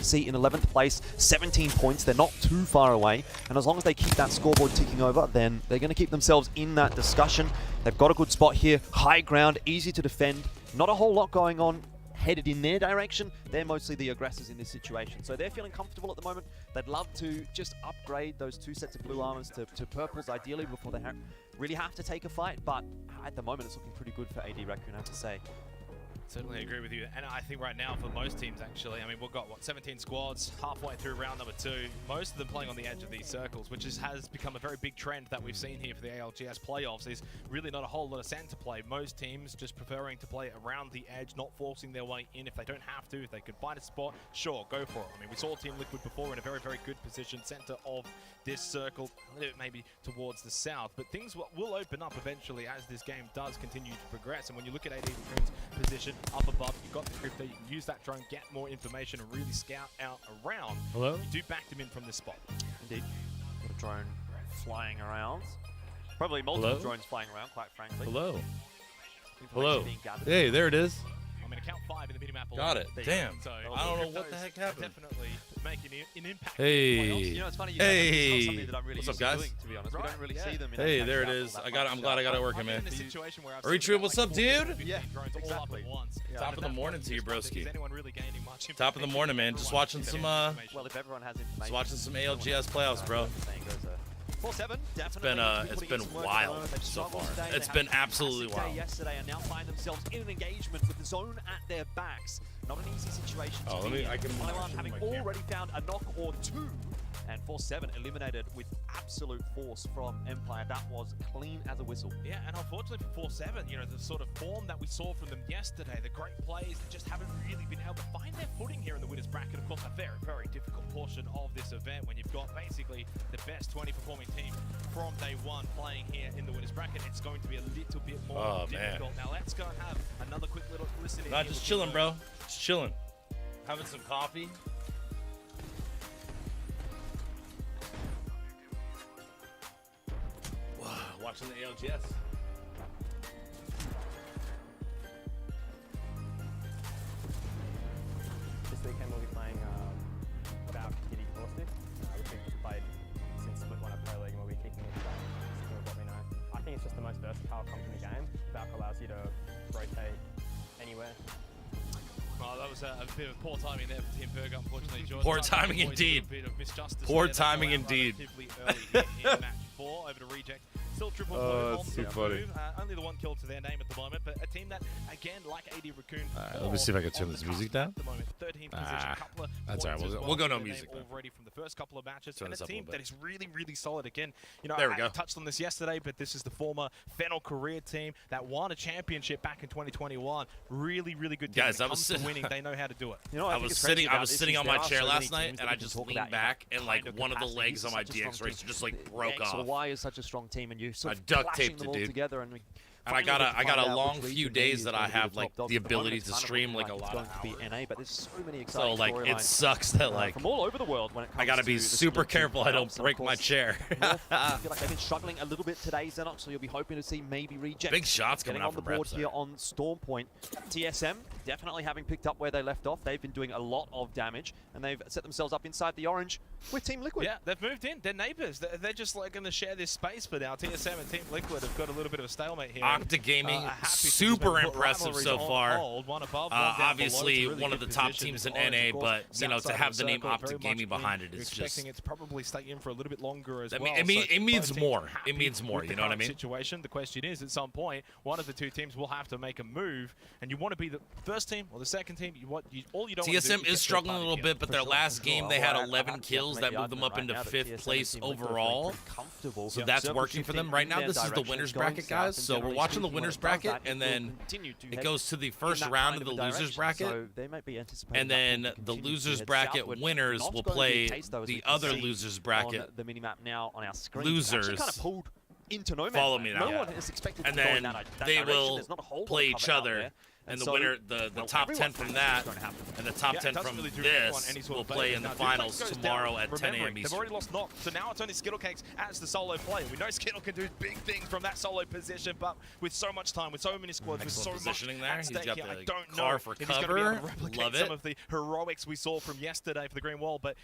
AFC in 11th place, 17 points. They're not too far away. And as long as they keep that scoreboard ticking over, then they're going to keep themselves in that discussion. They've got a good spot here. High ground, easy to defend. Not a whole lot going on headed in their direction. They're mostly the aggressors in this situation. So they're feeling comfortable at the moment. They'd love to just upgrade those 2 sets of blue armors to purples ideally before they really have to take a fight. But at the moment, it's looking pretty good for AD Raccoon, I have to say. Certainly agree with you, and I think right now for most teams actually, I mean we've got what, 17 squads halfway through round number 2, most of them playing on the edge of these circles, which has become a very big trend that we've seen here for the ALGS playoffs. Is really not a whole lot of center play. Most teams just preferring to play around the edge, not forcing their way in if they don't have to. If they could find a spot, sure, go for it. I mean, we saw Team Liquid before in a very, very good position, center of this circle, a little bit maybe towards the south, but things will open up eventually as this game does continue to progress. And when you look at AD Raccoon's position up above, you've got the crypto, you can use that drone, get more information, and really scout out around. Hello? You do back them in from this spot. Indeed. Got a drone flying around. Probably multiple drones flying around, quite frankly. Hello? Hello? Hey, there it is. I'm going to count 5 in the minimap. Got it. Damn. So I don't know what the heck happened. Definitely making an impact. Hey. You know, it's funny. Hey. It's not something that I'm really What's up, used to guys? doing, to be honest. We don't really see them in Hey, there it is. I'm glad I got it working, man. Retrieve, what's up, dude? Yeah, exactly. Top of the morning to you, broski. Really Top of the morning, man. Just watching some well, if everyone has information, just watching some ALGS playoffs, bro. 4-7, it's been wild so far. It's been absolutely wild. Yesterday and now find themselves in an engagement with the zone at their backs. Not an easy situation to be in. Milan having already found a knock or 2, and 4-7 eliminated with absolute force from Empire. That was clean as a whistle. Yeah, and unfortunately for 4-7, you know, the sort of form that we saw from them yesterday, the great plays that just haven't really been able to find their footing here in the winners bracket. Of course, a very, very difficult portion of this event when you've got basically the best 20 performing team from day one playing here in the winners bracket. It's going to be a little bit more difficult. Now let's go and have another quick little listen. Not just chilling, bro. Just chilling. Having some coffee. Watching the ALGS. This weekend we'll be playing Valk Kitty Floor Stick, which we've played since Split 1 of Pro League, and we'll be kicking it today, sticking with what we know. I think it's just the most versatile comp in the game. Valk allows you to rotate anywhere. Oh, that was a bit of poor timing there for Team Berger, unfortunately. Poor timing indeed. Poor timing indeed. Early in match 4 over to Reject. Still triple blue on the move. Only the 1 kill to their name at the moment, but a team that, again, like AD Raccoon. Let me see if I can turn this music down. At the moment, 13th position, couple of that's all right. points We'll go no music. Already from the first couple of matches, Turn and this a up a team little that bit. is really, really solid. Again, you know, There we I go. touched on this yesterday, but this is the former Fennel career team that won a championship back in 2021. Really, really good team. Guys, when it comes to winning, they know how to do it. You know, I was sitting on my chair last night, and I just leaned back, and like one of the legs on my DX racer just like broke X or off. Y is such a strong team, and you sort of duct clashing taped them it, all dude. together, and And I got a long few days that I have like the ability to stream like a lot of hours. NA, but there's so many So exciting like it storylines, sucks that like from all over the world when it comes I gotta be to the super Split 2 careful I don't playoffs. And of break my course, chair. I feel like they've been struggling a little bit today, Xenox, so you'll be hoping to see maybe Reject Big shots getting coming out on the from board Reps here on Storm Point. TSM definitely having picked up where they left off. They've been doing a lot of damage, and they've set themselves up inside the orange with Team Liquid. Yeah, they've moved in. They're neighbours. They're just like going to share this space for now. TSM and Team Liquid have got a little bit of a stalemate here. Octa Gaming, super impressive so far. Obviously, one of the top teams in NA, but you know, to have the name Octa Gaming behind it is just. Expecting it to probably stay in for a little bit longer as well. It means more. It means more. You know what I mean? Situation. The question is, at some point, one of the two teams will have to make a move, and you want to be the first team or the second team. All you don't. TSM is struggling a little bit, but their last game they had 11 kills. That moved them up into 5th place overall. So that's working for them right now. This is the winners bracket, guys. So we're watching the winners bracket, and then it goes to the first round of the losers bracket, and then the losers bracket winners will play the other losers bracket the minimap now on our screen. losers. Into no Follow me now. No one is expected And to go then in that they direction. will There's not a whole lot play of each cover out other. there. And the so, winner, the top 10 from that, and the top 10 from this will play in the finals tomorrow at 10 a.m. They've already lost Knock, so now it's only Skittlecakes as the solo player. We know Skittle can do big things from that solo position, but with so much time, with so many squads, with so much positioning there. at stake He's got here, the I don't car know for if he's going to be cover. able to replicate Love some it. of the heroics we saw from yesterday for the Green Wall, but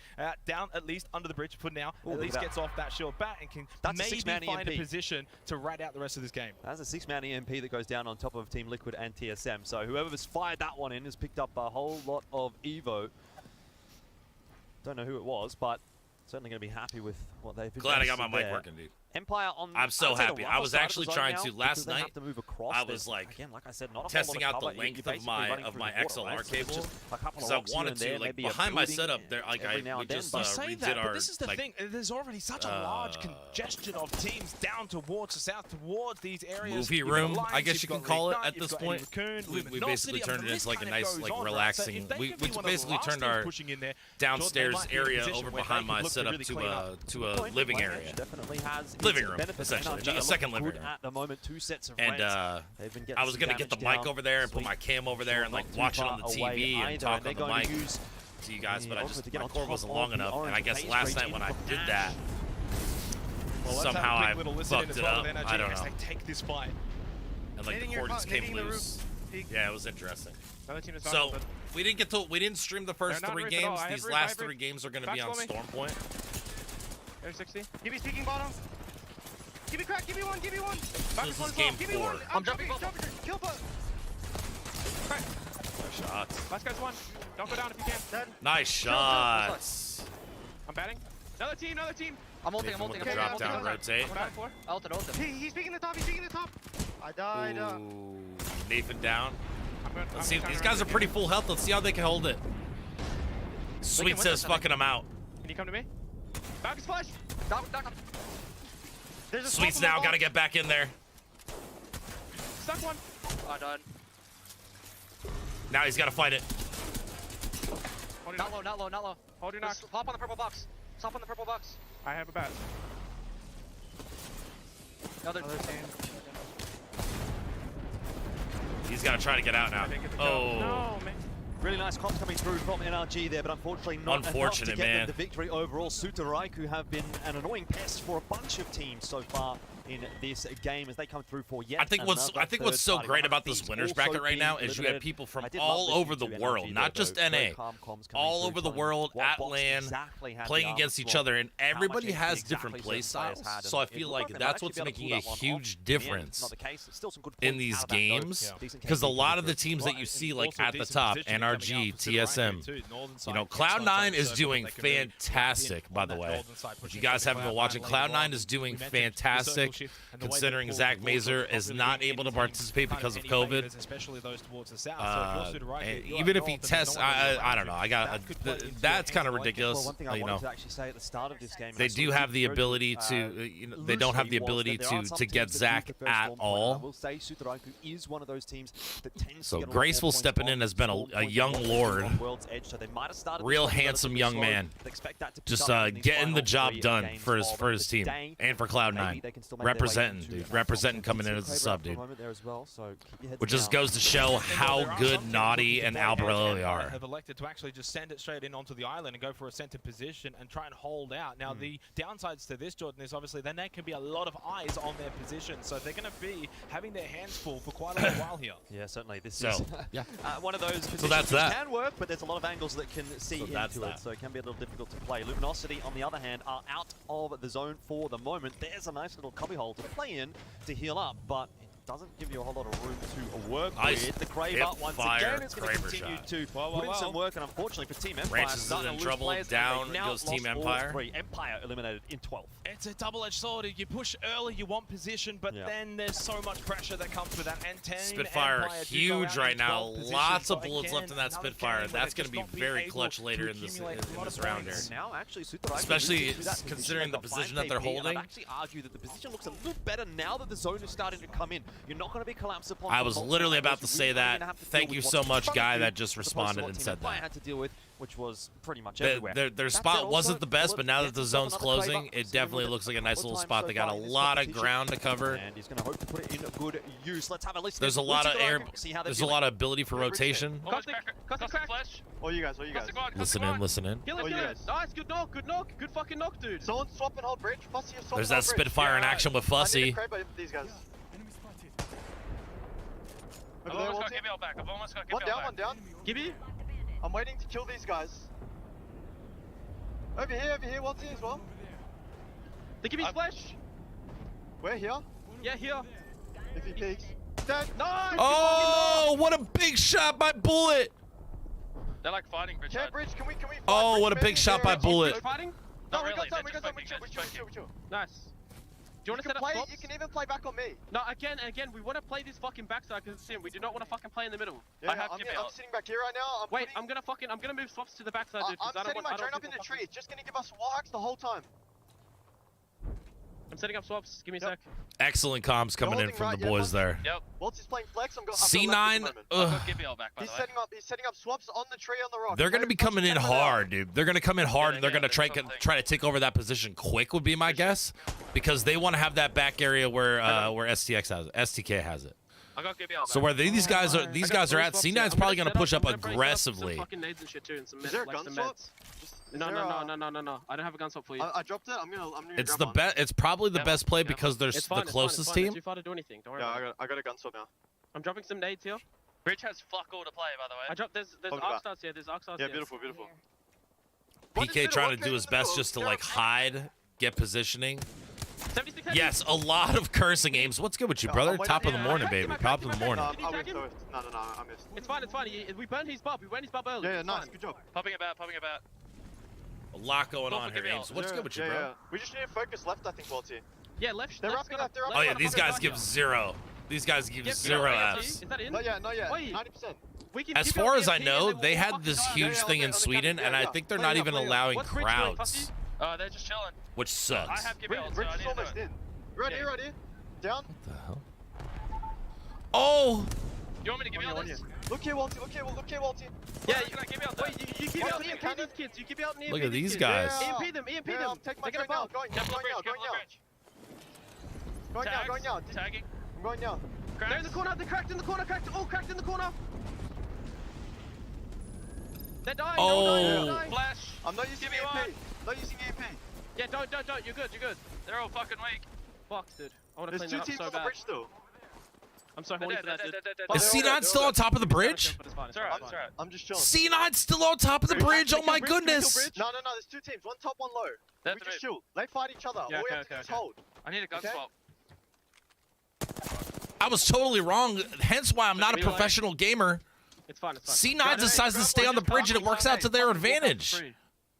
down at least under the bridge for now, at least gets off that shield bat and can maybe find a position to ride out the rest of this game. That's a 6-man EMP that goes down on top of Team Liquid and TSM. So whoever's fired that one in has picked up a whole lot of Evo. Don't know who it was, but certainly going to be happy with what they've been. Glad I got my mic working, dude. Empire on. I'm so happy. I was actually trying to last night. Have to move across. I was like, again, like I said, not a testing whole out lot the of length cover. of my XLR right? cable because I I wanted to, like, behind my setup there, like we just redid our. But this is the thing. There's already such a large congestion of teams down towards the south, towards these areas. Movie room, I guess you can call it at this point. We basically turned it into like a nice, like relaxing. We basically turned our downstairs area over behind my setup to a living area. Living room, essentially, a second living room. At the moment, 2 sets of and I was gonna get the mic over there and put my cam over there and like watch it on the TV and talk on the mic to you guys, but my cord wasn't long enough, and I guess last night when I did that, somehow I fucked it up. I don't know. Take this fight. And like the cord just came loose. Yeah, it was interesting. So we didn't stream the first 3 games. These last 3 games are gonna be on Stormpoint. Air 60. Give me speaking bottom. Give me crack, give me one. This is game 4. I'm jumping. Kill put. Crack. No shots. Last guy's 1. Don't go down if you can. Dead. Nice shots. I'm batting. Another team. I'm ulting. Okay, drop down, rotate. Ulted. He's peeking the top. I died. Ooh, Nathan down. Let's see. I'm These guys are pretty full health. Let's see how they can hold it. Sweet says fucking them out. Can you come to me? Falcon's flash. Down. Sweet's now got to get back in there. Stuck one. I died. Now he's got to fight it. Not low. Hold your knock. Hop on the purple box. I have a bat. Another team. He's got to try to get out now. Oh. No, man. Really nice comms coming through from NRG there, but unfortunately not enough to get them the victory overall. Sutaraiku have been an annoying pest for a bunch of teams so far in this game as they come through for yet I think what's so great about this winners bracket right now is you have people from all over the world, not just NA, all over the world at LAN, playing against each other, and everybody has different play styles. So I feel like that's what's making a huge difference in these games, because a lot of the teams that you see like at the top, NRG, TSM, you know, Cloud9 is doing fantastic, by the way. If you guys haven't been watching, Cloud9 is doing fantastic. Considering Zach Mazer is not able to participate because of COVID. And even if he tests, I don't know. That's kind of ridiculous. You know, they do have the ability to. They don't have the ability to get Zach at all. So Graceful stepping in has been a young lord, real handsome young man, just getting the job done for his team and for Cloud9. Representing, dude. Representing coming in as a sub, dude. Which just goes to show how good Naughty and Albarelli are. Have elected to actually just send it straight in onto the island and go for a center position and try and hold out. Now, the downsides to this, Jordan, is obviously then there can be a lot of eyes on their position, so they're going to be having their hands full for quite a little while here. Yeah, certainly. This is one of those positions that can work, but there's a lot of angles that can see into it, so it can be a little difficult to play. Luminosity, on the other hand, are out of the zone for the moment. There's a nice little cubby hole to play in to heal up, but it doesn't give you a whole lot of room to work with. The Kraber once again is going to continue to put in some work, and unfortunately for Team Empire, Ranches is in trouble. Down goes Team Empire. Empire eliminated in 12. It's a double-edged sword. You push early, you want position, but then there's so much pressure that comes with that. And 10 Spitfire huge right now. Lots of bullets left in that Spitfire. That's going to be very clutch later in this round here. Now, actually, especially considering the position that they're holding. I'd actually argue that the position looks a little better now that the zone is starting to come in. You're not going to be collapsed upon. I was literally about to say that. Thank you so much, guy that just responded and said I that. had to deal with, which was pretty much everywhere. Their spot wasn't the best, but now that the zone's closing, it definitely looks like a nice little spot. They got a lot of ground to cover. And he's going to hope to put it in good use. Let's have a listen. There's a lot of air. There's a lot of ability for rotation. Flash. All you guys, all you guys. Listen in, listen in. Kill him, kill him. Nice, good knock, good fucking knock, dude. Someone swap and hold bridge. Fussy, swap There's and that hold bridge. Spitfire in action with I need Fussy. to crab by these guys. I've Over there, almost got Walty. Gibby back. I've almost got One Gibby down, back. one down. Gibby? I'm waiting to kill these guys. Over here, Walty as well. The Gibby's flash. We're here. Yeah, here. If he peeks. Dead. Nice. Oh, what a big shot by Bullet. They're like fighting, Bridge. Okay, bridge, can we fight? Oh, Bridge, what a big maybe? shot by Yeah, Bullet. Fighting? No, Not we really. got time, They're just we chill. Nice. Do you want to set up swaps? You can even play back on me. No, again, we want to play this fucking backside because it's him. We do not want to fucking play in the middle. Yeah, I have I'm Gibby I'm out. sitting back here right now. Wait, I'm gonna move swaps to the backside, dude. 'Cause I'm I don't setting want. my drone up in the tree. It's just gonna give us wall hacks the whole time. I'm setting up swaps. Give me a sec. Excellent comms coming in from the boys there. Yep. Walt's playing flex. I'm C9, ugh. Gibby out back, by He's the way. setting up swaps on the tree on the rock. They're going to be coming in hard, dude. They're going to come in hard, and they're going to that's try to take over that position quick, would be my guess, because they want to have that back area where STK has it. I got Gibby out So back. where these guys are at, C9's probably going to push up Some aggressively. fucking nades and shit too, and some Is there a like gun some swap? meds. No. I don't have a gun swap for you. I dropped it. I'm gonna It's grab the one. best. It's probably the Yeah. best play Yeah. because they're It's the fine, closest it's team. too far to do anything. Don't worry Yeah, about it. I got a gun swap now. I'm dropping some nades here. Bridge has fuck all to play, by the way. I dropped. There's Hold it arc back. stars here. There's arc stars Yeah, here. beautiful. PK trying to do his best just to like hide, get positioning. 76 Yes, a lot of cursing aims. What's good with you, brother? Top of the morning, cracked him, baby. I Top cracked of the him, morning. Did he I tag missed. him? No, I missed. It's fine. We burned his bob. We burned his bob early. Yeah, It's nice. fine. Good job. Popping about. A lot going Don't on here, forget Ames. me, What's good with you, bro? We just need to focus left, I think, Walty. Yeah, left. They're left's wrapping gonna- up, they're left's Oh yeah, gonna these fucking guys back give you. zero. These guys give Yep, zero yep, apps. Is that in? Not yet. Wait. 90%. We can As keep far it as I EMP know, and then they we'll had fucking this die. huge thing in Sweden, and I think they're not even allowing What's bridge doing, crowds, Fussy? Oh, they're just chilling. which I sucks. have Gibby out, so Bridge I is need to do almost it. in. Right here. Down. What the hell? Oh! You want me to give you all this? Look here, Walty. Look here, Walty. Yeah, Can I give you out there? Wait, you keep Why out don't you EMP count these it? kids. You keep out and EMP Look at these kids. guys. Yeah. EMP them. EMP Yeah, them. I'm taking my They're gonna drone now. bump. Careful the bridge, careful the bridge. Going now. Tagging. I'm going now. They're in the corner. They're cracked in the corner. All cracked in the corner. They're dying. Oh. They're dying. Flash. I'm not using Give me EMP. one. Not using EMP. Yeah, don't. You're good. They're all fucking weak. Fuck, dude. I want to There's clean two that up teams so on the bad. bridge still. I'm so They're horny dead, for that, they're dude. dead, they're Is dead. C9 still on top of the bridge? But it's fine. It's alright, it's alright. I'm just chilling. C9 still on top of the bridge. Oh my Kill bridge, goodness! kill bridge. No. There's two teams. One top, one low. They have We to just move. chill. They fight each other. Yeah, All we okay, have to do is okay. hold. I need a gun Okay. swap. I was totally wrong. Hence why I'm not a Reload. professional gamer. It's fine. C9 decides to stay on the bridge, and it works out to their advantage.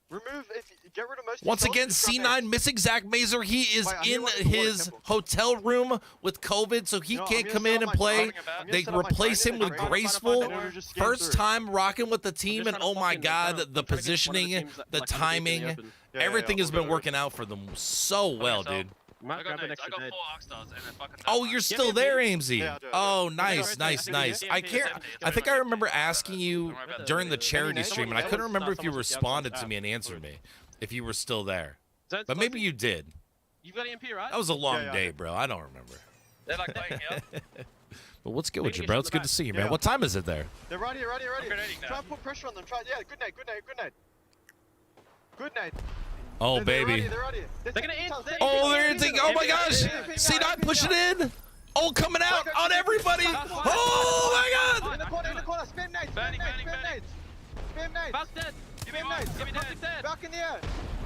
Remove. Get rid of most. Once controls, again, just grab C9 A. missing Zach Mazer. He is Wait, I'm in gonna watch the water, his careful. hotel room with COVID, so he No, I'm can't gonna come set in up and my play. drone. I'm gonna They set up my replace drone him in with the trade. graceful. And then we'll just scan First through. time rocking with the team, and oh my God, the I'm trying to get one of positioning, teams that, the like, have a deep in the timing, open. Yeah, everything yeah, has we'll been go working out for them so well, so- dude. Might I grab got an nades. I extra got nade. 4 arc stars and a fucking Oh, tag. you're still there, Amesy. Yeah, I do. Oh, Yeah, nice, yeah, nice, yeah, nice. yeah, I yeah, can't. yeah, I think I remember asking you Don't worry about during the that. charity Any stream, and I name? couldn't remember if you Someone's- responded to someone's- me and answered me, if you were still there. Zone's But maybe closing. you did. You've got EMP, right? That was a long yeah. day, bro. I don't remember. They're like playing here. But what's good with you, Maybe bro? get It's shot good in to the see you, back. man. What time is it there? They're right here. I'm grenading Try now. and put pressure on them. Yeah, good nade. Good nade. Oh, They're baby. They're ready. They're gonna end. Oh, they're in. Oh my gosh. C9 pushing in. Oh, coming out on everybody. Oh my In the corner. Spam nades. Burning. Spam nades. Valk's dead. Give me Spam one. nades. Give me Valk's nades. dead. Back in the air.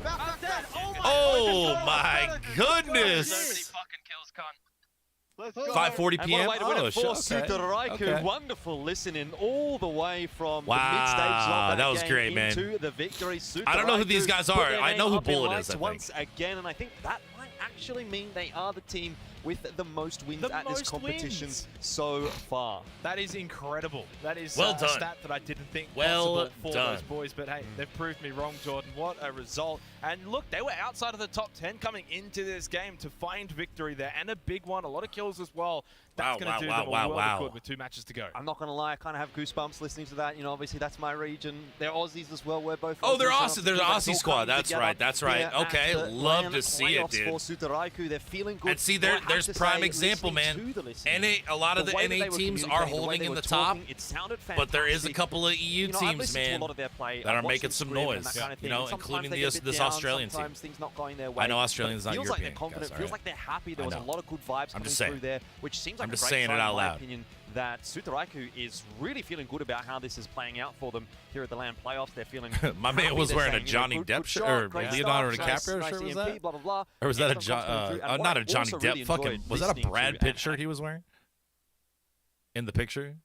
Back. Oh my God. Oh my So many goodness. fucking kills, cunt. Let's go. 5:40 And p.m. what a way to win Oh, it for shit, Suteraiku. okay. Wonderful listening all the way from Wow, the mid-stage of that was game great, man. into the victory. I don't know who these guys Suteraiku are. put their I know name who up in Bullet lights is, I think. once again, and I think that might actually mean they are the team with the most wins The at this most competition wins. so far. That is incredible. That is Well a done. stat that I didn't think Well possible for done. those boys. But hey, they've proved me wrong, Jordan. What a result. And look, they were outside of the top 10 coming into this game to find victory there, and a big one. A lot of kills as well. That's going to do them a world of good with 2 matches to go. I'm not going to lie, I kind of have goosebumps listening to that. You know, obviously that's my region. They're Aussies as well. We're both. Oh, they're Aussies. Aussie. They're the Aussie squad. That's right. That's right. Okay, love to see it, dude. They're feeling good. And see, there's prime example, man. A lot of the NA teams are holding in the top, but there is a couple of EU teams, man, that are making some noise. You know, including this Australian team. I know Australians not European. European. Feels like they're confident. Feels like they're happy. There was a lot of good vibes coming through there, which seems like I'm just a great saying sign, it out in my loud. opinion, that Sutaraiku is really feeling good about how this is playing out for them here at the LAN playoffs. They're feeling My man happy. was They're wearing saying, a Johnny Depp shirt, or Leonardo DiCaprio shirt, was that? Blah, blah, blah. Or was that a Excellent comes through. And not what a Johnny I also Depp really fucking, enjoyed was that a listening Brad to, Pitt shirt he was wearing? In the picture?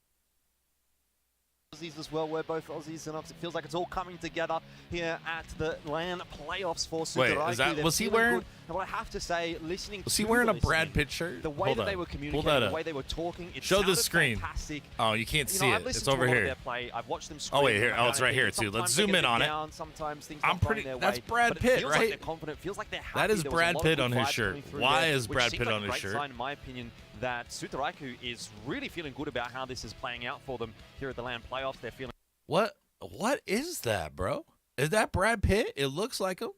Aussies as well. We're both Aussies, and it feels like it's all coming together here at the LAN playoffs for Sutaraiku. Wait, is that, was he wearing? Good. And what I have to say, listening Was to he wearing a listening, Brad Pitt shirt? the way Hold that on. they were Pull communicating, that the up. way they were talking, it Show the sounded screen. fantastic. Oh, you can't see I've it. listened It's to over a lot of here. their play. I've watched them Oh, wait, scream here. and Oh, it's kind of right here, thing. too. Let's Sometimes zoom they get in a on bit it. down, sometimes things I'm not going pretty- their that's way, Brad but it Pitt, feels right? Like they're confident. Feels like they're happy. That is There was a Brad lot of Pitt good on his vibes shirt. coming through Why there, is which Brad seems Pitt like on a his great shirt? sign, in my opinion, that Sutaraiku is really feeling good about how this is playing out for them here at the LAN playoffs. They're feeling What is that, bro? Is that Brad Pitt? It looks like him.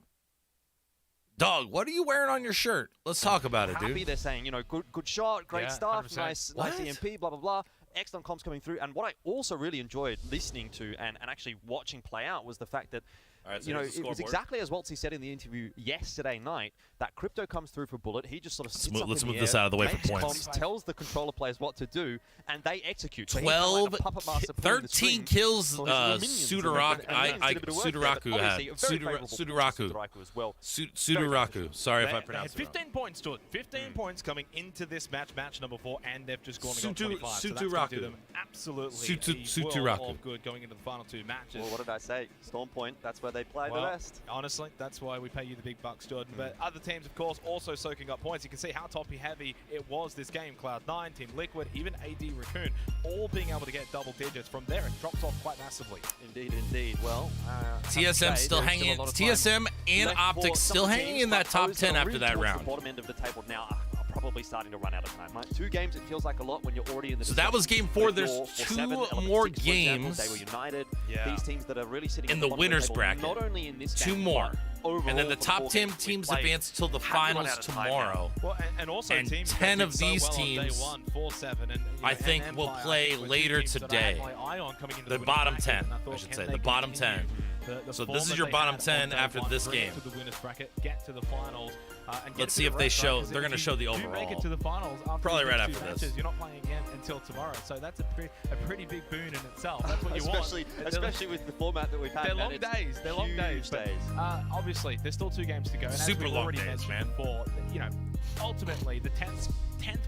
Dog, what are you wearing on your shirt? Let's talk about it, happy. dude. They're saying, you know, good shot, great Yeah, stuff, 100%. nice What? EMP, blah, blah, blah. Excellent comms coming through. And what I also really enjoyed listening to and actually watching play out was the fact that, All right, so you know, here's the it was scoreboard. exactly as Waltzy said in the interview yesterday night, that Crypto comes through for Bullet. He just sort of sits up Let's in move the this air, out of the way for makes points. comms, tells the controller players what to do, and they execute. So he's kind of 12, like a puppet master pulling the 13 string kills for his little minions. Sudaraku, And minions did a bit of work there, but Sudaraku had. obviously a very favorable performance from Sudaraku as well. Sudaraku. Sorry if I They had pronounced it wrong. 15 points to it. 15 points coming into this match number 4, and they've just gone and got Sutu- 25. So that's Suturaku. going to do them absolutely Suturaku. a world of good going into the final 2 matches. Well, what did I say? Storm Point, that's where they play the Well, best. honestly, that's why we pay you the big bucks, Jordan. But other teams, of course, also soaking up points. You can see how toppy-heavy it was this game. Cloud9, Team Liquid, even AD Raccoon, all being able to get double digits. From there, it drops off quite massively. Indeed, indeed. Well, TSM still hanging in. TSM and Optic still hanging in that top 10 after that round. The bottom end of the table now are probably starting to run out of time. Right? 2 games, it feels like a lot when you're already in the. So that was game 4. But There's for 2 7, Element more 6, for example, games They were united. Yeah. These teams that are really sitting in at the bottom of winners table, bracket. Not only in this 2 game, more. but overall And then the for top 4 10 games we teams played. advance till the Have to run finals out of time tomorrow. Well, and also And teams 10 that of did so these well on day teams, 1, 4-7, and, you know, I think, and will Empire, play I think, were 2 later teams that I today. had my eye on coming into The winners bottom bracket, 10, and I I thought, should can say, they the bottom continue 10. the So form this is that your they bottom had on 10 day after 1, this bring it game. to the winners bracket, get to the finals, and get Let's a see bit if of they rest, show- right? 'Cause they're if gonna you show the do make overall. it to the finals after Probably the right next after 2 this. matches, you're not playing again until tomorrow. So that's a pretty big boon in itself. That's what you especially, want. especially with the format that we've had. They're man, long it's days. They're long days. huge But, days. obviously, there's still 2 games to go. And as Super we've long already days, mentioned man. before, you know, ultimately the 10th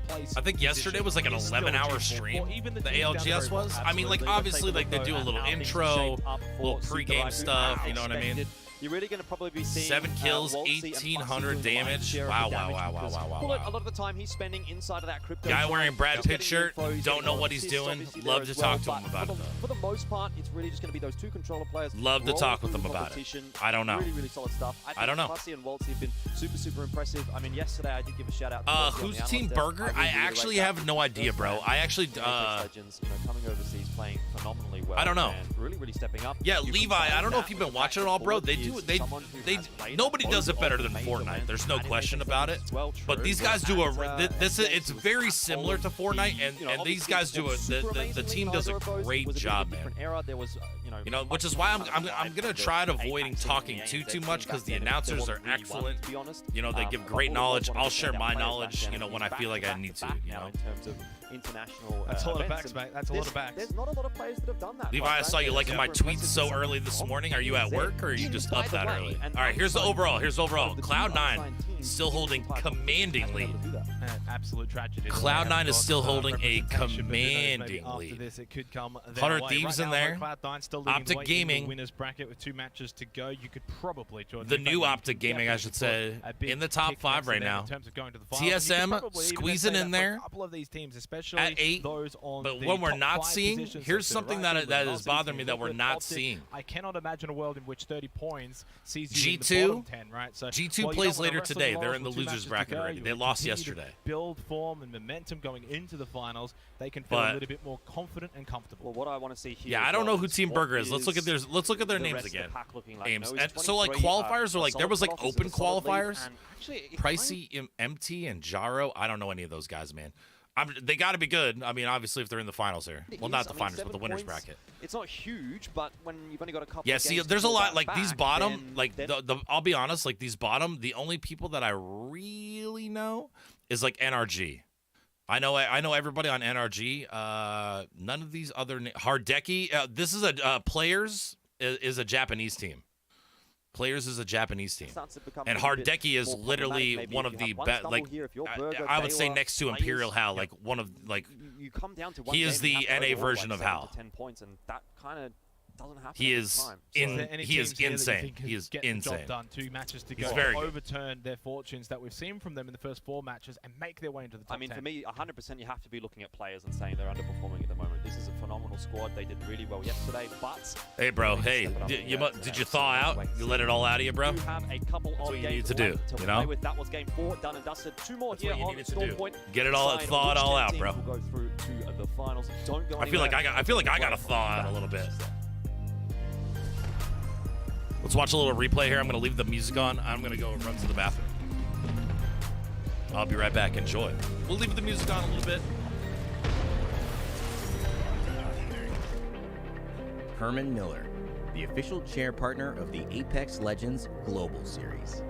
place. I think yesterday was like an position is still 11-hour achievable stream. for even The teams down the ALGS road. was. I mean, like, Absolutely. obviously, Let's like, they take do a look little at how things intro, have shaped up for little pregame Sutaraiku. stuff, As you know what I mean? expected. You're really going to probably be seeing 7 kills, Waltzy and 1,800 Fussy doing the lion's damage. share of Wow, the wow, damage wow, wow, because wow, wow, Bullet, wow. a lot of the time he's spending inside of that crypto. Guy zone. wearing Brad He's Pitt getting shirt, info, he's don't getting know a lot what of he's assists, doing. obviously, Love there to as talk well, to him but about it, for the most part, it's really just going to be those 2 controller players. Love to roll talk with through them the about it. competition. I don't know. Really, really solid stuff. I don't know. Fussy and Waltzy have been super impressive. I mean, yesterday I did give a shout out to Waltzy on the Who's analyst Team desk. Burger? really, I really actually rate that. have no idea, bro. First I actually, Apex Legends, you know, coming overseas, playing phenomenally well. I don't know. And really stepping up. Yeah, You Levi, combine I don't know that if you've with been the watching fact it all, that bro. Bullet They is do, someone who has played nobody does it both better of than the major Fortnite. LAN There's no animations question about it. as well. But True. these guys do And, it's was very at similar all to Fortnite, the, and you know, these obviously guys do it. super The amazingly team does a neither of those great was a bit of a job, man. different era. There was, You know, which is why I'm gonna try to avoiding talking too much because the announcers are excellent. To be honest, You know, they give great knowledge. I'll share my knowledge, you know, when I feel like I need to, you know. in terms of international That's a lot of events, backs, and mate. That's a lot of backs. There's not a lot of players that have done that. Levi, quite I saw you frankly. liking my Super tweets impressive so to early this morning. Are you at work or are you just up that early? All right, here's the overall. Here's the overall. Cloud9 still holding commanding lead. Absolute tragedy. Cloud9 is still holding a Representation, but who knows, maybe commanding after lead. this, it could come their 100 way. Thieves Right in now, there. Cloud9 still leading Optic the way in Gaming. the winners bracket with 2 matches to go. You could probably join The new Optic Gaming, I should say, in the top 5 right now. In terms of going to the finals. TSM You could probably even squeezing say in that for there a couple of these teams, especially at 8. those on But the what we're top not 5 seeing, positions, here's so something Sutaraiku, that is Velocity, bothering me that we're Liquid, not Optic. seeing. I cannot imagine a world in which 30 points sees you in G2 the bottom 10, right? So G2 while you plays don't wanna later wrestle today. the They're laurels in the with 2 losers matches to bracket go, already. you They will lost continue to yesterday. build form and momentum going into the finals, they can feel a little bit more confident and comfortable. Well, what I want to see here. Yeah, I don't know who Team Burger is. Let's look at their names again. Ames. And so like qualifiers are like there was like open qualifiers. Pricey, MT, and Jaro. I don't know any of those guys, man. They got to be good. I mean, obviously, if they're in the finals here. Well, not the finals, but the winners bracket. It's not huge, but when you've only got a couple. Yeah, of see, games there's a lot like back, these bottom. Like the I'll be honest, like these bottom. The only people that I really know is like NRG. I know everybody on NRG. None of these other Hardeki. This is a Players is a Japanese team. Players is a Japanese team, and Hardeki is literally one of the best. Like I would say next to Imperial Hal, like one of like. You come down to he is the NA version of Hal. 10 points, and that kind of doesn't happen. He is he is insane. He is insane. Done 2 matches to He's go, very overturn their fortunes that we've seen from them in the first 4 matches and make their way into the top 10. I mean, for me, 100% you have to be looking at players and saying they're underperforming at the moment. This is a phenomenal squad. They did really well yesterday, but hey, bro, hey, did you thaw out? You let it all out of you, bro? You have a couple of what you games need to do, you know? with. That was game 4, done and dusted. 2 more here on Stormpoint. Get it all, thaw it all out, bro. We'll go through to the finals. Don't go I feel like I got to thaw out a little bit. Let's watch a little replay here. I'm going to leave the music on. I'm going to go run to the bathroom. I'll be right back. Enjoy. We'll leave the music on a little bit. Herman Miller, the official chair partner of the Apex Legends Global Series.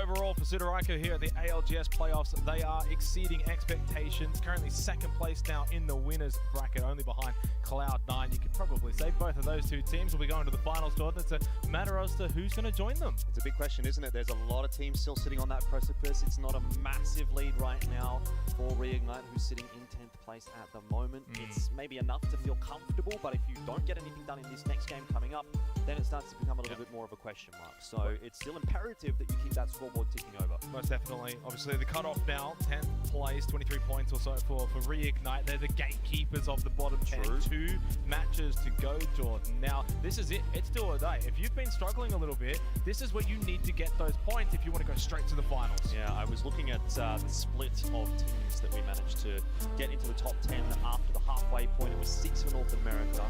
overall for Sudoraiko here at the ALGS playoffs. They are exceeding expectations. Currently second place now in the winners bracket, only behind Cloud9. You could probably say both of those two teams will be going to the finals, Jordan. It's a matter as to who's going to join them. It's a big question, isn't it? There's a lot of teams still sitting on that precipice. It's not a massive lead right now for Reignite, who's sitting in 10th place at the moment. It's maybe enough to feel comfortable, but if you don't get anything done in this next game coming up, then it starts to become a little bit more of a question mark. So it's still imperative that you keep that scoreboard ticking over. Most definitely. Obviously, the cutoff now, 10th place, 23 points or so for Reignite. They're the gatekeepers of the bottom 10. True. 2 matches to go, Jordan. Now, this is it. It's still a day. If you've been struggling a little bit, this is where you need to get those points if you want to go straight to the finals. Yeah, I was looking at the split of teams that we managed to get into the top 10 after the halfway point. It was 6 for North America,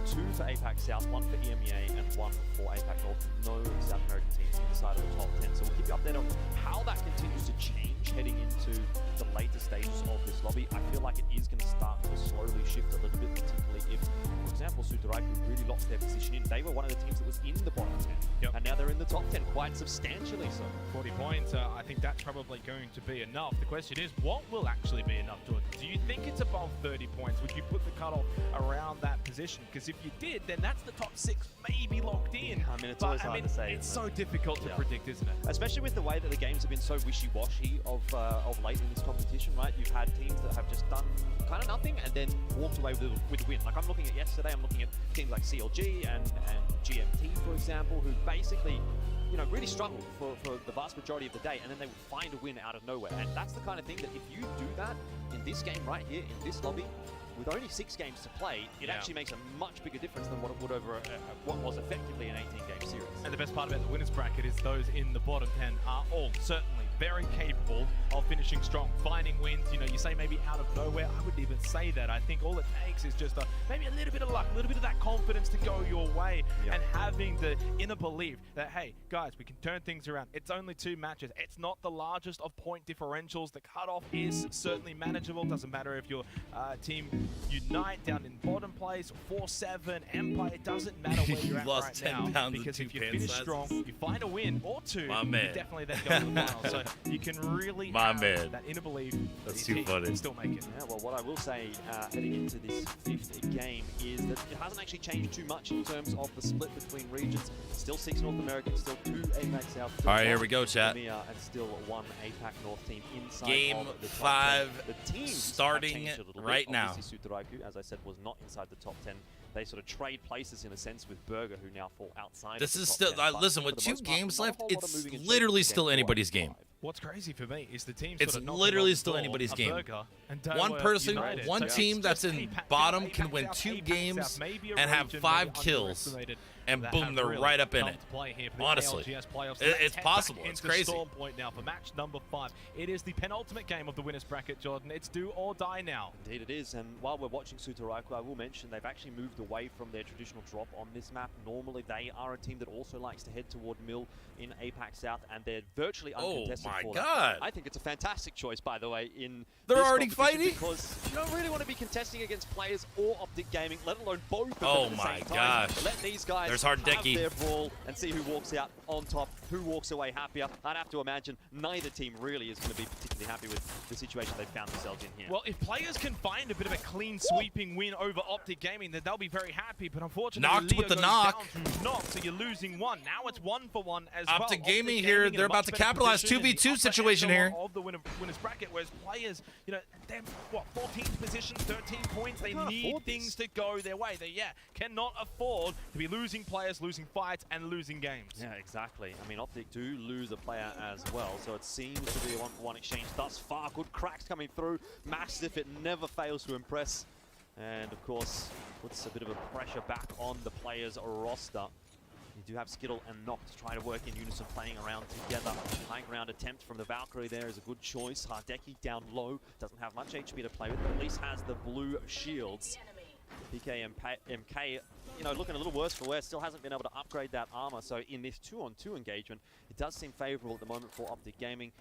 2 for APAC South, 1 for EMEA, and 1 for APAC North. No South American teams inside of the top 10. So we'll keep you updated on how that continues to change heading into the later stages of this lobby. I feel like it is going to start to slowly shift a little bit, particularly if, for example, Sudoraiko really locked their position in. They were one of the teams that was in the bottom 10. Yep. And now they're in the top 10, quite substantially so. 40 points, I think that's probably going to be enough. The question is, what will actually be enough, Jordan? Do you think it's above 30 points? Would you put the cutoff around that position? Because if you did, then that's the top 6 maybe locked in. I mean, it's always hard to say. It's so difficult to predict, isn't it? Especially with the way that the games have been so wishy-washy of late in this competition, right? You've had teams that have just done kind of nothing and then walked away with a win. Like I'm looking at yesterday, I'm looking at teams like CLG and GMT, for example, who basically, you know, really struggled for the vast majority of the day, and then they would find a win out of nowhere. And that's the kind of thing that if you do that in this game right here, in this lobby, with only 6 games to play, it actually makes a much bigger difference than what it would over what was effectively an 18-game series. And the best part about the winners bracket is those in the bottom 10 are all certainly very capable of finishing strong, finding wins. You know, you say maybe out of nowhere. I wouldn't even say that. I think all it takes is just maybe a little bit of luck, a little bit of that confidence to go your way, and having the inner belief that, hey, guys, we can turn things around. It's only 2 matches. It's not the largest of point differentials. The cutoff is certainly manageable. Doesn't matter if your team Unite down in bottom place, 4-7, Empire. It doesn't matter where you're at lost right 10 now, pounds because in if you 2 finish pants strong, you find a win or 2, My you man. definitely then go to the final. So you can really have that inner belief. That's that your too team funny. can still make it. Yeah, well, what I will say heading into this 5th game is that it hasn't actually changed too much in terms of the split between regions. Still 6 North American, still 2 APAC South. All right, here we go, chat. EMEA, and still 1 APAC North team inside Game of the top 5 10. The teams starting have changed a little right bit. now. Obviously, Sudoraiko, as I said, was not inside the top 10. They sort of trade places in a sense with Burger, who now fall outside. This of the is top still 10. But listen, for with the 2 most part, games not a left, whole lot of it's moving and shaking literally in still game 4 anybody's and game. 5. What's crazy for me is the team It's sort of knocking literally on the still door anybody's of game. Burger and One Delaware person, United. one So team it's that's just in APAC bottom South, can win APAC 2 South, games maybe a and have region 5 maybe kills, underestimated and that boom, have they're really right up in come it. to play here for the Honestly. ALGS playoffs. So It's let's head possible. back It's into crazy. Storm Point now for match number 5. It is the penultimate game of the winners bracket, Jordan. It's do or die now. Indeed it is, and while we're watching Sudoraiko, I will mention they've actually moved away from their traditional drop on this map. Normally they are a team that also likes to head toward Mill in APAC South, and they're virtually uncontested my for God. that. I think it's a fantastic choice, by the way, in They're this already competition, fighting? because you don't really want to be contesting against players or Optic Gaming, let alone both of them Oh at the my same time. gosh. Let these guys There's have Hardecki. their brawl and see who walks out on top, who walks away happier. I'd have to imagine neither team really is going to be particularly happy with the situation they've found themselves in here. Well, if players can find a bit of a clean sweeping win over Optic Gaming, then they'll be very happy. But unfortunately, Knocked Leo with the goes knock. down to knock, so you're losing 1. Now it's 1 for 1 as well. Optic Optic Gaming here, in a they're about much to better capitalize. position in the 2v2 upper situation echelon here. of the winners bracket, whereas players, you know, they're what, 14th position, 13 points. They can't need afford things this. to go their way. They cannot afford to be losing players, losing fights, and losing games. Yeah, exactly. I mean, Optic do lose a player as well, so it seems to be a 1-for-1 exchange thus far. Good cracks coming through. Mastiff, it never fails to impress. And, of course, puts a bit of a pressure back on the players' roster. You do have Skittle and Noct trying to work in unison, playing around together. High ground attempt from the Valkyrie there is a good choice. Hardecki down low, doesn't have much HP to play with, but at least has the blue shields. PKMK, you know, looking a little worse for wear, still hasn't been able to upgrade that armor. So in this 2-on-2 engagement, it does seem favorable at the moment for Optic Gaming.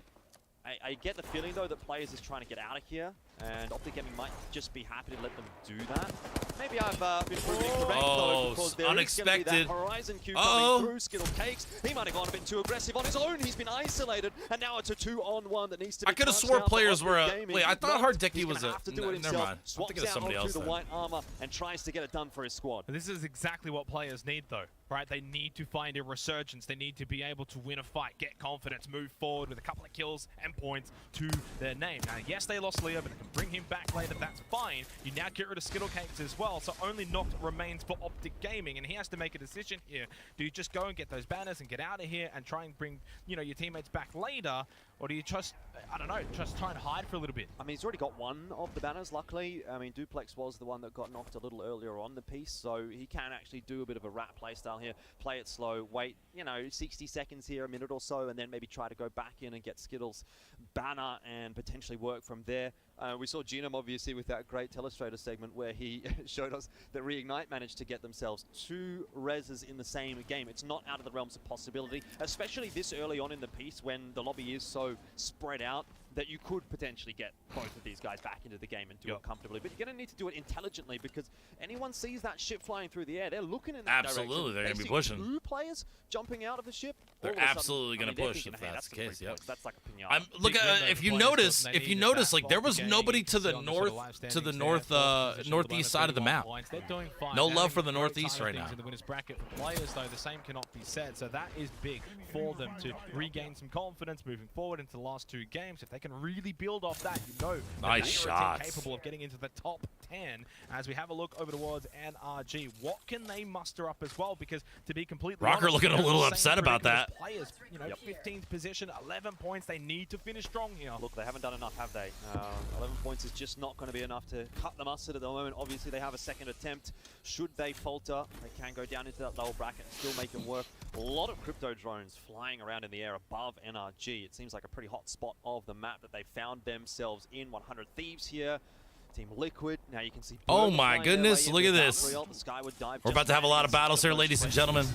I get the feeling, though, that players is trying to get out of here And Optic Gaming might just be happy to let them do that. Maybe I've been proving incorrect, though, because there unexpected. is going to be that Horizon Q coming through. Skittle Cakes, he might have gone a bit too aggressive on his own. He's been isolated, and now it's a 2-on-1 that needs to be I could have touched swore out for players were Optic Gaming. Wait, I thought But Hardecki he's was gonna a... have to do it Never himself. mind. I'm Swaps thinking of out somebody onto else the then. white armor and tries to get it done for his squad. This is exactly what players need, though, right? They need to find a resurgence. They need to be able to win a fight, get confidence, move forward with a couple of kills and points to their name. Now, yes, they lost Leo, but they can bring him back later. That's fine. You now get rid of Skittle Cakes as well, so only Noct remains for Optic Gaming, and he has to make a decision here. Do you just go and get those banners and get out of here and try and bring, you know, your teammates back later, or do you just, I don't know, just try and hide for a little bit? I mean, he's already got one of the banners, luckily. I mean, Duplex was the one that got knocked a little earlier on the piece, so he can actually do a bit of a rat playstyle here. Play it slow, wait, you know, 60 seconds here, a minute or so, and then maybe try to go back in and get Skittles' banner and potentially work from there. We saw Genome, obviously, with that great Telestrator segment where he showed us that Reignite managed to get themselves 2 reses in the same game. It's not out of the realms of possibility, especially this early on in the piece when the lobby is so spread out that you could potentially get both of these guys back into the game and do it comfortably. But you're going to need to do it intelligently, because anyone sees that ship flying through the air, they're looking in that Absolutely, direction. they're going to be see pushing. 2 players jumping out of the ship. They're all of a sudden, absolutely going to they're push thinking, if hey, that's the 3 case. Yep. points. That's like a pinata. Look at if you notice, like there was nobody to the northeast side of the map. No love for the northeast right now. In the winners bracket for players, though, the same cannot be said. So that is big for them to regain some confidence moving forward into the last 2 games. If they can really build off that, you know, nice shots, capable of getting into the top 10. As we have a look over towards NRG, what can they muster up as well? Because to be completely Rocker honest, looking a little upset about that. Players, you know, 15th position, 11 points. They need to finish strong here. Look, they haven't done enough, have they? 11 points is just not going to be enough to cut the mustard at the moment. Obviously, they have a second attempt. Should they falter, they can go down into that lower bracket and still make it work. A lot of crypto drones flying around in the air above NRG. It seems like a pretty hot spot of the map that they found themselves in. 100 Thieves here. Team Liquid. Now you can see. Oh my goodness, look at this. We're about to have a lot of battles here, ladies and gentlemen.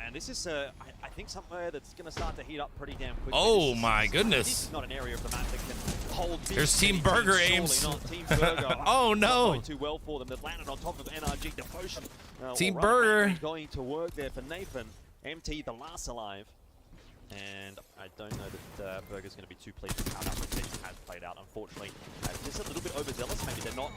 And this is, I think, somewhere that's going to start to heat up pretty damn quickly. Oh my goodness. This is not an area of the map that can hold. There's Team Burger aims. Team Burger. Oh no. Not too well for them. They've landed on top of NRG Devotion. Team Burger. Going to work there for Nathan. MT, the last alive. And I don't know that Burger's going to be too pleased with how that rotation has played out, unfortunately. Just a little bit overzealous. Maybe they're not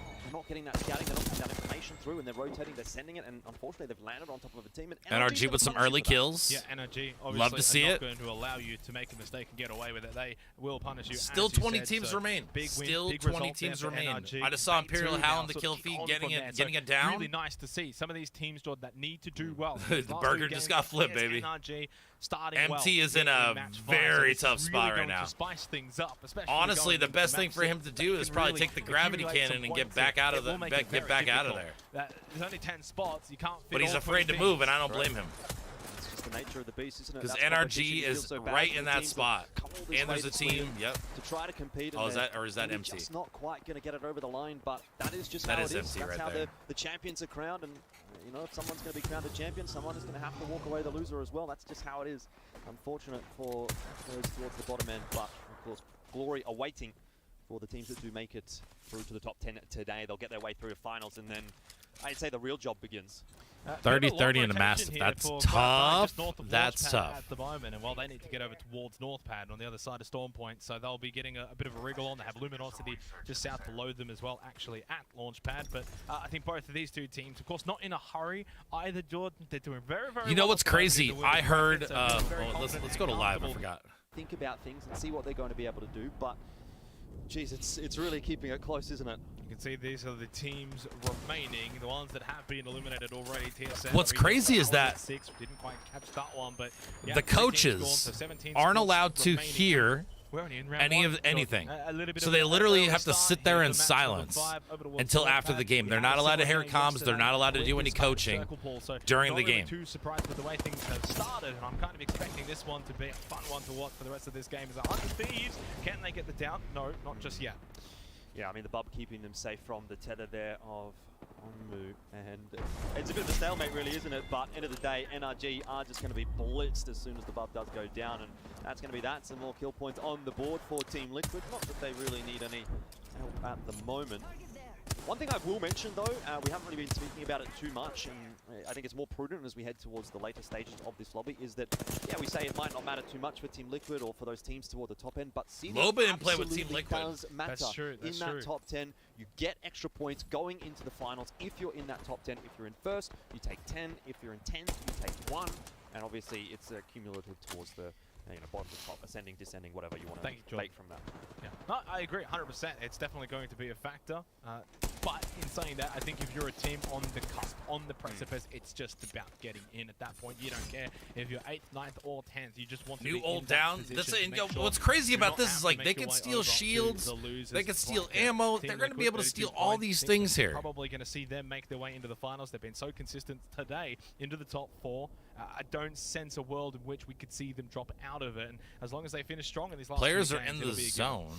getting that scouting, they're not getting that information through, and they're rotating, they're sending it, and unfortunately they've landed on top of a team. And NRG with some early kills. Yeah, NRG obviously love to see it. Going to allow you to make a mistake and get away with it. They will punish you. Still 20 teams remain. Still 20 teams remain. I just saw Imperial Howl in the kill feed getting it down. Really nice to see. Some of these teams, Jordan, that need to do well. The Burger just got flipped, baby. NRG starting MT is in a very tough spot right now. Spice things up, honestly, the best thing for him to do is probably take the gravity cannon and get back out of the there. There's only 10 spots. You can't fit. But he's afraid to move, and I don't blame him. It's just the nature of the beast, isn't it? Because NRG is right in that spot, and there's a team. Yep. To try to compete. Oh, is that MT? Just not quite going to get it over the line, but that is just how it is. That's how the champions are crowned, and you know, if someone's going to be crowned a champion, someone is going to have to walk away the loser as well. That's just how it is. Unfortunate for those towards the bottom end, but of course, glory awaiting for the teams that do make it through to the top 10 today. They'll get their way through the finals, and then I'd say the real job begins. 30-30 in a massive. That's tough. That's tough. At the moment, and they need to get over towards Northpad on the other side of Storm Point, so they'll be getting a bit of a wriggle on. They have Luminosity just south below them as well, actually at Launchpad. But I think both of these two teams, of course, not in a hurry either. Jordan, they're doing very, very. You know well. what's crazy? I heard. Let's go to live. I forgot. Think about things and see what they're going to be able to do, but. Jeez, it's really keeping it close, isn't it? You can see these are the teams remaining, the ones that have been eliminated already. TSN. What's crazy is that didn't quite catch that one, but yeah, the coaches aren't allowed to hear anything. So they literally have to sit there in silence until after the game. They're not allowed to hear comms. They're not allowed to do any coaching during the game. Too surprised with the way things have started, and I'm kind of expecting this one to be a fun one to watch for the rest of this game. Is 100 Thieves. Can they get the down? No, not just yet. Yeah, I mean, the Bub keeping them safe from the tether there of Onmu, and it's a bit of a stalemate really, isn't it? But end of the day, NRG are just going to be blitzed as soon as the Bub does go down, and that's going to be that. Some more kill points on the board for Team Liquid. Not that they really need any help at the moment. One thing I will mention though, we haven't really been speaking about it too much, and I think it's more prudent as we head towards the later stages of this lobby, is that, yeah, we say it might not matter too much for Team Liquid or for those teams toward the top end, but seeding absolutely does matter. That's true. In that top 10, you get extra points going into the finals. If you're in that top 10, if you're in first, you take 10. If you're in 10th, you take 1. And obviously, it's cumulative towards the bottom to top, ascending, descending, whatever you want to make from that. Yeah, no, I agree 100%. It's definitely going to be a factor. But in saying that, I think if you're a team on the cusp, on the precipice, it's just about getting in at that point. You don't care if you're 8th, 9th, or 10th. You just want to be old in down. That's what's crazy about this is like they can steal shields, they can steal ammo. They're going to be able to steal all these things here. Probably going to see them make their way into the finals. They've been so consistent today into the top 4. I don't sense a world in which we could see them drop out of it. And as long as they finish strong in these last players two are games, in the zone.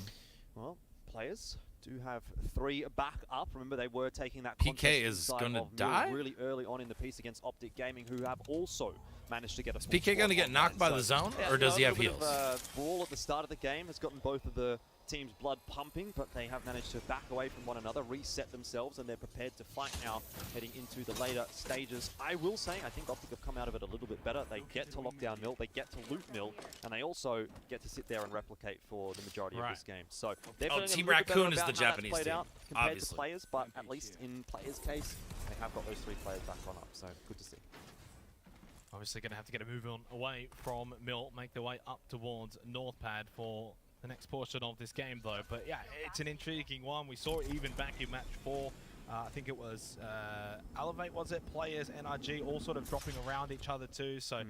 Well, players do have 3 back up. Remember, they were taking that PK is going to die really early on in the piece against Optic Gaming, who have also managed to get a. Is PK going to get knocked by the zone, or does he have heals? Brawl at the start of the game has gotten both of the team's blood pumping, but they have managed to back away from one another, reset themselves, and they're prepared to fight now, heading into the later stages. I will say, I think Optic have come out of it a little bit better. They get to lock down Mill, they get to loot Mill, and they also get to sit there and replicate for the majority of this game. So they're Team Raccoon is the Japanese team, compared to players, but at least in players' case, they have got those 3 players back on up, so good to see. Obviously going to have to get a move on away from Mill, make their way up towards North Pad for the next portion of this game though. But yeah, it's an intriguing one. We saw it even back in match 4. I think it was Elevate, was it? Players, NRG, all sort of dropping around each other too. So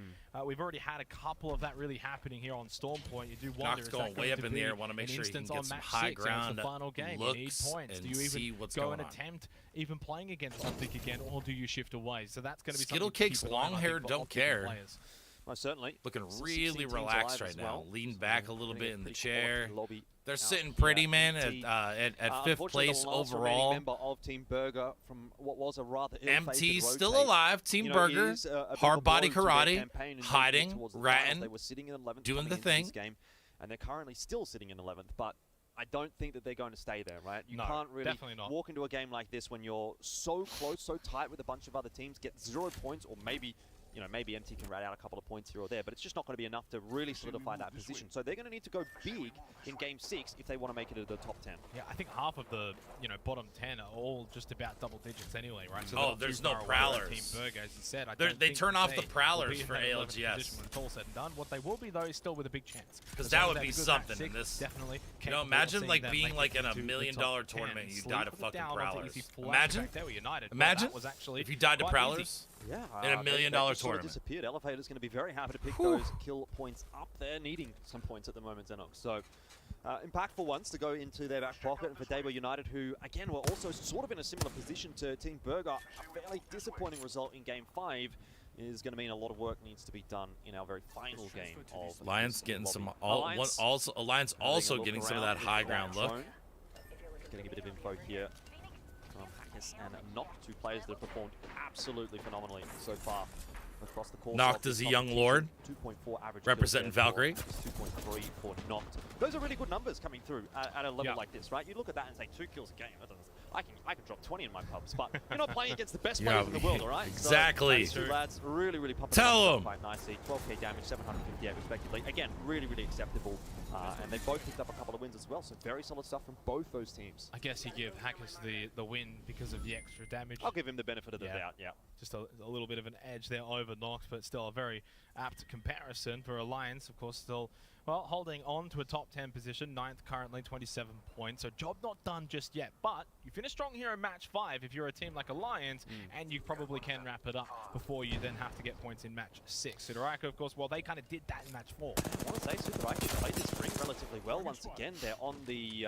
we've already had a couple of that really happening here on Storm Point. You do wonder, Knox going way up in the air. Want to make sure you can get some high ground the final game. You need points. Do you even go and attempt even playing against Optic again, or do you shift away? So that's going to be Skittle Cakes, long hair, don't care. Most certainly. Looking really relaxed right now. Lean back a little bit in the chair. They're sitting pretty, man, at 5th place overall. Member of Team Burger from what was a rather MT's still alive. Team Burger, hard body karate, hiding, ratting, doing the thing. And they're currently still sitting in 11th, but I don't think that they're going to stay there, right? You can't really walk into a game like this when you're so close, so tight with a bunch of other teams, get 0 points, or maybe maybe MT can rat out a couple of points here or there, but it's just not going to be enough to really solidify that position. So they're going to need to go big in Game 6 if they want to make it to the top 10. Yeah, I think half of the bottom 10 are all just about double digits anyway, right? So there's no prowlers. Team Burger, as you said, they turn off the prowlers for ALGS. When it's all said and done. What they will be though is still with a big chance. Because that would be something in this. Definitely. Imagine like being like in a $1 million tournament and you die to fucking prowlers. Imagine if you died to prowlers. Yeah, in $1 million tournament. Disappeared. Elevator's going to be very happy to pick those kill points up there, needing some points at the moment, Xenox. So, impactful ones to go into their back pocket. And for Daewoo United, who, again, were also sort of in a similar position to Team Burger, a fairly disappointing result in Game 5 is going to mean a lot of work needs to be done in our very final game of Alliance getting some, Alliance also getting some of that high ground look. Getting a bit of info here. And Noct, 2 players that have performed absolutely phenomenally so far across the course. Noct is a young lord, 2.4 average representing Valkyrie. 2.3 for Noct. Those are really good numbers coming through at a level like this, right? You look at that and say 2 kills a game. I can drop 20 in my pubs, but you're not playing against the best players in the world, all right? Exactly. So, 2 lads really pumping Tell them quite nicely. 12k damage, 758 respectively. Again, really acceptable. And they both picked up a couple of wins as well, so very solid stuff from both those teams. I guess you give Hackers the win because of the extra damage. I'll give him the benefit of the doubt, yeah. Just a little bit of an edge there over Nox, but still a very apt comparison for Alliance, of course, still, well, holding on to a top 10 position, 9th currently, 27 points, so job not done just yet, but you finish strong here in match 5 if you're a team like Alliance, and you probably can wrap it up before you then have to get points in match 6. Sudaraka, of course, well, they kind of did that in match 4. I want to say Sudaraka played this ring relatively well once again. They're on the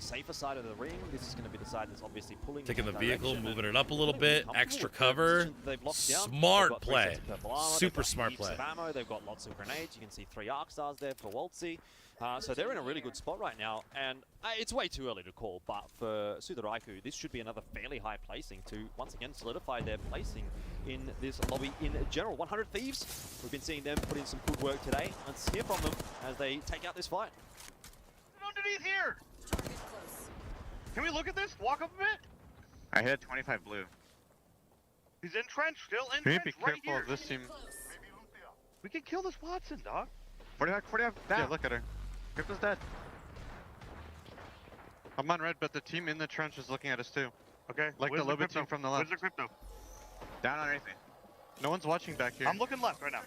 safer side of the ring. This is going to be the side that's obviously pulling. Taking the vehicle, moving it up a little bit, extra cover. Smart play. Super smart play. Ammo. They've got lots of grenades. You can see 3 arc stars stars there for Waltzy. So they're in a really good spot right now, and it's way too early to call, but for Sudaraiku, this should be another fairly high placing to once again solidify their placing in this lobby in general. 100 Thieves, we've been seeing them put in some good work today. Let's hear from them as they take out this fight. Underneath here! Can we look at this? Walk up a bit? I hit 25 blue. He's entrenched, still We need to entrenched, be right careful here. of this team. We can kill this Watson, dog. 45, 45, down. Yeah, look at her. Crypto's dead. I'm on red, but the team in the trench is looking at us too. Okay. Like the Loba team from the left. Where's the crypto? Down on anything. No one's watching back here. I'm looking left right now.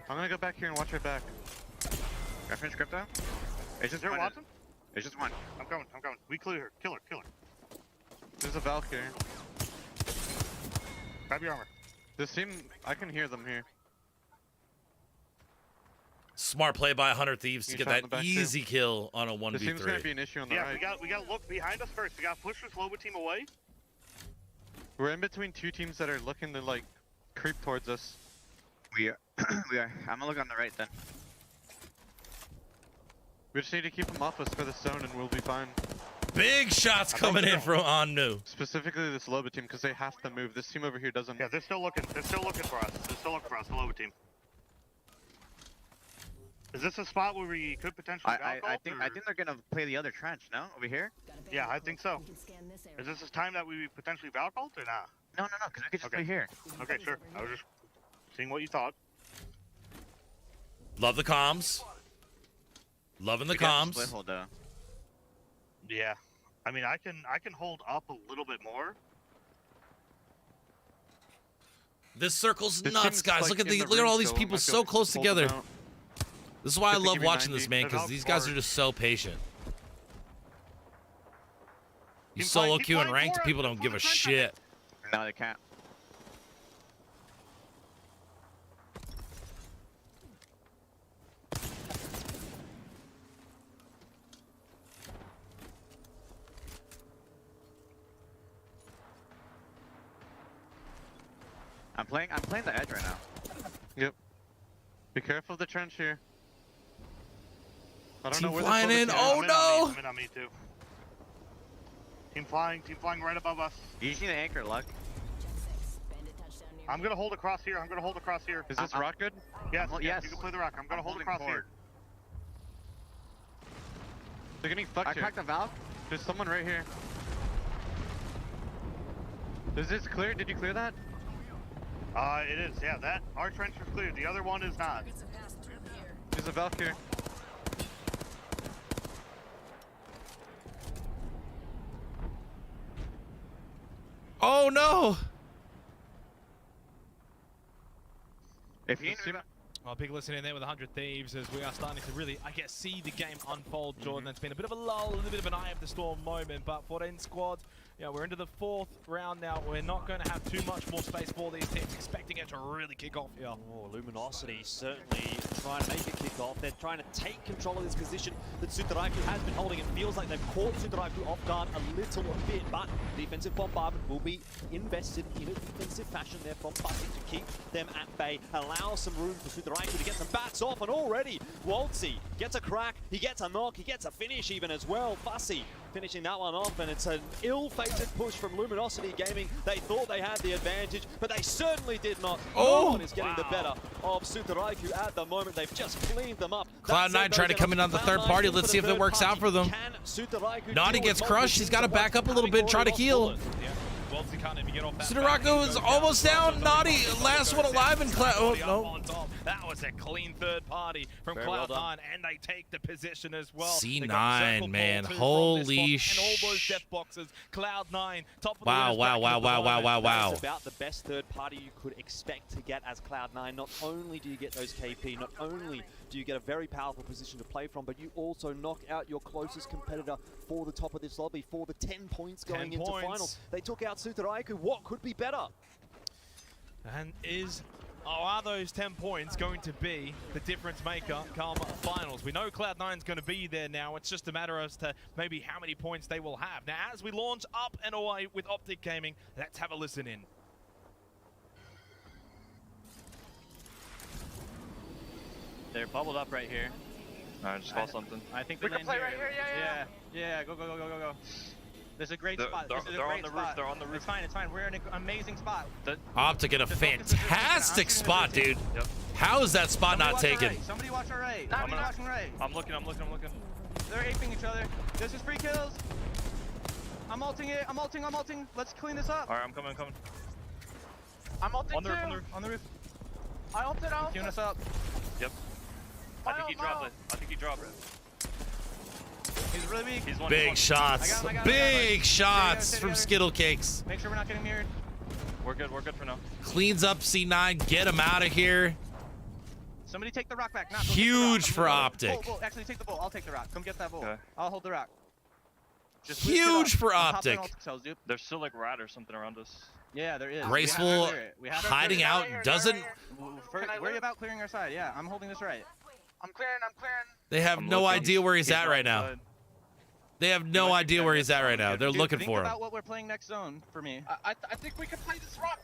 I'm gonna go back here and watch right back. Got finished crypto? It's just there one. Watson? It's just one. I'm coming. We clear her. Kill her. There's a Valk here. Grab your armor. This team, I can hear them here. Smart play by 100 Thieves to You get shot in the that back easy kill on a This team's gonna be 1v3. an issue on the Yeah, right. we gotta look behind us first. We gotta push this Loba team away. We're in between two teams that are looking to like creep towards us. We are. I'm gonna look on the right then. We just need to keep them off us for the zone and we'll be fine. Big shots coming in from Anu. Specifically this Loba team because they have to move. This team over here doesn't. Yeah, they're still looking. They're still looking for us. The Loba team. Is this a spot where we could potentially I think they're gonna play the other trench. No, over here. Yeah, I think so. Is this time that we potentially Valcult or not? No, because we could just play here. Okay, sure. I was just seeing what you thought. Love the comms. Loving the We got comms. split hold though. Yeah, I mean I can hold up a little bit more. This circle's This nuts, team's, guys. like, Look at in the look at all room, these so people I so feel close hold them together. out. This is why I If they love give me watching 90, this, man, they're because out these guys for are it. just so patient. You Keep solo playing- keep queue and playing ranked, for it. people don't For give the a trench, I shit. No, they can't. I'm playing the edge right now. Yep. Be careful of the trench here. I don't Team know where flying this in. Loba Oh, team is. no! I'm in on me too. Team flying right above us. You just need to anchor, Luck. I'm gonna hold across here. Is this rock good? Yes, Well, yes, yes. you can play the rock. I'm gonna hold holding across forward. They're getting fucked I here. cracked the valve. There's someone right here. Is this clear? Did you clear that? here. It is. Yeah, that our trench is clear. The other one is not. There's a Valk here. Oh no! If you This team- Well, big listen in there with 100 Thieves as we are starting to really, I guess, see the game unfold, Jordan. It's been a bit of a lull, a little bit of an eye of the storm moment, but 14 squads, you know, we're into the 4th round now. We're not going to have too much more space for these teams, expecting it to really kick off here. Oh, Luminosity certainly trying to make it kick off. They're trying to take control of this position that Sudaraiku has been holding. It feels like they've caught Sudaraiku off guard a little bit, but defensive bombardment will be invested in a defensive fashion there from Bussy to keep them at bay, allow some room for Sudaraiku to get some bats off, and already Waltzy gets a crack, he gets a knock, he gets a finish even as well. Bussy finishing that one off, and it's an ill-fated push from Luminosity Gaming. They thought they had the advantage, but they certainly did not. Oh! No one is getting the better of Sudaraiku at the moment. They've just cleaned them up. Cloud9 trying to come in on the third party. Let's see if it works out for them. Naughty gets crushed. He's got to back up a little bit, try to heal. Yeah. Waltzy can't even get off that. Sudaraiku is almost down. Naughty, last one alive in Cloud. Oh, no. On top. That was a clean third party from Very well Cloud9, and they take the position as well. C9, They got circle ball man. too from Holy this spot, and all those death boxes. Cloud9, top of the Wow, winners wow, bracket wow, at the wow, wow, moment. wow, wow. That's about the best third party you could expect to get as Cloud9. Not only do you get those KP, not only do you get a very powerful position to play from, but you also knock out your closest competitor for the top of this lobby, for the 10 points going 10 into points. finals. They took out Sudaraiku. What could be better? And are those 10 points going to be the difference maker come finals? We know Cloud9's going to be there now. It's just a matter as to maybe how many points they will have. Now, as we launch up and away with Optic Gaming, let's have a listen in. They're bubbled up right here. Alright, just call something. I think We they can land play right here, yeah. Yeah, go. This is a great spot. They're, This is a they're great on the spot. roof. They're on the roof. It's fine. We're in an amazing spot. Optic in a Just focus this rotation. fantastic I'm shooting spot, this rotation. dude. Yep. How is that spot not taken? Somebody watch our right. I'm Somebody not- watching right. I'm looking. They're aping each other. This is free kills. I'm ulting it. I'm ulting. Let's clean this up. Alright, I'm coming. I'm ulting On the roof, too. on the roof. On the roof. I ulted. Tune us up. Yep. I think he dropped it. I think he dropped it. He's really weak. He's one. Big shots. I got it. Big shots Stay from together. Skittle Cakes. Make sure we're not getting mirrored. We're good for now. Cleans up C9. Get him out of here. Somebody take the rock back. Nah, go get the Huge rock. for I'm gonna Optic. Bull. Actually, take the bull. I'll take the rock. Come get that bull. Okay. I'll hold the rock. Just lift it Huge up. for I'm popping Optic. ultic cells, dude. There's still like rat or something around us. Yeah, there is. Graceful We have to hiding clear it. out doesn't. First, Can I worry loot? about clearing our side. Yeah, I'm holding this right. I'm clearing. They have I'm no looking. idea where he's at right now. outside. They have no might be idea dead next he's at right zone. now. They're Dude, looking think for him. about what we're playing next zone for me. I think we can play this rock.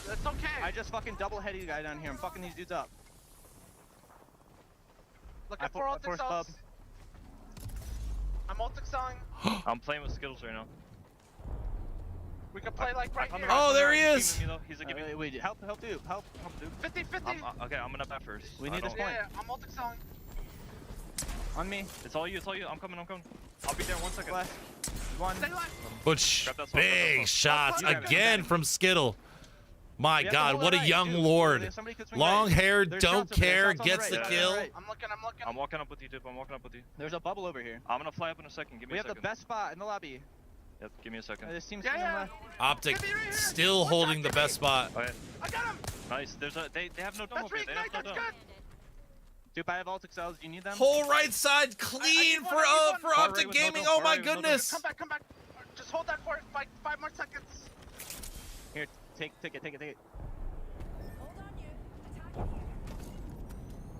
That's okay. I just fucking double headed you guy down here. I'm fucking these dudes up. Looking I for ultic forced cells. bub. I'm ultic selling. I'm playing with Skittles right now. We can play like right here. Oh, there he He's is. giving me though. He's giving me. Wait, help, dude. Help, dude. 50-50. Okay, I'm gonna bat first. We I need this don't- point. Yeah, I'm ultic selling. On me. It's all you. I'm coming. I'll be there in 1 second. Left. One. Stay alive. Butch. Grab that song, grab that Big song. shots You got it. again from Skittle. My We have to God, hold what it a right, young dude. lord. Somebody could swing Long right. hair, There's don't shots over there, care, shots on the gets right. the Yeah, kill. right. I'm looking. I'm walking up with you, dude. I'm walking up with you. There's a bubble over here. I'm gonna fly up in a second. Give me We a have second. the best spot in the lobby. Yep. Give me a second. This team's Yeah, swinging yeah. left. Optic Give me right here. still One holding shot, the give me. best spot. Okay. I got him. Nice. They have no dome That's over here. weak. They Nice. have no That's dome. good. Dude, I have ultic cells. Do you need them? Whole right side clean need for one, I need for one. Optic Far right with no Gaming. dome, Oh far my right with no dome. goodness. Come back. Just hold that for 5 more seconds. Here, take it.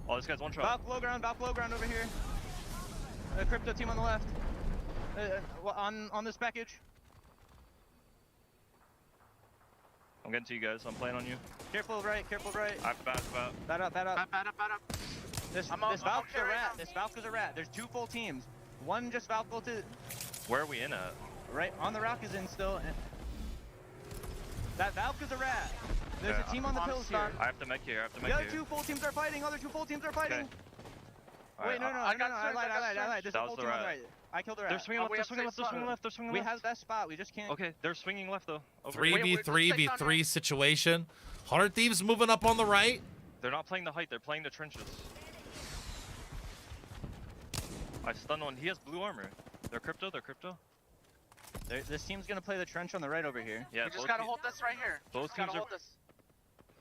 Oh, this guy's one shot. Valve low ground over here. Crypto team on the left. On this package. I'm getting to you guys. I'm playing on you. Careful right. I have to bat. Bat up. Bat up. This I'm Valky's a carrying rat. him. This Valky's a rat. There's 2 full teams. One just Valkyl to Where are we in at? right on the rock is in still. And that Valky's a rat. There's Okay, a team on the I'm pills here. here. I have to mech here. The other 2 full teams are fighting. Other 2 full teams are fighting. Okay. Wait, no. I got I lied. There's That a was full the team on the rat. right. I killed the rat. They're swinging left. we They're have swinging left. safe They're swinging spot. left. They're swinging We left. have that spot. We just can't. Okay, they're swinging left though. Over here. 3v3v3 situation. 100 Thieves moving up on the right. They're not playing the height. They're playing the trenches. I stunned one. He has blue armor. They're crypto. This team's gonna play the trench on the right over here. Yeah, We just both gotta te- hold this right here. both Just gotta teams are- hold this.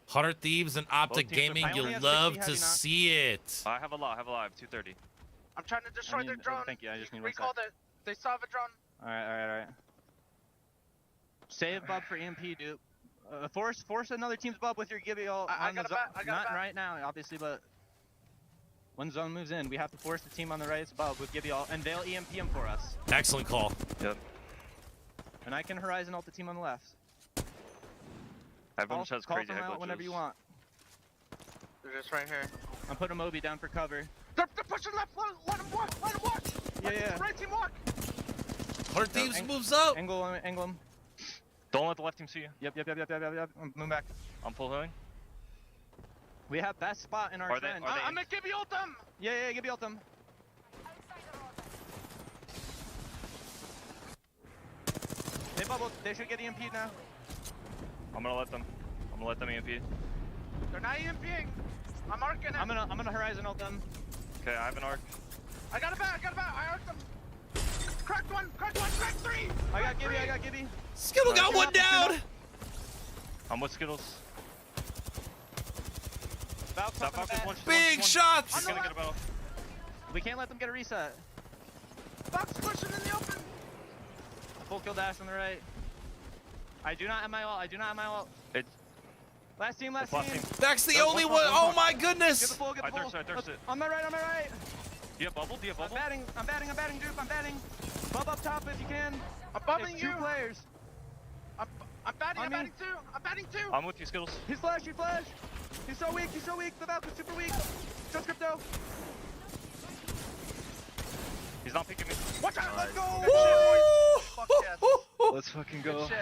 100 Thieves and Optic teams are Gaming, fine. you I only have love 60 to heavy knock. see it. I have a lot. I have 230. I'm trying to destroy their drone. Thank you. I just need one Recalled it. They still have a drone. All right. Save Bub for EMP, dude. Force another team's Bub with your Gibby all I on the got a zone. bat, I got a Not bat. right now, obviously, but when zone moves in, we have to force the team on the right's Bub with Gibby all, and they'll EMP him for us. Excellent call. Yep. And I can Horizon ult the team on the left. Everyone has Call crazy them head out whenever glitches. you want. They're just right here. I'm putting Moby down for cover. They're pushing left. Let them walk. Yeah. Right team walk. 100 Thieves moves up. Angle him. Don't let the left team see you. Yep. I'm moving back. I'm full healing. We have best spot in our Are they- trend. are they- I'm gonna give you ult them. Yeah, Gibby ult them. They bubbled. They should get EMP'd now. I'm gonna let them EMP. They're not EMPing. I'm arcing it. I'm gonna Horizon ult them. Okay, I have an arc. I got a bat. I arced them. Cracked one. Cracked 3. I got Gibby. Skittle got one down. I'm with Skittles. Valk's That up in the Falcon's back. one. Big He's shots. gonna get a battle. We can't let them get a reset. Fox pushing in the open. Full kill dash on the right. I do not have my ult. It's Last team. last team. That's the There's only one, one. one, Oh one. my Get goodness. the full. I thirst it. On my right. Do you have bubble? I'm batting, dude. I'm batting. Bub up top if you can. I'm bubbing It's you. 2 players. I'm batting. On I'm me. batting too. I'm with you, Skittles. He's flash. He's so weak. He's so weak. The Valkyrie's super weak. Just crypto. He's not picking me. Watch out. Let's go. Fuck yes. Let's fucking Good go. shit.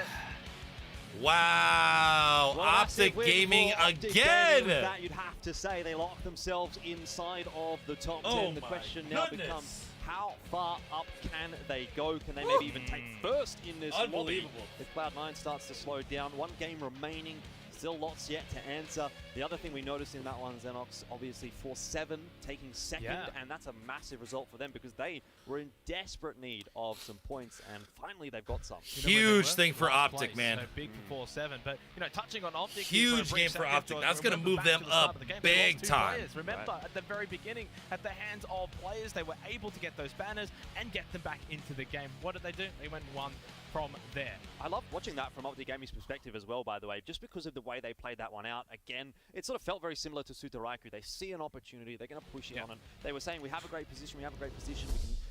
Wow, Well, Optic massive win Gaming for Optic again. Gaming. That you'd have to say they lock themselves inside of the top 10. The question now becomes, how far up can they go? Can they maybe even take first in this lobby? Unbelievable. If Cloud9 starts to slow down, one game remaining, still lots yet to answer. The other thing we noticed in that one, Xenox, obviously 4-7 taking second, and that's a massive result for them because they were in desperate need of some points, and finally they've got some. Huge thing for Optic, man. So big for 4-7, but touching on Optic. Huge game for Optic. That's going to move them up big time. Remember, at the very beginning, at the hands of players, they were able to get those banners and get them back into the game. What did they do? They went one from there. I love watching that from Optic Gaming's perspective as well, by the way, just because of the way they played that one out. Again, it sort of felt very similar to Sutaraiku. They see an opportunity, they're going to push it on, and they were saying, we have a great position, we can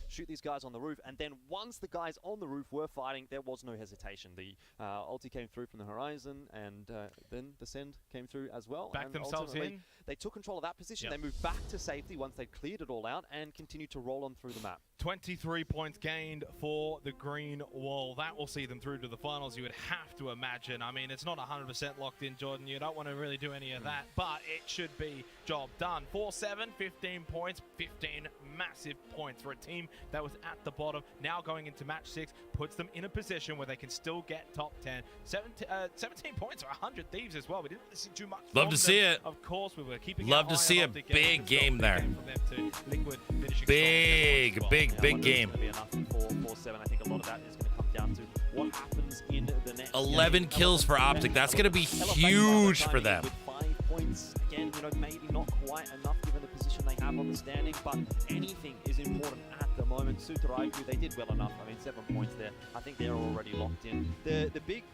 shoot these guys on the roof. And then once the guys on the roof were fighting, there was no hesitation. The ulti came through from the horizon, and then the send came through as well. Backed themselves in. They took control of that position. They moved back to safety once they cleared it all out and continued to roll on through the map. 23 points gained for the Green Wall. That will see them through to the finals, you would have to imagine. I mean, it's not 100% locked in, Jordan. You don't want to really do any of that, but it should be job done. 4-7, 15 points, 15 massive points for a team that was at the bottom. Now going into match 6 puts them in a position where they can still get top 10. 17 points or 100 Thieves as well. We didn't really see too much. Love to see it. Of course, we were keeping. Love to see a big game there. Big game. It's going to be enough for 4-7. I think a lot of that is going to come down to what happens in the next 11 game. kills for Optic. That's going to be huge for them. With 5 points, again, maybe not quite enough given the position they have on the standing, but anything is important at the moment. Sutaraiku, they did well enough. I mean, 7 points there. I think they're already locked in. The big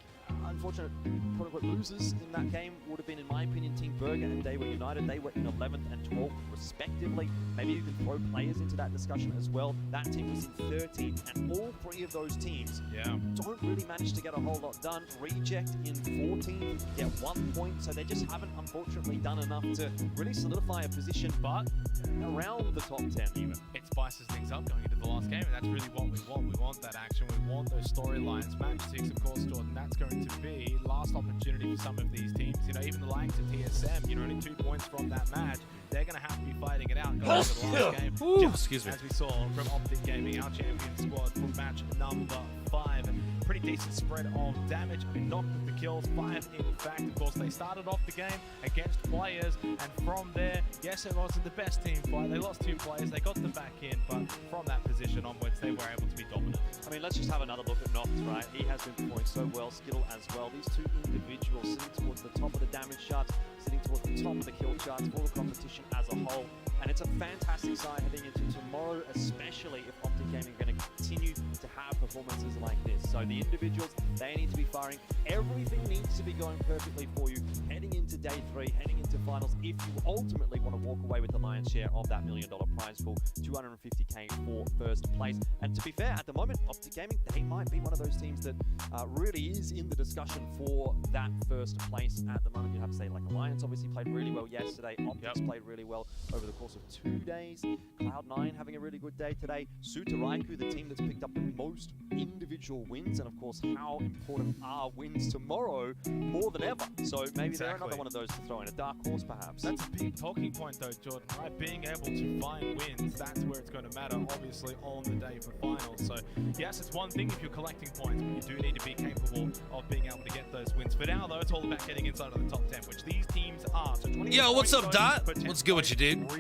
unfortunate quote-unquote losers in that game would have been, in my opinion, Team Burger and They Were United. They were in 11th and 12th respectively. Maybe you can throw players into that discussion as well. That team was in 13th, and all 3 of those teams don't really manage to get a whole lot done. Reject in 14th, get 1 point, so they just haven't unfortunately done enough to really solidify a position, but around the top 10 even. It spices things up going into the last game, and that's really what we want. We want that action, we want those storylines. Match 6, of course, Jordan, that's going to be last opportunity for some of these teams. Even the likes of TSM, only 2 points from that match. They're going to have to be fighting it out going into the last game. Excuse me. As we saw from Optic Gaming, our champion squad for match number 5. And pretty decent spread of damage. I mean, not with the kills, 5 in fact. Of course, they started off the game against players, and from there, yes, it wasn't the best team fight. They lost 2 players, they got them back in, but from that position onwards, they were able to be dominant. I mean, let's just have another look at Nox, right? He has been performing so well, Skittle as well. These 2 individuals sitting towards the top of the damage charts, sitting towards the top of the kill charts for the competition as a whole. And it's a fantastic side heading into tomorrow, especially if Optic Gaming are going to continue to have performances like this. So the individuals, they need to be firing. Everything needs to be going perfectly for you heading into day 3, heading into finals, if you ultimately want to walk away with the lion's share of that $1 million prize pool, $250K for first place. And to be fair, at the moment, Optic Gaming, they might be one of those teams that really is in the discussion for that first place at the moment. You have to say, like, Alliance obviously played really well yesterday. Optics played really well over the course of 2 days. Cloud9 having a really good day today. Sutaraiku, the team that's picked up the most individual wins, and of course, how important are wins tomorrow more than ever. So maybe they're another one of those to throw in, a dark horse perhaps. That's a big talking point though, Jordan, right? Being able to find wins, that's where it's going to matter, obviously, on the day for finals. So yes, it's one thing if you're collecting points, but you do need to be capable of being able to get those wins. For now though, it's all about getting inside of the top 10, which these teams are. So yo, what's up, Dot? What's good with you, dude?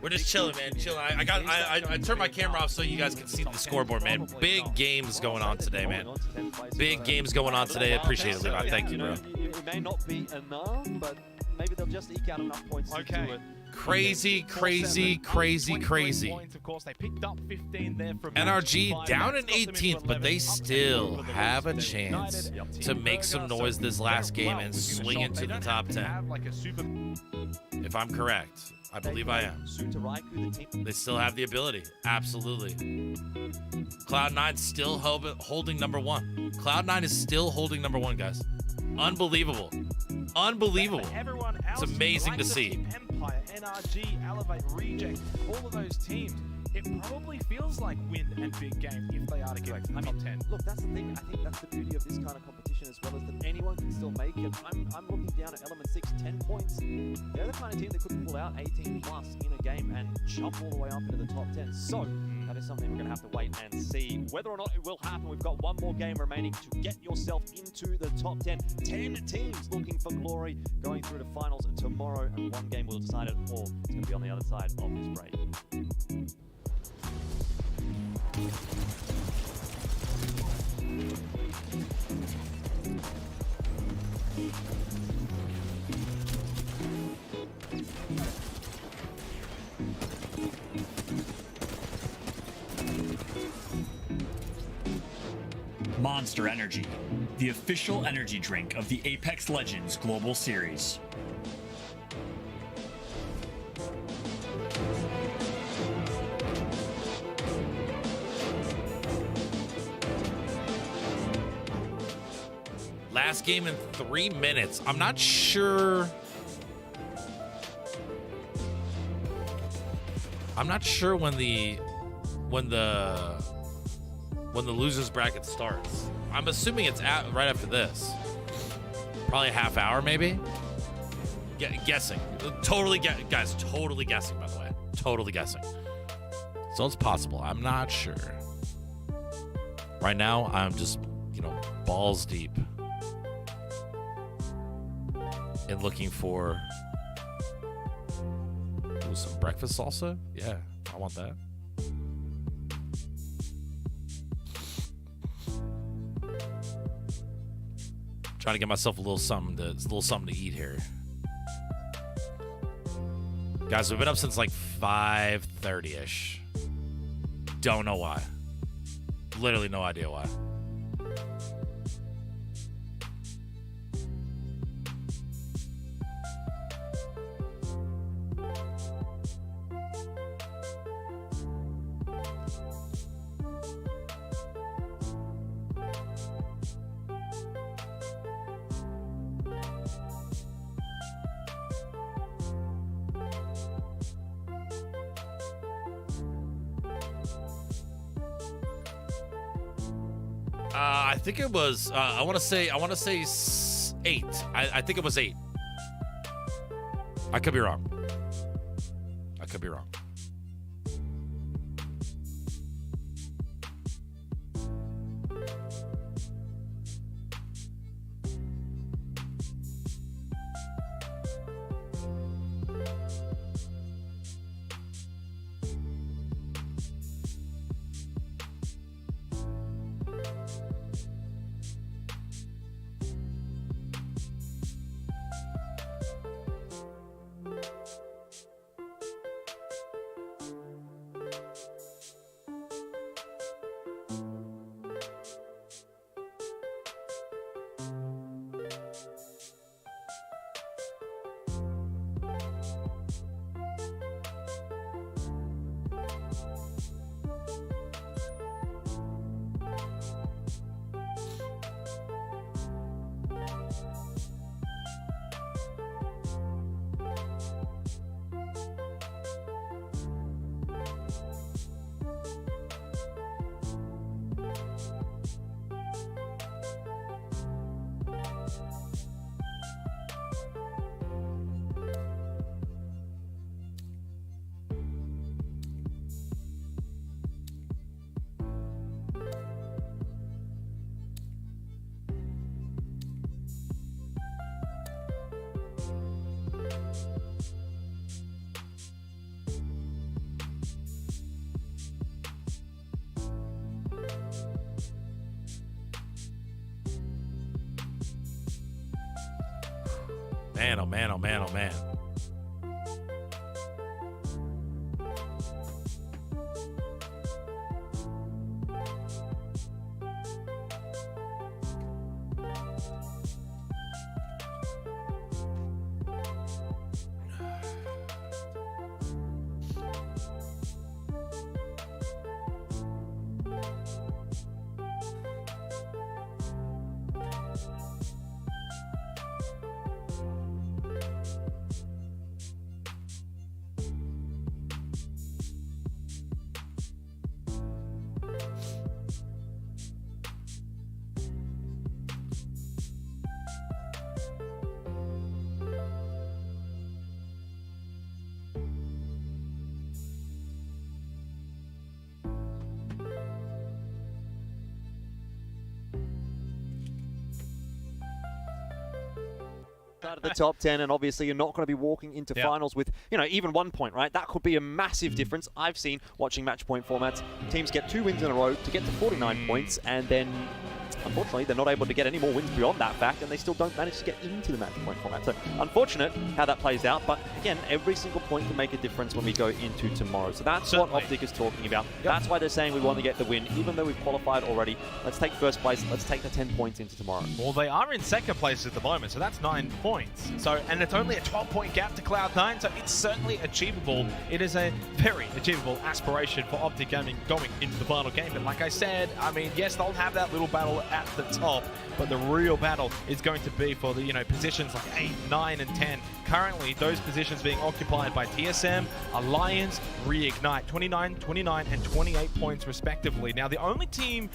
We're just chilling, man. Chilling. I turned my camera off so you guys can see the scoreboard, man. Big games going on today, man. Big games going on today. Appreciate it, Levi. Thank you, bro. It may not be enough, but maybe they'll just eke out enough points to do it. Crazy. Of course, they picked up 15 there from NRG down in 18th, but they still have a chance to make some noise this last game and swing into the top 10. If I'm correct. I believe I am. They still have the ability. Absolutely. Cloud9 still holding number 1. Cloud9 is still holding number 1, guys. Unbelievable. It's amazing to see. Empire, NRG, Elevate, Reject, all of those teams. It probably feels like win and big game if they are to get top 10. Look, that's the thing. I think that's the beauty of this kind of competition as well, is that anyone can still make it. I'm looking down at Element 6, 10 points. They're the kind of team that could pull out 18 plus in a game and jump all the way up into the top 10. So that is something we're going to have to wait and see whether or not it will happen. We've got one more game remaining to get yourself into the top 10. 10 teams looking for glory going through to finals tomorrow, and one game will decide it all. It's going to be on the other side of this break. Monster Energy, the official energy drink of the Apex Legends Global Series. Last game in 3 minutes. I'm not sure. When the losers bracket starts. I'm assuming it's right after this. Probably a half hour, maybe. Guessing. Guys, totally guessing, by the way. Totally guessing. So it's possible. I'm not sure. Right now, I'm just, balls deep in looking for some breakfast salsa. Yeah, I want that. Trying to get myself a little something to eat here. Guys, we've been up since like 5:30ish. Don't know why. Literally no idea why. I think it was. I want to say 8. I think it was 8. I could be wrong. Man, oh man, oh man, oh man. outside of the top 10, and obviously you're not going to be walking into finals with, even 1 point, right? That could be a massive difference. I've seen, watching match point formats, teams get 2 wins in a row to get to 49 points, and then unfortunately, they're not able to get any more wins beyond that fact, and they still don't manage to get into the match point format. So, unfortunate how that plays out, but again, every single point can make a difference when we go into tomorrow. So that's what Optic is talking about. That's why they're saying we want to get the win, even though we've qualified already. Let's take first place. Let's take the 10 points into tomorrow. Well, they are in second place at the moment, so that's 9 points. So, and it's only a 12-point gap to Cloud9, so it's certainly achievable. It is a very achievable aspiration for Optic Gaming going into the final game. But like I said, I mean, yes, they'll have that little battle at the top, but the real battle is going to be for the positions like 8, 9, and 10. Currently, those positions being occupied by TSM, Alliance, Reignite, 29, 29, and 28 points respectively. Now, the only team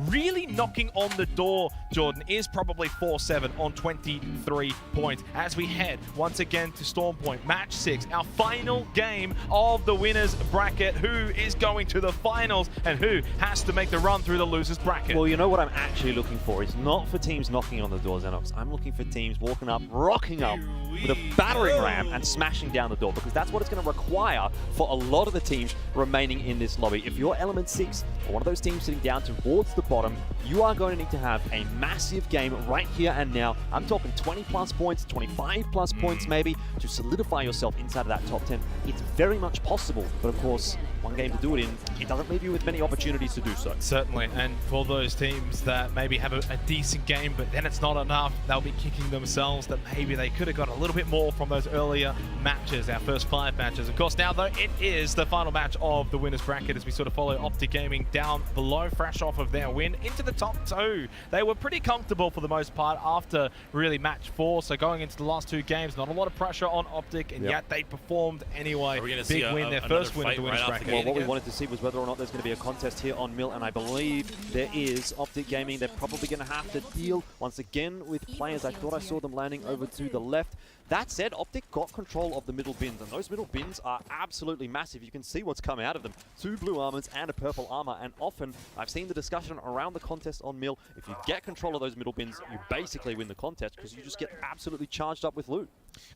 really knocking on the door, Jordan, is probably 4-7 on 23 points. As we head once again to Storm Point, match 6, our final game of the winners bracket. Who is going to the finals and who has to make the run through the losers bracket? Well, you know what I'm actually looking for is not for teams knocking on the door, Xenox. I'm looking for teams walking up, rocking up with a battering ram and smashing down the door, because that's what it's going to require for a lot of the teams remaining in this lobby. If you're Element 6 or one of those teams sitting down towards the bottom, you are going to need to have a massive game right here and now. I'm talking 20 plus points, 25 plus points maybe, to solidify yourself inside of that top 10. It's very much possible, but of course, one game to do it in, it doesn't leave you with many opportunities to do so. Certainly, and for those teams that maybe have a decent game, but then it's not enough, they'll be kicking themselves that maybe they could have got a little bit more from those earlier matches, our first 5 matches. Of course, now though, it is the final match of the winners bracket as we sort of follow Optic Gaming down below, fresh off of their win, into the top 2. They were pretty comfortable for the most part after really match 4, so going into the last 2 games, not a lot of pressure on Optic, and yet they performed anyway. Big win, their first win of the winners bracket. Well, what we wanted to see was whether or not there's going to be a contest here on Mill, and I believe there is. Optic Gaming, they're probably going to have to deal once again with players. I thought I saw them landing over to the left. That said, Optic got control of the middle bins, and those middle bins are absolutely massive. You can see what's come out of them. 2 blue armors and a purple armor, and often I've seen the discussion around the contest on Mill. If you get control of those middle bins, you basically win the contest because you just get absolutely charged up with loot.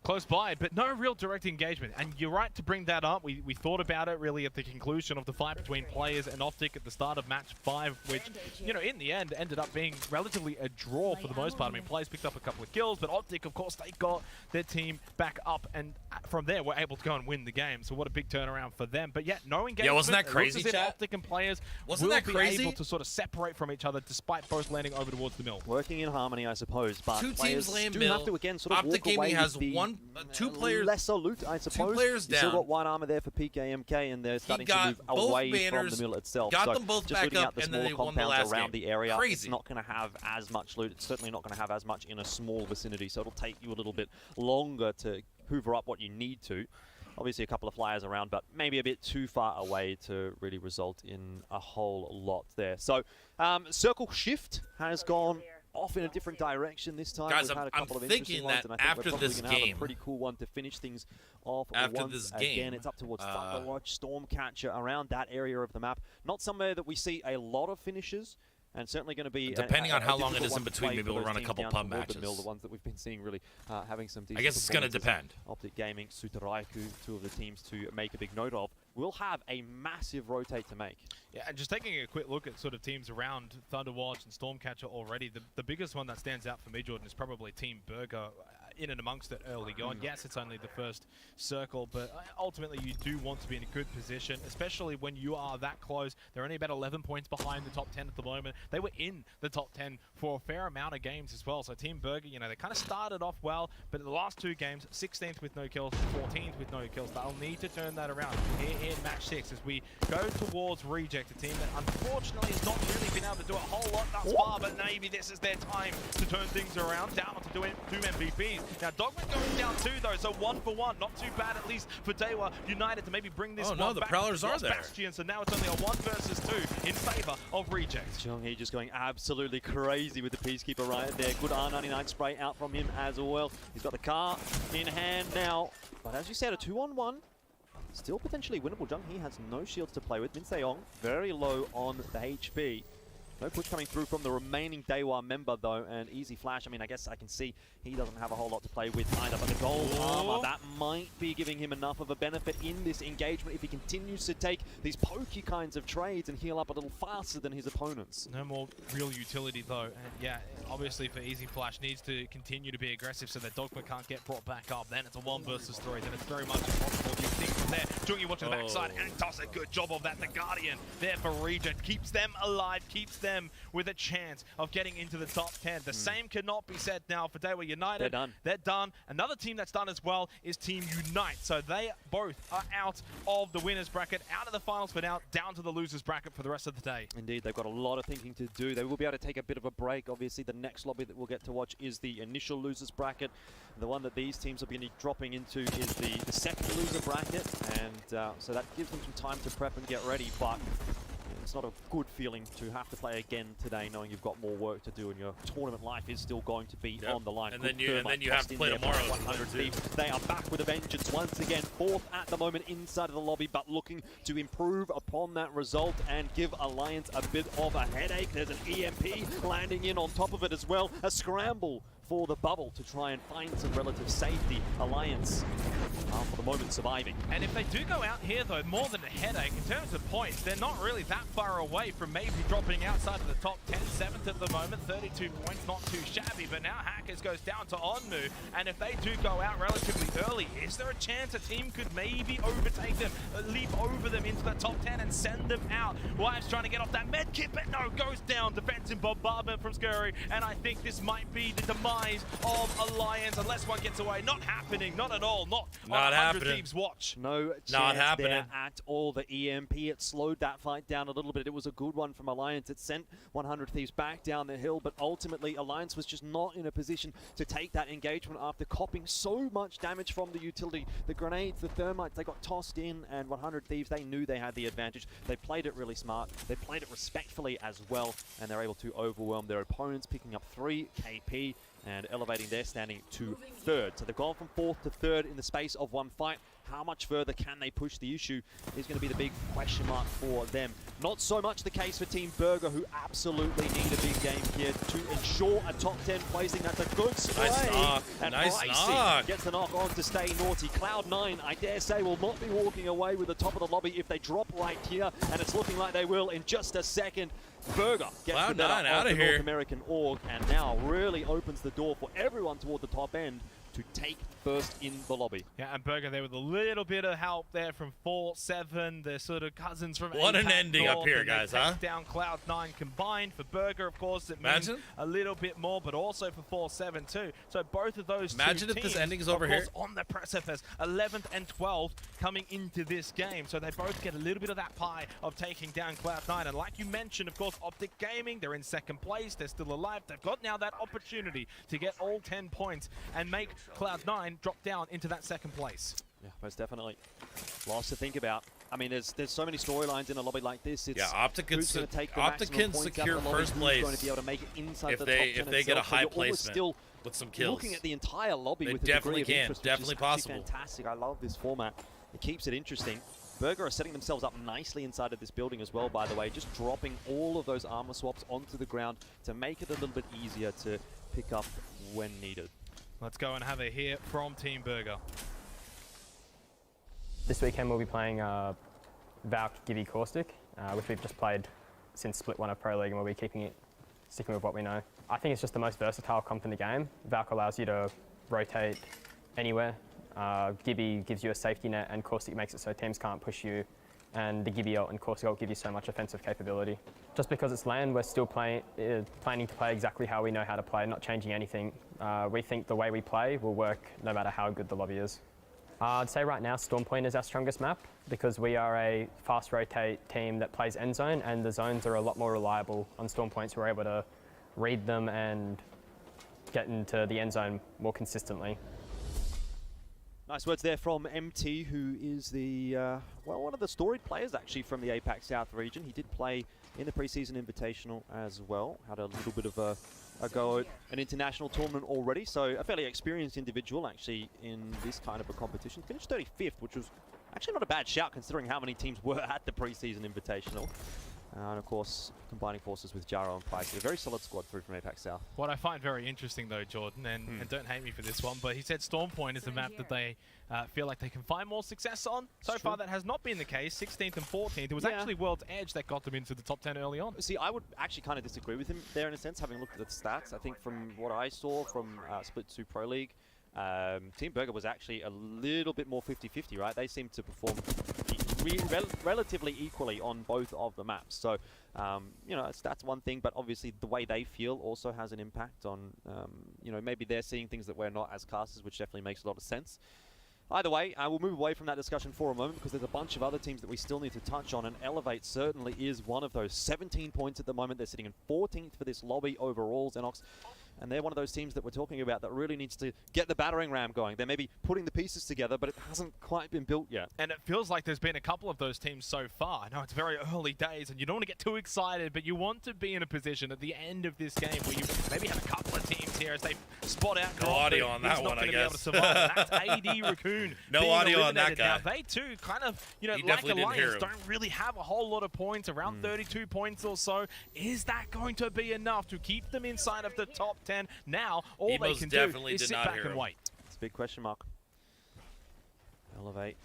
Close by, but no real direct engagement. And you're right to bring that up. We thought about it really at the conclusion of the fight between players and Optic at the start of match 5, which, in the end ended up being relatively a draw for the most part. I mean, players picked up a couple of kills, but Optic, of course, they got their team back up, and from there were able to go and win the game. So what a big turnaround for them. But yet, no engagement. Yeah, wasn't that crazy, chat? Optic and players wasn't that crazy? Be able to sort of separate from each other despite both landing over towards the mill. Working in harmony, I suppose, but 2 teams land do mill. have to again sort of Optic walk away Gaming has with 2 players, lesser loot, I suppose. 2 players down. You still got 1 armor there for PKMK, and they're starting to move away from the mill itself. Got so them both just back looting up, out the and then smaller they won the compounds last around game. the area. Crazy. It's not going to have as much loot. It's certainly not going to have as much in a small vicinity, so it'll take you a little bit longer to hoover up what you need to. Obviously a couple of flyers around, but maybe a bit too far away to really result in a whole lot there. So circle shift has gone off in a different direction this time. Guys, We've had a couple of thinking ones, that and I think after we're probably this gonna have game, a pretty cool one to finish things off. after once this again, game, it's up towards Thunderwatch, Stormcatcher, around that area of the map. Not somewhere that we see a lot of finishes. And certainly going to be depending on how long it is in between, maybe we'll run a couple pub matches. The ones that we've been seeing really having some decent. I guess it's going to depend. Optic Gaming, Sutaraiku, 2 of the teams to make a big note of. We'll have a massive rotate to make. Yeah, and just taking a quick look at sort of teams around Thunderwatch and Stormcatcher already, the biggest one that stands out for me, Jordan, is probably Team Burger in and amongst it early on. Yes, it's only the first circle, but ultimately you do want to be in a good position, especially when you are that close. They're only about 11 points behind the top 10 at the moment. They were in the top 10 for a fair amount of games as well. So Team Burger, they kind of started off well, but in the last 2 games, 16th with no kills, 14th with no kills. They'll need to turn that around here in match 6 as we go towards Reject, a team that unfortunately has not really been able to do a whole lot thus far, but maybe this is their time to turn things around. Down to 2 MVPs. Now, Dogman going down 2 though, so 1 for 1. Not too bad, at least for Dewa United to maybe bring this one no, the back. Prowlers are there. Bastion, so now it's only a 1 versus 2 in favor of Reject. Jeonghae just going absolutely crazy with the Peacekeeper right there. Good R99 spray out from him as well. He's got the car in hand now. But as you said, a 2-on-1. Still potentially winnable. Jeonghae has no shields to play with. Min Se-ong very low on the HP. No push coming through from the remaining Dewa member, though, and Easy Flash, I mean, I guess I can see he doesn't have a whole lot to play with either, but the gold armor, that might be giving him enough of a benefit in this engagement if he continues to take these pokey kinds of trades and heal up a little faster than his opponents. No more real utility, though, and yeah, obviously for Easy Flash needs to continue to be aggressive so that Dogma can't get brought back up. Then it's a 1 versus 3, then it's very much impossible. You think from there, Jungi watching the backside and does a good job of that. The Guardian there for Reject keeps them alive, keeps them with a chance of getting into the top 10. The same cannot be said now for Dewa United. They're done. They're done. Another team that's done as well is Team Unite. So they both are out of the winners bracket, out of the finals for now, down to the losers bracket for the rest of the day. Indeed, they've got a lot of thinking to do. They will be able to take a bit of a break. Obviously, the next lobby that we'll get to watch is the initial losers bracket. The one that these teams will be dropping into is the second loser bracket, and so that gives them some time to prep and get ready, but it's not a good feeling to have to play again today, knowing you've got more work to do and your tournament life is still going to be on the line. And then you have to play tomorrow. 100 Thieves. They are back with a vengeance once again, 4th at the moment inside of the lobby, but looking to improve upon that result and give Alliance a bit of a headache. There's an EMP landing in on top of it as well. A scramble for the bubble to try and find some relative safety. Alliance are for the moment surviving. And if they do go out here, though, more than a headache, in terms of points, they're not really that far away from maybe dropping outside of the top 10, 7th at the moment, 32 points, not too shabby, but now Hackers goes down to Onmu, and if they do go out relatively early, is there a chance a team could maybe overtake them, leap over them into the top 10 and send them out? Wives trying to get off that med kit, but no, goes down, defensive bombardment from Scurry, and I think this might be the demise of Alliance unless one gets away. Not happening, not at all, not on 100 Thieves watch. No chance there at all. The EMP, it slowed that fight down a little bit. It was a good one from Alliance. It sent 100 Thieves back down the hill, but ultimately Alliance was just not in a position to take that engagement after copping so much damage from the utility. The grenades, the thermites, they got tossed in, and 100 Thieves, they knew they had the advantage. They played it really smart. They played it respectfully as well, and they're able to overwhelm their opponents, picking up 3 KP and elevating their standing to 3rd. So they've gone from 4th to 3rd in the space of one fight. How much further can they push? The issue is going to be the big question mark for them. Not so much the case for Team Burger, who absolutely need a big game here to ensure a top 10 placing. That's a good spray. Nice knock. And Nice Pricey knock. gets the knock on to stay naughty. Cloud9, I dare say, will not be walking away with the top of the lobby if they drop right here, and it's looking like they will in just a second. Burger gets the better of the North American org, and now really opens the door for everyone toward the top end to take first in the lobby. Yeah, and Burger there with a little bit of help there from 4-7, the sort of cousins from What an APAC ending North, up here, and guys, they huh? take down Cloud9 combined. For Burger, of course, it means a little bit more, but also for 4-7 too. So both of those two Imagine if teams, this ending is over of course, here. on the precipice, 11th and 12th coming into this game. So they both get a little bit of that pie of taking down Cloud9. And like you mentioned, of course, Optic Gaming, they're in 2nd place, they're still alive. They've got now that opportunity to get all 10 points and make Cloud9 drop down into that 2nd place. Yeah, most definitely. Lots to think about. I mean, there's so many storylines in a lobby like this. It's Optic can who's going to take the Optic maximum can points secure out of the lobby, first who's place going to be able to make it inside if the they top 10 if they get a itself. So high you're almost placement still with some kills. looking at the entire lobby They with a definitely degree of can. interest, Definitely which is actually possible. fantastic. I love this format. It keeps it interesting. Burger are setting themselves up nicely inside of this building as well, by the way, just dropping all of those armor swaps onto the ground to make it a little bit easier to pick up when needed. Let's go and have a hear from Team Burger. This weekend we'll be playing Valk Gibby Caustic, which we've just played since Split 1 of Pro League, and we'll be sticking with what we know. I think it's just the most versatile comp in the game. Valk allows you to rotate anywhere. Gibby gives you a safety net, and Caustic makes it so teams can't push you. And the Gibby ult and Caustic ult give you so much offensive capability. Just because it's LAN, we're still planning to play exactly how we know how to play, not changing anything. We think the way we play will work no matter how good the lobby is. I'd say right now Storm Point is our strongest map because we are a fast rotate team that plays end zone, and the zones are a lot more reliable on Storm Points. We're able to read them and get into the end zone more consistently. Nice words there from MT, who is the, well, one of the storied players actually from the APAC South region. He did play in the preseason invitational as well, had a little bit of a go at an international tournament already, so a fairly experienced individual actually in this kind of a competition. Finished 35th, which was actually not a bad shout considering how many teams were at the preseason invitational. And of course, combining forces with Jaro and Price. A very solid squad through from Apex South. What I find very interesting though, Jordan, and don't hate me for this one, but he said Storm Point is the map that they feel like they can find more success on. So far that has not been the case. 16th and 14th. It was actually World's Edge that got them into the top 10 early on. See, I would actually kind of disagree with him there in a sense, having looked at the stats. I think from what I saw from Split 2 Pro League, Team Burger was actually a little bit more 50-50, right? They seemed to perform relatively equally on both of the maps. So, you know, that's one thing, but obviously the way they feel also has an impact on, you know, maybe they're seeing things that we're not as casters, which definitely makes a lot of sense. Either way, we'll move away from that discussion for a moment because there's a bunch of other teams that we still need to touch on, and Elevate certainly is one of those. 17 points at the moment. They're sitting in 14th for this lobby overall, Xenox. And they're one of those teams that we're talking about that really needs to get the battering ram going. They're maybe putting the pieces together, but it hasn't quite been built yet. And it feels like there's been a couple of those teams so far. I know it's very early days, and you don't want to get too excited, but you want to be in a position at the end of this game where you maybe have a couple of teams here as they spot out. No audio on that one, I guess. That's AD Raccoon. No audio on that guy. Now, they too kind of, you know, like Alliance, don't really have a whole lot of points, around 32 points or so. Is that going to be enough to keep them inside of the top 10? Now, all they can do is sit back and wait. It's a big question mark. Elevate.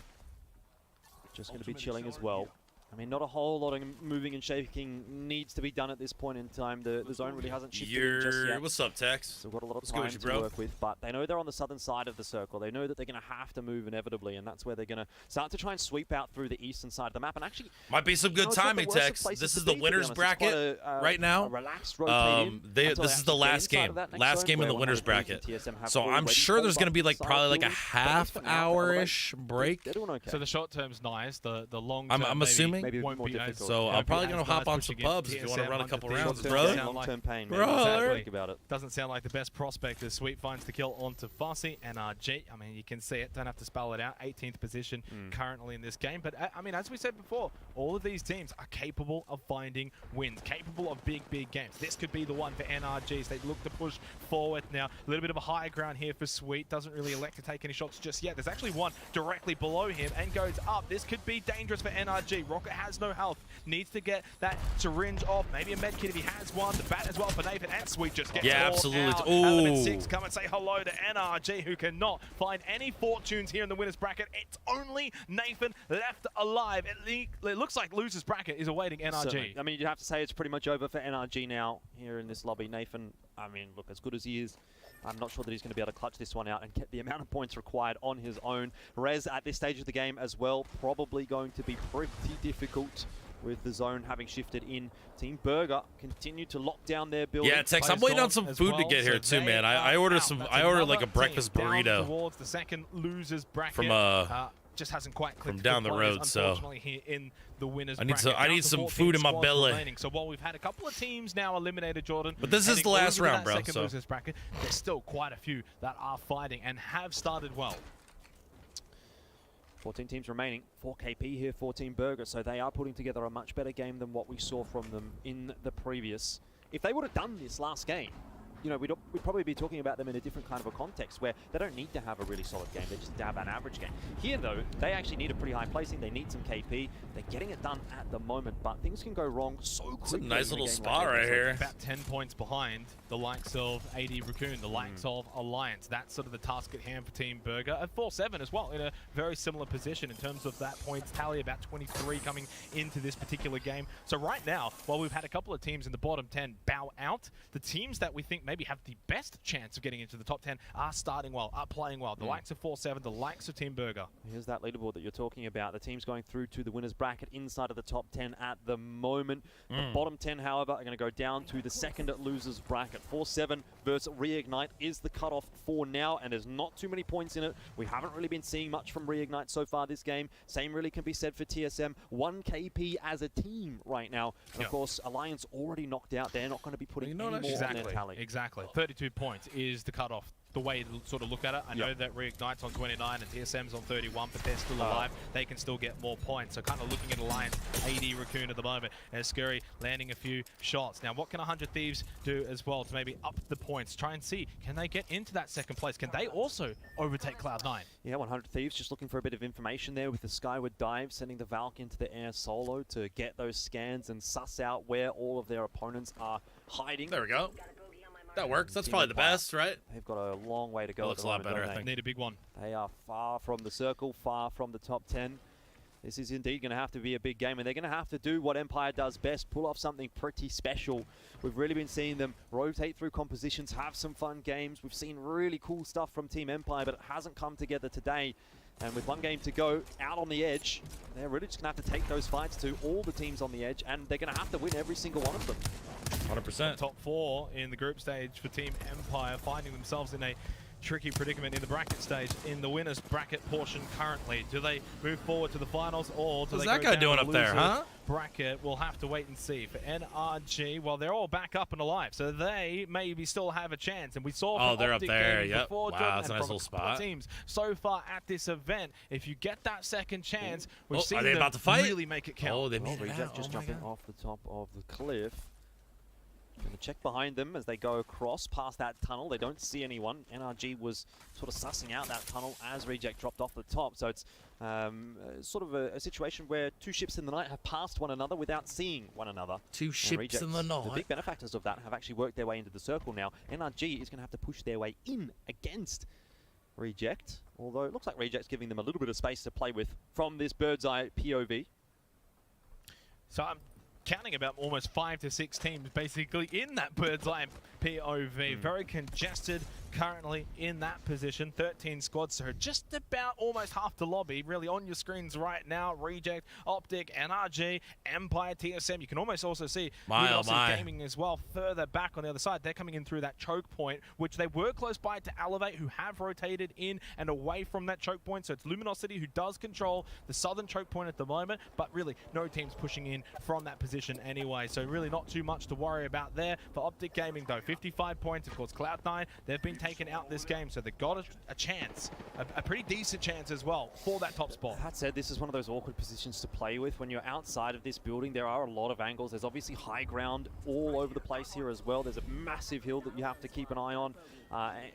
Just going to be chilling as well. I mean, not a whole lot of moving and shaking needs to be done at this point in time. The zone really hasn't shifted in just yet. What's up, Tex? So we've got a lot of time to work with, but they know they're on the southern side of the circle. They know that they're going to have to move inevitably, and that's where they're going to start to try and sweep out through the eastern side of the map. And actually, might be some good timing, Tex. This is the winners bracket right now. This is the last game. Last game in the winners bracket. So I'm sure there's going to be probably like a half-hour-ish break. So the short term's nice. The long term I'm assuming won't be as so I'm probably going to hop on some pubs if you want to run a couple rounds, brother. Long-term pain, exactly. about it. Doesn't sound like the best prospect as Sweet finds the kill onto Fussy and RG. I mean, you can see it. Don't have to spell it out. 18th position currently in this game. But, I mean, as we said before, all of these teams are capable of finding wins, capable of big, big games. This could be the one for NRGs. They look to push forward now. A little bit of a high ground here for Sweet. Doesn't really elect to take any shots just yet. There's actually one directly below him and goes up. This could be dangerous for NRG. Rocket has no health. Needs to get that syringe off. Maybe a med kit if he has one. The bat as well for Nathan, and Sweet just gets absolutely. Out. Element 6 come and say hello to NRG, who cannot find any fortunes here in the winners bracket. It's only Nathan left alive. It looks like losers bracket is awaiting NRG. Certainly. I mean, you have to say it's pretty much over for NRG now here in this lobby. Nathan, I mean, look, as good as he is, I'm not sure that he's going to be able to clutch this one out and get the amount of points required on his own. Rez at this stage of the game as well, probably going to be pretty difficult with the zone having shifted in. Team Burger continue to lock down their building. Yeah, Tex, I'm waiting on some food to get here too, man. I ordered like a breakfast burrito towards the second losers bracket. From just hasn't quite clicked from down the road, so here in the winners I need some food in my belly. Remaining. So while we've had a couple of teams now eliminated, Jordan, but this is the last round, bro. So losers bracket, there's still quite a few that are fighting and have started well. 14 teams remaining, 4 KP here for Team Burger, so they are putting together a much better game than what we saw from them in the previous. If they would have done this last game, you know, we'd probably be talking about them in a different kind of a context where they don't need to have a really solid game, they just have an average game. Here though, they actually need a pretty high placing, they need some KP, they're getting it done at the moment, but things can go wrong so quickly. It's a nice little spot right here. About 10 points behind the likes of AD Raccoon, the likes of Alliance. That's sort of the task at hand for Team Burger. At 4-7 as well, in a very similar position in terms of that points tally, about 23 coming into this particular game. So right now, while we've had a couple of teams in the bottom 10 bow out, the teams that we think maybe have the best chance of getting into the top 10 are starting well, are playing well. The likes of 4-7, the likes of Team Burger. Here's that leaderboard that you're talking about. The teams going through to the winners bracket inside of the top 10 at the moment. The bottom 10, however, are going to go down to the second losers bracket. 4-7 versus Reignite is the cutoff for now, and there's not too many points in it. We haven't really been seeing much from Reignite so far this game. Same really can be said for TSM. 1 KP as a team right now. And of course, Alliance already knocked out. They're not going to be putting any more on their tally. Exactly. 32 points is the cutoff the way to sort of look at it. I know that Reignite's on 29 and TSM's on 31, but they're still alive. They can still get more points. So kind of looking at Alliance, AD Raccoon at the moment, and Scurry landing a few shots. Now, what can 100 Thieves do as well to maybe up the points? Try and see, can they get into that second place? Can they also overtake Cloud9? Yeah, 100 Thieves just looking for a bit of information there with the Skyward Dive, sending the Valk into the air solo to get those scans and suss out where all of their opponents are hiding. There we go. That works. That's probably the best, right? They've got a long way to go. Looks a lot better, I think. Need a big one. They are far from the circle, far from the top 10. This is indeed going to have to be a big game, and they're going to have to do what Empire does best, pull off something pretty special. We've really been seeing them rotate through compositions, have some fun games. We've seen really cool stuff from Team Empire, but it hasn't come together today. And with one game to go, out on the edge, they're really just going to have to take those fights to all the teams on the edge, and they're going to have to win every single one of them. 100%. Top 4 in the group stage for Team Empire, finding themselves in a tricky predicament in the bracket stage, in the winners bracket portion currently. Do they move forward to the finals, or do they What's that guy doing up there, huh? Bracket, we'll have to wait and see. For NRG, well, they're all back up and alive, so they maybe still have a chance. And we saw they're up there, yep. Wow, that's a nice little spot. Teams so far at this event, if you get that second chance, we've seen are they them about to fight? really make it count. Oh, they made it out. Just jumping off the top of the cliff. Gonna check behind them as they go across past that tunnel. They don't see anyone. NRG was sort of sussing out that tunnel as Reject dropped off the top. So it's sort of a situation where two ships in the night have passed one another without seeing one another. Two ships in the night. The big benefactors of that have actually worked their way into the circle now. NRG is going to have to push their way in against Reject. Although it looks like Reject's giving them a little bit of space to play with from this bird's eye POV. So I'm counting about almost 5 to 6 teams basically in that bird's eye POV. Very congested currently in that position. 13 squads, so just about almost half the lobby really on your screens right now. Reject, Optic, NRG, Empire, TSM. You can almost also see Luminosity Gaming as well further back on the other side. They're coming in through that choke point, which they were close by to Elevate, who have rotated in and away from that choke point. So it's Luminosity who does control the southern choke point at the moment, but really no teams pushing in from that position anyway. So really not too much to worry about there. For Optic Gaming though, 55 points. Of course, Cloud9, they've been taken out this game, so they've got a chance, a pretty decent chance as well for that top spot. That said, this is one of those awkward positions to play with. When you're outside of this building, there are a lot of angles. There's obviously high ground all over the place here as well. There's a massive hill that you have to keep an eye on.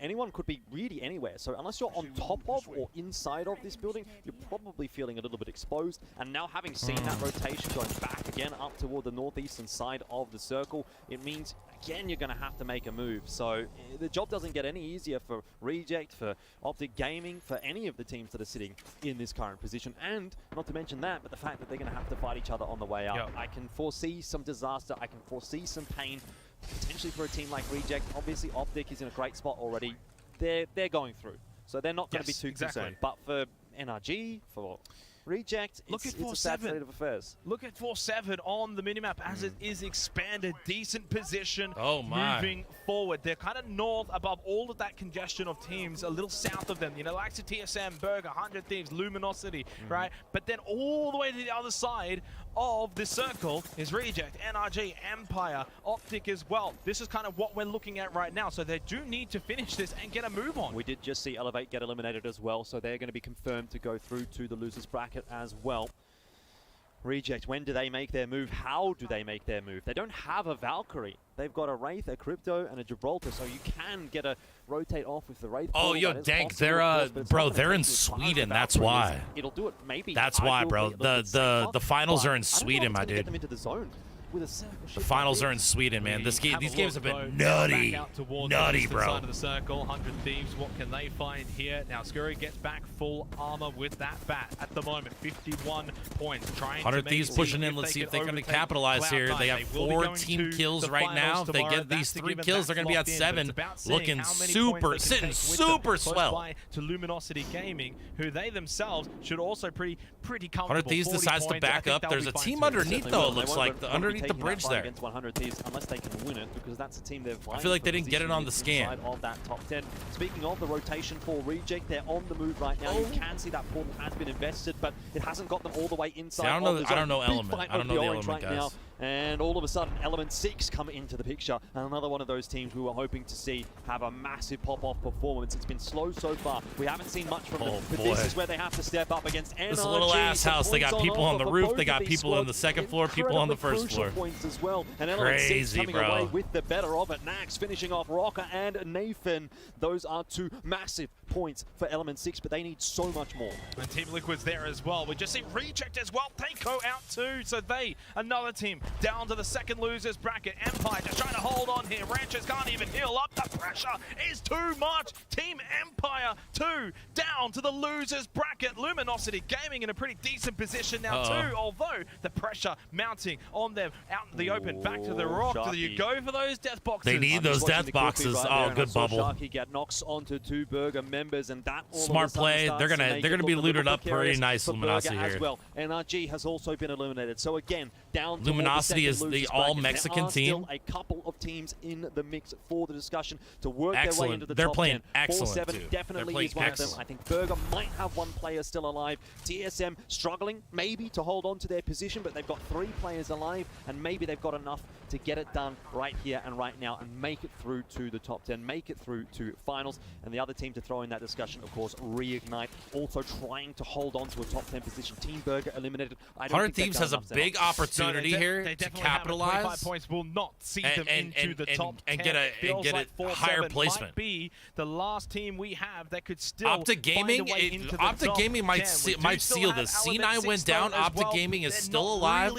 Anyone could be really anywhere, so unless you're on top of or inside of this building, you're probably feeling a little bit exposed. And now having seen that rotation going back again up toward the northeastern side of the circle, it means again you're going to have to make a move. So the job doesn't get any easier for Reject, for Optic Gaming, for any of the teams that are sitting in this current position. And not to mention that, but the fact that they're going to have to fight each other on the way up. Yep. I can foresee some disaster. I can foresee some pain, potentially for a team like Reject. Obviously, Optic is in a great spot already. They're going through, so they're not going to be too concerned. But for NRG, for Reject, it's a sad state of affairs. Look at 4-7 on the minimap as it is expanded. Decent position moving forward. They're kind of north above all of that congestion of teams, a little south of them. You know, likes of TSM, Burger, 100 Thieves, Luminosity, right? But then all the way to the other side of the circle is Reject, NRG, Empire, Optic as well. This is kind of what we're looking at right now. So they do need to finish this and get a move on. We did just see Elevate get eliminated as well, so they're going to be confirmed to go through to the losers bracket as well. Reject, when do they make their move? How do they make their move? They don't have a Valkyrie. They've got a Wraith, a Crypto, and a Gibraltar, so you can get a rotate off with the Wraith. Oh, yo, Dank, they're bro, they're in Sweden. That's why. It'll do it maybe. That's why, bro. The finals are in Sweden, my dude. Get them into the zone. The finals are in Sweden, man. These games have been nutty, bro. Side of the circle, 100 Thieves. What can they find here? Now Scurry gets back full armor with that bat at the moment. 51 points. 100 Thieves pushing in. Let's see if they can capitalize here. They have 4 team kills right now. If they get these 3 kills, they're going to be at 7. Looking sitting super swell. To Luminosity Gaming, who they themselves should also pretty comfortable. 100 Thieves decides to back up. There's a team underneath though. It looks like underneath the bridge there. Against 100 Thieves, unless they can win it, because that's a team they're I feel like they didn't get it on the scan. Of that top 10. Speaking of the rotation for Reject, they're on the move right now. You can see that portal has been invested, but it hasn't got them all the way inside. See, I don't know Element. I don't know the Element, guys. And all of a sudden, Element 6 come into the picture. And another one of those teams we were hoping to see have a massive pop-off performance. It's been slow so far. We haven't seen much from them. But this is where they have to step up against NRG. This little ass house. They got people on the roof. They got people on the second floor, people on the first floor. Points as well. And Element 6 coming bro. away with the better of it. Nax finishing off Rocker and Nathan. Those are two massive points for Element 6, but they need so much more. And Team Liquid's there as well. We just see Reject as well. Taiko out too. So they, another team, down to the second losers bracket. Empire just trying to hold on here. Ranchers can't even heal up. The pressure is too much. Team Empire 2 down to the losers bracket. Luminosity Gaming in a pretty decent position now too, although the pressure mounting on them out in the open. Back to the rock. Do you go for those death boxes? They need those death boxes. Right good bubble. Sharky get knocks onto two Burger members, and that all smart play. They're gonna be looted up pretty nice. Luminosity here as well. NRG has also been eliminated. So again, down to Luminosity is the all-Mexican team. Still a couple of teams in the mix for the discussion to work their way into the They're top playing 10. excellent 4-7 too. definitely is one of them. I think Burger might have one player still alive. TSM struggling maybe to hold on to their position, but they've got 3 players alive, and maybe they've got enough to get it done right here and right now and make it through to the top 10, make it through to finals. And the other team to throw in that discussion, of course, Reignite, also trying to hold on to a top 10 position. Team Burger eliminated. 100 Thieves has a big opportunity here to capitalize. 25 points will not see them into the top 10. And get a higher placement. Might be the last team we have that could still Optic Gaming, might seal this. C9 went down. Optic Gaming is still alive.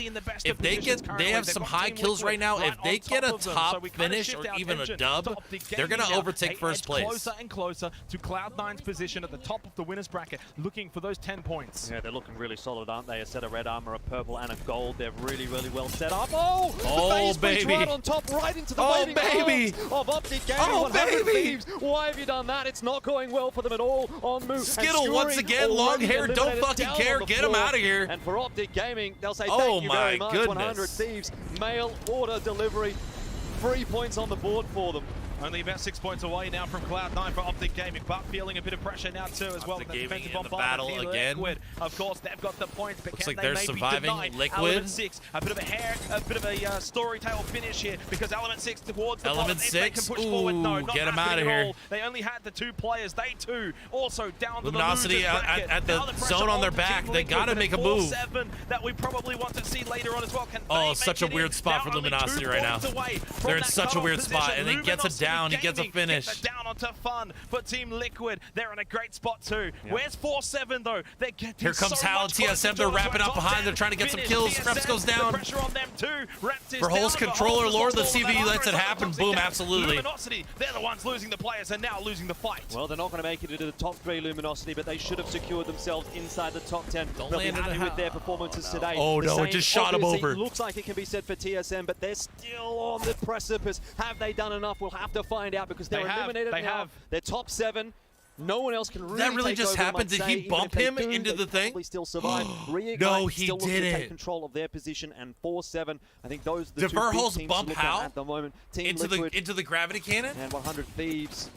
If they have some high kills right now. If they get a top finish or even a dub, they're gonna overtake first place. Closer and closer to Cloud9's position at the top of the winners bracket, looking for those 10 points. Yeah, they're looking really solid, aren't they? A set of red armor, a purple, and a gold. They're really, really well set up. Oh, baby! Right on top, right into the waiting arms of Optic Gaming. 100 Thieves. Why have you done that? It's not going well for them at all. On move. Skittle once again, long hair, don't fucking care. Get him out of here. And for Optic Gaming, they'll say thank you very much. 100 Thieves, mail order delivery. 3 points on the board for them. Only about 6 points away now from Cloud9 for Optic Gaming, but feeling a bit of pressure now too as well. Optic Gaming in the battle again. Liquid, of course, they've got the points, but looks can like they they're maybe surviving. deny Liquid. Element 6? A bit of a story tale finish here because Element 6 towards the Element bottom. 6. If they can push forward, no, not get him out of at here. all. They only had the 2 players. They too also down Luminosity to the losers bracket. at the zone on their back. They gotta make a move. 4-7 that we probably want to see later on as well. Can oh, such a weird spot for Luminosity right now. They're in such a weird spot, and he gets it down. He gets a finish. Down onto fun for Team Liquid. They're in a great spot too. Yep. Where's 4-7 though? They're getting here comes so Hal and TSM. They're wrapping up behind. They're trying to get some kills. Reps goes down. Pressure on them too. For Hole's controller, Lord, the CV lets it happen. Boom, absolutely. Luminosity, they're the ones losing the players and now losing the fight. Well, they're not going to make it into the top 3 Luminosity, but they should have secured themselves inside the top 10. Don't They'll land be happy with their performances today. Oh no, it just shot him over. Looks like it can be said for TSM, but they're still on the precipice. Have they done enough? We'll have to find out because they're eliminated now. They're top 7. No one else can really. That really take just over, happened. Did he bump him into the thing? Still survive. No, he still looking to didn't. take control of their position, and 4-7. I think those are the Did two big Verholz teams bump to look Hal at the moment. Team into Liquid the gravity cannon? and 100 Thieves.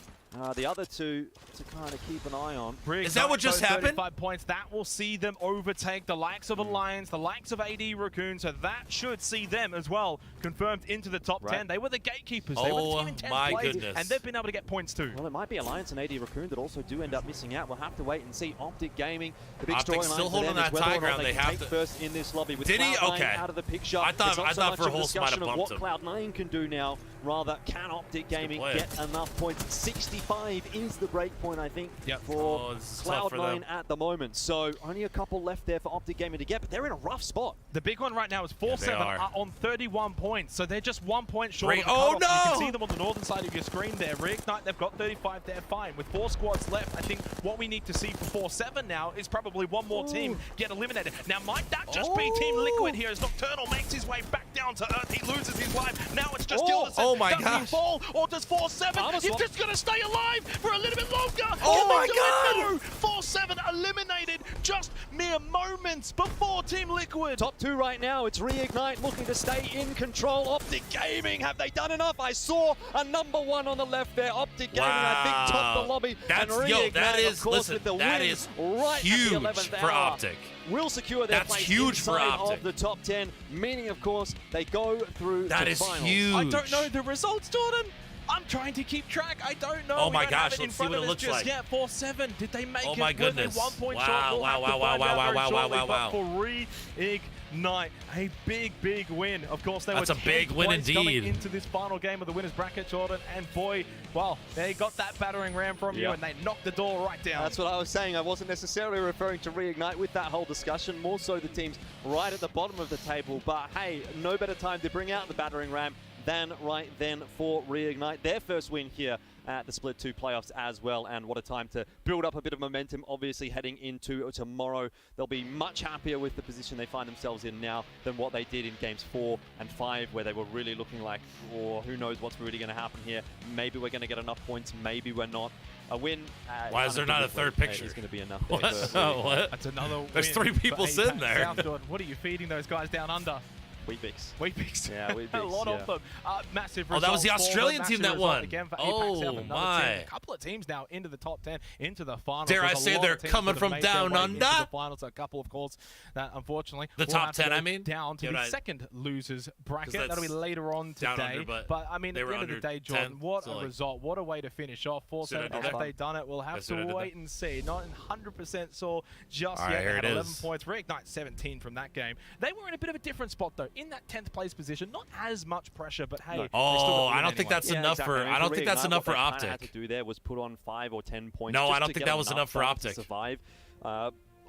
The other two to kind of keep an eye on. Is that what just happened? 35 points. That will see them overtake the likes of Alliance, the likes of AD Raccoon, so that should see them as well confirmed into the top 10. They were the gatekeepers. They were the team in 10th place, and they've been able to get points too. Well, it might be Alliance and AD Raccoon that also do end up missing out. We'll have to wait and see. Optic Gaming, the big Optic storyline still for them holding is that whether high or not ground. they They can have take to. first in this lobby with Did he? Cloud9 Okay. out of the picture. I thought Verholz Verholz might have bumped what him. Cloud9 can do now. Rather, can Optic Gaming get enough points? 65 is the break point, I think, for Cloud9 at the moment. So only a couple left there for Optic Gaming to get, but they're in a rough spot. The big one right now is 4-7 are on 31 points, so they're just 1 point short of the oh cutoff. no! You can see them on the northern side of your screen there. Reignite, they've got 35, they're fine. With 4 squads left, I think what we need to see for 4-7 now is probably one more team get eliminated. Now, might that just be Team Liquid here as Nocturnal makes his way back down to Earth? He loses his life. Now it's just Gilderson. Oh my gosh. Does he fall, or does 4-7? He's just going to stay alive for a little bit longer. Oh my god! No! 4-7 eliminated just mere moments before Team Liquid. Top 2 right now, it's Reignite looking to stay in control. Optic Gaming, have they done enough? I saw a number 1 on the left there. Optic Gaming, I think, top the lobby. That's, and Reignite, that is, of course, listen, with the that win is right huge at the 11th for hour. Optic. will secure their That's place huge for inside Optic. of the top 10, meaning, of course, they go through That to is finals. huge. I don't know the results, Jordan. I'm trying to keep track. I don't know. Oh We my don't have gosh, it in let's see front what of it us looks just like. yet. 4-7. Did they make Oh it? my Were they goodness. 1 point Wow, short? We'll wow, have to wow, find wow, out wow, very wow, shortly, wow, wow. but for Reignite, a big win. Of course, they That's were a big 10th win place coming indeed. into this final game of the winners bracket, Jordan. And boy, well, they got that battering ram from you, and they knocked the door right down. That's what I was saying. I wasn't necessarily referring to Reignite with that whole discussion, more so the teams right at the bottom of the table. But hey, no better time to bring out the battering ram than right then for Reignite. Their first win here at the Split 2 playoffs as well, and what a time to build up a bit of momentum. Obviously heading into tomorrow, they'll be much happier with the position they find themselves in now than what they did in games 4 and 5, where they were really looking like, oh, who knows what's really going to happen here. Maybe we're going to get enough points, maybe we're not. A win. Why is there not a third picture? Is going to be enough. What? What? That's another win. There's 3 people for sitting APAC there. South, Jordan. What are you feeding those guys down under? Weet-Bix. Weet-Bix. Yeah, Weet-Bix. A lot of them. Massive Oh, that was the result for Australian them. team Massive that won. result again for APAC Oh, South, another my. 10. A couple of teams now into the top 10, into the finals. Dare I There's a say lot they're of teams coming that have from made their down way under? into the finals. A couple, of course, that unfortunately The will top have to 10, go I mean? down to Yeah, the right. second losers bracket. that's That'll be later on down today. under, but I mean, they at the were end of the under day, Jordan, 10, what so, a like- result. What a way to finish off. 4-7. Should I do Have that? they done it? We'll have Should I to do wait that? and see. Not 100% sure just All right, yet. here They had it 11 is. points. Reignite 17 from that game. They were in a bit of a different spot, though. In that 10th place position, not as much pressure, but hey. No. they still got the Oh, win I don't think anyway. that's enough for. I don't think that's enough for What they kinda had Optic. to do there was put on 5 or 10 points. No, just I don't to think get that was enough for done Optic. To survive.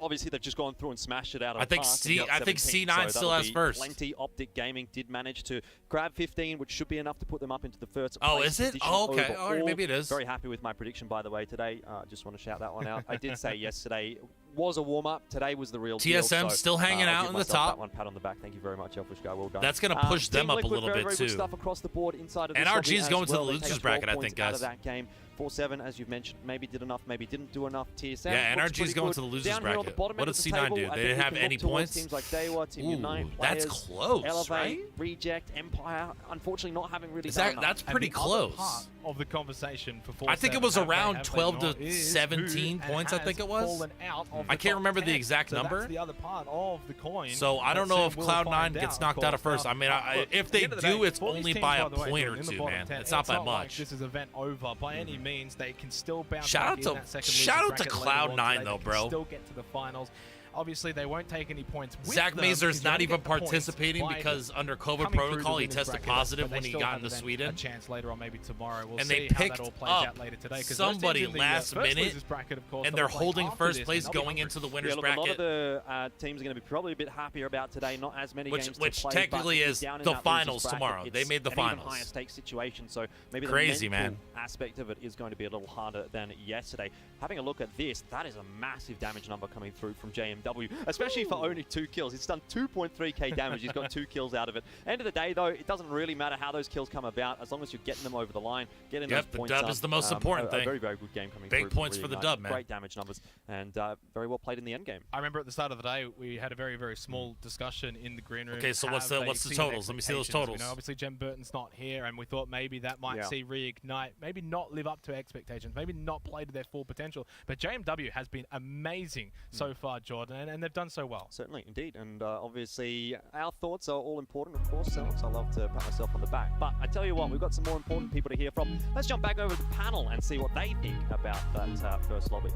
Obviously, they've just gone through and smashed it out of I the think park. C- and I got think 17, C9 so still that'll has be first. Plenty. Optic Gaming did manage to grab 15, which should be enough to put them up into the first Oh, place is it? position Oh, okay. overall. All right, maybe it is. Very happy with my prediction, by the way, today. Just want to shout that one out. I did say yesterday was a warm-up. Today was the real deal. TSM so, still hanging I'll out give in the myself top. That one pat on the back. Thank you very much, Elfish Guy. Well done. That's gonna push them Team up a Liquid, little very, bit very good too. stuff across the board inside of And this RG lobby is as going to the well. They losers take bracket, 12 I think, points out guys. of that game. 4-7, as you've mentioned, maybe did enough, maybe didn't do enough. TSM. Yeah, looks NRG's pretty going good. to the losers Down here on the bracket. bottom What end did of the C9 table, do? I They think didn't we have can any look towards points? Teams like Daewoo, Team Ooh, Unite, that's Players, close, Elevate, right? Reject, Empire. Unfortunately, not having really Is done that, enough. that's pretty And the other close. part of the conversation for 4-7, I think it was have they, around have they 12 not, to is 17 who points, I has think it was. fallen out of I the can't top remember the 10. exact So number. That's the other part of the coin. So I don't that know soon if we'll Cloud9 find gets out, knocked out of course. first. I mean, Now, look, if at they the end of the do, day, it's for these only teams, by a the way, point or in the two, bottom man. 10, It's not by like much. this is event over by any means. They can still bounce Shout back out in to- that second shout losers out to bracket later on Cloud9 today. though, They bro. can still get to the finals. Obviously, they won't take any points with Zach them Mazur's because you not only even get the points participating by because under COVID coming through protocol, the he winners tested bracket, positive but they when he still got have into then Sweden. A chance later on, maybe tomorrow. We'll And see they how picked that all plays up out later today. 'cause most somebody teams in the, last first minute, losers bracket, of course, and that they're will play holding after first this, place and they'll be going into the winners Yeah, look, a lot of bracket. the teams are going to be probably a bit happier about today. Not as many Which games to play, but technically if is you're down in the that losers finals bracket, tomorrow. They it's made the an finals. Even higher stakes situation, so maybe Crazy, the mental man. aspect of it is going to be a little harder than yesterday. Having a look at this, that is a massive damage number coming through from JMW, especially for only 2 kills. He's done 2.3k damage. He's got 2 kills out of it. End of the day, though, it doesn't really matter how those kills come about, as long as you're getting them over the line, getting those The points dub up. is the most important A thing. very, very good game coming Big through. from points for the Reignite. dub, man. Great damage numbers, and very well played in the end game. I remember at the start of the day, we had a very, very small discussion in the green room. Okay, so what's Have the they exceeded totals? Let me see those expectations? totals. You know, obviously, Jem Burton's not here, and we thought maybe that might see Reignite maybe not live up to expectations, maybe not play to their full potential. But JMW has been amazing so far, Jordan, and they've done so well. Certainly, indeed. And obviously, our thoughts are all important, of course, so I love to pat myself on the back. But I tell you what, we've got some more important people to hear from. Let's jump back over to the panel and see what they think about that first lobby.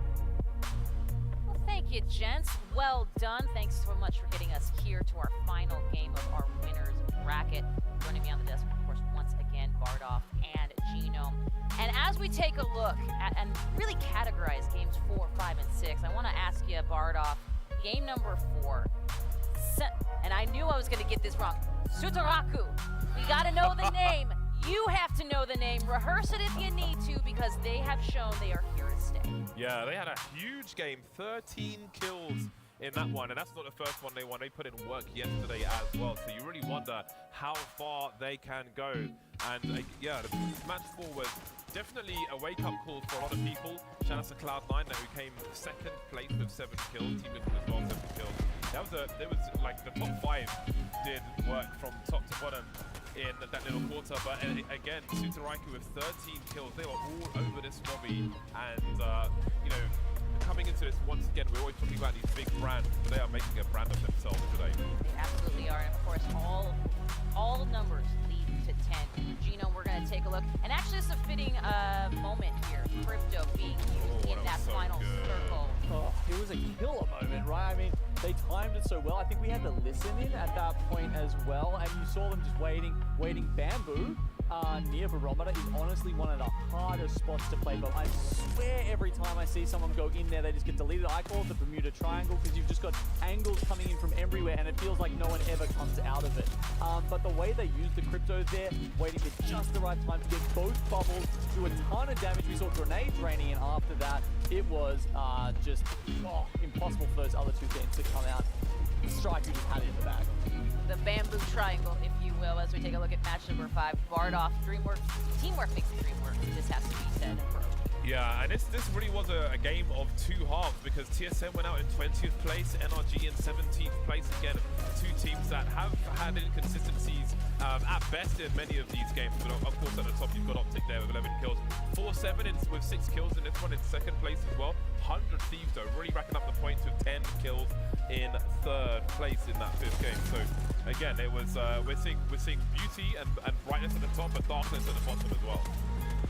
Well, thank you, gents. Well done. Thanks so much for getting us here to our final game of our winners bracket. Joining me on the desk, of course, once again, Bardoff and Genome. And as we take a look at and really categorize games 4, 5, and 6, I want to ask you, Bardoff, game number 4. And I knew I was going to get this wrong. Sutaraku. We got to know the name. You have to know the name. Rehearse it if you need to, because they have shown they are here to stay. Yeah, they had a huge game, 13 kills in that one, and that's not the first one they won. They put in work yesterday as well, so you really wonder how far they can go. And yeah, the match 4 was definitely a wake-up call for a lot of people. Shout out to Cloud9, who came second place with 7 kills. Team Liquid as well, 7 kills. There was like the top 5 did work from top to bottom in that little quarter, but again, Sutaraiku with 13 kills. They were all over this lobby, and you know, coming into this once again, we're always talking about these big brands, but they are making fitting moment here. Crypto being used in that final circle. Oh, it was a killer moment, right? I mean, they timed it so well. I think we had to listen in at that point as well, and you saw them just waiting. Bamboo near Barometer is honestly one of the hardest spots to play, but I swear every time I see someone go in there, they just get deleted. I call it the Bermuda Triangle because you've just got angles coming in from everywhere, and it feels like no one ever comes out of it. But the way they used the Crypto there, waiting at just the right time to get both bubbles, do a ton of damage. We saw grenades raining, and after that, it was just impossible for those other two teams to come out. Strike, who just had it in the bag. The Bamboo Triangle, if you will, as we take a look at match number 5. Bardoff, DreamWorks, teamwork makes the dream work. This has to be said for OG. Yeah, and this really was a game of two halves because TSM went out in 20th place, NRG in 17th place. Again, two teams that have had inconsistencies at best in many of these games. But of course, at the top, you've got Optic there with 11 kills. 4-7 with 6 kills in this one in second place as well. 100 Thieves, though, really racking up the points with 10 kills in third place in that 5th game. So again, it was we're seeing beauty and brightness at the top, but darkness at the bottom as well.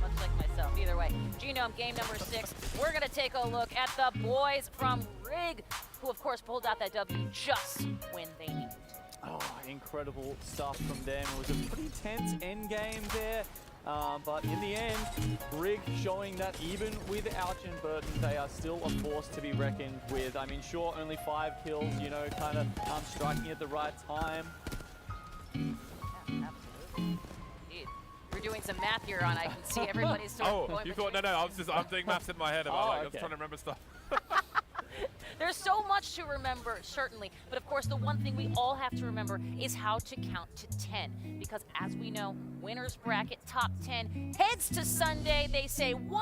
Much like myself. Either way, Genome game number 6. We're gonna take a look at the boys from Rig, who of course pulled out that W just when they needed it. Oh, incredible stuff from them. It was a pretty tense end game there. But in the end, Rig showing that even without Burton, they are still a force to be reckoned with. I mean, sure, only 5 kills, you know, kind of striking at the right time. Yeah, absolutely. Indeed. We're doing some math here on, I can see everybody's sort of going you thought, no, I'm doing maths in my head about I was trying to remember stuff. There's so much to remember, certainly. But of course, the one thing we all have to remember is how to count to 10. Because as we know, winners bracket top 10 heads to Sunday. They say 1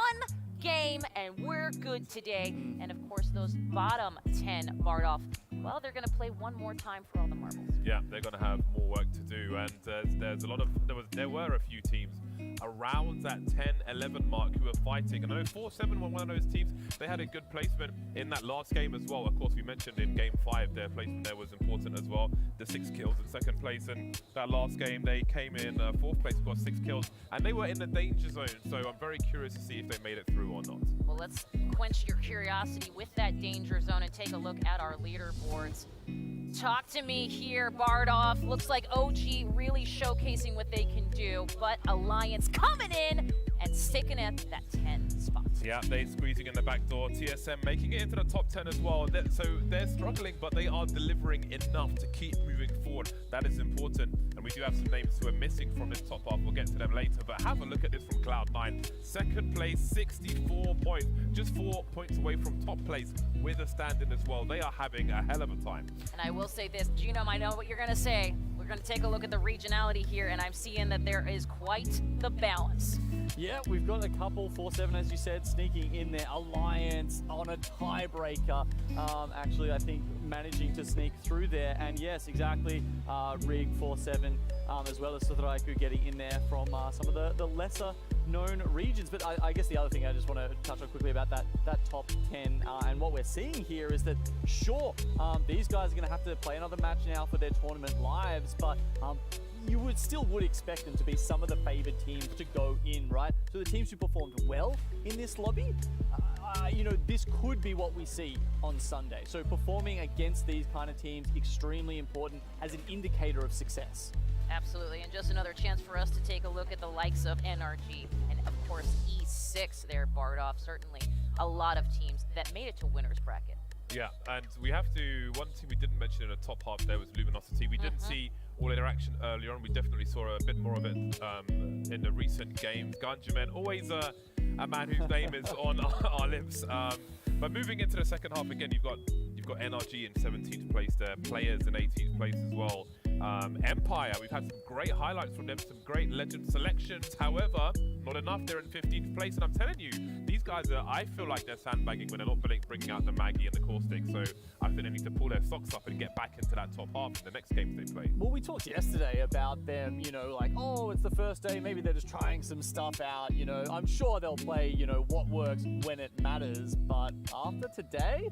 game and we're good today. And of course, those bottom 10 Bardoff, well, they're going to play one more time for all the marbles. Yeah, they're going to have more work to do. And there's a lot of, there were a few teams around that 10-11 mark who were fighting. And I know 4-7 were one of those teams. They had a good placement in that last game as well. Of course, we mentioned in game 5 their placement there was important as well. The 6 kills in second place, and that last game they came in 4th place, got 6 kills, and they were in the danger zone. So I'm very curious to see if they made it through or not. Well, let's quench your curiosity with that danger zone and take a look at our leaderboards. Talk to me here, Bardoff. Looks like OG really showcasing what they can do, but Alliance coming in and sticking at that 10 spot. Yeah, they're squeezing in the back door. TSM making it into the top 10 as well. So they're struggling, but they are delivering enough to keep moving forward. That is important. And we do have some names who are missing from this top half. We'll get to them later. But have a look at this from Cloud9. Second place, 64 points. Just 4 points away from top place with a stand-in as well. They are having a hell of a time. And I will say this, Genome, I know what you're going to say. We're going to take a look at the regionality here, and I'm seeing that there is quite the balance. Yeah, we've got a couple, 4-7, as you said, sneaking in there. Alliance on a tiebreaker. Actually, I think managing to sneak through there. And yes, exactly, Rig 4-7, as well as Sudraiku getting in there from some of the lesser known regions. But I guess the other thing I just want to touch on quickly about that top 10 and what we're seeing here is that, sure, these guys are going to have to play another match now for their tournament lives, but you would expect them to be some of the favored teams to go in, right? So the teams who performed well in this lobby, you know, this could be what we see on Sunday. So performing against these kind of teams, extremely important as an indicator of success. Absolutely, and just another chance for us to take a look at the likes of NRG and, of course, E6 there, Bardoff. Certainly a lot of teams that made it to winner's bracket. Yeah, and we have to, one team we didn't mention in the top half there was Luminosity. We didn't see all interaction earlier on. We definitely saw a bit more of it in the recent games. Ganjaman, always a man whose name is on our lips. But moving into the second half, again, you've got NRG in 17th place there, Players in 18th place as well. Empire, we've had some great highlights from them, some great legend selections. However, not enough. They're in 15th place, and I'm telling you, these guys I feel like they're sandbagging when they're not bringing out the Maggie and the Caustic. So I think they need to pull their socks up and get back into that top half in the next games they play. Well, we talked yesterday about them, you know, like, oh, it's the first day, maybe they're just trying some stuff out, you know. I'm sure they'll play, you know, what works when it matters, but after today,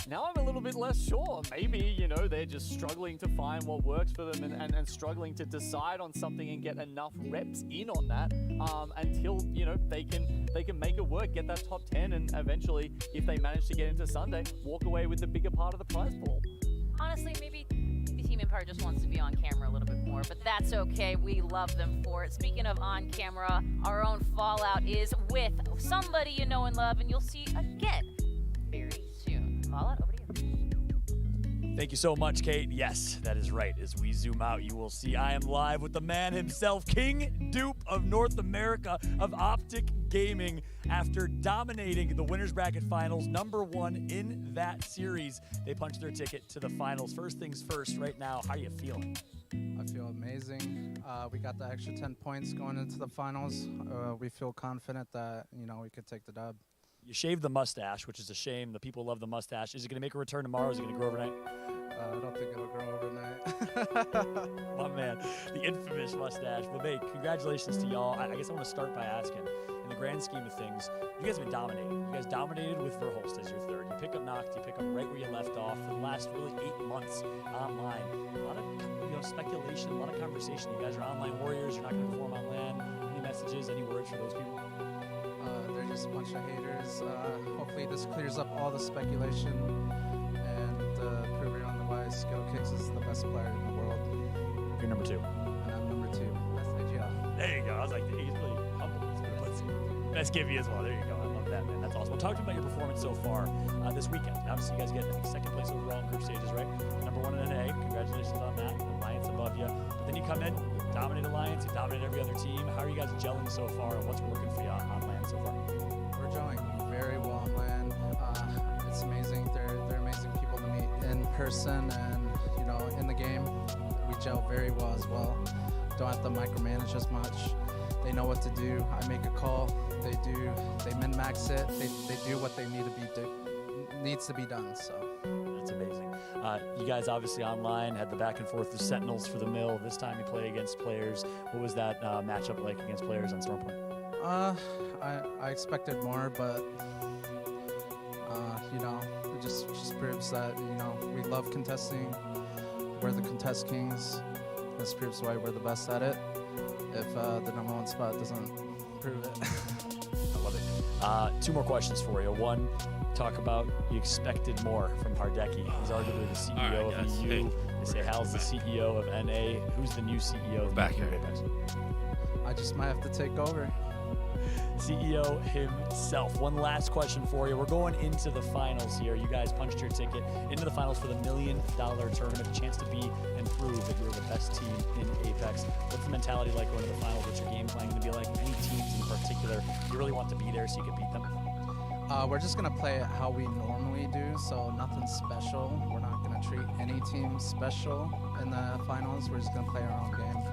now I'm a little bit less sure. Maybe, you know, they're just struggling to find what works for them and struggling to decide on something and get enough reps in on that until kill, you know, they can make it work, get that top 10, and eventually, if they manage to get into Sunday, walk away with the bigger part of the prize pool. Honestly, maybe the Team Empire just wants to be on camera a little bit more, but that's okay. We love them for it. Speaking of on camera, our own Fallout is with somebody you know and love, and you'll see again very soon. Fallout, over to you. Thank you so much, Kate. Yes, that is right. As we zoom out, you will see I am live with the man himself, King Dupe of North America, of Optic Gaming. After dominating the Winners Bracket Finals, #1 in that series, they punched their ticket to the finals. First things first, right now, how are you feeling? I feel amazing. We got the extra 10 points going into the finals. We feel confident that, you know, we could take the dub. You shaved the mustache, which is a shame. The people love the mustache. Is it going to make a return tomorrow? Is it going to grow overnight? I don't think it'll grow overnight. My man, the infamous mustache. Well, mate, congratulations to y'all. I guess I want to start by asking, in the grand scheme of things, you guys have been dominating. You guys dominated with Verholst as your third. You pick up Noct, you pick up right where you left off for the last really 8 months online. A lot of speculation, a lot of conversation. You guys are online warriors. You're not going to perform on LAN. Any messages, any words for those people? They're just a bunch of haters. Hopefully this clears up all the speculation and prove it on the wise. Skill Kicks is the best player in the world. You're number 2. And I'm number 2. Best AGL. There you go. I was like, he's really humble. He's gonna put best give you as well. There you go. I love that, man. That's awesome. Well, talk to me about your performance so far this weekend. Obviously, you guys get, I think, second place overall in group stages, right? #1 in NA. Congratulations on that. Alliance above you. But then you come in, you dominate Alliance, you dominate every other team. How are you guys gelling so far, and what's working for you on LAN so far? We're gelling very well on LAN. It's amazing. They're amazing people to meet in person and, you know, in the game. We gel very well as well. Don't have to micromanage as much. They know what to do. I make a call. They min-max it. They do what they needs to be done. So that's amazing. You guys obviously online had the back and forth with Sentinels for the mill. This time you play against players. What was that matchup like against players on Stormpoint? I expected more, but you know, it just proves that, you know, we love contesting. We're the contest kings. This proves why we're the best at it. If the #1 spot doesn't prove it. I love it. 2 more questions for you. One, talk about you expected more from Hardeki. He's arguably the CEO of EU. They say Hal's the CEO of NA. Who's the new CEO of back here? Apex? I just might have to take over. CEO himself. One last question for you. We're going into the finals here. You guys punched your ticket into the finals for the $1 million tournament. A chance to be and prove that you're the best team in Apex. What's the mentality like going to the finals? What's your game plan going to be like? Any teams in particular you really want to be there so you can beat them? We're just going to play it how we normally do, so nothing special. We're not going to treat any team special in the finals. We're just going to play our own game.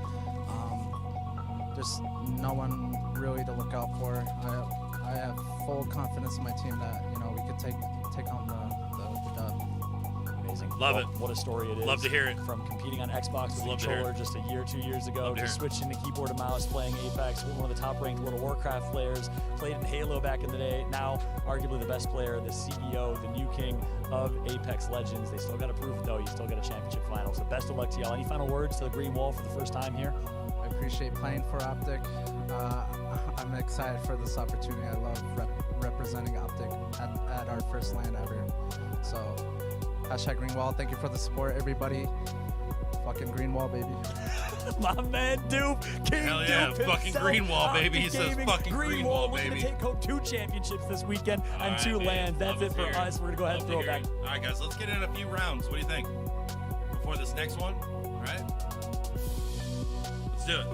There's no one really to look out for. I have full confidence in my team that, you know, we could take home the dub. Amazing. Love it. What a story it is. Love to hear it. From competing on Xbox with Love to controller just a year, 2 years ago, to switching to keyboard and mouse, playing Apex, one of the top-ranked World of Warcraft players, played in Halo back in the day, now arguably the best player, the CEO, the new king of Apex Legends. They still got to prove it, though. You still got a championship final, so best of luck to y'all. Any final words to the Green Wall for the first time here? I appreciate playing for Optic. I'm excited for this opportunity. I love representing Optic at our first LAN ever. So, #Greenwall. Thank you for the support, everybody. Fucking Greenwall, baby. My man Dupe, King Hell yeah, Dupe fucking himself, Greenwall, baby. He Optic says Gaming, fucking Greenwall, We're baby. going to take home 2 championships this weekend and 2 man. lands. That's Love it for to hear us. We're going to go ahead and throw it back. All right, guys, let's get in a few rounds. What do you think? Before this next one, all right? Let's do it.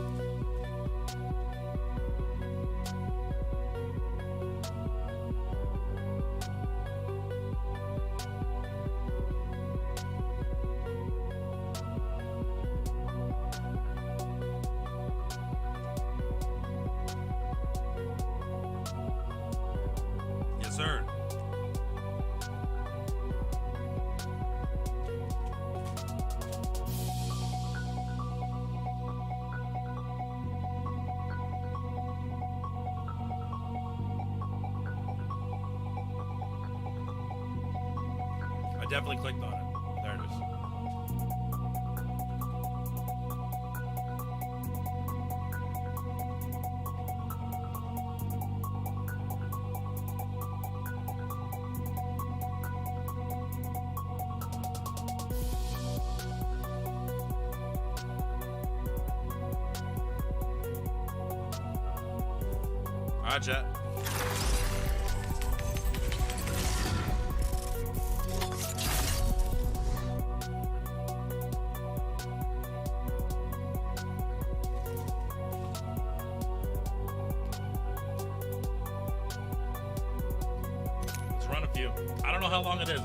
Yes, sir. I definitely clicked on it. There it is. Alright, chat. Let's run a few. I don't know how long it is.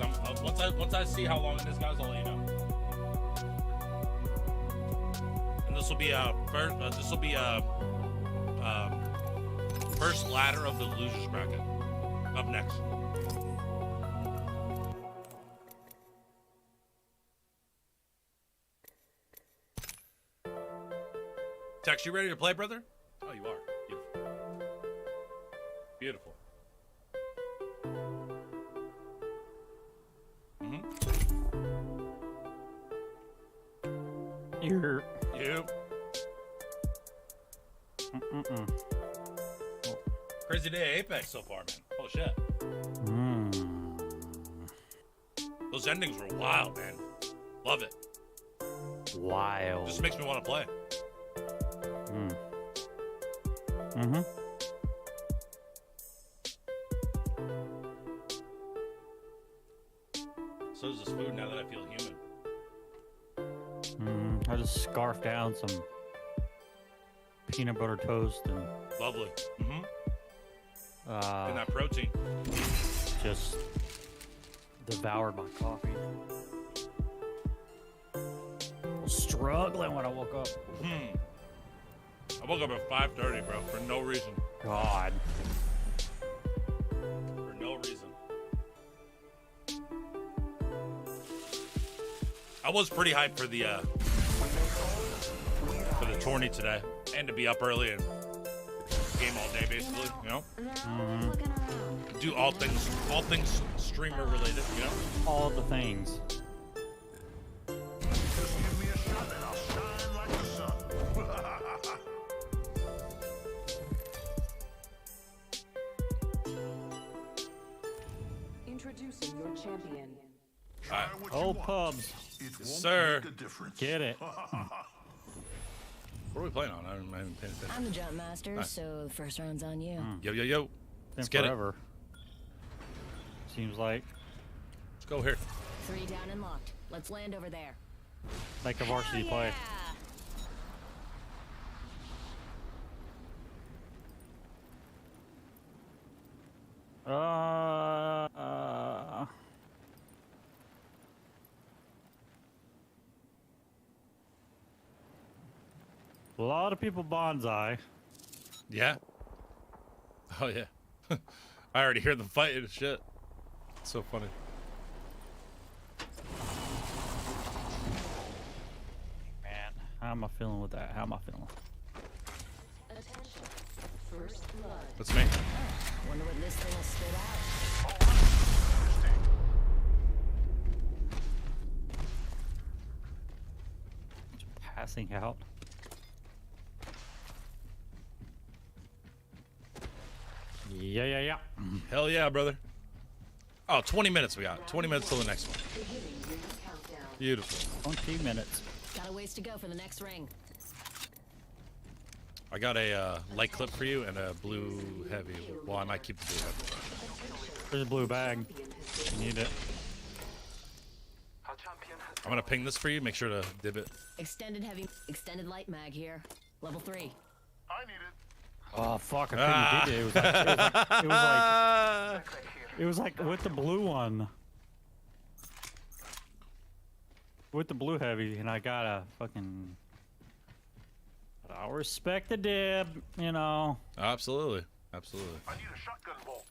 Once I see how long it is, guys, I'll let you know. And this will be first ladder of the losers bracket. Up next. Tex, you ready to play, brother? Oh, you are. Beautiful. You're. You. Crazy day at Apex so far, man. Oh shit. Those endings were wild, man. Love it. Wild. Just makes me want to play. So does this food now that I feel human. I just scarfed down some peanut butter toast and Lovely. And that protein. Just devoured my coffee. I was struggling when I woke up. I woke up at 5:30, bro, for no reason. God. For no reason. I was pretty hyped for the tourney today, and to be up early and game all day, basically. You know. Do all things streamer related. You know. All the things. Introducing your champion. Old pubs. Yes, sir. Get it. What are we playing on? I haven't paid attention. I'm the jump master, Nice. so the first round's on you. Yo. Let's get forever. Seems like. Let's go here. 3 down and locked. Let's land over there. Like a varsity play. A lot of people bonsai. Yeah. Oh yeah. I already hear them fighting. Shit. It's so funny. Man, how am I feeling with that? How am I feeling? First blood. That's me. Wonder what this thing will spit out. Passing out. Yeah. Hell yeah, brother. Oh, 20 minutes we got. 20 minutes till the next one. Beautiful. 20 minutes. Got a ways to go for the next ring. I got a light clip for you and a blue heavy. Well, I might keep the blue heavy. There's a blue bag. You need it. I'm gonna ping this for you. Make sure to dib it. Extended light mag here. Level 3. I need it. Oh fuck! I couldn't get it. It was like with the blue one, with the blue heavy, and I got a fucking. I respect the dib, you know. Absolutely. I need a shotgun bolt.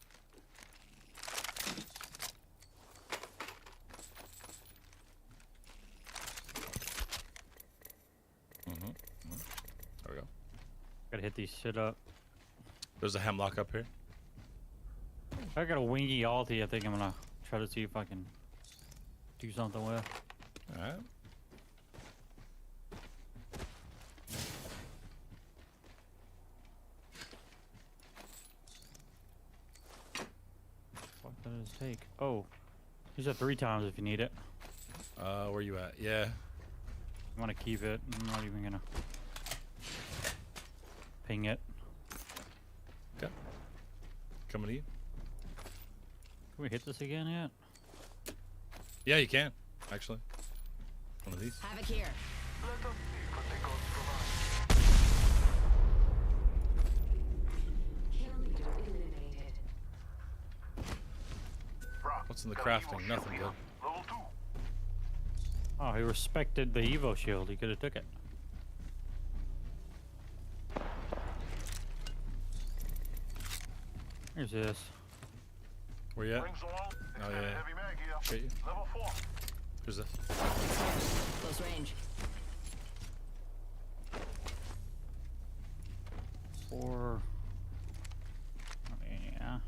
There we go. Gotta hit these shit up. There's a hemlock up here. I got a wingy ulti. I think I'm gonna try to see if I can do something with. All right. What does it take? Oh, use it 3 times if you need it. Where you at? Yeah. I'm gonna keep it. I'm not even gonna ping it. Okay. Coming to you. Can we hit this again yet? Yeah, you can. Actually. One of these. Havoc here. What's in the crafting? Nothing good. Oh, he respected the Evo shield. He could have took it. Here's this. Where you at? Oh yeah. Got you. Who's this? Close range. 4. Yeah.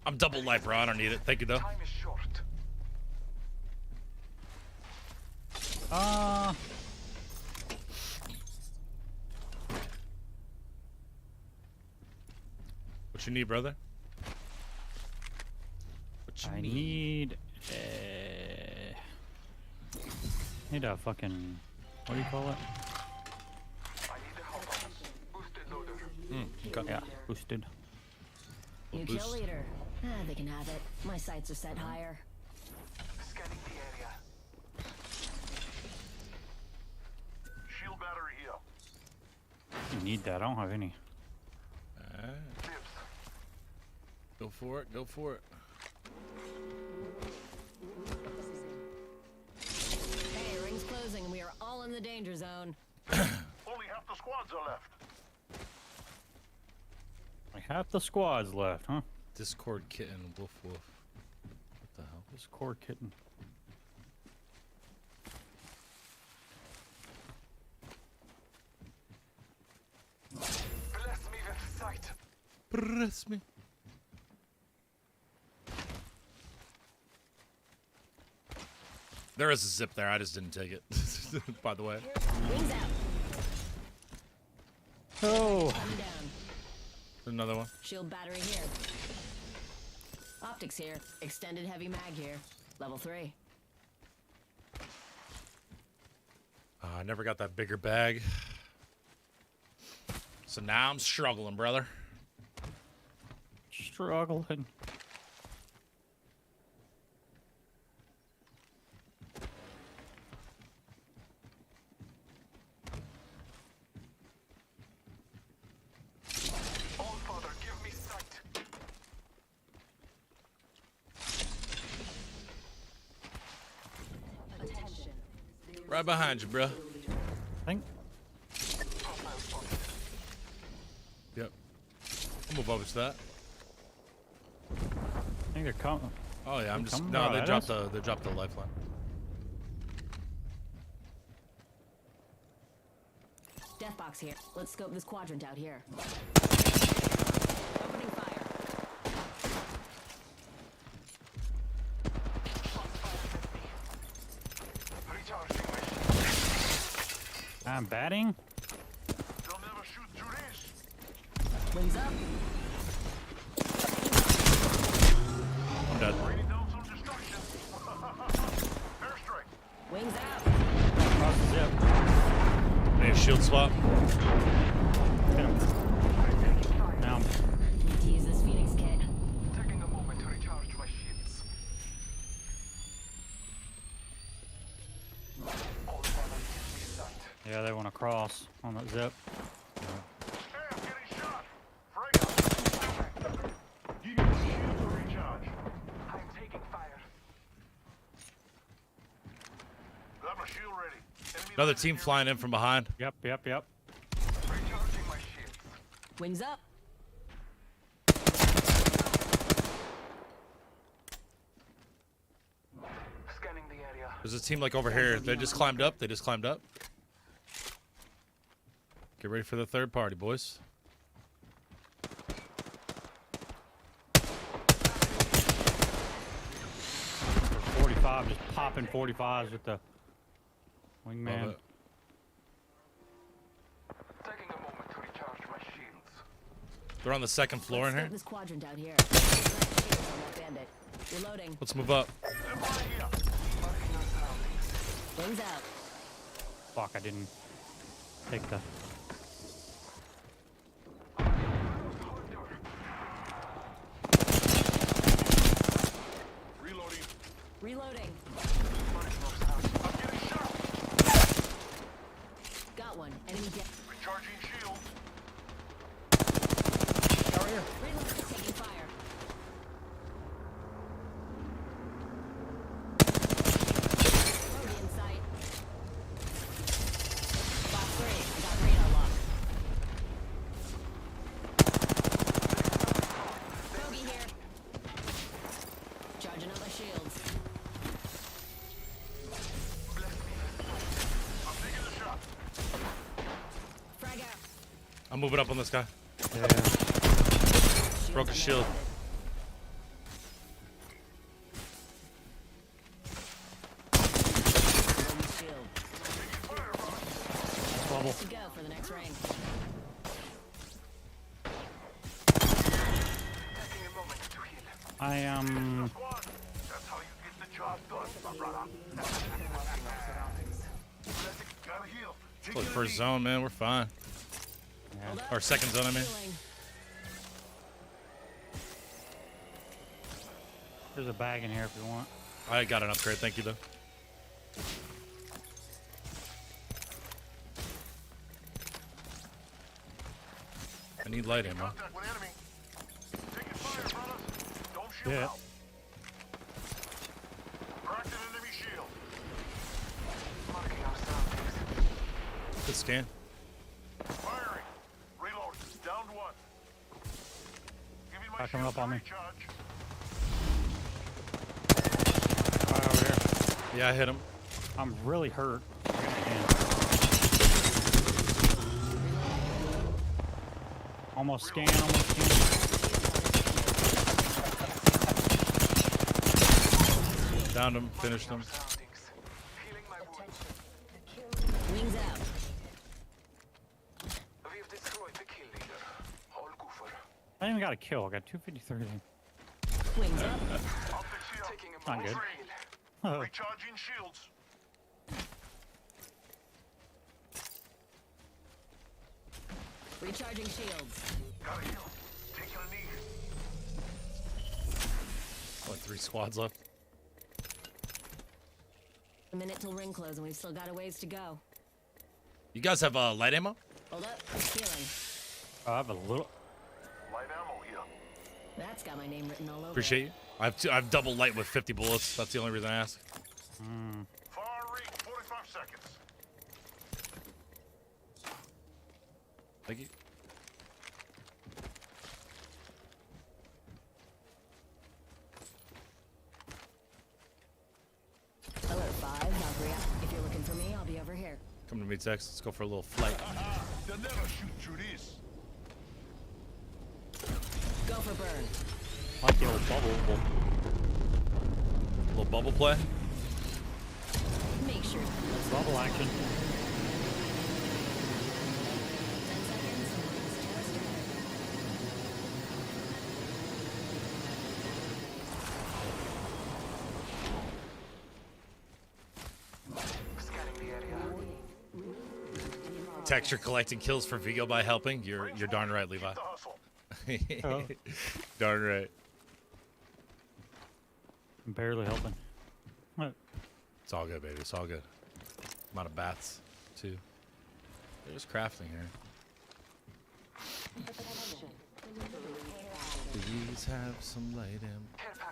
I'm double life, bro. I don't need it. Thank you, though. What you need, brother? What you I need? Need a fucking, what do you call it? Okay. Yeah, boosted. New kill leader. They can have it. My sights are set higher. Scanning the area. Shield battery here. You need that. I don't have any. Go for it. Go for it. Hey, ring's closing and we are all in the danger zone. Only half the squads are left. Like half the squad's left, huh? Discord kitten, woof woof. What the hell? Discord kitten. Bless me with sight. Bless me. There is a zip there. I just didn't take it. By the way. Wings out. Oh. Coming down. Another one. Shield battery here. Optics here. Extended heavy mag here. Level 3. I never got that bigger bag. So now I'm struggling, brother. Struggling. Father, give me sight. Attention. Right behind you, bro. Think. Yep. I'll move over to that. I think they're coming. Oh yeah, I'm just coming no. right They at dropped us? the lifeline. Death box here. Let's scope this quadrant out here. Opening fire. I'm batting. They'll never shoot through this. Wings up. I'm dead. Raining down some destruction. Airstrike. Wings out. Across the zip. Need a shield swap. Hit him. Now. Need to use this Phoenix kit. Taking a moment to recharge my shields. All Father, give me sight. Yeah, they want to cross on that zip. Staff getting shot. Frag out. You need a shield to recharge. I'm taking fire. Got my shield ready. Enemy Another landing team near flying in from behind. Yep. Recharging my shields. Wings up. Scanning the area. There's a team like over here. They just climbed up. They just climbed up. Get ready for the third party, boys. There's 45, just popping 45s with the wingman. Love it. Taking a moment to recharge my shields. They're on the second floor in Let's here. scope this quadrant out here. Shields on that bandit. Reloading. Let's move up. Zip line here. Marking our surroundings. Wings out. Fuck, I didn't take the. I'm moving up on this guy. Yeah. Broke his shield. Bubble. To go for the next ring. I am. That's how you get the job done, my brother. Gotta heal. Look, first zone, man. We're fine. Yeah. Or second zone, I mean. There's a bag in here if you want. I got an upgrade. Thank you, though. I need light ammo. Contact with enemy. Taking fire, brothers. Don't shoot Yeah. out. Cracked an enemy shield. Marking our surroundings. Good scan. Firing. Reload. Downed one. Giving my Back coming up on me. recharge. Right over here. Yeah, I hit him. I'm really hurt. Almost scan, almost scan. Downed him. Finished him. Wings out. We've destroyed the kill leader. All goofer. I even got a kill. I got 253. Wings up. Optics here. Taking a Not good. trail. Recharging shields. Recharging shields. Gotta heal. Taking a knee. What, 3 squads left? A minute till ring close, and we've still got a ways to go. You guys have light ammo? Hold up. Healing. I have a little. Light ammo here. That's got my name written all over Appreciate it. you. I have double light with 50 bullets. That's the only reason I ask. Far range, 45 seconds. Thank you. Alert 5, Valkyria. If you're looking for me, I'll be over here. Come to me, Tex. Let's go for a little flight. They'll never shoot through this. Go for burn. I like the old bubble. Little bubble play. Make sure. Bubble action. 10 seconds. It's just ahead. Scanning the area. Tex, you're collecting kills for Vigo by helping. You're darn right, Levi. The hustle. Oh. Darn right. I'm barely helping. What? It's all good, baby. It's all good. I'm out of bats, too. There's crafting here. Please have some light ammo.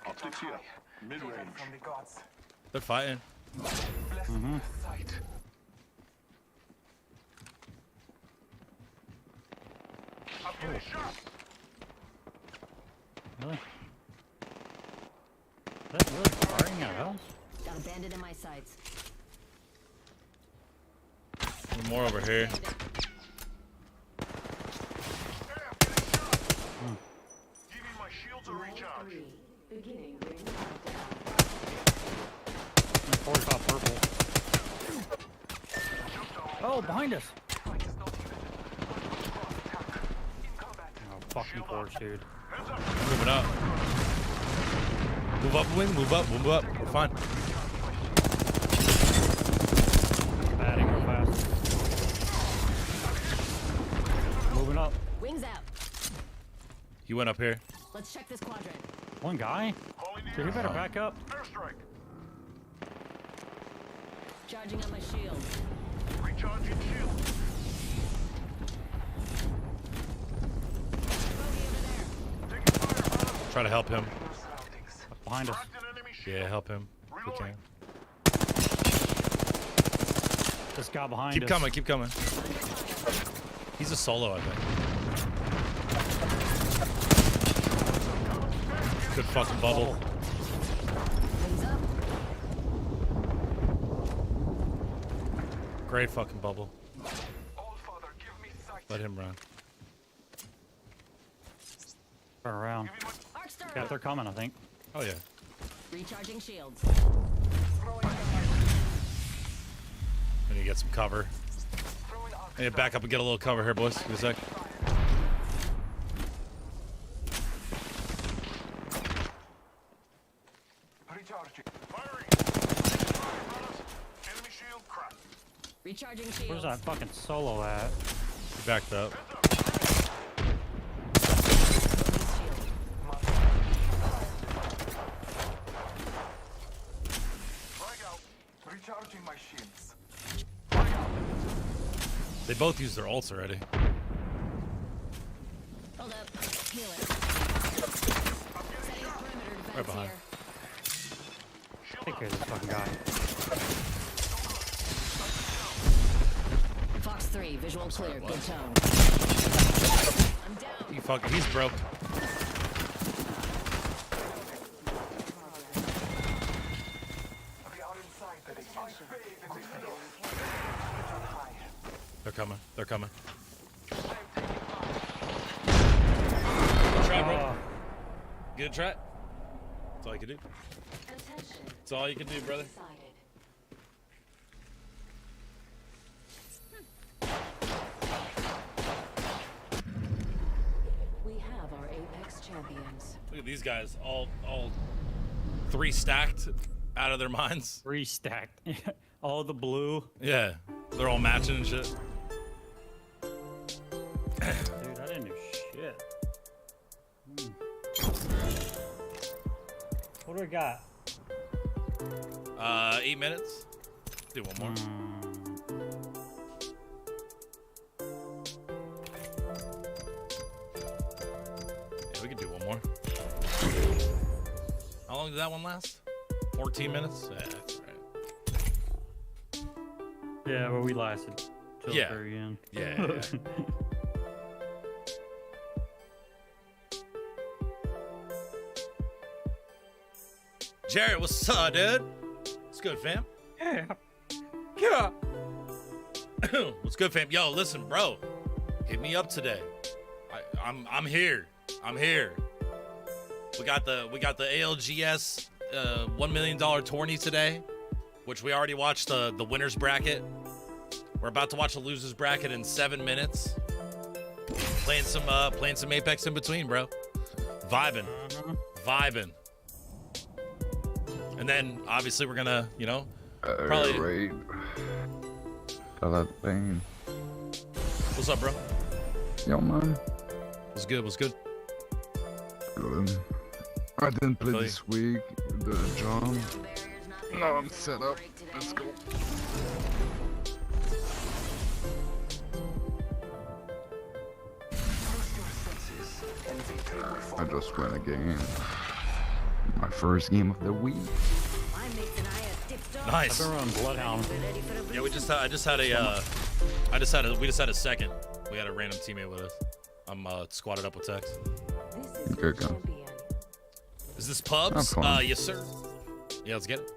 Optics here. Mid-range. From the gods. They're fighting. Mm-hmm. Sight. I'm getting shot. Really? Is that really firing at us? Got a bandit in my sights. One more over here. Giving my shields a recharge. Beginning. 45 purple. Oh, behind us. Oh, fucking course, dude. Moving up. Move up, Wing. Move up. Move up. We're fine. Batting real fast. Moving up. Wings out. He went up here. Let's check this quadrant. One guy? Dude, you better back up. Airstrike. Charging on my shield. Recharging shield. Try to help him. Behind us. Yeah, help him. If we can. This guy behind Keep us. coming. Keep coming. He's a solo, I think. Good fucking bubble. Great fucking bubble. Let him run. Turn around. Yeah, they're coming, I think. Oh, yeah. Recharging shields. I need to get some cover. I need to back up and get a little cover here, boys. Give me a sec. Recharging shields. Where's that fucking solo at? He backed up. Recharging my shields. They both used their ults already. Hold up. Heal it. Setting up perimeter defense Right behind. here. Take care of this fucking guy. Fox 3, visual clear. Good tone. I'm down. He fucking, he's broke. They're coming. They're coming. Try, bro. Good try. That's all you can do. That's all you can do, brother. We have our Apex champions. Look at these guys, all 3 stacked out of their minds. 3 stacked. All the blue. Yeah, they're all matching and shit. Dude, I didn't do shit. What do we got? 8 minutes. Do one more. Yeah, we can do one more. How long did that one last? 14 minutes? Yeah, that's right. Yeah, well, we lasted till Yeah. the very end. Yeah. Jared, what's up, dude? What's good, fam? Yeah. Yeah. What's good, fam? Yo, listen, bro. Hit me up today. I'm here. I'm here. We got the ALGS $1 million tourney today, which we already watched the winners bracket. We're about to watch the losers bracket in 7 minutes. Playing some Apex in between, bro. Vibing. Vibing. And then obviously we're gonna, you know, probably. Right. Got that thing. What's up, bro? Yo, man. What's good? What's good? Good. I didn't play this week. The drum. Now I'm set up. Let's go. I just won a game. My first game of the week. Nice. I've been running Bloodhound. Yeah, we just had a second. We had a random teammate with us. I'm squatted up with Tex. Good go. Is this pubs? Have fun. Yes, sir. Yeah, let's get it.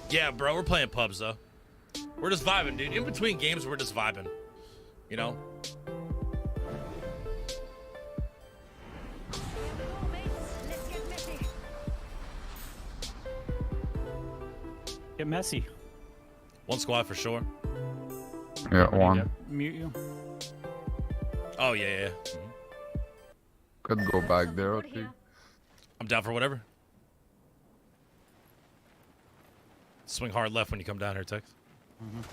Yeah, bro, we're playing pubs though. We're just vibing, dude. In between games, we're just vibing. You know? Get messy. One squad for sure. Yeah, one. Mute you. Oh, yeah. Could go back there, I think. I'm down for whatever. Swing hard left when you come down here, Tex.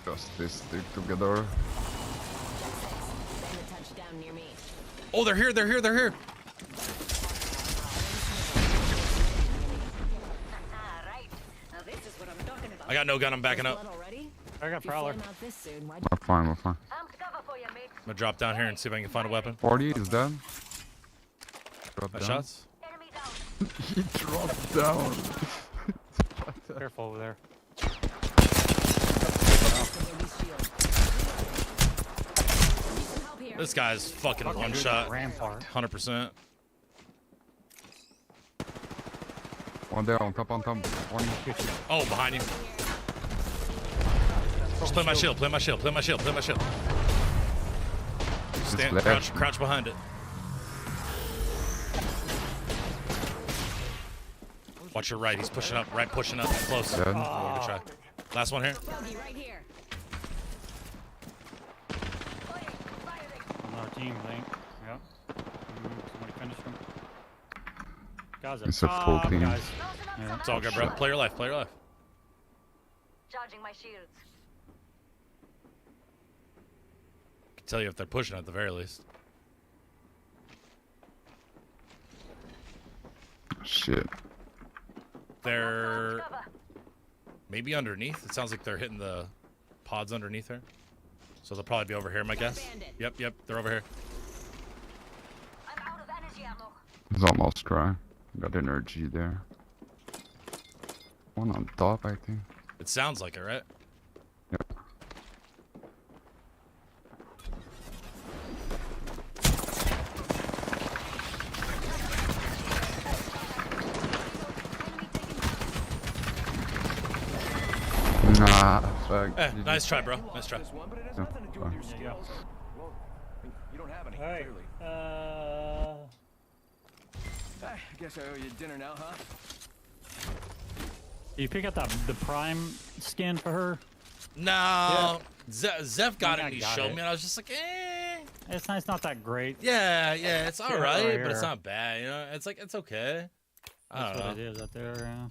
Just this stick together. Oh, they're here. I got no gun, I'm backing up. I got Prowler. We're fine, we're fine. I'm gonna drop down here and see if I can find a weapon. 40 is dead. Drop My down. shots? He dropped down. Careful over there. This guy's fucking one shot. Rampart. 100%. One there on top, one kitchen. Oh, behind you. Just play my shield, play my shield, play my shield, play my shield. Stand, crouch behind it. Watch your right, he's pushing up, right pushing up, close. Good. Oh, good try. Last one here. Right here. Another team, I think. Yep. Somebody finished him. Guys, It's a full team. Guys. Yeah. It's all good, bro. Play your life, play your life. Charging my shields. Can tell you if they're pushing at the very least. Shit. They're maybe underneath. It sounds like they're hitting the pods underneath her. So they'll probably be over here, my guess. Yep, they're over here. I'm out of energy ammo. It's almost dry. Got energy there. One on top, I think. It sounds like it, right? Yep. Nah, fuck. Nice try, bro. Nice try. Yeah, fine. You don't have any, Hey, I guess I owe you dinner now, huh? you pick up the prime skin for her? No. Yeah. Zeph got it and he got showed it. me and I was just like, eh. It's not that great. Yeah, it's Yeah, alright, right but it's here. not bad, you know? It's like, it's okay. I That's don't what know. it is out there.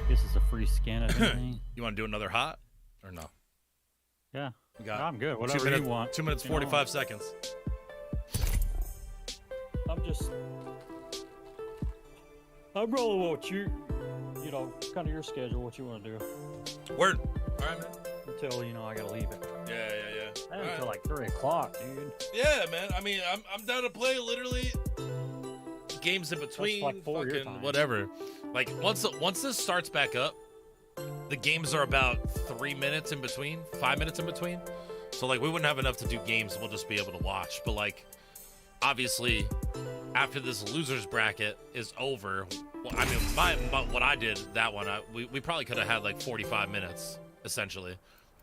This is a free skin, I think. You want to do another hot? Or no? Yeah. You got I'm good. 2 Whatever minutes, you want. 2 minutes, You know. 45 seconds. I'm rolling with you. You know, kind of your schedule, what you want to do. Word. All right, man. Until, I gotta leave it. Yeah. Until like 3 o'clock, dude. Yeah, man. I mean, I'm down to play literally games in between, like 4 your fucking time. whatever. Like once this starts back up, the games are about 3 minutes in between, 5 minutes in between. So like we wouldn't have enough to do games. We'll just be able to watch. But like, obviously, after this losers bracket is over, well, I mean, what I did that one, we probably could have had like 45 minutes essentially.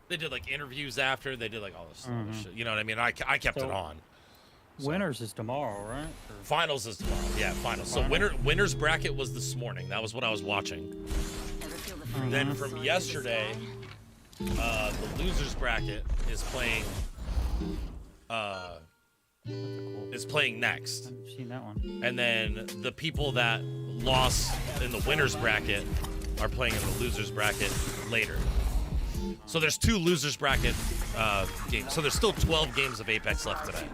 They did like interviews after. They did like all this other shit. You know what I mean? I kept it on. Winners is tomorrow, right? Or Finals is tomorrow. Yeah, finals. So winners bracket was this morning. That was what I was watching. Then from yesterday, the losers bracket is playing. Is playing next. I've seen that one. And then the people that lost in the winners bracket are playing in the losers bracket later. So there's 2 losers bracket games. So there's still 12 games of Apex left today.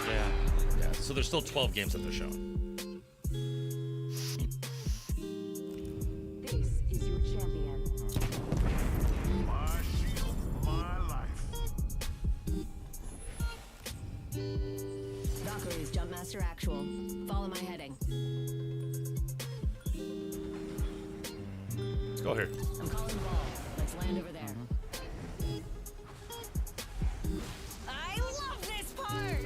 Yeah. So there's still 12 games that they're showing. This is your champion. My shield, my life. Valkyrie's Jumpmaster Actual. Follow my heading. Let's go here. I'm calling ball. Let's land over there. I love this part!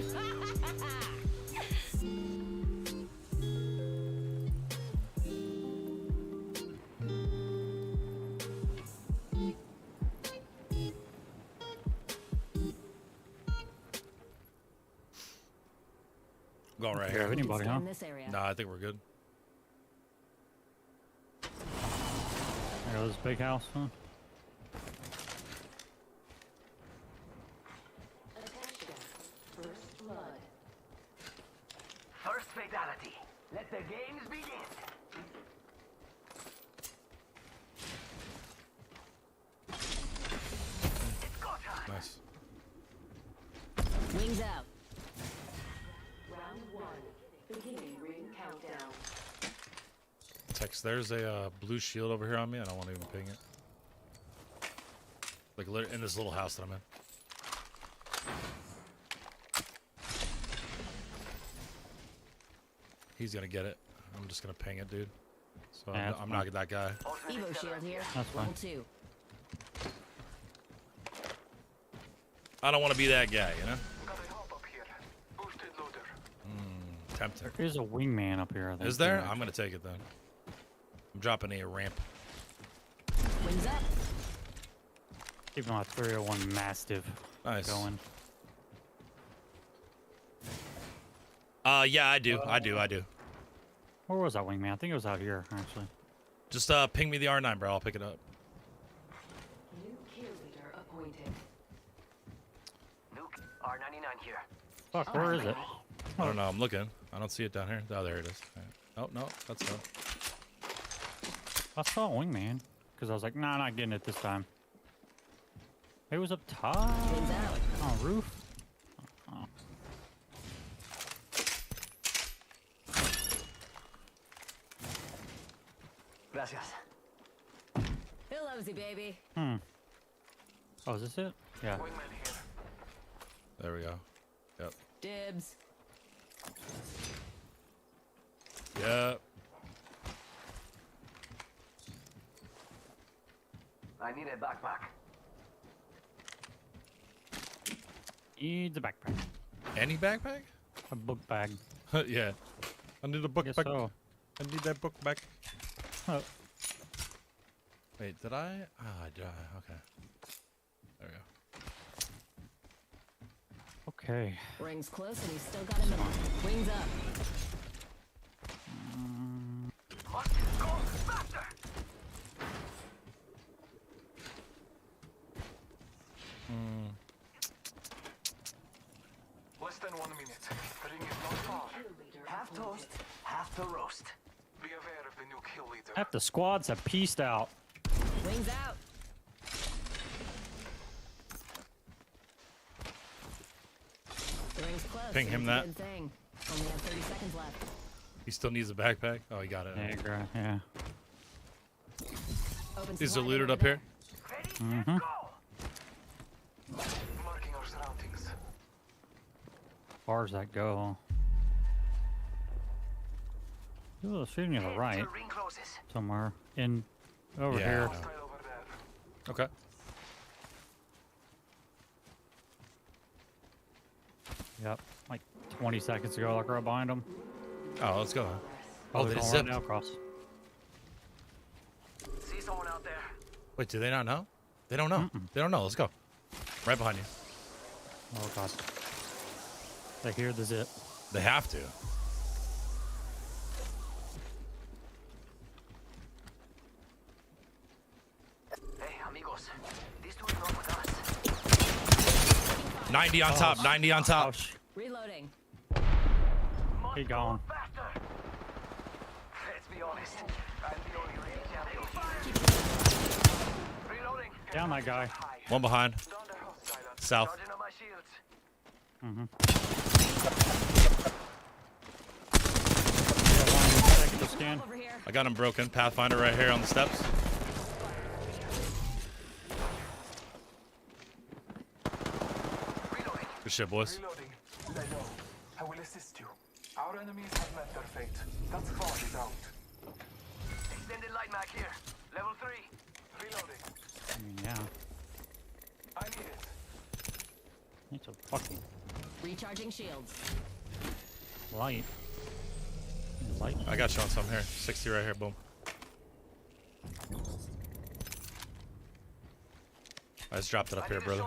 Going right Have here. anybody, huh? In this area. Nah, I think we're good. There goes big house, huh? First blood. First fatality. Let the games begin. It's go time. Nice. Wings out. Round 1. Beginning ring countdown. Text, there's a blue shield over here on me. I don't want to even ping it. Like in this little house that I'm in. He's gonna get it. I'm just gonna ping it, dude. So Yeah, I'm not that guy. Evo shield here. That's fine. Level 2. I don't want to be that guy, you know? Got a hop up here. Boosted loader. Tempting. There's a wingman up here, I think. Is there? I'm going to take it then. I'm dropping a ramp. Wings up. Keeping my 301 Mastiff going. Yeah, I do. I do. Where was that wingman? I think it was out here, actually. Just ping me the R9, bro. I'll pick it up. New kill leader appointed. Luke, R99 here. Fuck, where is it? I don't know. I'm looking. I don't see it down here. Oh, there it is. Oh, no. That's not. I saw a wingman. Because I was like, nah, not getting it this time. It was up top. On roof. Oh. Gracias. Bill loves you, baby. Oh, is this it? Yeah. There we go. Yep. Dibs. Yep. I need a backpack. Needs a backpack. Any backpack? A book bag. Yeah. I need a book Guess back. so. I need that book back. Oh. Wait, did I? Ah, did I? Okay. There we go. Okay. Rings close and he's still got a minute. Wings up. Go faster! Less than 1 minute. The ring is not far. Half toast, half the roast. Be aware of the new kill leader. Half the squads have pieced out. Wings out. The rings close. Ping him It's a that. good thing. Only have 30 seconds left. He still needs a backpack. Oh, he got it. Yeah. Is it looted up here? Mm-hmm. Marking our surroundings. Far as that go. Ooh, shooting to the right. Ring closes. Somewhere. Over Yeah. here. Okay. Yep. Like 20 seconds ago, like right behind them. Oh, let's go. Oh, they they're zipped. going right now across. See someone out there. Wait, do they not know? They don't know. They don't know. Let's go. Right behind you. Oh, God. They hear the zip. They have to. Hey, amigos. These two are not with us. 90 on top. 90 on top. Reloading. He gone. Let's be honest. I'm the only real champion. Reloading. Down that guy. One behind. South. Charging on my shields. Scan. I got him broken. Pathfinder right here on the steps. Good shit, boys. Reloading. Lay low. I will assist you. Our enemies have met their fate. That squad is out. Extended light mag here. Level 3. Reloading. Yeah. I need it. It's a fucking Recharging shields. light. Light. I got you on some here. 60 right here. Boom. I just dropped it up here, brother.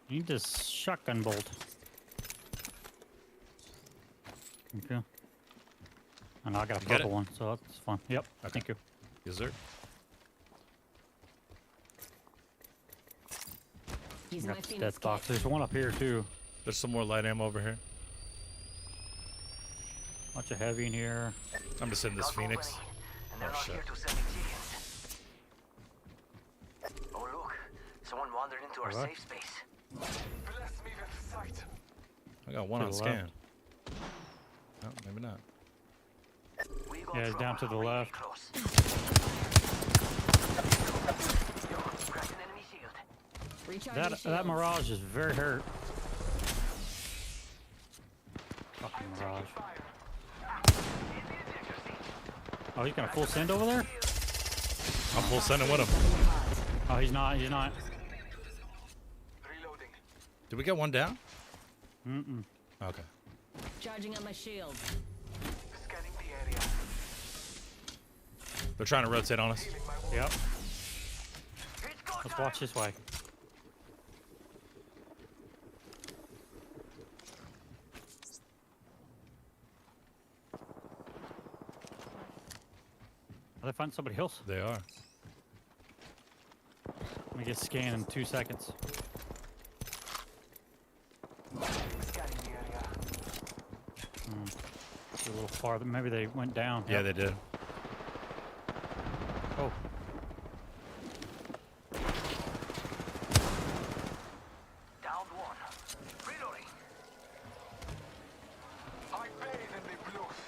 You need this shotgun bolt. Okay. And I got a You get purple it? one, so that's fun. Yep. Thank you. Yes, sir. Use Got my this Phoenix death box. There's one up here too. There's some more light ammo over here. Bunch of heavy in here. I'm just in this Phoenix. And they're Oh not shit. here to sell me chickens. Oh look, someone wandered into our Alright. safe space. Bless me with sight. I got one To on the scan. left. No, maybe not. Yeah, it's down to the left. That Mirage is very hurt. Fucking Mirage. Oh, he's gonna full send over there? I'm full sending with him. Oh, he's not. He's not. Did we get one down? Mm-mm. Okay. Charging on my shield. Scanning the area. They're trying to rotate on us. Yep. Let's watch this way. Are they find somebody else? They are. Let me get scanned in 2 seconds. Scanning the area. It's a little farther. Maybe they went down. Yeah, they did. Oh. Down one. Reloading. I bathe in the blues.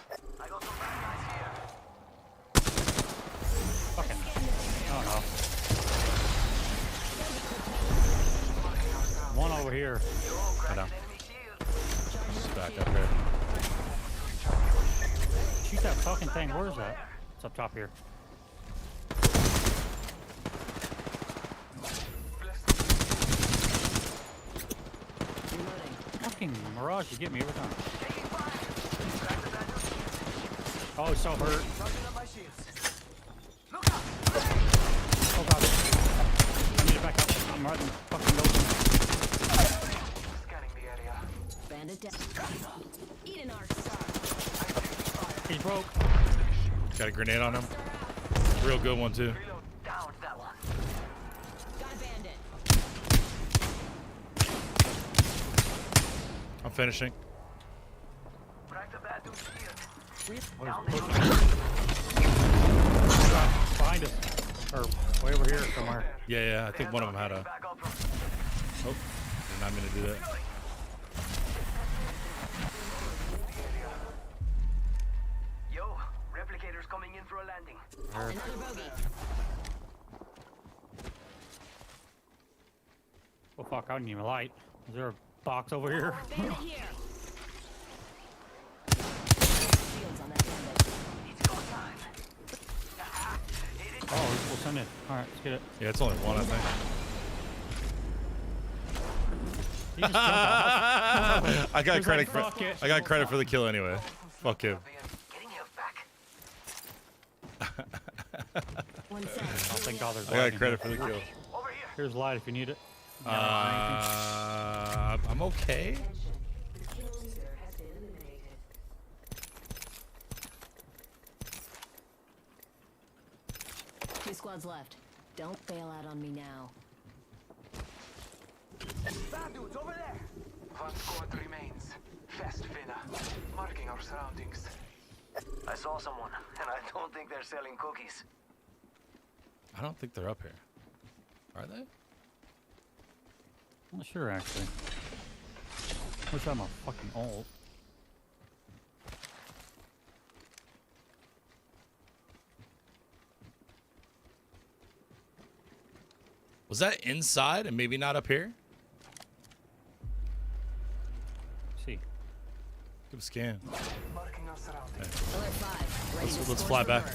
I got some bad guys here. Fucking. Oh no. One over here. Go down. Just back up here. Shoot that fucking thing. Where is that? It's up top here. Fucking Mirage, you get me every time. Oh, he's so hurt. Oh god. I need to back up. I'm right in the fucking open. Scanning the area. Bandit down. Eat an arc star. He's broke. Got a grenade on him. Real good one too. Down that one. Got a bandit. I'm finishing. Crack the bad dude's shield. Behind us. Or way over here somewhere. Yeah, I think one of them had a. Oh, did not mean to do that. Yo, replicators coming in for a landing. Another bogey. Oh fuck, I didn't even light. Is there a box over here? Bandit here. Shields on that bandit. It's go time. Oh, we'll send it. Alright, let's get it. Yeah, it's only one, I think. He just jumped out. I got He's credit. like, "Fuck it." I got credit for the kill anyway. Fuck him. Getting you back. One sec. Oh, thank God there's I got light in credit here. for the kill. Over here. Here's light if you need it. I'm okay. The kill leader has been eliminated. Two squads left. Don't bail out on me now. Bad dudes over there. One squad remains. Fast Finna. Marking our surroundings. I saw someone, and I don't think they're selling cookies. I don't think they're up here. Are they? I'm not sure actually. Wish I'm a fucking ult. Was that inside and maybe not up here? See. Give a scan. Marking our surroundings. Okay. Alert 5. Ready to Let's score fly for back. burn.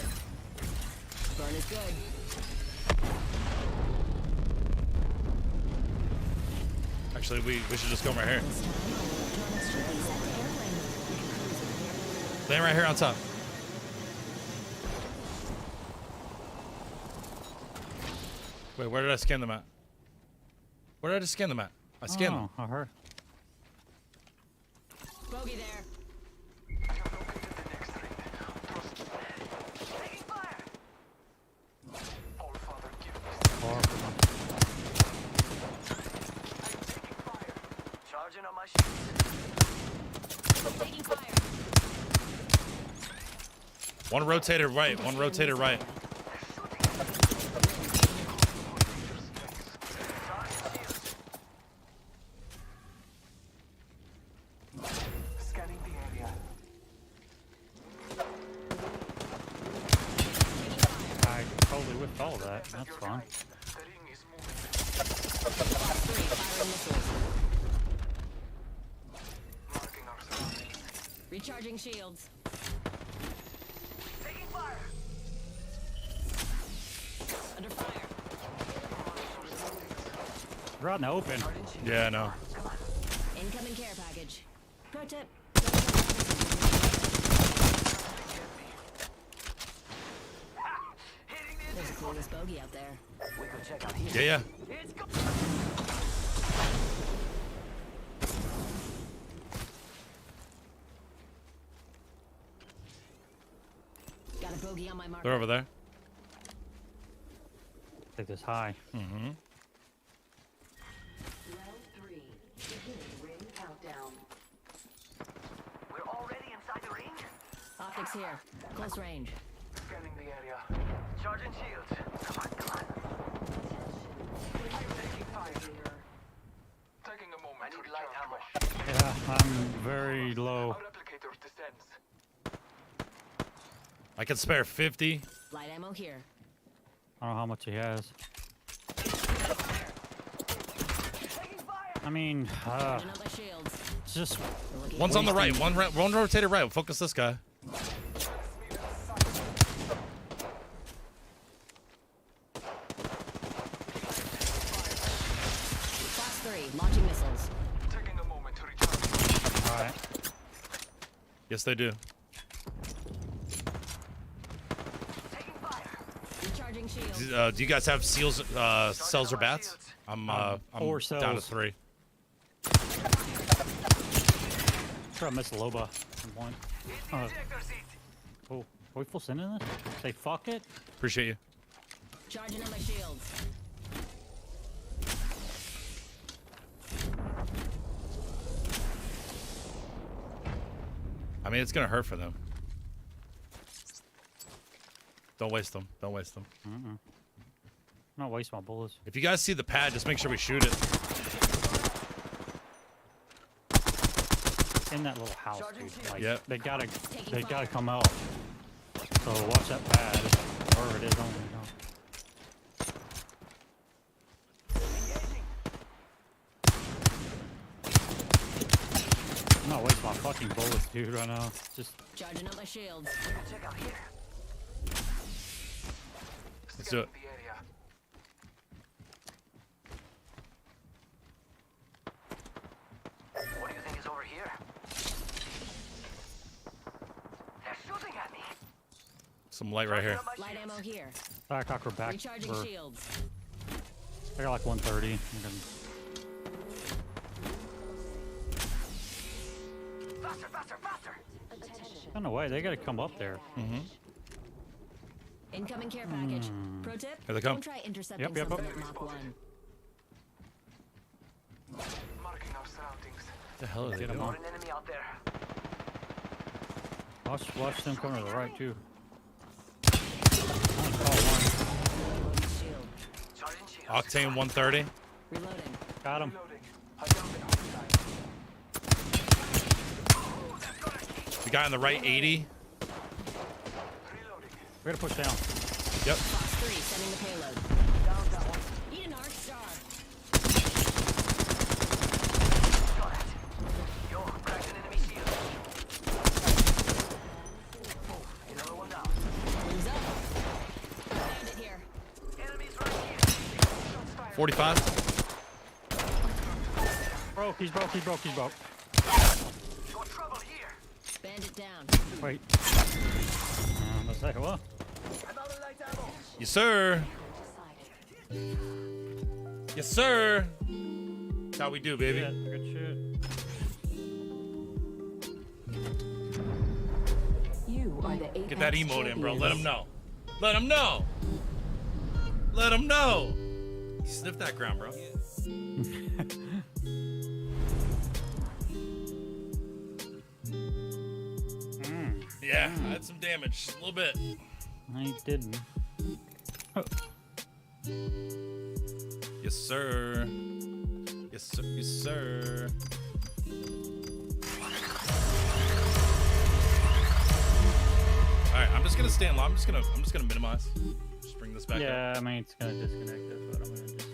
Burn is good. Actually, we should just go right here. This time, electronics should be set to airplane mode. Land right here on top. Wait, where did I scan them at? Where did I just scan them at? I scanned them. Oh, I heard. Bogey there. I have located the next ring. Trust me. Taking fire. All Father, give me Far I'm taking fire. Charging on my shield. Taking fire. One rotated right, one rotated right. Scanning the area. I totally whipped all of that. That's fine. The ring is moving. 3 firing missiles. Marking our surroundings. Recharging shields. Taking fire. Under fire. We're out in the open. Yeah, I know. Incoming care package. Pro tip. There's a clueless bogey out there. We could check out here. Yeah. Got a bogey on my mark. They're over there. Take this high. Round 3. Beginning ring countdown. We're already inside the ring. Optics here. Close range. Scanning the area. Charging shields. Come on, come on. Taking fire. Taking a moment. I need light ammo. Yeah, I'm very low. Replicator descends. I can spare 50. Light ammo here. I don't know how much he has. I mean, it's just One's on the right. One rotated right. Focus this guy. Class 3, launching missiles. Taking a moment to recharge. All right. Yes, they do. Recharging shields. Do you guys have seals, cells or bats? I'm down to cells. 3. Try to miss Loba at some point. Oh, are we full send in this? Say fuck it. Appreciate you. Charging on my shields. I mean, it's gonna hurt for them. Don't waste them. Don't waste them. I'm not wasting my bullets. If you guys see the pad, just make sure we shoot it. In that little house, dude. Like, Yep. they gotta come out. So watch that pad. Wherever it is, I don't even know. I'm not wasting my fucking bullets, dude, right now. Just Charging up my shields. Check out here. Let's do it. The area. What do you think is over here? They're shooting at me. Some light right here. Light ammo here. Blackhawk back. Recharging shields. I got like 130. Faster, faster, faster. I no way, they gotta come up there. Incoming care package. Pro tip. Here they come. Don't try intercepting Yep. something at Mach 1. Marking our surroundings. What the hell are they Get 'em doing? on. An enemy out there. Watch them come to the right too. Shield. Charging shield. Octane 130. Reloading. Got him. Reloading. I downed it outside. The guy on the right, 80. Reloading. We gotta push down. Yep. Class 3, sending the payload. Down that one. Eat an arc star. Got it. Yo, cracked an enemy shield. Oh, another one down. Wings up. Bandit here. Enemies right here. Shots fired. 45. Broke, he's broke. Got trouble here. Bandit down. Wait. Let's say what? Another light ammo. Yes, sir. Yes, sir. That's how we do, baby. Yeah, good shit. You are the Get that Apex emote in, bro. Let him champions. know. Let him know. Let him know. Sniff that ground, bro. Yeah, I had some damage. A little bit. I didn't. Yes, sir. Yes, sir. Yes, sir. All right, I'm just gonna stay in line. I'm just gonna minimize. Just bring this back up. Yeah, I mean it's gonna disconnect us, but I'm gonna just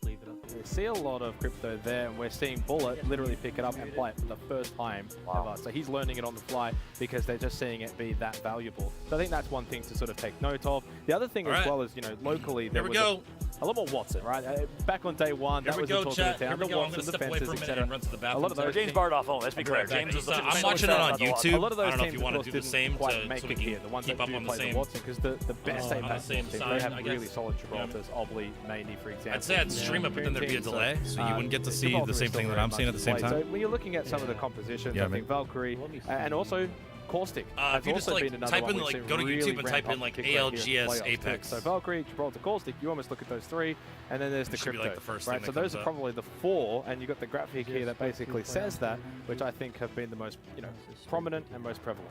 leave it up. We see a lot of crypto there, and we're seeing Bullet literally pick it up and play it for the first time ever. So he's learning it on the fly because they're just seeing it be that valuable. So I think that's one thing to sort of take note of. The other thing All as right. well is, you know, locally there Here we was go. a lot more Watson, right? Back on day one, Here that we was go, the talk chat. of the town. Here we The go. I'm Watson, going to the step away for a fences, minute etc. and run to the A bathroom. lot of those James teams- Bardoff, let's be clear. Exactly. James was looking I'm so watching it excited on about the Watson. YouTube. A lot of those I don't know if teams, you want of to course, do the same didn't quite make so we it here. can The ones keep that up do on the play same. the Watson, because the best on the Apex same teams, they side, have I really guess. solid Gibraltars, Obley, Maney, for example. I'd say I'd stream it, but then there'd be a delay, so you wouldn't get to see Gibraltar the same is still thing that very I'm seeing at much the same in play. time. So when you're looking at some of the compositions, Yeah, I think Valkyrie, and also Caustic has if you just also like been another type one in we've like seen go to really YouTube and ramp type up in like kick right here in the ALGS playoffs too. Apex. So Valkyrie, Gibraltar, Caustic, you almost look at those three, and then there's the Should be, crypto, like, the first right? thing So that those comes are up. probably the four, and you've got the graphic here that basically says that, which I think have been the most, prominent and most prevalent.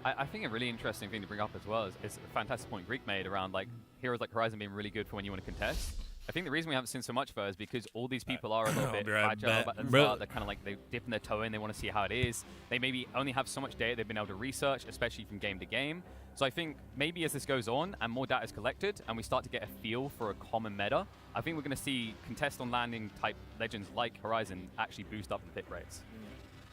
I think a really interesting thing to bring up as well is a fantastic point Greek made around like heroes like Horizon being really good for when you want to contest. I think the reason we haven't seen so much though is because all these people are a little bit fragile at the start. They're kind of like they dip their toe in, they want to see how it is. They maybe only have so much data they've been able to research, especially from game to game. So I think maybe as this goes on and more data is collected and we start to get a feel for a common meta, I think we're going to see contest on landing type legends like Horizon actually boost up in pick rates.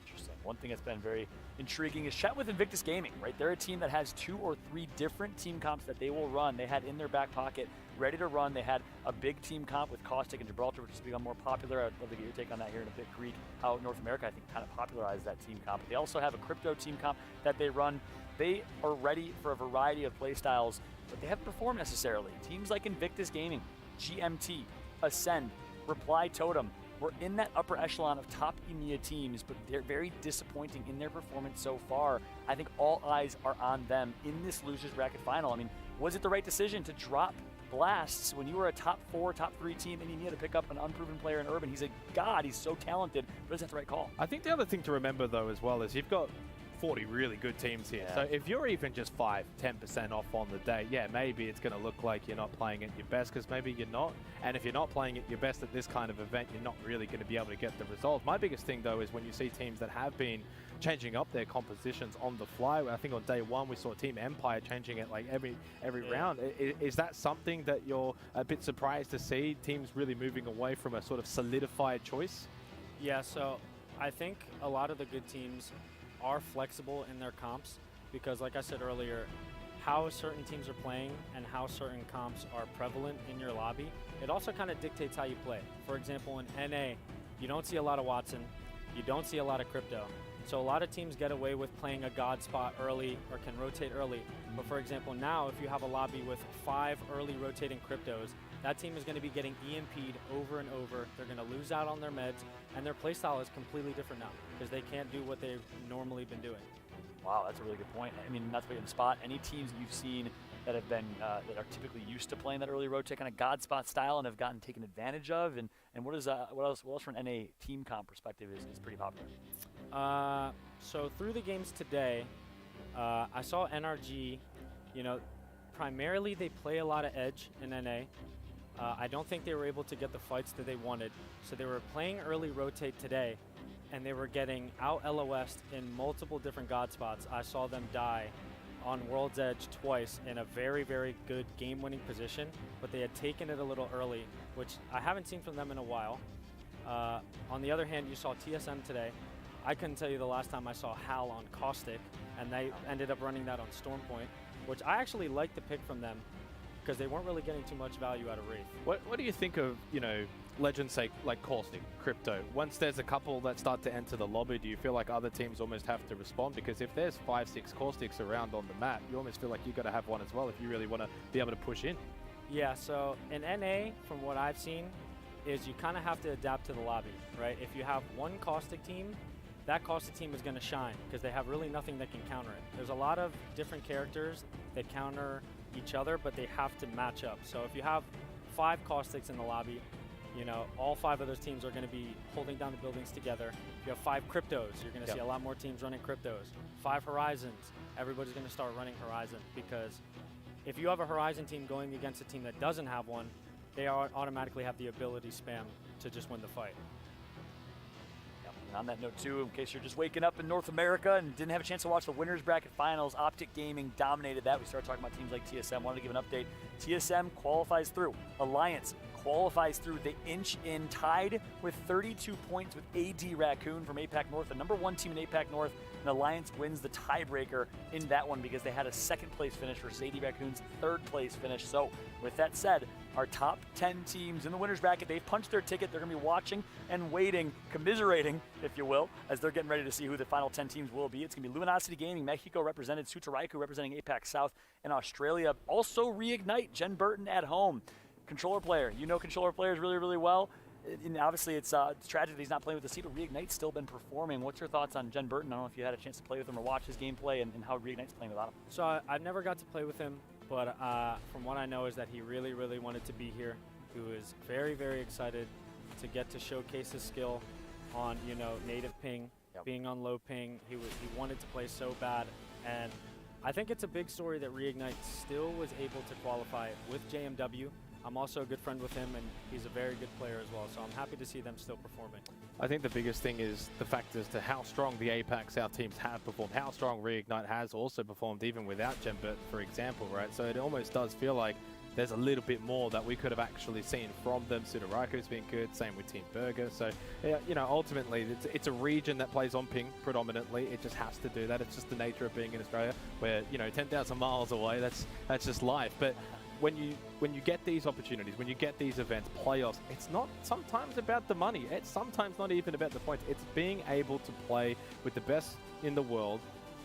Interesting. One thing that's been very intriguing is chat with Invictus Gaming, right? They're a team that has 2 or 3 different team comps that they will run. They had in their back pocket, ready to run. They had a big team comp with Caustic and Gibraltar, which has become more popular. I'd love to get your take on that here in a bit, Greek. How North America, I think, kind of popularized that team comp. They also have a crypto team comp that they run. They are ready for a variety of play styles, but they haven't performed necessarily. Teams like Invictus Gaming, GMT, Ascend, Reply Totem, we're in that upper echelon of top EMEA teams, but they're very disappointing in their performance so far. I think all eyes are on them in this losers bracket final. I mean, was it the right decision to drop Blasts when you were a top 4, top 3 team and you needed to pick up an unproven player in Urban? He's a god, he's so talented, but is that the right call? I think the other thing to remember though as well is you've got 40 really good teams here. Yeah. So if you're even just 5-10% off on the day, yeah, maybe it's going to look like you're not playing at your best, because maybe you're not. And if you're not playing at your best at this kind of event, you're not really going to be able to get the results. My biggest thing though is when you see teams that have been changing up their compositions on the fly. I think on day one we saw Team Empire changing it like every round. Is that something that you're a bit surprised to see, teams really moving away from a sort of solidified choice? Yeah, so I think a lot of the good teams are flexible in their comps because, like I said earlier, how certain teams are playing and how certain comps are prevalent in your lobby, it also kind of dictates how you play. For example, in NA, you don't see a lot of Watson, you don't see a lot of crypto. So a lot of teams get away with playing a god spot early or can rotate early. But for example, now if you have a lobby with 5 early rotating cryptos, that team is going to be getting EMP'd over and over. They're going to lose out on their meds, and their playstyle is completely different now because they can't do what they've normally been doing. Wow, that's a really good point. I mean, not to put you in the spot, any teams you've seen that have been that are typically used to playing that early rotate kind of god spot style and have gotten taken advantage of, and what else from an NA team comp perspective is pretty popular? So through the games today, I saw NRG, primarily they play a lot of edge in NA. I don't think they were able to get the fights that they wanted, so they were playing early rotate today, and they were getting out LOS'd in multiple different god spots. I saw them die on World's Edge twice in a very, very good game-winning position, but they had taken it a little early, which I haven't seen from them in a while. On the other hand, you saw TSM today. I couldn't tell you the last time I saw Hal on Caustic, and they ended up running that on Stormpoint, which I actually liked the pick from them because they weren't really getting too much value out of Wraith. What do you think of, legends like Caustic, Crypto? Once there's a couple that start to enter the lobby, do you feel like other teams almost have to respond? Because if there's 5-6 Caustics around on the map, you almost feel like you got to have one as well if you really want to be able to push in. Yeah, so in NA, from what I've seen, is you kind of have to adapt to the lobby, right? If you have one Caustic team, that Caustic team is going to shine because they have really nothing that can counter it. There's a lot of different characters that counter each other, but they have to match up. So if you have 5 Caustics in the lobby, all 5 of those teams are going to be holding down the buildings together. If you have 5 Cryptos, you're going to see a lot more teams running Cryptos. 5 Horizons, everybody's going to start running Horizon, because if you have a Horizon team going against a team that doesn't have one, they automatically have the ability spam to just win the fight. And on that note, too, in case you're just waking up in North America and didn't have a chance to watch the winners bracket finals, Optic Gaming dominated that. We started talking about teams like TSM. Wanted to give an update. TSM qualifies through. Alliance qualifies through. They inch in, tied with 32 points with AD Raccoon from APAC North, the #1 team in APAC North. And Alliance wins the tiebreaker in that one because they had a second place finish versus AD Raccoon's third place finish. So with that said, our top 10 teams in the winners bracket, they've punched their ticket. They're going to be watching and waiting, commiserating, if you will, as they're getting ready to see who the final 10 teams will be. It's going to be Luminosity Gaming, Mexico represented, Sutaraiku representing APAC South, and Australia. Also Reignite, Jen Burton at home. Controller player. You know controller players really, really well. And obviously, it's tragic that he's not playing with the seed, but Reignite's still been performing. What's your thoughts on Jen Burton? I don't know if you had a chance to play with him or watch his gameplay and how Reignite's playing without him. So I've never got to play with him, but from what I know is that he really, really wanted to be here. He was very, very excited to get to showcase his skill on, native ping, being on low ping. He wanted to play so bad, and I think it's a big story that Reignite still was able to qualify with JMW. I'm also a good friend with him, and he's a very good player as well, so I'm happy to see them still performing. I think the biggest thing is the fact as to how strong the APAC South teams have performed, how strong Reignite has also performed even without Jen Burton, for example, right? So it almost does feel like there's a little bit more that we could have actually seen from them. Sudoraku's been good, same with Team Burger. So, ultimately, it's a region that plays on ping predominantly. It just has to do that. It's just the nature of being in Australia, where 10,000 miles away. That's just life. But when you get these opportunities, when you get these events, playoffs, it's not sometimes about the money. It's sometimes not even about the points. It's being able to play with the best in the world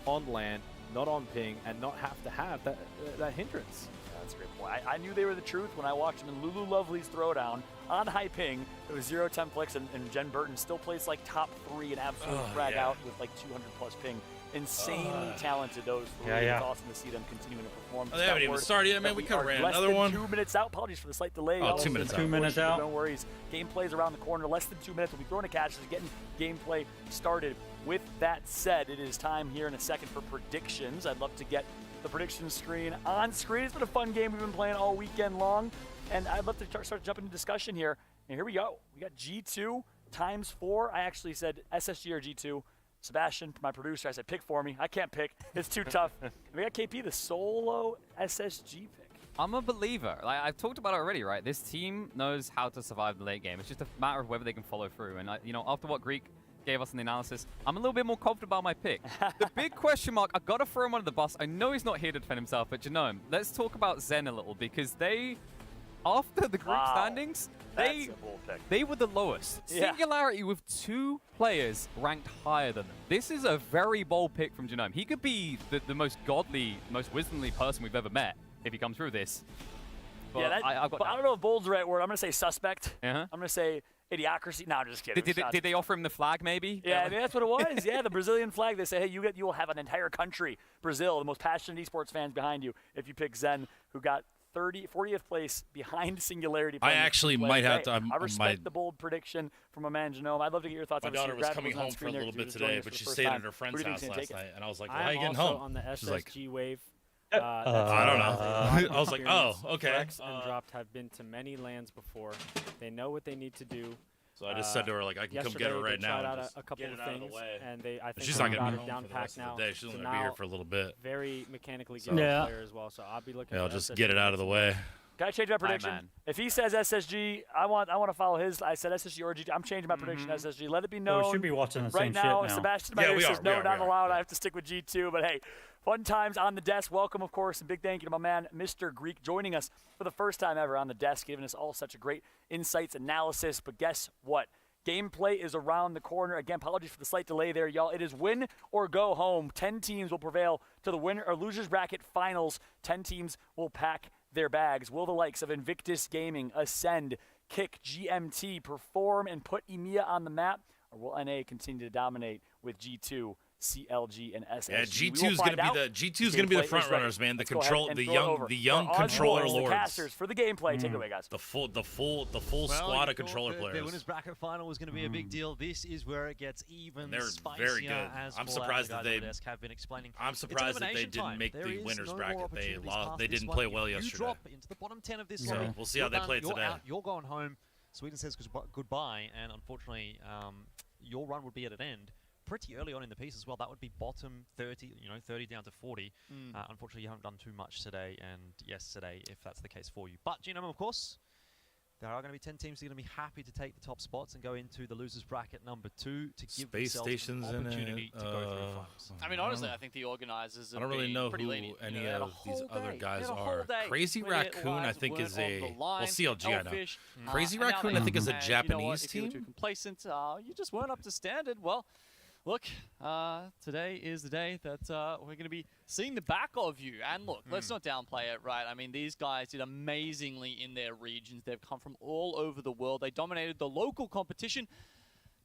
on land, not on ping, and not have that hindrance. That's a great point. I knew they were the truth when I watched them in Lulu Lovely's Throwdown on high ping. It was 0 10-flicks, and Jen Burton still plays like top 3 and absolute frag out with like 200+ ping. Insanely talented, those three. It's awesome to see them continuing to perform. They haven't even started yet, man. We could have ran another one. 2 minutes out. Apologies for the slight delay. Oh, 2 minutes out. 2 minutes out. No worries. Gameplay's around the corner. Less than 2 minutes. We'll be throwing a catch. Just getting gameplay started. With that said, it is time here in a second for predictions. I'd love to get the prediction screen on screen. It's been a fun game we've been playing all weekend long, and I'd love to start jumping into discussion here. And here we go. We got G2 ×4. I actually said SSG or G2. Sebastian, my producer, I said pick for me. I can't pick. It's too tough. And we got KP, the solo SSG pick. I'm a believer. Like I've talked about it already, right? This team knows how to survive the late game. It's just a matter of whether they can follow through. And after what Greek gave us in the analysis, I'm a little bit more confident about my pick. The big question mark, I gotta throw him under the bus. I know he's not here to defend himself, but Genome, let's talk about Zen a little, because they, after the group standings, they were the lowest. Singularity with 2 players ranked higher than them. This is a very bold pick from Genome. He could be the most godly, most wisdomly person we've ever met if he comes through this. But I don't know if bold's the right word. I'm going to say suspect. I'm going to say idiocracy. No, I'm just kidding. Did they offer him the flag, maybe? Yeah, I mean, that's what it was. Yeah, the Brazilian flag. They say, hey, you will have an entire country, Brazil, the most passionate esports fans behind you, if you pick Zen, who got 40th place behind Singularity. I actually might have to. I respect the bold prediction from a man, Genome. I'd love to get your thoughts on this. My daughter was coming home for a little bit today, but she stayed at her friend's house last night, and I was like, why are you getting home? On the SSG wave. I don't know. I was like, oh, okay. Rex and Dropped have been to many lands before. They know what they need to do. So I just said to her, like, I can come get her right now. Tried out a couple of things, and I think she's not got gonna it down packed now. She's only gonna be here for a little bit. Very mechanically gifted player as well, so I'll be looking. Yeah, I'll just get it out of the way. Can I change my prediction? If he says SSG, I want to follow his. I said SSG or GG. I'm changing my prediction SSG. Let it be known. we should be watching the right same now. shit now. Sebastian says no, not allowed. I have to stick with G2. But hey, fun times on the desk. Welcome, of course, and big thank you to my man, Mr. Greek, joining us for the first time ever on the desk, giving us all such a great insights, analysis. But guess what? Gameplay is around the corner. Again, apologies for the slight delay there, y'all. It is win or go home. 10 teams will prevail to the winner or losers bracket finals. 10 teams will pack their bags. Will the likes of Invictus Gaming, Ascend, Kick, GMT perform and put EMEA on the map, or will NA continue to dominate with G2, CLG, and SSG? Yeah, G2's gonna be the front runners, man. The young controller lords. The casters for the gameplay. Take it away, guys. The full squad of controller players. The winners bracket final was going to be a big deal. This is where it gets even spicier. Very good. I'm surprised that they have been explaining. I'm surprised that they didn't make the winners bracket. They lost. They didn't play well yesterday. You drop into the bottom 10 of this lobby. We'll see how they play today. You're going home. Sweden says goodbye, and unfortunately, your run would be at an end. pretty early on in the piece as well. That would be bottom 30, 30 down to 40. Unfortunately, you haven't done too much today and yesterday, if that's the case for you. But Genome, of course, there are going to be 10 teams that are going to be happy to take the top spots and go into the losers bracket number 2 to give Space themselves stations an opportunity to go through finals. I mean, honestly, I think the organizers I don't really know who any of these other guys are. Crazy Raccoon, I think, is a... Well, CLG, I know. Crazy Raccoon, I think, is a Japanese team. If you were too complacent, you just weren't up to standard. Well, look, today is the day that we're going to be seeing the back of you. And look, let's not downplay it, right? I mean, these guys did amazingly in their regions. They've come from all over the world. They dominated the local competition.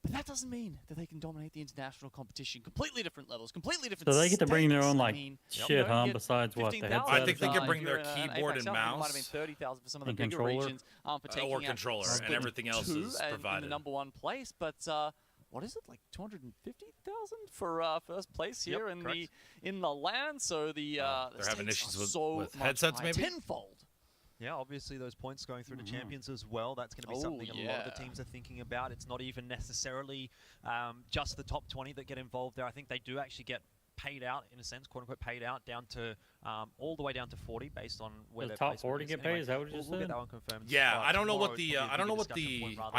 But that doesn't mean that they can dominate the international competition. Completely different levels, completely different So they get to bring their own, like, I mean, shit, huh? Besides what, the headset? I think they can bring their keyboard and mouse. It might have been 30,000 for some of the And bigger controller. regions for taking or controller, and everything else is provided. In the #1 place, but what is it, like 250,000 for first place here in the LAN? So the they're having issues with so headsets, maybe tenfold. Yeah, obviously those points going through to champions as well. That's going to be something a lot of the teams are thinking about. It's not even necessarily just the top 20 that get involved there. I think they do actually get paid out, in a sense, quote unquote, paid out down to all the way down to 40 based on where the their top placement 40 is. get paid? Is that what you just we'll said? get that one confirmed. Yeah, I don't know what the I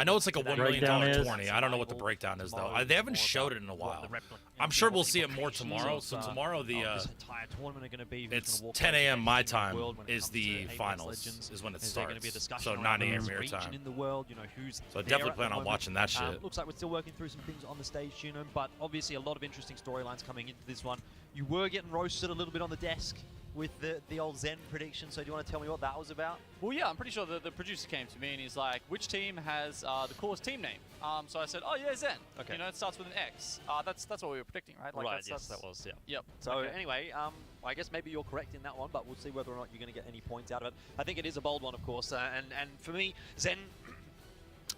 know it's like a $1 million tourney. I don't know what the breakdown is though. They haven't showed it in a while. I'm sure we'll see it more tomorrow. So tomorrow it's 10 a.m. my time is the finals, is when it starts. So 9 a.m. your time. So I definitely plan on watching that shit. Looks like we're still working through some things on the stage, but obviously a lot of interesting storylines coming into this one. You were getting roasted a little bit on the desk with the old Zen prediction, so do you want to tell me what that was about? Well, yeah, I'm pretty sure the producer came to me and he's like, which team has the coolest team name? So I said, oh yeah, Zen. Okay. It starts with an X. That's what we were predicting, right? Like Right, yes, that was, yeah. Yep. So anyway, I guess maybe you're correct in that one, but we'll see whether or not you're going to get any points out of it. I think it is a bold one, of course, and for me, Zen...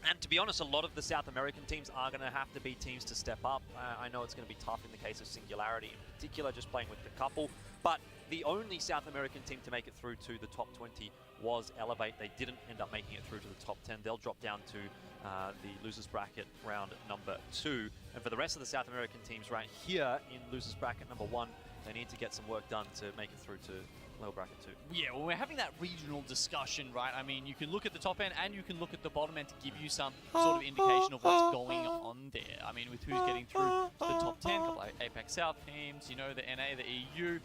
And to be honest, a lot of the South American teams are going to have to be teams to step up. I know it's going to be tough in the case of Singularity in particular, just playing with the couple. But the only South American team to make it through to the top 20 was Elevate. They didn't end up making it through to the top 10. They'll drop down to the losers bracket round number 2. And for the rest of the South American teams right here in losers bracket number 1, they need to get some work done to make it through to lower bracket 2. Yeah, well, we're having that regional discussion, right? I mean, you can look at the top end and you can look at the bottom end to give you some sort of indication of what's going on there. I mean, with who's getting through to the top 10, a couple of Apex South teams, the NA, the EU,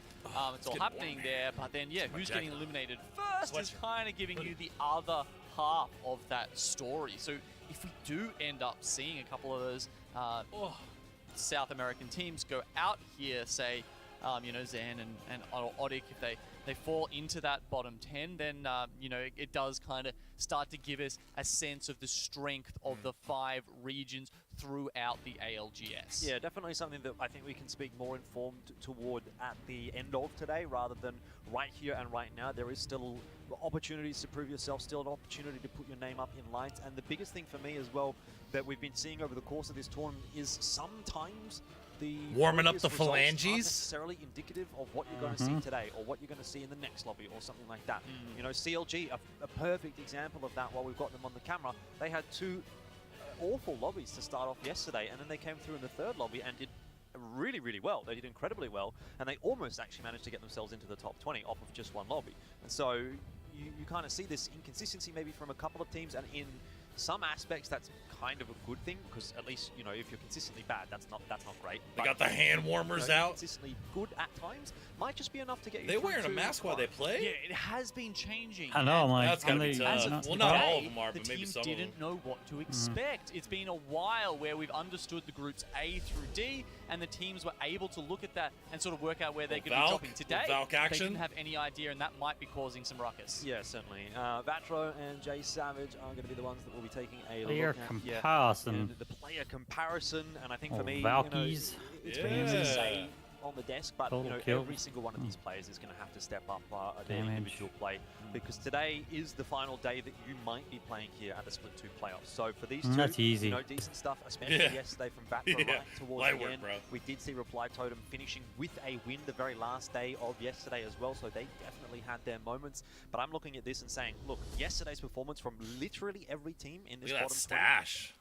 it's all happening there. But then, yeah, who's getting eliminated first is kind of giving you the other half of that story. So if we do end up seeing a couple of those South American teams go out here, say, Zen and Otic, if they fall into that bottom 10, then, it does kind of start to give us a sense of the strength of the 5 regions throughout the ALGS. Yeah, definitely something that I think we can speak more informed toward at the end of today rather than right here and right now. There is still opportunities to prove yourself, still an opportunity to put your name up in lines. And the biggest thing for me as well that we've been seeing over the course of this tournament is sometimes the warming up the results aren't phalanges necessarily indicative of what you're going to see today or what you're going to see in the next lobby or something like that. CLG, a perfect example of that while we've got them on the camera. They had 2 awful lobbies to start off yesterday, and then they came through in the 3rd lobby and did really, really well. They did incredibly well, and they almost actually managed to get themselves into the top 20 off of just 1 lobby. And so you kind of see this inconsistency maybe from a couple of teams, and in some aspects that's kind of a good thing, because at least if you're consistently bad, that's not great. They got the hand warmers out. Consistently good at times might just be enough to get you. They wearing a mask while they play? Yeah, it has been changing. I know, I'm like, that's gotta be tough. Well, not all of them are, but maybe some of them. The team didn't know what to expect. It's been a while where we've understood the groups A through D, and the teams were able to look at that and sort of work out where they're going to be dropping. Today, they didn't have any idea, and that might be causing some ruckus. Yeah, certainly. Vatro and Jay Savage are going to be the ones that will be taking a player look at comparison. the player comparison, and I think for me, Valkyries. it's pretty easy to say on the desk, but Total every single one of these players is going to have to step up their individual play, because today is the final day that you might be playing here at the Split 2 playoffs. So for these 2, that's easy. Decent stuff, especially yesterday from Vatro right towards the end. We did see Reply Totem finishing with a win the very last day of yesterday as well, so they definitely had their moments. But I'm looking at this and saying, look, yesterday's performance from literally every team in this bottom stash.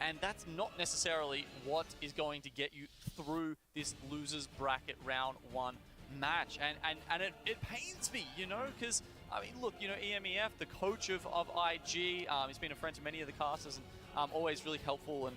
and that's not necessarily what is going to get you through this losers bracket round 1 match. And it pains me, you know, because I mean, look, you know, EMEF, the coach of IG, he's been a friend to many of the casters, and always really helpful and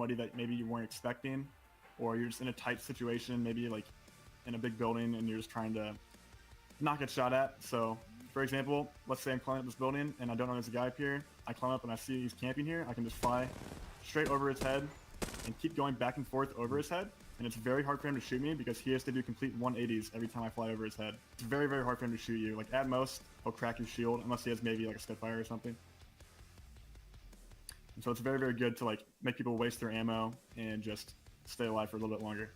somebody that maybe you weren't expecting, or you're just in a tight situation, maybe like in a big building and you're just trying to not get shot at. So, for example, let's say I'm climbing up this building and I don't know there's a guy up here. I climb up and I see he's camping here. I can just fly straight over his head and keep going back and forth over his head. And it's very hard for him to shoot me because he has to do complete 180s every time I fly over his head. It's very, very hard for him to shoot you. Like, at most, he'll crack your shield unless he has maybe like a Spitfire or something. And so it's very, very good to like make people waste their ammo and just stay alive for a little bit longer.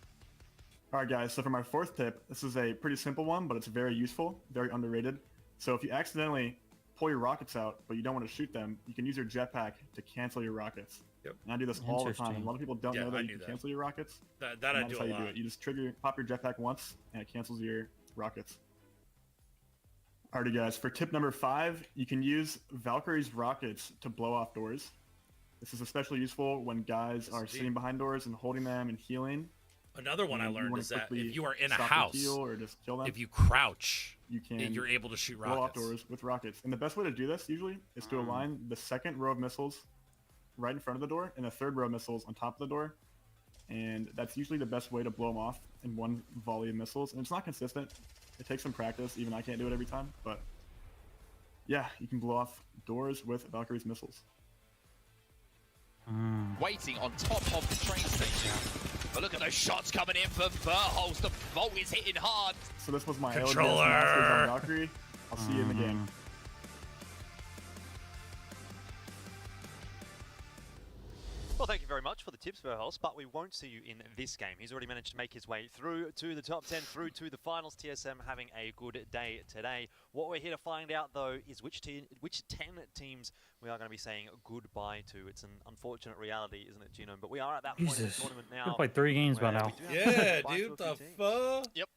Alright guys, so for my fourth tip, this is a pretty simple one, but it's very useful, very underrated. So if you accidentally pull your rockets out, but you don't want to shoot them, you can use your jetpack to cancel your rockets. Yep. And I do this all the time. A lot of people don't know that you can cancel your rockets. That I do that's how you do it. You just pop your jetpack once, and it cancels your rockets. Alrighty guys, for tip number 5, you can use Valkyrie's rockets to blow off doors. This is especially useful when guys are sitting behind doors and holding them and healing. Another one I learned is that if you are in a stop house, or heal or just kill them, if you crouch, you're able to shoot blow off rockets. doors with rockets. And the best way to do this usually is to align the second row of missiles right in front of the door and the third row of missiles on top of the door. And that's usually the best way to blow them off in one volley of missiles. And it's not consistent. It takes some practice. Even I can't do it every time. But yeah, you can blow off doors with Valkyrie's missiles. Waiting on top of the train station. But look at those shots coming in from Verholz. The bolt is hitting hard. So this was my Controller. ALGS Masters on Valkyrie. I'll see you in the game. Well, thank you very much for the tips, Verholz, but we won't see you in this game. He's already managed to make his way through to the top 10, through to the finals. TSM having a good day today. What we're here to find out, though, is which 10 teams we are going to be saying goodbye to. It's an unfortunate reality, isn't it, Genome? But we are at that point in the tournament now. We've played 3 games by now. Yeah, dude, the fuck? Yep,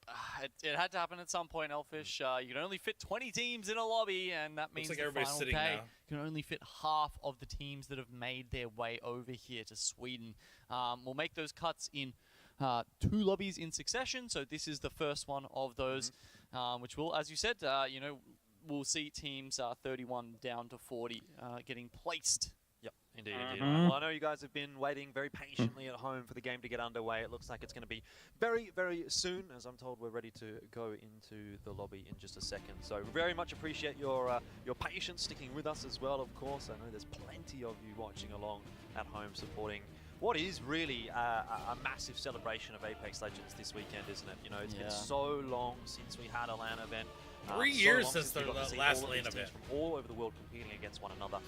it had to happen at some point, Elfish. You can only fit 20 teams in a lobby, and that means like the everybody's final sitting day now. can only fit half of the teams that have made their way over here to Sweden. We'll make those cuts in 2 lobbies in succession, so this is the first one of those, which will, as you said, you know, we'll see teams 31 down to 40 getting placed. Yep, indeed, indeed. Well, I know you guys have been waiting very patiently at home for the game to get underway. It looks like it's going to be very, very soon. As I'm told, we're ready to go into the lobby in just a second. So very much appreciate your patience, sticking with us as well, of course. I know there's plenty of you watching along at home supporting what is really a massive celebration of Apex Legends this weekend, isn't it? You know, it's been so long since we had a LAN event. 3 years since the last LAN event. From all over the world competing against one another.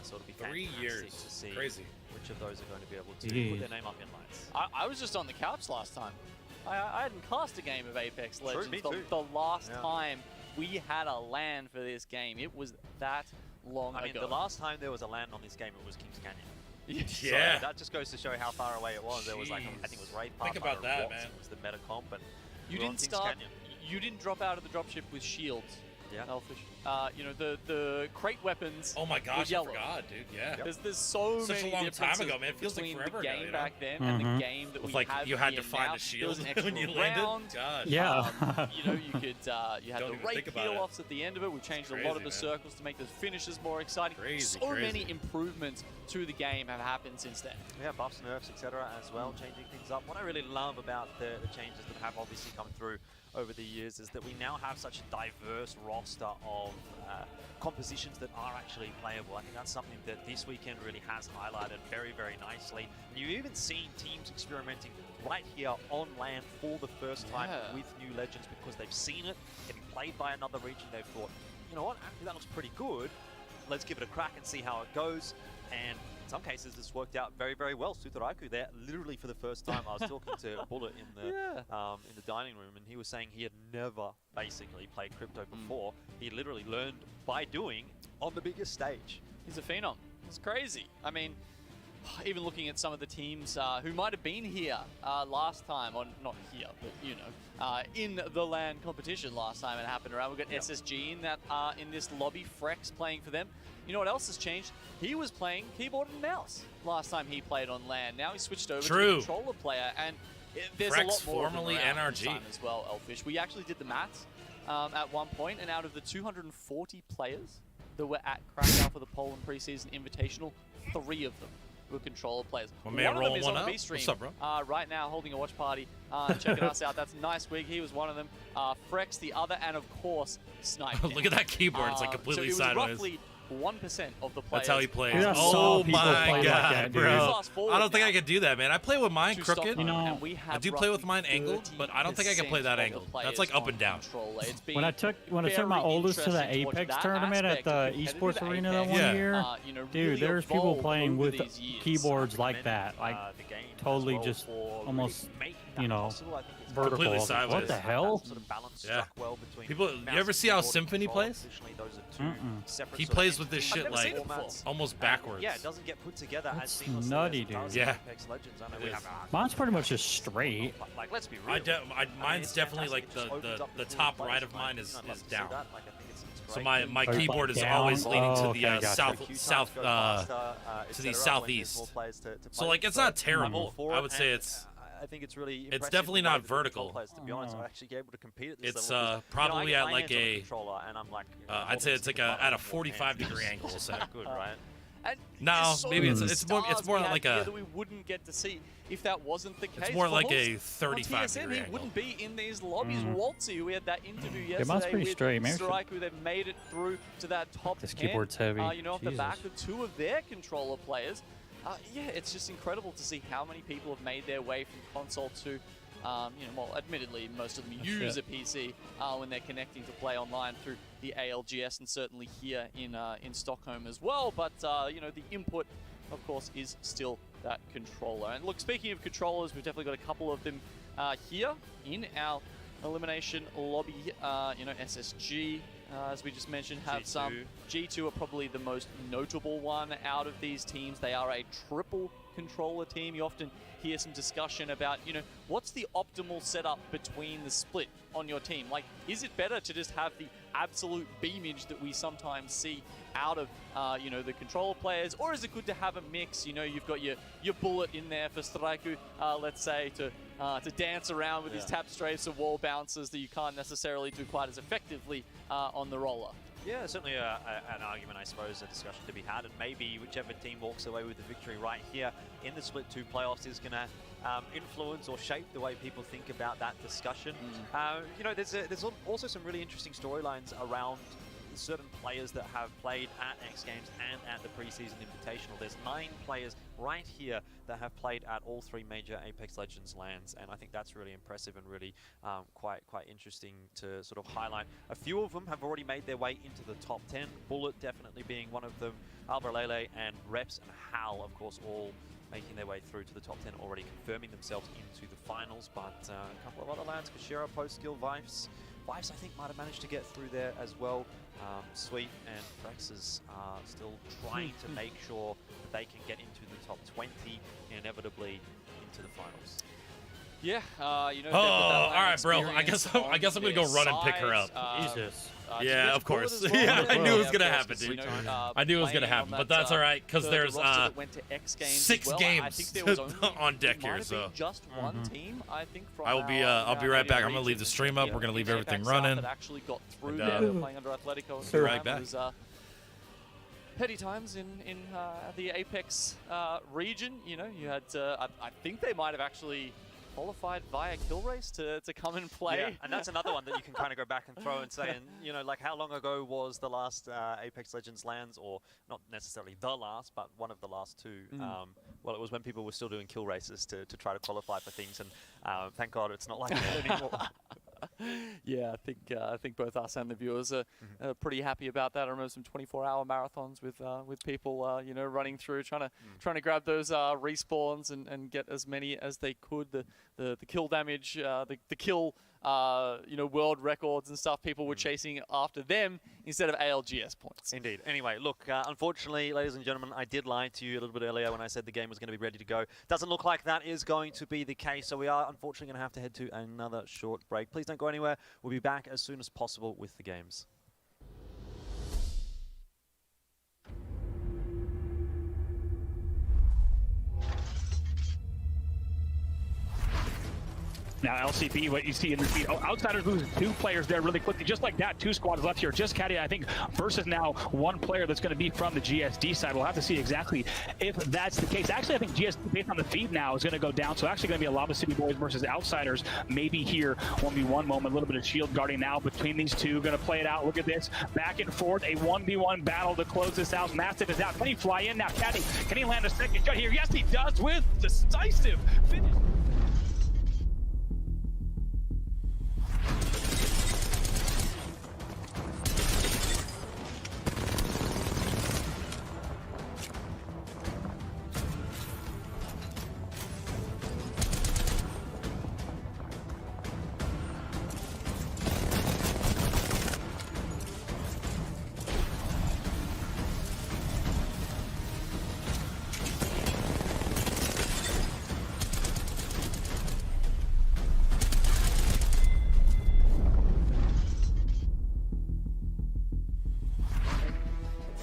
So it'll be 3 years. to see Crazy. which of those are going to be able to put their name up in lights. I was just on the couch last time. I hadn't cast a game of Apex Legends. me too. The last time we had a LAN for this game, it was that long ago. I mean, the last time there was a LAN on this game, it was Kings Canyon. Yeah. So that just goes to show how far away it was. There was like, I think it was Raid Path. Think about that, man. It was the meta comp, and You we were on didn't Kings start. Canyon. You didn't drop out of the dropship with shields. Yeah. Elfish. You know, the crate weapons. Oh my gosh, were I yellow. forgot, dude. Yeah. There's so Such many a long time differences ago, man. It feels like between forever the ago, game you know? back then and the game that With, we like, have you had here to find now. a shield There was an extra when you landed? round. Gosh. Yeah. You know, you could you had Don't the even rake think about peel-offs at the end of it. We changed a lot of the crazy, man. circles to make those finishes more exciting. Crazy, so many crazy. improvements to the game have happened since then. Yeah, buffs, nerfs, etc. as well, changing things up. What I really love about the changes that have obviously come through over the years is that we now have such a diverse roster of compositions that are actually playable. I think that's something that this weekend really has highlighted very, very nicely. And you've even seen teams experimenting right here on LAN for the first time with new legends because they've seen it getting played by another region. They've thought, you know what, actually that looks pretty good. Let's give it a crack and see how it goes. And in some cases, it's worked out very, very well. Sutaraiku there, literally for the first time, I was talking to Bullet in the dining room, and he was saying he had never basically played Crypto before. He literally learned by doing on the biggest stage. He's a phenom. It's crazy. I mean, even looking at some of the teams who might have been here last time, or not here, but you know, in the LAN competition last time it happened around. We've got SSG in that in this lobby. Frex playing for them. You know what else has changed? He was playing keyboard and mouse last time he played on LAN. Now he switched over to the controller player, and there's a lot more formerly of them around this NRG time as well. Elfish. We actually did the maths at one point, and out of the 240 players that were at Krakow for the Poland preseason Invitational, 3 of them with controller players. My man One of them rolling is one on the out. B stream What's up, bro? right now, holding a watch party, checking us out. That's Nice Wig. He was one of them. Frex, the other, and of course, Snipe. Look at that keyboard. It's like completely so it was sideways. roughly 1% of the players. That's how he plays. Dude, I Oh saw people my play like god, that, bro! Fast forward I don't think now I could do that, man. I play with mine to crooked. Stockholm, You know, and we have I do play with roughly mine angled, but I don't think I can play that 30% angle. of the That's like players up and on down. controller. It's been When I took my very oldest to the interesting to watch Apex that tournament at aspect the of esports competitive arena that Apex, one Yeah. year, you know, dude, really there's people evolved playing over with these years. keyboards like that, like the game as totally well just for almost, really making that you know, possible. I think it's vertical. Completely I was like, what sideways. the hell? that sort of balance Yeah. struck well between People, you mouse ever and see how keyboard Symphony control. plays? Traditionally, those are two separate He sort of plays with this entities. shit I've never seen like it before. almost backwards. Yeah, it doesn't get put together That's as seamlessly nutty, as it does dude. in Yeah. Apex Legends. I know It we is. have Mine's pretty much just straight. like let's be real. Mine's it's definitely fantastic. like It just opens up the pool of top players, right of in my mine opinion. is I'd love to see down. that. Like, I think it's So great. my Oh, you keyboard like is down? always leaning Oh, to okay, the gotcha. south Queue times south go faster, to the etc. when there's southeast. more players to So play like with. it's not I'm terrible. all for I it, would say and, it's I think it's really it's impressive definitely the way not that the control vertical. players, to be honest, are actually able to compete at this It's level. 'Cause, probably you know, I at get my like hands on the a controller and I'm like, I'd say it's like at a 45-degree angle. So good, right? And No, there's so maybe many it's more stars we had like here a that we wouldn't get to see if that wasn't the case. it's more like For a Holst, on 35-degree TSN, he angle. wouldn't be in these lobbies. Waltzy, we had that interview mine's yesterday pretty with straight. Maybe I should- Strike, who they've made it through to that top This 10. keyboard's heavy. You know, off the Jesus. back of two of their controller players. Yeah, it's just incredible to see how many people have made their way from console to, you know, well, admittedly, most of them use a PC when they're connecting to play online through the ALGS, and certainly here in Stockholm as well. But you know, the input, of course, is still that controller. And look, speaking of controllers, we've definitely got a couple of them here in our elimination lobby. You know, SSG, as we just mentioned, have some. G2 are probably the most notable one out of these teams. They are a triple controller team. You often hear some discussion about, you know, what's the optimal setup between the split on your team? Like, is it better to just have the absolute beamage that we sometimes see out of, you know, the controller players, or is it good to have a mix? You know, you've got your bullet in there for Straiku, let's say, to dance around with his tap strafes or wall bounces that you can't necessarily do quite as effectively on the roller. Yeah, certainly an argument, I suppose, a discussion to be had, and maybe whichever team walks away with the victory right here in the Split 2 playoffs is going to influence or shape the way people think about that discussion. You know, there's also some really interesting storylines around certain players that have played at X Games and at the preseason invitational. There's 9 players right here that have played at all 3 major Apex Legends lands, and I think that's really impressive and really quite interesting to sort of highlight. A few of them have already made their way into the top 10, Bullet definitely being one of them, Albarlele and Reps and Hal, of course, all making their way through to the top 10, already confirming themselves into the finals. But a couple of other lands, Kashira, Post-Skill, Vifes, I think might have managed to get through there as well. Sweet and Frexes are still trying to make sure that they can get into the top 20, inevitably into the finals. Yeah, you know. Oh, all right, bro. I guess I'm gonna go run and pick her up. Jesus. Yeah, of course. Yeah, I knew it was gonna happen, dude. I knew it was gonna happen, but that's all right because there's 6 games on deck here. So just one team, I think. I'll be right back. I'm gonna leave the stream up. We're gonna leave everything running. That actually got through playing under Atletico. Be right back. Petty times in the Apex region. You know, you had I think they might have actually qualified via kill race to come and play. Yeah, and that's another one that you can kind of go back and throw and say, and you know, like how long ago was the last Apex Legends lands, or not necessarily the last, but one of the last 2. Well, it was when people were still doing kill races to try to qualify for things, and thank God it's not like that anymore. Yeah, I think both us and the viewers are pretty happy about that. I remember some 24-hour marathons with people, you know, running through, trying to grab those respawns and get as many as they could. The kill damage, the kill, you know, world records and stuff. People were chasing after them instead of ALGS points. Indeed. Anyway, look, unfortunately, ladies and gentlemen, I did lie to you a little bit earlier when I said the game was going to be ready to go. Doesn't look like that is going to be the case, so we are unfortunately going to have to head to another short break. Please don't go anywhere. We'll be back as soon as possible with the games. Now LCP, what you see in the feed, Outsiders loses 2 players there really quickly. Just like that, 2 squads left here. Just Caddy, I think, versus now 1 player that's going to be from the GSD side. We'll have to see exactly if that's the case. Actually, I think GSD, based on the feed now, is going to go down. So actually going to be a Lava City Boys versus Outsiders. Maybe here, 1v1 moment. A little bit of shield guarding now between these two. Going to play it out. Look at this. Back and forth. A 1v1 battle to close this out. Massive is out. Can he fly in now? Caddy, can he land a second shot here? Yes, he does with decisive finish.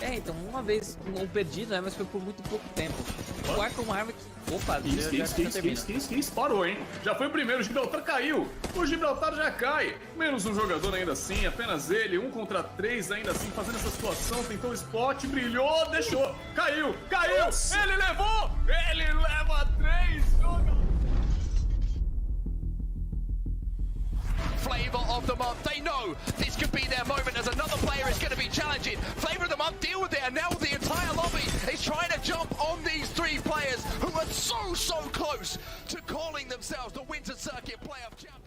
Então, uma vez um perdido, né? Mas foi por muito pouco tempo. O arco é uma arma que... Opa, Isso, parou, hein? Já foi o primeiro, o Gibraltar caiu. O Gibraltar já cai. Menos um jogador ainda assim, apenas ele. 1 contra 3 ainda assim, fazendo essa situação. Tentou o spot, brilhou, deixou. Caiu! Nossa. Ele levou! Ele leva 3! Joga! Flavor of the month. They know this could be their moment as another player is going to be challenging. Flavor of the month, deal with it, and now the entire lobby is trying to jump on these 3 players who are so close to calling themselves the Winter Circuit Playoff Champions.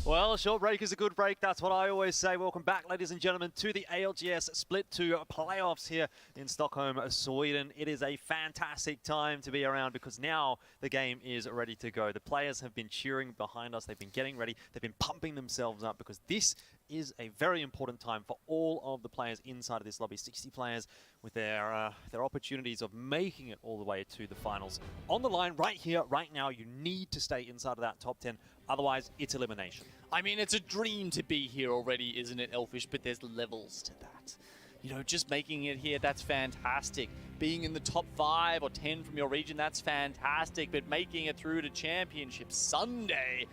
Well, a short break is a good break. That's what I always say. Welcome back, ladies and gentlemen, to the ALGS Split 2 playoffs here in Stockholm, Sweden. It is a fantastic time to be around because now the game is ready to go. The players have been cheering behind us. They've been getting ready. They've been pumping themselves up because this is a very important time for all of the players inside of this lobby. 60 players with their opportunities of making it all the way to the finals. On the line right here, right now, you need to stay inside of that top 10. Otherwise, it's elimination. I mean, it's a dream to be here already, isn't it, Elfish? But there's levels to that. You know, just making it here, that's fantastic. Being in the top 5 or 10 from your region, that's fantastic. But making it through to Championship Sunday,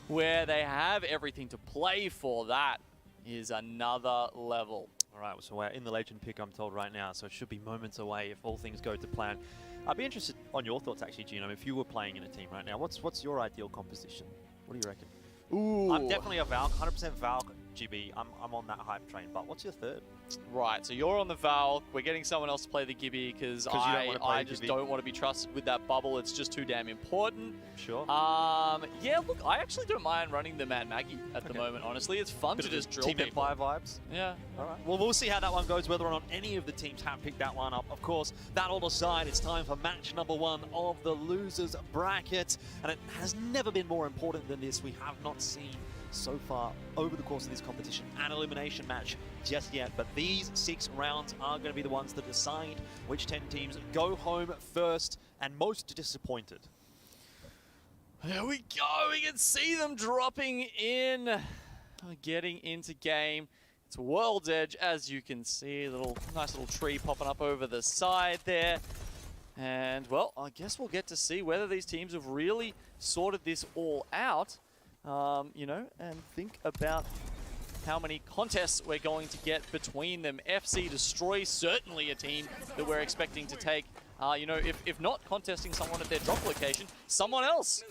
where they have everything to play for, that is another level. All right, so we're in the legend pick, I'm told right now, so it should be moments away if all things go to plan. I'd be interested on your thoughts, actually, Gino. If you were playing in a team right now, what's your ideal composition? What do you reckon? Ooh. I'm definitely a Valk, 100% Valk, GB. I'm on that hype train, but what's your third? Right, so you're on the Valk. We're getting someone else to play the Gibby because I just don't want to be trusted with that bubble. It's just too damn important. Sure. Yeah, look, I actually don't mind running the Mad Maggie at the moment, honestly. It's fun to just drill Team people. Empire vibes? Yeah. All right. Well, we'll see how that one goes, whether or not any of the teams have picked that one up. Of course, that all aside, it's time for match number 1 of the losers bracket. And it has never been more important than this. We have not seen so far over the course of this competition an elimination match just yet, but these 6 rounds are going to be the ones that decide which 10 teams go home first and most disappointed. There we go, we can see them dropping in, getting into game. It's World's Edge, as you can see, nice little tree popping up over the side there. And well, I guess we'll get to see whether these teams have really sorted this all out. You know, and think about how many contests we're going to get between them. FC Destroy, certainly a team that we're expecting to take, you know, if not contesting someone at their drop location, someone else.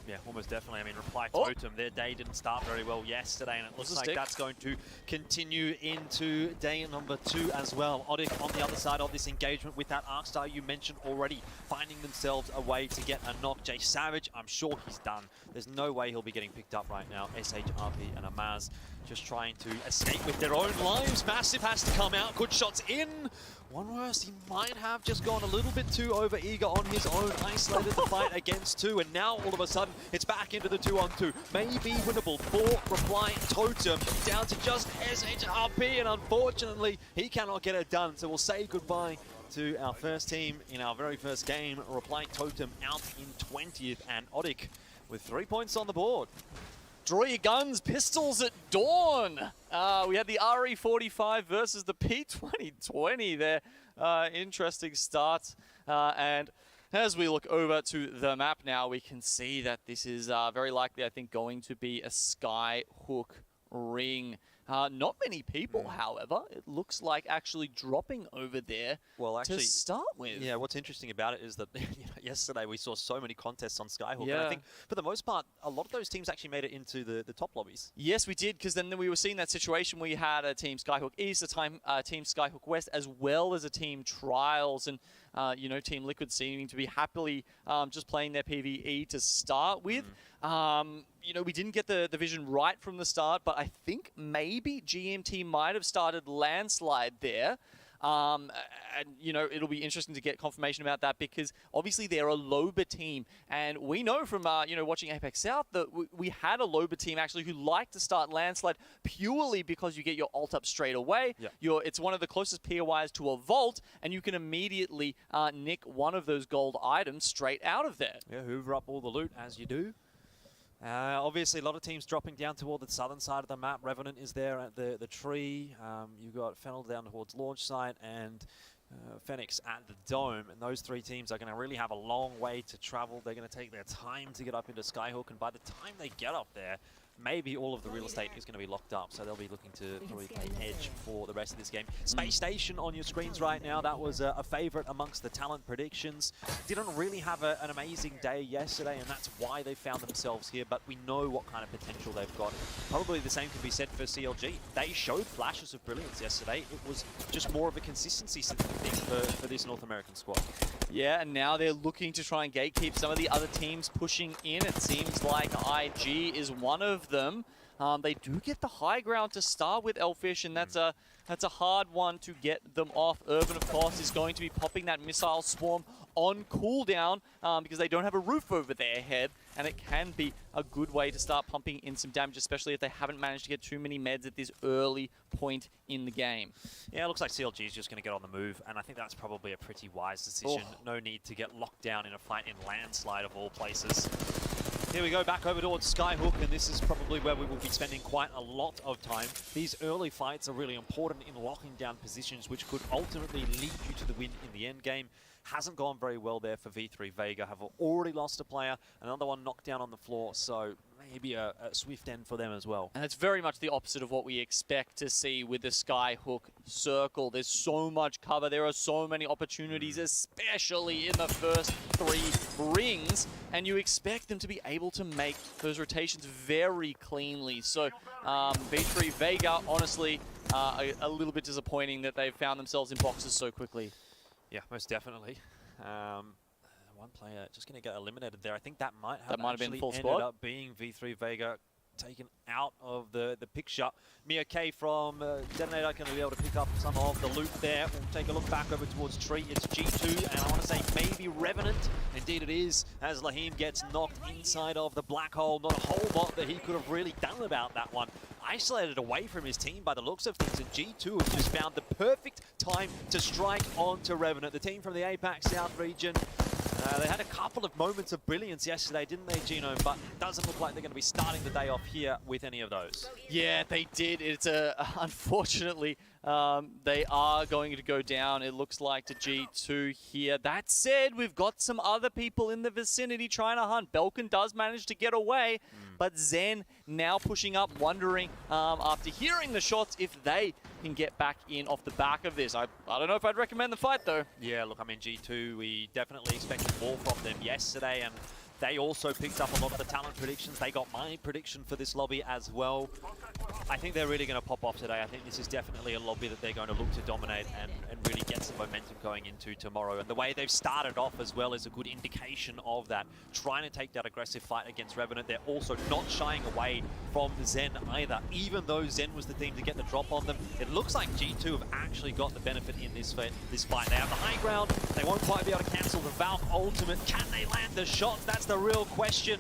Yeah, almost definitely. I mean, Reply Totem, their day didn't start very well yesterday, and it looks like that's going to continue into day number 2 as well. Odik on the other side of this engagement with that Arcstar you mentioned already, finding themselves a way to get a knock. Jay Savage, I'm sure he's done. There's no way he'll be getting picked up right now. SHRP and Amaz just trying to escape with their own lives. Massive has to come out. Good shots in. One worse, he might have just gone a little bit too over-eager on his own, isolated the fight against 2, and now all of a sudden, it's back into the 2-on-2. Maybe winnable for Reply Totem, down to just SHRP, and unfortunately, he cannot get it done. So we'll say goodbye to our first team in our very first game. Reply Totem out in 20th, and Odik with 3 points on the board. Draw your guns, pistols at dawn. We had the RE45 versus the P2020 there. Interesting start. And As we look over to the map now, we can see that this is very likely, I think, going to be a Skyhook ring. Not many people, however, it looks like actually dropping over there to start with. Yeah, what's interesting about it is that yesterday we saw so many contests on Skyhook, and I think for the most part, a lot of those teams actually made it into the top lobbies. Yes, we did, because then we were seeing that situation where you had a team Skyhook East, a team Skyhook West, as well as a team Trials, and Team Liquid seeming to be happily just playing their PvE to start with. We didn't get the vision right from the start, but I think maybe GMT might have started Landslide there. It'll be interesting to get confirmation about that, because obviously they're a Loba team, and we know from watching Apex South that we had a Loba team actually who liked to start Landslide purely because you get your ult up straight away. It's one of the closest POIs to a vault, and you can immediately nick one of those gold items straight out of there. Yeah, hoover up all the loot as you do. Obviously, a lot of teams dropping down toward the southern side of the map. Revenant is there at the tree. You've got Fennel down towards launch site, and Phoenix at the dome. And those three teams are going to really have a long way to travel. They're going to take their time to get up into Skyhook, and by the time they get up there, maybe all of the real estate is going to be locked up, so they'll be looking to probably play edge for the rest of this game. Space Station on your screens right now, that was a favorite amongst the talent predictions. Didn't really have an amazing day yesterday, and that's why they found themselves here, but we know what kind of potential they've got. Probably the same can be said for CLG. They showed flashes of brilliance yesterday. It was just more of a consistency thing for this North American squad. Yeah, and now they're looking to try and gatekeep some of the other teams pushing in. It seems like IG is one of them. They do get the high ground to start with Elfish, and that's a hard one to get them off. Urban, of course, is going to be popping that missile swarm on cooldown because they don't have a roof over their head, and it can be a good way to start pumping in some damage, especially if they haven't managed to get too many meds at this early point in the game. Yeah, it looks like CLG is just going to get on the move, and I think that's probably a pretty wise decision. No need to get locked down in a fight in Landslide of all places. Here we go, back over towards Skyhook, and this is probably where we will be spending quite a lot of time. These early fights are really important in locking down positions, which could ultimately lead you to the win in the end game. Hasn't gone very well there for V3 Vega, have already lost a player, another one knocked down on the floor, so maybe a swift end for them as well. And it's very much the opposite of what we expect to see with the Skyhook circle. There's so much cover, there are so many opportunities, especially in the first 3 rings, and you expect them to be able to make those rotations very cleanly. So V3 Vega, honestly, a little bit disappointing that they've found themselves in boxes so quickly. Yeah, most definitely. One player just going to get eliminated there. I think that might have been full ended squad. up being V3 Vega taken out of the picture. Mia K from Detonator going to be able to pick up some of the loot there. We'll take a look back over towards Tree. It's G2, and I want to say maybe Revenant. Indeed it is, as Lahim gets knocked inside of the black hole. Not a whole lot that he could have really done about that one. Isolated away from his team by the looks of things, and G2 have just found the perfect time to strike onto Revenant. The team from the APAC South region, they had a couple of moments of brilliance yesterday, didn't they, Gino? But it doesn't look like they're going to be starting the day off here with any of those. Yeah, they did. It's unfortunately, they are going to go down, it looks like, to G2 here. That said, we've got some other people in the vicinity trying to hunt. Belkin does manage to get away, but Zen now pushing up, wondering after hearing the shots if they can get back in off the back of this. I don't know if I'd recommend the fight, though. Yeah, look, I mean, G2, we definitely expected more from them yesterday, and they also picked up a lot of the talent predictions. They got my prediction for this lobby as well. I think they're really going to pop off today. I think this is definitely a lobby that they're going to look to dominate and really get some momentum going into tomorrow. And the way they've started off as well is a good indication of that. Trying to take that aggressive fight against Revenant. They're also not shying away from Zen either. Even though Zen was the team to get the drop on them, it looks like G2 have actually got the benefit in this fight. They have the high ground. They won't quite be able to cancel the Valk ultimate. Can they land the shot? That's the real question.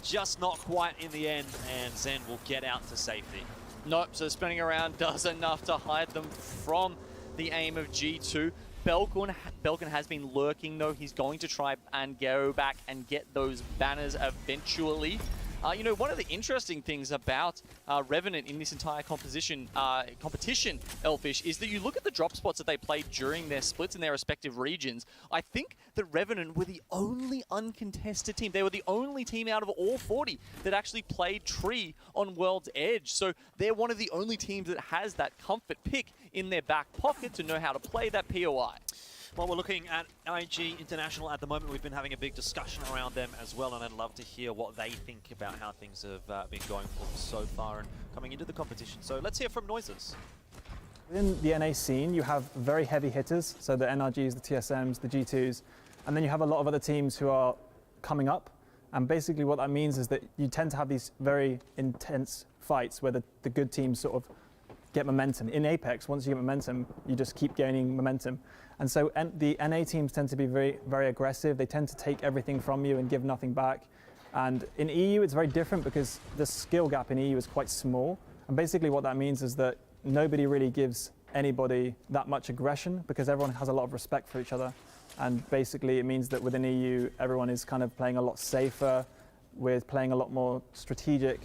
Just not quite in the end, and Zen will get out to safety. Nope, so spinning around does enough to hide them from the aim of G2. Belkin has been lurking, though. He's going to try and go back and get those banners eventually. You know, one of the interesting things about Revenant in this entire competition, Elfish, is that you look at the drop spots that they played during their splits in their respective regions. I think that Revenant were the only uncontested team. They were the only team out of all 40 that actually played Tree on World's Edge. So they're one of the only teams that has that comfort pick in their back pocket to know how to play that POI. Well, we're looking at IG International at the moment. We've been having a big discussion around them as well, and I'd love to hear what they think about how things have been going for them so far and coming into the competition. So let's hear from Noises. Within the NA scene, you have very heavy hitters, so the NRGs, the TSMs, the G2s, and then you have a lot of other teams who are coming up. And basically what that means is that you tend to have these very intense fights where the good teams sort of get momentum. In Apex, once you get momentum, you just keep gaining momentum. And so the NA teams tend to be very, very aggressive. They tend to take everything from you and give nothing back. And in EU, it's very different because the skill gap in EU is quite small. And basically what that means is that nobody really gives anybody that much aggression because everyone has a lot of respect for each other. And basically it means that within EU, everyone is kind of playing a lot safer, with playing a lot more strategic.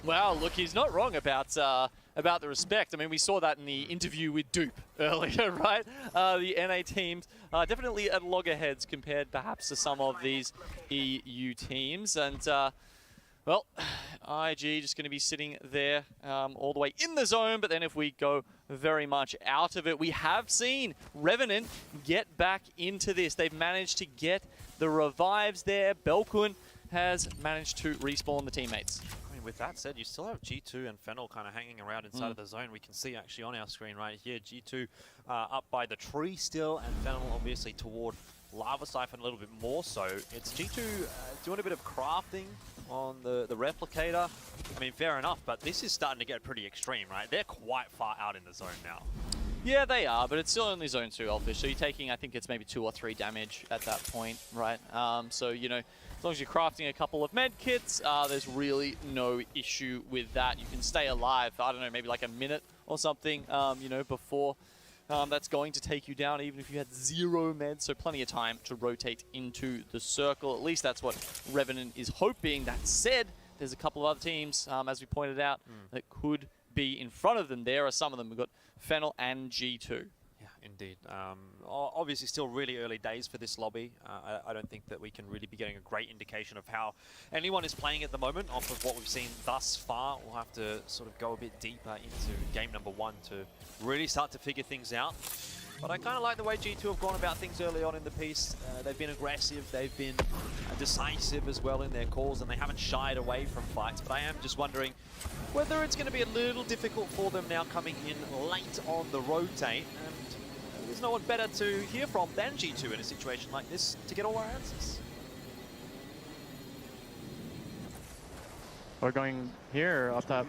Well, look, he's not wrong about the respect. I mean, we saw that in the interview with Dupe earlier, right? The NA teams are definitely at loggerheads compared perhaps to some of these EU teams. And, well, IG just going to be sitting there all the way in the zone. But then if we go very much out of it, we have seen Revenant get back into this. They've managed to get the revives there. Belkun has managed to respawn the teammates. With that said, you still have G2 and Fennel kind of hanging around inside of the zone. We can see actually on our screen right here, G2 up by the tree still, and Fennel obviously toward Lava Siphon a little bit more so. It's G2 doing a bit of crafting on the replicator. I mean, fair enough, but this is starting to get pretty extreme, right? They're quite far out in the zone now. Yeah, they are, but it's still only zone 2, Elfish. So you're taking, I think it's maybe 2 or 3 damage at that point, right? So, you know, as long as you're crafting a couple of med kits, there's really no issue with that. You can stay alive, I don't know, maybe like a minute or something, you know, before that's going to take you down, even if you had 0 meds. So plenty of time to rotate into the circle. At least that's what Revenant is hoping. That said, there's a couple of other teams, as we pointed out, that could be in front of them. There are some of them. We've got Fennel and G2. Yeah, indeed. Obviously still really early days for this lobby. I don't think that we can really be getting a great indication of how anyone is playing at the moment off of what we've seen thus far. We'll have to sort of go a bit deeper into game number 1 to really start to figure things out. But I kind of like the way G2 have gone about things early on in the piece. They've been aggressive, they've been decisive as well in their calls, and they haven't shied away from fights. But I am just wondering whether it's going to be a little difficult for them now coming in late on the rotate. And there's no one better to hear from than G2 in a situation like this to get all our answers. We're going here or up top?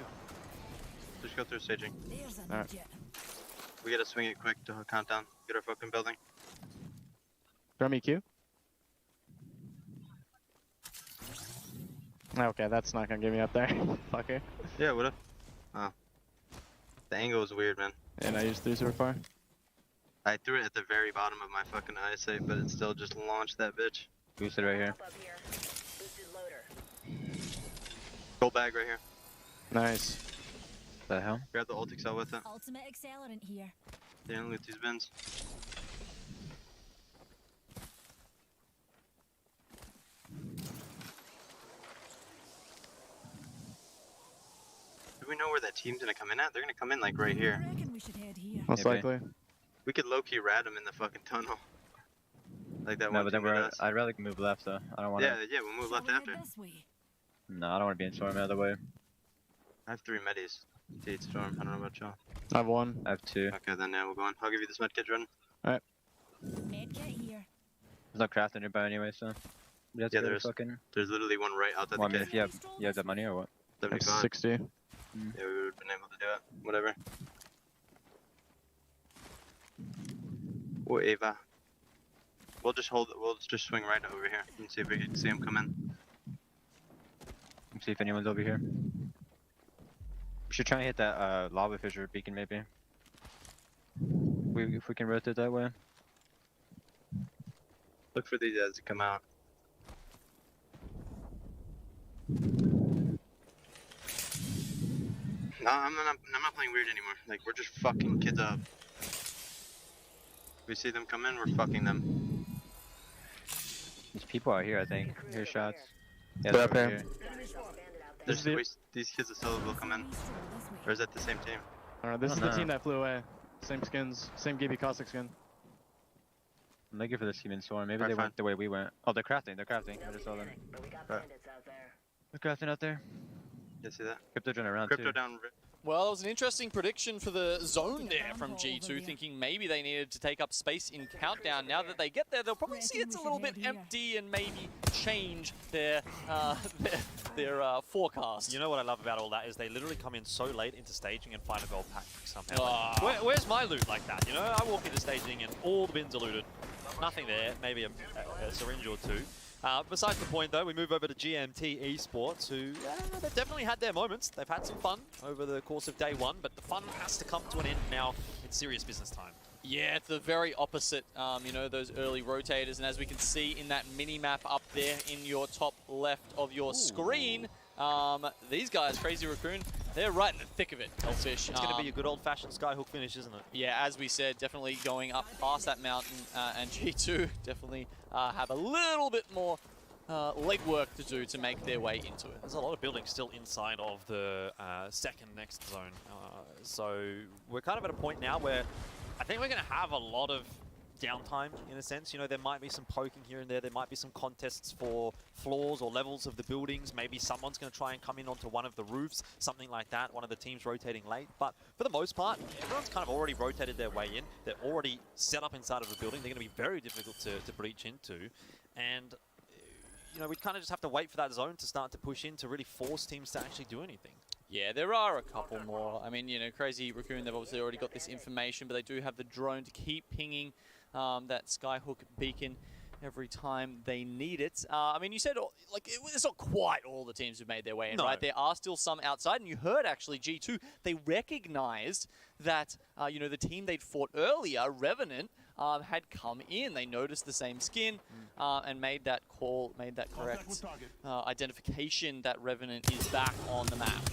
Just go through staging. Alright. We gotta swing it quick to countdown. Get our fucking building. Throw me Q. Okay, that's not gonna get me up there. Fucker. Yeah, would've. Oh. The angle was weird, man. And I just threw super far. I threw it at the very bottom of my fucking eyesight, but it still just launched that bitch. Boosted right here. Gold bag right here. Nice. The hell? Grab the ult excel with it. Ultimate accelerant here. Yeah, look at these bins. Do we know where that team's gonna come in at? They're gonna come in like right here. We should head here. Most likely. We could low-key rat them in the fucking tunnel. Like that No, one but then team with us. I'd rather move left though. I don't want to. Yeah, we'll move left after. No, I don't want to be in storm the other way. I have 3 medis. Gate storm. I don't know about y'all. I have 1. I have 2. Okay, then yeah, we'll go on. I'll give you this medkit, Jordan. Alright. Medkit here. There's no craft nearby anyway, so. We have to Yeah, go there's fucking. there's literally one right outside Well, I the mean, gate. if you have that money or what? 75. 60. Yeah, we would have been able to do it. Whatever. Oh, Ava. We'll just hold it. We'll just swing right over here and see if we can see him come in. See if anyone's over here. We should try and hit that lava fissure beacon maybe. If we can rotate that way. Look for these guys to come out. No, I'm not playing weird anymore. Like, we're just fucking kids up. We see them come in, we're fucking them. There's people out here, I think. Hear shots. Yeah, They're they're up over here. here. These kids of solo will come in. Or is that the same team? I don't know, this is the team that flew away. Same skins, same Gaby Caustic skin. I'm looking for the team in Storm. Maybe they went the way we went. Oh, they're crafting. They're crafting. I just saw them. They're crafting out there. You see that? Crypto doing around Crypto too. down. Well, it was an interesting prediction for the zone there from G2, thinking maybe they needed to take up space in Countdown. Now that they get there, they'll probably see it's a little bit empty and maybe change their forecast. You know what I love about all that is they literally come in so late into staging and find a gold pack somehow. Like, where's my loot like that? You know, I walk into staging and all the bins are looted. Nothing there, maybe a syringe or two. Besides the point, though, we move over to GMT Esports, who they've definitely had their moments. They've had some fun over the course of day one, but the fun has to come to an end now. It's serious business time. Yeah, it's the very opposite, you know, those early rotators. And as we can see in that mini-map up there in your top left of your screen, these guys, Crazy Raccoon, they're right in the thick of it, Hellfish. It's going to be a good old-fashioned skyhook finish, isn't it? Yeah, as we said, definitely going up past that mountain, and G2 definitely have a little bit more legwork to do to make their way into it. There's a lot of buildings still inside of the second next zone. So we're kind of at a point now where I think we're going to have a lot of downtime, in a sense. You know, there might be some poking here and there. There might be some contests for floors or levels of the buildings. Maybe someone's going to try and come in onto one of the roofs, something like that. One of the teams rotating late. But for the most part, everyone's kind of already rotated their way in. They're already set up inside of a building. They're going to be very difficult to breach into. And you know, we kind of just have to wait for that zone to start to push in to really force teams to actually do anything. Yeah, there are a couple more. I mean, you know, Crazy Raccoon, they've obviously already got this information, but they do have the drone to keep pinging that skyhook beacon every time they need it. I mean, you said, like, it's not quite all the teams who've made their way in, right? There are still some outside, and you heard, actually, G2, they recognized that, you know, the team they'd fought earlier, Revenant, had come in. They noticed the same skin and made that call, made that correct identification that Revenant is back on the map.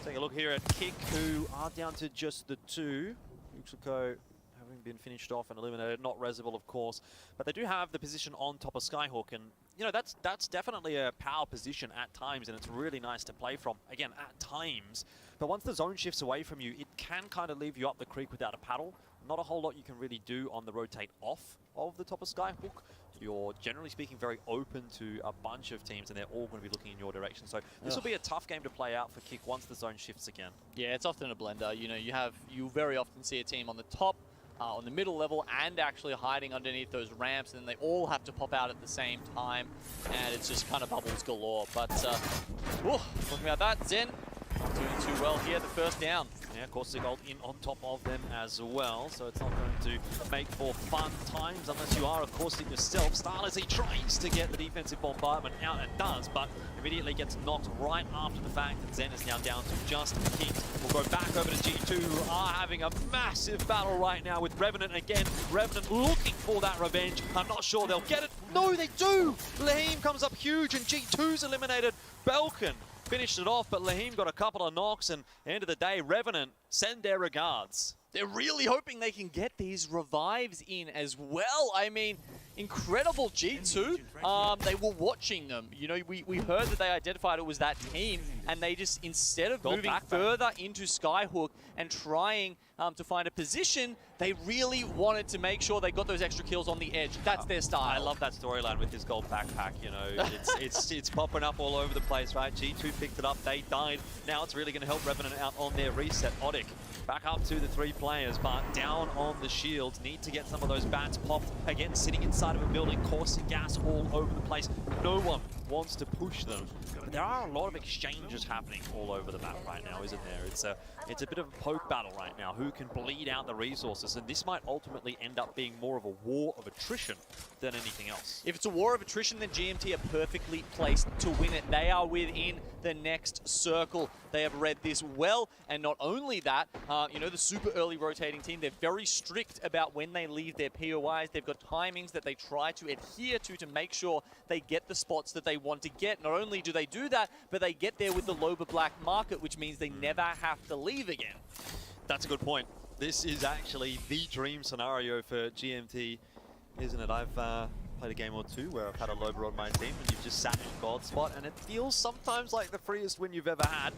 Take a look here at Kick, who are down to just the two. Uxuko having been finished off and eliminated, not Reservoir, of course. But they do have the position on top of Skyhawk, and you know, that's definitely a power position at times, and it's really nice to play from, again, at times. But once the zone shifts away from you, it can kind of leave you up the creek without a paddle. Not a whole lot you can really do on the rotate off of the top of Skyhook. You're generally speaking very open to a bunch of teams, and they're all going to be looking in your direction. So this will be a tough game to play out for Kick once the zone shifts again. Yeah, it's often a blender. You know, you very often see a team on the top, on the middle level, and actually hiding underneath those ramps, and then they all have to pop out at the same time, and it's just kind of bubbles galore. But talking about that, Zen doing too well here, the first down. Yeah, of course, the gold in on top of them as well, so it's not going to make for fun times unless you are, of course, it yourself. Starless, he tries to get the defensive bombardment out and does, but immediately gets knocked right after the fact that Zen is now down to just Kings. We'll go back over to G2, who are having a massive battle right now with Revenant again. Revenant looking for that revenge. I'm not sure they'll get it. No, they do! Lahim comes up huge, and G2's eliminated. Belkin finished it off, but Lahim got a couple of knocks, and at the end of the day, Revenant send their regards. They're really hoping they can get these revives in as well. I mean, incredible G2. They were watching them. You know, we heard that they identified it was that team, and they just, instead of moving further into Skyhook and trying to find a position, they really wanted to make sure they got those extra kills on the edge. That's their style. I love that storyline with his gold backpack, you know. It's popping up all over the place, right? G2 picked it up, they died. Now it's really going to help Revenant out on their reset. Odic back up to the 3 players, but down on the shields. Need to get some of those bats popped. Again, sitting inside of a building, coursing gas all over the place. No one wants to push them. But there are a lot of exchanges happening all over the map right now, isn't there? It's a bit of a poke battle right now. Who can bleed out the resources? scores, and this might ultimately end up being more of a war of attrition than anything else. If it's a war of attrition, then GMT are perfectly placed to win it. They are within the next circle. They have read this well, and not only that, you know, the super early rotating team, they're very strict about when they leave their POIs. They've got timings that they try to adhere to make sure they get the spots that they want to get. Not only do they do that, but they get there with the Loba Black market, which means they never have to leave again. That's a good point. This is actually the dream scenario for GMT, isn't it? I've played a game or two where I've had a Loba on my team and you've just sat in God spot, and it feels sometimes like the freest win you've ever had.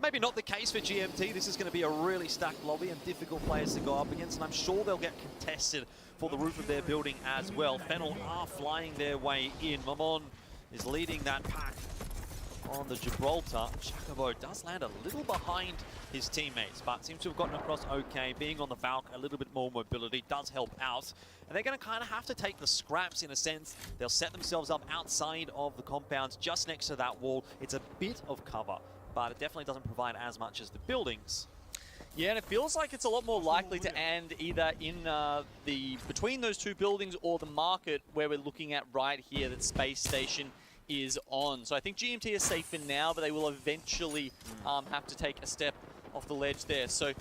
Maybe not the case for GMT. This is going to be a really stacked lobby and difficult players to go up against, and I'm sure they'll get contested for the roof of their building as well. Fennel are flying their way in. Mamon is leading that pack on the Gibraltar. Jacobo does land a little behind his teammates, but seems to have gotten across okay. Being on the Valk, a little bit more mobility does help out. And they're going to kind of have to take the scraps in a sense. They'll set themselves up outside of the compounds just next to that wall. It's a bit of cover, but it definitely doesn't provide as much as the buildings. Yeah, and it feels like it's a lot more likely to end either in between those two buildings or the market where we're looking at right here that Space Station is on. So I think GMT is safe for now, but they will eventually have to take a step off the ledge there. So,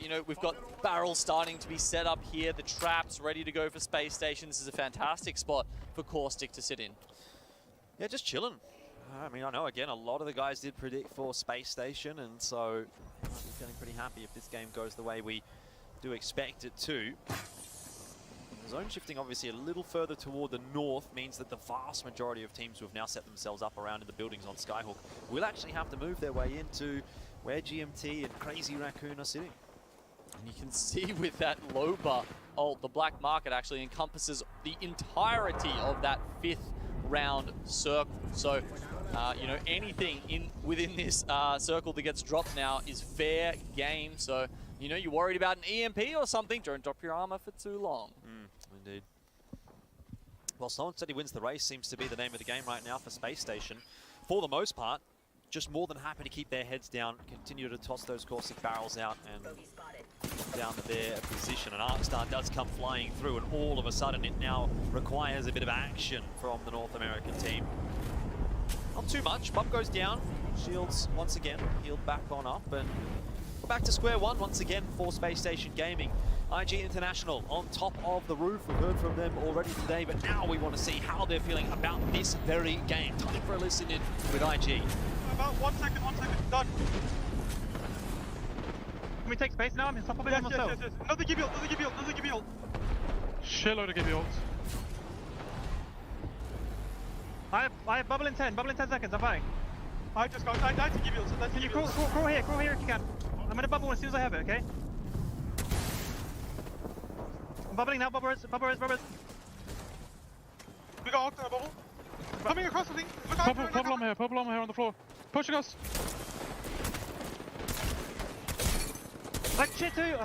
you know, we've got barrels starting to be set up here, the traps ready to go for Space Station. This is a fantastic spot for Caustic to sit in. Yeah, just chilling. I mean, I know, again, a lot of the guys did predict for Space Station, and so I'm feeling pretty happy if this game goes the way we do expect it to. The zone shifting obviously a little further toward the north means that the vast majority of teams who have now set themselves up around in the buildings on Skyhook will actually have to move their way into where GMT and Crazy Raccoon are sitting. And you can see with that Loba ult, the black market actually encompasses the entirety of that 5th round circle. So, you know, anything within this circle that gets dropped now is fair game. So, you know, you're worried about an EMP or something, don't drop your armor for too long. Indeed. Well, Someone Said He Wins the Race seems to be the name of the game right now for Space Station. For the most part, just more than happy to keep their heads down, continue to toss those caustic barrels out and down to their position. An Arcstar does come flying through, and all of a sudden it now requires a bit of action from the North American team. Not too much. Bump goes down. Shields once again healed back on up, and back to square one once again for Space Station Gaming. IG International on top of the roof. We've heard from them already today, but now we want to see how they're feeling about this very game. Time for a listen in with IG. About 1 second, done. Can we take space now? I'm on top of it myself. Yes. Another give you ult. Shitload of give you ults. I have bubble in 10 seconds, I'm fine. I just got, I to give you ult. Can you crawl here if you can. I'm gonna bubble as soon as I have it, okay? I'm bubbling now, bubble res. We got ult in a bubble. Coming across, I think. Purple on here on the floor. Pushing us. Like shit too.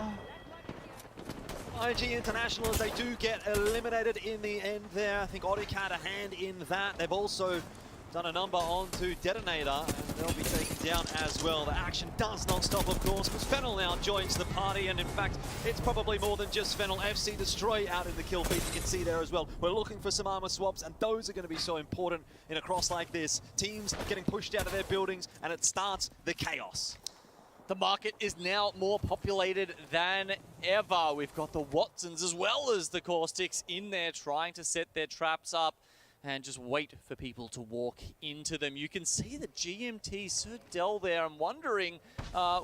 IG International, as they do get eliminated in the end there. I think Otic had a hand in that. They've also done a number onto Detonator, and they'll be taken down as well. The action does not stop, of course, because Fennel now joins the party, and in fact, it's probably more than just Fennel. FC Destroy out in the kill feed, you can see there as well. We're looking for some armor swaps, and those are going to be so important in a cross like this. Teams getting pushed out of their buildings, and it starts the chaos. The market is now more populated than ever. We've got the Watsons as well as the Caustics in there trying to set their traps up and just wait for people to walk into them. You can see the GMT Sir Del there. I'm wondering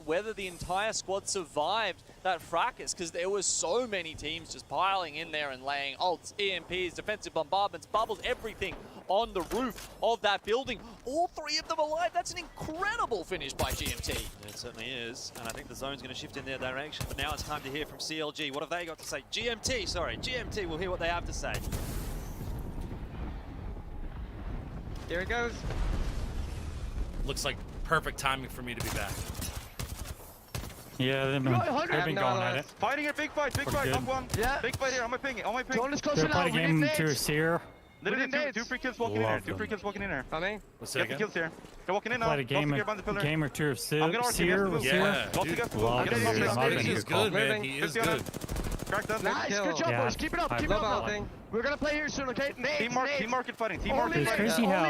whether the entire squad survived that fracas, because there were so many teams just piling in there and laying ults, EMPs, defensive bombardments, bubbles, everything on the roof of that building. All 3 of them alive. That's an incredible finish by GMT. Yeah, it certainly is, and I think the zone's going to shift in their direction, but now it's time to hear from CLG. What have they got to say? GMT, we'll hear what they have to say. Here it goes. Looks like perfect timing for me to be back. Yeah, they've been going at it. Fighting a big fight, up one. Yeah. Big fight here, on my ping. They're playing a game to Seer. Literally two free kills walking in here. Two free kills walking in here. Coming. Let's get the kills here. They're walking in now. Played a game or two of Seer. Yeah, dude. He is good, man. He is good. Crack that. Nice, good job, boys. Keep it up, keep it up. We're gonna play here soon, okay? Nades, Team market fighting. Team market only fighting. nades, crazy how-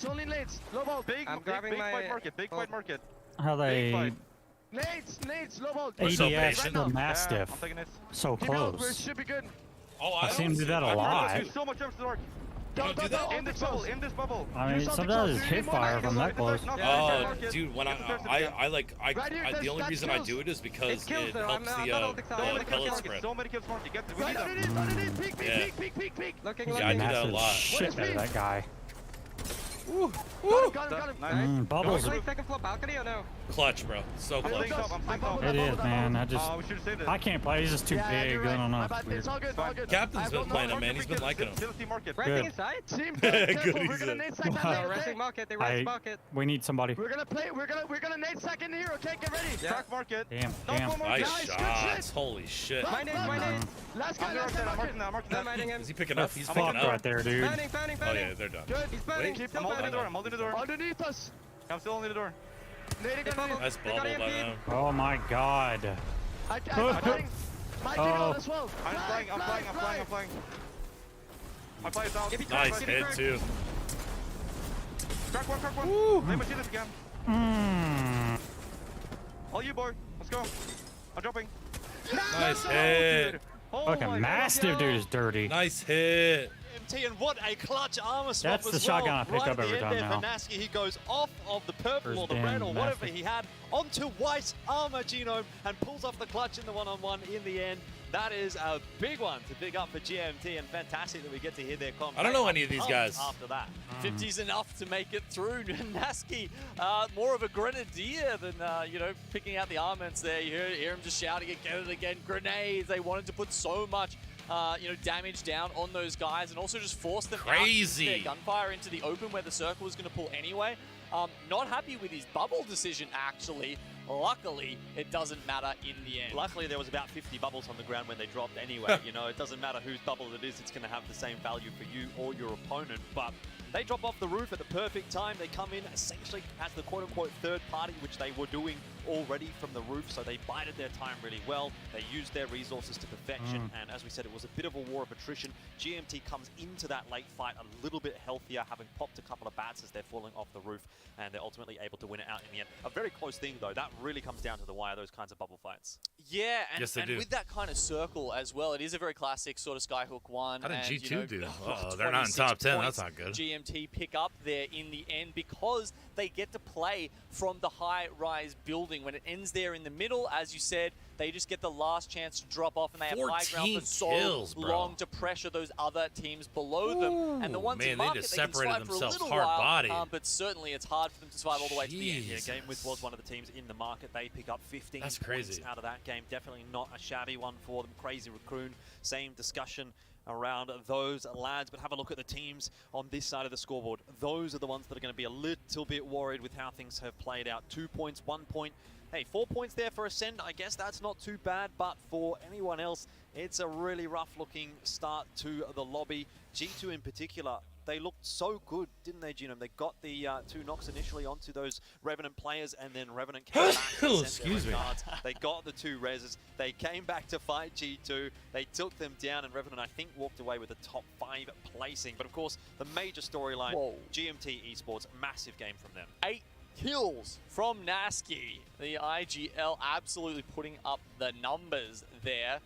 only nades. Lobo. Big fight market. Big fight market. How they Nades, Lobo. ADS Right the now. Mastiff Yeah, I'm taking it. so Keep it up, we close. should be good. Oh, I see him do that a lot. So much jumps to the arc. Go, In this bubble. In this bubble. I mean, sometimes it's hip fire from that close. Oh, dude, when the only reason I do it is because it helps the pellet spread. So many kills market. Get we Right need them. underneath, peek. Yeah, I do that a lot. Shit out of that guy. Got him. Bubbles. Second floor balcony or no? Clutch, bro. So I'm close. staying top. I'm staying top. It is, man. I just We should have saved it. I can't play. He's just too big. I don't know. It's weird. It's all good, all good. Captain's been playing him, man. He's been liking him. Kill team market. Resting inside? Team, Good, careful. he We're gonna said. nade sack that No, lane, okay? resting market. They rest market. We need somebody. We're gonna play. We're gonna nade sack in here. Okay, get ready. Crack market. Damn. Nice good shots. shit. Holy shit. My nade. Last guy, I'm last guy. marking that. I'm mining him. Is he picking up? He's Fuck picking right up. there, dude. Fanning. Oh yeah, they're done. Good. He's burning. Wait, I'm holding the door. I'm holding the door. Underneath us. I'm still holding the door. Nading underneath. Nice bubble by them. Oh my god. I'm fighting. Mike, Oh. as well. I'm flying. My fly is out. Nice hit too. Crack one. Let me see this again. All you, boy. Let's go. I'm dropping. Nice hit. Fucking Mastiff dude is dirty. Nice hit. And what a clutch armor swap That's the as shotgun well. I pick right up at the every end time there, now. Vanaski, he goes off of the purple First or the red or damn whatever Mastiff. he had onto white armor genome and pulls off the clutch in the one-on-one in the end. That is a big one to pick up for GMT, and fantastic that we get to hear their comp. I don't know any of these guys. After that. 50's enough to make it through. Naski, more of a grenadier than, picking out the armaments there. You hear him just shouting again. Grenades. They wanted to put so much damage down on those guys and also just force them out into their gunfire into the open where the circle was going to pull anyway. Not happy with his bubble decision, actually. Luckily, it doesn't matter in the end. Luckily, there was about 50 bubbles on the ground when they dropped anyway. It doesn't matter whose bubble it is, it's going to have the same value for you or your opponent. But they drop off the roof at the perfect time. They come in essentially as the quote-unquote third party, which they were doing already from the roof, so they bided their time really well. They used their resources to perfection, and as we said, it was a bit of a war of attrition. GMT comes into that late fight a little bit healthier, having popped a couple of bats as they're falling off the roof, and they're ultimately able to win it out in the end. A very close thing, though. That really comes down to the wire, those kinds of bubble fights. Yeah, and, Yes, they and do. with that kind of circle as well, it is a very classic sort of Skyhook one. How did and, G2 do? Uh-oh, they're not in top 10. That's not good. GMT pick up there in the end because they get to play from the high-rise building. When it ends there in the middle, as you said, they just get the last chance to drop off, and they have high ground for so kills, bro. long to pressure those other teams below them. And the ones in Man, market, they just they can separated survive for a themselves little hard while, body. but certainly it's hard for them to survive all the way to the end. Yeah, Game With was one of the teams in the market. They pick up 15 That's points crazy. out of that game. Definitely not a shabby one for them. Crazy Raccoon, same discussion around those lads, but have a look at the teams on this side of the scoreboard. Those are the ones that are going to be a little bit worried with how things have played out. 2 points, 1 point. Hey, 4 points there for Ascend. I guess that's not too bad, but for anyone else, it's a really rough-looking start to the lobby. G2 in particular, they looked so good, didn't they, Genome? They got the 2 knocks initially onto those Revenant players, and then Revenant came back and sent Excuse their me. regards. They got the 2 reses. They came back to fight G2. They took them down, and Revenant, I think, walked away with a top 5 placing. But of course, the major storyline, GMT Esports, massive game from them. 8 kills from Naski. The IGL absolutely putting up the numbers there.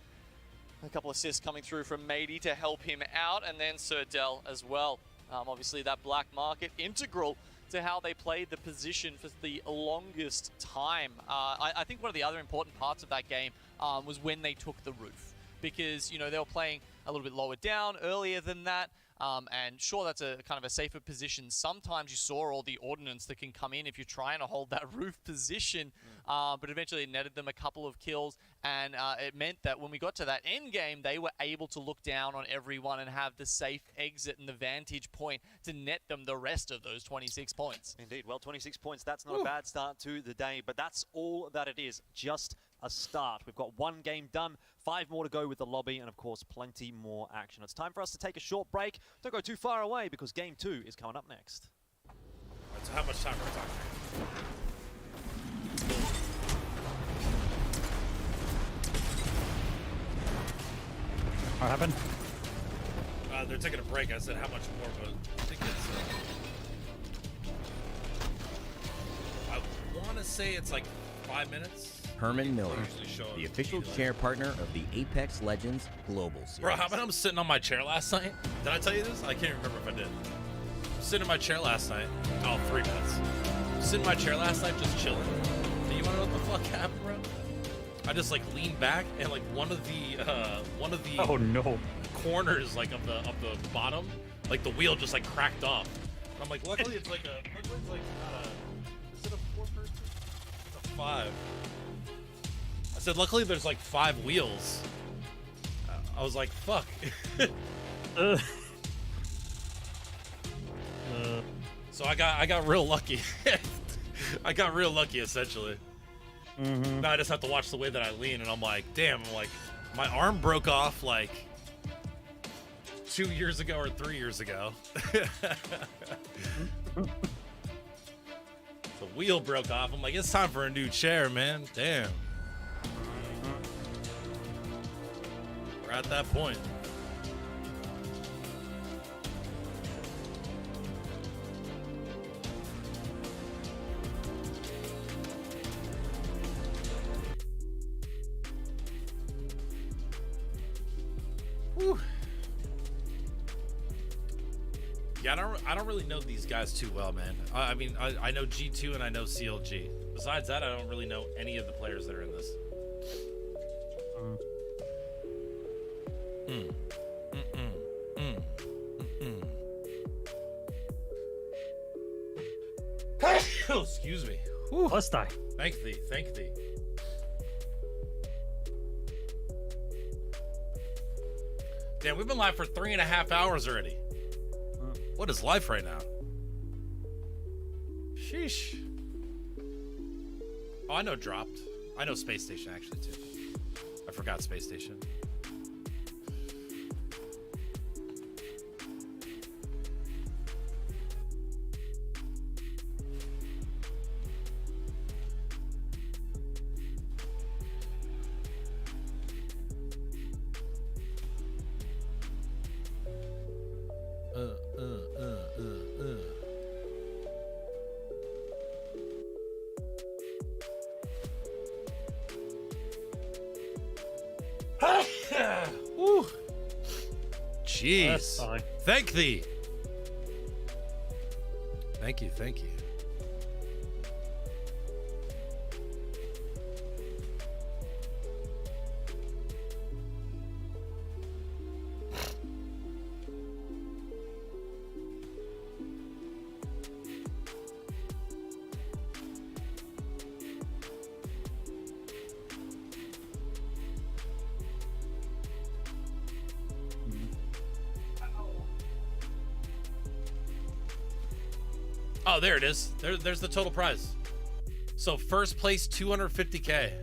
A couple assists coming through from Mady to help him out, and then Surdell as well. Obviously, that black market integral to how they played the position for the longest time. I think one of the other important parts of that game was when they took the roof, because they were playing a little bit lower down earlier than that. And sure, that's a kind of a safer position. Sometimes you saw all the ordnance that can come in if you're trying to hold that roof position, but eventually it netted them a couple of kills, and it meant that when we got to that end game, they were able to look down on everyone and have the safe exit and the vantage point to net them the rest of those 26 points. Indeed. Well, 26 points, that's not a bad start to the day, but that's all that it is, just a start. We've got 1 game done, 5 more to go with the lobby, and of course, plenty more action. It's time for us to take a short break. Don't go too far away, because game 2 is coming up next. Right, so how much time are we talking? What happened? They're taking a break. I said how much more, but I think it's. I want to say it's like 5 minutes. Herman Miller, the official chair partner of the Apex Legends Global Series. Bro, how about I'm sitting on my chair last night? Did I tell you this? I can't remember if I did. Sitting in my chair last night. Oh, 3 minutes. Sitting in my chair last night, just chilling. Do you want to know what the fuck happened, bro? I just like leaned back and like one of the oh no corners like of the bottom, like the wheel just like cracked off. And I'm like, luckily it's like not is it a 4-person? It's a 5. I said luckily there's like 5 wheels. I was like, fuck. So I got real lucky. I got real lucky essentially. Now I just have to watch the way that I lean, and I'm like, damn, I'm like, my arm broke off like 2 years ago or 3 years ago. The wheel broke off. I'm like, it's time for a new chair, man. Damn. We're at that point. Whew. Yeah, I don't really know these guys too well, man. I mean, I know G2 and I know CLG. Besides that, I don't really know any of the players that are in this. Oh, excuse me. Must I? Thank thee, thank thee. Damn, we've been live for 3.5 hours already. What is life right now? Sheesh. Oh, I know Dropped. I know Space Station actually too. I forgot Space Station. Woo. Jeez. Thank thee. Thank you, thank you. Oh, there it is. There's the total prize. So first place, 250K.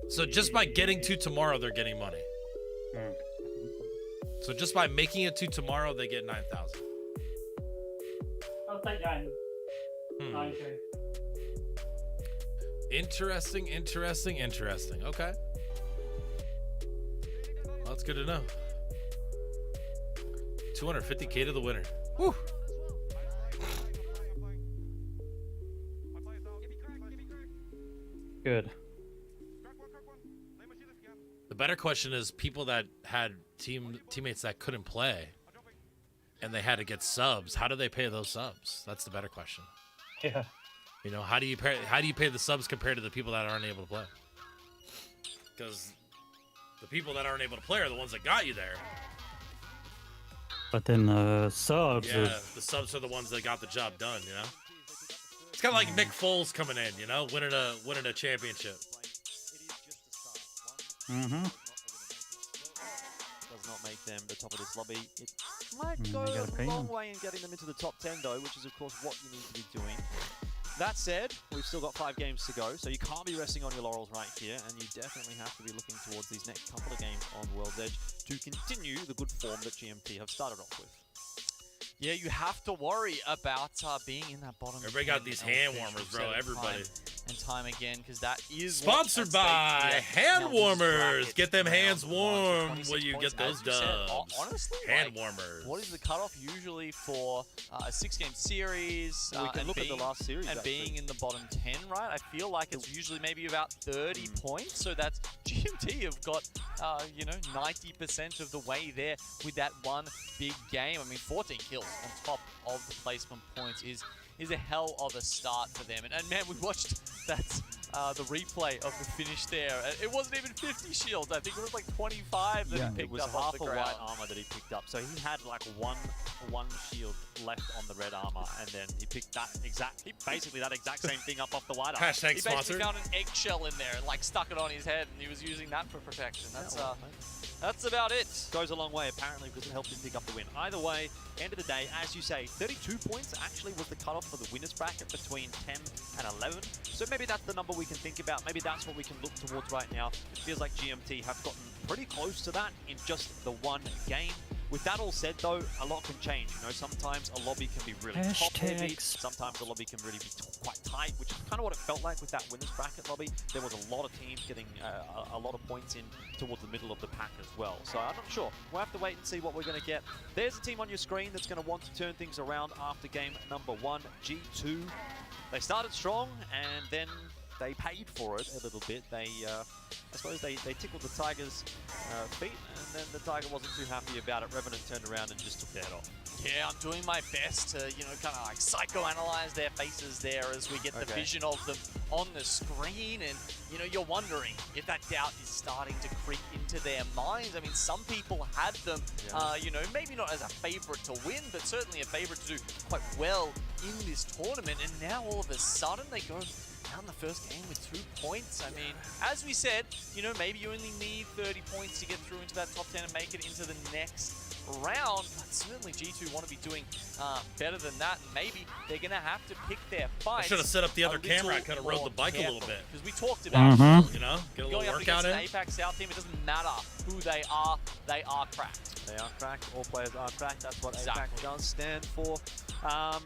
So just by getting to tomorrow, they're getting money. So just by making it to tomorrow, they get 9,000. I'll take that. 9K. Interesting, interesting, interesting. Okay. Well, that's good to know. 250K to the winner. Whew. Good. The better question is people that had teammates that couldn't play and they had to get subs. How do they pay those subs? That's the better question. Yeah. You know, how do you pay the subs compared to the people that aren't able to play? Because the people that aren't able to play are the ones that got you there. But then the subs. Yeah, the subs are the ones that got the job done. You know, it's kind of like Nick Foles coming in. You know, winning a championship. Does not make them the top of this lobby. It might go a long way in getting them into the top 10 though, which is of course what you need to be doing. That said, we've still got 5 games to go, so you can't be resting on your laurels right here, and you definitely have to be looking towards these next couple of games on World's Edge to continue the good form that GMT have started off with. Yeah, you have to worry about being in that bottom. Everybody got these hand warmers, bro. Everybody. And time again, because that is sponsored by hand warmers. Get them hands warm when you get those dubs. Honestly, hand warmers. What is the cutoff usually for a 6-game series? We can look at the last series and being in the bottom 10, right? I feel like it's usually maybe about 30 points. So that's GMT have got 90% of the way there with that one big game. I mean, 14 kills on top of the placement points is a hell of a start for them. And man, we watched that the replay of the finish there. It wasn't even 50 shields. I think it was like 25 that he picked up. It was off half the a ground. white armor that he picked up. So he had like one shield left on the red armor, and then he picked basically that exact same thing up off the white armor. Hashtag he sponsored. basically found an eggshell in there and like stuck it on his head, and he was using that for protection. That's about it. Goes a long way, apparently, because it helped him pick up the win. Either way, end of the day, as you say, 32 points actually was the cutoff for the winners bracket between 10 and 11. So maybe that's the number we can think about. Maybe that's what we can look towards right now. It feels like GMT have gotten pretty close to that in just the one game. With that all said, though, a lot can change. You know, sometimes a lobby can be really top-heavy. Sometimes a lobby can really be quite tight, which is kind of what it felt like with that winners bracket lobby. There was a lot of teams getting a lot of points in towards the middle of the pack as well. So I'm not sure. We'll have to wait and see what we're going to get. There's a team on your screen that's going to want to turn things around after game number 1, G2. They started strong, and then they paid for it a little bit. They, I suppose they tickled the Tiger's feet, and then the Tiger wasn't too happy about it. Revenant turned around and just took their head off. Yeah, I'm doing my best to, kind of like psychoanalyze their faces there as we get the vision of them on the screen. And, you're wondering if that doubt is starting to creep into their minds. I mean, some people had them, maybe not as a favorite to win, but certainly a favorite to do quite well in this tournament. And now all of a sudden they go down the first game with 2 points. I mean, as we said, maybe you only need 30 points to get through into that top 10 and make it into the next round, but certainly G2 want to be doing better than that, and maybe they're going to have to pick their fights. I should have set up the other camera. I could have rode the bike a little bit. Because we talked about get a little workout in. An Apex South team, it doesn't matter who they are cracked. They are cracked. All players are cracked. That's what Apex does stand for.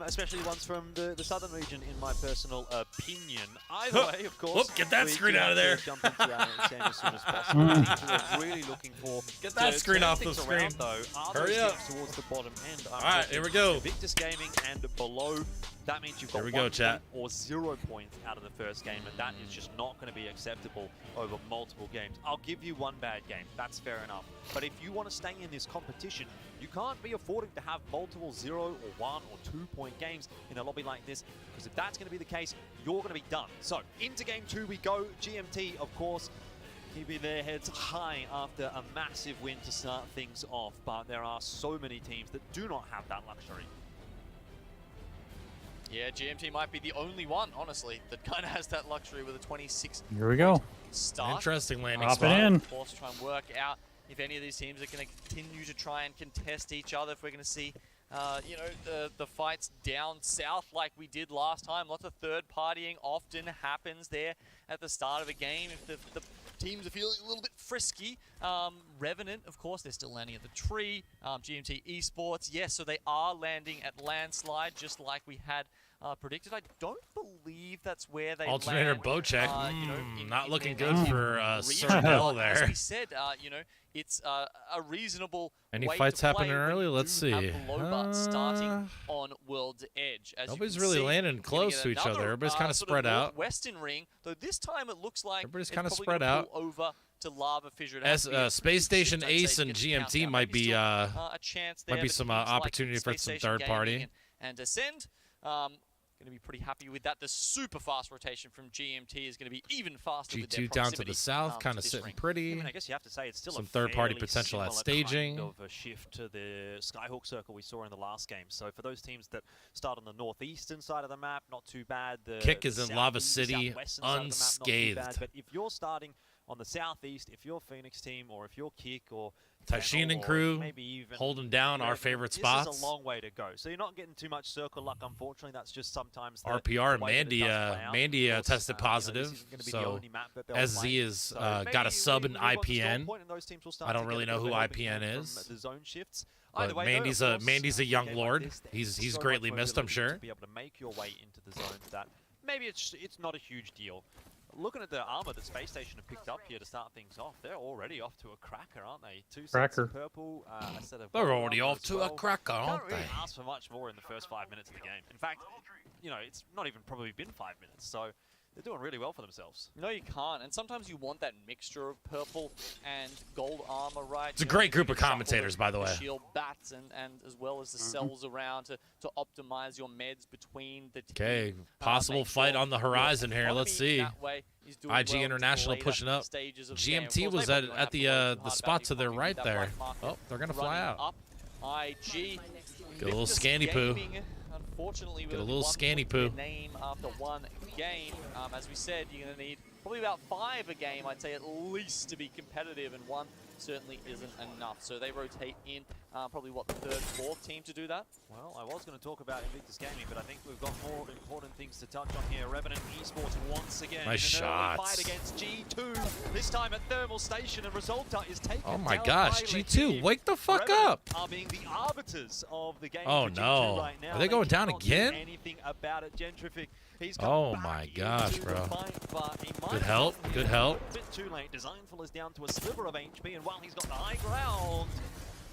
Especially ones from the southern region, in my personal opinion. Either way, of course. Get that screen out of there. Jump into our next game as soon as possible. The teams we're really looking for. Get that screen off the screen. Around, though, hurry up. Towards the bottom end. All right, here we go. Victus Gaming and below. That means you've got 1 point or 0 points out of the first game, and that is just not going to be acceptable over multiple games. I'll give you one bad game. That's fair enough. But if you want to stay in this competition, you can't be affording to have multiple 0 or 1 or 2 point games in a lobby like this, because if that's going to be the case, you're going to be done. So into game 2 we go. GMT, of course, keeping their heads high after a massive win to start things off, but there are so many teams that do not have that luxury. Yeah, GMT might be the only one, honestly, that kind of has that luxury with a 26 Here we go. Start. Interesting landing spot. spot. Of course, try and work out if any of these teams are going to continue to try and contest each other, if we're going to see the fights down south like we did last time. Lots of third partying often happens there at the start of a game. If the teams are feeling a little bit frisky, Revenant, of course, they're still landing at the tree. GMT Esports, yes, so they are landing at Landslide, just like we had predicted. I don't believe that's where they Alternator land. bow check. Not looking good for Sir Bell. there. As we said, it's a reasonable Any way fights to play happening when early? you Let's do have see. Blowbutt starting on World's Edge. As Nobody's you can really see, landing we're close gonna to get each other. another, Everybody's kind of sort spread out. Western ring, though this time it looks like Everybody's it's kind of probably spread gonna out. pull over to Lava Fissure. As Space Station Ace and GMT might be a chance there, might be but some teams like opportunity for Space some Station third party. Gaming and Ascend. Going to be pretty happy with that. The super fast rotation from GMT is going to be even faster with their G2 down to proximity, the south, kind of to this sitting ring. pretty. I mean, I guess you have to say it's still some a third-party fairly potential at similar staging. kind of a shift to the Skyhawk circle we saw in the last game. So for those teams that start on the northeastern side of the map, not too bad. The Kick is in Lava southeast, City southwestern side of the map, not too unscathed. bad. But if you're starting on the southeast, if you're Phoenix team, or if you're Kick or Tashin and Fennel, or crew maybe even holding down our Revenant, favorite this spots. is a long way to go. So you're not getting too much circle luck, unfortunately. That's just sometimes the RPR and way that it does play out. Mandy Of course, tested positive, this isn't gonna be the so only map that they'll SZ play. is So got a maybe sub we in move on to Storm IPN. Point and those teams will start I don't to really get a know bit who of a helping IPN hand is. from the zone shifts. Either way, Mandy's though, of Mandy's a course, young game lord. like this, there He's is so greatly much missed, I'm mobility sure. To be able to make your way into the zones that maybe it's not a huge deal. Looking at the armor that Space Station have picked up here to start things off, they're already off to a cracker, aren't they? Two sets of purple, a set of They're already armor off as to well. a cracker, Can't aren't really they? ask for much more in the first 5 minutes of the game. In fact, you know, it's not even probably been 5 minutes, so they're doing really well for themselves. No, you can't. And sometimes you want that mixture of purple and gold armor, right? It's a great group of commentators, by the way. Shield bats and as well as the cells around to optimize your meds between the team. Okay, possible fight on the horizon here. Let's see. IG International pushing up. GMT was at the spot to their right there. Oh, they're gonna fly out. IG. Get a little scanny poo. Unfortunately, Get a little scanny poo. Name after one game. As we said, you're going to need probably about 5 a game, I'd say, at least to be competitive, and 1 certainly isn't enough. So they rotate in probably, what, the 3rd, 4th team to do that? Well, I was going to talk about Invictus Gaming, but I think we've got more important things to touch on here. Revenant Esports once again Nice in an early shots. fight against G2, this time at Thermal Station, and Resulta is taken Oh my down gosh, by G2, Lahim. wake the fuck Revenant up. are being the arbiters of the game Oh for G2 no. right now. Are they going down cannot again? do anything about it. Gentrific, he's come Oh back my gosh, into the bro. fight, but he might Good have help, gotten good here help. a bit too late. Designful is down to a sliver of HP, and while he's got the high ground,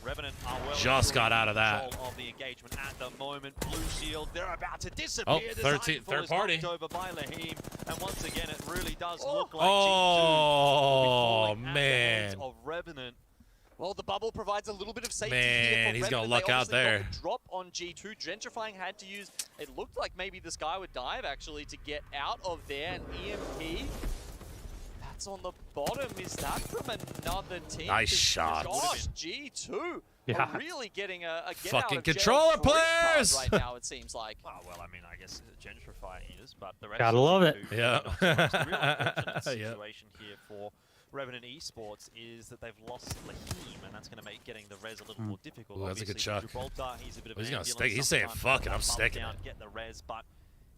Revenant are well Just got out of that. control of the engagement at the moment. Blue Shield, they're about to disappear. Oh, Designful third is party. knocked over by Lahim, and once again, it really does look like Oh, G2 will be falling at the hands man. of Revenant. Well, the bubble provides a little bit of safety Man, here for he's gonna Revenant. luck They out obviously there. got the drop on G2. Gentrifying had to use, it looked like maybe this guy would dive actually to get out of there. An EMP, that's on the bottom. Is that from another team? Nice shot. Gosh, G2 Yeah. are really getting a get Fucking out of jail controller free card players! right now, it seems like. Oh, well, I mean, I guess Gentrify is, but the rest Gotta of love it. G2, Yeah. not so much. The real unfortunate Yeah. situation here for Revenant Esports is that they've lost Lahim, and that's going to make getting the res a little more difficult. Ooh, that's a good Obviously, chuck. Gibraltar, he's a bit of Oh, he's an gonna ambulance. stick- he's saying, Sometimes "Fuck it, he'll I'm bump sticking down, it." Get the res, but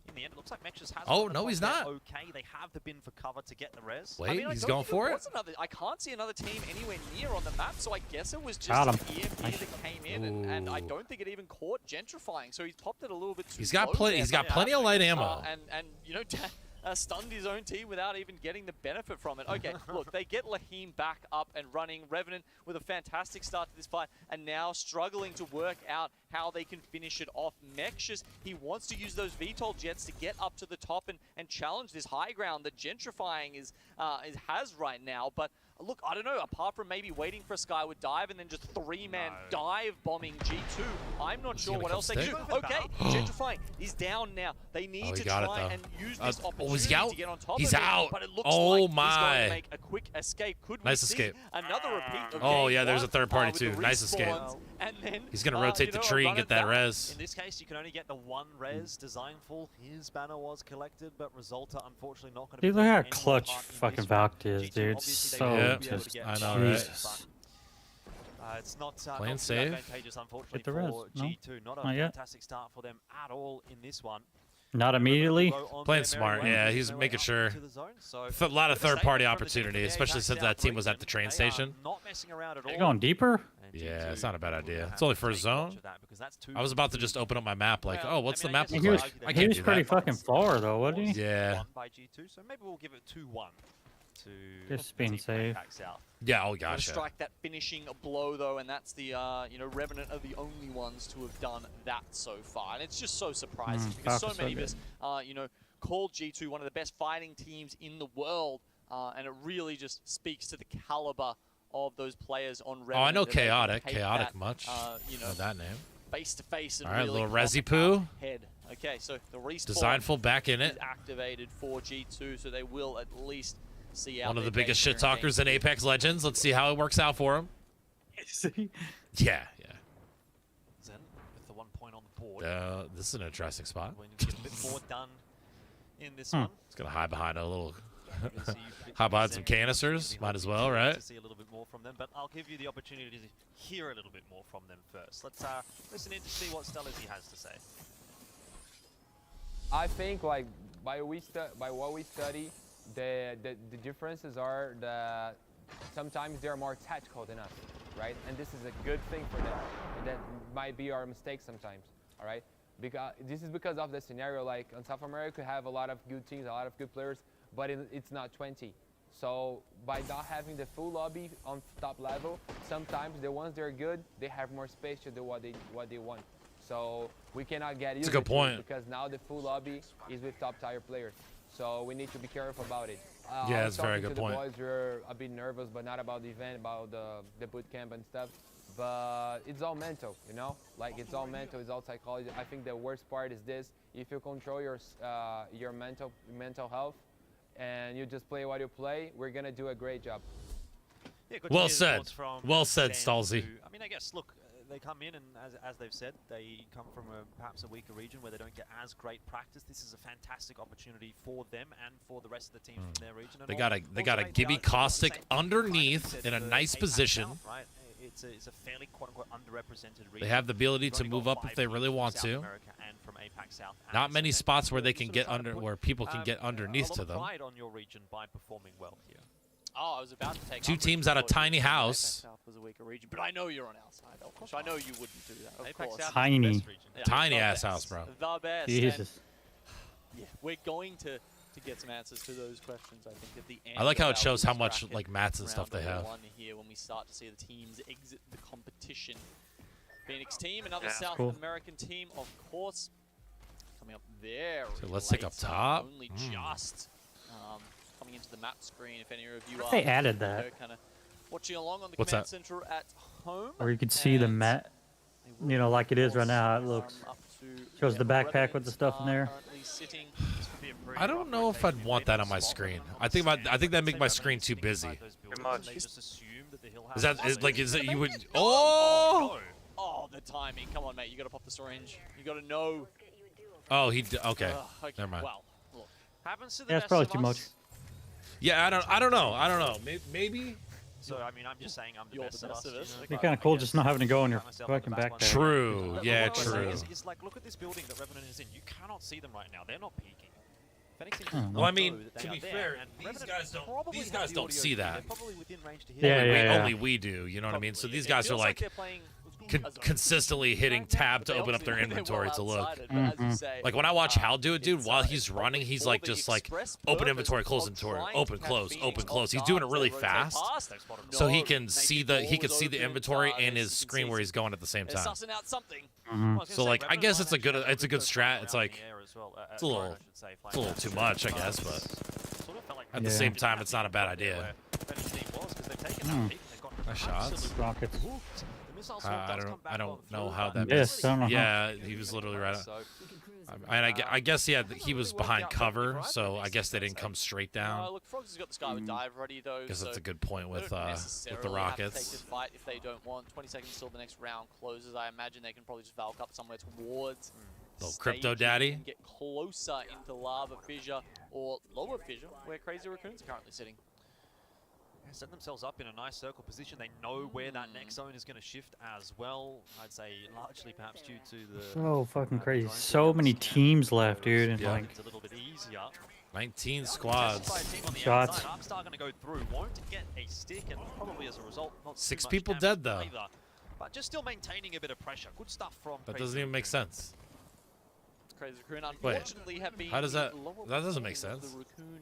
in the end, it looks like Mexus has Oh, gotten no, the he's top. not. They're okay, they have the bin for cover to get the res. Wait, I mean, I he's don't going think for there it? was another, I can't see another team anywhere near on the map, so I guess it was just Got an him. EMP Nice. that came in, and I don't think it even caught Gentrifying, so he's popped it a little bit too He's got low plenty. there, He's got but, plenty of light ammo. and you know, stunned his own team without even getting the benefit from it. Okay, look, they get Lahim back up and running. Revenant with a fantastic start to this fight, and now struggling to work out how they can finish it off. Mexus, he wants to use those VTOL jets to get up to the top and challenge this high ground that Gentrifying has right now, but look, I don't know, apart from maybe waiting for a Skyward dive and then just 3-man dive bombing G2, I'm not sure gonna what come else they can stick? do. Okay, Gentrifying is down now. They need to got it, try though. and use this Oh, opportunity is he out? to get on top He's of it. out. But it looks Oh, like he's going my. to make a quick escape. Could we Nice see escape. another repeat of Oh, game yeah, there's one, a third party, with too. the Nice escape. respawns, and then, He's gonna rotate the tree and get that res. In this case, you can only get the one res. Designful, his banner was collected, but Resulta unfortunately not going to be Dude, look how taking any more clutch part in fucking this one. Valk is, G2 dude. obviously So they will be able to just, get I know, some right? Jesus. it's not Playing not too safe. advantageous, unfortunately, Get the res. for No? G2. Not a Not yet. fantastic start for them at all in this one. Not immediately. Playing smart, yeah. He's making sure. A lot of third-party opportunity, especially since that team was at the train station. Not messing around at all. They're going deeper? Yeah, it's not a bad idea. It's only for a zone. I was about to just open up my map, like, oh, what's the map look He was, like? I he can't was do pretty that. fucking far, though, wasn't he? Yeah. By G2, so maybe we'll give it 2-1 to Just being Team safe. Pack South. Yeah, oh, Gonna gotcha. strike that finishing blow though, and that's the you know, Revenant are the only ones to have done that so far, and it's just so surprising because so Falcons many so of us you know, called G2 one of the best fighting teams in the world, and it really just speaks to the caliber of those players on Revenant. Oh, I know that they can Chaotic. take Chaotic that, much. you know, Know that name. face to face and All right, really little come Resi out poo. head. Okay, so the respawn Designful back in is it. activated for G2, so they will at least see out One of the their biggest game shit here in talkers game in Apex Legends. Let's see how it works out for him. Yeah, yeah. Zen with the 1 point on the board. This is an interesting spot. When you get a bit more done in this one. It's gonna hide behind a little. Obviously, you Hide behind Zen some canisters. be Might as hoping well, right? To see a little bit more from them, but I'll give you the opportunity to hear a little bit more from them first. Let's listen in to see what Stellizy has to say. I think like by what we study, the differences are that sometimes they're more tactical than us. right? And this is a good thing for them. And that might be our mistake sometimes, all right? Because this is because of the scenario, like on South America, you have a lot of good teams, a lot of good players, but it's not 20. So by not having the full lobby on top level, sometimes the ones that are good, they have more space to do what they want. So we cannot get used a good to point. it because now the full lobby is with top tier players. So we need to be careful about it. Yeah, that's a very good point. The boys were a bit nervous, but not about the event, about the boot camp and stuff. But it's all mental, you know? Like it's all mental, it's all psychology. I think the worst part is this: if you control your mental health, and you just play what you play, we're gonna do a great job. Yeah, good Well said. Well said, Stalzy. I mean, I guess, look, they come in and, as they've said, they come from perhaps a weaker region where they don't get as great practice. This is a fantastic opportunity for them and for the rest of the teams from their region. And They got a Gibby Caustic underneath in a nice position. Right? It's a fairly quote-unquote underrepresented region. They have the ability to move up if they really want to. Not many spots where they can get under, where people can get underneath to them. Pride on your region by performing well here. Oh, I was about to take Two teams at a tiny house. South was a weaker region, but I know you're on our side, of course. I know you wouldn't do that. Of course. Tiny. Tiny ass house, bro. The best. Jesus. And, yeah, we're going to get some answers to those questions, I think, at the end. I like how it of shows our how much bracket like mats and stuff they round have. one here when we start to see the teams exit the competition. Phoenix team, another Yeah, South cool. American team, of course, coming up there. So let's take up top. Only just coming into the map screen. If any of you are They added that. kind of watching along on the What's command that? center at home. Or you could see the mat, you know, like it is right now, how it looks. Shows the backpack with the stuff in there. I don't know if I'd want that on my screen. I think that'd make my screen too busy. Is that you would? Oh! Oh, the timing! Come on, mate. You got to pop the syringe. You got to know. Oh, okay. Okay. Never mind. Well, look. Happens to the Yeah, it's best probably of too us. much. Yeah, I don't know. Maybe. So I mean, I'm just saying I'm the best of us. It'd be kind of cool just not having to go on your fucking backpack. True. Yeah, What I'm saying true. is like, look at this building that Revenant is in. You cannot see them right now. They're not peeking. Phoenix seems to Well, I know mean, that they to are be there, fair, and these Revenant guys probably have the don't audio see feed. that. They're probably within range to hear Yeah, that. Only we do. You know what I mean? So these It guys are feels like they're playing consistently hitting tab to open up their inventory to look. Like when I watch Hal do it, dude, while he's running, he's like just like open inventory, close inventory, open, close, open, close. He's doing it really fast, so he can see the inventory and his screen where he's going at the same time. Sussing out something. So like, I guess it's a good strat. It's like it's a little too much, I guess, but at the same time, it's not a bad idea. Nice shots. Rockets. I don't know how that. Yes, I don't know how. Yeah, he was literally right. I guess he was behind cover, so I guess they didn't come straight down. Look, Frogs has got the Skyward Dive ready though. Guess that's so a good point with the necessarily rockets. have to take the fight if they don't want. 20 seconds till the next round closes. I imagine they can probably just Valk up somewhere towards. Little crypto staging daddy. and get closer into Lava Fissure or Lower Fissure, where Crazy Raccoon's currently sitting. Set themselves up in a nice circle position. They know where that next zone is going to shift as well. I'd say largely perhaps due to the So fucking crazy. So many teams left, dude. And like, it's a little bit easier. 19 squads. Shots. Upstart going to go through, won't get a stick, and probably as a result, not too 6 much people damage dead though. either. But just still maintaining a bit of pressure. Good stuff from That Crazy doesn't even make sense. Crazy Raccoon Wait, unfortunately have been how does that? the lower That doesn't make portion of sense. The Raccoon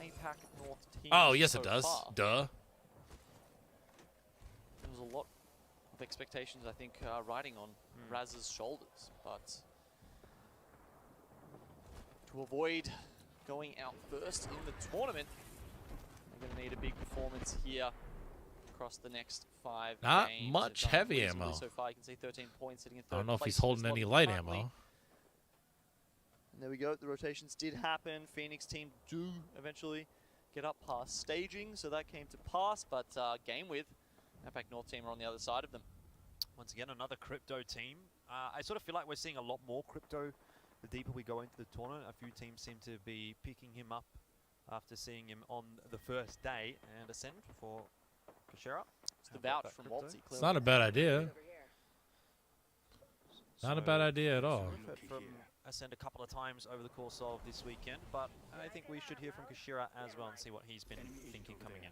APAC North team Oh yes, so it does. far. Duh. There was a lot of expectations, I think, riding on Raz's shoulders, but to avoid going out first in the tournament, they're going to need a big performance here across the next 5 Not games. much They've done heavy reasonably ammo. So far, you can see 13 points sitting in third I don't know if place he's in holding this any one light currently. ammo. And there we go. The rotations did happen. Phoenix team do eventually get up past staging, so that came to pass. But game with APAC North team are on the other side of them. Once again, another crypto team. I sort of feel like we're seeing a lot more crypto the deeper we go into the tournament. A few teams seem to be picking him up after seeing him on the first day. And Ascend for Kashera. It's the vouch from Waltzy. It's not a bad idea. Not a bad idea at all. From Ascend a couple of times over the course of this weekend, but I think we should hear from Kashira as well and see what he's been thinking coming in.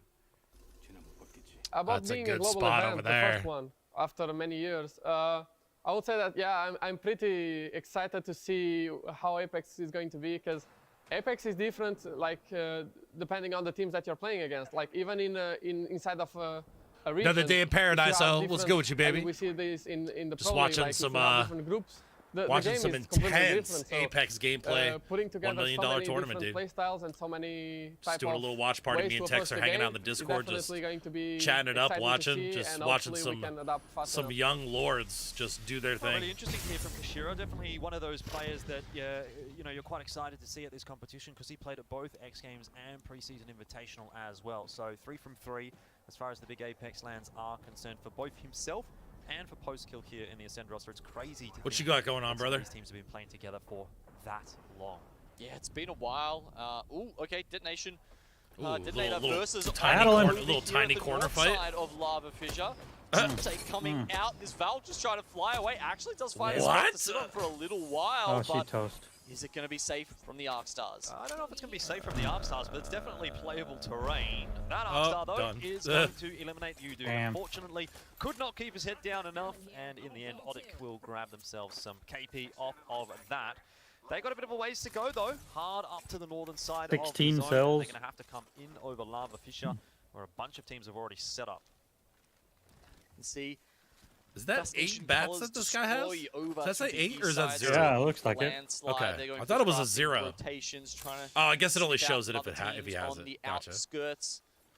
About That's a being good global spot event, over the there. first one after many years. I would say that yeah, I'm pretty excited to see how Apex is going to be, because Apex is different, like depending on the teams that you're playing against. Like even inside of a region. Another day in paradise, what's good with you, baby? We see this in the Just pro watching league, like some if you have different groups. The watching game some is completely intense different, so, Apex gameplay. putting together $1 million so many tournament, different dude. play styles and so many Just type doing a of little watch party. ways Me and to Tex approach are the hanging game out in the is Discord, just definitely going to be chatting it up, exciting to watching, see, just and watching hopefully we can adapt faster. some young lords just do their Well, thing. really interesting to hear from Kashira. Definitely one of those players that you know, you're quite excited to see at this competition, because he played at both X Games and preseason invitational as well. So 3 from 3 as far as the big Apex lands are concerned for both himself and for post-kill here in the Ascend roster. It's crazy to What you think got going on, that brother? These teams have been playing together for that long. Yeah, it's been a while. Ooh, okay, detonation. Ooh, Detonator little versus tiny corner fight. side of Lava Fissure. Take coming out. This Valve just trying to fly away. Actually does find his What? way to sit on for a little while. Oh, she but toast. is it going to be safe from the Arc Stars? I don't know if it's going to be safe from the Arc Stars, but it's definitely playable terrain. That Arc Star, though, done. is going to eliminate Udu. Damn. Unfortunately, could not keep his head down enough, and in the end, Odic will grab themselves some KP off of that. They got a bit of a ways to go, though. Hard up to the northern side 16 of the zone. cells. They're going to have to come in over Lava Fissure, where a bunch of teams have already set up. And see, Is that 8 bats that this guy has? Does that say 8 or is that 0? Yeah, it looks like it. Okay, I thought it was a 0. Oh, I guess it only shows it if he has it. Gotcha.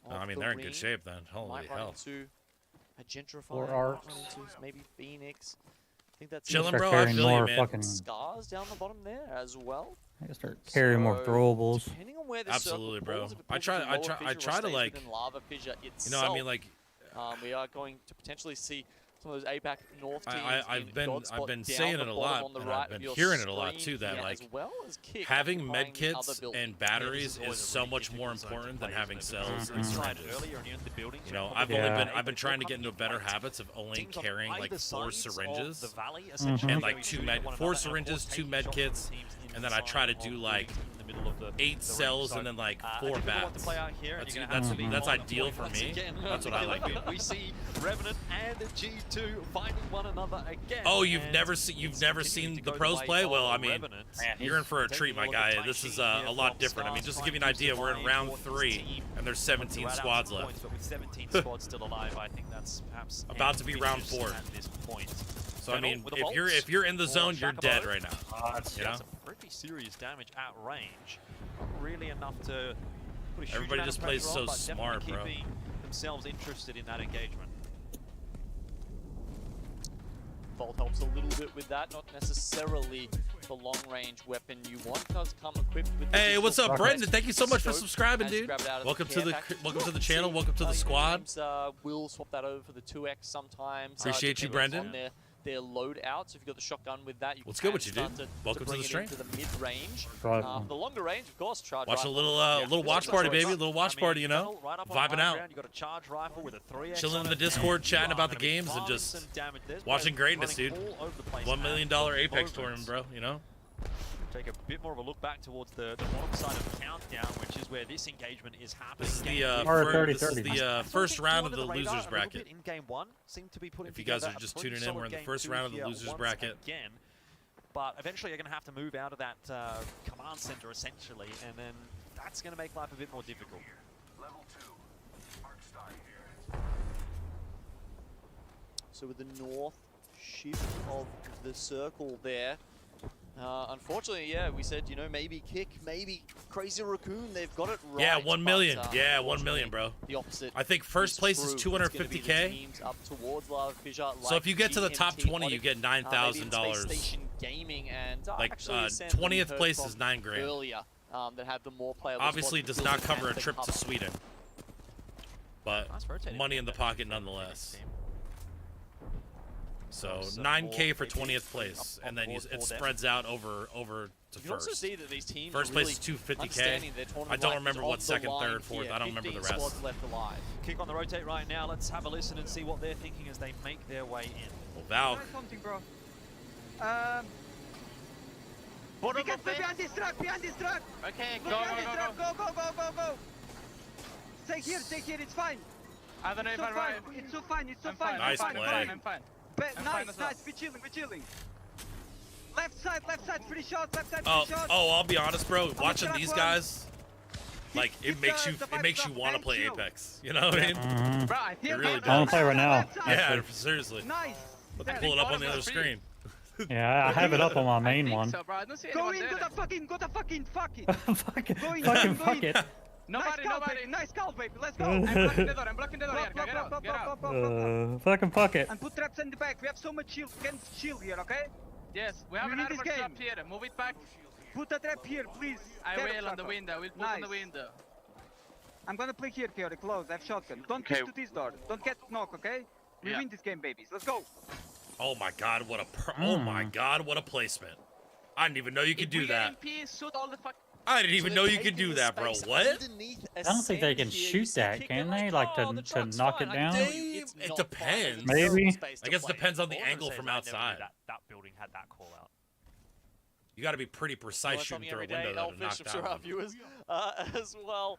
Oh, I mean, they're in good shape then. Holy hell. A gentrifier, Or Arcs. maybe Phoenix. I think that's Chilling, Start bro. I carrying feel you, more man. fucking. Scars down the bottom there as well. I gotta start carrying more throwables. Depending on where the Absolutely, circle bro. falls, if it I falls try into lower to fissure or stays like, within Lava Fissure you know, itself, I mean, like, we are going to potentially see some of those APAC North teams. I've been down saying the it a bottom lot, on the and right I've been of your hearing it a lot screen too. That here, like as well as Kick having occupying med the kits other building. and batteries is so much more important than having cells and syringes. You know, I've been trying to get into better habits of only carrying like 4 syringes and like 4 syringes, 2 med kits, and then I try to do like 8 cells and then like 4 bats. That's ideal for me. That's what I like doing. We see Revenant and G2 finding one another again. Oh, you've never seen the pros play? Well, I mean, you're in for a treat, my guy. This is a lot different. I mean, just to give you an idea, we're in round 3 and there's 17 squads left. But with 17 squads still alive, I think that's perhaps About to be round 4. at this point. So I mean, if you're in the zone, you're dead right now. You know? Some pretty serious damage at range. Not really enough to put a huge Everybody amount just of plays pressure so on, but smart, definitely bro. keeping themselves interested in that engagement. Vault helps a little bit with that, not necessarily the long-range weapon you want. Does come equipped with. Hey, what's up, Brendan? Thank you so much for Scope subscribing, and dude. grab it out of Welcome to the care package. channel. Welcome to the squad. Teams, will swap that over for the 2x sometimes. Appreciate you, depending Brendan. on their loadout. So if you've got the shotgun with that, you What's can good with you, dude? start Welcome to bring the it stream. into the mid-range. Right. The longer range, of course, charge Watch a rifle. little watch party, baby. A little watch party, you know, Right up on vibing high out, ground, you got a charge rifle with a 3x chilling in on the it, Discord, and chatting you about are the gonna be games and farming just some damage. There's watching players greatness, running dude. all over the place $1 million at the Apex moment. tournament, bro. You know. Take a bit more of a look back towards the bottom side of Countdown, which is where this engagement is happening. This is the first round of the losers bracket. In game 1, seem to be putting If you guys together are just a pretty tuning in, we're solid in the game first 2 round of the here losers once bracket. Again, but eventually you're going to have to move out of that command center essentially, and then that's going to make life a bit more difficult. So with the north shift of the circle there, unfortunately, yeah, we said, you know, maybe Kick, maybe Crazy Raccoon, they've got it right. Yeah, 1 million. But, Yeah, 1 million, bro. The opposite. I think first place is true. It's gonna be the 250K. teams up towards Lava Fissure, So if you get to the top GMT 20, you get maybe even $9,000. Space Station Gaming and Like actually Sam, 20th we heard place from is $9 grand. earlier, that had the more playable Obviously, spots does not building cover a and the trip to cover. Sweden, but money in the pocket nonetheless. So 9K for 20th place, and then it spreads out over to You can also first. see that these teams First are place really is 250K. understanding their tournament I don't life remember is what on the second, line third, fourth. here. I don't remember the 15 rest. squads left alive. Kick on the rotate right now. Let's have a listen and see what they're thinking as they make their way in. Well, Valk. Something, bro. We can stay behind this truck, Okay, Go, go, go, go, go, go, go, go. Stay here, it's fine. I don't know if I'm right. It's so fine, it's so I'm fine. Nice I'm play. fine. I'm fine. Nice, nice, we're chilling, we're chilling. Left side, 3 shots, left side, 3 shots. Oh, I'll be honest, bro. Watching these guys, like it makes you want to play Apex. You know what I mean? Bro, I feel It really good. does. I want to play right now. Yeah, seriously. Nice. Let's pull it up on the other screen. Yeah, I have it up on my main one. So, bro, I don't see Go anyone in, there. go to fucking, fuck it. Fuck it. Go in, Fucking go fuck in. it. Nobody. Nice call, baby, let's go. I'm blocking the door. I'm blocking the door. Block, Yarka, get out. Get out. Fucking fuck it. And put traps in the back. We have so much shield. We can shield here, okay? Yes, we have You an need this armor trap game. here. Move it back. Put a trap here, please. I There, will on the Chaco. window. We'll put Nice. on the window. I'm gonna play here, Fiore, close. I have shotgun. Don't Okay. push to this door. Don't get knocked, okay? We Yeah. win this game, babies. Let's go. Oh my god, what a placement. I didn't even know you could do that. MP, shoot all the fuck. I didn't even know you could do that, bro. What? I don't think they can shoot that, can they? Like to knock it down? It depends. Maybe. I guess it depends on the angle from outside. That building had that call out. You got to be pretty precise shooting through a window though to knock I'm that sure our one. viewers as well.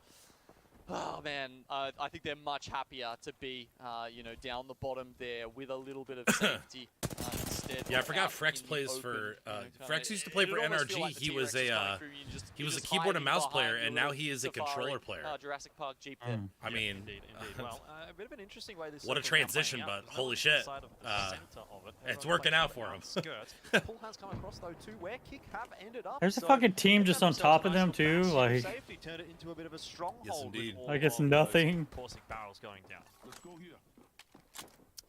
Oh man, I think they're much happier to be, down the bottom there with a little bit of safety instead. Yeah, I forgot out Frex in the plays open, for. kinda- Frex used to play for it'd almost feel NRG. like the He was T-Rex is coming a through, you he was a just keyboard and hiding mouse player, behind and your now little he is a Safari, controller player. Jurassic Park Jeep there. I mean, Indeed. Well, a bit of an interesting way this what a circle's now transition, playing out. but holy shit, Side of the center of it. it's Everyone's working playing out for him. skirt. Pull has come across though too, where Kick have ended up. There's a So fucking team they've just had on themselves top of a nice them too. little Like, safety, turned it into a bit of a stronghold. Yes, indeed. with all Like it's of nothing. those Corsic barrels going down. Let's go here.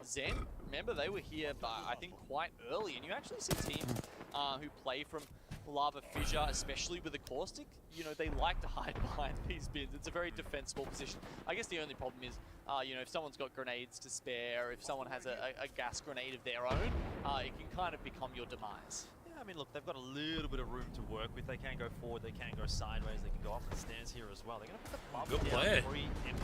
Zen, remember they were here, I think quite early, and you actually see teams who play from Lava Fissure, especially with the caustic. They like to hide behind these bins. It's a very defensible position. I guess the only problem is, if someone's got grenades to spare, if someone has a gas grenade of their own, it can kind of become your demise. Yeah, I mean, look, they've got a little bit of room to work with. They can go forward, they can go sideways, they can go up the stairs here as well. They're going to put the bubble Good down play. pre-empty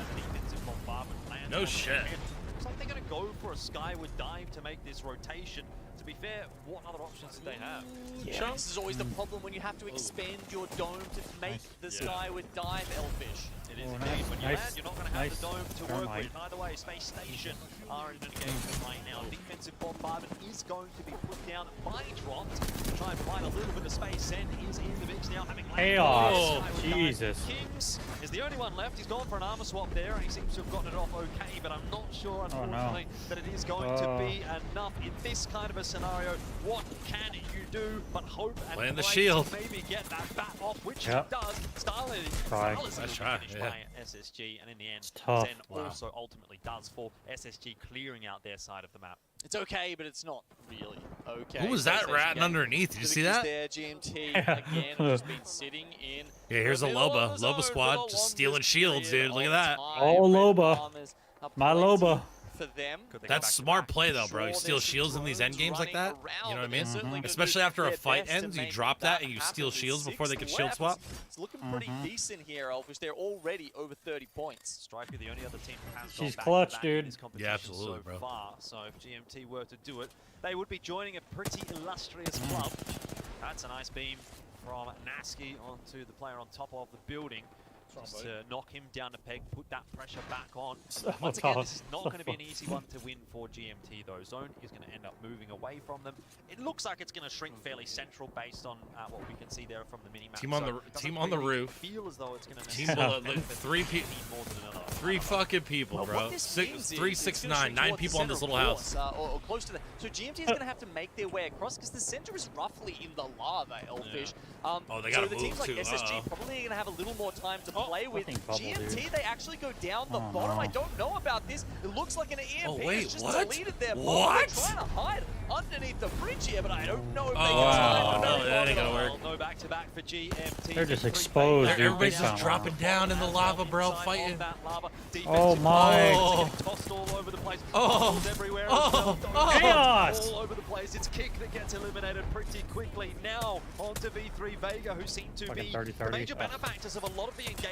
as an defensive bombardment plan. No shit. Looks like they're going to go for a skyward dive to make this rotation. To be fair, what other options do they have? Yeah, this is always the problem when you have to expand your dome to make the skyward dive, Elfish. It is indeed. When you Nice. land, you're not going to have Nice. the dome to Turn work right. with. Either way, Space Station are in an engagement right now. Defensive bombardment is going to be put down by Dropped to try and find a little bit of space. Zen is in the mix now, having landed Chaos. on the skyward dive. Jesus. Kings is the only one left. He's gone for an armor swap there, and he seems to have gotten it off okay, but I'm not sure, unfortunately, that it is going to be enough in this kind of a scenario. What can you do but hope and Land the pray shield. to maybe get that bat off, which Yep. he does. Try. Starless is Nice try, finished yeah. by SSG, and in the end, tough. Zen Wow. also ultimately does fall. SSG clearing out their side of the map. It's okay, but it's not really okay. Who was that PlayStation ratting game. underneath? Did you The see victors that? There, GMT again, just been sitting in. Yeah, here's the a middle Loba. of the Loba zone squad for the just stealing longest shields, period dude. Look at of that. time. Oh, Red Loba. Farmers are My plenty Loba. For them. That's smart play though, bro. You steal shields in these end games like that. You know what I mean? Especially after a fight ends, you drop that and you steal shields before they can shield swap. It's looking pretty decent here, Elfish. They're already over 30 points. Striker, the only other team that has She's gone clutch, back-to-back in dude. this competition Yeah, absolutely, so bro. far. So if GMT were to do it, they would be joining a pretty illustrious club. That's a nice beam from Nasky onto the player on top of the building. Just to knock him down a peg, put that pressure back on. Once again, this is not going to be an easy one to win for GMT though. Zone is going to end up moving away from them. It looks like it's going to shrink fairly central based on what we can see there from the minimap. Team on So the it doesn't team on the really roof. Feel as though it's going to Team necessarily bullet, three people, more than another. three fucking people, Well, bro. what this means is 3, it's 6, gonna 9, shrink 9 towards the people on this center, little of house. course, or close to that. So GMT is going to have to make their way across because the center is roughly in the lava, Elfish. Oh, they so gotta the move teams like too. SSG probably going to have a little more time to play with. fucking bubble, GMT, dude. they actually go down the Oh, bottom. no. I don't know about this. It looks like an EMP Oh, wait, has just what? deleted their bomb. What? They're trying to hide underneath the bridge here, but I don't know if they Oh, can wow. time it No, very that ain't well gonna at all. work. No back-to-back for GMT. They're just Three exposed, players. dude. Everybody's Big just time. dropping down in the lava, bro, Inside fighting. of that lava. Oh, Defensive my. bombs getting tossed all over the place. Oh. Bombs everywhere. Oh. as well. Oh. Chaos. All over the place. It's Kick that gets eliminated pretty quickly. Now on to V3 Vega, who seem to Fucking be 30, the major 30. benefactors of a lot of the engagement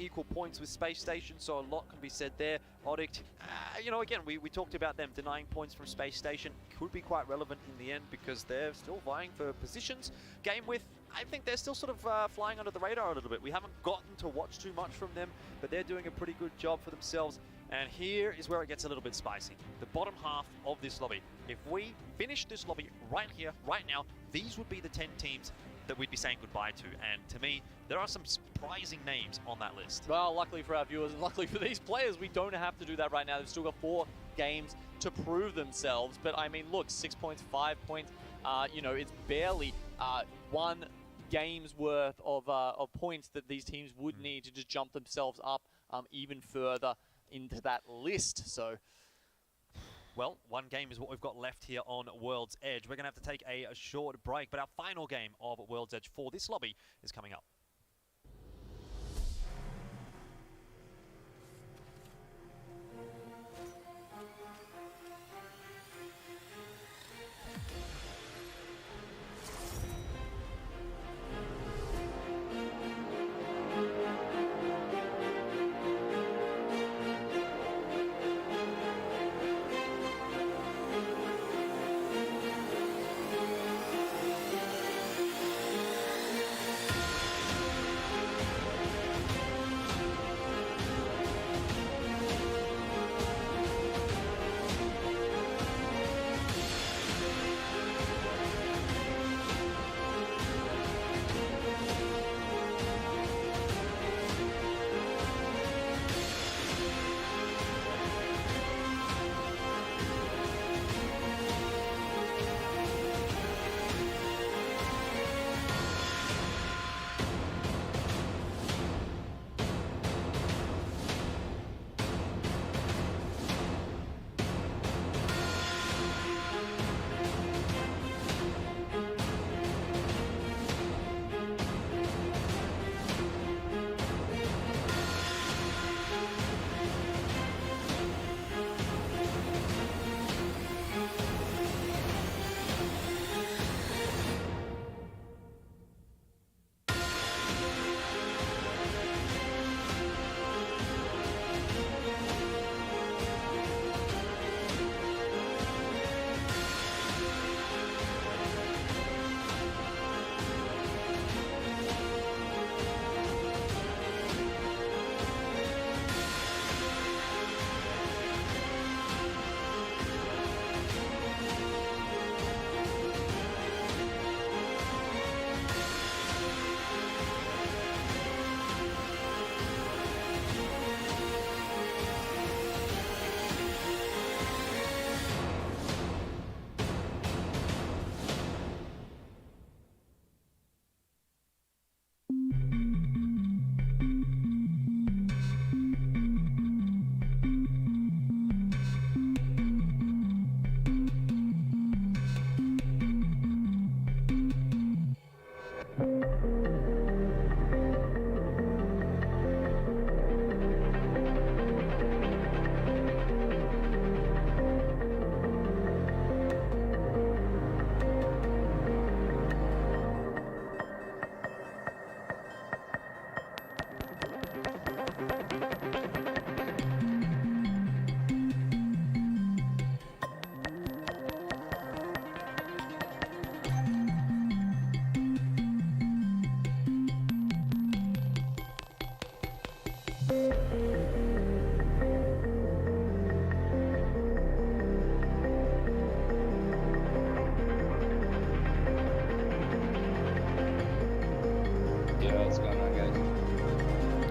equal points with Space Station, so a lot can be said there. Odic, you know, again, we talked about them denying points from Space Station. Could be quite relevant in the end because they're still vying for positions. Game with, I think they're still sort of flying under the radar a little bit. We haven't gotten to watch too much from them, but they're doing a pretty good job for themselves. And here is where it gets a little bit spicy. The bottom half of this lobby. If we finish this lobby right here, right now, these would be the 10 teams that we'd be saying goodbye to. And to me, there are some surprising names on that list. Well, luckily for our viewers and luckily for these players, we don't have to do that right now. They've still got 4 games to prove themselves. But I mean, look, 6 points, 5 points, you know, it's barely 1 game's worth of points that these teams would need to just jump themselves up even further into that list. So, well, 1 game is what we've got left here on World's Edge. We're going to have to take a short break, but our final game of World's Edge for this lobby is coming up.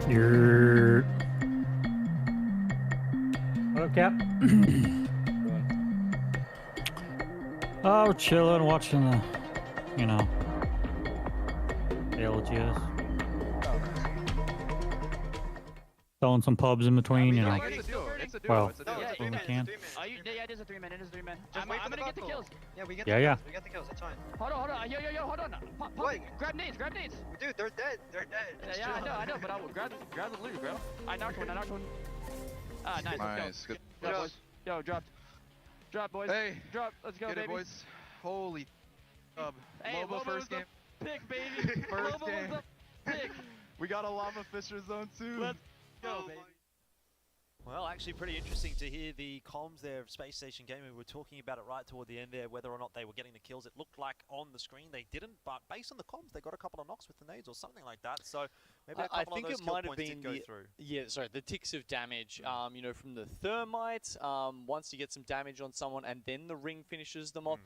You're... What up, Cap? Oh, we're chilling, watching the, you know, ALGS. Throwing some pubs in between, you know. Well, when we can. Yeah, it is a 3-man. It is a 3-man. I'm gonna get the kills. Yeah, we get Yeah, the yeah. kills. We get the kills. It's fine. Hold on. Yo, hold on. Pop, Wait. grab nades. Dude, they're dead. They're dead. Yeah, I know, but I will grab the loot, bro. I knocked one. Ah, nice. Nice. Good. Drop, boys. Yo, drop, boys. Hey. Drop. Let's go, Get baby. it, boys. Holy. Hey, Lobo first game. Pick, baby. First Lobo game. was the pick. We got a Llama Fisher Zone too. Let's go, baby. Well, actually pretty interesting to hear the comms there of Space Station Gaming. We were talking about it right toward the end there, whether or not they were getting the kills. It looked like on the screen they didn't, but based on the comms, they got a couple of knocks with the nades or something like that. So maybe a couple of those kill points did go through. Yeah, sorry, the ticks of damage, you know, from the thermite, once you get some damage on someone and then the ring finishes them off.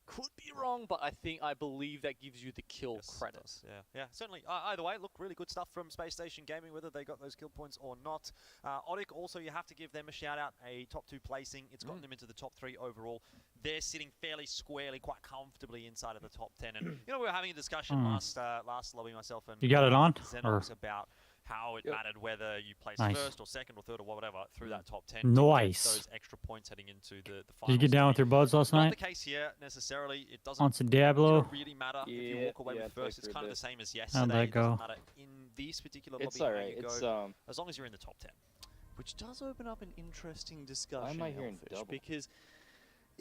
Could be wrong, but I believe that gives you the kill credit. Yeah, certainly. Either way, look, really good stuff from Space Station Gaming, whether they got those kill points or not. Odic, also, you have to give them a shout-out, a top 2 placing. It's gotten them into the top 3 overall. They're sitting fairly squarely, quite comfortably inside of the top 10. And, you know, we were having a discussion last lobby, myself and You got it on? Xenox, about how it mattered whether you placed first or second or third or whatever through that top 10. Nice. Those extra points heading into the finals. Did you get down with your buds last night? Not the case here necessarily. It doesn't On some Diablo? really matter if you walk away with first. It's kind of the same as yesterday. How'd that It go? doesn't matter in this particular lobby how alright. you go, as long as you're in the top 10. Which does open up an interesting discussion. Why am I hearing double? Because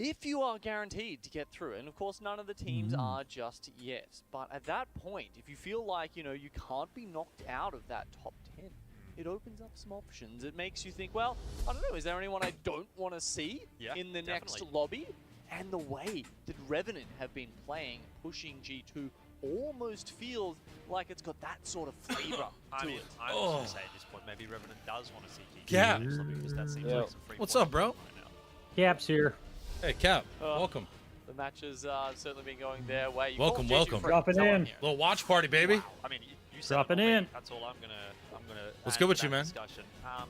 if you are guaranteed to get through, and of course none of the teams are just yet, but at that point, if you feel like, you know, you can't be knocked out of that top 10, it opens up some options. It makes you think, well, I don't know, is there anyone I don't want to see in the next lobby? And the way that Revenant have been playing, pushing G2, almost feels like it's got that sort of flavor to it. I was going to say at this point, maybe Revenant does want to see G2. Yeah. Because that seems like some free What's up, bro? Cap's here. Hey, Cap. Welcome. The match has certainly been going their way. Welcome. Dropping in. Little watch party, baby. Wow. I mean, you said Dropping in. That's all I'm gonna What's add good with to you, that man? discussion.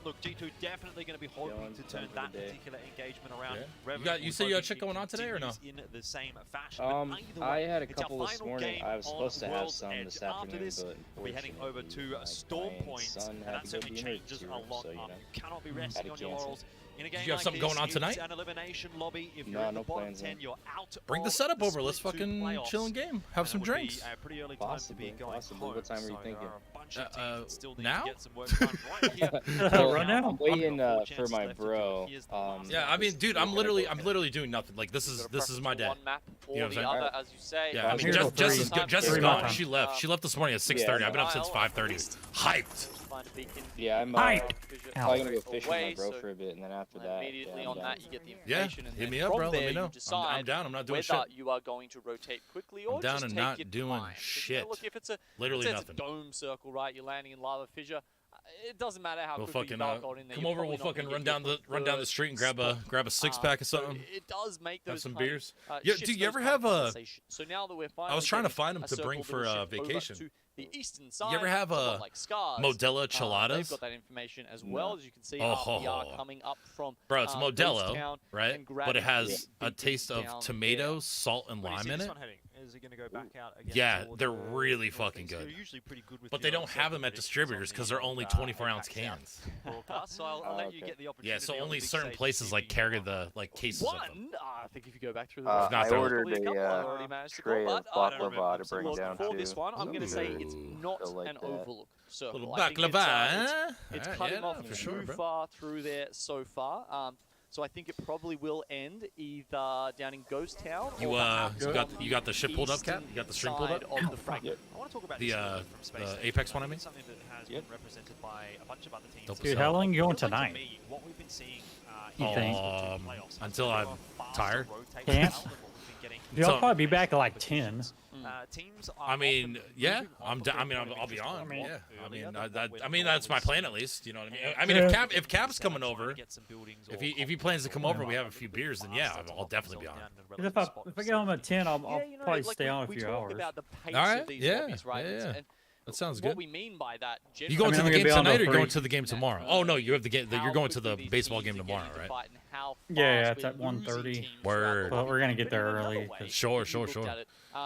Look, G2 definitely going to be hoping to turn that particular engagement around. Yeah. You said you had shit going on today or no? In the same fashion. I had a couple this morning. I was supposed to have some this afternoon, but we'll be heading over to Storm Point, and that certainly changes a lot. You cannot be resting on your laurels. In a game Did you have like something this, going on tonight? It's an elimination lobby. If you're in the bottom 10, you're out. Bring the setup over. Let's fucking chill and game. Have some drinks. Pretty early time to be going home. What time are you thinking? Now? Right now? I'm waiting for my bro. Yeah, I mean, dude, I'm literally doing nothing. Like this is my day. One map or You know what the I'm saying? other, as you say. Yeah, I mean, Jess is gone. She left. She left this morning at 6:30. I've been up since 5:30. Hyped. Yeah, I'm Hyped. probably gonna go fishing with my bro for a bit, and then after that, immediately yeah, on I'm that down. you get the Yeah, information, and hit then me up, from bro. Let there me know. you decide I'm down. I'm not doing whether shit. you are going to rotate quickly or I'm down just and take not your doing time. shit. Look, if it's a Literally let's say it's a nothing. dome circle, right? You're landing in lava fissure. It doesn't matter how We'll quickly fucking you dark out in there. come you're over. We'll probably not fucking gonna get run down the street and grab a 6-pack or so something. it does make those Have some kind of, beers. shifts Do you those ever kind have of a? conversations. So now that we're finally I was trying to getting find them a to bring circle for that'll shift over vacation. to the eastern side, You ever have someone a like Scars, Modelo they've Cheladas? got that information as well, as you can see. We Oh. are coming up from Bro, it's Ghost Modelo, Town right? and But grabbing it has the a taste of down tomato, salt, and Where do you lime see in this it. one heading? Is it going to go back out again? Yeah, towards they're the really fucking northeast? They're good. usually pretty good with But your they don't have them at conditions distributors on because the they're only old, 24-ounce APAC cans. broadcast, so I'll let you get the opportunity. Yeah, so on only the big certain stage places to like see carry the cases of them. One, I think if you go back through the If not, I they're- ordered probably a couple I've already a managed to tray go, of but I don't baklava to So bring look, down for too. this one, I'm going to say it's not Feel like an that. overlook circle. Little I think baklava, it's eh? cutting Yeah, off for too sure, bro. far through there so far. So I think it probably will end either down in Ghost Town. You or perhaps you got the ship pulled up, Cap? You got the string pulled up? side of the fragment. I want to talk about The this from Space Station. Apex one, I mean. Something that has been represented by a bunch of other teams. Dope Dude, as how hell. long you going Feels like to tonight? me, what we've been seeing You in think? the playoffs, Until I'm tired. Can't? than what we've been getting. Dude, I'll probably be back at like 10. Teams I mean, yeah, I'll be on. Yeah, I mean that's my plan at least. You know what I mean? I mean, if Cap's coming over, if he plans to come over, and we have a few beers, then yeah, I'll definitely be on. 'Cause if I get home at 10, I'll you know, probably like stay on a we few talk hours. about the pace All right, of these yeah, lobbies, right? yeah. And That sounds what good. we mean by that, You going to I'm the gonna game be on tonight, or till you going 3. to the game tomorrow? Oh no, you have the game. You're going to the baseball game tomorrow, right? Yeah, it's at 1:30. Word. But we're gonna get there early. 'cause Sure.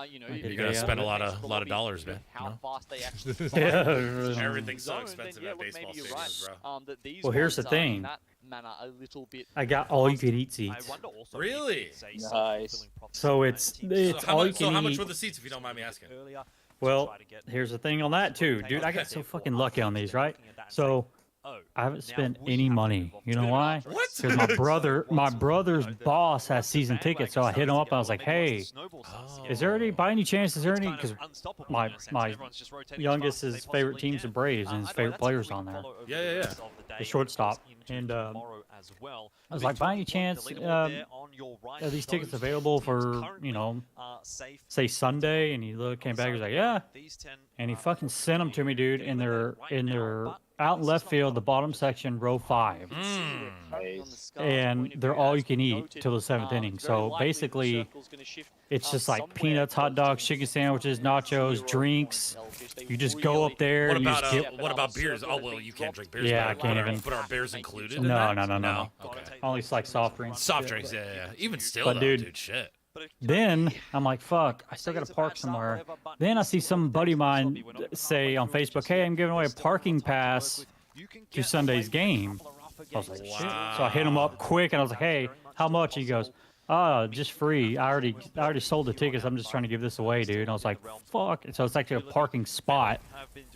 You know, You're gonna spend a lot of dollars, man. You know? fast they actually Yeah. Everything's so zone, expensive then, at baseball maybe you're stadiums, right, bro. that these Well, here's the ones are in thing. that manner a little bit I got all you could eat seats. Really? Nice. So it's all you So how can much eat. were the seats, if you don't mind me asking? Well, here's the thing on that too, dude. I got so fucking lucky on these, right? So I haven't spent any money. You know why? What? Because my brother's boss has season tickets, so I hit him up and I was like, "Hey, is there any by any chance? Is there any?" Because my youngest, his favorite team's the Braves and his favorite players on there. Yeah. the shortstop, and I was like, by any chance, are these tickets available for, you know, say Sunday? And he came back, he was like, yeah, and he fucking sent them to me, dude, and they're out in left field, the bottom section, row 5. And they're all you can eat till the 7th inning. So basically, it's just like peanuts, hot dogs, chicken sandwiches, nachos, drinks. You just go up there. What about beers? Oh well, you can't drink beers. Yeah, I can't even. But are beers included? No. Okay. Only like soft drinks. Soft drinks, yeah. Even still, but though, dude, shit. Then I'm like, fuck, I still got to park somewhere. Then I see some buddy of mine say on Facebook, hey, I'm giving away a parking pass to Sunday's game. I was like, shit. So I hit him up quick, and I was like, hey, how much? He goes, just free. I already sold the tickets. I'm just trying to give this away, dude. And I was like, fuck. So it's actually a parking spot.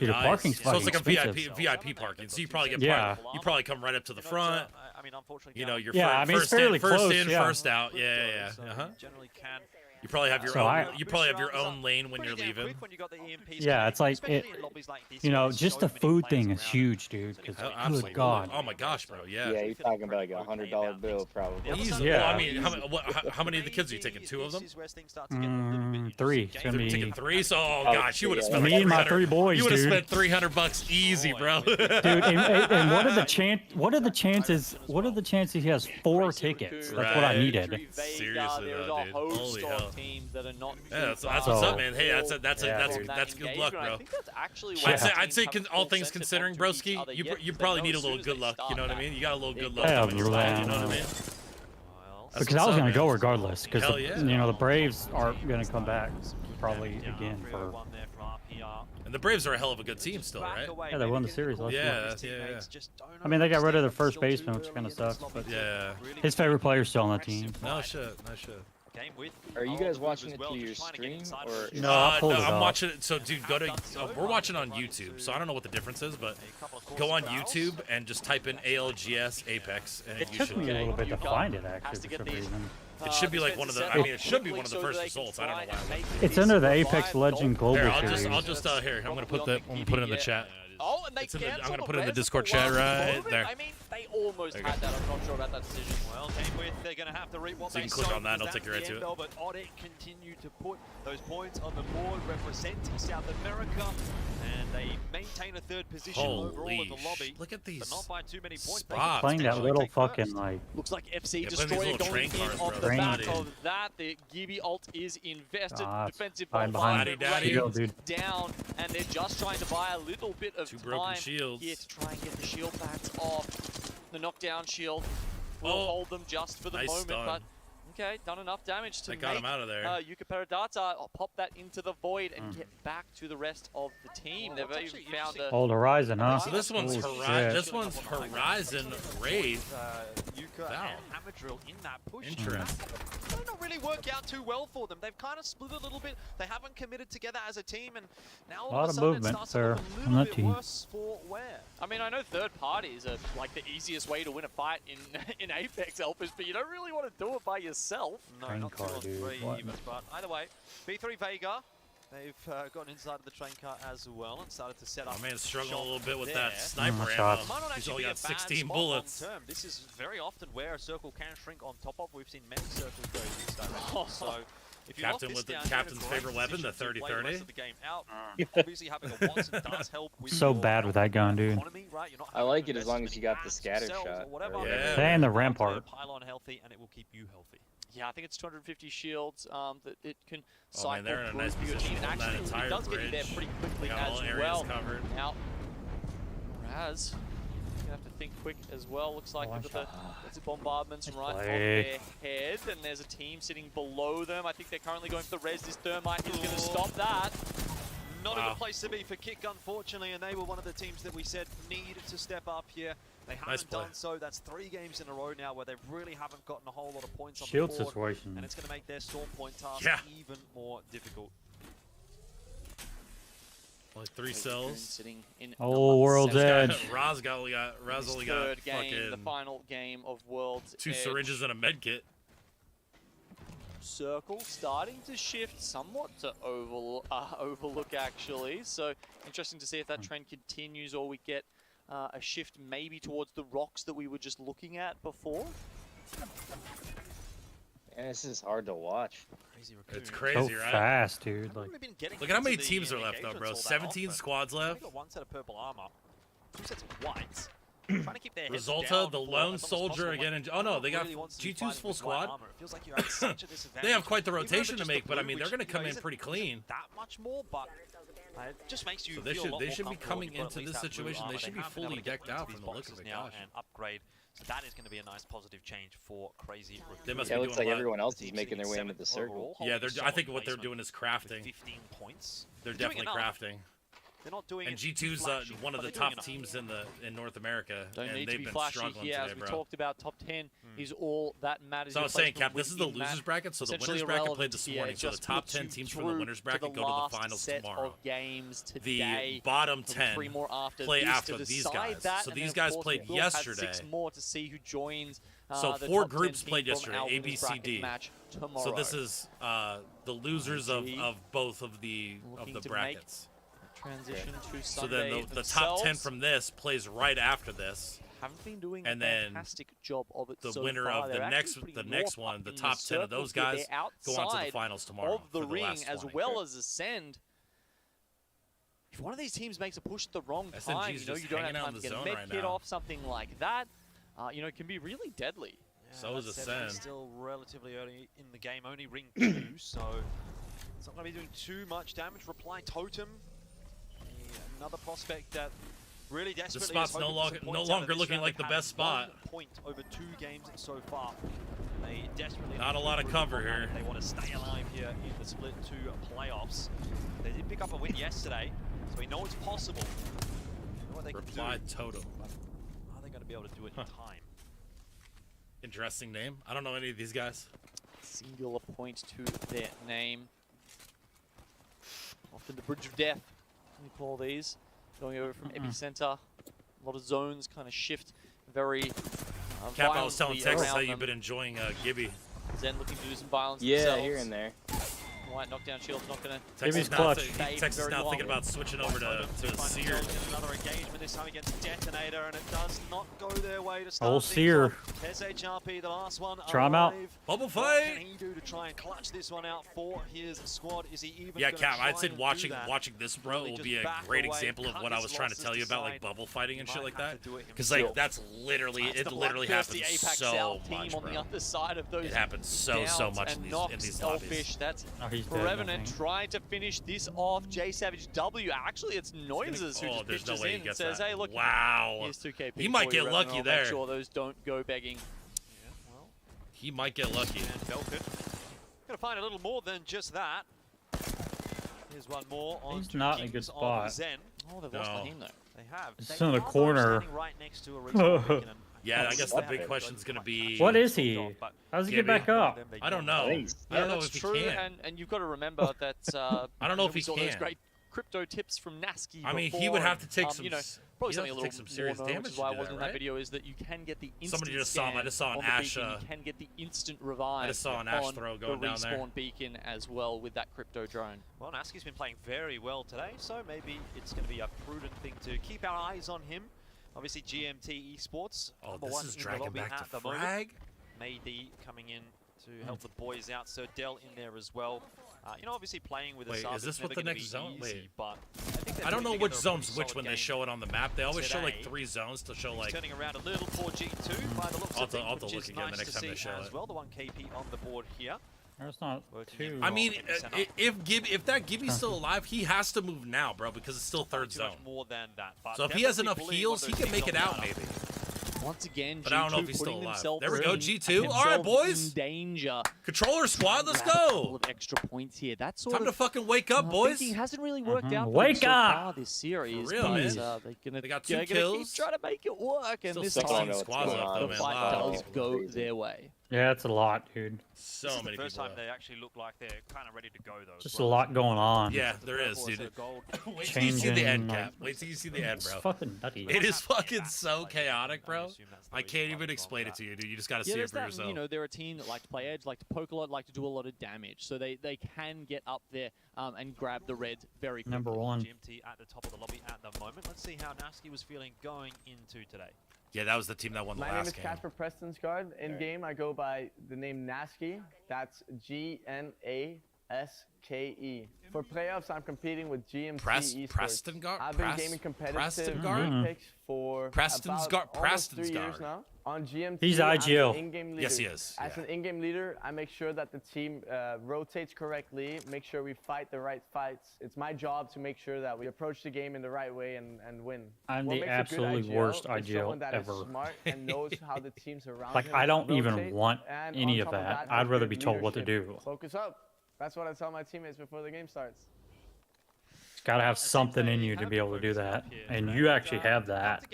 Dude, a parking spot. So it's like a VIP parking. So you probably get you probably come right up to the front. You know, you're first in, first out. Yeah. Generally can. You probably have your own. You probably have your own lane when you're leaving. Yeah, it's like you know, just the food thing is huge, dude. Because good God. Oh my gosh, bro. Yeah. Yeah, you're talking about like $100 bill, probably. Easy. Yeah. Well, I mean, how many of the kids are you taking? 2 of them? 3. Taking 3. So, oh gosh, you would have spent me and my 3 boys. You would have spent $300 easy, bro. Dude, and what are the chances? What are the chances he has 4 tickets? That's what I needed. Seriously, though, dude. Holy hell. Teams that are not that's what's up, man. Hey, that's good luck, bro. I'd say all things considering, broski, you probably need a little good luck. You know what I mean? You got a little good luck. You know what I mean? Because I was gonna go regardless. Because you know the Braves are gonna come back probably again for. And the Braves are a hell of a good team still, right? Yeah, they won the series last year. Yeah. I mean, they got rid of their first baseman, which kind of sucks. But his favorite player's still on that team. No shit. Are you guys watching it through your stream or? No, I'm watching it. So, dude, go to. We're watching on YouTube, so I don't know what the difference is, but go on YouTube and just type in ALGS Apex, and it took me a little bit to find it actually for some reason. It should be like one of the. I mean, it should be one of the first results. I don't know why. It's under the Apex Legend Global Series. I'll just here. I'm gonna put that. I'm gonna put it in the chat. Oh, and they I'm gonna put it in the Discord chat right there. I mean, they almost had that. I'm not sure about that decision. Well, they're going to have to reap what so you can click on that and I'll take you right to it. But Audit continue to put those points on the board, representing South America, and they maintain a 3rd position overall in the lobby. Look at these. But not by too many points. Playing that little fucking like. Looks like FC Destroyer going in off the back of that. The Gibby ult is invested. Defensive ball down, and they're just trying to buy a little bit of time here to try and get the shield bats off. The knockdown shield will hold them just for the moment, but okay, done enough damage to got him out of there. Yuka Peradata pop that into the void and get back to the rest of the team. They've even found a Old Horizon, huh? So this one's Horizon Raid. Yuka and Hamadrill in that push. Interesting. Might not really work out too well for them. They've kind of split a little bit. They haven't committed together as a team, and now all of a sudden it starts to look a little bit worse for Ware. I mean, I know third parties are like the easiest way to win a fight in Apex Elpers, but you don't really want to do it by yourself. No, not 2 on 3 even, but either way, B3 Vega, they've gotten inside of the train car as well and started to set up. Oh man, struggling a little bit with that sniper ammo. He's only got 16 bullets. This is very often where a circle can shrink on top of. We've seen many circles go in this direction. So if you Captain with the captain's favorite weapon, the 30-30. Obviously having a Watson does help with so bad with that gun, dude. I like it as long as you got the scatter shot. And the rampart. Pylon healthy, and it will keep you healthy. Yeah, I think it's 250 shields that it can cycle man, they're in a nice position. And actually, it does get you there pretty quickly as well. Covered. Now, Raz, gonna have to think quick as well. Looks like they've got the bombardments right on their head, and there's a team sitting below them. I think they're currently going for the res. This thermite is going to stop that. Not a good place to be for Kick, unfortunately, and they were one of the teams that we said needed to step up here. They haven't done so. That's 3 games in a row now where they really haven't gotten a whole lot of points on the board. Situation. And it's going to make their storm point task even more difficult. Like 3 cells. Oh, World's Edge. Raz only got fucking the final game of World's 2 syringes and a med kit. Circle starting to shift somewhat to overlook actually. So interesting to see if that trend continues or we get a shift maybe towards the rocks that we were just looking at before. Man, this is hard to watch. It's crazy, so right? fast, dude. Like, look at how many teams are left, though, bro. 17 squads left. Got one set of purple armor, 2 sets of whites. Trying to keep their heads Resulta, down the for lone as long as soldier possible. again. Oh no, they got G2's full squad. It feels like you're at such a disadvantage. They have quite the Even if rotation it's to just make, the but I blue, mean, they're which, going to come in isn't pretty clean. that much more, but it just makes you So they feel a should lot they more should be comfortable coming when you've got into at this least that blue situation. armor. They should be have been able fully to get decked into out these from the looks boxes of it. now Gosh. and upgrade. So that is going to be a nice positive change for Crazy. They must Yeah, be it looks doing like a lot. everyone else is making their way into the circle. Yeah, I think what they're doing is crafting. 15 points. They're They're doing definitely enough. crafting. They're not doing And it G2's flashy, one of but the they're doing top enough. teams in North America, Don't and need to they've be been flashy struggling here, today, as we bro. talked about. Top 10 is all that matters. So I Your was saying, placement Cap, this is the within losers that. bracket. So the Essentially winners bracket played irrelevant this here. morning. It So the just top puts you 10 teams from the through winners to bracket go to the last finals set tomorrow. Of games The today. bottom There'll be 10 three more after play this after to these decide guys. That, So and these then, of guys course, played we'll have yesterday. 6 more to see who joins. So The 4 top 10 groups team played from yesterday, our A, B, winners C, bracket D. match tomorrow. So this is the losers of both of the Looking to brackets. Transition to So Sunday then the top 10 from this plays right after this. Haven't been doing and a then fantastic job of it the so winner far. of the They're next actually the putting next more one, up the in top 10 of those circles here. guys They're go on to the outside finals tomorrow of the for the ring, last as 20. well as Ascend. If one of these teams makes a push at the wrong SNG's time, you know, just you don't have hanging out time in to the get a zone med right kit now. off, something like that, you know, it can be really deadly. So is Ascend. Still relatively early in the game, only ring 2, so it's not going to be doing too much damage. Reply Totem, another prospect that really desperately The spot's is hoping no for some longer points out of this looking round. like They've the had best spot. 1 point over 2 games so far. They desperately Not a lot of cover here. They want to stay alive here in the split 2 playoffs. They did pick up a win yesterday, so we know it's possible. You know what they can Reply do. Totem. Are they going to be able to do it in time? Interesting name. I don't know any of these guys. Singular point to their name. Often the bridge of death, we call these. Going over from epicenter. A lot of zones kind of shift very Cap, I was telling violently Texas how around you've them. been enjoying Gibby. Zen looking to do some violence Yeah, themselves. here and there. White knockdown shield's not going to... Texas clutch. Texas now thinking about switching over to Seer. Another engagement this time against Detonator, and it does not go their way to start Oh, things Seer. off. SHRP, the last one Try him out. alive. Bubble What fight. can he do to try and clutch this one out for his squad? Is he even Yeah, gonna Cap, try I'd say and do watching that? this, bro, Really will just be a back great away, example of cut what I his was trying to losses tell you about, like aside. bubble fighting and He shit might like have that. to do it Because himself. like that's literally That's the literally bloodthirsty happens Apex so South much, team on the bro. other side of those It happens so downs much and in knocks these lobbies. Selfish. That's Oh, he's dead, I Revenant think. trying to finish this off. J Savage W. Actually, it's Noises who Oh, just there's no pitches way he in and gets says, that. hey, look, Wow. here's 2KP. He might for you, get Revenant. lucky I'll there. Make sure those don't go begging. He might get lucky. And Belkut gonna find a little more than just that. Here's one more on He's not in a good Kings of spot. Zen. Oh, they've lost No. the team, though. They have. It's They in the are, though, corner. standing right next to a respawn beacon, and Yeah, I guess the What? big question's gonna be. What is he? How does he get Gibby? back up? I don't know. Thanks. I don't know that's if he true, can. and you've got to remember that. I don't know if we he saw those can. great crypto tips from Nasky. I mean, he before, would have to take and, some. you know, s- probably he'd something a have to little take some serious more known, damage which is why I to do wasn't that, in that right? video. Is that you can get the instant Somebody just saw him. I scan just saw an on the Ash, beacon. You can get the instant revive. I just saw an Ash on throw the going down there. respawn beacon as well with that crypto drone. Well, Nasky's been playing very well today, so maybe it's going to be a prudent thing to keep our eyes on him. Obviously, GMT Esports, Oh, number this one is in the dragging lobby back at to the moment. frag. Mayday coming in to help the boys out. So Dell in there as well. You know, obviously playing with a Wait, sub is this is what never the gonna next be zone? easy, Wait. but I think they're I don't know putting which together a pretty zone's which solid when they game show it on the map. They always show like today. 3 zones to show He's like. turning around a little for G2 by the looks I'll of have to- things, I'll have to which look is again the nice next to time they see show as it. well. The 1KP on the board here. That's not too. I mean, if that Gibby's still alive, he has to move now, bro, because it's still third Too zone. much more than that. But So if he has definitely enough bullying heals, one he of those can make teams it on out the maybe. Once again, But I don't know G2 if he's still putting alive. themselves There we go, in- G2. All right, themselves boys. in danger. Controller squad, let's Grab a couple go. of extra points here. That's sort Time to of fucking wake up, boys. thinking hasn't really worked out for Wake them so up! far this series. For real, but, man. they got 2 keep kills. trying to make it work, and Still this 16 time what's squads going left on. though, the man. fight Wow. does go their way. Yeah, it's a lot, dude. So this is many the first people. time they actually look like they're kind of ready to go, though. Just a lot going on. Yeah, there is, dude. Wait till you see Changing, the end, like, Cap. Wait till you see the end, bro. It's fucking nutty. It is fucking so chaotic, bro. I can't even explain it to you, dude. You just gotta see it for that, yourself. You know, they're a team that like to play edge, like to poke a lot, like to do a lot of damage. So they can get up there and grab the red very quickly. Number one. GMT at the top of the lobby at the moment. Let's see how Nasky was feeling going into today. Yeah, that was the team that won the My name last is game. Casper Prestonsgaard. In game, I go by the name Nasky. That's Gnaske. For playoffs, I'm competing with GMT Esports. Prestonsgaard? I've been gaming competitive Prestonsgaard? Apex for Prestonsgaard? about almost 3 years Prestonsgaard. now. On GMT, He's I'm IGL. an in-game leader. Yes, he is. As an in-game leader, I make sure that the team rotates correctly, make sure we fight the right fights. It's my job to make sure that we approach the game in the right way and win. I'm What the makes a good absolutely IGL worst is IGL someone that is ever. smart and knows how the teams around Like, him I don't even rotate, want and any on of top that. has I'd rather good be told what to leadership. do. Focus up. That's what I tell my teammates before the game starts. Gotta have something in you to be able to do that, and you actually have that.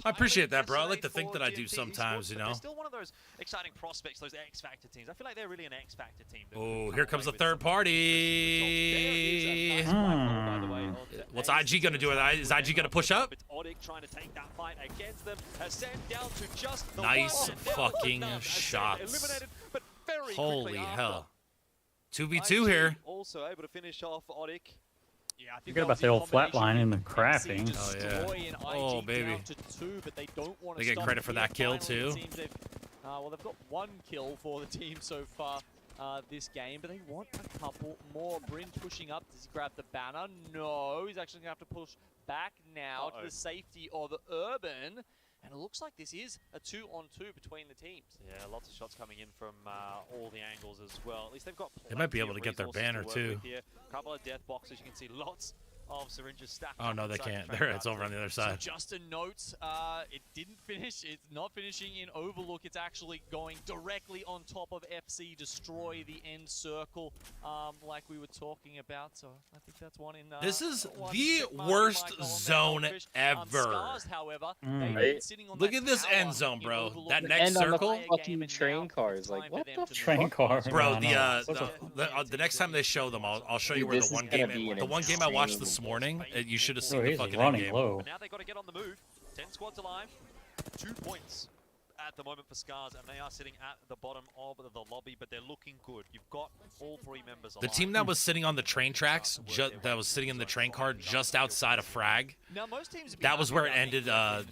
I appreciate that, bro. I like to think that I do sometimes, you know. They're still one of those exciting prospects, those X Factor teams. I feel like they're really an X Factor team. Oh, here comes the third party. What's IG gonna do? Is IG gonna push up? Odic trying to take that fight against them. Ascend down to just the Nice one. fucking Ascend shots. eliminated, but very Holy quickly after. hell. 2v2 here. Also able to finish off Odic. Yeah, I think Forget about the old flatline and the crafting. Oh, yeah. Oh, baby. They get credit for that kill, too. Well, they've got one kill for the team so far this game, but they want a couple more. Bryn pushing up. Does he grab the banner? No, he's actually going to have to push back now to the safety of Urban. And it looks like this is a 2-on-2 between the teams. Yeah, lots of shots coming in from all the angles as well. At least they've got They might be able to get their banner, too. A couple of death boxes. You can see lots of syringes stacked. Oh, no, they can't. There, it's over on the other side. So just a note, it didn't finish. It's not finishing in Overlook. It's actually going directly on top of FC, destroy the end circle, like we were talking about. So I think that's one in. This is the worst zone ever. Scars, however, Look at this end zone, bro. That next circle. Fucking train cars, like what the train cars, bro? The next time they show them, I'll show you where the one game. The one game I watched this morning, you should have seen the fucking end game. Low. But now they got to get on the move. 10 squads alive. 2 points at the moment for Scars, and they are sitting at the bottom of the lobby, but they're looking good. You've got all 3 members alive. The team that was sitting on the train tracks, that was sitting in the train car just outside of Frag, now, most teams that was where it ended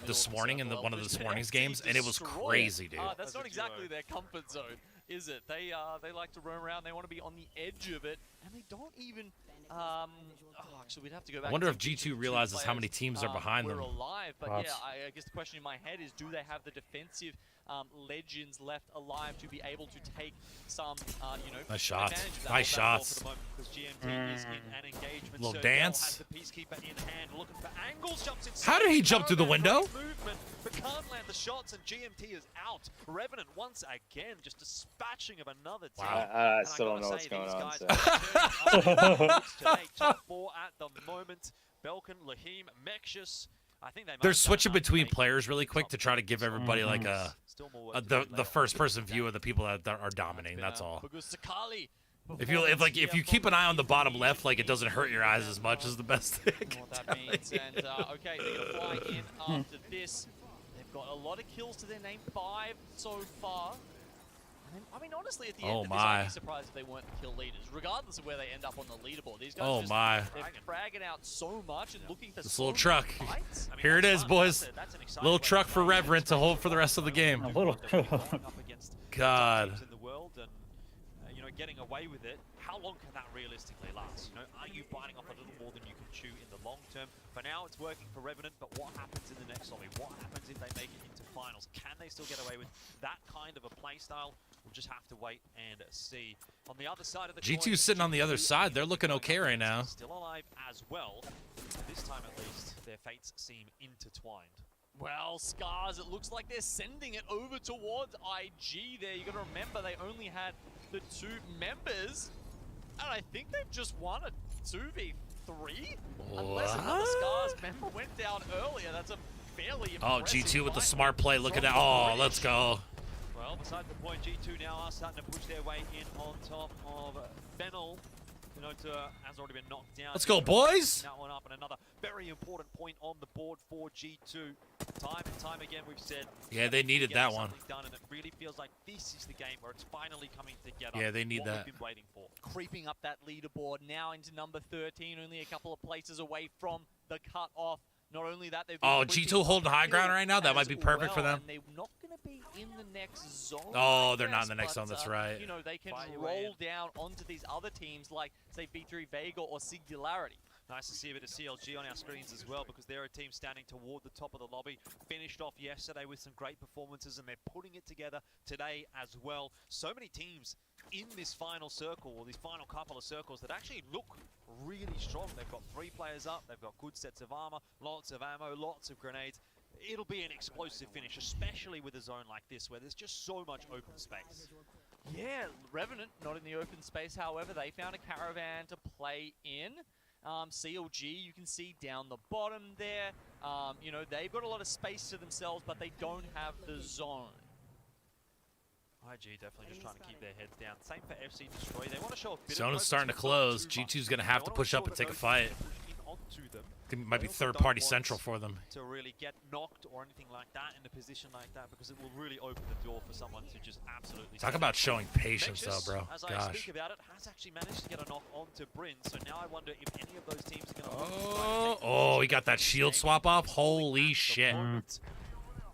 this morning in one of this morning's games, and it was crazy, dude. That's not exactly their comfort zone, is it? They like to roam around. They want to be on the edge of it, and they don't even. Actually, we'd have to go back. I wonder if G2 realizes how many teams are behind them. We're alive, but yeah, I guess the question in my head is, do they have the defensive legends left alive to be able to take some, nice shots. advantage of that? Nice shots. Little dance. How did he jump through the window? But can't land the shots, and GMT is out. Revenant once again just dispatching of another team. I still don't know what's going on. So. Today, top 4 at the moment. Belkin, Lahim, Mekshus. I think they They're switching between players really quick to try to give everybody like the first person view of the people that are dominating. That's all. If you keep an eye on the bottom left, like it doesn't hurt your eyes as much as the best thing. What that means, and okay, they're gonna fly in after this. They've got a lot of kills to their name, 5 so far. I mean, honestly, at the end of this, I'd be surprised if they weren't the kill leaders, regardless of where they end up on the leaderboard. These guys they're fragging out so much and looking for this little truck. Here it is, boys. Little truck for Reverend to hold for the rest of the game. God. Getting away with it, how long can that realistically last? Are you biting off a little more than you can chew in the long term? For now, it's working for Revenant, but what happens in the next lobby? What happens if they make it into finals? Can they still get away with that kind of a play style? We'll just have to wait and see. On the other side of the G2's sitting on the other side. They're looking okay right now. Still alive as well. This time at least, their fates seem intertwined. Well, Scars, it looks like they're sending it over towards IG there. You got to remember, they only had the 2 members, and I think they've just won a 2v3? Unless another Scars member went down earlier. That's a fairly impressive G2 with the fight. smart play. Look at that. Oh, let's go. Well, Well, besides the point, G2 now are starting to push their way in on top of Fennel. Nota has already been knocked down. Let's go, boys! That one up, and another very important point on the board for G2. Time and time again, we've said. Yeah, they needed that one. Done, and it really feels like this is the game where it's finally coming together. Yeah, they need what that. We've been waiting for. Creeping up that leaderboard now into number 13, only a couple of places away from the cut-off. Not only that, they've been G2 holding high ground right now. That might be perfect for them. And they're not going to be in the next zone. Oh, they're not in the next zone. That's right. You know, they can roll down onto these other teams like, say, V3 Vega or Singularity. Nice to see a bit of CLG on our screens as well, because they're a team standing toward the top of the lobby. Finished off yesterday with some great performances, and they're putting it together today as well. So many teams in this final circle, or these final couple of circles, that actually look really strong. They've got 3 players up, they've got good sets of armor, lots of ammo, lots of grenades. It'll be an explosive finish, especially with a zone like this, where there's just so much open space. Yeah, Revenant not in the open space, however, they found a caravan to play in. CLG, you can see down the bottom there. You know, they've got a lot of space to themselves, but they don't have the zone. IG definitely just trying to keep their heads down. Same for FC Destroy. They want to show a bit Zone of is starting to close. G2's going to have to push up and take a fight. It might be third-party central for them. To really get knocked or anything like that in a position like that, because it will really open the door for someone to just absolutely... Talk about showing patience, though, bro. As I Gosh. speak about it, has actually managed to get a knock onto Bryn, so now I wonder if any of those teams are going to... Oh, he got that shield swap off? Holy shit.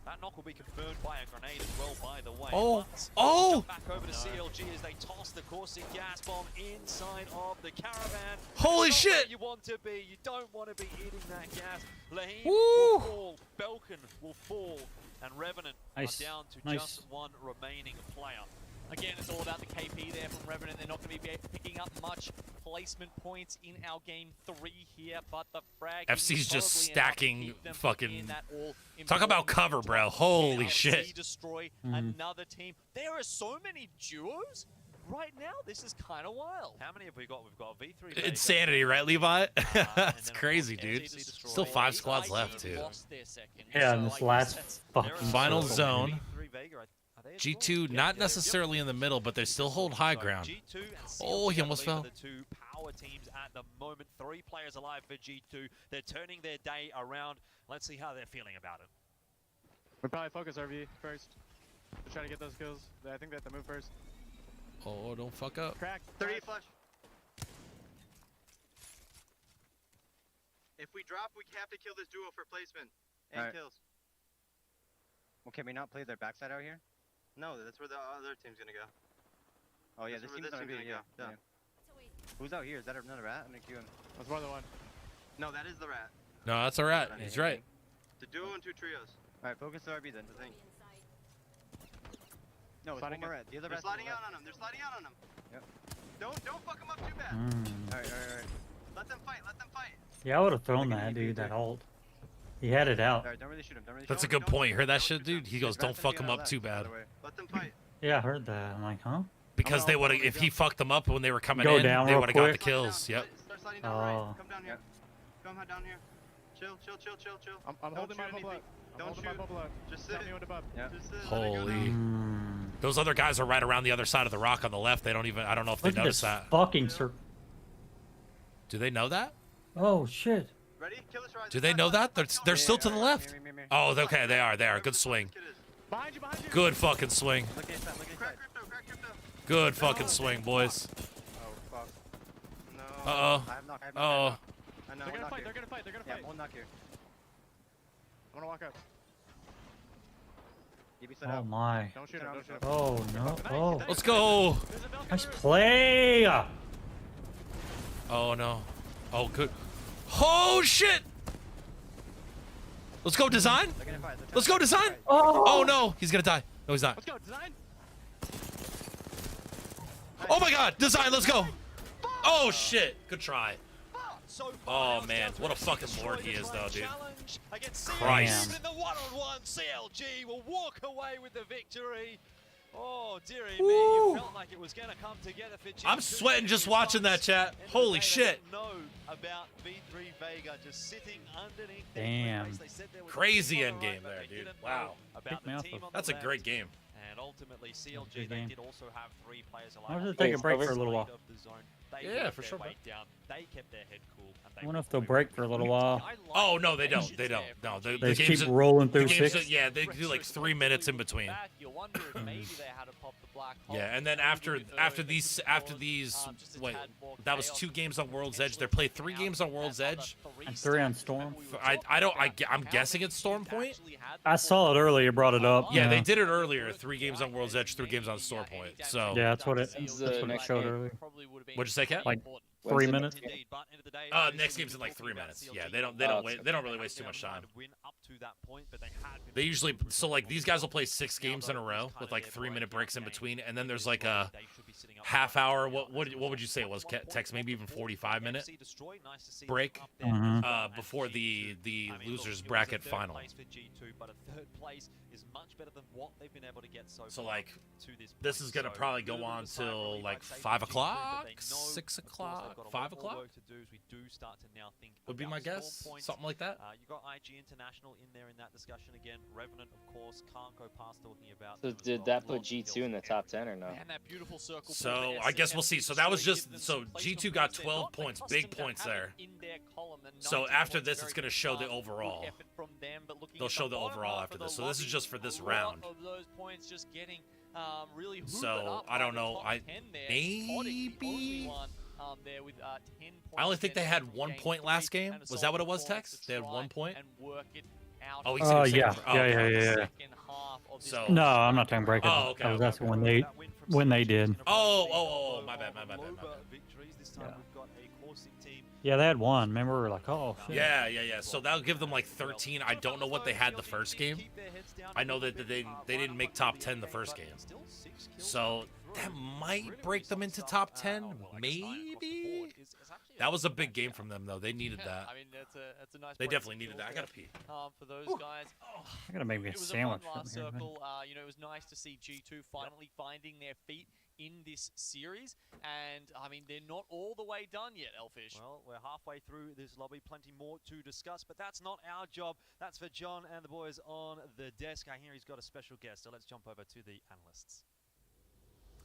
That knock will be confirmed by a grenade as well, by the way. Oh, oh! Back over to CLG as they toss the caustic gas bomb inside of the caravan. Holy shit! Where you want to be. You don't want to be eating that gas. Lahim will fall. Belkin will fall. And Revenant are down to just one remaining player. Again, it's all about the KP there from Revenant. They're not going to be picking up much placement points in our game 3 here, but the frag FC's just stacking fucking... Talk about cover, bro. Holy shit. Destroy another team. There are so many duos right now. This is kind of wild. How many have we got? We've got V3. Insanity, right, Levi? That's crazy, dude. Still 5 squads left, too. Yeah, in this last fucking final zone. G2 not necessarily in the middle, but they still hold high ground. Oh, he almost fell. The 2 power teams at the moment. 3 players alive for G2. They're turning their day around. Let's see how they're feeling about it. We'll probably focus RV first to try to get those kills. I think they have to move first. Oh, don't fuck up. Crack. 30 flush. If we drop, we have to kill this duo for placement and kills. Well, can we not play their backside out here? No, that's where the other team's gonna go. Oh yeah, this team's gonna go. Yeah. Who's out here? Is that another rat? I'm gonna queue him. That's more than one. No, that is the rat. No, that's a rat. He's right. The duo and 2 trios. Alright, focus the RB then. I think. No, it's one more rat. The other rat's sliding out on him. They're sliding out on him. Yep. Don't fuck them up too bad. Alright. Let them fight. Let them fight. Yeah, I would have thrown that, dude, that ult. He had it out. Don't really shoot him. That's a good point. You heard that shit, dude? He goes, don't fuck him up too bad. Let them fight. Yeah, I heard that. I'm like, huh? Because they would have, if he fucked them up when they were coming in, they would have got the kills. Yep. Start sliding down right. Come down here. Come down here. Chill. I'm holding my bubble out. Don't shoot. Just sit. Just sit. Holy. Those other guys are right around the other side of the rock on the left. They don't even, I don't know if they noticed that. Fucking sir. Do they know that? Oh, shit. Ready? Kill this rise. Do they know that? They're still to the left. Oh, okay, they are. Good swing. Behind you. Good fucking swing. Crack crypto. Good fucking swing, boys. Oh, fuck. Uh-oh. No. I have knock. Oh. They're gonna fight. Yeah, one knock here. I'm gonna walk up. Oh my. Don't shoot him. Oh no. Oh. Let's go. Nice play. Oh no. Oh, good. Oh shit. Let's go, Design. Let's go, Design. Oh no, he's gonna die. No, he's not. Let's go, Design. Oh my God, Design. Let's go. Oh shit. Good try. Oh man, what a fucking lord he is, though, dude. Christ. In the one-on-one, CLG will walk away with the victory. Oh, dearie me, you felt like it was going to come together for G2. I'm sweating just watching that, chat. Holy shit. No, about V3 Vega just sitting underneath. Damn. Crazy endgame there, dude. Wow. About the team on That's the a great left. game. And ultimately, CLG, they did also have 3 players alive. Why don't they take a break for a little while? Yeah, for sure. Down. They kept their head cool. And I wonder if they'll break for a little while. Oh, no, they don't. They don't. No, They the just games keep are- rolling through the games 6. are- Yeah, they do like 3 minutes in between. You wonder if maybe they had to pop the black hole. Yeah, and then after these wait, that was 2 games on World's Edge. They played 3 games on World's Edge And 3 on Storm. I'm guessing it's Storm Point. I saw it earlier. Brought it up. Yeah, they did it earlier. 3 games on World's Edge, 3 games on Storm Point. So Yeah, that's what it showed earlier. What'd you say, Kat? Like 3 minutes. Next game's in like 3 minutes. Yeah, they don't really waste too much time. They usually like these guys will play 6 games in a row with like 3-minute breaks in between, and then there's like a half hour. What would you say it was, Tex? Maybe even 45-minute break before the losers bracket final. So like this is gonna probably go on till like 5 o'clock, 6 o'clock, 5 o'clock. Would be my guess, something like that. You got IG International in there in that discussion again. Revenant, of course, can't go past talking about. So did that put G2 in the top 10 or no? So I guess we'll see. So that was just G2 got 12 points, big points there. So after this, it's gonna show the overall. They'll show the overall after this. So this is just for this round. So I don't know. Maybe. I only think they had 1 point last game. Was that what it was, Tex? They had 1 point. Oh, Yeah. So No, I'm not talking breaking. Oh, okay. I was asking when they did. Oh, my bad. Yeah, they had 1. Remember, we were like, oh, shit. Yeah. So that'll give them like 13. I don't know what they had the first game. I know that they didn't make top 10 the first game. So that might break them into top 10, maybe. That was a big game from them, though. They needed that. I mean, that's a nice. They definitely needed that. I gotta pee. For those guys. I gotta make me a sandwich. It was a fun last circle. You know, it was nice to see G2 finally finding their feet in this series, and I mean, they're not all the way done yet, Elfish. Well, we're halfway through this lobby, plenty more to discuss, but that's not our job. That's for John and the boys on the desk. I hear he's got a special guest, so let's jump over to the analysts.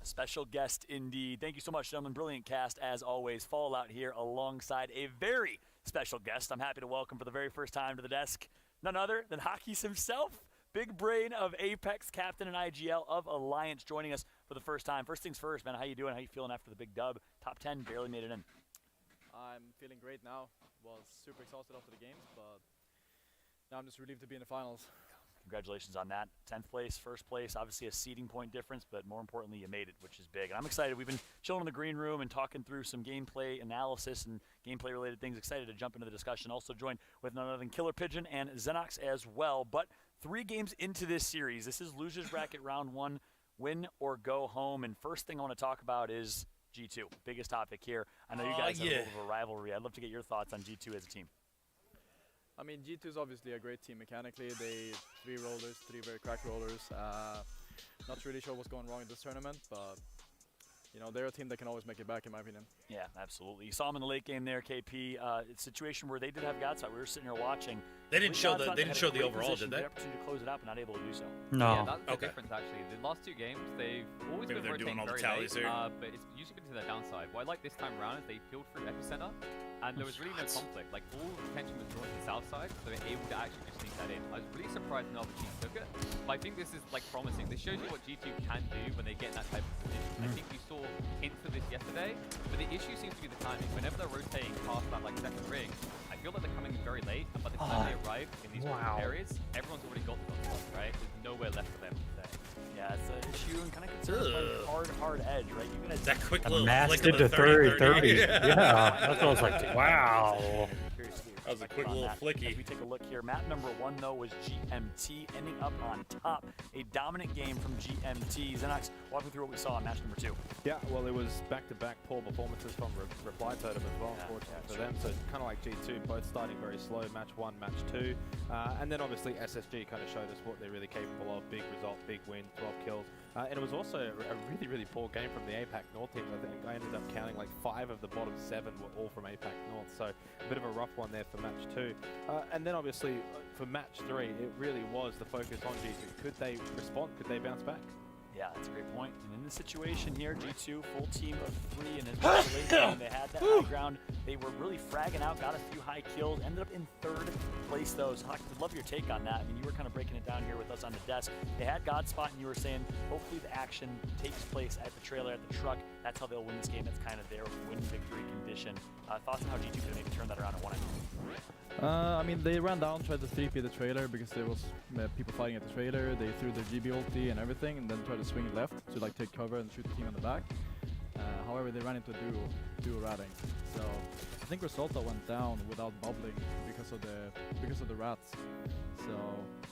Special guest indeed. Thank you so much, gentlemen. Brilliant cast, as always. Fallout here alongside a very special guest. I'm happy to welcome for the very first time to the desk none other than Hockey's himself. Big brain of Apex, captain and IGL of Alliance, joining us for the first time. First things first, man. How you doing? How you feeling after the big dub? Top 10, barely made it in. I'm feeling great now. Was super exhausted after the games, but now I'm just relieved to be in the finals. Congratulations on that. 10th place, first place, obviously a seeding point difference, but more importantly, you made it, which is big. And I'm excited. We've been chilling in the green room and talking through some gameplay analysis and gameplay-related things. Excited to jump into the discussion. Also joined with none other than Killer Pigeon and Xenox as well. But 3 games into this series, this is Losers Bracket Round 1, win or go home. And first thing I want to talk about is G2, biggest topic here. I know you guys have a little bit of a rivalry. I'd love to get your thoughts on G2 as a team. I mean, G2 is obviously a great team mechanically. They 3 rollers, 3 very cracked rollers. Not really sure what's going wrong in this tournament, but you know, they're a team that can always make it back, in my opinion. Yeah, absolutely. You saw them in the late game there, KP. It's a situation where they did have Godsight. We were sitting here watching. They didn't show the overall, did they? The opportunity to close it up and not able to do so. No. Yeah, that's the difference actually. The last 2 games, they've always Maybe been they're doing rotating all the very tallies late, here. but it's usually been to their downside. What I like this time around is they peeled through Epicenter, and there was really no conflict. Like, all attention was drawn to the south side, so they were able to actually just sneak that in. I was really surprised no other teams took it, but I think this is like promising. This shows you what G2 can do when they get in that type of position. I think we saw hints of this yesterday, but the issue seems to be the timing. Whenever they're rotating past that like second ring, I feel like they're coming very late, and by the time they arrive in these areas, everyone's already got the gun, right? There's nowhere left for them today. Yeah, it's an issue and kind of concerns like hard edge, right? You guys that quick A little mass flick did of the to 30. 30. Yeah, that's what I was like, wow. Curious to get your That was a quick little flicky. As we take a look here, map number 1 though was GMT, ending up on top. A dominant game from GMT. Xenox, walk me through what we saw in match number 2. Yeah, well, it was back-to-back poor performances from Reply Totem as well, unfortunately for them. So kind of like G2, both starting very slow, match 1, match 2. And then obviously SSG kind of showed us what they're really capable of. Big result, big win, 12 kills. And it was also a really, really poor game from the APAC North teams. I think I ended up counting like 5 of the bottom 7 were all from APAC North. So a bit of a rough one there for match 2. And then obviously for match 3, it really was the focus on G2. Could they respond? Could they bounce back? Yeah, that's a great point. And in this situation here, G2, full team of 3 in his late game. They had that high ground. They were really fragging out, got a few high kills, ended up in 3rd place though. So I'd love your take on that. I mean, you were kind of breaking it down here with us on the desk. They had Godspot, and you were saying hopefully the action takes place at the trailer, at the truck. That's how they'll win this game. That's kind of their win victory condition. Thoughts on how G2 could maybe turn that around at 1 I mean, they ran down, tried to 3P the trailer because there was people fighting at the trailer. They threw their GB ulti and everything, and then tried to swing left to like take cover and shoot the team in the back. However, they ran into duo ratting. So I think Resulta went down without bubbling because of the rats. So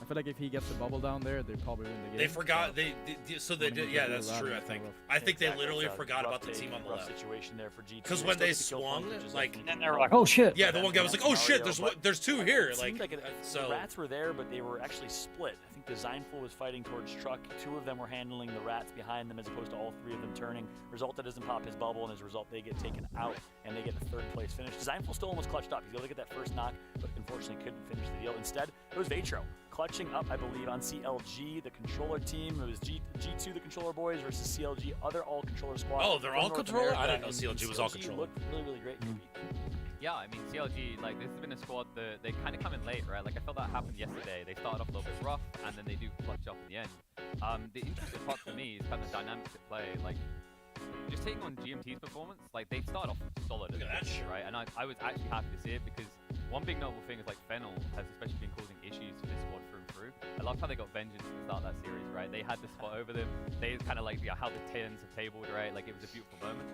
I feel like if he gets the bubble down there, they probably win the game. They forgot. They did. Yeah, that's true. I think they literally forgot about the team on the left. Situation there for G2. Because when they swung, like, and they were like, oh shit. Yeah, the one guy was like, oh shit, there's 2 here. Like, the rats were there, but they were actually split. I think Designful was fighting towards truck. 2 of them were handling the rats behind them, as opposed to all 3 of them turning. Resulta doesn't pop his bubble, and as a result, they get taken out, and they get the 3rd place finish. Designful still almost clutched up. He's able to get that first knock, but unfortunately couldn't finish the deal. Instead, it was Vatro clutching up, I believe, on CLG, the controller team. It was G2, the controller boys, versus CLG, other all-controller squad. Oh, they're all controller? I didn't know CLG was all controller. Looked really, really great. Yeah, I mean, CLG, like, this has been a squad that they kind of come in late, right? Like, I felt that happened yesterday. They started off a little bit rough, and then they do clutch up in the end. The interesting part for me is kind of the dynamics at play. Like, just taking on GMT's performance, like, they start off solid, right? And I was actually happy to see it, because one big notable thing is, like, Fennel has especially been causing issues for this squad through and through. I love how they got Vengeance at the start of that series, right? They had the spot over them. They kind of, like, how the tens have tabled, right? Like, it was a beautiful moment.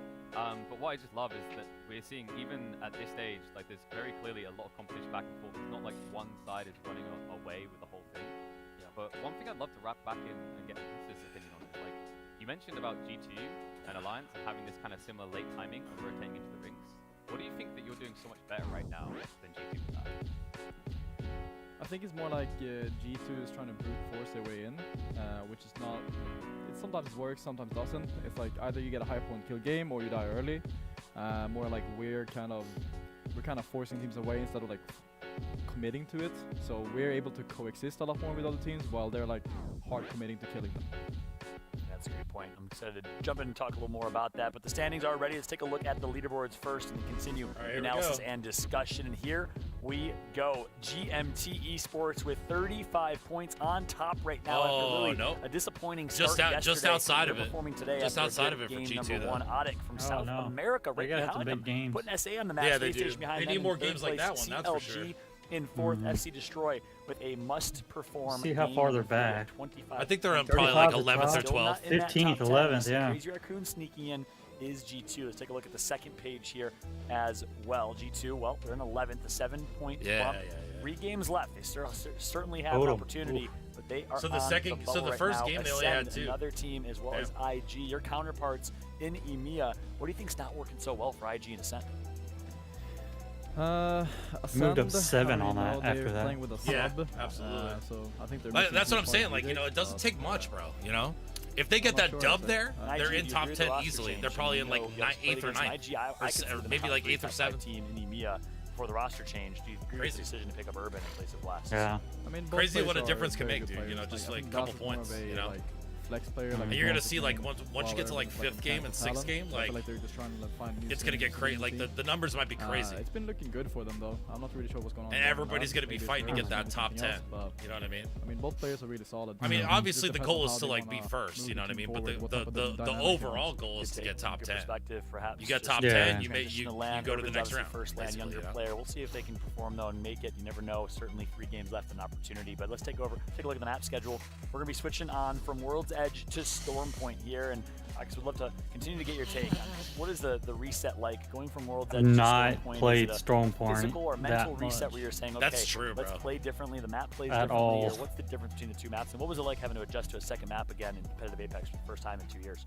But what I just love is that we're seeing, even at this stage, like, there's very clearly a lot of competition back and forth. It's not like one side is running away with the whole thing. Yeah. But one thing I'd love to wrap back in and get this opinion on is, like, you mentioned about G2 and Alliance and having this kind of similar late timing of rotating into the rings. What do you think that you're doing so much better right now than G2 with that? I think it's more like G2 is trying to brute force their way in, which is not. It sometimes works, sometimes doesn't. It's like either you get a high point kill game or you die early. More like we're kind of forcing teams away instead of like committing to it. So we're able to coexist a lot more with other teams while they're like hard committing to killing them. That's a great point. I'm excited to jump in and talk a little more about that. But the standings are ready. Let's take a look at the leaderboards first and then continue analysis and discussion. And here we go. GMT Esports with 35 points on top right now. Oh, after really a disappointing start just outside of it. Performing today just outside of it for G2 though. Audic from South America right behind them. Putting SA on the match. Yeah, they do. Behind they need more games like that one, that's for sure. In 4th, FC Destroy with a must-perform. See how far they're back. I think they're on probably like 11th or 12th. 15th, 11th, yeah. Crazy Raccoon sneaking in is G2. Let's take a look at the second page here as well. G2, well, they're in 11th, a 7-point bump. 3 games left. They certainly have an opportunity, but they are so the first game they only had 2. Another team as well as IG. Your counterparts in EMEA. What do you think's not working so well for IG and Ascent? Moved up 7 on that after that. Playing with a sub, absolutely. So I think they're that's what I'm saying. Like, you know, it doesn't take much, bro. You know, if they get that dub there, they're in top 10 easily. They're probably in like 8th or 9th, or maybe like 8th or 7th. Team in EMEA for the roster change. Do you agree with the decision to pick up Urban in place of Blast? Yeah. I mean, crazy what a difference can make, dude. You know, just like a couple points. You know. Flex player, like and you're gonna see like once you get to like 5th game and 6th game, like they're just trying to find new it's gonna get crazy. Like the numbers might be crazy. It's been looking good for them though. I'm not really sure what's going on. And everybody's gonna be fighting to get that top 10. You know what I mean? I mean, both players are really solid. I mean, obviously the goal is to like be first. You know what I mean? But the overall goal is to get top 10. You get top 10, you go to the next round. First land younger player. We'll see if they can perform though and make it. You never know. Certainly 3 games left, an opportunity. But let's take a look at the map schedule. We're gonna be switching on from Worlds Edge to Storm Point here, and I would love to continue to get your take. What is the reset like going from World's Edge to Storm Point? Played Is it Storm a Point physical or mental that reset much. where you're saying, okay, That's true, let's bro. play differently, the map plays At differently, all. or what's the difference between the two maps, and what was it like having to adjust to a second map again in competitive Apex for the first time in 2 years?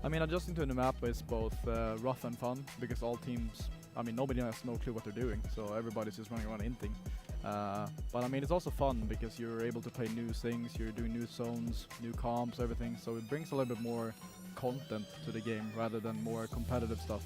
I mean, adjusting to a new map is both rough and fun because all teams, I mean, nobody has no clue what they're doing, so everybody's just running around inting. But I mean, it's also fun because you're able to play new things, you're doing new zones, new comps, everything, so it brings a little bit more content to the game rather than more competitive stuff.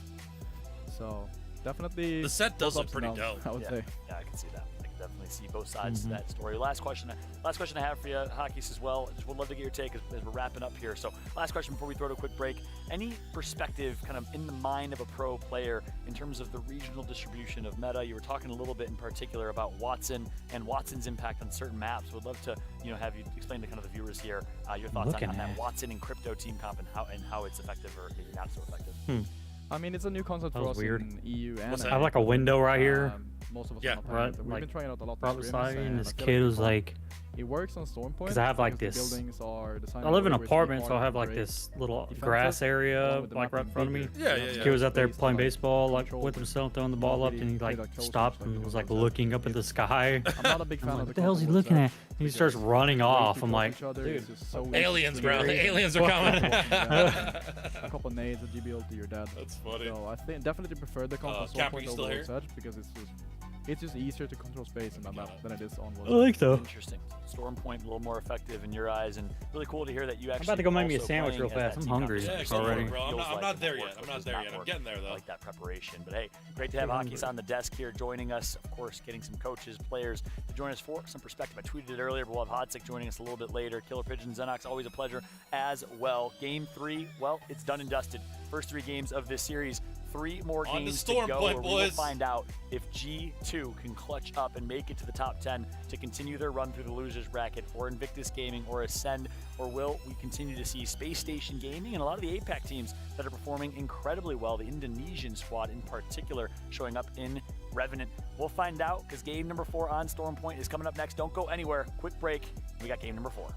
So definitely The set does look ups and pretty downs, dope. I would Yeah, say. yeah, I can see that. I can definitely see both sides to that story. Last question I have for you, Hockeys, as well. Just would love to get your take as we're wrapping up here. So last question before we throw to a quick break. Any perspective kind of in the mind of a pro player in terms of the regional distribution of meta? You were talking a little bit in particular about Watson and Watson's impact on certain maps. Would love to have you explain to kind of the viewers here your thoughts on that Watson and crypto team comp and how it's effective or maybe not so effective. I mean, it's a new concept for us in EU and I have like a window right here. Most of us Yeah. are not playing it. We've been trying it out a lot. Right with beside streamers, me, and and this I feel kid it's was fun. like, It works on Storm Point because I have like because the this. buildings are designed I live in an for apartment, so I hard have to like break. this little Defensive, grass area along with the like right in map front of me. being Yeah, bigger. yeah, This yeah. kid was out there Based on, playing like, baseball, like control. with himself, throwing the ball up, Really and he play like close stopped like and the was like World's Edge. looking up at the sky. I'm not a big fan I'm of like, the what the hell's he concept of looking World's at? Edge He starts because running the way off. people I'm off like, each other dude, is just so Aliens, bro. The scary. aliens are coming. A couple nades, a GBL to your dad. That's funny. So I think definitely prefer the comp on Storm Cap, are Point you over still World's here? Edge because it's just easier to control space in that map than it is on World's I like so. Interesting. Storm Point a little more effective in your eyes, and really cool to hear that you actually. I'm about to go make me a also sandwich real playing as fast. that I'm team hungry composition. Yeah, go for it, already. bro. I'm Feels not like there it yet. works, I'm which not does there not yet. I'm work. getting there, though. I like that preparation. But hey, great to have Hockeys on the desk here joining us. Of course, getting some coaches, players to join us for some perspective. I tweeted it earlier, but we'll have Hodzik joining us a little bit later. Killer Pigeon, Xenox, always a pleasure as well. Game 3, well, it's done and dusted. First 3 games of this series. 3 more On to games Storm to go Point, where we will boys. find out if G2 can clutch up and make it to the top 10 to continue their run through the losers bracket, or Invictus Gaming, or Ascend, or will we continue to see Space Station Gaming and a lot of the APAC teams that are performing incredibly well, the Indonesian squad in particular, showing up in Revenant. We'll find out because game number 4 on Storm Point is coming up next. Don't go anywhere. Quick break. We got game number 4.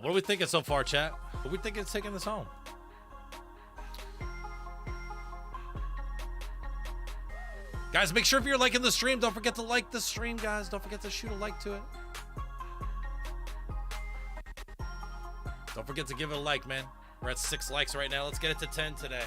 What are we thinking so far, chat? What are we thinking of taking this home? Guys, make sure if you're liking the stream, don't forget to like the stream, guys. Don't forget to shoot a like to it. Don't forget to give it a like, man. We're at 6 likes right now. Let's get it to 10 today.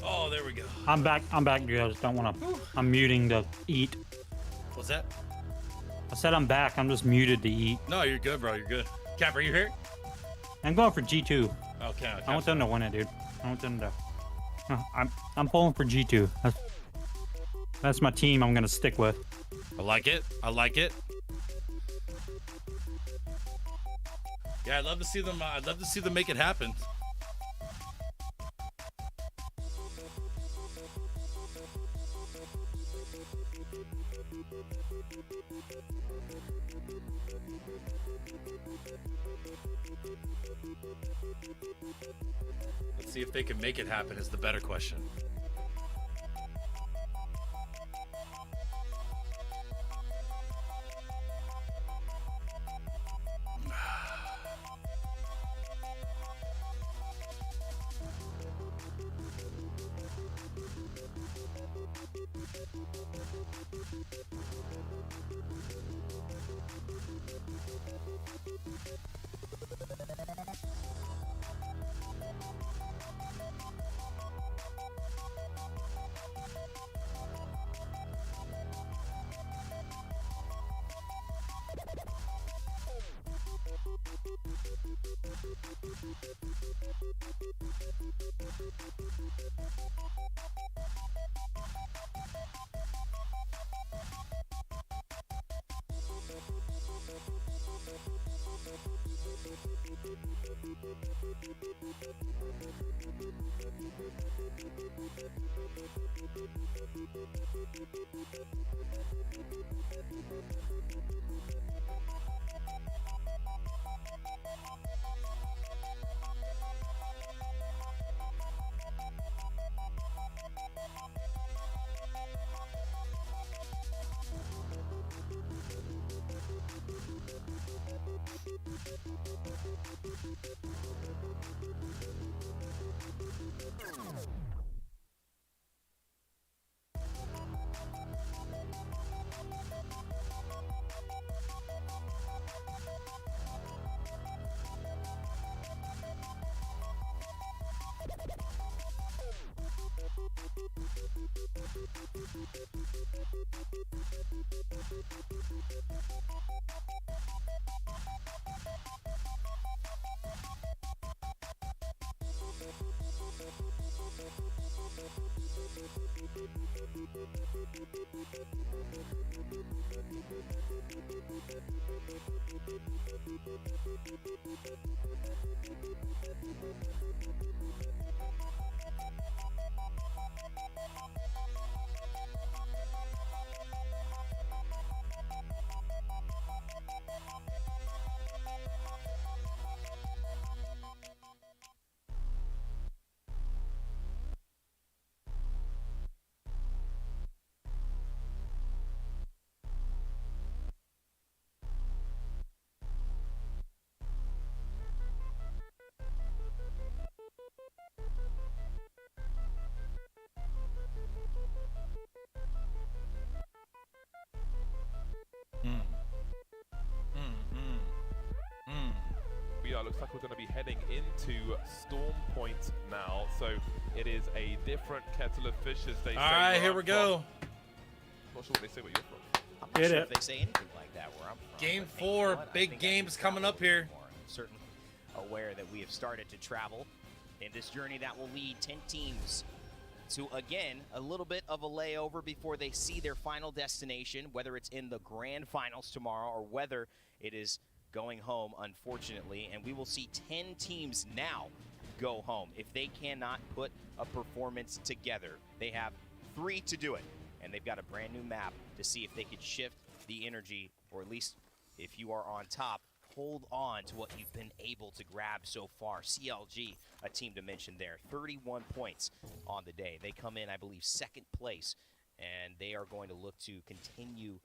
Oh, there we go. I'm back. I'm back, guys. Don't want to. I'm muting to eat. What's that? I said I'm back. I'm just muted to eat. No, you're good, bro. You're good. Cap, are you here? I'm going for G2. Okay. I want them to win it, dude. I want them to. I'm pulling for G2. That's my team. I'm gonna stick with. I like it. I like it. Yeah, I'd love to see them. I'd love to see them make it happen. Let's see if they can make it happen is the better question. Looks like we're going to be heading into Storm Point now, so it is a different kettle of fish, as they say. All right, here we go. Not sure what they say where you're from. I'm not sure if they say anything like that where I'm from. Game 4, big games coming up here. I'm certain aware that we have started to travel in this journey that will lead 10 teams to, again, a little bit of a layover before they see their final destination, whether it's in the grand finals tomorrow or whether it is going home, unfortunately. And we will see 10 teams now go home if they cannot put a performance together. They have 3 to do it, and they've got a brand new map to see if they could shift the energy, or at least if you are on top, hold on to what you've been able to grab so far. CLG, a team to mention there, 31 points on the day. They come in, I believe, second place, and they are going to look to continue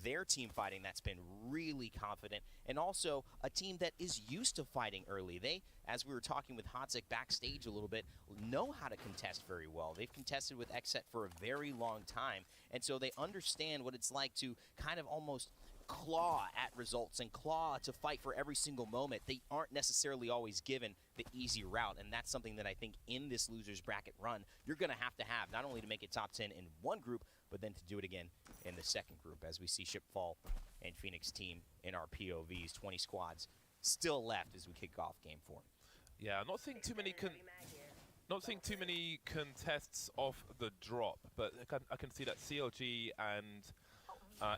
their team fighting that's been really confident, and also a team that is used to fighting early. They, as we were talking with Hotzek backstage a little bit, know how to contest very well. They've contested with XSET for a very long time, and so they understand what it's like to kind of almost claw at results and claw to fight for every single moment. They aren't necessarily always given the easy route, and that's something that I think in this losers bracket run you're going to have not only to make it top 10 in one group, but then to do it again in the second group, as we see Shipfall and Phoenix team in our POVs. 20 squads still left as we kick off game 4. Yeah, not seeing too many contests off the drop, but I can see that CLG and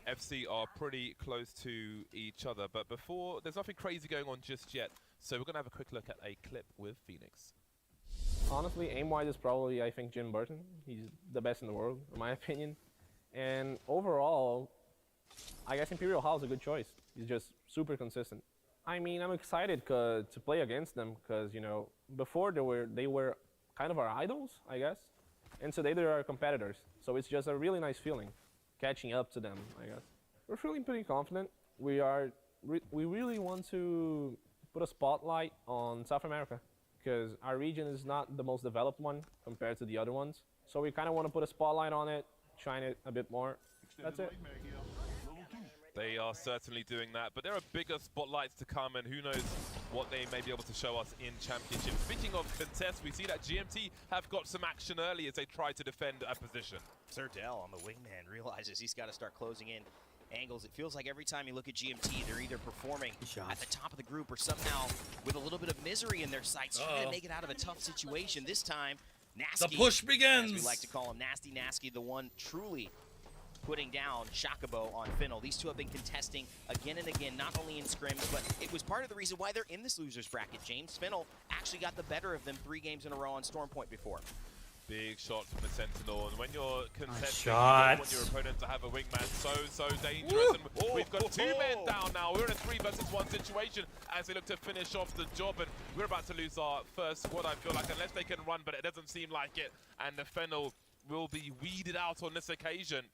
FC are pretty close to each other. But before, there's nothing crazy going on just yet, so we're going to have a quick look at a clip with Phoenix. Honestly, aim-wise is probably, I think, Jim Burton. He's the best in the world, in my opinion. And overall, I guess Imperial Hall is a good choice. He's just super consistent. I mean, I'm excited to play against them because, you know, before they were kind of our idols, I guess. And today they're our competitors. So it's just a really nice feeling, catching up to them, I guess. We're feeling pretty confident. We really want to put a spotlight on South America, because our region is not the most developed one compared to the other ones. So we kind of want to put a spotlight on it, shine it a bit more. That's it. They are certainly doing that, but there are bigger spotlights to come, and who knows what they may be able to show us in Championship. Speaking of contests, we see that GMT have got some action early as they try to defend a position. Serdell on the wingman realizes he's got to start closing in angles. It feels like every time you look at GMT, they're either performing at the top of the group or somehow with a little bit of misery in their sights, trying to make it out of a tough situation. This time, Nasty, the push begins. as we like to call him, Nasty, the one truly putting down Shakabo on Finnel. These two have been contesting again and again, not only in scrims, but it was part of the reason why they're in this losers bracket. James Finnel actually got the better of them 3 games in a row on Storm Point before. Big shots from the Sentinel, and when you're contesting, you don't want your opponent to have a wingman, so dangerous. And we've got 2 men down now. We're in a 3 versus 1 situation as they look to finish off the job, and we're about to lose our first squad, I feel like, unless they can run, but it doesn't seem like it, and the Fennel will be weeded out on this occasion.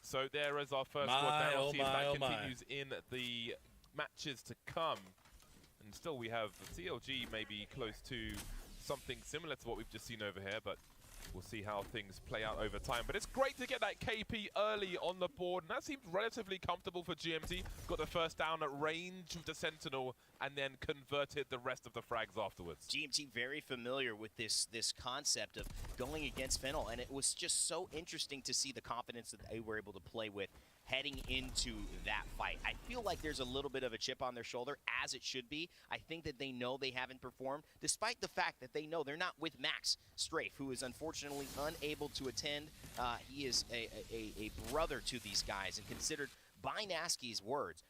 So there is our first squad there. We'll see if that continues in the matches to come. And still we have the CLG maybe close to something similar to what we've just seen over here, but we'll see how things play out over time. But it's great to get that KP early on the board, and that seemed relatively comfortable for GMT. Got the first down at range with the Sentinel, and then converted the rest of the frags afterwards. GMT very familiar with this concept of going against Fennel, and it was just so interesting to see the confidence that they were able to play with heading into that fight. I feel like there's a little bit of a chip on their shoulder, as it should be. I think that they know they haven't performed, despite the fact that they know they're not with Max Strafe, who is unfortunately unable to attend. He is a brother to these guys, and considered, by Nasky's words,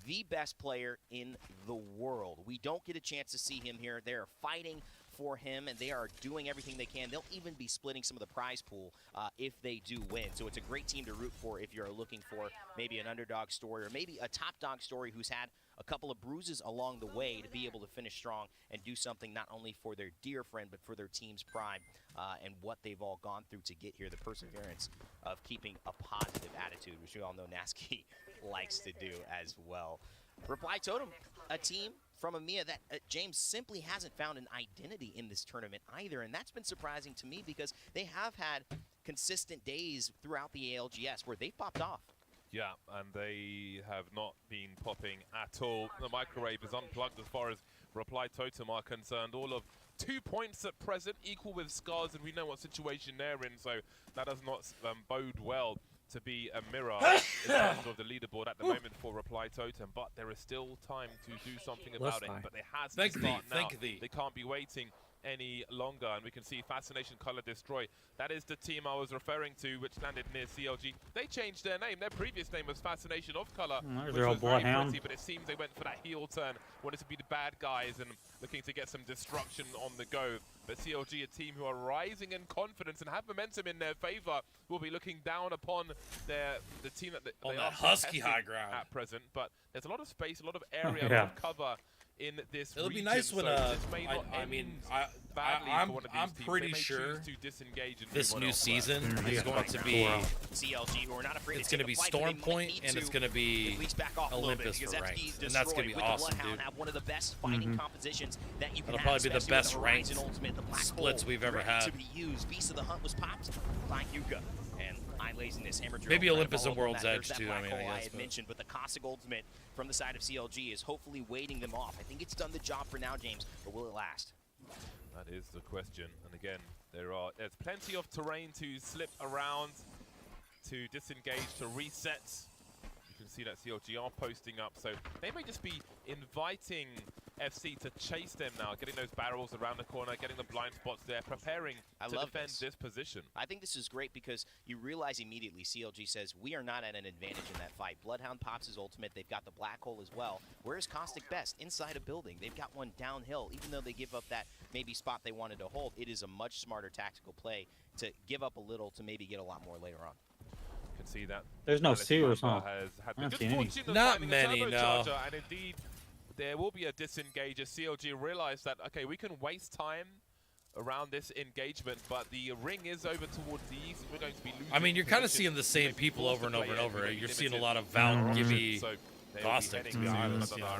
the best player in the world. We don't get a chance to see him here. They're fighting for him, and they are doing everything they can. They'll even be splitting some of the prize pool if they do win. So it's a great team to root for if you're looking for maybe an underdog story or maybe a top dog story who's had a couple of bruises along the way to be able to finish strong and do something not only for their dear friend but for their team's pride and what they've all gone through to get here. The perseverance of keeping a positive attitude, which we all know Nasky likes to do as well. Reply Totem, a team from EMEA that James simply hasn't found an identity in this tournament either, and that's been surprising to me because they have had consistent days throughout the ALGS where they've popped off. Yeah, and they have not been popping at all. The microwave is unplugged as far as Reply Totem are concerned. All of 2 points at present, equal with Scars, and we know what situation they're in, so that does not bode well to be a mirror in terms of the leaderboard at the moment for Reply Totem, but there is still time to do something about it. But it has to start now. They can't be waiting any longer, and we can see Fascination Color Destroy. That is the team I was referring to, which landed near CLG. They changed their name. Their previous name was Fascination of Color, which was very pretty, but it seems they went for that heel turn, wanted to be the bad guys and looking to get some destruction on the go. But CLG, a team who are rising in confidence and have momentum in their favor, will be looking down upon the team that they on are that husky contesting high ground at present. But there's a lot of space, a lot of area, a lot of cover in this It'll region, be nice when so this may not I'm pretty sure this new season is going to be CLG, who are not afraid it's going to be Storm Point and it's going to be Olympus for ranked, and that's going to be awesome, dude. Have one of the best fighting compositions that you can That'll probably be the best ranked splits we've ever had. To be used. Beast of the Hunt was popped by Yuka, and Lazy this hammer drill. Maybe Olympus and World's Edge too. I mean, I had mentioned, but the Cossack ultimate from the side of CLG is hopefully waiting them off. I think it's done the job for now, James, but will it last? That is the question. And again, there's plenty of terrain to slip around, to disengage, to reset. You can see that CLG are posting up, so they may just be inviting FC to chase them now, getting those barrels around the corner, getting the blind spots there, preparing to defend this position. I think this is great because you realize immediately CLG says, we are not at an advantage in that fight. Bloodhound pops his ultimate. They've got the black hole as well. Where's Caustic best? Inside a building. They've got one downhill. Even though they give up that maybe spot they wanted to hold, it is a much smarter tactical play to give up a little to maybe get a lot more later on. You can see that. There's no seals, huh? I haven't seen any. Not many, no. And indeed, there will be a disengage as CLG realize that, okay, we can waste time around this engagement, but the ring is over towards the east. We're going to be losing. I mean, you're kind of seeing the same people over and over and over. You're seeing a lot of Val, Gibby, Caustic, to be honest. You know,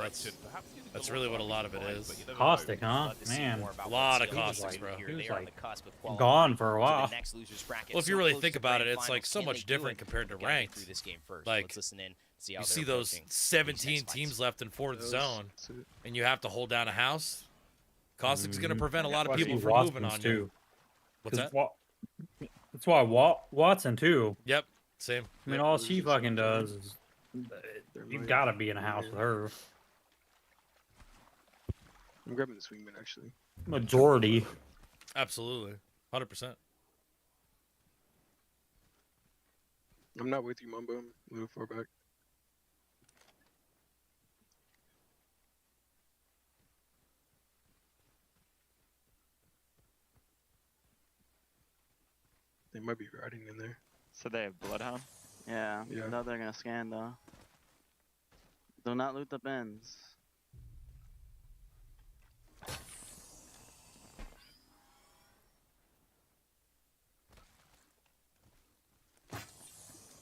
that's really what a lot of it is. Caustic, huh? Man. A lot of Caustics, bro. He was like gone for a while. Well, if you really think about it, it's like so much different compared to ranked. Like, you see those 17 teams left in fourth zone, and you have to hold down a house. Caustic's going to prevent a lot of people from moving on you. What's that? That's why Watson, too. Yep, same. I mean, all she fucking does is you've got to be in a house with her. I'm grabbing the swingman, actually. Majority. Absolutely. 100%. I'm not with you, Mumbo. I'm a little far back. They might be riding in there. So they have Bloodhound? Yeah. I thought they're gonna scan though. Do not loot the bins.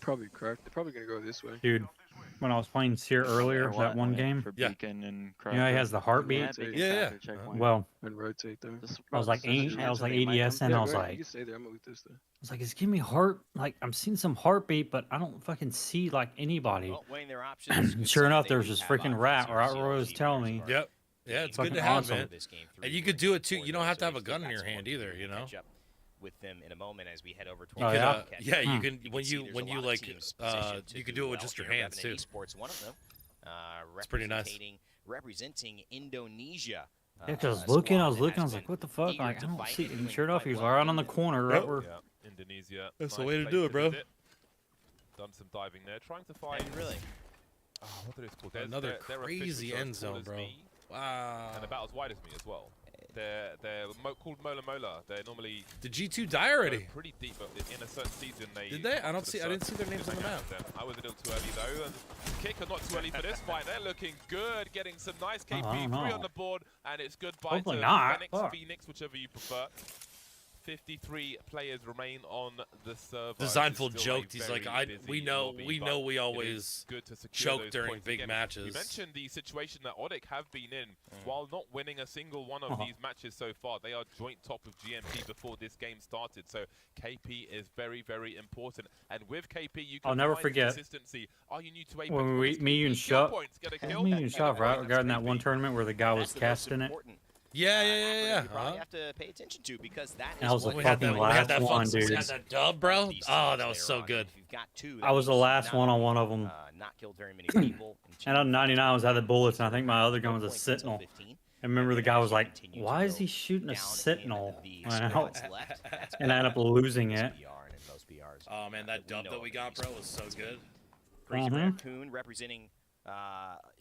Probably cracked. They're probably gonna go this way. Dude, when I was playing Seer earlier, that one game, For Beacon and you know, he has the heartbeat. Yeah. Well, And rotate there. I was like ADS, and I was like, you can stay there. I'm gonna loot this though. I was like, it's giving me heart. Like, I'm seeing some heartbeat, but I don't fucking see like anybody. Well, weighing their options, Sure enough, there's this freaking rat. Rat was telling me. Yep. Yeah, it's good Fucking to have, awesome. man. And you could do it too. You don't have to have a gun in your hand either, you know. With them in a moment as we head over to yeah, you can when you like you can do it with just your hands too. Esports, one of them. It's pretty nice. Representing Indonesia. Yeah, because I was looking, I was like, what the fuck? Like, I don't see it. And sure enough, he was right on the corner, right where. Indonesia. That's the way to do it, bro. Done some diving there, trying to find. Really? Oh, what are they called? Another crazy end zone, bro. Wow. And about as wide as me as well. They're called Mola Mola. They're normally. Did G2 die already? Pretty deep, but in a certain season they. Did they? I didn't see their names on the map. I was a little too early though, and Kicker not too early for this fight. They're looking good, getting some nice KP 3 on the board, and it's goodbye Hopefully to not. Phoenix, whichever you prefer. 53 players remain on the server. Designful joked. He's like, we always choke during big matches. You mentioned the situation that Odic have been in. While not winning a single one of these matches so far, they are joint top of GMP before this game started. So KP is very, very important. And with KP, you can I'll never find forget consistency. Are you new to Apex? when me and Shut, right, regarding that one tournament where the guy was casting it. Yeah. You probably have to pay attention to because that is. I was the fucking last one, dude. We had that dub, bro. Oh, that was so good. I was the last one on one of them. Not killed very many people. And on 99 was out of the bullets, and I think my other gun was a Sentinel. I remember the guy was like, "Why is he shooting a Sentinel?" And I ended up losing it. Oh man, that dub that we got, bro, was so good. Crazy Raccoon representing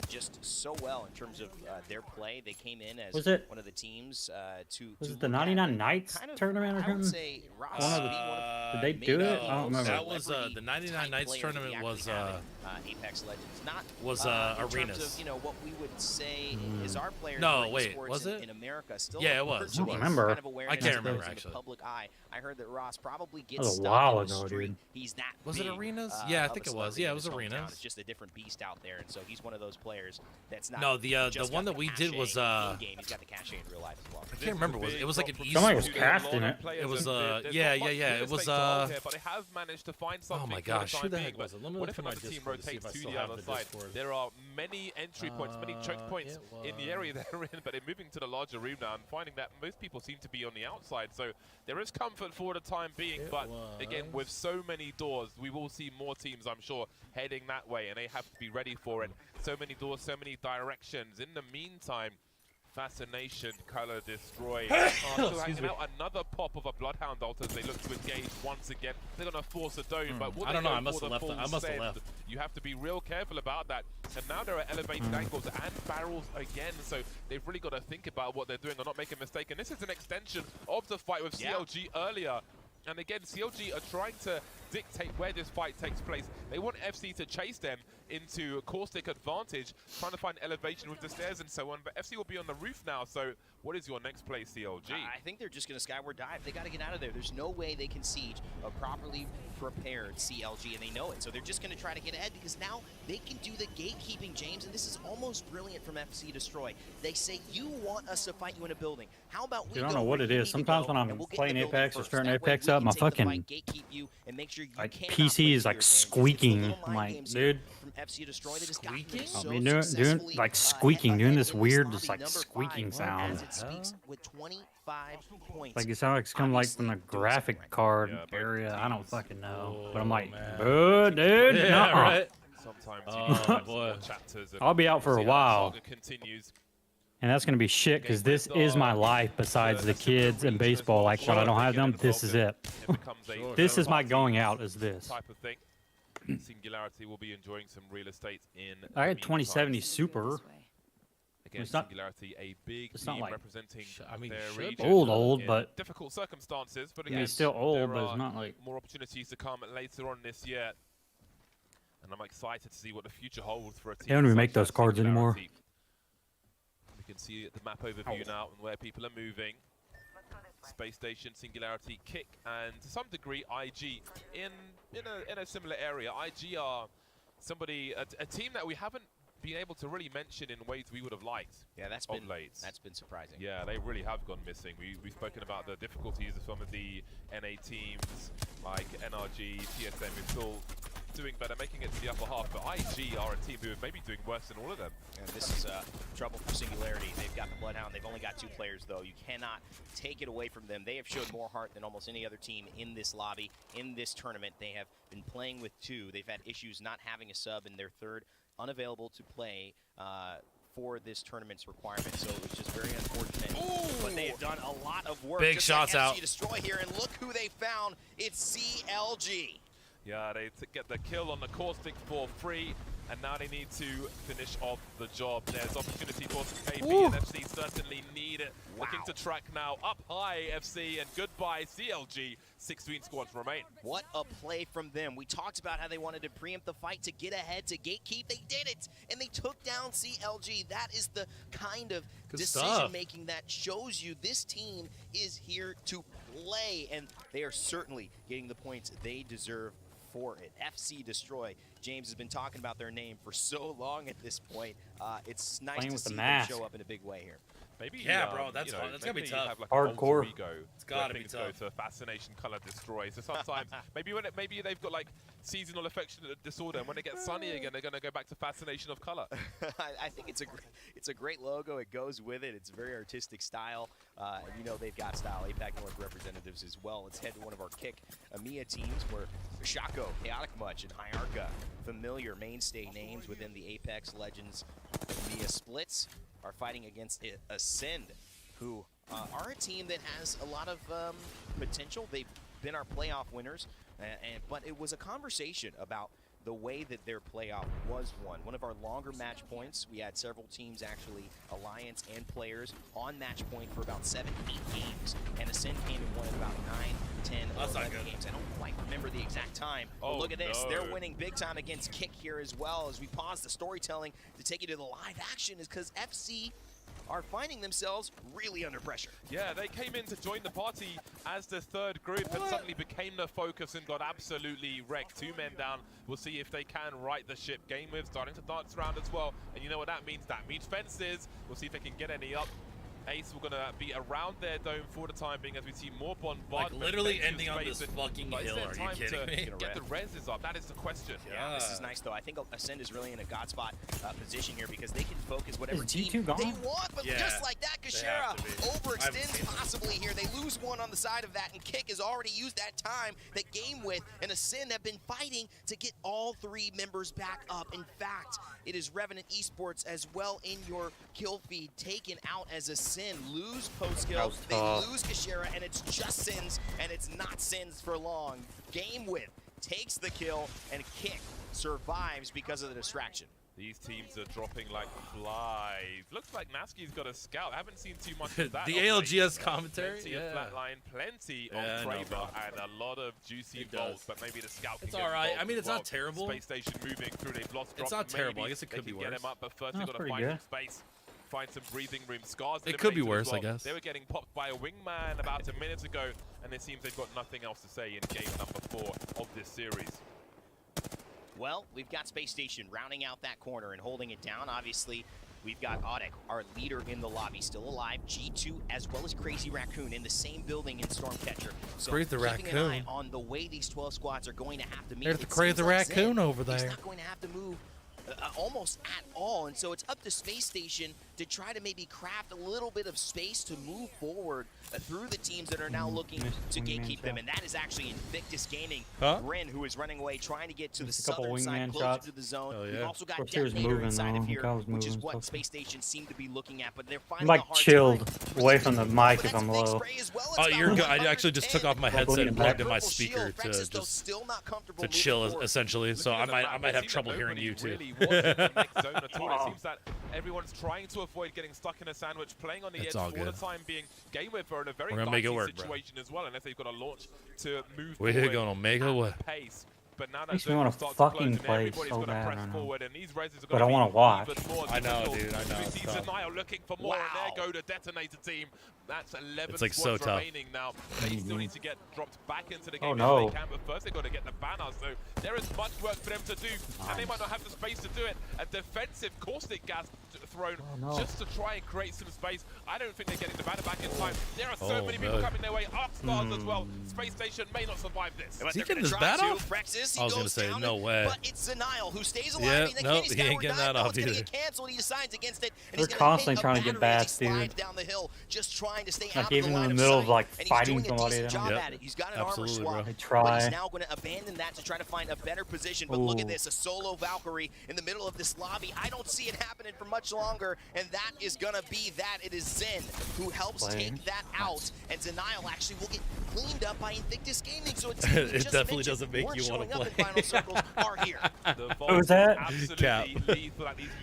just so well in terms of their play. They came in as one of the teams Was it the 99 Nights tournament or something? Did they do it? I don't remember. That was the 99 Nights tournament was Apex Legends, not arenas. In terms of, you know, what we would say is our players. No, wait, was it in America? Still, yeah, it was. I don't remember. Kind of I can't remember actually. Public eye. I heard that Ross probably gets that was a stuck while in the ago, street. dude. He's that was big, it arenas? Yeah, I think it was. Yeah, it was arenas. It's just a different beast out there, and so he's one of those players that's not. No, the one that we did was He's got the cachet in real life as well. I can't remember. It was like an easy. Somebody was casting it. It was yeah. It was But they have managed to find something. Oh my gosh, who the heck was it? Let me what look if at my another team Discord to see if rotates I to still the have other the side? Discord. There are many entry points, many choke points in the area they're in, but they're moving to the larger room now and finding that most people seem to be on the outside. So there is comfort for the time being, but again, with so many doors, we will see more teams, I'm sure, heading that way, and they have to be ready for it. So many doors, so many directions. In the meantime, Fascination, Color Destroy. Still hanging out another pop of a Bloodhound ult as they look to engage once again. They're going to force a dome, but will I don't they know, go I must for have the left. full I must have send? left. You have to be real careful about that. And now there are elevated angles and barrels again, so they've really got to think about what they're doing or not make a mistake. And this is an extension of the fight with CLG earlier. And again, CLG are trying to dictate where this fight takes place. They want FC to chase them into caustic advantage, trying to find elevation with the stairs and so on. But FC will be on the roof now, so what is your next play, CLG? I think they're just going to skyward dive. They got to get out of there. There's no way they can siege a properly prepared CLG, and they know it. So they're just going to try to get ahead because now they can do the gatekeeping, James, and this is almost brilliant from FC Destroy. They say, you want us to fight you in a building. How about we Dude, I don't know what it is. Sometimes when I'm playing Apex or starting Apex up, my fucking like PC is like squeaking. I'm like, dude. Squeaking? I mean, doing like squeaking, doing this weird, just like squeaking sound. Like it sounds like it's coming like from the graphic card area. I don't fucking know, but I'm like, dude, yeah, right. Sometimes boy. I'll be out for a while. Continues. And that's going to be shit because this is my life besides the kids and baseball. Like, when I don't have them, this is it. This is my going out, is this. Type of thing. Singularity will be enjoying some real estate in I had 2070 Super. Again, It's not, Singularity, a big it's not team like representing their be. region. Old, but difficult circumstances. But I mean, again, it's still old, there but it's are not like more opportunities to come later on this year. And I'm excited to see what the future holds for a team. they don't even make those cards anymore. We can see the map overview now and where people are moving. Space Station, Singularity, Kick, and to some degree IG in a similar area. IG are a team that we haven't been able to really mention in ways we would have liked. Yeah, that's been surprising. Yeah, they really have gone missing. We've spoken about the difficulties of some of the NA teams like NRG, TSM is still doing better, making it to the upper half, but IG are a team who are maybe doing worse than all of them. And this is trouble for Singularity. They've got the Bloodhound. They've only got 2 players, though. You cannot take it away from them. They have showed more heart than almost any other team in this lobby, in this tournament. They have been playing with 2. They've had issues not having a sub in their third, unavailable to play for this tournament's requirement, so it's just very unfortunate. Ooh. But they have done a lot of work. Big just shots like out. FC Destroy here, and look who they found. It's CLG. Yeah, they get the kill on the caustic for free, and now they need to finish off the job. There's opportunity for some KP, and FC certainly need it. Wow. Looking to track now up high, FC, and goodbye, CLG. 16 squads remain. What a play from them. We talked about how they wanted to preempt the fight to get ahead, to gatekeep. They did it, and they took down CLG. That is the kind of decision-making that shows you this team is here to play, and they are certainly getting the points they deserve for it. FC Destroy. James has been talking about their name for so long at this point. It's nice to see them show up in a big way here. Maybe, bro, that's gonna be tough. Have like hardcore. Ego it's gotta be tough. Go to Fascination, Color Destroy. So sometimes maybe they've got like seasonal affectionate disorder, and when it gets sunny again, they're going to go back to fascination of color. I think it's a great logo. It goes with it. It's a very artistic style. And you know they've got style. APAC North representatives as well. Let's head to one of our Kick EMEA teams where Shaco, Chaotic Much, and Hyarka, familiar mainstay names within the Apex Legends EMEA splits, are fighting against Ascend, who are a team that has a lot of potential. They've been our playoff winners, but it was a conversation about the way that their playoff was won. One of our longer match points, we had several teams actually, Alliance and players, on match point for about 7-8 games, and Ascend came and won about 9, 10, 11 games. I don't quite remember the exact time, but look at this. They're winning big time against Kick here as well. As we pause the storytelling to take you to the live action, is because FC are finding themselves really under pressure. Yeah, they came in to join the party as the third group and suddenly became the focus and got absolutely wrecked. 2 men down. We'll see if they can right the ship. Game with starting to dance around as well. And you know what that means? That means fences. We'll see if they can get any up. Ace, we're going to be around their dome for the time being as we see more bombardment. Like literally ending on this fucking hill, are you kidding me? Get the reses up, that is the question. Yeah, this is nice though. I think Ascend is really in a god spot position here because they can focus whatever team they want, but just like that, Kashera overextends possibly here. They lose one on the side of that, and Kick has already used that time that Game With and Ascend have been fighting to get all 3 members back up. In fact, it is Revenant Esports as well in your kill feed, taken out as Ascend. Lose post-kill, they lose Kashera, and it's just Sins, and it's not Sins for long. Game With takes the kill, and Kick survives because of the distraction. These teams are dropping like flies. Looks like Naski's got a scout. I haven't seen too much of that. The ALGS commentary? Plenty of flatline, plenty of Kraber, and a lot of juicy bolts, but maybe the scout can It's alright. I mean, it's not terrible. Space station moving through. They've lost drops. It's not terrible. I guess it could be worse. Get him up, but first they've got to find some space. Find some breathing room. Scars. It could be worse, I guess. They were getting popped by a wingman about a minute ago, and it seems they've got nothing else to say in game number 4 of this series. Well, we've got Space Station rounding out that corner and holding it down. Obviously, we've got Audek, our leader in the lobby, still alive. G2 as well as Crazy Raccoon in the same building in Stormcatcher. So Crazy keeping an Raccoon eye on the way these 12 squads are going to have to meet. There's the Crazy Raccoon over there. He's not going to have to move almost at all, and so it's up to Space Station to try to maybe craft a little bit of space to move forward through the teams that are now looking to gatekeep them, and that is actually Invictus Gaming. Grin, who is running away, trying to get to the southern side, closer to the zone. We've also got Detonator inside of here, which is what Space Station seemed to be looking at, but they're finding I'm like chilled away from the mic if I'm low. Oh, you're good. I actually just took off my headset and plugged in my speaker to just to chill, essentially. So I might have trouble hearing you too. It seems that everyone's trying to avoid getting stuck in a sandwich, playing on the edge all the time, being Game With are in a very dicey situation as well, unless they've got a launch to move forward. We're gonna make a way. Pace. But now Makes me want to fucking play so bad. I don't know. But I want to watch. I know, dude. I know. We see Zanio looking for more, and there go the Detonator team. That's 11 it's like squads so tough. remaining now. They still need to get dropped back into the game if they can, but first they've got to get the banner. So there is much work for them to do, and they might not have the space to do it. A defensive caustic gas thrown just to try and create some space. I don't think they're getting the banner back in time. There are so many people coming their way. Arcstars as well. Space Station may not survive this. Is he getting his bat off? I was going to say, no way. But it's Zanile who stays alive. Yeah, nope, he ain't getting that off either. Canceled. He decides against it, and they're constantly trying to get bats, dude. Down the hill, just trying to stay like out even of the in the line middle of of like sight, fighting somebody. He's got an armor swap. They try. But he's now going to abandon that to try to find a better position. But look at this, a solo Valkyrie in the middle of this lobby. I don't see it happening for much longer, and that is going to be that. It is Zen who helps take that out, and Zanile actually will get cleaned up by Invictus Gaming. So it definitely doesn't make you want to play. Final circles are here. Who's that? Cap.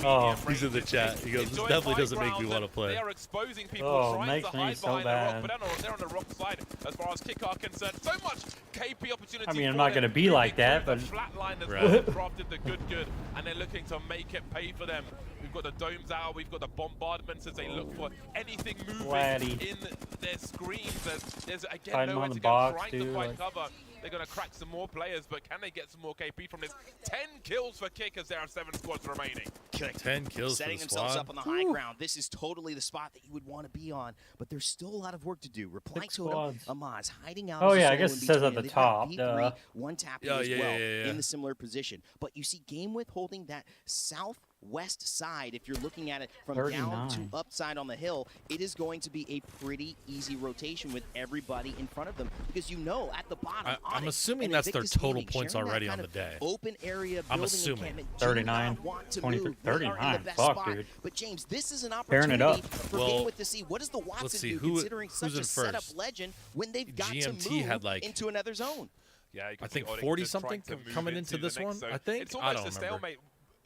Oh, he's in the chat. He goes, this definitely doesn't make me want to play. They are exposing people trying to hide so behind the rock, but they're on the rock side as far as kick are concerned. So much KP opportunity. I mean, I'm not going to be like that, but flatline as well, crafted the good, and they're looking to make it pay for them. We've got the domes out, we've got the bombardments as they look for anything moving in their screens. There's again nowhere to go, trying to find cover. they're going to crack some more players, but can they get some more KP from this? 10 kills for Kick as there are 7 squads remaining. 10 kills setting for the themselves squad. up on the high ground. This is totally the spot that you would want to be on, but there's still a lot of work to do. Reply Totem, Amaz hiding out. Oh as a yeah, I solo guess in it says between, at the and they've got top. V3, one tap Oh, as yeah, well yeah. in the similar position. But you see Game With holding that southwest side. If you're looking at it from down 39. to upside on the hill, it is going to be a pretty easy rotation with everybody in front of them, because you know at the bottom. I'm assuming and that's their Invictus total Gaming, points sharing that already kind on of the day. Open area. I'm building assuming. encampment, 39, do not want to 23, move. They are in the 39. best Fuck, spot. dude. But James, this is an Pairing it opportunity up. for Well, Game With to see what does the let's Watson see, do, who- considering who's such a in setup first? legend when they've got GMT to move had, like- into another zone. Yeah, you can I think see Onyx 40 just trying something to move coming into the this next one, zone. I think. It's I almost don't a remember. stalemate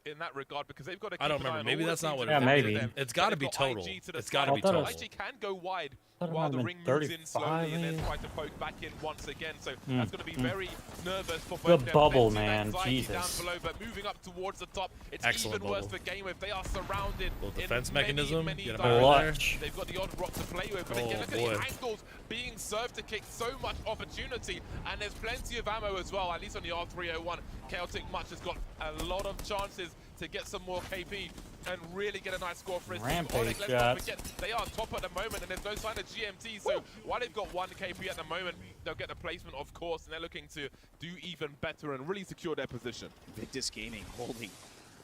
in that regard, because they've got to keep I don't an eye remember. on Maybe all that's the not teams what that it are is. maybe. them. It's got to They've be got total. IG to the It's got to side. be I thought it total. was- IG can go wide thought it while might the have ring been moves in slowly and then 35. try to poke back in once again. So that's going to be very nervous for The both them. bubble, Plenty of man. anxiety down Jesus. below, but moving up towards the top, it's Excellent even worse bubble. for Game With. They are surrounded Little in defense many, mechanism. many Get 'em directions. out of there. They've got the odd rock to play with, but Oh, again, look boy. at the angles being served to Kick. So much opportunity, and there's plenty of ammo as well, at least on the R301. Chaotic Much has got a lot of chances to get some more KP and really get a nice score for his team. Rampage Onyx, let's not shots. forget, they are top at the moment, and there's no sign of GMT, so while they've got 1 KP at the moment, they'll get the placement, of course, and they're looking to do even better and really secure their position. Invictus Gaming holding.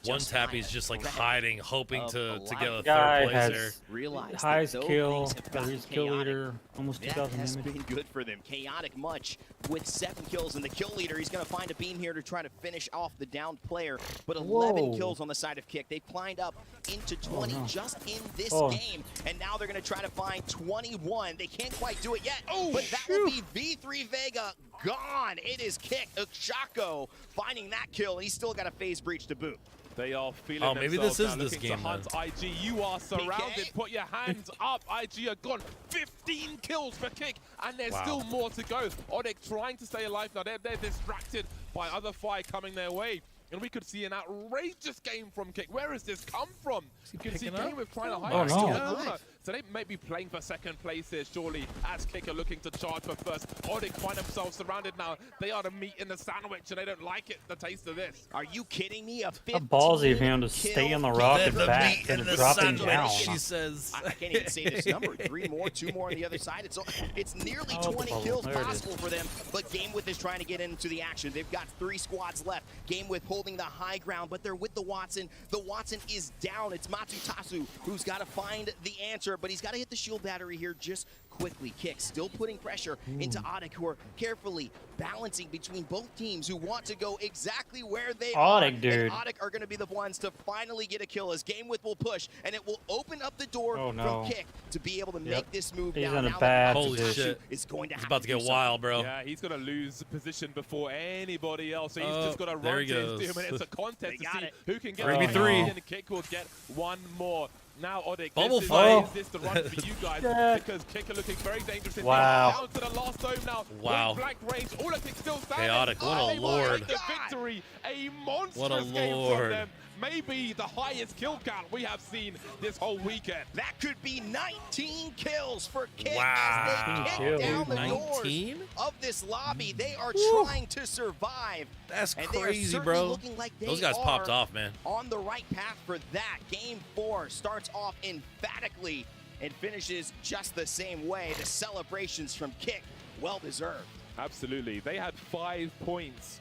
One just tappy's high just like red hiding, hoping of to a get a lot. Guy third place has there. Realize that highest though kill, things have gotten highest kill chaotic, leader, almost that 2,000 has damage. been good for them. Chaotic Much with 7 kills, and the kill leader, he's going to find a beam here to try to finish off the downed player. But 11 Whoa. kills on the side of Kick. They climbed up into 20 no. just in this Oh. game, and now they're going to try to find 21. They can't quite do it yet, but that shoot. will be V3 Vega gone. It is Kick. Ukshako finding that kill, and he's still got a phase breach to boot. They are feeling Oh, maybe this themselves is now, this looking game, to hunt IG. You are surrounded. PK? Put your hands up. IG are gone. 15 kills for Kick, and there's Wow. still more to go. Onyx trying to stay alive now. They're distracted by other fire coming their way. And we could see an outrageous game from Kick. Where has this come from? You can see picking up? Game With trying to hide Oh, out no. in the corner. So they may be playing for second place here, surely, as Kick are looking to charge for first. Onyx find themselves surrounded now. They are the meat in the sandwich, and they don't like it, the taste of this. Are you kidding me? A How ballsy of him to kill stay on the rock and The back meat and in the dropping sandwich, down. she says. I can't even say this number. 3 more, 2 more on the other side. It's nearly Oh, 20 the kills bubble. There it is. possible for them, but Game With is trying to get into the action. They've got 3 squads left. Game With holding the high ground, but they're with the Watson. The Watson is down. It's Matutasu who's got to find the answer, but he's got to hit the shield battery here just quickly. Kick still putting pressure into Audic, who are carefully balancing between both teams who want to go exactly where they are. Audic, dude. And Audic are going to be the ones to finally get a kill as Game With will push, and it will open up the door Oh, no. from Kick to be able to Yep. make this move He's down. in a Now bad that Holy Matutasu shit. is going to It's have about to get do wild, bro. Yeah, he's going to lose position before anybody else. So he's Oh, just got to there run he to his goes. doom, and it's a contest They to got see it. who can get 3v3. And Kick will get 1 more. Now, Odic, Bubble this fight. is this the run for you guys? Shit. Because Kick are looking very dangerous. In Wow. Down to the last dome now. Wow. Black range. All of it still standing. Chaotic, what a They will lord. take the victory. A monstrous What a game from lord. them. Maybe the highest kill count we have seen this whole weekend. That could be 19 kills for Kick Wow. as they kick 19 down the 19? doors of this lobby. They are Woo. trying to survive. That's And they are crazy, certainly bro. looking like they Those guys popped are off, man. on the right path for that. Game 4 starts off emphatically and finishes just the same way. The celebrations from Kick, well deserved. Absolutely. They had 5 points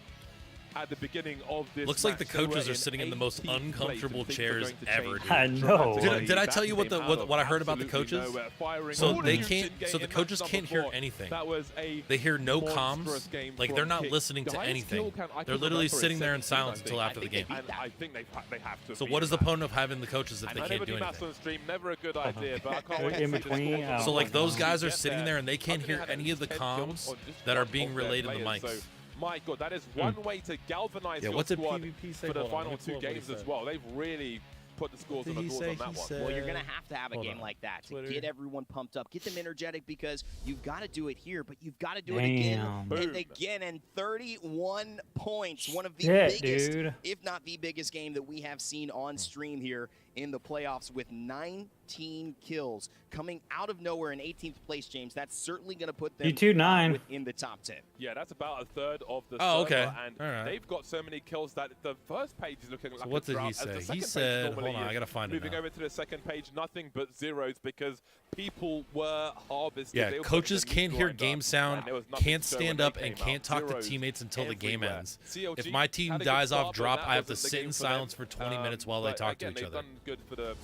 at the beginning of this Looks like the match. They were coaches are sitting in the most 18th place, and uncomfortable things are chairs going to ever, change dude. I know. dramatically. Did I That tell you what came the out what I of heard about the absolutely coaches? nowhere, firing So all they the can't. Houston So the game coaches match can't number hear 4. anything. That was a They hear no monstrous comms. game Like from they're not Kick. listening The to highest anything. kill count I They're can literally remember is sitting there in 17, I silence think. until after the game. And I think they have to. So have what is beaten the that. point of having the coaches if I they never can't do do maths anything? on stream, never a good idea, but I can't wait In to see the between, score. So like those guys are Get sitting there and they can't hear any of the comms that are being relayed in the mics. So, my God, that is one way to galvanize Yeah, your what's a squad PvP say? for the Hold on, let final me pull 2 up what he games as said. well. They've really put the scores on the board on that one. Well, you're going to have a Hold game on. like that to Twitter. get everyone pumped up, get them energetic, because you've got to do it here, but you've got to do it again Damn. and again. And 31 points, one of the Shit, biggest, dude. if not the biggest game that we have seen on stream here in the playoffs with 19 kills. Coming out of nowhere in 18th place, James, that's certainly going to put them within the top 10. Yeah, that's about a third of the Oh, server, okay. and All right. They've got so many kills that the first page is looking like So what a did drought, he as say? the He second said, page normally hold on, I is. gotta find it Moving now. over to the second page, nothing but zeros because people were harvested. Yeah, They were coaches putting the can't meat hear grinder, game sound, and there was nothing can't to show when stand they up, came and out. can't talk to Zeros teammates until the game everywhere. ends. CLG If my team had a good dies start, off but drop, that I have to wasn't the sit game in for them. silence for 20 minutes while they But talk again, to each they've other. done good for the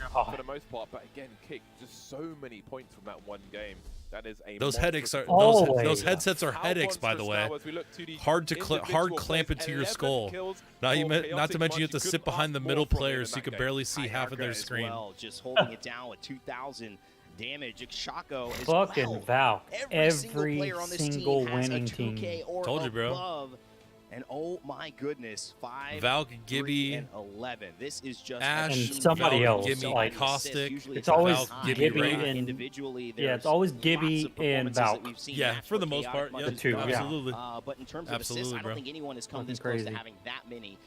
most part, but again, Kick, just so many points from that one game. That is a Those headaches are Always. those headsets are How headaches, by the monstrous way. now as we look to the Hard individual clamp plays, into your 11 skull. kills Not for not to Chaotic mention you have to Munch. You sit couldn't behind the ask middle more from him players in so you that can game. barely see half of their as screen. well, just holding it down with 2,000 damage. Shako as Fucking well. Valk. Every player on this single team has winning a 2K team. or Told you, bro. above. And oh my goodness, 5, Valk, 3, Gibby, and 11. This is just Ash, And somebody Valk, else, Gibby, like, Caustic. it's always Valk, Gibby Ray. and individually. yeah, it's always Gibby and Valk. Yeah, for the most part, yeah, The two, yeah. absolutely. But in terms of Absolutely, assists, I bro. don't think anyone has come Fucking this close to crazy. having that many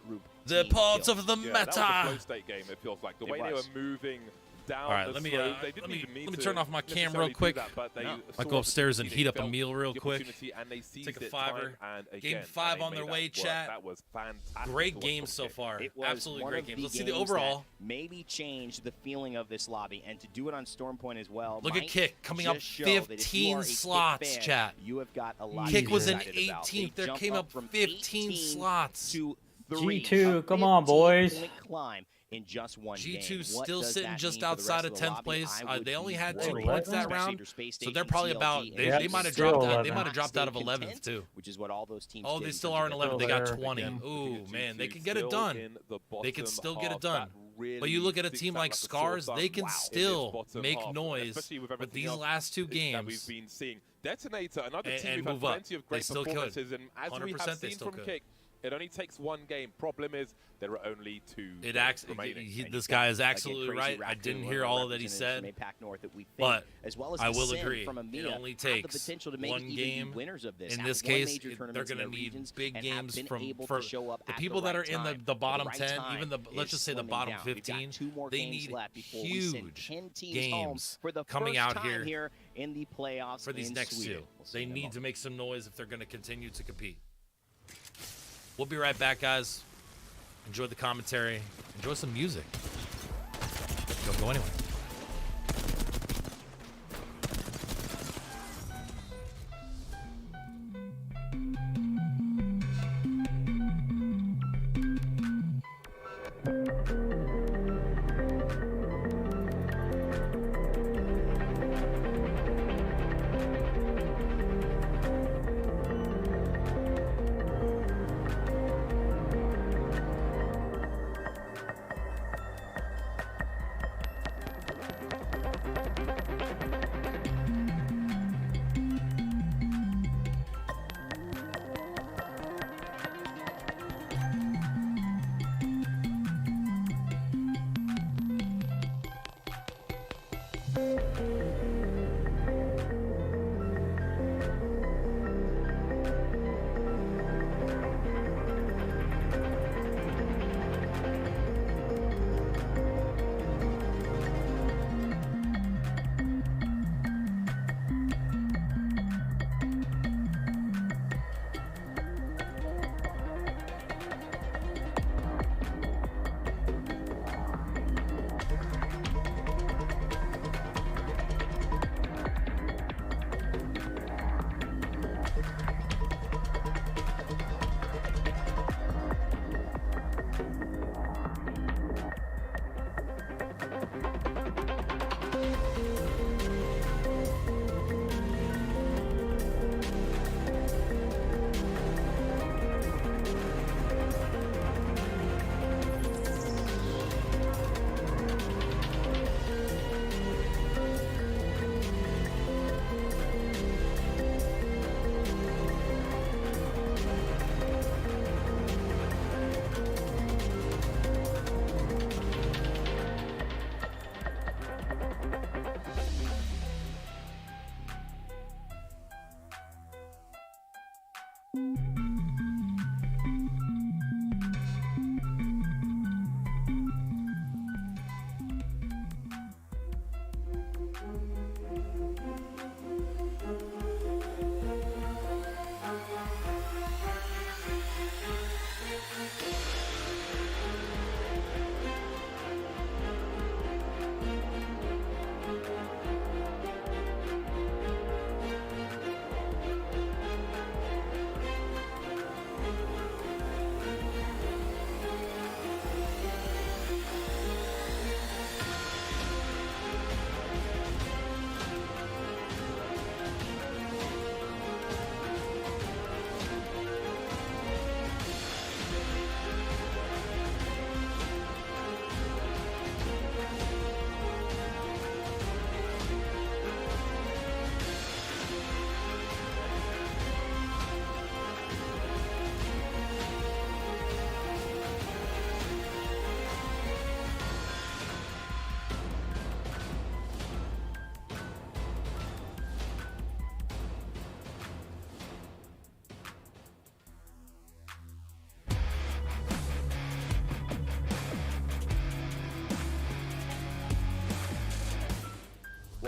group The team parts kills. of the Yeah, that was a meta. flow state game, it feels like. The It way they were was. moving down All right, the let me slope, they didn't even need let me to turn off my cam necessarily real do quick. that, but they I'll saw go upstairs and the heat up a felt meal real the quick. opportunity and they seized Take a it fiver. time and Game again, 5 and on they their made way, that work. chat. That was fantastic. Great from games so Kick. far. It was Absolutely one great of games. the Let's see the games overall. that maybe change the feeling of this lobby, and to do it on Storm Point as well. Look at might Kick coming up just show that if you 15 are a Kick slots, fan, chat. You have got a lot. Kick to was be in excited about. 18th. They There jumped came up from 15 18 slots. to 3. G2, come on, boys. 15-point climb in just one game. G2 What still does sitting that just mean for the outside rest of the 10th lobby? place. I would They only be had worried, 2 points that especially round, after Space so they're Station, probably about. TLG, They and might have still dropped out. They 11. might have dropped out of Stay 11th content, too. which is what all those teams Oh, did they in still terms are of in their 11th. They got Still 20. Again, Ooh, G2 man, they can get it still done. in the They can bottom still get it half. done. That But you look at a really team sticks out like a sore Scars, thumb they can in this still bottom make half, noise especially with with everything these else last 2 that games. we've been seeing. Detonator, another And- team and who've had move up. plenty of They great still could. performances, and as we 100% have they seen still from could. Kick, it only takes one game. Problem is, there are only 2 It acts. remaining. This guy is absolutely right. I didn't hear all that he said, but as well as I will Sin agree. from It EMEA only have the takes potential to maybe one even be game. winners of this. In have this won case, major they're tournaments going to in their need regions big and have games been from able for to show up the at people the that are right in time. the bottom right 10, time even the let's is just say the slimming bottom down. We've got 15. 2 more They games need left before we send huge 10 teams home games for the coming first out time here in the playoffs for these in next Sweden. 2. We'll see They in a need moment. to make some noise if they're going to continue to compete. We'll be right back, guys. Enjoy the commentary. Enjoy some music. Don't go anywhere.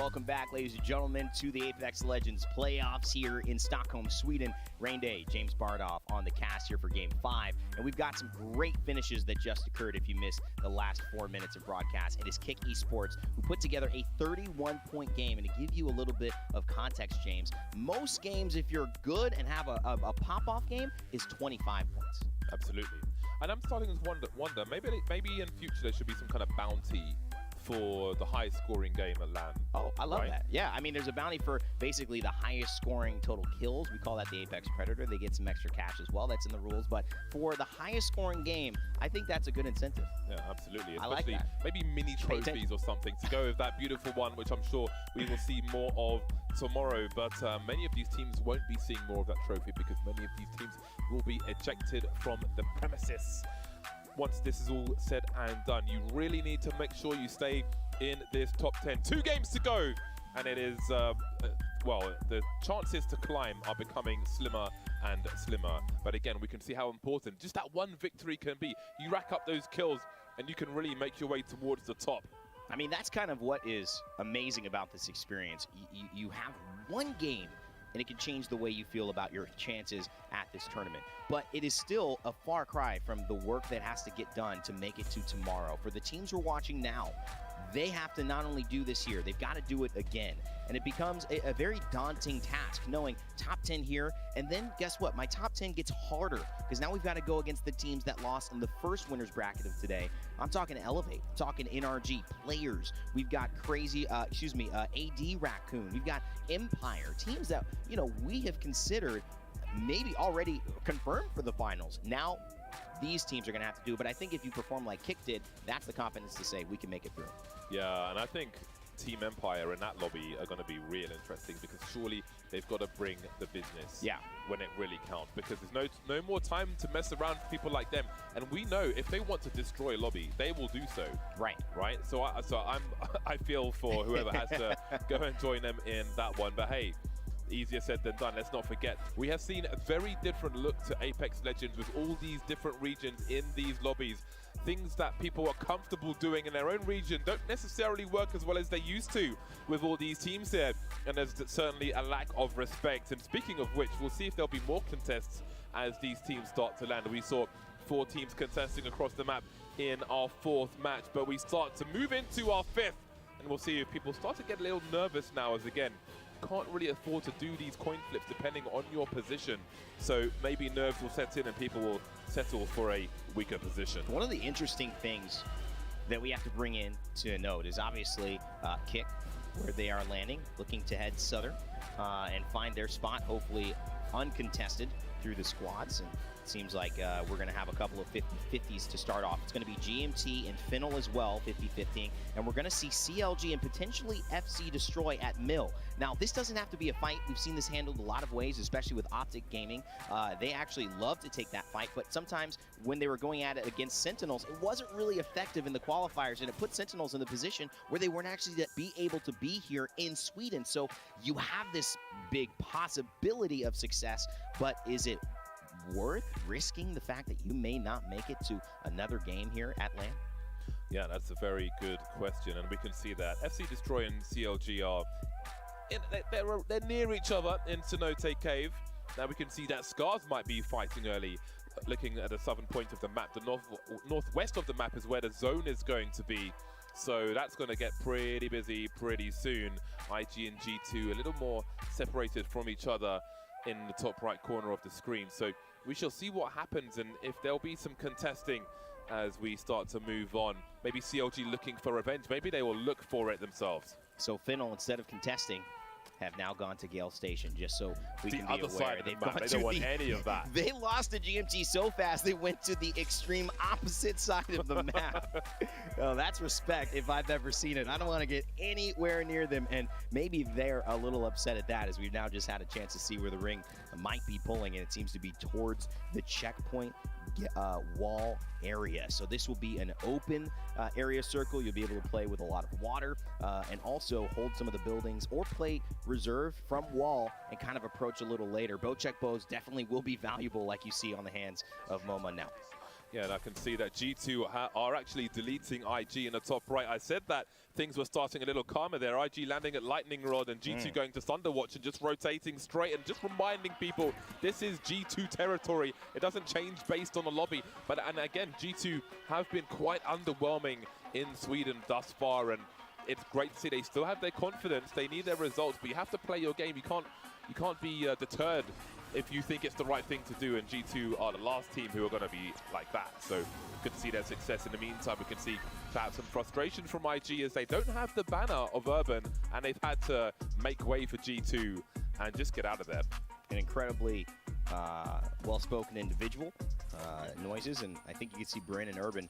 Welcome back, ladies and gentlemen, to the Apex Legends playoffs here in Stockholm, Sweden. Rain Day, James Bardoff on the cast here for Game 5. And we've got some great finishes that just occurred if you missed the last 4 minutes of broadcast. It is Kick Esports who put together a 31-point game. And to give you a little bit of context, James, most games, if you're good and have a pop-off game, is 25 points. Absolutely. And I'm starting to wonder maybe in future there should be some kind of bounty for the highest scoring game at LAN. Oh, I love that. Yeah, I mean, there's a bounty for basically the highest scoring total kills. We call that the Apex Predator. They get some extra cash as well. That's in the rules. But for the highest scoring game, I think that's a good incentive. Yeah, absolutely. I like Especially that. maybe mini trophies or something to go with that beautiful one, which I'm sure we will see more of tomorrow. But many of these teams won't be seeing more of that trophy because many of these teams will be ejected from the premises. Once this is all said and done, you really need to make sure you stay in this top 10. 2 games to go, and it is, well, the chances to climb are becoming slimmer and slimmer. But again, we can see how important just that one victory can be. You rack up those kills, and you can really make your way towards the top. I mean, that's kind of what is amazing about this experience. You have one game, and it can change the way you feel about your chances at this tournament. But it is still a far cry from the work that has to get done to make it to tomorrow. For the teams who are watching now, they have to not only do this here, they've got to do it again. And it becomes a very daunting task, knowing top 10 here, and then guess what? My top 10 gets harder, because now we've got to go against the teams that lost in the first winner's bracket of today. I'm talking Elevate, I'm talking NRG, players. We've got crazy, AD Raccoon. We've got Empire, teams that, you know, we have considered maybe already confirmed for the finals. Now, these teams are going to have to do it, but I think if you perform like Kick did, that's the confidence to say we can make it through. Yeah, and I think Team Empire in that lobby are going to be real interesting because surely they've got to bring the business when it really counts, because there's no more time to mess around for people like them. And we know if they want to destroy a lobby, they will do so. Right. So I feel for whoever has to go and join them in that one. But hey, easier said than done. Let's not forget, we have seen a very different look to Apex Legends with all these different regions in these lobbies. Things that people are comfortable doing in their own region don't necessarily work as well as they used to with all these teams here. And there's certainly a lack of respect. And speaking of which, we'll see if there'll be more contests as these teams start to land. We saw 4 teams contesting across the map in our 4th match, but we start to move into our 5th. And we'll see if people start to get a little nervous now, as again, can't really afford to do these coin flips depending on your position. So maybe nerves will set in and people will settle for a weaker position. One of the interesting things that we have to bring in to note is obviously Kick, where they are landing, looking to head southern and find their spot, hopefully uncontested through the squads. And it seems like we're going to have a couple of 50-50s to start off. It's going to be GMT and Finnel as well, 50-50. And we're going to see CLG and potentially FC Destroy at Mill. Now, this doesn't have to be a fight. We've seen this handled a lot of ways, especially with Optic Gaming. They actually love to take that fight, but sometimes when they were going at it against Sentinels, it wasn't really effective in the qualifiers, and it put Sentinels in the position where they weren't actually be able to be here in Sweden. So you have this big possibility of success, but is it worth risking the fact that you may not make it to another game here at LAN? Yeah, that's a very good question, and we can see that FC Destroy and CLG are they're near each other in Cenote Cave. Now we can see that Scars might be fighting early. Looking at the southern point of the map, the northwest of the map is where the zone is going to be. So that's going to get pretty busy pretty soon. IG and G2 a little more separated from each other in the top right corner of the screen. So we shall see what happens and if there'll be some contesting as we start to move on. Maybe CLG looking for revenge. Maybe they will look for it themselves. So Finnel, instead of contesting, have now gone to Gale Station, just so we can be aware. They don't want any of that. They lost to GMT so fast, they went to the extreme opposite side of the map. Oh, that's respect if I've ever seen it. I don't want to get anywhere near them, and maybe they're a little upset at that, as we've now just had a chance to see where the ring might be pulling, and it seems to be towards the checkpoint wall area. So this will be an open area circle. You'll be able to play with a lot of water and also hold some of the buildings or play reserve from wall and kind of approach a little later. Bow check bows definitely will be valuable, like you see on the hands of MoMA now. Yeah, and I can see that G2 are actually deleting IG in the top right. I said that things were starting a little calmer there. IG landing at Lightning Rod and G2 going to Thunderwatch and just rotating straight and just reminding people this is G2 territory. It doesn't change based on the lobby. And again, G2 have been quite underwhelming in Sweden thus far, and it's great to see they still have their confidence. They need their results, but you have to play your game. You can't be deterred if you think it's the right thing to do, and G2 are the last team who are going to be like that. So good to see their success. In the meantime, we can see perhaps some frustration from IG as they don't have the banner of Urban, and they've had to make way for G2 and just get out of there. An incredibly well-spoken individual, Noises, and I think you can see Bryn and Urban,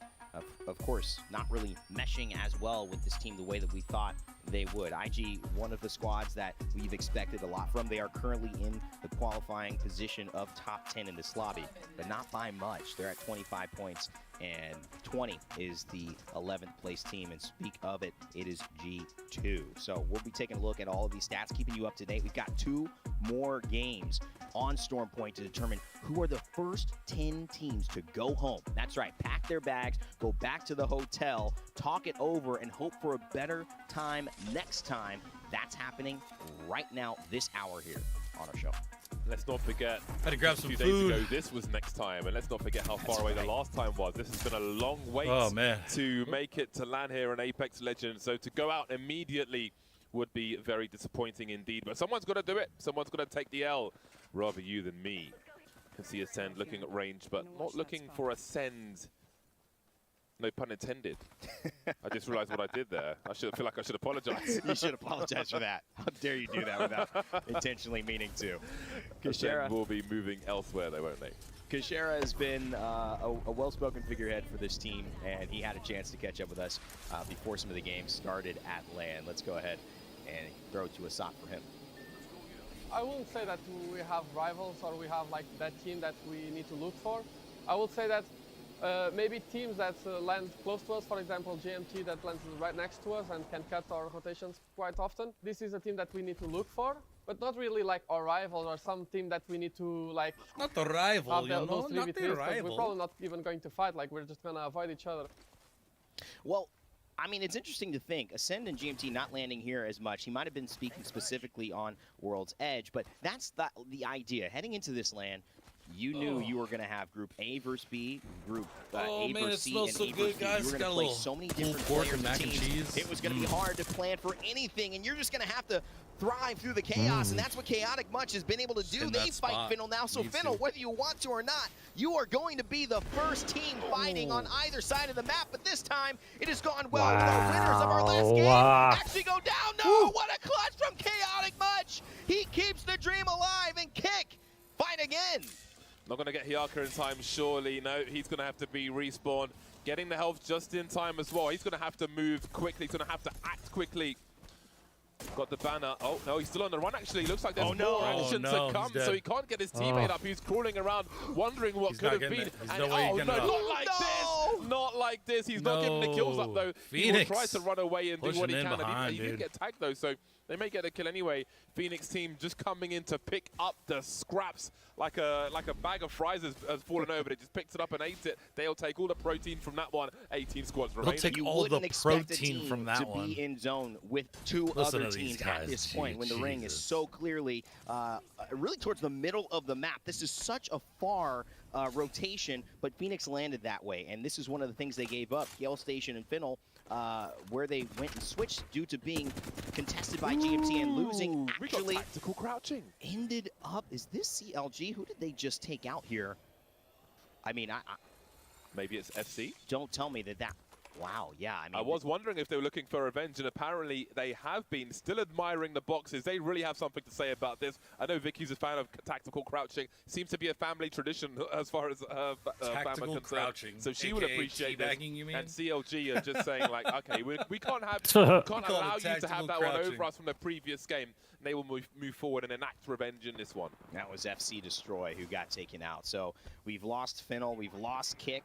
of course, not really meshing as well with this team the way that we thought they would. IG, one of the squads that we've expected a lot from. They are currently in the qualifying position of top 10 in this lobby, but not by much. They're at 25 points, and 20 is the 11th place team, and speak of it, it is G2. So we'll be taking a look at all of these stats, keeping you up to date. We've got 2 more games on Storm Point to determine who are the first 10 teams to go home. That's right, pack their bags, go back to the hotel, talk it over, and hope for a better time next time. That's happening right now, this hour here on our show. Let's not forget, had to grab some a few food. days ago, this was next time, and let's not forget how far away the last time was. This has been a long wait to make it to land here in Apex Legends, so to go out immediately would be very disappointing indeed. But someone's got to do it. Someone's got to take the L. Rather you than me. Can see Ascend looking at range, but not looking for Ascend. No pun intended. I just realized what I did there. I feel like I should apologize. You should apologize for that. How dare you do that without intentionally meaning to. Ascend will be moving elsewhere though, won't they? Kashera has been a well-spoken figurehead for this team, and he had a chance to catch up with us before some of the games started at LAN. Let's go ahead and throw it to a sock for him. I wouldn't say that we have rivals or we have like that team that we need to look for. I would say that maybe teams that land close to us, for example GMT that lands right next to us and can cut our rotations quite often. This is a team that we need to look for, but not really like our rival or some team that we need to like. Not the rival, you know, those not the rival. We're probably not even going to fight. Like we're just gonna avoid each other. Well, I mean, it's interesting to think, Ascend and GMT not landing here as much. He might have been speaking specifically on World's Edge, but that's the idea. Heading into this LAN, you knew you were going to have Group A versus B, Group A versus C, and so A good, versus D. guys. You were going to play so many different players and teams. It was going to be hard to plan for anything, and you're just going to have to thrive through the chaos, and that's what Chaotic Much has been able to do. They fight Finnle now, so Finnle, whether you want to or not, you are going to be the first team fighting on either side of the map, but this time it has gone well. The winners of our last game actually go down. No, what a clutch from Chaotic Much! He keeps the dream alive, and Kick, fight again. Not going to get Hyaka in time, surely. No, he's going to have to be respawned. Getting the health just in time as well. He's going to have to move quickly. He's going to have to act quickly. Got the banner. Oh, no, he's still on the run, actually. Looks like there's more action to come, so he can't get his teammate up. He's crawling around, wondering what could have been. And, not like this. Not like this. He's not giving the kills up, though. Phoenix. He will try to run away and do what he can. And he did get tagged, though, so they may get a kill anyway. Phoenix team just coming in to pick up the scraps like a bag of fries has fallen over. It just picks it up and ate it. They'll take all the protein from that one. 18 squads remain. They'll take all the protein from that one. To be in zone with two other teams at this point when the ring is so clearly really towards the middle of the map. This is such a far rotation, but Phoenix landed that way, and this is one of the things they gave up. Gale Station and Finnle, where they went and switched due to being contested by GMT and losing. Actually, tactical crouching ended up. Is this CLG? Who did they just take out here? I mean, maybe it's FC. Don't tell me that. Wow, yeah. I mean, I was wondering if they were looking for revenge, and apparently they have been. Still admiring the boxes. They really have something to say about this. I know Vicky's a fan of tactical crouching. Seems to be a family tradition as far as tactical crouching. So she would appreciate this. You mean? And CLG are just saying like, okay, we can't allow you to have that one over us from the previous game. And they will move forward and enact revenge in this one. That was FC Destroy who got taken out. So we've lost Finnle, we've lost Kick.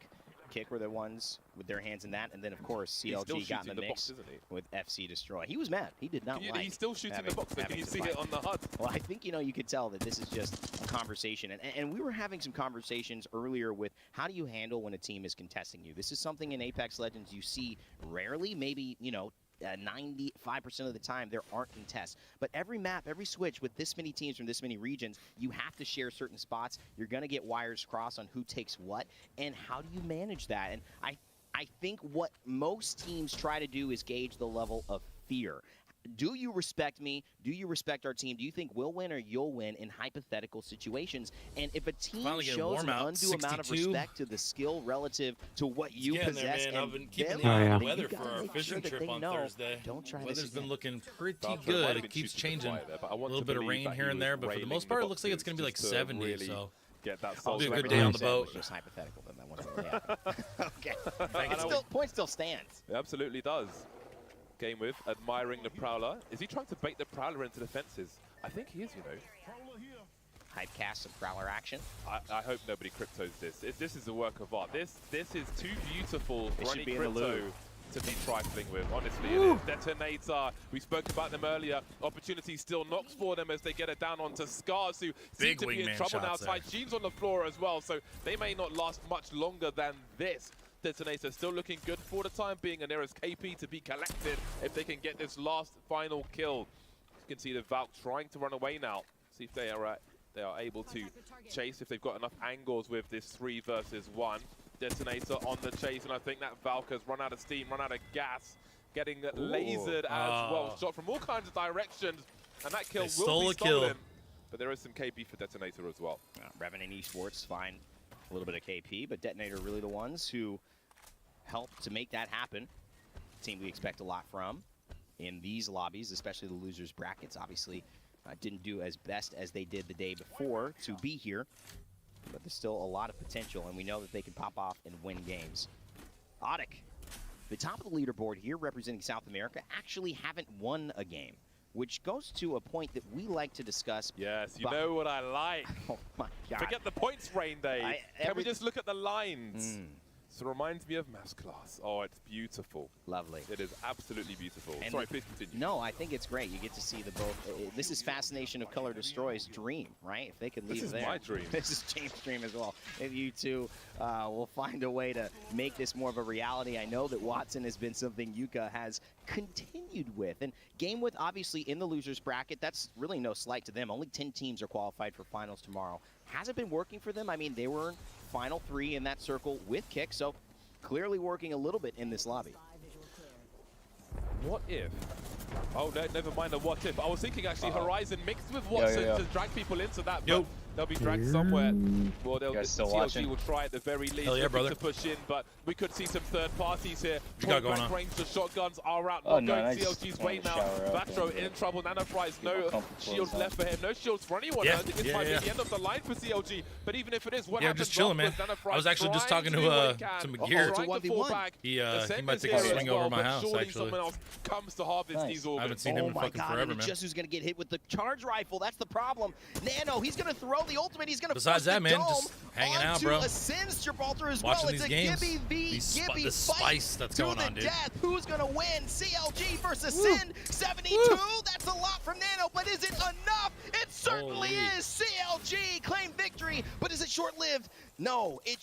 Kick were the ones with their hands in that, and then of course CLG got in the mix with FC Destroy. He was mad. He did not like. He's still shooting the box. Can you see it on the HUD? Well, I think you could tell that this is just a conversation, and we were having some conversations earlier with how do you handle when a team is contesting you. This is something in Apex Legends you see rarely, maybe 95% of the time there aren't contests. But every map, every switch with this many teams from this many regions, you have to share certain spots. You're going to get wires crossed on who takes what, and how do you manage that? And I think what most teams try to do is gauge the level of fear. Do you respect me? Do you respect our team? Do you think we'll win or you'll win in hypothetical situations? And if a team shows an undue amount of respect to the skill relative to what you possess, there, man. I've been keeping the eye on the weather for our fishing trip on Thursday. Weather's been looking pretty good. It keeps changing. A little bit of rain here and there, but for the most part, it looks like it's going to be like 70. So it'll be a good day on the boat. Just hypothetical, then that one. Okay. Point still stands. It absolutely does. Game with admiring the Prowler. Is he trying to bait the Prowler into the fences? I think he is, Hypecast some Prowler action. I hope nobody cryptos this. This is a work of art. This is too beautiful for any crypto to be trifling with. Honestly, it is. Detonator. We spoke about them earlier. Opportunity still knocks for them as they get it down onto Scars, who seem to be in trouble now. Tygene's on the floor as well, so they may not last much longer than this. Detonator still looking good for the time being, and there is KP to be collected if they can get this last final kill. You can see the Valk trying to run away now. See if they are able to chase, if they've got enough angles with this 3 versus 1. Detonator on the chase, and I think that Valk has run out of steam, run out of gas, getting lasered as well. Shot from all kinds of directions, and that kill will be stolen. But there is some KP for Detonator as well. Revenant Esports find a little bit of KP, but Detonator really the ones who helped to make that happen. Team we expect a lot from in these lobbies, especially the losers brackets. Obviously, didn't do as best as they did the day before to be here, but there's still a lot of potential, and we know that they can pop off and win games. Audic, the top of the leaderboard here representing South America, actually haven't won a game, which goes to a point that we like to discuss. Yes, you know what I like. Oh my God. Forget the points rain day. Can we just look at the lines? So it reminds me of Mass Class. Oh, it's beautiful. Lovely. It is absolutely beautiful. And sorry, please continue. No, I think it's great. You get to see the both. This is Fascination of Color Destroy's dream, right? If they can leave there. This is my dream. This is James' dream as well. If you two will find a way to make this more of a reality. I know that Watson has been something Yuka has continued with. And game with, obviously, in the losers bracket, that's really no slight to them. Only 10 teams are qualified for finals tomorrow. Hasn't been working for them. I mean, they were final 3 in that circle with Kick, so clearly working a little bit in this lobby. What if? Oh, no, never mind the what if. I was thinking actually Horizon mixed with Watson to drag people into that, but they'll be dragged somewhere. Well, TLG will try at the very least to push in, but we could see some third parties here. Point blank range, the shotguns are out. Not going CLG's way now. Vatro in trouble. Nanofries, no shields left for him. No shields for anyone. I think this might be the end of the line for CLG. But even if it is, what happens? Just chilling, man. I was actually just talking to McGear. He might take a swing over my house, actually. Someone else comes to harvest these organs. I haven't seen him in fucking forever, man. Just who's going to get hit with the charge rifle. That's the problem. Nano, he's going to throw the ultimate. He's going to besides that, man, just hanging out, bro. Ascends Gibraltar as watching well. these it's games. A Gibby v Gibby spice that's going on, dude. Death. Who's going to win? CLG versus Sin. 72. That's a lot from Nano, but is it enough? It certainly is. CLG claim victory, but is it short-lived? No, it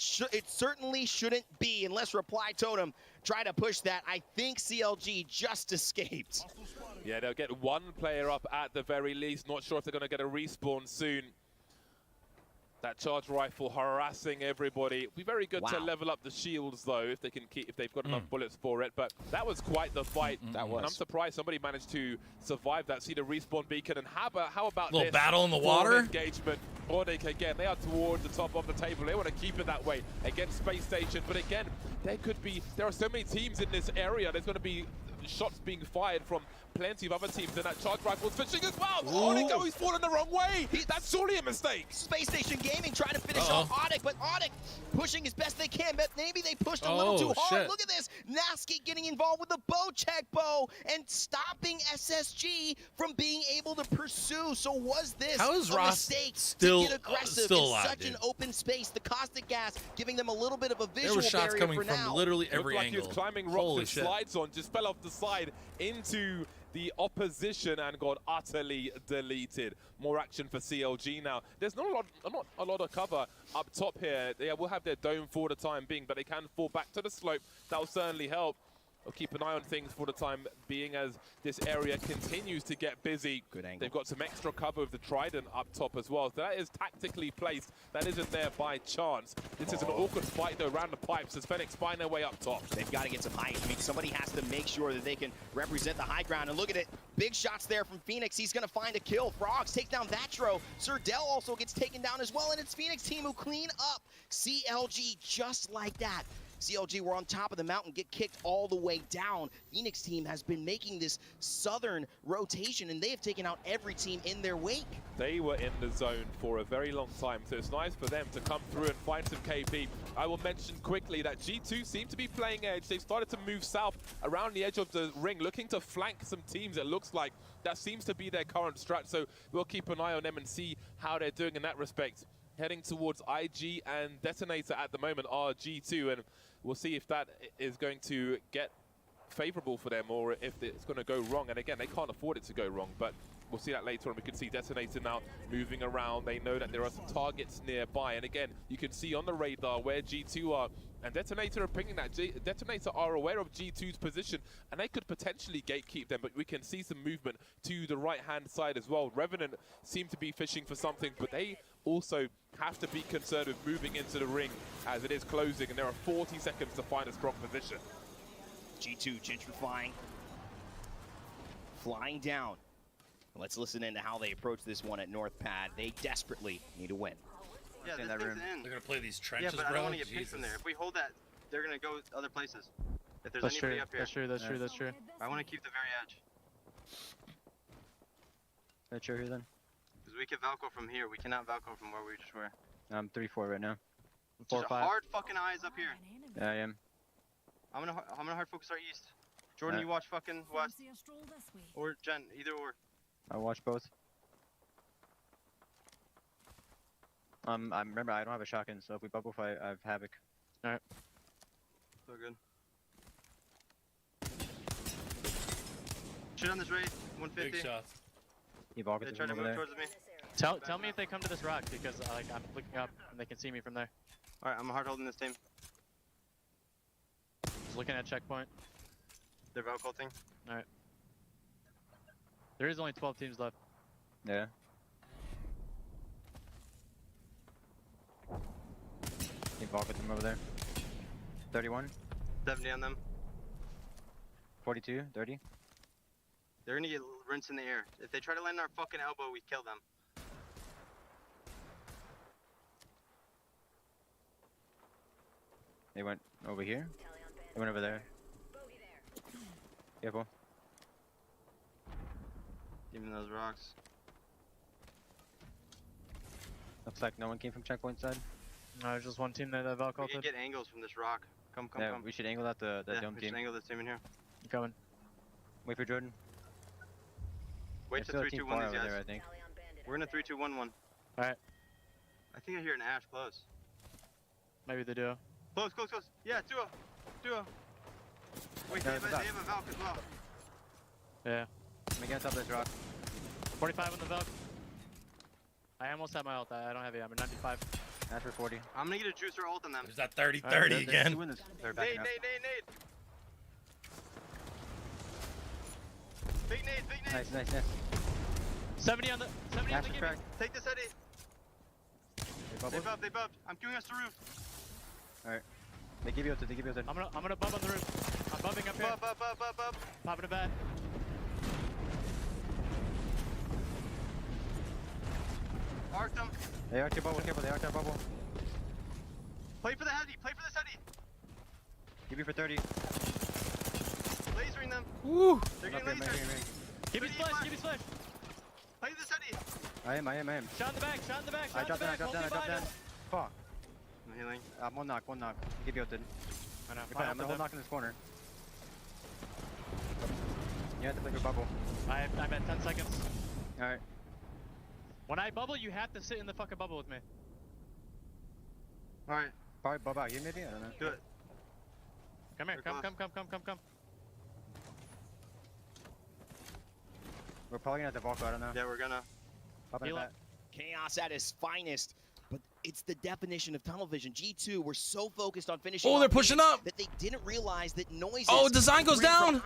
certainly shouldn't be unless Reply Totem try to push that. I think CLG just escaped. Yeah, they'll get one player up at the very least. Not sure if they're going to get a respawn soon. That charge rifle harassing everybody. It'd be very good to level up the shields though, if they can if they've got enough bullets for it. But that was quite the fight. And I'm surprised somebody managed to survive that. See the respawn beacon, and how about little battle in the water engagement? Audic again, they are towards the top of the table. They want to keep it that way against Space Station. But again, there are so many teams in this area. There's going to be shots being fired from plenty of other teams, and that charge rifle's fishing as well. Onic, oh, he's fallen the wrong way. That's surely a mistake. Space Station Gaming trying to finish off Onic, but Onic pushing as best they can, but maybe they pushed a little too hard. Shit. Look at this. Nasky getting involved with the bow check bow and stopping SSG from being able to pursue. So was this How is a Ross mistake still, to get aggressive still in alive, such dude? an open space? The caustic gas giving them a little bit of a visual There were shots barrier coming for from now. literally every Looked like angle. he was climbing rocks Holy with shit. slides on, just fell off the side into the opposition and got utterly deleted. More action for CLG now. There's not a lot of cover up top here. They will have their dome for the time being, but they can fall back to the slope. That will certainly help. We'll keep an eye on things for the time being as this area continues to get busy. Good angle. They've got some extra cover with the Trident up top as well. So that is tactically placed. That isn't there by chance. This is an awkward fight though around the pipes as Fenix find their way up top. They've got to get some height. I mean, somebody has to make sure that they can represent the high ground. And look at it. Big shots there from Phoenix. He's going to find a kill. Frogs take down Vatro. Surdell also gets taken down as well. And it's Phoenix team who clean up CLG just like that. CLG were on top of the mountain, get kicked all the way down. Phoenix team has been making this southern rotation, and they have taken out every team in their wake. They were in the zone for a very long time, so it's nice for them to come through and find some KP. I will mention quickly that G2 seem to be playing edge. They've started to move south around the edge of the ring, looking to flank some teams, it looks like. That seems to be their current strat, so we'll keep an eye on them and see how they're doing in that respect. Heading towards IG and Detonator at the moment are G2, and we'll see if that is going to get favorable for them or if it's going to go wrong. And again, they can't afford it to go wrong, but we'll see that later on. We can see Detonator now moving around. They know that there are some targets nearby. And again, you can see on the radar where G2 are. And Detonator are pinging that. Detonator are aware of G2's position, and they could potentially gatekeep them, but we can see some movement to the right-hand side as well. Revenant seem to be fishing for something, but they also have to be concerned with moving into the ring as it is closing, and there are 40 seconds to find a strong position. G2 gentrifying, flying down. Let's listen into how they approach this one at North Pad. They desperately need a win. Yeah, this thing's in. They're gonna play these trenches, yeah, but bro. I don't want to get picked from there. If we hold that, they're gonna go other places. If there's That's anybody true. up here. That's true. That's true. That's true. I want to keep the very edge. Not sure here then. Because we can Valko from here. We cannot Valko from where we just were. I'm 3-4 right now. 4 Just 5. hard fucking eyes up here. Yeah, I am. I'm gonna hard focus our east. Jordan, you watch fucking west. Or Jen, either or. I'll watch both. I remember I don't have a shotgun, so if we bubble fight, I have Havoc. Alright. So good. Shit on this raid, 150. Big shots. He balked They us tried to over move there. towards me. Tell me if they come to this rock because like I'm looking up and they can see me from there. Alright, I'm hard holding this team. Just looking at checkpoint. They're Valculting. Alright. There is only 12 teams left. Yeah. He balked them over there. 31. 70 on them. 42, 30. They're gonna get rinsed in the air. If they try to land on our fucking elbow, we kill them. They went over here. They went over there. Careful. Even those rocks. Looks like no one came from checkpoint side. No, there's just one team that We Valculted. can get angles from this rock. Come, Yeah, come. we should angle out the Yeah, dome we team. should angle this team in here. I'm coming. Wait for Jordan. Wait There's till still a 3, team 2, 1 far these over guys. there, I think. We're in a 3, 2, 1, 1. Alright. I think I hear an Ash close. Maybe they do. Close, close, close. Yeah, duo. Duo. Wait, No, they it's have about- a Valk as well. Yeah. Let me get on top of this rock. 45 on the Valk. I almost have my ult. I don't have it. I'm at 95. Ash for 40. I'm gonna get a juicer ult on them. There's that 30-30 They're again. doing this. They're Nade, backing up. nade, nade, nade. Big nade, big nade. Nice, nice, nice. 70 on the Ash is gimme. cracked. Take this, Eddie. They They bubbled. buffed, they buffed. I'm queuing us to roof. Alright. They give you out. They give you out. I'm gonna bump on the roof. I'm bumping up here. Buff, buff, buff, buff, buff. Popping a bat. Arc them. They arc your bubble. Careful. They arc your bubble. Play for the heady, play for this heady. Give you for 30. Lasering them. Woo! They're getting laser. Give me splash, give me splash. Play this Eddie. I am. Shot in the back, shot in the back, I shot in the back. dropped down. Fuck. I'm healing. One knock. Give you a did. I know. I'm gonna hold knock in this corner. You have to play your bubble. I'm at 10 seconds. Alright. When I bubble, you have to sit in the fucking bubble with me. Alright. Probably bubble out here maybe? I don't know. Do it. Come here, come. We're probably gonna have to Volko, I don't know. Yeah, we're gonna. Pop in the back. Chaos at his finest. But it's the definition of tunnel vision. G2 were so focused on finishing. Oh, they're pushing up. That they didn't realize that noises. Oh, design goes down.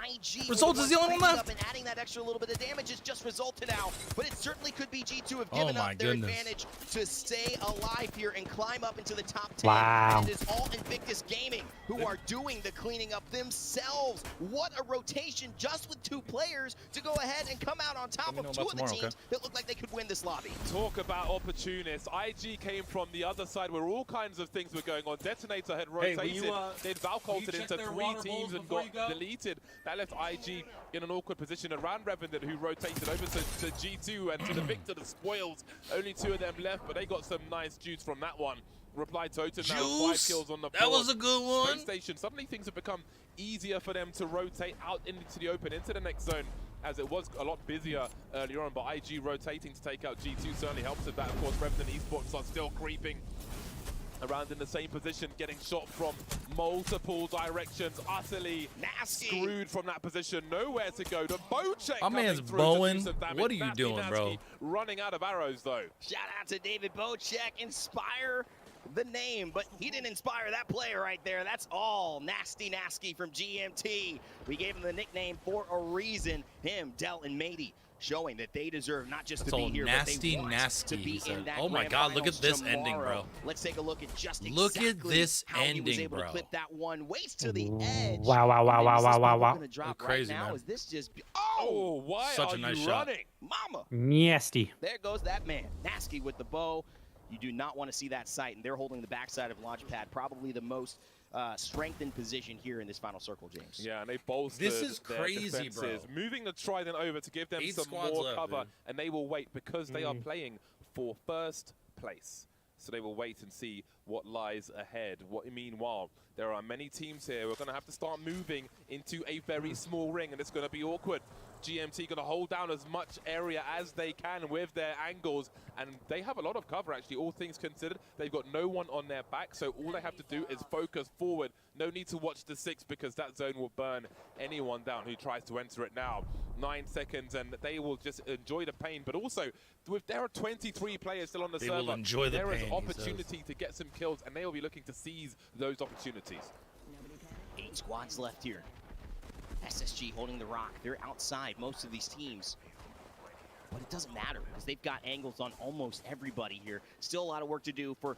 Results is the only one left. And adding that extra little bit of damage is just resulted out. But it certainly could be G2 have given up their advantage to stay alive here and climb up into the top 10. Wow. And it is all Invictus Gaming who are doing the cleaning up themselves. What a rotation just with 2 players to go ahead and come out on top of 2 of the teams that look like they could win this lobby. Talk about opportunists. IG came from the other side where all kinds of things were going on. Detonator had rotated, they'd Valcolted into 3 teams and got deleted. That left IG in an awkward position around Revenant, who rotated over to G2 and to the Victor, the spoils. Only 2 of them left, but they got some nice juice from that one. Reply Totem now with 5 kills on the board. That was a good one. Space Station, suddenly things have become easier for them to rotate out into the open, into the next zone, as it was a lot busier earlier on, but IG rotating to take out G2 certainly helps with that. Of course, Revenant Esports are still creeping around in the same position, getting shot from multiple directions, utterly screwed from that position, nowhere to go. The bow check. My man's bowing. What are you doing, bro? Running out of arrows, though. Shout out to David Bocek, inspire the name, but he didn't inspire that player right there. That's all Nasty from GMT. We gave him the nickname for a reason. Him, Dell, and Matey showing that they deserve not just to be here, but they want to be in that Oh my God, look at this ending, bro. Let's take a look at just look at this how ending, he was able bro. to clip that one waist to the edge. Wow. Crazy, now man. is this just why Such are a nice you shot. running? Mama. Nasty. There goes that man. Nasty with the bow. You do not want to see that sight, and they're holding the backside of Launchpad, probably the most strengthened position here in this final circle, James. Yeah, and they bolstered This is crazy, bro. Moving the Trident over to give them 8 some squads more left, cover, dude. and they will wait because they are playing for first place. So they will wait and see what lies ahead. Meanwhile, there are many teams here. We're going to have to start moving into a very small ring, and it's going to be awkward. GMT going to hold down as much area as they can with their angles, and they have a lot of cover, actually, all things considered. They've got no one on their back, so all they have to do is focus forward. No need to watch the 6, because that zone will burn anyone down who tries to enter it now. 9 seconds, and they will just enjoy the pain, but also, there are 23 players still on the server. They will enjoy the There is pain, opportunity to get some kills, and they will be looking to seize those opportunities. 8 squads left here. SSG holding the rock. They're outside most of these teams. But it doesn't matter because they've got angles on almost everybody here. Still a lot of work to do for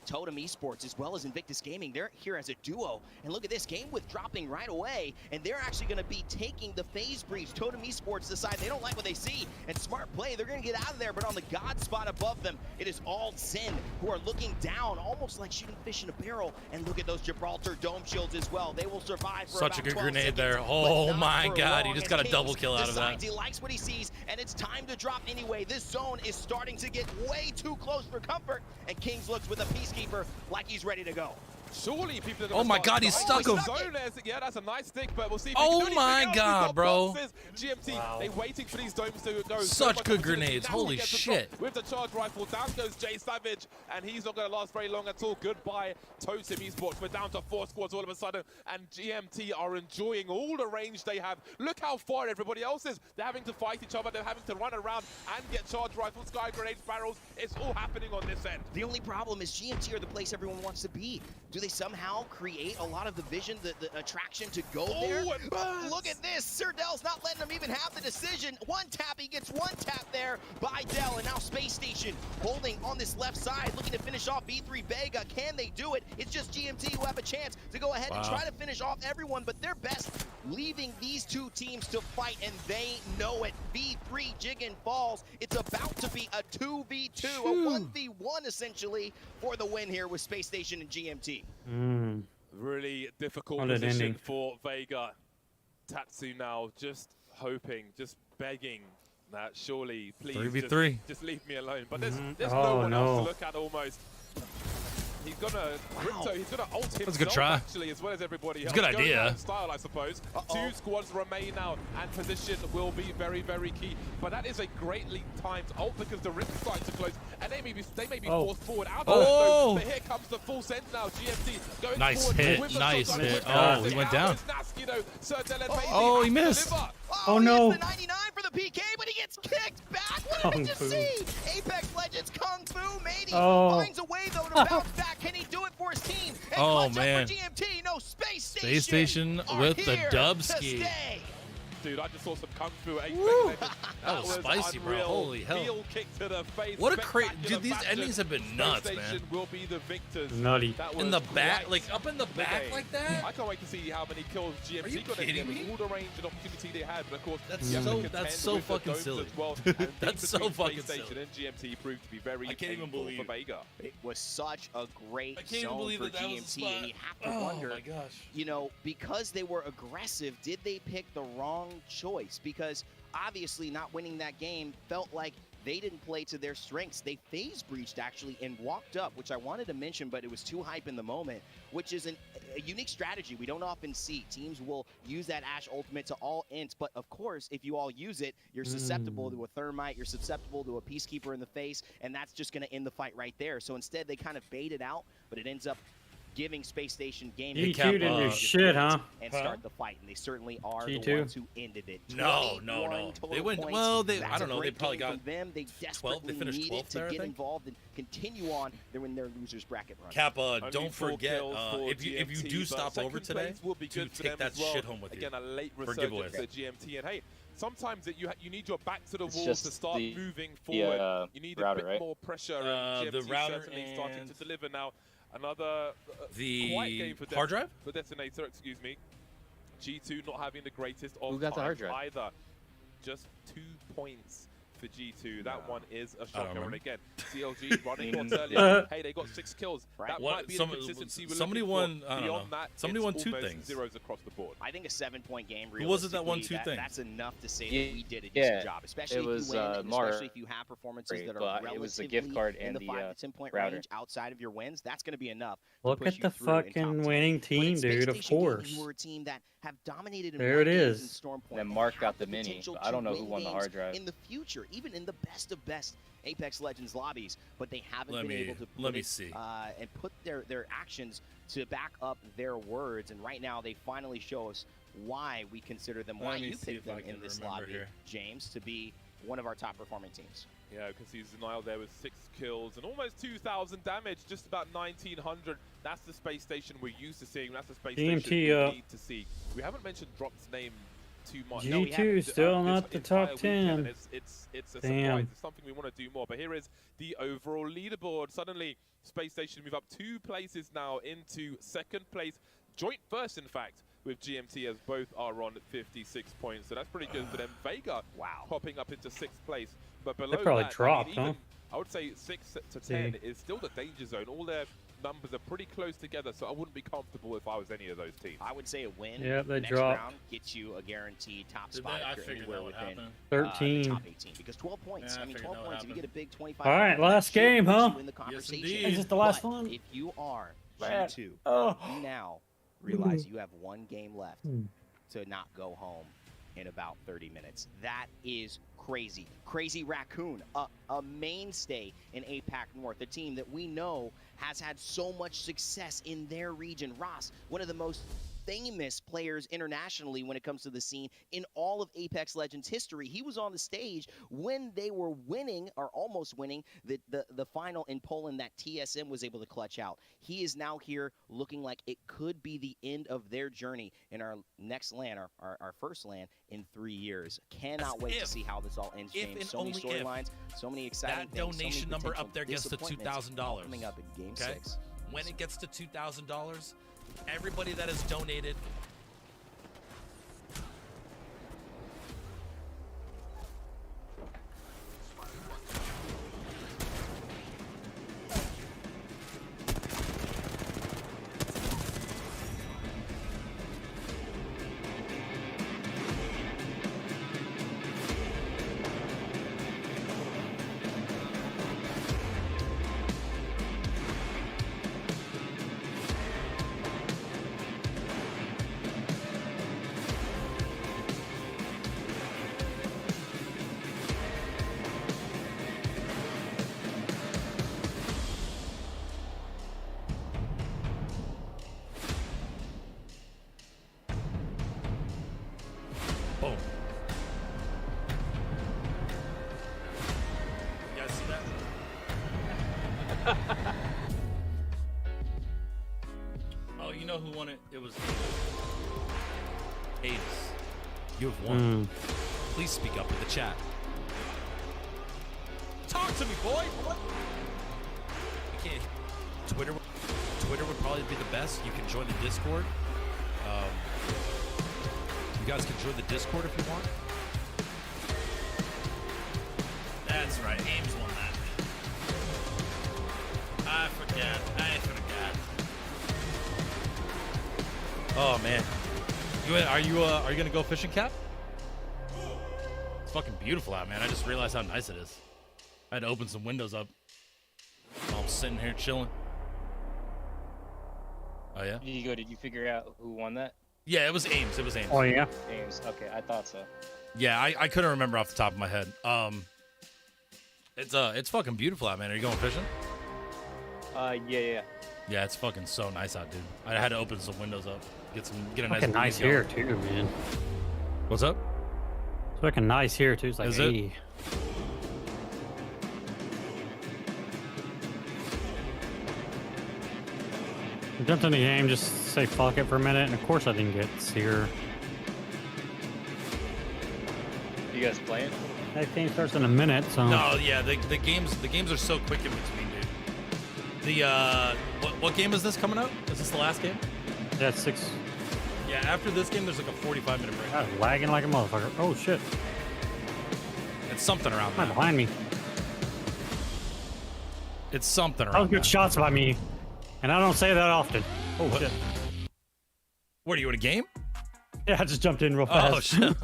Totem Esports as well as Invictus Gaming. They're here as a duo. And look at this, Game With dropping right away. And they're actually going to be taking the phase breach. Totem Esports decide they don't like what they see. And smart play, they're going to get out of there. But on the God spot above them, it is all Sin who are looking down, almost like shooting fish in a barrel. And look at those Gibraltar dome shields as well. They will survive for Such a about good 12 grenade seconds, there. but Oh not my for God, he long. just And got a double Kings kill out of that. decides he likes what he sees, and it's time to drop anyway. This zone is starting to get way too close for comfort, and Kings looks with a Peacekeeper like he's ready to go. Surely people are Oh my God, he's stuck him. Yeah, that's a nice stick, but we'll see if Oh we can do my anything God, else. bro. GMT, they waiting for these domes to go. Such good opportunity. grenades, Now he holy gets the shit. drop with the charge rifle, down goes Jay Savage, and he's not going to last very long at all. Goodbye, Totem Esports. We're down to 4 squads all of a sudden, and GMT are enjoying all the range they have. Look how far everybody else is. They're having to fight each other. They're having to run around and get charge rifles, sky grenades, barrels. It's all happening on this end. The only problem is GMT are the place everyone wants to be. Do they somehow create a lot of the vision, the attraction to go there? Look at this. Sir Dell's not letting him even have the decision. One tap, he gets one tap there by Dell, and now Space Station holding on this left side, looking to finish off V3 Vega. Can they do it? It's just GMT who have a chance to go ahead and try to finish off everyone, but they're best leaving these 2 teams to fight, and they know it. V3 Jiggin Falls. It's about to be a 2v2, a 1v1 essentially for the win here with Space Station and GMT. Really difficult What an position ending. for Vega. Tatsu now just hoping, just begging that surely, please, 3v3. just leave me alone. But there's Oh, no one else no. to look at almost. He's gonna Crypto. He's gonna ult himself That's a good try. actually, as well as everybody else. It's a good Going idea. out in style, I suppose. 2 squads remain now, and position will be very, very key. But that is a greatly timed ult because the rift starting to close, and they may be forced forward out of that zone. But here comes the full send now. GMT going Nice forward hit, with the nice shotgun, hit. with the Oh, fantastic he went out. down. It's Nasky, though. Sir Dylan Bailey Oh, he has to missed. deliver. Oh, no. He gets the 99 for the PK, but he gets kicked back. What did we just see? Apex Legends Kung Fu Matey finds a way, though, to bounce back. Can he do it for his team? And Oh, clutch man. up for GMT. No, Space Station. Space Station with the here dub to ski. stay. Dude, I just saw some Kung Fu Apex Legends. That was spicy, bro. unreal. Holy hell. Heel kick to the face. What a crazy... Spectacular Dude, these fashion. endings have been nuts, Space man. Station will be the victors. Nutty. That In was the back, quite like up in the the back game. like that? I can't wait to see how many kills GMT Are you got kidding again with me? all the range and opportunity they had. But of course, That's you have to so- contend that's so with the fucking domes silly. as well. Dude, And that's so between fucking Space Station silly. and GMT proved to be very I can't even painful believe for Vega. It was such a great I can't even zone believe for that that was the GMT, and spot. you have to Oh, wonder, my gosh. you know, because they were aggressive, did they pick the wrong choice? Because obviously not winning that game felt like they didn't play to their strengths. They phase breached, actually, and walked up, which I wanted to mention, but it was too hype in the moment, which is a unique strategy we don't often see. Teams will use that Ashe ultimate to all ints, but of course, if you all use it, you're susceptible to a thermite, you're susceptible to a peacekeeper in the face, and that's just going to end the fight right there. So instead, they kind of bait it out, but it ends up giving Space Station game G2 didn't do shit, huh? and start the fight, and they certainly are G2? the ones who ended it. No. 21 total They went, points. well, they, That's I don't a know, they great probably game got from them. They 12th, desperately they finished needed 12th to there, I get think. involved and continue on. They're in their losers bracket run. Kappa, Only don't 4 forget, kills for if you GMT, do but stop second over today, place will be to good for take them that as well. shit home with you. Again, a late For giveaways. resurgence at GMT, and hey, sometimes you need your back to the It's wall just to start the- moving forward. the, You need router, a bit right? more pressure, and The GMT router certainly starting and to deliver now. Another the quiet game for hard drive? for Detonator, excuse me. G2 not having the greatest of Who got the hard times drive? either. Just 2 points for G2. That one is a I don't shocker. And remember. again, CLG running on earlier. Hey, they got 6 kills. That What- might be some- the consistency we're somebody looking won- for. I don't Beyond know. that, Somebody it's won 2 almost things. zeros across the board. I think a 7-point game, Who was it that won realistically, 2 things? That's enough to say Yeah, that we did a yeah. decent job, especially It if was, you win, and Mar- especially if you have performances that are but relatively it was the gift card in and the the 5 to 10 point router. range outside of your wins. That's going to be enough. Look push at you the through in top fucking 10. winning But team, in Space dude, of Station Gaming, course. you were a team that have dominated in There one it games is. in Storm Point Then and Mark have got the the mini, potential but I to don't know who win won the games hard drive. in the future, even in the best of best Apex Legends lobbies, but they haven't Let been me- able to let put me it, see. And put their actions to back up their words. And right now, they finally show us why we consider them, why Let me you see picked if I them in can this remember lobby, here. James, to be one of our top performing teams. Yeah, because he's Denial there with 6 kills and almost 2,000 damage, just about 1,900. That's the space station we're used to seeing. That's the space GMT, station we need to see. We haven't mentioned Drop's name too much. G2 still not the top entire 10. weekend, and it's a Damn. surprise. It's something we want to do more. But here is the overall leaderboard. Suddenly, Space Station move up 2 places now into 2nd place. Joint first, in fact, with GMT, as both are on 56 points. So that's pretty good for them. Vega popping up into 6th place. But below probably that, dropped, even, huh? I would say 6 to 10 is still the danger zone. All their numbers are pretty close together, so I wouldn't be comfortable if I was any of those teams. I would say a win Yeah, they next dropped. round gets you a guaranteed top Did spot they? I if you're figured anywhere that would within happen. the 13. top 18. Because 12 points, Yeah, I I mean, figured 12 that would points, if you get a big 25 All right, last game, huh? in the conversation. indeed. Is this the last But one? if you are Man. G2, Oh. you now realize you have one game left to not go home in about 30 minutes. That is crazy. Crazy Raccoon, a mainstay in APAC North, a team that we know has had so much success in their region. Ross, one of the most famous players internationally when it comes to the scene in all of Apex Legends history. He was on the stage when they were winning, or almost winning, the final in Poland that TSM was able to clutch out. He is now here looking like it could be the end of their journey in our next LAN, our first LAN in 3 years. Cannot wait to see how this all ends, If James. and So many only if storylines, so many exciting that things, donation so many number potential up there gets to disappointments $2,000. coming up in Game Okay? 6. When it gets to $2,000, everybody that has donated Oh, you know who won it? It was ALGS. You have won. Please speak up in the chat. Talk to me, boy. What? You can't. Twitter would probably be the best. You can join the Discord. You guys can join the Discord if you want. That's right. Ames won that. I forgot. Oh man. Are you gonna go fishing, Cap? It's fucking beautiful out, man. I just realized how nice it is. I had to open some windows up. I'm sitting here chilling. Oh yeah? Did you figure out who won that? Yeah, it was Ames. It was Ames. Oh yeah. Ames. Okay, I thought so. Yeah, I couldn't remember off the top of my head. It's fucking beautiful out, man. Are you going fishing? Yeah. Yeah, it's fucking so nice out, dude. I had to open some windows up, get a nice. Fucking nice here too, man. What's up? It's fucking nice here too. It's like, Is hey. it? I jumped in the game just to say fuck it for a minute, and of course I didn't get seer. You guys playing? That game starts in a minute, so. No, yeah, the games are so quick in between, dude. What game is this coming out? Is this the last game? Yeah, 6. Yeah, after this game, there's like a 45-minute break. God, lagging like a motherfucker. Oh shit. It's something around Right that. behind me. It's something That was around good that. shots by me, and I don't say that often. Oh What? shit. What, are you in a game? Yeah, I just jumped in real Oh, fast. shit.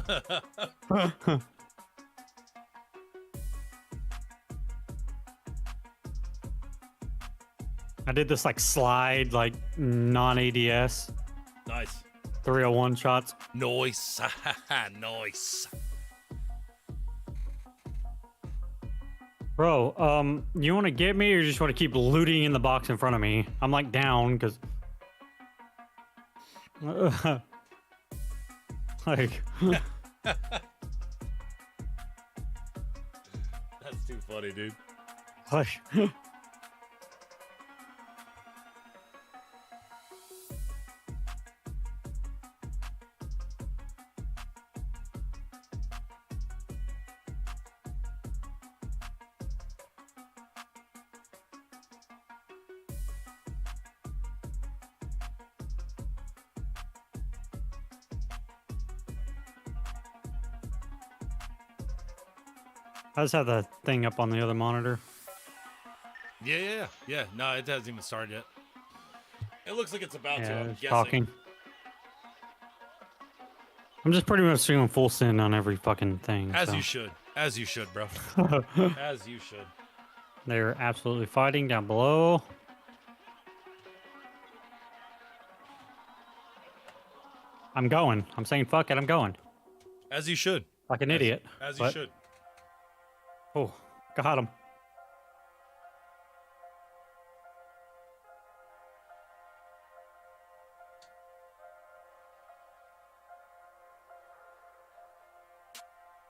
I did this like slide, like non-ADS. Nice. 301 shots. Nice. Nice. Bro, you want to get me or you just want to keep looting in the box in front of me? I'm like down because. Like. That's too funny, dude. Like. I just have the thing up on the other monitor. Yeah. No, it hasn't even started yet. It looks like it's about to. Yeah, I'm it's guessing. talking. I'm just pretty much doing full send on every fucking thing. As so. you should. As you should, bro. As you should. They're absolutely fighting down below. I'm going. I'm saying fuck it, I'm going. As you should. Like an idiot. As you but- should. Oh, got him.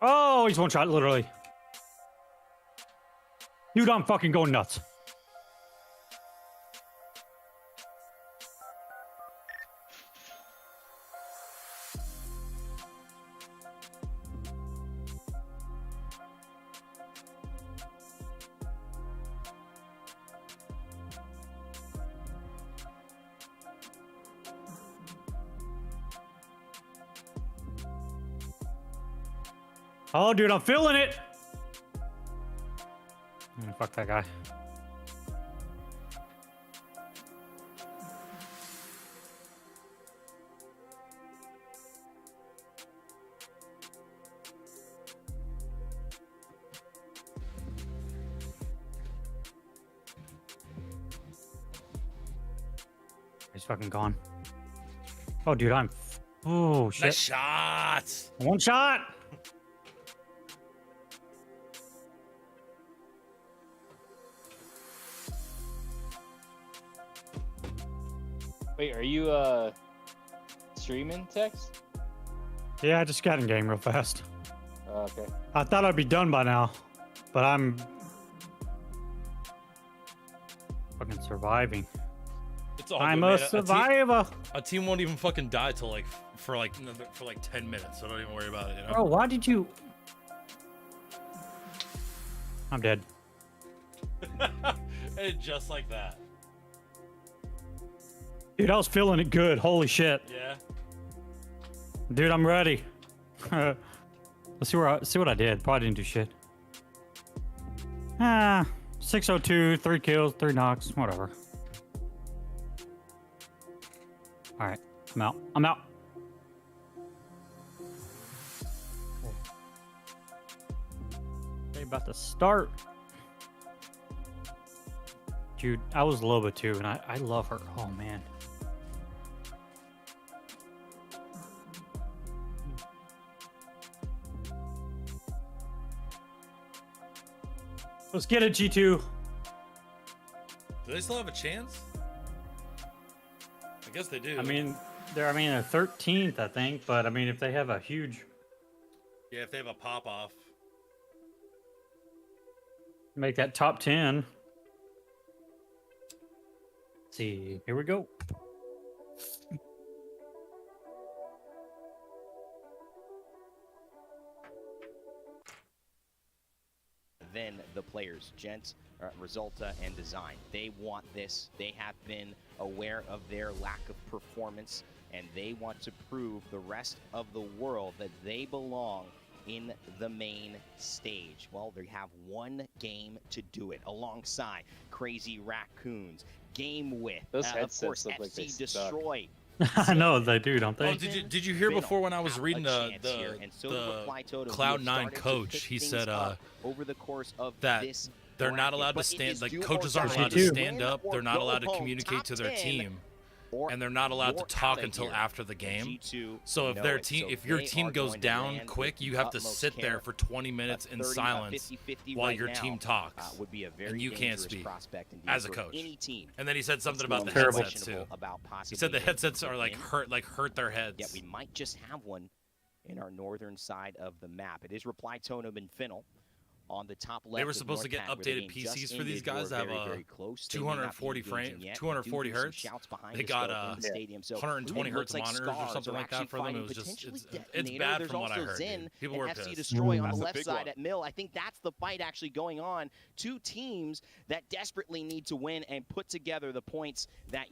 Oh, he's one shot, literally. Dude, I'm fucking going nuts. Oh, dude, I'm feeling it. Fuck that guy. He's fucking gone. Oh, dude, I'm. Oh, shit. Nice shot. One shot. Wait, are you streaming text? Yeah, I just got in game real fast. Okay. I thought I'd be done by now, but I'm. Fucking surviving. It's all I'm good, a man. survivor. A team won't even fucking die till for 10 minutes, so don't even worry about it. You know? Bro, why did you? I'm dead. And just like that. Dude, I was feeling it good. Holy shit. Yeah. Dude, I'm ready. Let's see what I did. Probably didn't do shit. 602, 3 kills, 3 knocks, whatever. All right, I'm out. I'm out. Okay, about to start. Dude, I was Loba too, and I love her. Oh man. Let's get it, G2. Do they still have a chance? I guess they do. I mean, they're 13th, I think, but I mean, if they have a huge, yeah, if they have a pop off, make that top 10. Let's see, here we go. Then the players, Gent, Resulta, and Design. They want this. They have been aware of their lack of performance, and they want to prove the rest of the world that they belong in the main stage. Well, they have one game to do it alongside Crazy Raccoons, Game With, Those of headsets course, look like they FC suck. Destroy. I know they do, don't they? Oh, did you hear before when I was reading the Cloud9 coach? He said over the course of that this they're not allowed to stand. Like coaches aren't allowed to stand up. They're not allowed to communicate to their team, and they're not allowed to talk until after the game. So if your team goes down quick, you have to sit there for 20 minutes in silence while your team talks, and you can't speak as a coach. And then he said something about the headsets too. He said the headsets are hurt their heads. Yeah, we might just have one in our northern side of the map. It is Reply Totem and Finnel. On the top left, they were supposed to get updated PCs for these guys to have 240 frames, 240 hertz. They got 120 hertz monitors or something like that for them. It was just it's bad from what I heard. People were pissed. FC Destroy on the left side at Mill. I think that's the fight actually going on. Two teams that desperately need to win and put together the points that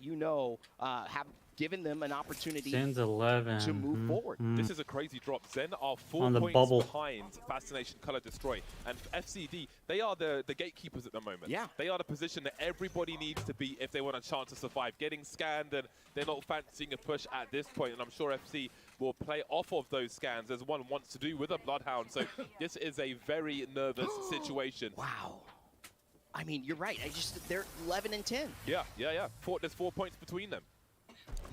have given them an opportunity Zen's 11 to move forward. This is a crazy drop. Zen are 4 points behind Fascination Color Destroy. And FCD, they are the gatekeepers at the moment. Yeah. They are the position that everybody needs to be if they want a chance to survive. Getting scanned, and they're not fancying a push at this point. And I'm sure FC will play off of those scans as one wants to do with a Bloodhound. So this is a very nervous situation. Wow. I mean, you're right. They're 11 and 10. Yeah. There's 4 points between them.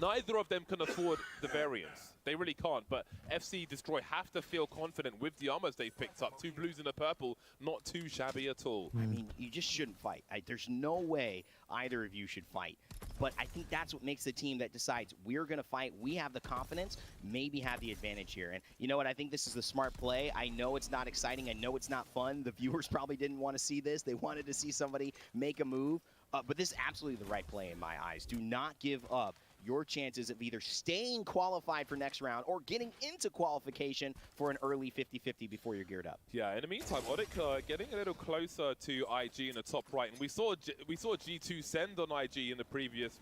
Neither of them can afford the variance. They really can't, but FC Destroy have to feel confident with the armors they've picked up. 2 blues and a purple, not too shabby at all. I mean, you just shouldn't fight. There's no way either of you should fight. But I think that's what makes the team that decides we're going to fight, we have the confidence, maybe have the advantage here. And you know what? I think this is the smart play. I know it's not exciting. I know it's not fun. The viewers probably didn't want to see this. They wanted to see somebody make a move. But this is absolutely the right play in my eyes. Do not give up your chances of either staying qualified for next round or getting into qualification for an early 50-50 before you're geared up. Yeah, in the meantime, Odic getting a little closer to IG in the top right. And we saw G2 send on IG in the previous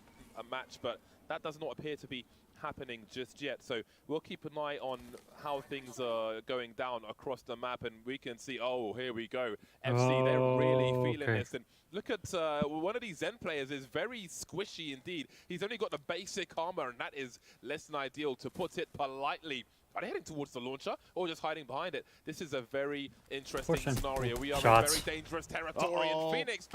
match, but that does not appear to be happening just yet. So we'll keep an eye on how things are going down across the map, and we can see, oh, here we go. FC, they're really feeling this. And look at one of these Zen players is very squishy indeed. He's only got the basic armor, and that is less than ideal, to put it politely. Are they heading towards the launcher or just hiding behind it? This is a very interesting scenario. We are in very dangerous territory. And Phoenix,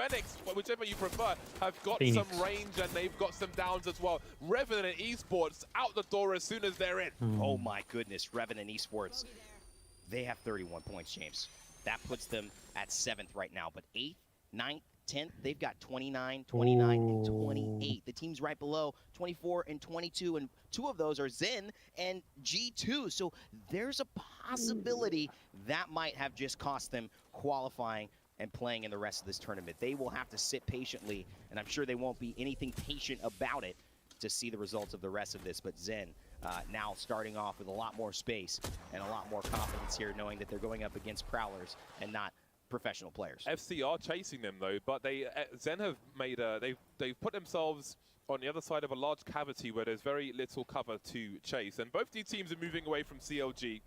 whichever you prefer, have got some range, and they've got some downs as well. Revenant Esports out the door as soon as they're in. Oh my goodness, Revenant Esports. They have 31 points, James. That puts them at 7th right now. But 8th, 9th, 10th, they've got 29, 29, and 28. The teams right below, 24 and 22, and 2 of those are Zen and G2. So there's a possibility that might have just cost them qualifying and playing in the rest of this tournament. They will have to sit patiently, and I'm sure they won't be anything patient about it to see the results of the rest of this. But Zen now starting off with a lot more space and a lot more confidence here, knowing that they're going up against Prowlers and not professional players. FC are chasing them though, but Zen have made they've put themselves on the other side of a large cavity where there's very little cover to chase, and both these teams are moving away from CLG,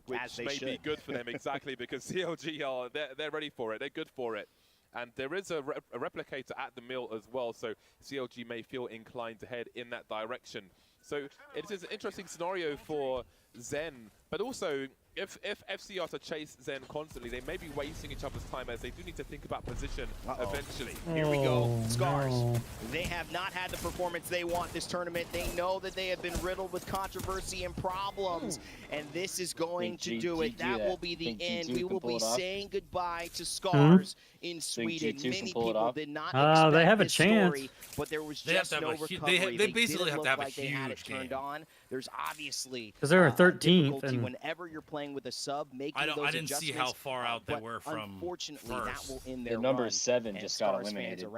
which may be good for them exactly because CLG are they're ready for it, they're good for it. And there is a replicator at the mill as well, so CLG may feel inclined to head in that direction. So it is an interesting scenario for Zen, but also if FC are to chase Zen constantly, they may be wasting each other's time, as they do need to think about position eventually. Here we go, Scars. No. They have not had the performance they want this tournament. They know that they have been riddled with controversy and problems, and this is going to do it. That will be the end. We will be saying goodbye to Scars in Sweden. Many people did not expect they have a this chance. Story, but there was just no recovery. They basically have to have a like they had it huge turned on. There's obviously because they were 13th, and whenever you're playing with a sub, making I didn't see how far out they were from unfortunately, first. That will end their number run, 7 just got eliminated.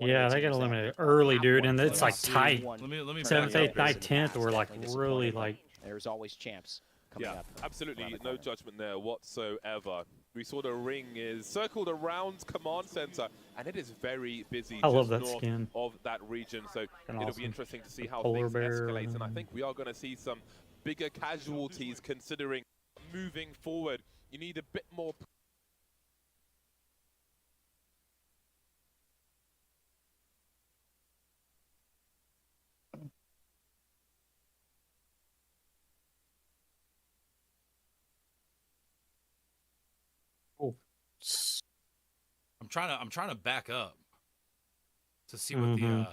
Yeah, they got eliminated early, dude, and it's like tight. Let me 7th, 8th, 9th, 10th were like really like. There's always champs coming up. Absolutely no judgment there whatsoever. We saw the ring is circled around command center, and it is very busy I love just that north skin. of that region. So it'll be interesting to see how polar things bear. escalate, and I think we are going to see some bigger casualties considering moving forward. You need a bit more. Oh. I'm trying to back up to see what the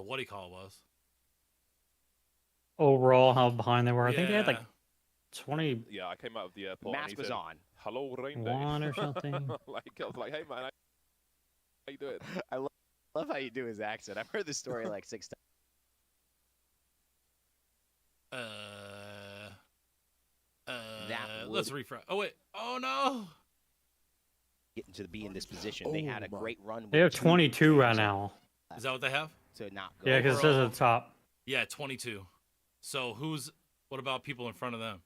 what do you call was. Overall, how behind they were. I think they had like 20. Yeah, I came out of the airport. Mask was on. Hello, rain day. One or something. I was like, hey man, how you doing? I love how you do his accent. I've heard this story like 6 times. Let's refresh. Oh wait. Oh no. Getting to be in this position, they had a great run. They have 22 right now. Is that what they have? So not go. Yeah, because it says at the top. Yeah, 22. So what about people in front of them?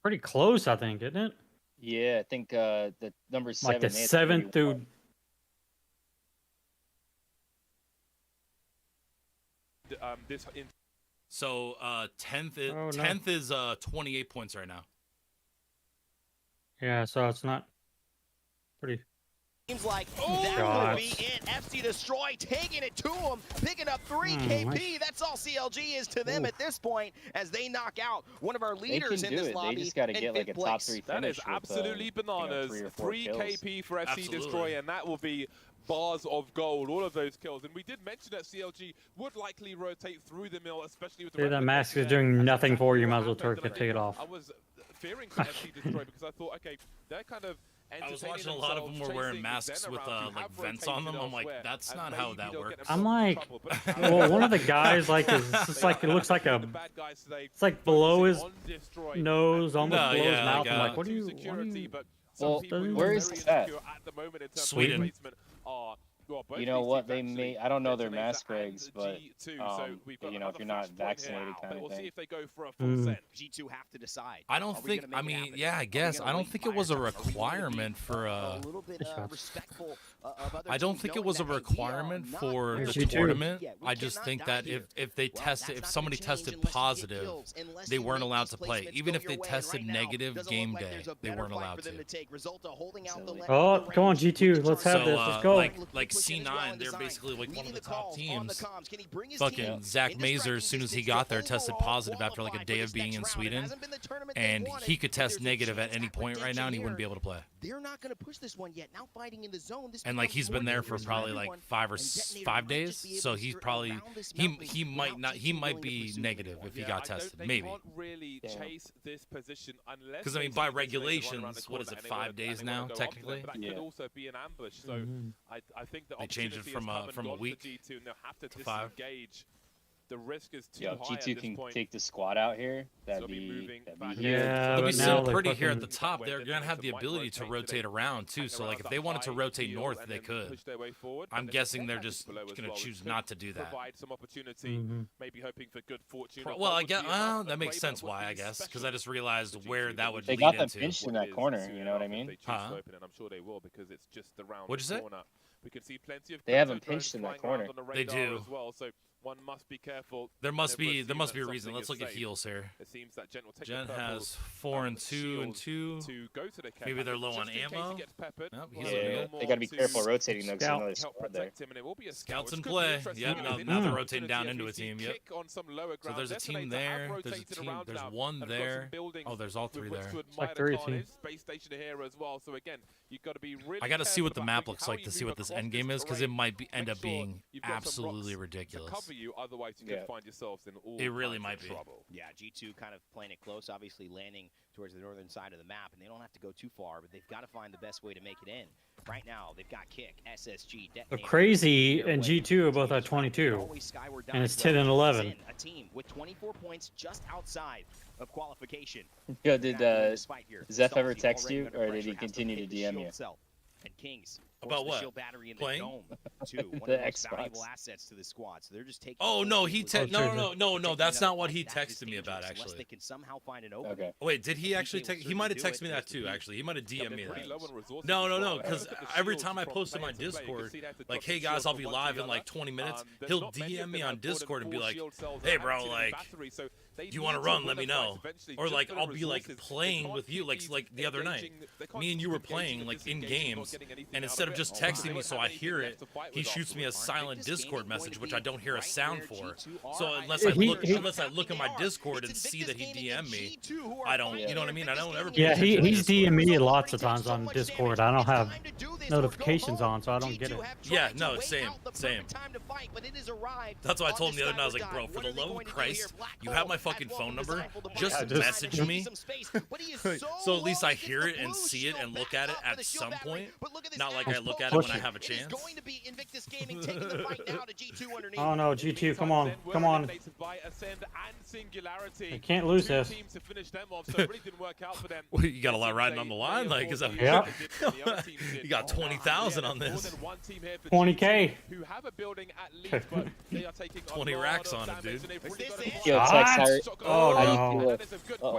Pretty close, I think, isn't it? Yeah, I think the number 7. Like the 7th through. So 10th is 28 points right now. Yeah, so it's not pretty. Seems like that would be it. FC Destroy taking it to him, picking up 3 KP. That's all CLG is to them at this point, as they knock out one of our leaders in this lobby. They just got to get like a top 3 finish. That is absolutely bananas. 3 KP for FC Destroy, and that will be bars of gold, all of those kills. And we did mention that CLG would likely rotate through the mill, especially with the that mask is doing nothing for you. Might as well take it off. I was fearing for FC Destroy because I thought, okay, they're kind of I was watching a lot of them were wearing masks with like vents on them. I'm like, that's not how that works. I'm like, well, one of the guys like is just like it looks like it's like below his nose, almost below his mouth. I'm like, what are you? Well, where is that? Sweden. You know what they may? I don't know their mask regs, but you know, if you're not vaccinated, kind of thing. G2 have to decide. I don't think. I mean, yeah, I guess. I don't think it was a requirement for. I don't think it was a requirement for the tournament. I just think that if somebody tested positive, they weren't allowed to play. Even if they tested negative game day, they weren't allowed to. Oh, come on, G2, let's have this. Let's go. Like C9, they're basically like one of the top teams. Fucking Zach Mazer, as soon as he got there, tested positive after like a day of being in Sweden, and he could test negative at any point right now, and he wouldn't be able to play. They're not going to push this one yet. Now fighting in the zone. And like he's been there for probably like 5 days, so he's probably he might be negative if he got tested, maybe. Because I mean, by regulations, what is it, 5 days now technically? That could also be an ambush. So I think they changed it from a week to 5. the risk is too Yo, high G2 at this can point. take the squad out here. That'd be yeah. They'll be But sitting now pretty they here at fucking- the top. They're gonna have the ability to rotate around too. So like if they wanted to rotate north, they could. I'm guessing they're just gonna choose not to do that. Provide some opportunity, Mm-hmm. maybe hoping for good fortune. Well, I guess that makes sense why I guess because I just realized where that would They lead got them into. pinched in that corner. You know what I mean? Huh? And I'm sure they will because it's just around What'd you the say? corner. We can see plenty of They have them crypto drones pinched in that flying around corner. on the They radar do. As well, so one must be careful. There must Never be assume a that reason. something Let's is look at safe. heals here. It seems that Gent will take Gent the purple, has 4 and 2 and 2. to go to the Maybe they're low just on in case he ammo. gets peppered. Nope, Well, he's Yeah, looking good. they gotta be careful rotating though, because Scout. another help squad there. protect him, and it will be a Scouts scout, in which could be play. interesting. Yep, It now is they're an rotating down opportunity into a as we see team. Yep. kick on some lower So ground. there's a Destinate team to have there. There's a rotated team. around There's now, one and got some there. buildings Oh, there's all with three which there. to It's like admire the 3 teams. carnage. Space station here as well. So again, you've got to be really I got to see what the careful map about looks how like to you see move what this across end game this is because it terrain. might end Make up sure being you've got some absolutely rocks ridiculous. to cover you, otherwise you could find yourselves in all It really kinds might of be. trouble. Yeah, G2 kind of playing it close, obviously landing towards the northern side of the map, and they don't have to go too far, but they've got to find the best way to make it in. Right now, they've got Kick, SSG, The Detonator. Crazy and G2 are both at 22, and it's 10 and 11. A team with 24 points just outside of qualification. Yo, did Zeph ever text you, or did he continue to DM you? And Kings About what? shield battery in Playing? the dome too. One The of the most Xbox. valuable assets to the squad. So they're just taking. Oh no, he taking no. That's not what he that is texted me about dangerous unless actually. they can somehow find an opening. Okay. Wait, did he actually will text? He certainly might have do texted it. me that Has to too. be- Actually, he might have DM'd me Pretty that. low on resources No, as well. because Look at the every shields time I from post in my players to play. You can Discord, see they have to like, drop hey the guys, shields I'll from be one to live the in like other. 20 minutes. There's He'll not many of DM me them on have more than Discord and be 4 like, shield cells hey active bro, in like, battery, so they do you need want to to run? win Let the me fight know. eventually Or just like for the I'll be like resources. They playing can't with you keep like the other night. engaging- they can't Me and keep you were engaging playing and like in disengaging, not games, getting anything and out instead of it. just They texting don't me so have I anything hear left it, to fight he with shoots me a afterwards. silent Discord message which I don't hear a sound for. So unless Yeah, unless I look at my Discord and see that he DM'd me, I don't. You know what I mean? I don't ever. Yeah, pay attention to he's Discord. DM'd me lots of times on Discord. I don't have notifications on, so I don't get it. Yeah, no, same. That's why I told him the other night. I was like, bro, for the love of Christ, you have my fucking phone number. Just message me, so at least I hear it and see it and look at it at some point. Not like I look at it when I have a chance. Oh no, G2, come on, come on. They can't lose this. Well, you got a lot riding on the line, like, is that? Yeah. You got 20,000 on this. 20K. 20 racks on it, dude. Yo, Tex, Oh how no. you feel?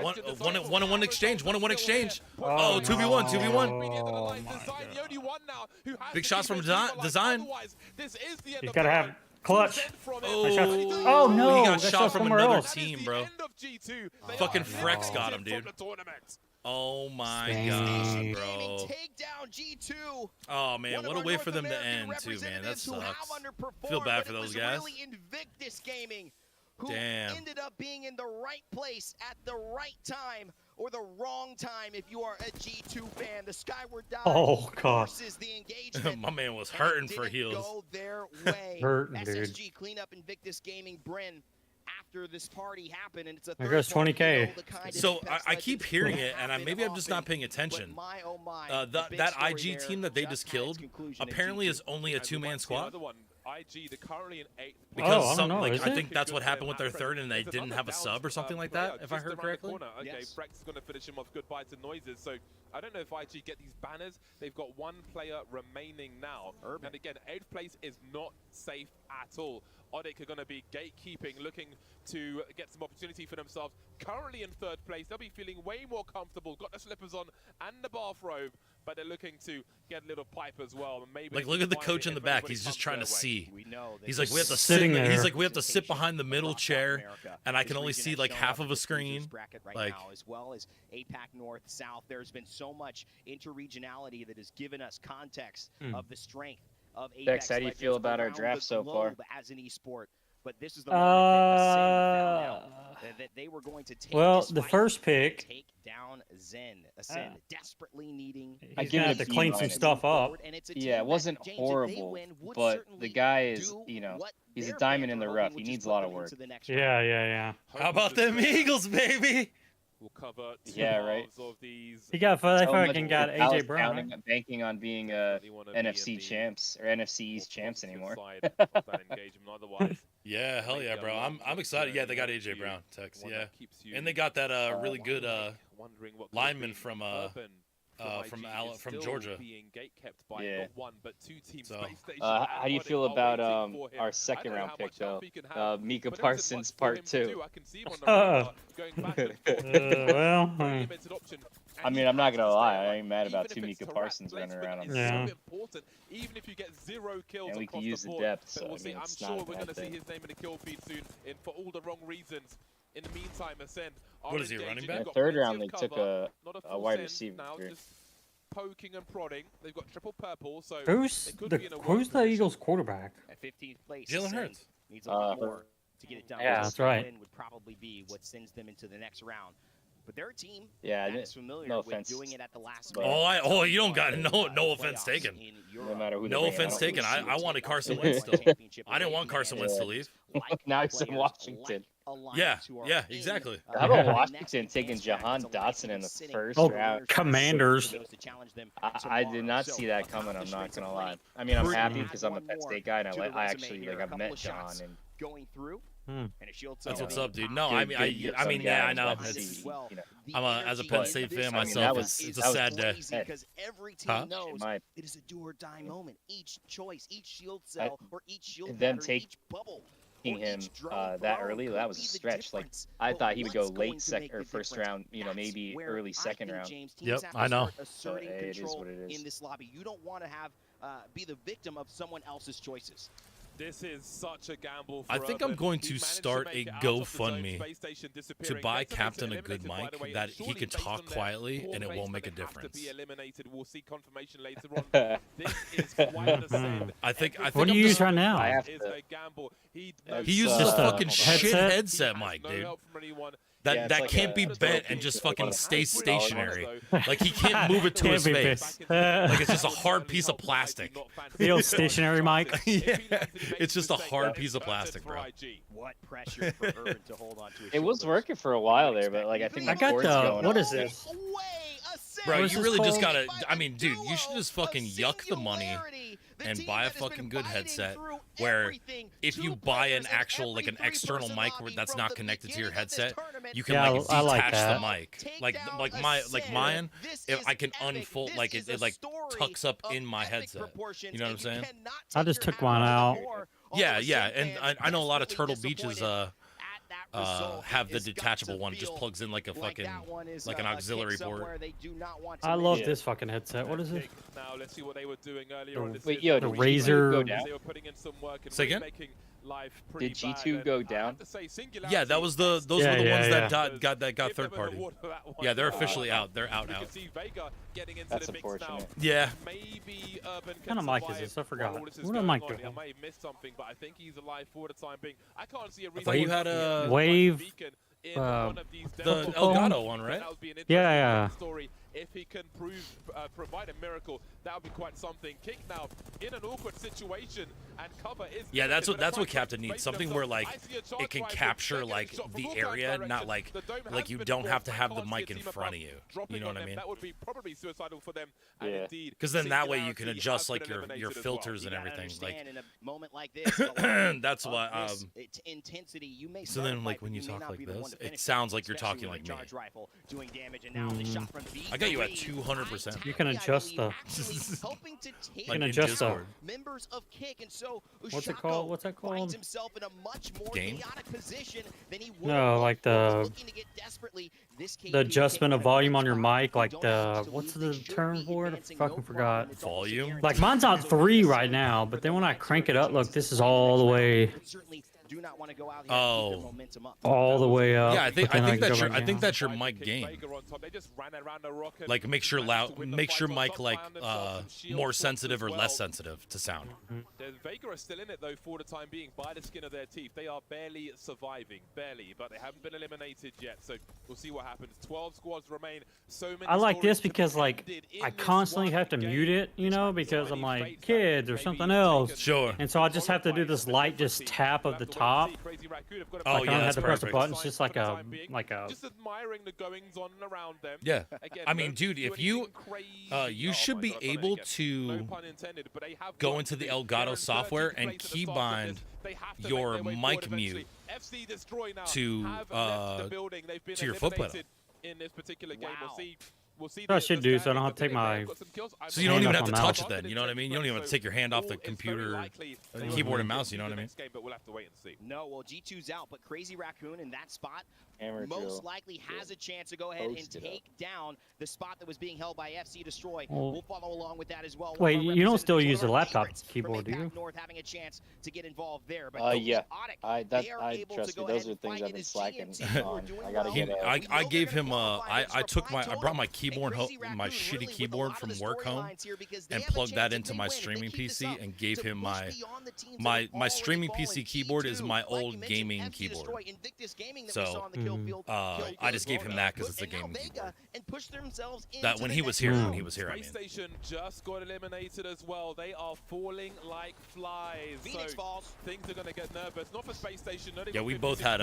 One on one exchange. 1-on-1 exchange. Oh, 2v1. 2v1. Big shots from design. He's gotta have clutch. Oh no, he got that shot shot's from somewhere another else. team, bro. Fucking Frex got him, dude. Oh my god, bro. Oh man, what a way for them to end too, man. That sucks. Feel bad for those guys. Who Damn. ended up being in the right place at the right time or the wrong time if you are a G2 fan. The Skyward Dive forces the engagement. My man was hurting for heals. Go their way. Hurting, dude. SSG clean up Invictus Gaming Bryn after this party happened, and it's a There goes 20K. So I keep hearing it, and maybe I'm just not paying attention. That IG team that they just killed apparently is only a 2-man squad. IG, they're currently in 8th. Because I don't know, is I it? think that's what happened with their third, and they didn't have a sub or something like that, if I heard correctly. Okay, Frex is going to finish him off. Goodbye to Noises. So I don't know if IG get these banners. They've got one player remaining now. And again, 8th place is not safe at all. Odic are going to be gatekeeping, looking to get some opportunity for themselves. Currently in 3rd place, they'll be feeling way more comfortable. Got the slippers on and the bathrobe, but they're looking to get a little pipe as well. Maybe Like, look at the coach in the back. He's just trying to see. He's like, we have to Sitting there. He's like, we have to sit behind the middle chair, and I can only see like half of a screen. Like, as well as APAC North, South. There's been so much interregionality that has given us context of the strength of APAC. Dex, how do you feel about our draft so far? As an esport, but this is the moment that Ascend found out that they were going to take Well, this the fight first and pick, take down Zen. Ascend desperately needing. I he's give gonna it have a to clean B some minus. stuff up. Yeah, it wasn't horrible, but the guy is, you know, he's a diamond in the rough. He needs a lot of work. Yeah. how about them Eagles, baby? will cover two Yeah, right. halves of these. He got fucking got AJ Brown. Counting, banking on being NFC champs or NFC East champs anymore. Yeah, hell yeah, bro. I'm excited. Yeah, they got AJ Brown, Tex. Yeah, and they got that really good lineman from Georgia. Yeah. So, how do you feel about our second round pick though? Micah Parsons Part 2. Well, I mean, I'm not gonna lie. I ain't mad about 2 Micah Parsons running around on the yeah. Even if you get 0 kills and we can across use the the board, depth, so we'll I mean, I'm it's sure not a we're bad going to see thing. his name in the kill feed soon, and for all the wrong reasons. In the meantime, Ascend. What is he, running back? In the third round, they took a wide receiver. Now just poking and prodding. They've got triple purple, so Who's the Eagles quarterback? At 15th place, Jalen Hurts. Needs a lot more to get it done. Yeah, that's right. Win would probably be what sends them into the next round. But they're a team that is familiar no with offense, doing it at the last but- minute. You don't got no offense taken. No matter who. No offense taken. I wanted Carson Wentz still. I didn't want Carson Wentz to leave. Now he's in Washington. Yeah, exactly. How about Washington taking Jahan Dotson in the first round? Commanders. I did not see that coming. I'm not gonna lie. I mean, I'm happy because I'm a Penn State guy, and I actually I've met Jahan and. Going through. That's what's up, dude. No, I mean, yeah, I know. As a Penn State fan myself, it's a sad day. Because every team knows it is a do or die moment. Each choice, each shield cell, or each shield pattern, each bubble. Him that early, that was a stretch. Like I thought he would go late first round, maybe early second round. Yep, I know. It is what it is. In this lobby, you don't want to have be the victim of someone else's choices. This is such a gamble for I think I'm going to start a GoFundMe to buy Captain a good mic that he can talk quietly and it won't make a difference. We'll see confirmation later on. This is quite the same. I think What do you use right now? He uses this fucking shit headset mic, dude. That can't be bent and just fucking stay stationary. Like he can't move it to his face. Like it's just a hard piece of plastic. The old stationary mic. Yeah, it's just a hard piece of plastic, bro. What pressure for Urban to hold on to his It was working for a while there, but like I think the cord's going. What is this? Bro, you really just gotta. I mean, dude, you should just fucking yuck the money and buy a fucking good headset. Where if you buy an actual an external mic that's not connected to your headset, you can detach the mic. Like mine, if I can unfold it tucks up in my headset. You know what I'm saying? I just took one out. Yeah, and I know a lot of Turtle Beaches have the detachable one. It just plugs in like a fucking an auxiliary port. I love this fucking headset. What is it? Now let's see what they were doing earlier on this Wait, yo, the Razer. They were putting in some work and Say again? making life pretty Did G2 go down? Yeah, that was those were the ones that got third party. Yeah, they're officially out. They're out. That's unfortunate. Yeah. Maybe Urban What kind of mic is this? I forgot. What What am I doing? I may have missed something, but I think he's alive for the time being. I can't see a reason. thought you had a Wave. In one of these the Elgato one, right? That would be an Yeah. story. If he can provide a miracle, that would be quite something. Kick now in an awkward situation, and cover is. Yeah, that's what Captain needs. Something where it can capture the area, not like you don't have to have the mic in front of you. You know what I mean? That would be probably suicidal for them. Yeah. Because then that way you can adjust your filters and everything. In a moment like this, that's why. Intensity. You may So then when you talk like this, it sounds like you're talking like me. Doing damage, and now the shot from B. I got you at 200%. You can adjust the. Helping to take You can adjust the. members of Kick, and so What's it called? What's that called? finds himself in a much more Game? chaotic position than he would No, like the adjustment of volume on your mic, like the what's the term for it? I fucking forgot. Volume? Like mine's on 3 right now, but then when I crank it up, look, this is all the way. Do not want to go out here and keep their momentum up. All the way up. Yeah, I think that's that's your mic game. Like make sure mic more sensitive or less sensitive to sound. Vega are still in it though for the time being by the skin of their teeth. They are barely surviving, but they haven't been eliminated yet. So we'll see what happens. 12 squads remain. So many. I like this because I constantly have to mute it, because I'm like kids or something else. Sure. And so I just have to do this light tap of the top top. Oh, Like, I yeah, don't that's have to press the perfect. buttons, just like a Just admiring the goings on around them. Yeah. Again, I mean, don't dude, do if anything you crazy. you Oh should my be God, I've done it able again. to No pun intended, but they have go work into to the do. Elgato They're in software 13th and place at the key start of bind this. They have to your make their way mic forward mute eventually. FC Destroy now to have left the building. They've been to your foot pedal. eliminated in this particular game. We'll see I should do so I don't have to take my. So you don't even have to touch it mouse. then, you know what I mean? You don't even have to take your hand off the computer, keyboard and mouse, you know what I mean? But we'll have to wait and see. No, well, G2's out, but Crazy Raccoon in that spot Hammer most drill. likely has a chance to go ahead and Posted take down the spot that was being held by FC Destroy. Well, We'll follow along with that as well. Wait, One of our you don't still representatives, use the one of our laptop favorites keyboard, do from you? APAC North having a chance to get involved there. But Yeah. Audix, they are able Trust to me, go those ahead are and things find I've it been as slacking GMT on. doing I gotta well. get it. I gave him I took I brought my keyboard my shitty keyboard from work home and plugged that into my streaming PC and gave him my streaming PC keyboard is my old gaming keyboard. So I just gave him that because it's a gaming keyboard. That when he was here, I mean. Space Station just got eliminated as well. They are falling like flies. Phoenix falls. Things are going to get nervous. Not for Space Station. Yeah, we both had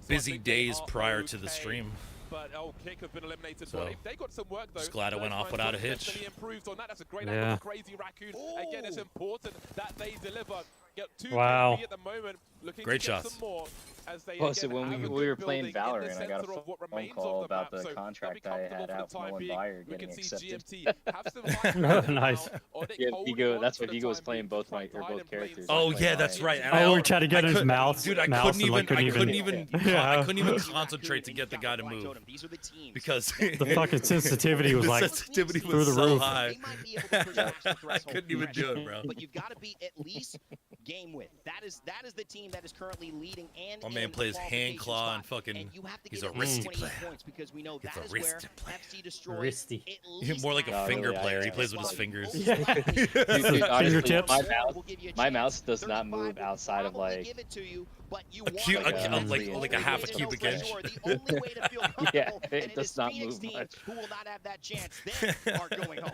busy days prior to the stream. But Kick have been eliminated. So, they got some work though. Just glad it went off without a hitch. Improved on that. That's a great Yeah. angle for Crazy Raccoon. Again, it's important that they deliver. Get 2 Wow. at the moment. Looking Great to get shots. some more as they Well, so again, when have a we good were playing building in the Valorant, I got a center of what phone remains call of the about map, the so contract they'll I be had comfortable out for the from time Nolan being. Byer We getting can see accepted. GMT have some Nice. Yeah, that's what Vigo was playing both characters. Oh He was yeah, playing that's Lion. right. And Oh, we're trying to get in his mouth. Dude, I mouse couldn't and, like, even Yeah. I couldn't even concentrate to get the guy to move because The fucking sensitivity was the like sensitivity through was the so roof. high. I couldn't even do it, bro. But you've got to be at least game with. That is the team that is currently leading and My man in the plays hand qualification claw spot. and fucking. And you have to He's get a at least wristy 28 player. points because we know He's that a is where wristy player. FC Destroy Wristy. at least More like a has finger really, player. He yeah, plays with it's his like- fingers. Dude, honestly, Fingertips. my mouse does not move outside of like like a half a cubic inch. yeah, it does not move much. Who will not have that chance then are going home.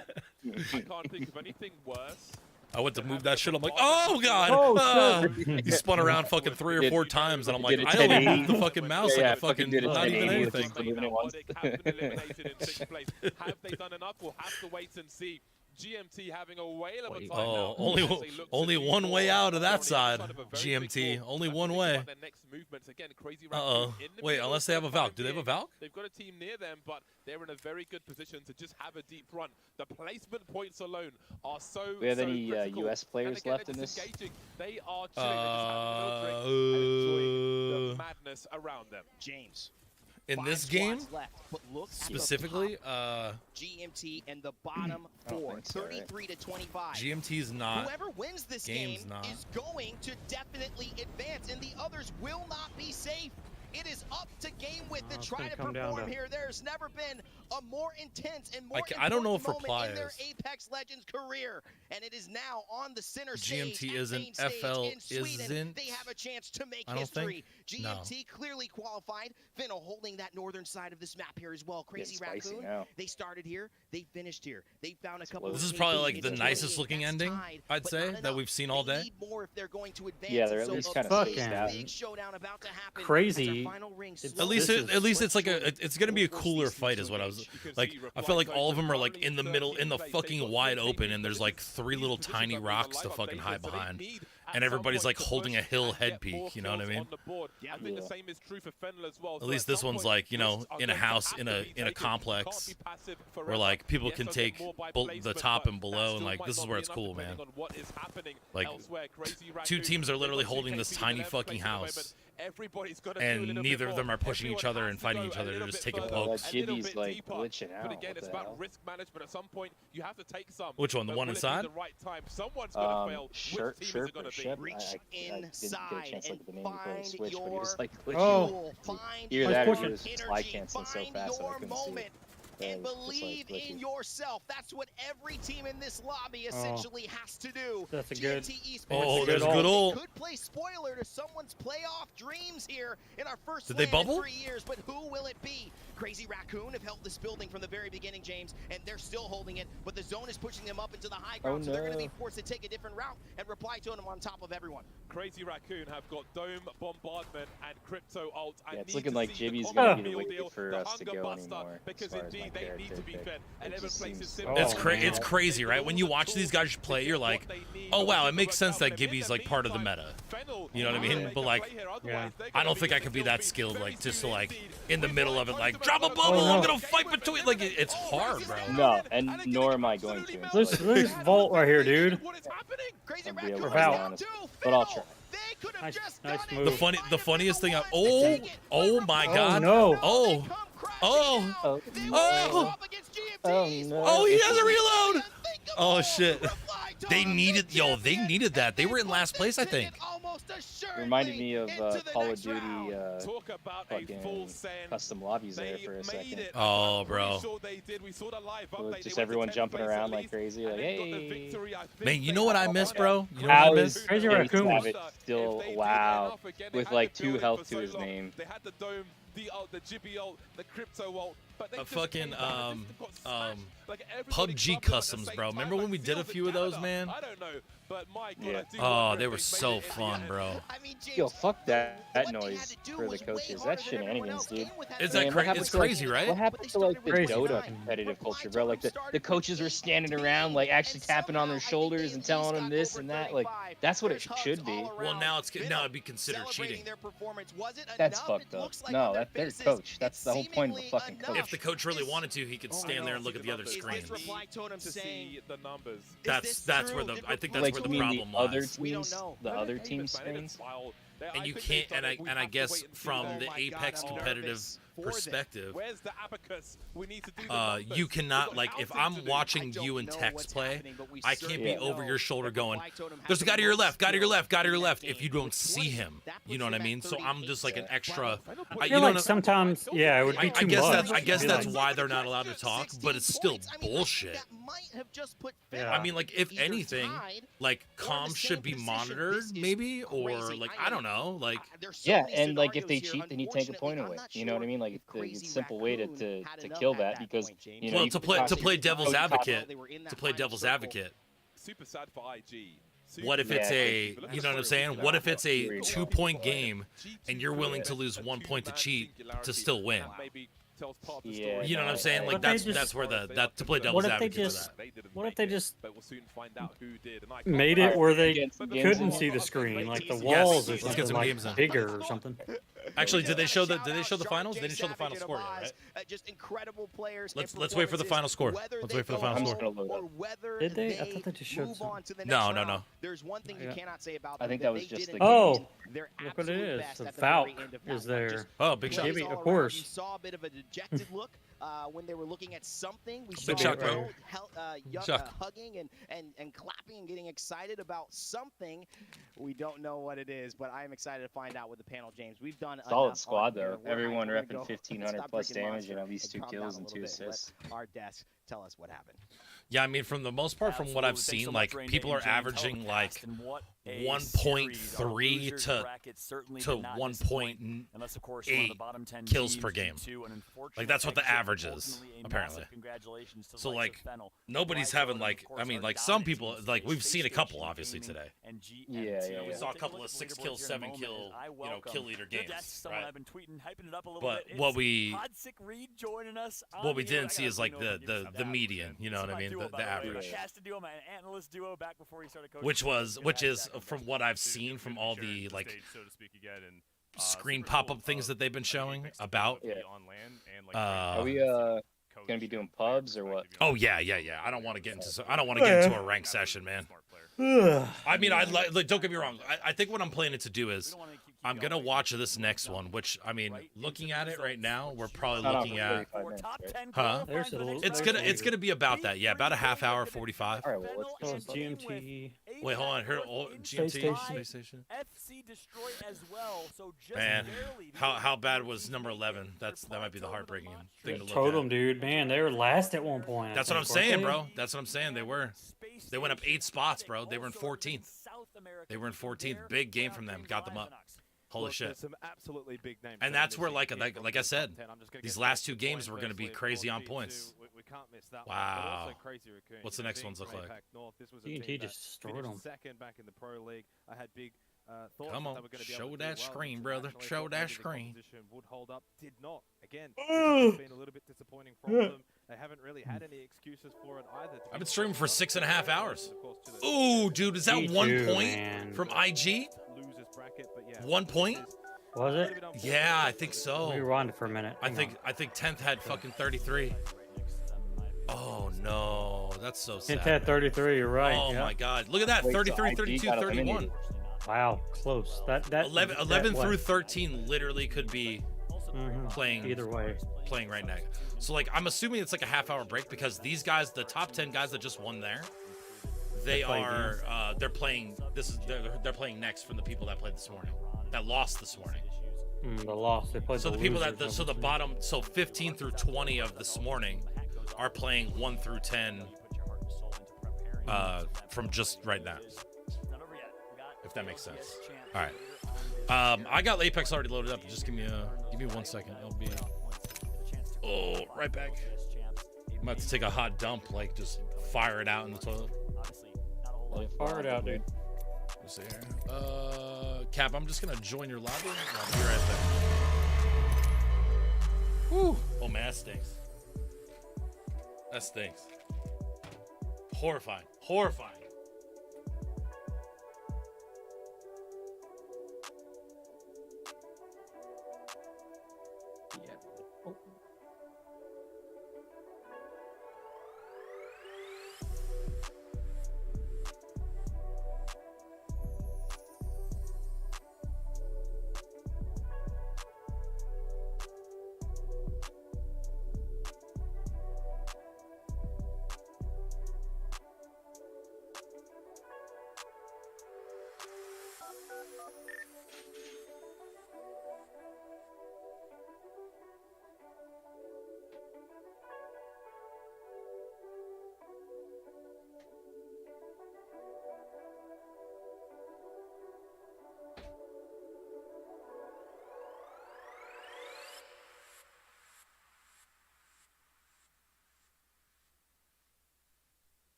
I can't think of anything worse. I went to move that shit. I'm like, oh god! Oh, He spun around fucking 3 or 4 times, and I'm like, Did a I only 1080. moved the fucking mouse Yeah, like a fucking did a not even 1080 with anything. just moving it once. Have been eliminated in 6th place. Have they done enough? We'll have to wait and see. GMT having a whale of a time now. Only one way out of that side. GMT, only one way. Uh-oh. Wait, unless they have a Valk. Do they have a Valk? They've got a team near them, but they're in a very good position to just have a deep run. The placement points alone are so Do we have any critical. US players again, left in this? They are chilling, they're just having a little drink and enjoying the madness around them. James. In this 5 game, squads left, but look specifically, at the top. GMT and the bottom 4, 33 to 25. GMT's not. Whoever wins this Game's game not. is going to definitely advance, and the others will not be safe. It is up to game with to try to perform here. There's never been a more intense and more I don't know if important Reply moment in their is. Apex Legends career, and it is now on the center stage. GMT at isn't. main stage FL in Sweden. isn't. They have a chance to make I don't history. think. No. GMT clearly qualified. Finno holding that northern side of this map here as well. Crazy spicy Raccoon. now. They started here. They finished here. They found a couple. This of is probably KPs. like the It's nicest 28. looking That's ending, tied, I'd but say, not that enough. we've seen all They day. need more if they're going to advance. Yeah, they're And at least so kind a of big, spaced out. big showdown about to happen. Crazy. As our final ring At least it's like it's gonna be a cooler fight, is what I was like. I feel like all of them are like in the middle, in the fucking wide open, and there's like 3 little tiny rocks to fucking hide behind, and everybody's like holding a hill head peak. You know what I mean? I think the same is true for Fenler as well. At least this one's like, you know, in a house, in a complex, where like people can take the top and below, and like this is where it's cool, man. Like 2 teams are literally holding this tiny fucking house, and neither of them are pushing each other and fighting each other. They're just taking pokes. That Gibby's like glitching out. But again, What it's the about hell? risk management. At some point, you have to take some. Which one, the one inside? The right time. Someone's gonna fail. Which team is it gonna be? I didn't get a chance to look at the name before the switch, but he was like glitching. Oh. Either that or he was Energy, slide canceling so find fast that I your couldn't see moment. it. And It was just, like, believe glitchy. in yourself. That's what every team in this lobby essentially has to do. That's a good. GMT Esports Oh, says there's a good they ult. could play spoiler to someone's playoff dreams here in our first Did they win in bubble? 3 years, but who will it be? Crazy Raccoon have held this building from the very beginning, James, and they're still holding it, but the zone is pushing them up into the high ground, so they're going to be forced to take a different route and reply to them on top of everyone. Crazy Raccoon have got Dome, Bombardment, and Crypto Ult. Yeah, it's looking like Jibby's going to be the way for us to go anymore. Because indeed they need to be fed, and Evan places simple. It's crazy, right? When you watch these guys play, you're like, oh wow, it makes sense that Gibby's like part of the meta. You know what I mean? But like, I don't think I could be that skilled, like just to like in the middle of it, like drop a bubble, I'm gonna fight between. Like it's hard, bro. No, and nor am I going to. This vault right here, dude. We're out. But I'll try. Nice move. The funniest thing. Oh my God. No. Oh no. Oh, he has a reload. Oh shit. They needed that. They were in last place, I think. Reminded me of Call of Duty fucking custom lobbies there for a second. Oh, bro. With just everyone jumping around like crazy, like, hey. Man, you know what I miss, bro? You know what I miss? Crazy Raccoon. Still, wow. With like 2 health to his name. They had the Dome, the ult, the Jibby ult, the Crypto ult. A fucking PUBG customs, bro. Remember when we did a few of those, man? I don't know, but my God, Oh, they were so fun, bro. Yo, fuck that noise for the coaches. That's shenanigans, dude. It's crazy, right? What happened to like the Dota competitive culture, bro? Like the coaches were standing around, like actually tapping on their shoulders and telling them this and that. Like that's what it should be. Well, now it'd be considered cheating. That's fucked up. No, that's their coach. That's the whole point of the fucking coach. If the coach really wanted to, he could stand there and look at the other screens. To see the numbers. That's where I think that's like, where the problem lies. The other team's screens. And you can't, and I guess from the Apex competitive perspective, you cannot, like, if I'm watching you and Tex play, I can't be over your shoulder going, there's a guy to your left, guy to your left, guy to your left, if you don't see him. You know what I mean? So I'm just like an extra. I feel like sometimes, yeah, it would be too much. I guess that's why they're not allowed to talk, but it's still bullshit. Yeah. I mean, like, if anything, like, comms should be monitored, maybe, or like, I don't know, like. Yeah, and like if they cheat, then you take a point away. You know what I mean? Like it's a simple way to kill that because you know. Well, to play devil's advocate, Super sad for IG. What if it's a, you know what I'm saying? What if it's a 2-point game and you're willing to lose 1 point to cheat to still win? Yeah, you know what I'm saying? Like that's where to play devil's advocate for that. What if they just made made it where they couldn't see the screen, like the walls or something, like bigger or something? Actually, did they show the finals? They didn't show the final score yet, right? Just incredible players. Let's wait for the final score. Let's wait for the final score. Did they? I thought they just showed something. No. There's one thing you cannot say about them. I think that was just the look what it is. The Valk is there. Oh, big shot. Of course. We saw a bit of a dejected look when they were looking at something. We Big shot, bro. Hugging and clapping and getting excited about something. We don't know what it is, but I am excited to find out with the panel, James. We've done solid squad though. Everyone repping 1,500 plus damage and at least 2 kills and 2 assists. Our desk tell us what happened. Yeah, I mean, from the most part, from what I've seen, like people are averaging like 1.3 to 1.8 kills per game. Like that's what the average is, apparently. So like nobody's having like, I mean, like some people, like we've seen a couple obviously today. Yeah. We saw a couple of 6 kill, 7 kill, kill leader games, right? But what we didn't see is like the median, you know what I mean, the average. Which is from what I've seen from all the like screen pop-up things that they've been showing about. Are we gonna be doing pubs or what? Oh yeah. I don't want to get into a ranked session, man. I mean, don't get me wrong. I think what I'm planning to do is I'm gonna watch this next one, which I mean, looking at it right now, we're probably looking at, It's gonna be about that, yeah, about a half hour, 45. All right, well, let's GMT. Wait, hold on, here, GMT Space Station. Man, how bad was number 11? That might be the heartbreaking thing to look Totem, at. dude, man, they were last at one point. That's what I'm saying, bro. That's what I'm saying. They went up 8 spots, bro. They were in 14th. Big game from them. Got them up. Holy shit. Some absolutely big names. And that's where, like I said, these last 2 games were going to be crazy on points. We can't miss that wow. one, crazy Raccoon. What's the next ones look like? T just destroyed them. Second back in the Pro League. I had big thoughts Come on, that they were going to be show able to that do well. screen, brother. Show that screen. Would hold up, did not. Again, it's been a little bit disappointing from them. They haven't really had any excuses for it either. I've been streaming for 6.5 hours. Ooh, dude, is that Me 1 too, point man. from IG? Losers bracket, but yeah. 1 point? Was it? Yeah, I think so. We rewind for a minute. I think 10th had fucking 33. Oh no, that's so sad. 10th had 33. You're right. Oh yeah. my God, look at that, 33, 32, 31. Wow, close. That 11 through 13 literally could be playing either way. Playing right now. So like, I'm assuming it's like a half-hour break because these guys, the top 10 guys that just won there, they're playing. They're playing next from the people that played this morning, that lost this morning. The loss. They played so the people that so the bottom, so 15 through 20 of this morning are playing 1 through 10 from just right now. If that makes sense. All right. I got Apex already loaded up. Just give me 1 second. It'll be. Oh, right back. I'm about to take a hot dump. Like just fire it out in the toilet. Fire it out, dude. Let's see here. Cap, I'm just gonna join your lobby. I'll be right back. Whew. Oh man, that stinks. That stinks. Horrifying. Horrifying.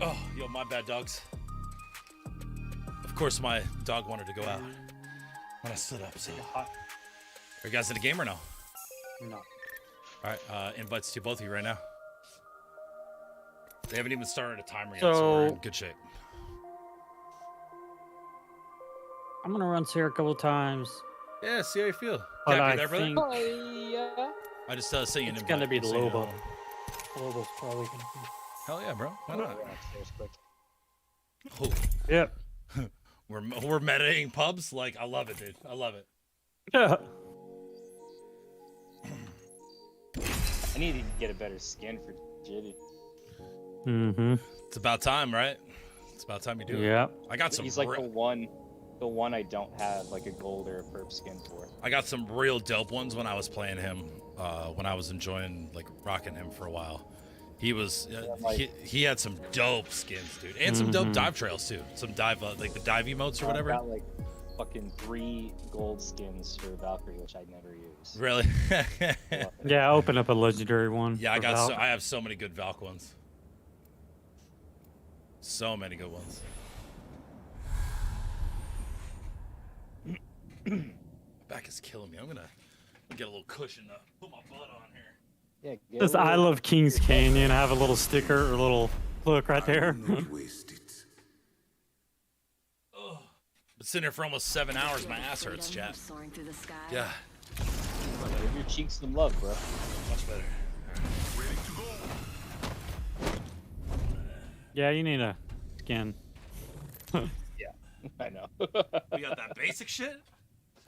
Oh, yo, my bad, dogs. Of course, my dog wanted to go out when I stood up. So, are you guys in the game or no? No. All right, invites to both of you right now. They haven't even started a timer yet, so we're in good shape. I'm gonna run Sierra a couple times. Yeah, see how you feel. But Cap, I you there, brother? think I just sent you an it's invite. gonna be so you know. Lobo. Lobo's probably gonna be. Hell yeah, bro. Why not? Oh. Yep. we're metaing pubs. Like, I love it, dude. I love it. Yeah. I need to get a better skin for Jitty. Mm-hmm. It's about time, right? It's about time you do it. Yeah. I got some. He's like the one I don't have like a gold or a perp skin for. I got some real dope ones when I was playing him. When I was enjoying like rocking him for a while. He was he had some dope skins, dude, and some dope dive trails too. Some dive like the dive emotes or whatever. I got like fucking 3 gold skins for Valkyrie, which I never use. Really? Yeah, open up a legendary one. Yeah, I have so many good Valk ones. So many good ones. My back is killing me. I'm gonna get a little cushion to put my butt on here. Yeah. This I Love Kings Canyon. I have a little sticker or a little look right there. Been sitting here for almost 7 hours. My ass hurts, chat. Yeah. Give your cheeks some love, bro. Much better. Yeah, you need a skin. Yeah, I know. We got that basic shit?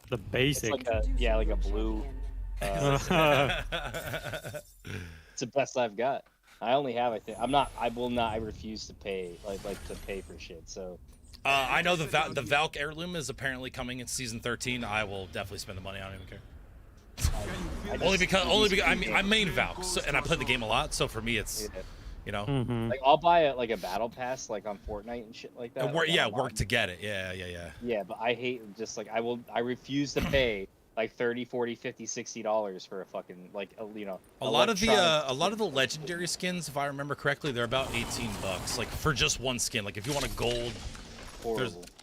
The basic. It's like a blue. It's the best I've got. I only have, I think. I refuse to pay, like to pay for shit, so. I know the Valk heirloom is apparently coming in season 13. I will definitely spend the money. I don't even care. Only because I main Valk, and I play the game a lot. So for me, it's you know. Like I'll buy a battle pass like on Fortnite and shit like that. Work to get it. Yeah. Yeah, but I hate just like I refuse to pay like $30, $40, $50, $60 for a fucking like a lot of the legendary skins, if I remember correctly, they're about $18 like for just one skin. Like if you want a gold.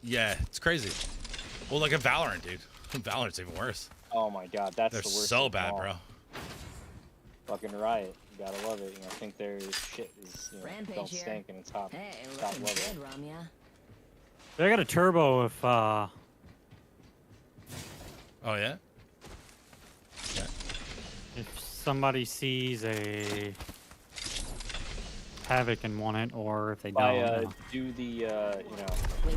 Yeah, it's crazy. Well, like a Valorant, dude. Valorant's even worse. Oh my god, that's They're the worst. so bad, bro. Fucking Riot, you gotta love it. I think their shit is don't stink and it's top level. I got a turbo if Oh yeah. Yeah. If somebody sees a Havoc and want it, or if they don't. I do the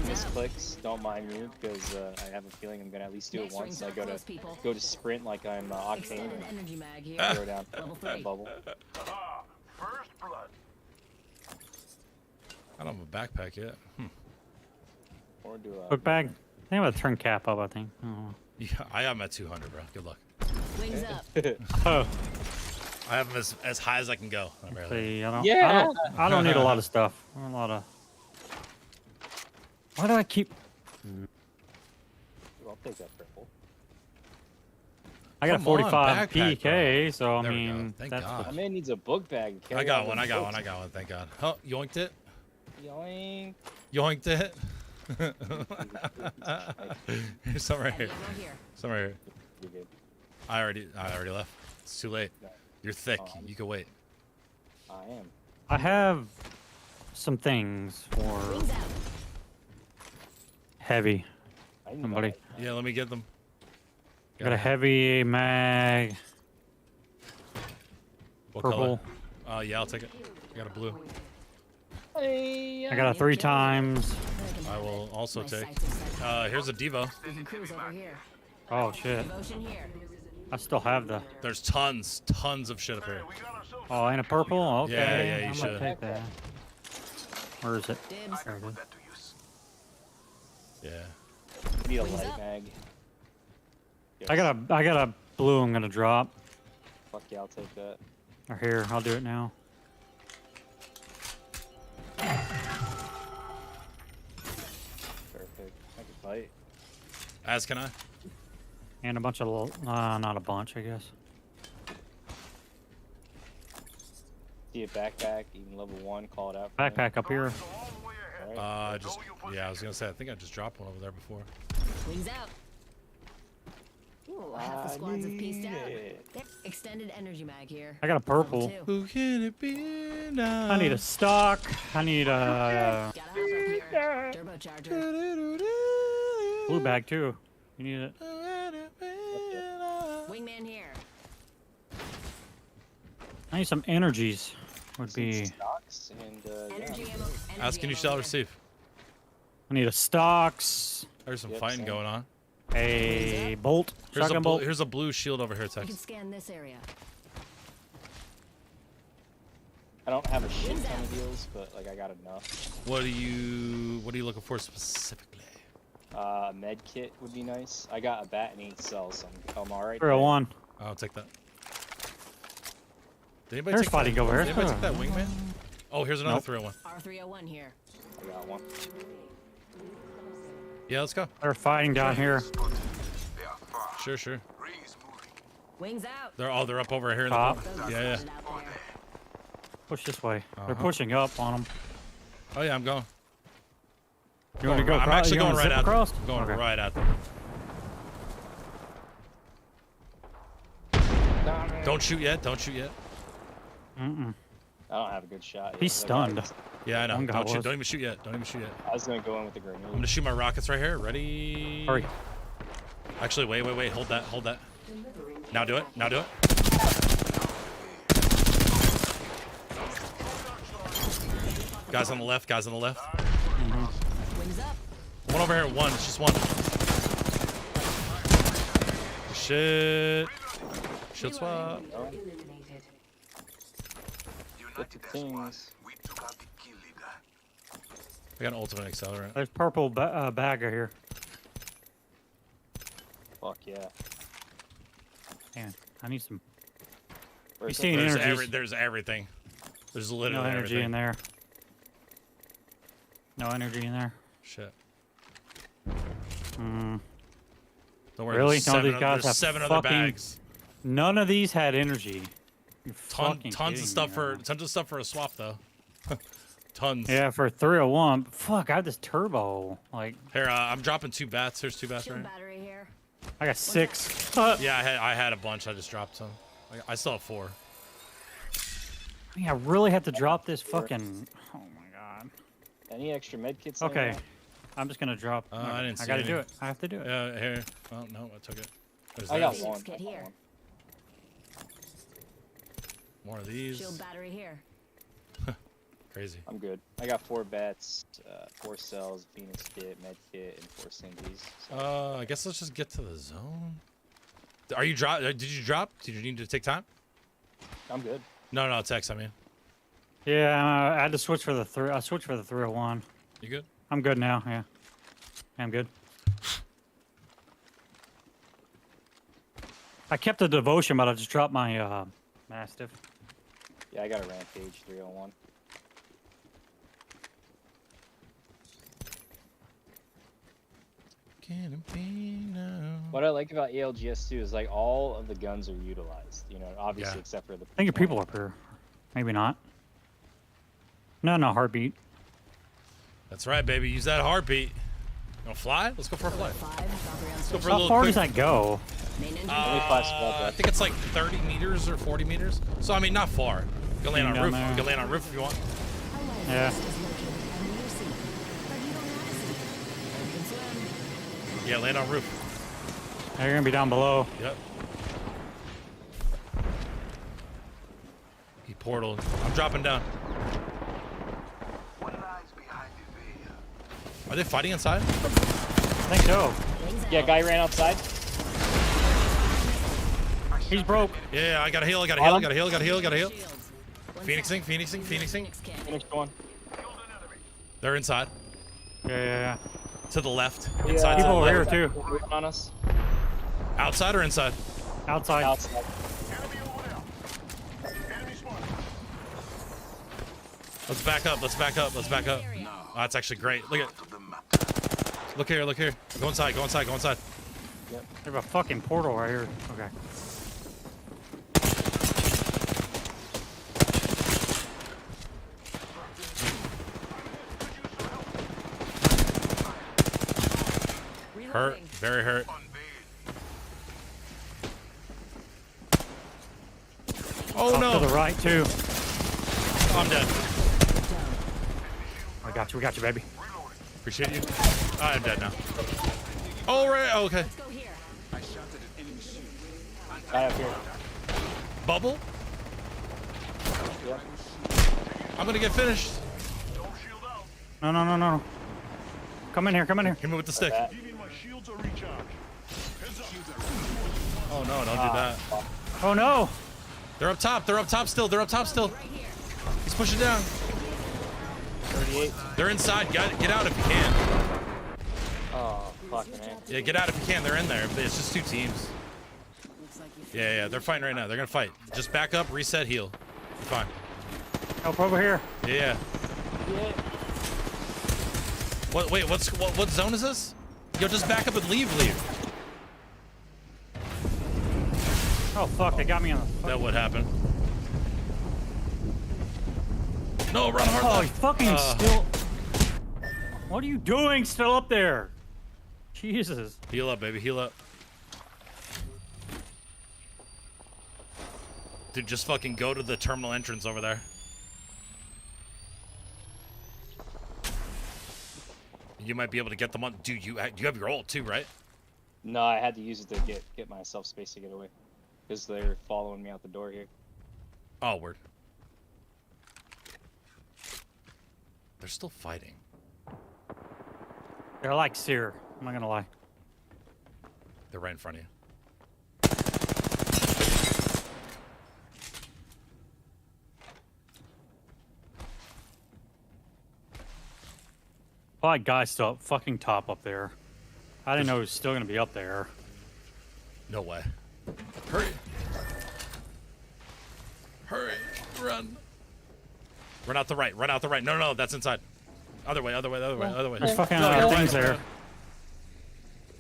misclicks, don't mind me, because I have a feeling I'm gonna at least do it once. I go to sprint like I'm Octane and throw down that bubble. I don't have a backpack yet. Or do a book bag. I think I'm gonna turn cap up. I think. Oh. Yeah, I am at 200, bro. Good luck. Wings up. Oh. I have them as high as I can go. See, I don't need a lot of stuff. A lot of. Why do I keep? I'll take that purple. I got Come 45 on, backpack, PK, bro. so I There we mean, go. Thank that's God. My man needs a book bag. To carry I got all one. those I got books. one. Thank God. Oh, yoinked it. Yoink. Yoinked it. Here's some right here. Some right here. You're good. I already left. It's too late. You're thick. You can wait. I am. I have some things for heavy. Somebody. Yeah, let me get them. Got a heavy mag. What Purple. color? Yeah, I'll take it. I got a blue. I got a 3 times. I will also take. Here's a Devo. Oh shit. I still have the. There's tons of shit up here. Oh, and a purple? Okay. Yeah, you I'm should. gonna take that. Where is it? There it is. Yeah. Need a light mag. I got a blue I'm gonna drop. Fuck yeah, I'll take that. Or here, I'll do it now. Perfect. I can fight. As can I. And a bunch of, not a bunch, I guess. See a backpack, even level 1, call it out. Backpack up here. Right. Yeah, I was gonna say, I think I just dropped one over there before. Wings out. Ooh, half the squads have pieced out. Yep, extended energy mag here. I got a purple. Who can it be now? I need a stock. I need a Turbocharger. blue bag too. You need it. Wingman here. I need some energies. Would be. Stocks and, Energy ammo. Ask and you shall receive. I need a stocks. There's some fighting going on. A bolt. Shotgun bolt. Here's a blue shield over here, You can Tex. scan this area. I don't have a shit ton of deals, but like I got enough. What are you looking for specifically? Med kit would be nice. I got a bat and 8 cells, so I'm alright. 301. I'll take that. Did anybody There's take fighting that? over here. Did anybody take that wingman? Oh, here's another Nope. 301. R301 here. I got one. Yeah, let's go. They're fighting down here. Sure. Wings out. They're up over here in Top. the yeah. Push this way. They're pushing up on them. Oh yeah, I'm going. You want to go I'm across? actually You going wanna right zip at them. across? I'm going Okay. right at them. Don't shoot yet. Don't shoot yet. Mm-mm. I don't have a good shot. He's stunned. Yeah, I know. One guy Don't shoot. was. Don't even shoot yet. Don't even shoot yet. I was gonna go in with the grenade. I'm gonna shoot my rockets right here. Ready? Hurry. Actually, wait. Hold that. Now do it. Guys on the left. Wings up. One over here. One. It's just one. Shit. Shield swap. Get to things. I got an ultimate accelerant. There's purple bagger here. Fuck yeah. Man, I need some. You Where's seeing energies? There's everything. There's literally No energy everything. in there. No energy in there. Shit. Hmm. Don't worry. Really? There's None of seven, these guys there's have 7 other fucking. bags. None of these had energy. You're fucking Tons kidding of stuff me, for man. tons of stuff for a swap though. Tons. Yeah, for 301. But fuck, I have this turbo. Like, Here, I'm dropping 2 bats. There's 2 bats right Shield here. battery here. I got 6. Yeah, I had a bunch. I just dropped some. I still have 4. I mean, I really have to drop this fucking. Oh my god. Any extra med kits? Okay. I'm just gonna drop. I didn't see gotta any. do it. I have to do it. Yeah, here. Well, no, I took it. There's I got this. one. Kit here. More of these. Shield battery here. Crazy. I'm good. I got 4 bats, 4 cells, Phoenix kit, med kit, and 4 singies. So. I guess let's just get to the zone. Are you drop? Did you drop? Did you need to take time? I'm good. No, Tex. I mean, Yeah, I had to switch for the I switched for the 301. you good? I'm good now. Yeah, I'm good. I kept the devotion, but I just dropped my mastiff. Yeah, I got a rampage 301. Can it be now? What I like about ALGS too is like all of the guns are utilized. You know, obviously Yeah. except for the. I think your people up here. Maybe not. No, heartbeat. That's right, baby. Use that heartbeat. You wanna fly? Let's go for a flight. Let's go for a How little far quick. does that go? I think it's like 30 meters or 40 meters. So I mean, not far. You can land on Down roof. there. You can land on roof if you want. Yeah. Yeah, land on roof. They're gonna be down below. Yep. He portaled. I'm dropping down. Are they fighting inside? I think so. Yeah, guy ran outside. He's broke. Yeah, I gotta heal. I gotta heal. I gotta heal. I gotta heal. I gotta heal. Phoenixing. Finish one. They're inside. Yeah. To the left. Yeah. Inside. People to the over here left. too. On us. Outside or inside? Outside. Outside. Let's back up. Let's back up. Let's back up. Oh, that's actually great. Look at. Look here. Look here. Go inside. Go inside. Go inside. Yep. There's a fucking portal right here. Okay. Hurt. Very hurt. Oh no! To the right too. Oh, I'm dead. I got you. We got you, baby. Appreciate you. I'm dead now. Oh right. Oh, okay. Guy up here. Bubble. Yep. I'm gonna get finished. No, no, no, no. Come in here. Come in here. Hit me with the stick. Oh no! Don't do that. Oh no! They're up top. They're up top still. They're up top still. He's pushing down. 38. They're inside. Get out if you can. Oh, fucking A. Yeah, get out if you can. They're in there. It's just 2 teams. Yeah, they're fighting right now. They're gonna fight. Just back up, reset, heal. You're fine. Help over here. Yeah. What? Wait, what zone is this? Yo, just back up and leave. Oh fuck! They got me on the. That would happen. No, run hard. Oh, he's fucking still. What are you doing? Still up there? Jesus. Heal up, baby. Heal up. Dude, just fucking go to the terminal entrance over there. You might be able to get them on. Dude, you have your ult too, right? No, I had to use it to get myself space to get away. Because they're following me out the door here. Oh, word. They're still fighting. They're like Seer. I'm not gonna lie. They're right in front of you. Probably guy still up fucking top up there. I didn't know he was still gonna be up there. No way. Hurry. Hurry. Run. Run out the right. Run out the right. No, no, that's inside. Other way, other way, other way, other way. There's fucking things there.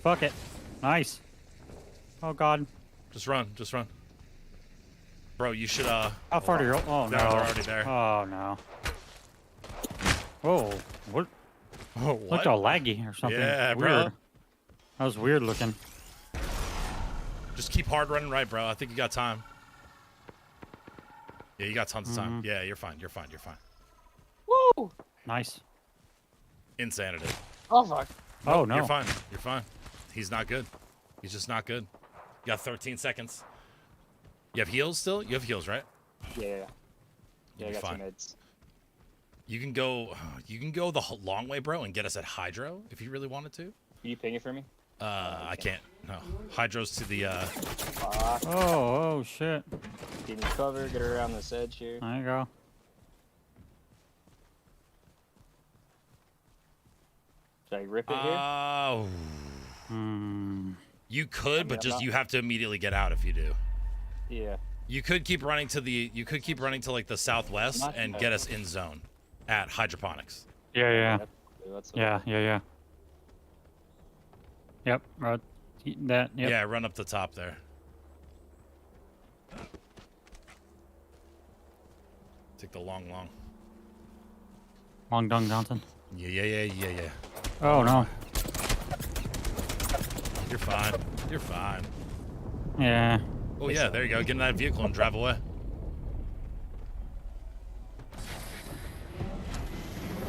Fuck it. Nice. Oh god. Just run. Just run. Bro, you should, How far do you... Oh, no. They're already there. Oh, no. Whoa. What? Oh, what? Looked all laggy or something. Yeah, weird. bro. That was weird looking. Just keep hard running right, bro. I think you got time. Yeah, you got tons of time. Yeah, you're fine. You're fine. You're fine. Woo! Nice. Insanity. Oh, fuck. Oh, no. You're fine. You're fine. He's not good. He's just not good. You got 13 seconds. You have heals still? You have heals, right? Yeah. Yeah, I got fine. some meds. You can go the long way, bro, and get us at Hydro if you really wanted to. Can you ping it for me? I can't. No. Hydro's to the, Oh, shit. Give me cover, get her around this edge here. There you go. Should I rip it here? Oh. You could, but just you have to immediately get out if you do. Yeah. You could keep running to like the southwest and get us in zone at hydroponics. Yeah. Yeah. Yep. That. Yep. Yeah, run up the top there. Take the long. Long Dung Johnson. Yeah. Oh no. You're fine. You're fine. Yeah. Oh yeah, there you go. Get in that vehicle and drive away.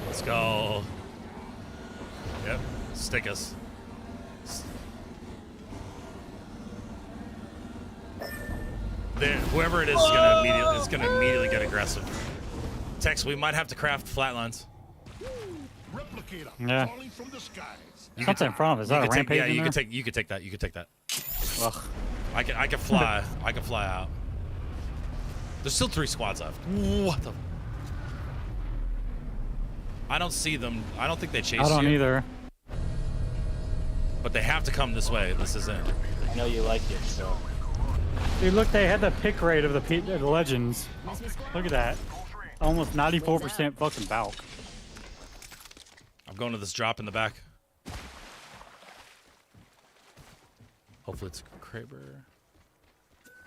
Let's go. Yep. Stick us. There, whoever it is gonna immediately get aggressive. Tex, we might have to craft flatlines. Yeah. Something in front of us. Is that a rampage? Yeah, you can take that. You can take that. Ugh. I can fly. I can fly out. There's still 3 squads left. What the? I don't see them. I don't think they chase you. I don't either. But they have to come this way. This is it. I know you like it, so. Dude, look, they had the pick rate of the legends. Look at that. Almost 94% fucking bulk. I'm going to this drop in the back. Hopefully it's Kraber.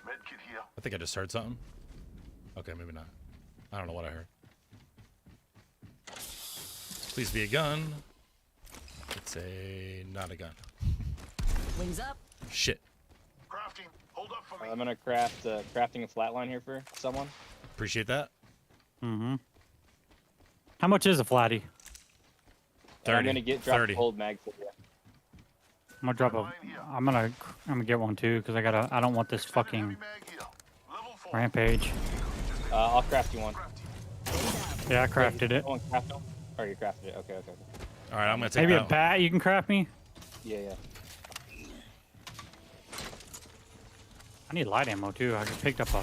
I think I just heard something. Okay, maybe not. I don't know what I heard. Please be a gun. It's not a gun. Wings up. Shit. I'm gonna craft crafting a flatline here for someone. Appreciate that. Mm-hmm. How much is a flatty? 30. I'm gonna drop 30. a gold mag for you. I'm gonna drop a. I'm gonna get one too because I don't want this fucking rampage. I'll craft you one. Yeah, I crafted it. Oh, craft them? Oh, you crafted it. Okay. All right, I'm gonna take Maybe that a bat you can craft me. Yeah. I need light ammo too. I just picked up a.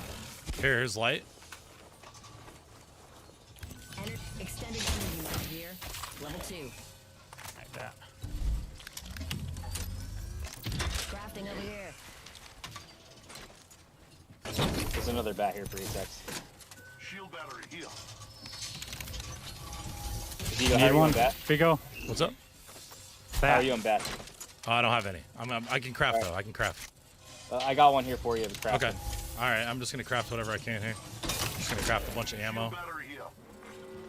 Here's light. Extended energy mag here. Level 2. Like that. Crafting over here. There's another bat here for you, Tex. Shield battery here. Vigo, how are you on bat? Vigo. What's up? How are you on bat? Oh, I don't have any. I can craft though. I can craft. I got one here for you. Okay. All right. I'm just gonna craft whatever I can here. Just gonna craft a bunch of ammo.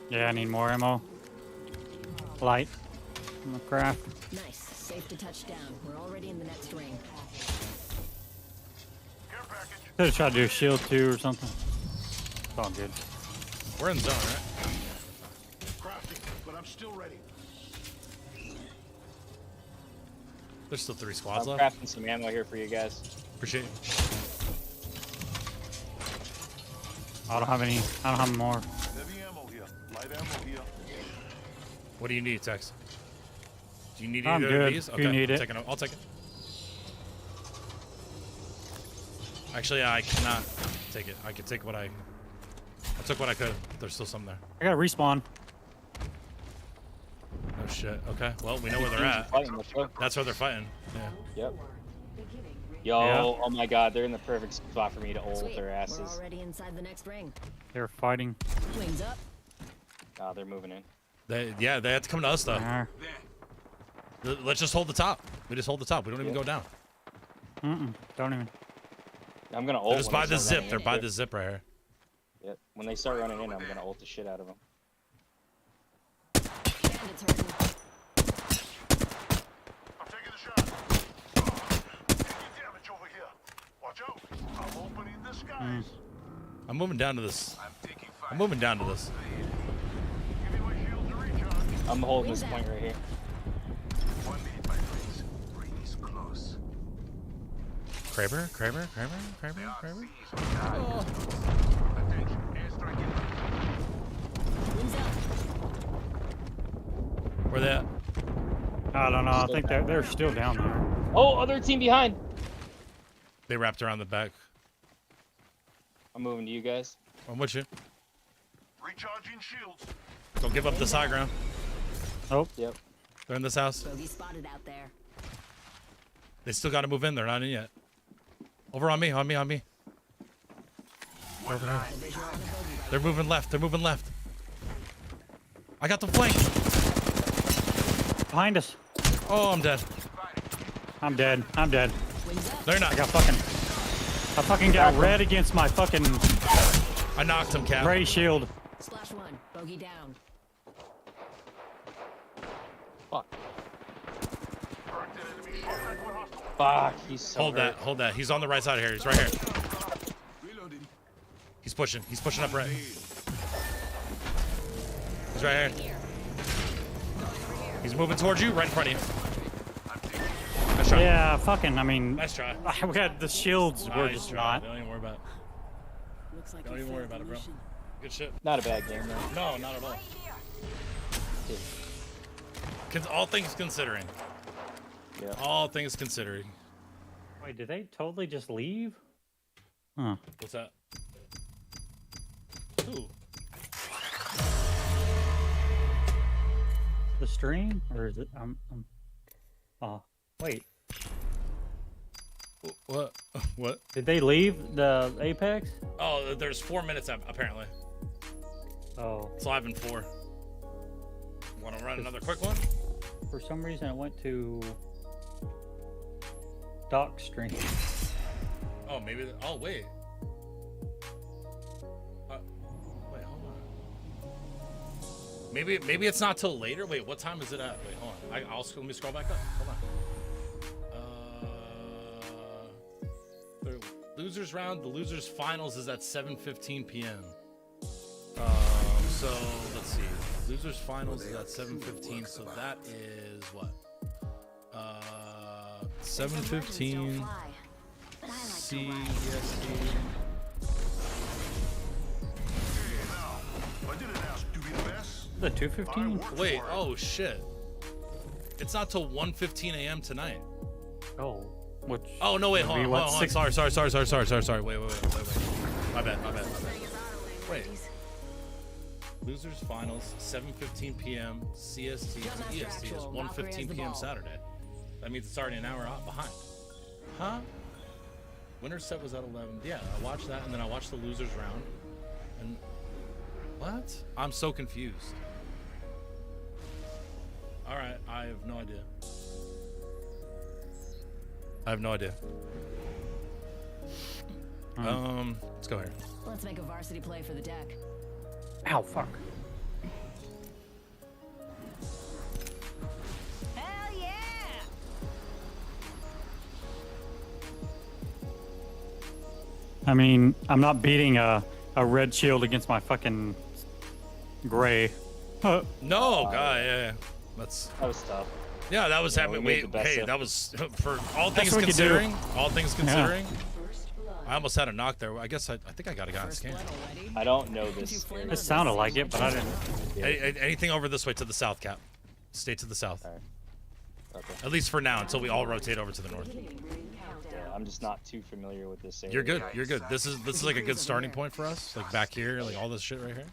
Yeah, I need more ammo. Light. I'm gonna craft. Nice. Safe to touch down. We're already in the next ring. Could have tried to do a shield too or something. It's all good. We're in zone, right? Crafting, but I'm still ready. There's still 3 squads I'm left. crafting some ammo here for you guys. Appreciate it. I don't have any. I don't have more. Heavy ammo here. Light ammo here. What do you need, Tex? Do you need I'm either of good. these? If you need it. I'll take it. Actually, I cannot take it. I can take what I took what I could. There's still some there. I gotta respawn. Oh shit. Okay. Well, we know where they're at. That's where they're fighting. Yeah. Yep. Yo, Yeah. oh my god, they're in the perfect spot for me to ult Sweet. their We're asses. already inside the next ring. They're fighting. Wings up. Oh, they're moving in. They have to come to us though. Let's just hold the top. We just hold the top. We don't even go down. Don't even. I'm gonna ult. They're just when by they the start zip. running They're in. by the zip right here. Yep. When they start running in, I'm gonna ult the shit out of them. Bandits hurting. I'm taking the shot. Taking damage over here. Watch out. I'm opening the skies. I'm moving down to this. I'm moving down to this. Give me my shield to recharge. I'm holding this point right here. 1 minute, my friends. Ring is close. Kraber. Oh. Attention. Airstrike in. Wings up. Where they at? I don't know. I think they're still down there. Oh, other team behind. They wrapped around the back. I'm moving to you guys. I'm with you. Recharging shields. Don't give up this high ground. Oh. Yep. They're in this house. Bogey spotted out there. They still got to move in. They're not in yet. Over on me. Over there. They're moving left. I got the flank. Behind us. Oh, I'm dead. I'm dead. They're not. I fucking got red against my fucking. I knocked him, Cap. Gray shield. Splash 1. Bogey down. Fuck, he's so Hold that. He's on the right side here. He's right here. He's pushing up right. He's right here. He's moving towards you, right in front of you. Nice try. Yeah, fucking. I mean. Nice try. We had the shields. We're Nice just try. not. Don't even worry about it. Don't even worry about it, bro. Good shit. Not a bad game, though. No, not at all. All things considering. Yeah. All things considering. Wait, did they totally just leave? Huh. What's that? Ooh. The stream? Or is it? Oh, wait. What? What? Did they leave the Apex? Oh, there's 4 minutes apparently. Oh. It's live in 4. Want to run another quick one? For some reason, it went to dock stream. Oh, maybe. Oh, wait. Wait, hold on. Maybe it's not till later. Wait, what time is it at? Wait, hold on. Let me scroll back up. Hold on. losers round. The losers finals is at 7:15 p.m. So let's see. Losers finals is at 7:15. So that is what? 7:15 CST. The 2:15. Wait. Oh shit. It's not till 1:15 a.m. tonight. Oh. Which? Oh no! Wait. Hold on. Hold on. Sorry. Wait. My bad. Wait. Losers finals 7:15 p.m. CST to EST is 1:15 p.m. Saturday. That means it's already an hour out behind. Huh? Winner's set was at 11. Yeah, I watched that, and then I watched the losers round. And what? I'm so confused. All right, I have no idea. Let's go here. Let's make a varsity play for the deck. Ow, fuck. Hell yeah! I mean, I'm not beating a red shield against my fucking gray. No, God, yeah. That was tough. Yeah, that was happening. Wait, hey, that was for all things what considering. you do. All things considering, I almost had a knock there. I guess I think I got a guy on scan. I don't know this. It sounded like it, but I didn't. Anything over this way to the south, Cap. Stay to the south. Okay. At least for now, until we all rotate over to the north. Yeah, I'm just not too familiar with this area. You're good. You're good. This is like a good starting point for us. Like back here, like all this shit right here.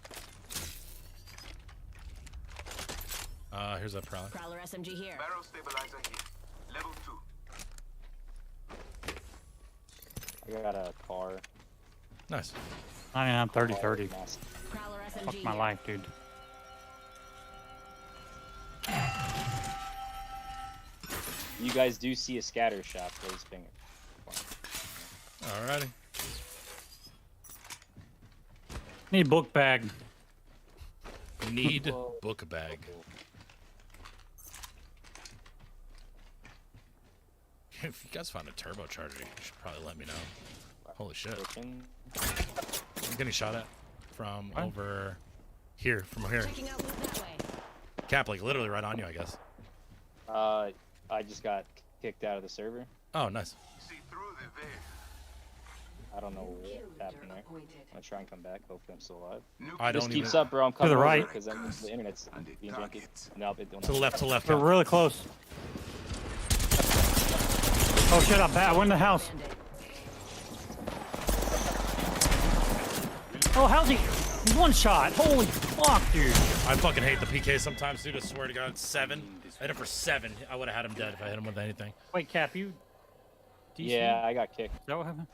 Here's that Prowler. Prowler SMG here. Barrel stabilizer here. Level 2. I got a car. Nice. I mean, I'm 30-30. Prowler SMG Fuck my here. life, dude. You guys do see a scatter shot, please ping it. Alrighty. Need book bag. Need book bag. If you guys find a turbocharger, you should probably let me know. Holy shit. I'm getting shot at from over here, from here. Cap, like literally right on you, I guess. I just got kicked out of the server. Oh, nice. I don't know what happened there. I'm gonna try and come back. Hopefully I'm still alive. I This don't keeps even- up, bro. I'm To coming the over right. because the internet's being janky. No, it don't. To the left, to the left. We're Cap. really close. Oh shit, I'm bad. We're in the house. Oh, how's he? One shot. Holy fuck, dude. I fucking hate the PK sometimes, dude. I swear to God, 7. I hit him for 7. I would have had him dead if I hit him with anything. Wait, Cap, you? DC? Yeah, I got kicked. Is that what happened?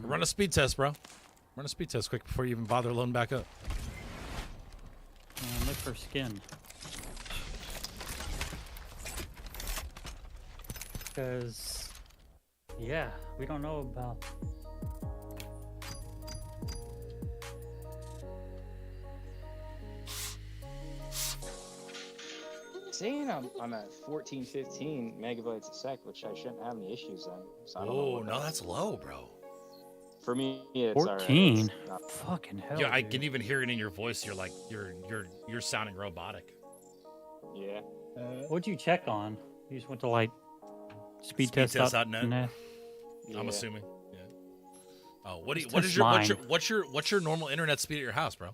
Run a speed test, bro. Run a speed test quick before you even bother loading back up. Look for skin. Because, yeah, we don't know about. Saying I'm at 14, 15 megabytes a sec, which I shouldn't have any issues on. So I don't know Oh, what no, that's low, bro. For me, it's 14. It's not- Fucking hell. Yeah, I dude. can even hear it in your voice. You're like, you're sounding robotic. Yeah. What'd you check on? You just went to like speedtest.net. Speedtest.net. Yeah. I'm assuming. Yeah. Oh, what do you? Let's What test is your? mine. What's your normal internet speed at your house, bro?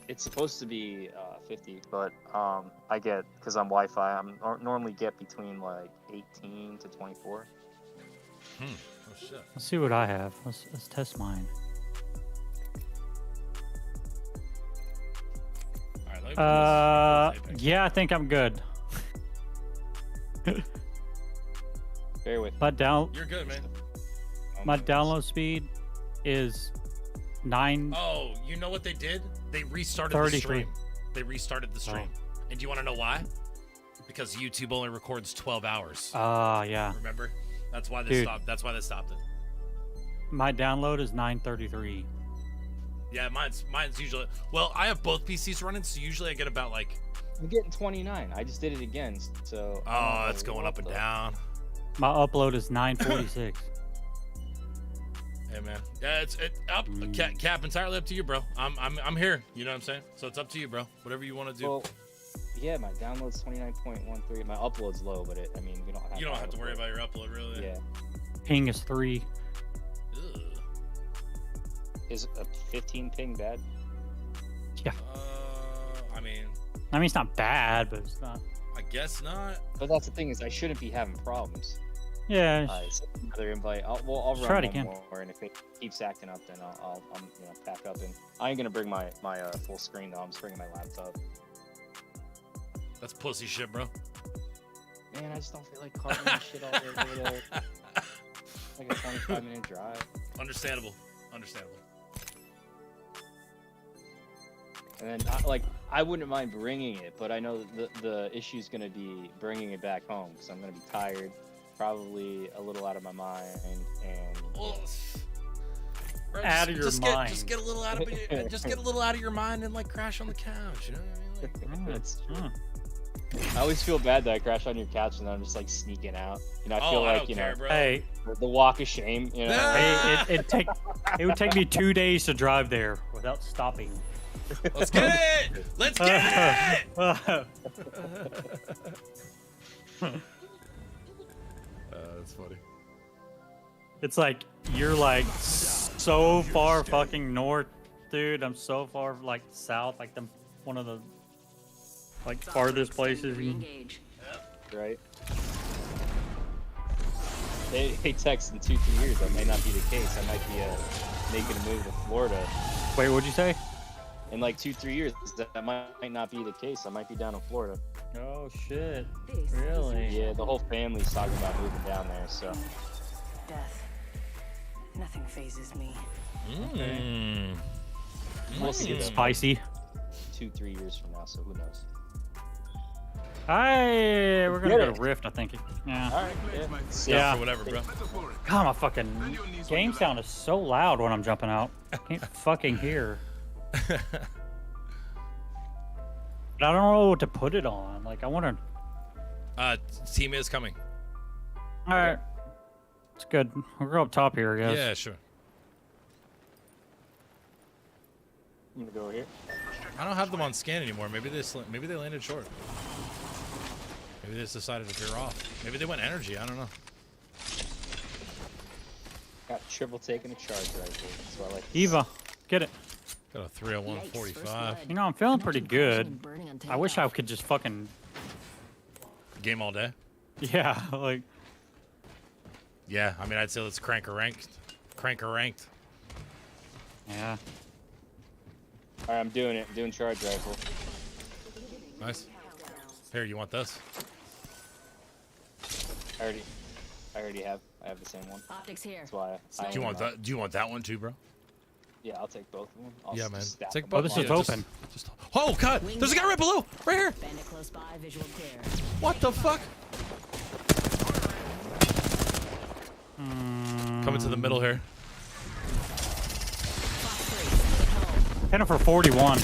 It's supposed to be 50, but I get, because I'm Wi-Fi, normally get between like 18 to 24. Oh shit. Let's see what I have. Let's test mine. All right, let me put this- Yeah, I think I'm good. Bear with me. You're good, man. My download speed is 9. Oh, you know what they did? They restarted 33. the stream. They restarted the stream. And do you want to know why? Because YouTube only records 12 hours. Yeah. Remember? That's why they Dude. stopped. That's why they stopped it. My download is 933. Yeah, mine's usually. Well, I have both PCs running, so usually I get about like. I'm getting 29. I just did it again, so. Oh, it's going up and down. My upload is 9:46. Hey man, yeah, it's up. Cap, entirely up to you, bro. I'm here. You know what I'm saying? So it's up to you, bro. Whatever you want to do. Well, yeah, my download's 29.13. My upload's low, but I mean, we don't have. You don't have to worry about your upload, really. Yeah. Ping is 3. Ugh. Is a 15 ping bad? Yeah. I mean, it's not bad, but it's not. I guess not. But that's the thing is, I shouldn't be having problems. Yeah. So another invite. I'll run try it one again. more, and if it keeps acting up, then I'll pack up. And I ain't gonna bring my full screen though. I'm just bringing my laptop. That's pussy shit, bro. Man, I just don't feel like carting this shit all the way to like a 25-minute drive. Understandable. Understandable. And then, I wouldn't mind bringing it, but I know the issue's gonna be bringing it back home because I'm gonna be tired, probably a little out of my mind, and Bro, out of your mind. Just get a little out of just get a little out of your mind and like crash on the couch. You know what I mean? Like, that's true. I always feel bad that I crash on your couch and then I'm just like sneaking out. You know, I feel like Hey, the walk of shame. You know, hey, it would take me 2 days to drive there without stopping. Let's get it! Let's get it! That's funny. It's like you're like so far fucking north, dude. I'm so far like south, like one of the like farthest places. Right. They text in 2-3 years. That might not be the case. I might be making a move to Florida. Wait, what'd you say? In like 2-3 years, that might not be the case. I might be down in Florida. Oh shit! Really? Yeah, the whole family's talking about moving down there. So. Death. Nothing phases me. Mm. We'll see. It's spicy. 2-3 years from now, so who knows? We're gonna go to Rift, I think. Yeah. All right. Yeah. For whatever, bro. God, my fucking game sound is so loud when I'm jumping out. I can't fucking hear. But I don't know what to put it on. Like, I wonder. Team is coming. All right. It's good. We'll go up top here, I guess. Yeah, sure. I'm gonna go here. I don't have them on scan anymore. Maybe they landed short. Maybe they just decided to veer off. Maybe they went energy. I don't know. Got triple taking a charge rifle. So I like. Eva, get it. Got a 301.45. You know, I'm feeling pretty good. I wish I could just fucking game all day. Yeah, like. Yeah, I mean, I'd say let's crank a ranked. Crank a ranked. Yeah. All right, I'm doing it. I'm doing charge rifle. Nice. Here, you want this? I already have. I have the same one. Optics here. That's why. Do you want that? Do you want that one too, bro? Yeah, I'll take both of them. I'll Yeah, man. stack Take them both. up. this is open. Oh God! There's a guy right below, right here. Bandit close by, visual clear. What the fuck? Coming to the middle here. Hit him for 41.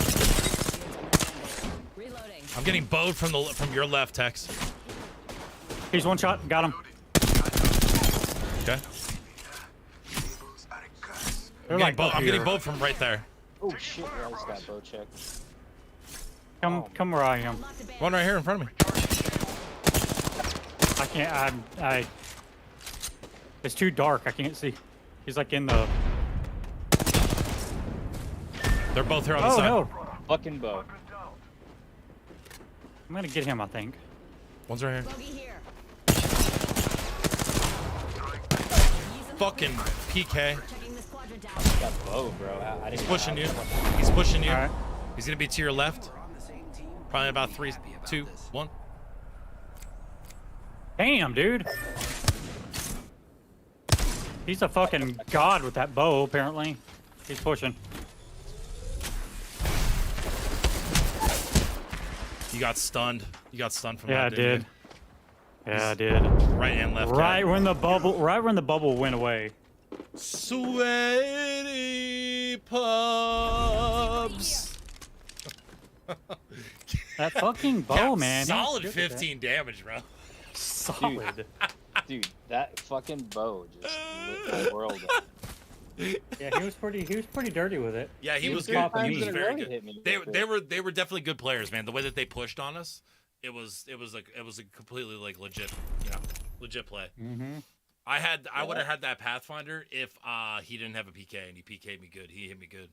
Reloading. I'm getting bowed from your left, Tex. He's one shot. Got him. Okay. They're like I'm getting bowed from right there. Oh shit! I just got bow checked. Come where I am. One right here in front of me. I can't. It's too dark. I can't see. He's like in the. They're both here on the Oh side. no! Fucking bow. I'm gonna get him, I think. One's right here. Bogey here. Fucking PK. Checking this quadrant down. Got bow, bro. I didn't He's know pushing how- you. He's pushing you. All right. He's gonna be to your left. Probably about 3, 2, 1. Damn, dude. He's a fucking god with that bow, apparently. He's pushing. You got stunned. You got stunned from Yeah, I that, didn't did. Yeah, I did. you? Right and left. Right Cat. when the bubble went away. Sweaty pubs. That fucking bow, Cat, man. Solid He was good at 15 damage, bro. that. Solid. Dude, that fucking bow just lit my world up. Yeah, he was pretty dirty with it. Yeah, he was good. He was very good. They were definitely good players, man. The way that they pushed on us, it was a completely like legit, legit play. Mm-hmm. I would have had that Pathfinder if he didn't have a PK, and he PK'd me good. He hit me good.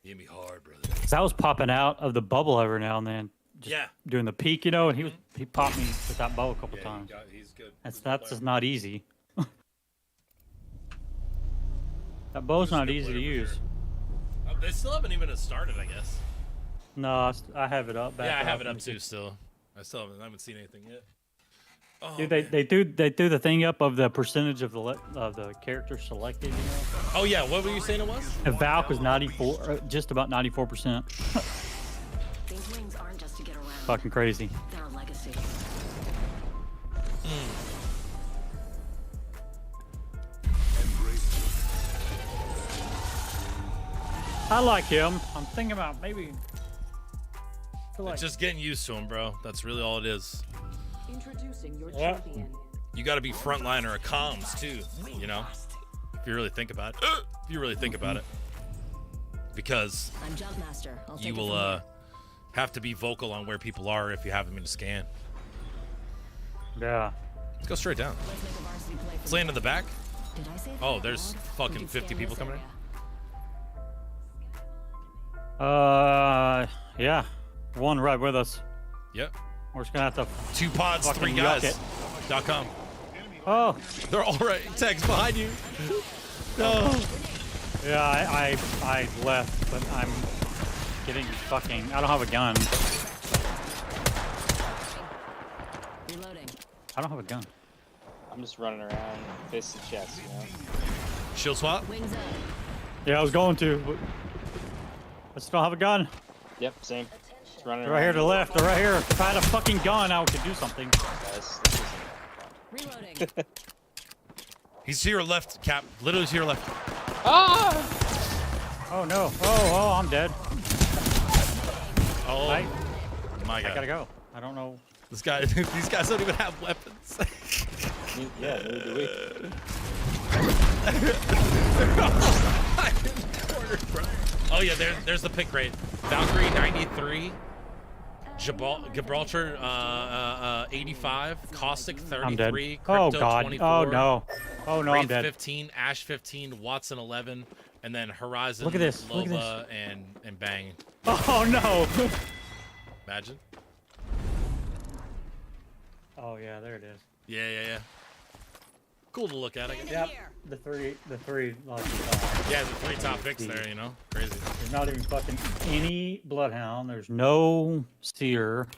He hit me hard, brother. Cause I was popping out of the bubble every now and then. Just doing the peek, and he popped me with that bow a couple times. He's good. That's just not easy. That bow's not easy to use. They still haven't even started, I guess. No, I have it up. Yeah, I have it up too. Still, I haven't seen anything yet. Oh, dude, they do the thing up of the percentage of the characters selected. Oh yeah, what were you saying it was? The Valk was 94, just about 94%. These wings aren't just to get around. Fucking crazy. They're a legacy. I like him. I'm thinking about maybe. It's just getting used to him, bro. That's really all it is. Introducing your champion. You got to be frontliner of comms too, if you really think about it. Because I'm Jumpmaster. you will have to be vocal on where people are if you have them in a scan. Yeah. Let's go straight down. Let's land in the back. Oh, there's fucking 50 people coming in. Yeah. One right with us. Yep. We're just gonna have to. 2 pods, 3 guys.com. Oh. They're all right. Text behind you. No. Yeah, I left, but I'm getting fucking. I don't have a gun. Reloading. I don't have a gun. I'm just running around, fist to chest, Shield swap. Wings up. Yeah, I was going to. But I still don't have a gun. Yep, same. Just running They're right here to the left. They're right here. If I had a fucking gun, I could do something. Reloading. He's to your left, Cap. Literally to your left. Ah! Oh no. Oh, I'm dead. Oh my God. I gotta go. I don't know. These guys don't even have weapons. Yeah, neither do we. Oh yeah, there's the pick rate. Valkyrie 93, Gibraltar 85, Caustic 33, Crypto oh God. 24. Oh no. Oh no, Wraith I'm dead. 15, Ash 15, Watson 11, and then Horizon, Look at this. Loba, and Bang. Oh no. Imagine. Oh yeah, there it is. Yeah. Cool to look at, I guess. Yep. The three like, yeah, the 3 top picks there, crazy. There's not even fucking any Bloodhound. There's no Seer.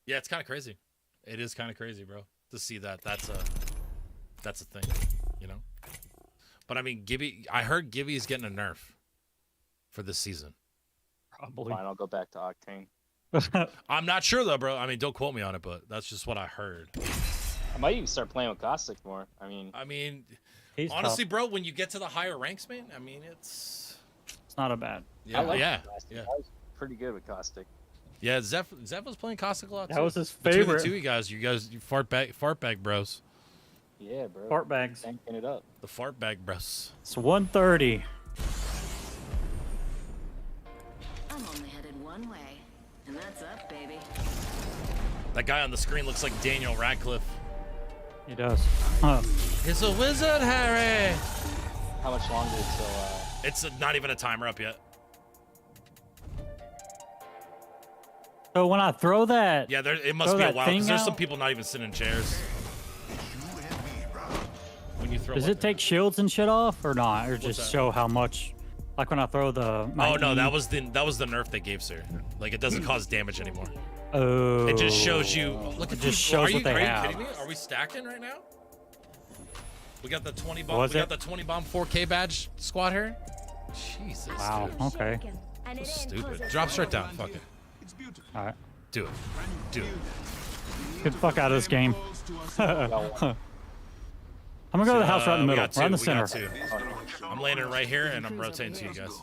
Yeah, it's kind of crazy. It is kind of crazy, bro, to see that. That's a thing, But I mean, I heard Gibby's getting a nerf for this season. Probably. Fine, I'll go back to Octane. I'm not sure though, bro. I mean, don't quote me on it, but that's just what I heard. I might even start playing with Caustic more. I mean, he's honestly, tough. bro, when you get to the higher ranks, man, I mean, it's not a bad. Yeah, yeah. I was pretty good with Caustic. Yeah, Zeph was playing Caustic a lot too. That was his Between favorite. the two you fart bag bros. Yeah, bro. Fart bags. Banking it up. The fart bag bros. It's 1:30. I'm only headed one way, and that's up, baby. That guy on the screen looks like Daniel Radcliffe. He does. Huh. It's a wizard, Harry. How much longer until? It's not even a timer up yet. So when I throw that, Yeah, it must be a while because there's some people not even sitting in chairs. When you throw. Does it take shields and shit off or not, or just show how much? Like when I throw the. Oh no, that was the nerf they gave sir. Like it doesn't cause damage anymore. Oh. It just shows you. Look at It just shows what they Are have. you kidding me? Are we stacking right now? We got the 20 bomb. Was we it? got the 20 bomb 4K badge squad here. Jesus. Wow. Dude. Okay. So stupid. Drop straight down. Fuck it. All right. Do it. Do it. Get the fuck out of this game. I'm gonna go to the house right in the middle, right in the center. I'm landing right here and I'm rotating to you guys.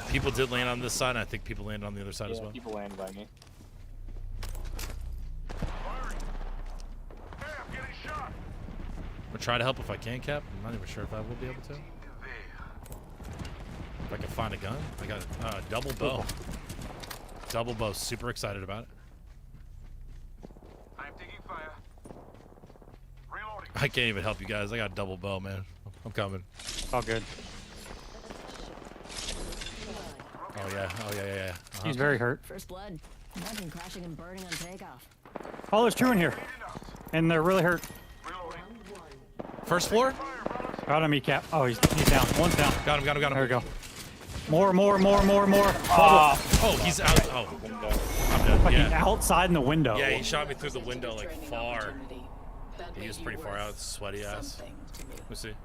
People did land on this side, and I think people landed on the other side as well. People landed by me. I'll try to help if I can, Cap. I'm not even sure if I will be able to. If I can find a gun. I got a double bow. Double bow. Super excited about it. I'm taking fire. Reloading. I can't even help you guys. I got a double bow, man. I'm coming. All good. Oh yeah. Oh yeah. He's very hurt. First blood. Imagine crashing and burning on takeoff. Oh, there's two in here. And they're really hurt. First floor? Got him, Cap. Oh, he's down. One's down. Got him. There we go. More. Oh, he's out. Oh, I'm dead. Fucking Yeah. outside in the window. Yeah, he shot me through the window like far. He was pretty far out. Sweaty ass. Let's see.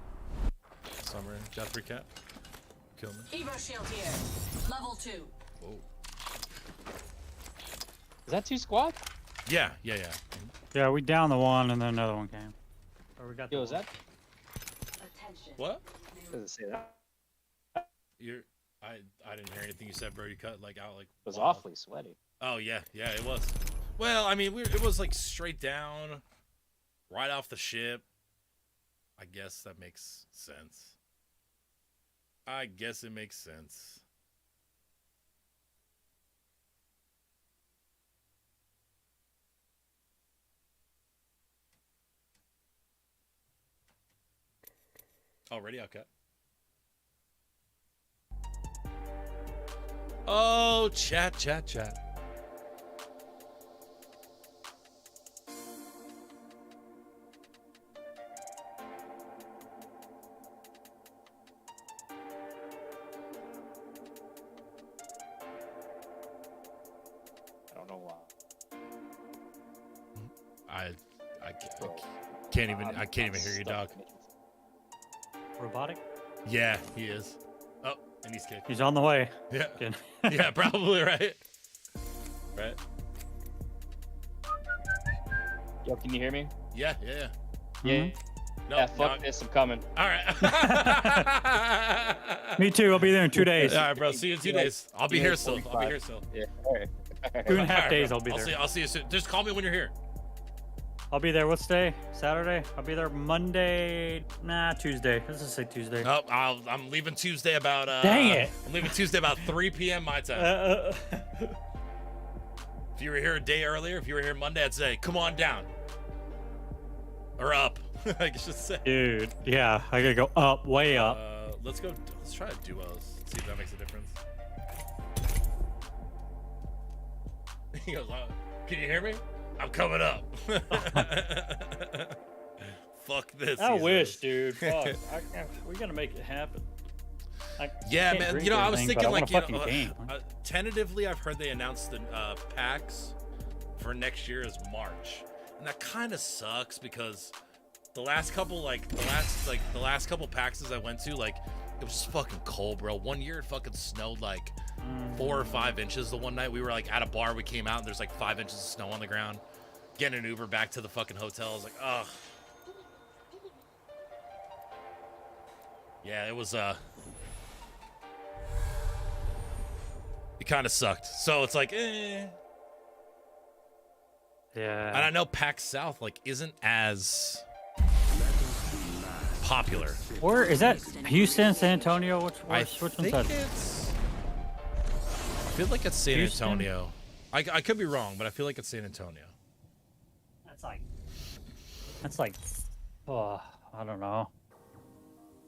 Summer. Got 3 Cap. Kill me. Evo shield here. Level 2. Whoa. Is that 2 squad? Yeah. Yeah, we downed the one and then another one came. Or we got Yo, is that? What? Does it say that? I didn't hear anything you said, bro. You cut like out like. It was awfully sweaty. Oh yeah, it was. Well, I mean, it was like straight down, right off the ship. I guess that makes sense. I guess it makes sense. Already? Okay. Oh, chat. I don't know why. I can't even hear you, dog. Robotic? Yeah, he is. Oh, and he's kicked. He's on the way. Yeah. Good. Yeah, probably, right? Right? Yo, can you hear me? Yeah. Yeah. No, Yeah, fuck this, I'm coming. All right. Me too. I'll be there in 2 days. All right, bro. See you in 2 days. I'll be here still. Yeah. All right. 2.5 days. I'll be there. I'll see you soon. Just call me when you're here. I'll be there. What's day? Saturday? I'll be there Monday. Nah, Tuesday. Let's just say Tuesday. Oh, I'm leaving Tuesday about. Dang it! I'm leaving Tuesday about 3 p.m. my time. If you were here a day earlier, if you were here Monday, I'd say, come on down. Or up. I should say. Dude, yeah, I gotta go up, way up. Let's try duos. See if that makes a difference. He goes, can you hear me? I'm coming up. Fuck this. I wish, dude. Fuck. We gotta make it happen. Yeah, man. You know, I was thinking like, tentatively, I've heard they announced the packs for next year is March, and that kind of sucks because the last couple PAXs I went to, like, it was just fucking cold, bro. One year it fucking snowed like 4 or 5 inches. The one night we were like at a bar, we came out and there's like 5 inches of snow on the ground. Getting an Uber back to the fucking hotel, I was like, ugh. Yeah, it was it kind of sucked. So it's like, eh. Yeah. And I know PAX South like isn't as popular. Where is that? Houston, San Antonio? Which I one's think that? I feel like it's San Antonio. I could be wrong, but I feel like it's San Antonio. That's like, I don't know,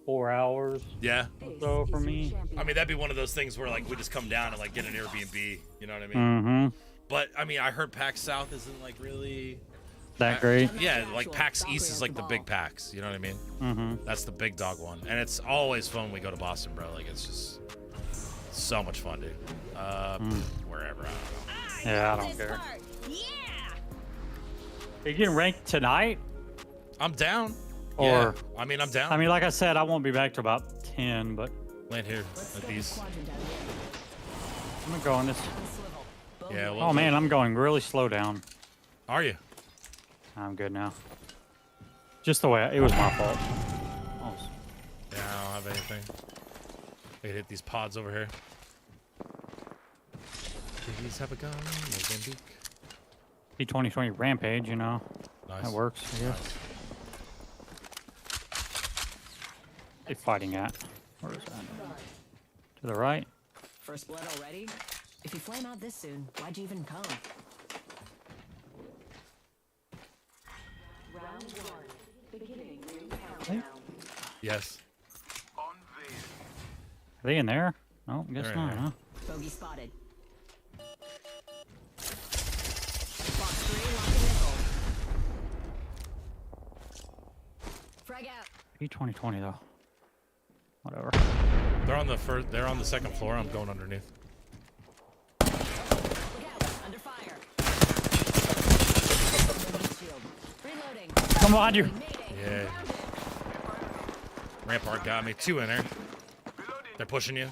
4 hours. Yeah. So for me. I mean, that'd be one of those things where like we just come down and like get an Airbnb. You know what I mean? Mm-hmm. But I mean, I heard PAX South isn't like really that great. Yeah, like PAX East is like the big PAX. You know what I mean? Mm-hmm. That's the big dog one, and it's always fun when we go to Boston, bro. Like it's just so much fun, dude. Wherever. I don't know. Yeah, I don't care. Are you getting ranked tonight? I'm down. Or yeah. I mean, I'm down. I mean, like I said, I won't be back till about 10, but land here at these. I'm gonna go on this. Yeah. Well, oh man, I'm going really slow down. Are you? I'm good now. Just the way it was my fault. Yeah, I don't have anything. I can hit these pods over here. Please have a gun, Mozambique. P2020 Rampage, you know. Nice. That works, I guess. They fighting at? Where is that? To the right? First blood already? If you flame out this soon, why'd you even come? Round 1. Beginning new countdown. Yes. Are they in there? No, I guess They're in not, there. huh? Bogey spotted. Box 3 locking nickel. Frag out. P2020 though. Whatever. They're on the first. They're on the second floor. I'm going underneath. Look out, under fire. Shield. Reloading. Come on, you. Yeah. Rampart got me. 2 in there. They're pushing you.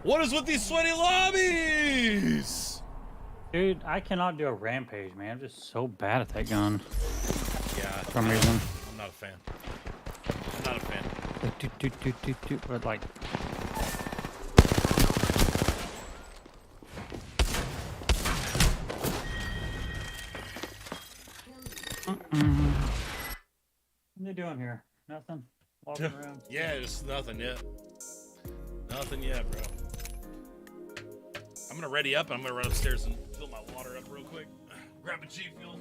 What is with these sweaty lobbies? Dude, I cannot do a rampage, man. I'm just so bad at that gun. Yeah. For some reason. I'm not a fan. I'm not a fan. But like. What are they doing here? Nothing? Walking around? Yeah, just nothing yet. Nothing yet, bro. I'm gonna ready up and I'm gonna run upstairs and fill my water up real quick. Grab a G Fuel.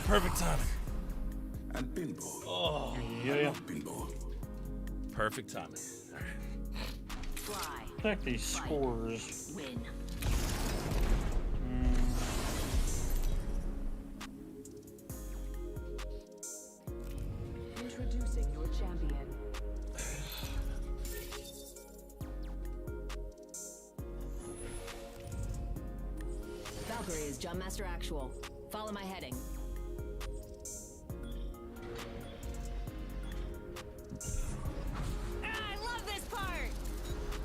Perfect timing. And pinball. Oh, yeah. Pinball. Perfect timing. Fly. Check these scores. Win. Introducing your champion. Valkyrie is Jump Master Actual. Follow my heading. I love this part!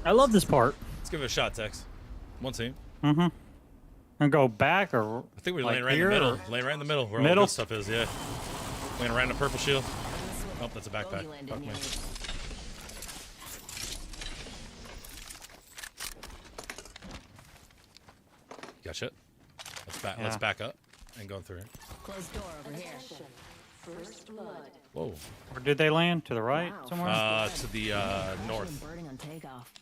I love this part. Let's give it a shot, Tex. One team. Mm-hmm. And go back or I think we're like laying right in here, the middle. or- Laying right in the middle where all the Middle? good stuff is, yeah. Laying around the purple shield. Oh, that's a backpack. Fuck me. Gotcha. Let's back up and go through it. Closed door over here. First blood. Whoa. Where did they land? To the right somewhere? To the north. Burning on takeoff.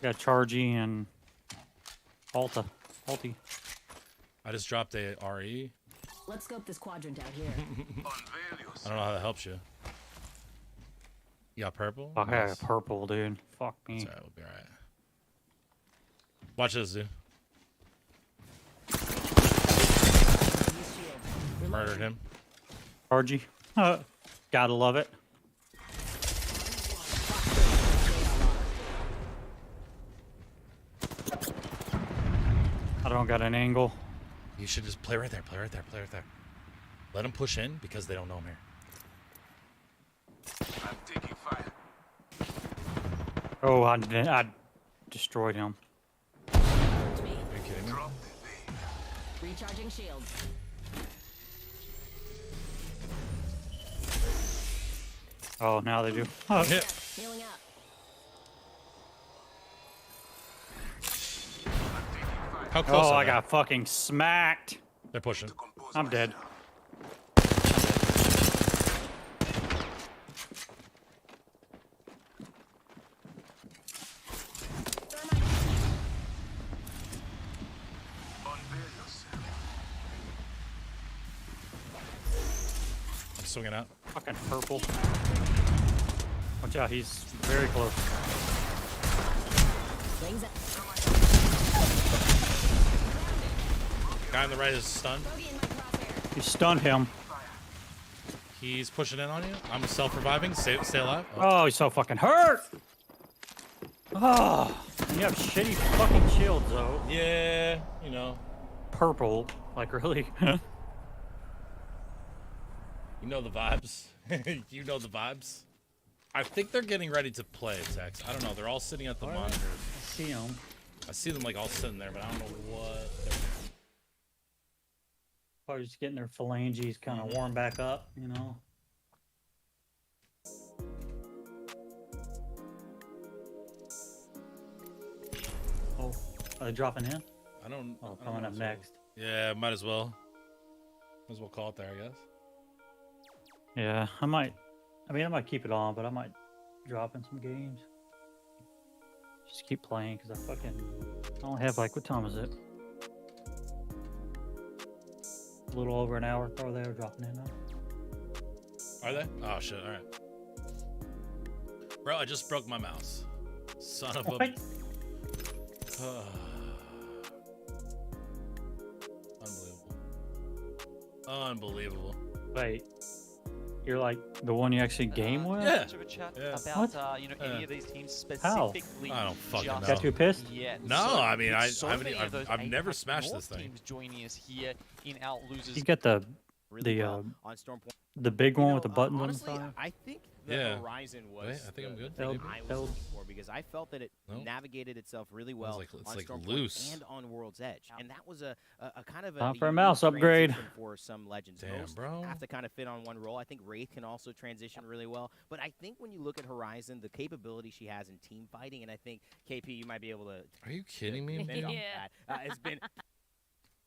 Got Chargy and Alti. I just dropped a RE. Let's scope this quadrant out here. I don't know how that helps you. You got purple? Fuck, I got purple, dude. Fuck me. Sorry, we'll be alright. Watch this, dude. Murdered him. Chargy. Gotta love it. I don't got an angle. You should just play right there, play right there, play right there. Let them push in because they don't know I'm here. I'm taking fire. Oh, I destroyed him. Are you kidding me? Recharging shields. Oh, now they do. Yeah. Healing up. How close Oh, are I they? got fucking smacked. They're pushing. I'm dead. I'm swinging out. Fucking purple. Watch out, he's very close. Guy on the right is stunned. You stunned him. He's pushing in on you. I'm self-reviving. Stay alive. Oh, he's so fucking hurt. Oh, and you have shitty fucking shields though. Yeah, you know. Purple, like really. You know the vibes. You know the vibes. I think they're getting ready to play, Tex. I don't know. They're all sitting at the monitors. I see them. I see them like all sitting there, but I don't know what they're doing. Probably just getting their phalanges kind of warm back up, you know. Oh, are they dropping in? I don't. Oh, coming up next. Yeah, might as well. Might as well call it there, I guess. Yeah, I might keep it on, but I might drop in some games. Just keep playing because I only have like, what time is it? A little over an hour. Oh, they were dropping in now. Are they? Oh shit! All right, bro. I just broke my mouse. Son of a. Unbelievable. Unbelievable. Wait. You're like the one you actually game with? Yeah. Much of a chat What? about any of these teams How? specifically. I don't fucking know. Got you pissed? Yet. No, So I mean with so many of I've those never APAC smashed North this thing. Teams joining us here in Out Losers. You got the the big one with the buttons honestly, on the side? I think the Yeah. Horizon was Wait, I think I'm good. the thing That'll- I was that'll- looking for because I felt that it Nope. navigated itself really well It's on like Stormpoint loose. and on World's Edge, and that was a kind of Time a for a unique mouse upgrade. transition for some legends. Damn, Most bro. have to kind of fit on one role. I think Wraith can also transition really well, but I think when you look at Horizon, the capability she has in team fighting, and I think KP, you might be able to. Are you kidding me? Fend off that. It's been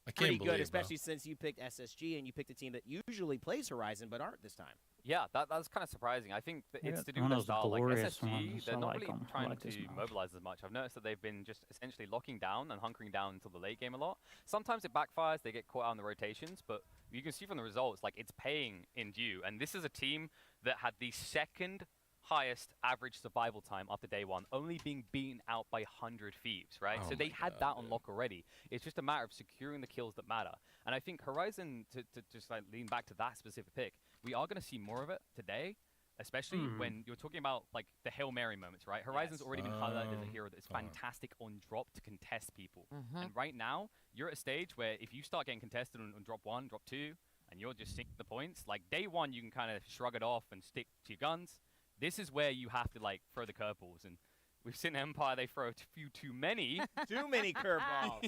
I pretty can't good, believe, especially since you picked SSG and you picked a team that usually plays Horizon but aren't this time. Yeah, that's kind of surprising. I think that it's Yeah, to do one with of their those style. Like glorious SSG, ones. they're I not like really 'em. I trying like this to mouse. mobilize as much. I've noticed that they've been just essentially locking down and hunkering down until the late game a lot. Sometimes it backfires, they get caught out in the rotations, but you can see from the results, like it's paying in due. And this is a team that had the second highest average survival time after day one, only being beaten out by 100 Thieves, right? Oh So they my had God, that on lock already. It's just a matter of securing the kills that matter. And I think Horizon, to just like lean back to that specific pick, we are going to see more of it today, especially when you're talking about like the Hail Mary moments, right? Horizon's already been highlighted as a hero that is fantastic on drop to contest people. And right now, you're at a stage where if you start getting contested on drop 1, drop 2, and you're just sinking the points, like day 1, you can kind of shrug it off and stick to your guns. This is where you have to like throw the curveballs, and we've seen Empire, they throw a few too many. Too many curveballs.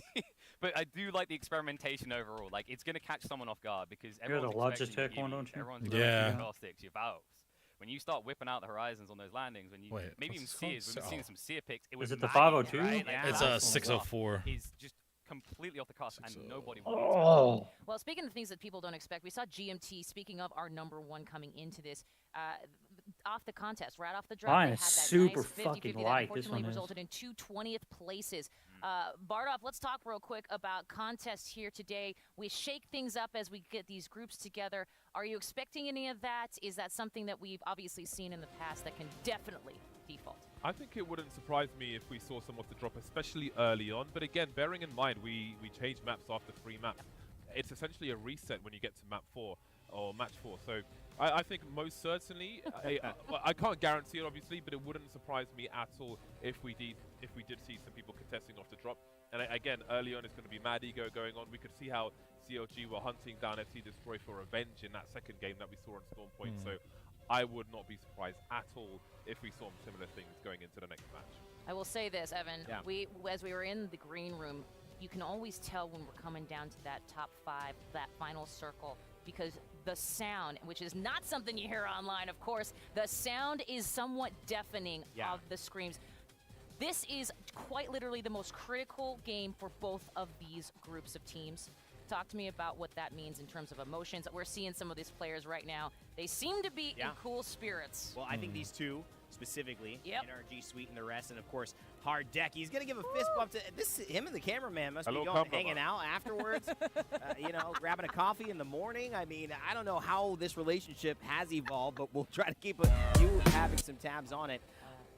But I do like the experimentation overall. Like, it's going to catch someone off guard because You're the everyone's expecting Logitech one, you. don't you? Everyone's Yeah. expecting your sticks, your valves. When you start whipping out the Horizons on those landings, when you Wait, maybe even what's this Sears, we've called? seen some Seer picks. It was it the magic, 502? right? Like, It's that a 604. is just completely off the cusp, and nobody Oh. Well, speaking of things that people don't expect, we saw GMT, speaking of our #1 coming into this, off the contest, right off the drop, Mine they is had that super nice 50-50 fucking that light, this unfortunately one is. resulted in 2 20th places. Bardov, let's talk real quick about contests here today. We shake things up as we get these groups together. Are you expecting any of that? Is that something that we've obviously seen in the past that can definitely default? I think it wouldn't surprise me if we saw some of the drop, especially early on. But again, bearing in mind, we changed maps after 3 maps. It's essentially a reset when you get to map 4 or match 4. So I think most certainly, I can't guarantee it obviously, but it wouldn't surprise me at all if we did see some people contesting off the drop. And again, early on it's going to be mad ego going on. We could see how CLG were hunting down FC Destroy for revenge in that second game that we saw on Stormpoint. So I would not be surprised at all if we saw similar things going into the next match. I will say this, Evan. Yeah. As we were in the green room, you can always tell when we're coming down to that top 5, that final circle, because the sound, which is not something you hear online, of course, the sound is somewhat deafening of the screams. This is quite literally the most critical game for both of these groups of teams. Talk to me about what that means in terms of emotions. We're seeing some of these players right now. They seem to be in cool spirits. Well, I think these two specifically, Yep. NRG, Sweet, and the rest, and of course Hard Deck. He's gonna give a fist bump to this. Him and the cameraman must be Hello, going cameraman. hanging out afterwards. You know, grabbing a coffee in the morning. I mean, I don't know how this relationship has evolved, but we'll try to keep you having some tabs on it.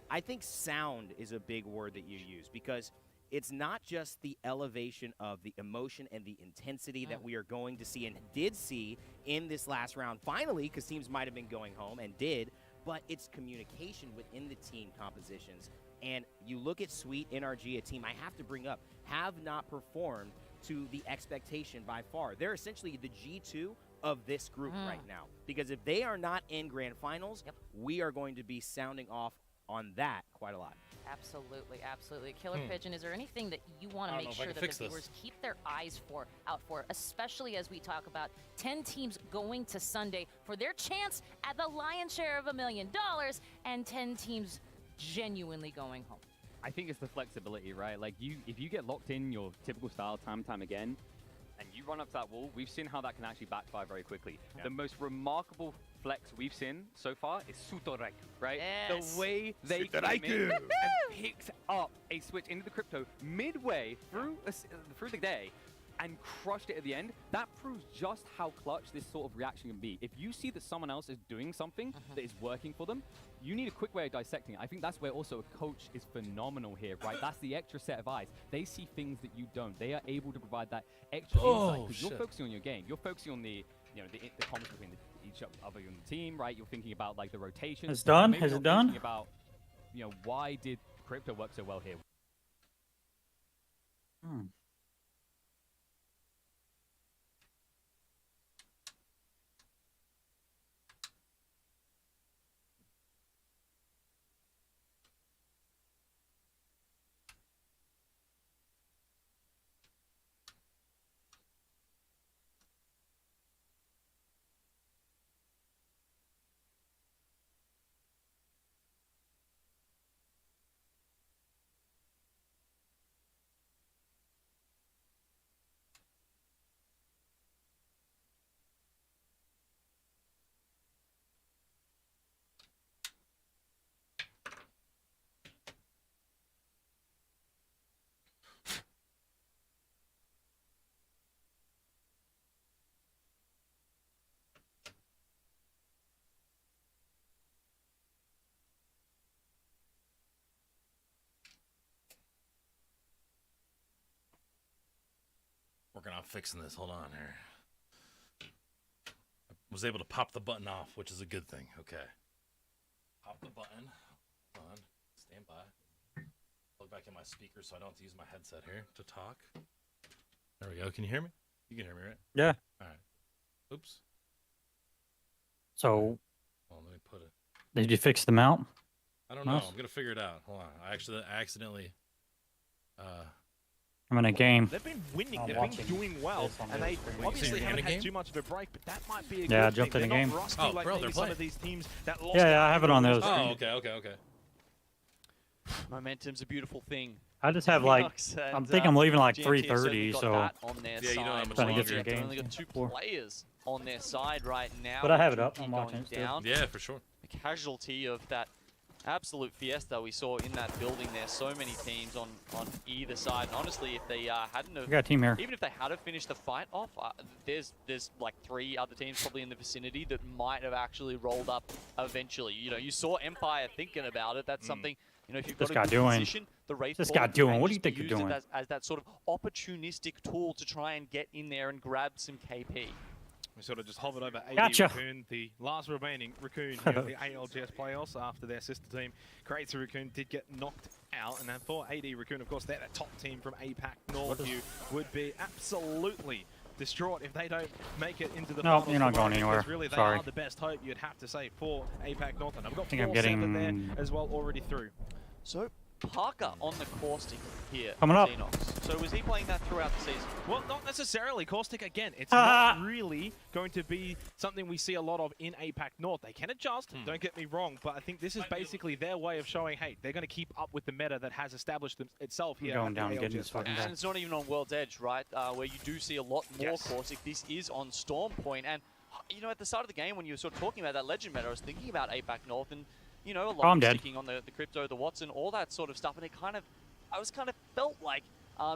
I think sound is a big word that you use because it's not just the elevation of the emotion and the intensity that we are going to see and did see in this last round, finally, because teams might have been going home and did, but it's communication within the team compositions. And you look at Sweet, NRG, a team I have to bring up, have not performed to the expectation by far. They're essentially the G2 of this group right now. Because if they are not in grand finals, we are going to be sounding off on that quite a lot. Absolutely, absolutely. Killer Pigeon, is there anything that you want to make sure that the viewers keep their eyes out for, especially as we talk about 10 teams going to Sunday for their chance at the lion's share of $1 million and 10 teams genuinely going home? I think it's the flexibility, right? Like if you get locked in your typical style time and time again, and you run up to that wall, we've seen how that can actually backfire very quickly. The most remarkable flex we've seen so far is Sutoreku, right? Yes. The way they came in and picked up a switch into the crypto midway through the day and crushed it at the end, that proves just how clutch this sort of reaction can be. If you see that someone else is doing something that is working for them, you need a quick way of dissecting it. I think that's where also a coach is phenomenal here, right? That's the extra set of eyes. They see things that you don't. They are able to provide that extra insight because you're focusing on your game. You're focusing on the comments between each other on the team, right? You're thinking about like the rotation. It's done? Maybe Is not it done? thinking about, why did crypto work so well here? Working on fixing this. Hold on here. I was able to pop the button off, which is a good thing. Okay. Pop the button. Hold on. Stand by. Plug back in my speaker so I don't have to use my headset here to talk. There we go. Can you hear me? You can hear me, right? Yeah. All right. Oops. So, Well, let me put it. did you fix the mount? I don't know. I'm gonna figure it out. Hold on. I accidentally. I'm in a game. They've been winning. They've been doing well, and they obviously haven't had too much of a break. But that might be a Yeah, I good jumped thing. in the They're game. not rusty like maybe some of these teams that lost. Yeah, I have it on those. Oh, okay. Momentum's a beautiful thing. I just have like, I think I'm leaving like GMT have 3:30, certainly got so that on their Yeah, you don't have much trying to get longer. through They've the only got game. 2 players on their side right now. But I have it up. GMT I'm watching going it still. down. Yeah, for sure. A casualty of that absolute fiesta we saw in that building there. So many teams on either side. And honestly, if they hadn't have, We got a team here. even if they had have finished the fight off, there's like 3 other teams probably in the vicinity that might have actually rolled up eventually. You saw Empire thinking about it. That's something. If you've got a good position, the Wraith This Ball guy can doing? What do you just think be you're used doing? as that sort of opportunistic tool to try and get in there and grab some KP. We sort of just hovered over AD Gotcha. Raccoon, the last remaining Raccoon here at the ALGS playoffs after their sister team. Crazy Raccoon did get knocked out, and then for AD Raccoon, of course, they're the top team from APAC North. You would be absolutely distraught if they don't make it into the finals. You're not going tomorrow, anywhere. because really, they Sorry. are the best hope, you'd have to say, for APAC North. And I've got I think I'm 4-7 getting there as well already through. So, Parker on the Caustic here? Coming up. Xenox? So was he playing that throughout the season? Well, not necessarily. Caustic, again, it's not really going to be something we see a lot of in APAC North. They can adjust, don't get me wrong, but I think this is basically their way of showing, hey, they're going to keep up with the meta that has established itself here. Going down and getting this fucking And it's not even on World's Edge, right? Where you do see a lot more Caustic. This is on Storm Point. And, you know, at the start of the game, when you were sort of talking about that Legend meta, I was thinking about APAC North and, you know, a lot of sticking on the crypto, the Watson, all that sort of stuff. And it kind of, I was kind of felt like,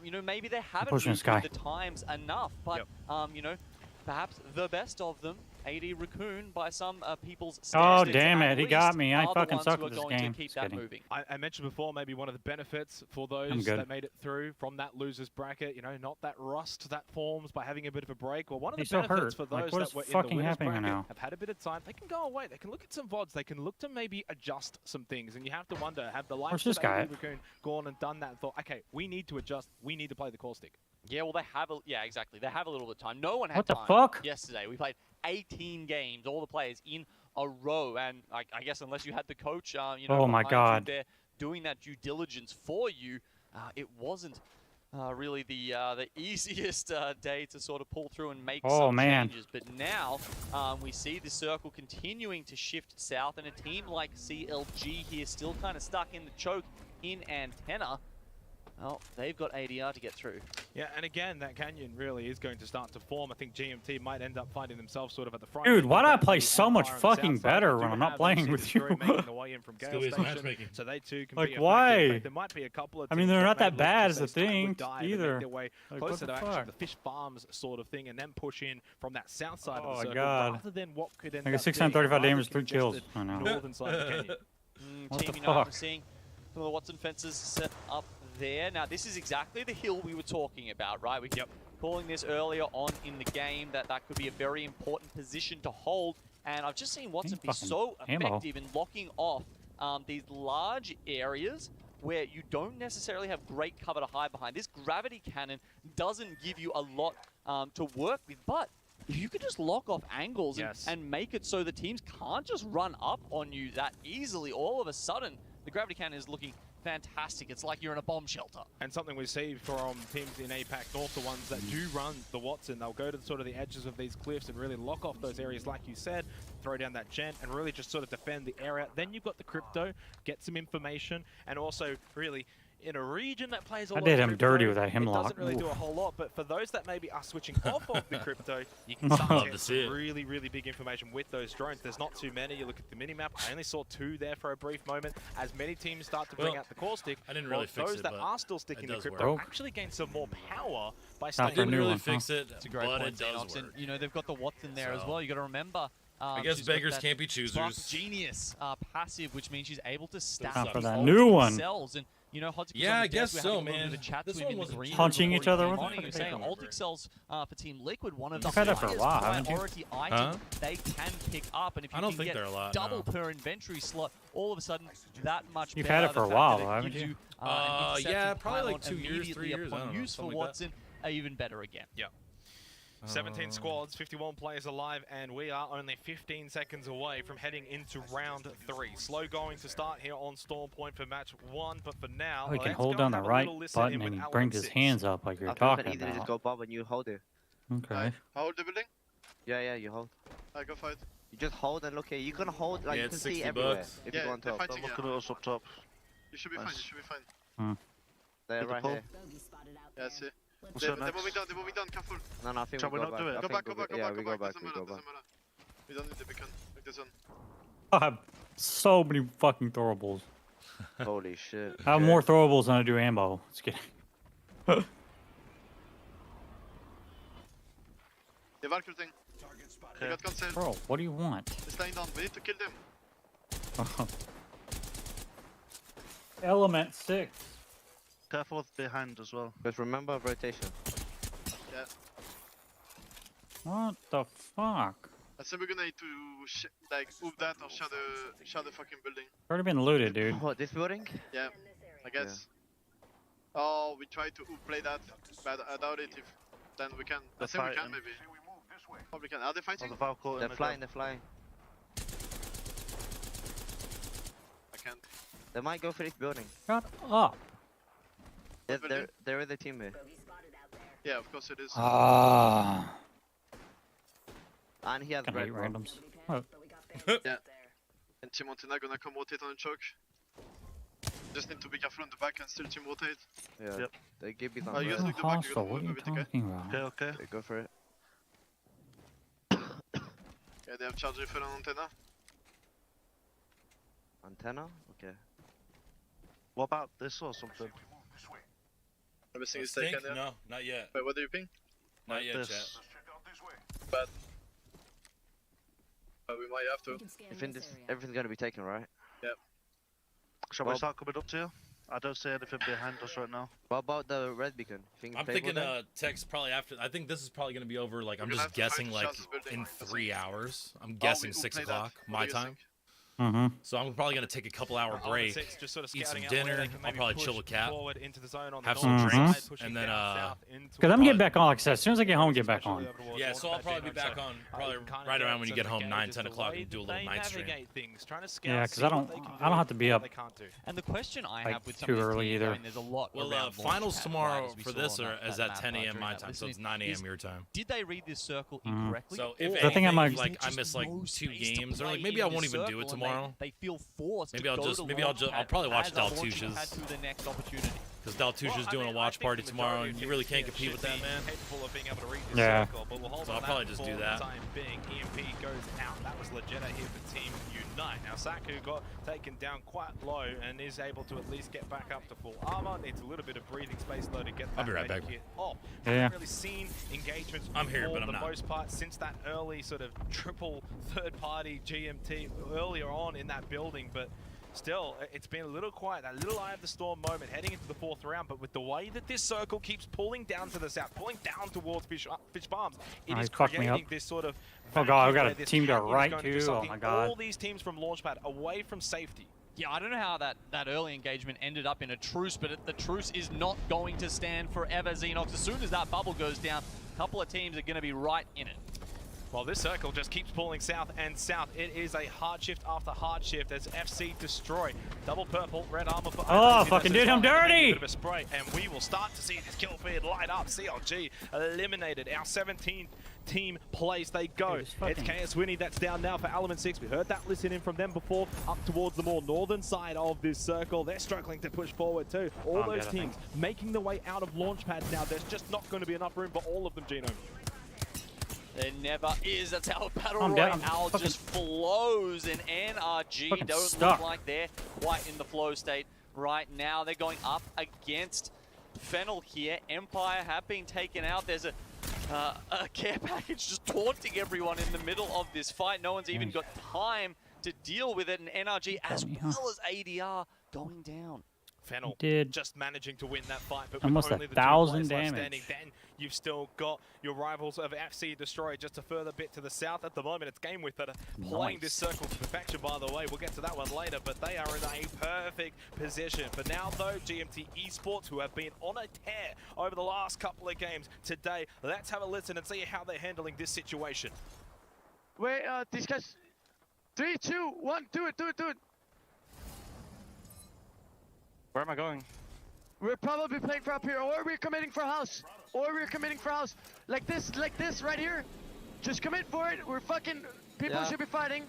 you know, maybe they haven't moved with the times enough. But, you know, perhaps the best of them, AD Raccoon, by some people's standards, oh, damn it. He got me. I fucking suck at this game. I mentioned before, maybe one of the benefits for those that made it through from that loser's bracket, you know, not that rust that forms by having a bit of a break. Well, one of the benefits for those that were in the winner's bracket have had a bit of time. They can go away. They can look at some VODs. They can look to maybe adjust some things. And you have to wonder, have the likes of AD Raccoon gone and done that and thought, okay, we need to adjust. We need to play the Caustic. Yeah, well, they have exactly. They have a little bit of time. No one had time yesterday. We played 18 games, all the players in a row, and I guess unless you had the coach, you know, oh my God, there doing that due diligence for you, it wasn't really the easiest day to sort of pull through and make some changes. But now we see the circle continuing to shift south, and a team like CLG here still kind of stuck in the choke in Antenna. Well, they've got ADR to get through. Yeah, and again, that canyon really is going to start to form. I think GMT might end up finding themselves sort of at the front. Dude, why do I play so much fucking better when I'm not playing with you? So they too can like, why? There might be a couple of I mean, they're not that bad as a thing either. Like, closer to actually the fish farms sort of thing, and then push in from that south side of the circle, rather than what could end up being 635 damage, 3 kills. I know. Northern side of the canyon. What Team the United, fuck? seeing some of the Watson fences set up there. Now, this is exactly the hill we were talking about, right? We kept calling this earlier on in the game that could be a very important position to hold. And I've just seen Watson be so effective in locking off these large areas where you don't necessarily have great cover to hide behind. This gravity cannon doesn't give you a lot to work with, but if you could just lock off angles and make it so the teams can't just run up on you that easily, all of a sudden, the gravity cannon is looking fantastic. It's like you're in a bomb shelter. And something we see from teams in APAC North, the ones that do run the Watson, they'll go to sort of the edges of these cliffs and really lock off those areas, like you said, throw down that gent and really just sort of defend the area. Then you've got the crypto, get some information, and also really in a region that plays a lot of crypto, dirty with that hemlock. It doesn't really do a whole lot, but for those that maybe are switching off of the crypto, you can start to get some really, really big information with those drones. There's not too many. You look at the minimap, I only saw 2 there for a brief moment. As many teams start to bring out the Caustic, I didn't really fix those it, that but are still sticking to does crypto work. actually gain some more power by I didn't really one, fix it, It's a great but point, it does Xenox. work. And, you know, they've got the Watson there as well. You got to remember. I guess beggars can't be choosers. Spark Genius passive, which means she's able to stack for the that new one. cells. And, you know, yeah, I guess so, man. This one was punching each other. You're saying Ultic cells for Team Liquid, one of the You've had that for a highest while, haven't you? priority items they can pick up. And if you I don't can think get they're a lot, double no. per inventory slot, all of a sudden that much You've better. had it for The a fact while, that it haven't gives you? an intercepted Yeah, probably like pylon 2 years, 3 immediately years. I upon don't know, use for something like that. Watson, even better again. Yeah. 17 squads, 51 players alive, and we are only 15 seconds away from heading into round 3. Slow going to start here on Storm Point for match 1, but for now, he can hold down the right button and he brings his hands up like you're talking Either just about. go bob and you hold it. Okay. Hold the building? Yeah, you hold. I go fight. You just hold and look here. You can hold like Yeah, you can it's see 60 everywhere bucks. if you go on top. Fighting, Look at us up top. You should be fine, you should be fine. They're right here. Yeah, I see. What's They're your next? moving down, careful. No, I think Shall we we go not back. do it? I Go think back, go back, yeah, go we back. go back. Doesn't We matter, go back. doesn't matter. We don't need the beacon. Like the zone. I have so many fucking throwables. Holy shit. I have more throwables than I do ammo. Just kidding. The Valkyrie thing. They got consent. Bro, what do you want? They're staying down. We need to kill them. Element 6. Careful with behind as well. Just remember rotation. Yeah. What the fuck? I think we're gonna need to like move that or shut the fucking building. Already been looted, dude. What, this building? Yeah, I guess. Oh, we try to play that, but I doubt it. If then we can. I think we can maybe. Probably can. Are they fighting? They're flying, they're flying. I can't. They might go for this building. Shut up. They're the team here. Yeah, of course it is. Ah. And he has Gonna red hate bar. randoms. Oh. Yeah. And team Montina gonna come rotate on the choke. Just need to be careful on the back and still team rotate. Yeah. Yep. They give me Oh, you guys look the back, you're Hostile, gonna what are move you everything, talking about? Okay. Okay, go for it. Yeah, they have charge rifle on antenna. Antenna? Okay. What about this or something? Everything is Stink? taken, yeah? No, not yet. Wait, what do you ping? Not yet, this. chat. But we might have to. You think everything's gonna be taken, right? Yep. Shall we start coming up to you? I don't see anything behind us right now. What about the red beacon? I'm thinking text probably after. I think this is probably going to be over. Like I'm just guessing like in 3 hours. I'm guessing 6 o'clock my time. So I'm probably going to take a couple-hour break, just sort of eat some scouting out where dinner. they can I'll maybe probably push chill with Cap, forward into the zone on the have some north drinks, side, pushing and then down south into Because I'm getting back on, like I said, as soon as I get home, get back on. yeah. So I'll probably be back on probably right around when you get home, 9, 10 o'clock, and do a little night stream. Yeah, because I don't have to be up And the question I like have with some too of these early teams, either. I mean, there's a lot Well, around finals Launchpad, tomorrow right, as we for saw this on is that at 10 map, a.m. during my that time, so it's listening. 9 a.m. your time. Did they read this circle incorrectly? So if or I think I might- like I miss like 2 games, or like maybe I won't even do it tomorrow. They feel forced. Maybe I'll probably watch Daltouche's. To the next opportunity. Because Daltouche's doing a watch party tomorrow, and you really can't compete with that, man. Yeah. So I'll probably just do that. EMP goes out. That was Legetta here for Team Unite. Now Saku got taken down quite low and is able to at least get back up to full armor. Needs a little bit of breathing space though to get that I'll be right back. medikit off. Yeah. Haven't really seen engagements I'm here, for but I'm the not. most part since that early sort of triple third-party GMT earlier on in that building, but still, it's been a little quiet, that little eye of the storm moment heading into the 4th round, but with the way that this circle keeps pulling down to the south, pulling down towards Fish Farms, it is he's fucked me creating up. this sort of Oh god, I've got where a this team to canyon is right going to be too. Oh sucking my god. all these teams from Launchpad away from safety. Yeah, I don't know how that early engagement ended up in a truce, but the truce is not going to stand forever, Xenox. As soon as that bubble goes down, a couple of teams are going to be right in it. Well, this circle just keeps pulling south and south. It is a hard shift after hard shift as FC destroy. Double purple, red armor for Oh, fucking did him dirty! A bit of a spray, and we will start to see this kill feed light up. CLG eliminated. Our 17th team place they go. It's KS Winnie that's down now for Element 6. We heard that listening from them before. Up towards the more northern side of this circle. They're struggling to push forward too. All those teams making the way out of Launchpad now. There's just not going to be enough room for all of them, Gino. There never is. That's how Battle I'm dead. Royale just flows, and NRG don't stuck. look like they're quite in the flow state right now. They're going up against Fennel here. Empire have been taken out. There's a care package just taunting everyone in the middle of this fight. No one's even got time to deal with it, and NRG as well as ADR going down. Fennel did just managing to win that fight, but almost with only the 1,000 2 players left damage. standing, then you've still got your rivals of FC Destroy just a further bit to the south. At the moment, it's Game With that are playing this circle to perfection, by the way. We'll get to that one later, but they are in a perfect position. For now, though, GMT Esports, who have been on a tear over the last couple of games today, let's have a listen and see how they're handling this situation. Wait, these guys... 3, 2, 1, do it. Where am I going? We're probably playing for up here, or we're committing for house. Like this right here. Just commit for it. We're fucking... People should be fighting.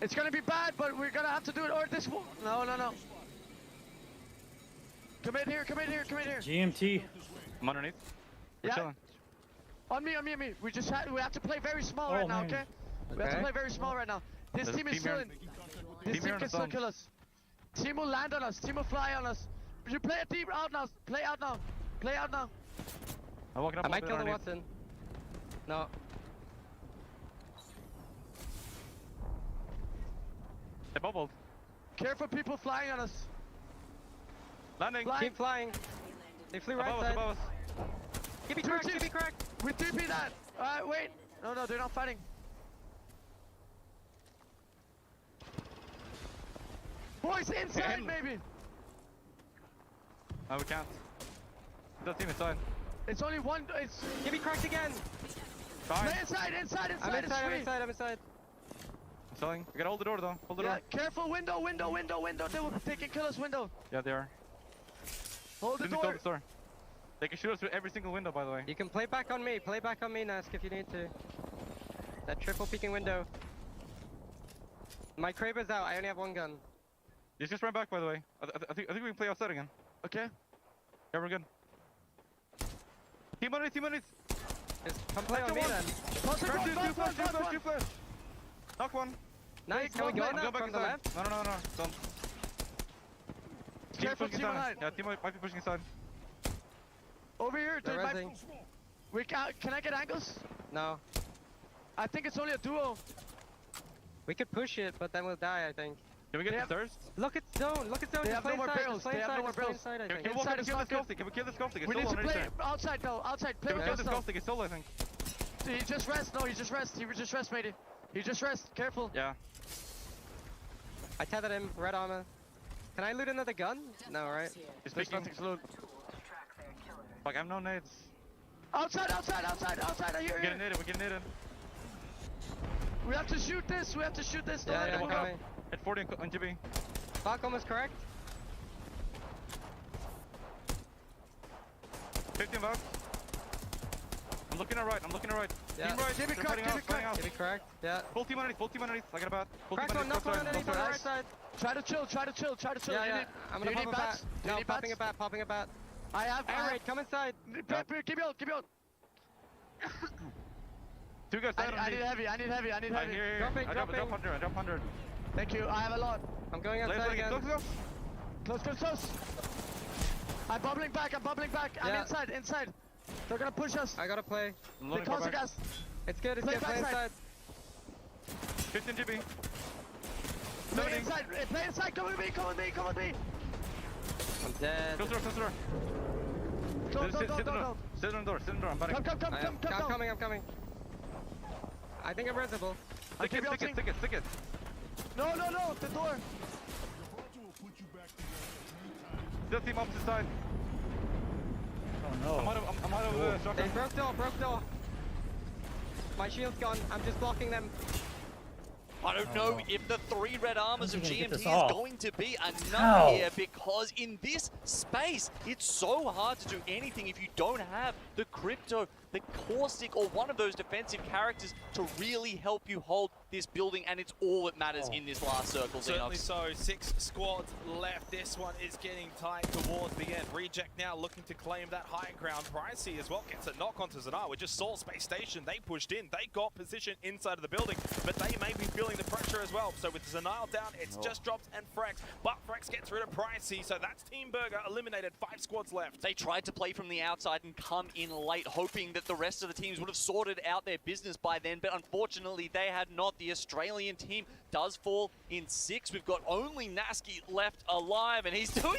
It's gonna be bad, but we're gonna have to do it, or this... No. Commit here. GMT. I'm underneath. We're chilling. On me. We have to play very small right now, okay? We have to play very small right now. This team is still in. This team can still kill us. Team will land on us. Team will fly on us. You play a team out now. Play out now. I'm walking up. I might kill the Watson. No. They bubbled. Careful, people flying on us. Landing. Keep flying. They flew right side. Above us. Give me crack. We 2P that. Wait. No, they're not fighting. Boys, inside, maybe. No, we can't. The team inside. It's only one. Give me cracked again. Play inside. I'm inside. Selling. We gotta hold the door though. Hold the door. Careful, window. They can kill us, window. Yeah, they are. Hold the Didn't door. kill the door. They can shoot us through every single window, by the way. You can play back on me. Play back on me, Nask, if you need to. That triple peeking window. My Kraber's out. I only have one gun. Just run back, by the way. I think we can play outside again. Okay. Yeah, we're good. Team underneath. Come play on me then. Two flash. Knock one. Nice. Can we go now from the left? No. Don't. Careful, team behind. Yeah, team might be pushing inside. Over here, They're resing. Can I get angles? No. I think it's only a duo. We could push it, but then we'll die, I think. Can we get the thirst? Look at zone. They have no more barrels. They have no more barrels. Inside, I think. Can we kill this ghosting? We need to play outside though. Outside. Play Can we with kill this ghosting? It's solo, I think. He just rest. No, he just rest. He just rest, matey. He just rest. Careful. Yeah. I tethered him. Red armor. Can I loot another gun? No, right? There's nothing to loot. Fuck, I have no nades. Outside. I hear you. We're getting naded. We have to shoot this. Don't let Yeah, him coming. At 40 on GB. Fuck, almost correct. 15 bucks. I'm looking at right. Yeah. Team right. Give me crack. Give me correct. Yeah. Full team underneath. I got a bat. Crack one, knock one underneath on the right side. Try to chill. Yeah. I'm gonna pop a bat. No, popping a bat. I have. Air raid, come inside. Keep me out. Two guys down. I need heavy. Here. Dropping. Drop 100. Thank you. I have a lot. I'm going outside again. Close. I'm bubbling back. I'm inside. They're gonna push us. I gotta play. They causing gas. It's good. Play Play inside. 15 GB. Play inside. Come with me. I'm dead. Close the door. Don't. Sit on the door. I'm batting. Come. I'm coming. I think I'm resible. Stick it. No, the door. Still team opposite side. Oh no. I'm out of shotgun. They broke door. My shield's gone. I'm just blocking them. I don't know if the 3 red armors of GMT is going to be enough Ow. here, because in this space, it's so hard to do anything if you don't have the Crypto, the Caustic, or one of those defensive characters to really help you hold this building, and it's all that matters in this last circle, Certainly Xenox. so. 6 squads left. This one is getting tight towards the end. Reject now looking to claim that high ground. Pricey as well gets a knock onto Zanar. We just saw Space Station. They pushed in. They got position inside of the building, but they may be feeling the pressure as well. So with Zanar down, it's just Drops and Frex. But Frex gets rid of Pricey, so that's Team Burger eliminated. 5 squads left. They tried to play from the outside and come in late, hoping that the rest of the teams would have sorted out their business by then, but unfortunately they had not. The Australian team does fall in 6. We've got only Nasky left alive, and he's doing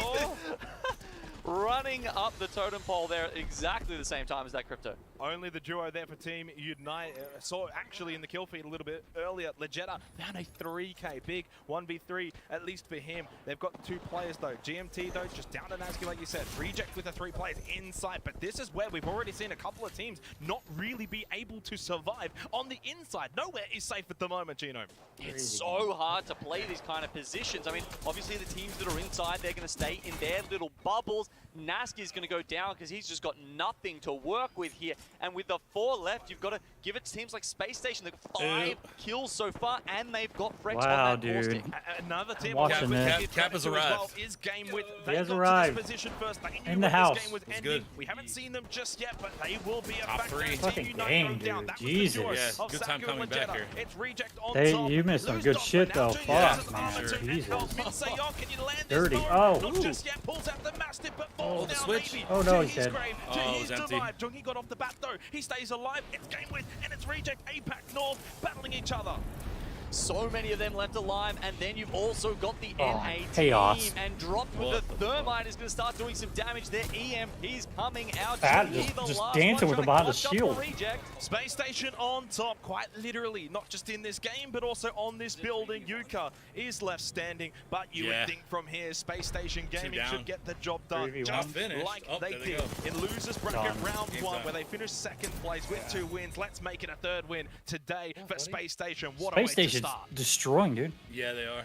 running up the totem pole there at exactly the same time as that Crypto. Only the duo there for Team Unite. Saw actually in the kill feed a little bit earlier, Legetta found a 3k, big 1v3 at least for him. They've got 2 players though. GMT though, just down to Nasky like you said. Reject with the 3 players inside, but this is where we've already seen a couple of teams not really be able to survive on the inside. Nowhere is safe at the moment, Gino. It's so hard to play these kind of positions. I mean, obviously the teams that are inside, they're going to stay in their little bubbles. Nasky is going to go down because he's just got nothing to work with here. And with the 4 left, you've got to give it to teams like Space Station. They've got 5 kills so far, and they've got Frex on that Caustic. Another team Cap has arrived. Is game with. He has arrived. In the house. It's good. We haven't seen them just yet, but they will be a factor. Fucking game, dude. Jesus. Yeah, good time coming back here. It's Reject on top. You missed some good shit though. Fuck, man. Jesus. Dirty. Oh. Oh, the switch. Oh no, he's dead. Oh, it was empty. Junkie got off the bat though. He stays alive. It's game with, and it's Reject APAC North battling each other. So many of them left alive, and then you've also got the NA chaos. team, and Drop with the Thermite is going to start doing some damage. Their EMP's coming out. Just dancing with him behind the shield. Space Station on top, quite literally, not just in this game, but also on this building. Yuka is left standing, but you would think from here, Space Station Gaming should get the job done, just like they did in Losers Bracket Round 1, where they finished 2nd place with 2 wins. Let's make it a 3rd win today for Space Station. What a way to shit's destroying, dude. Yeah, they are.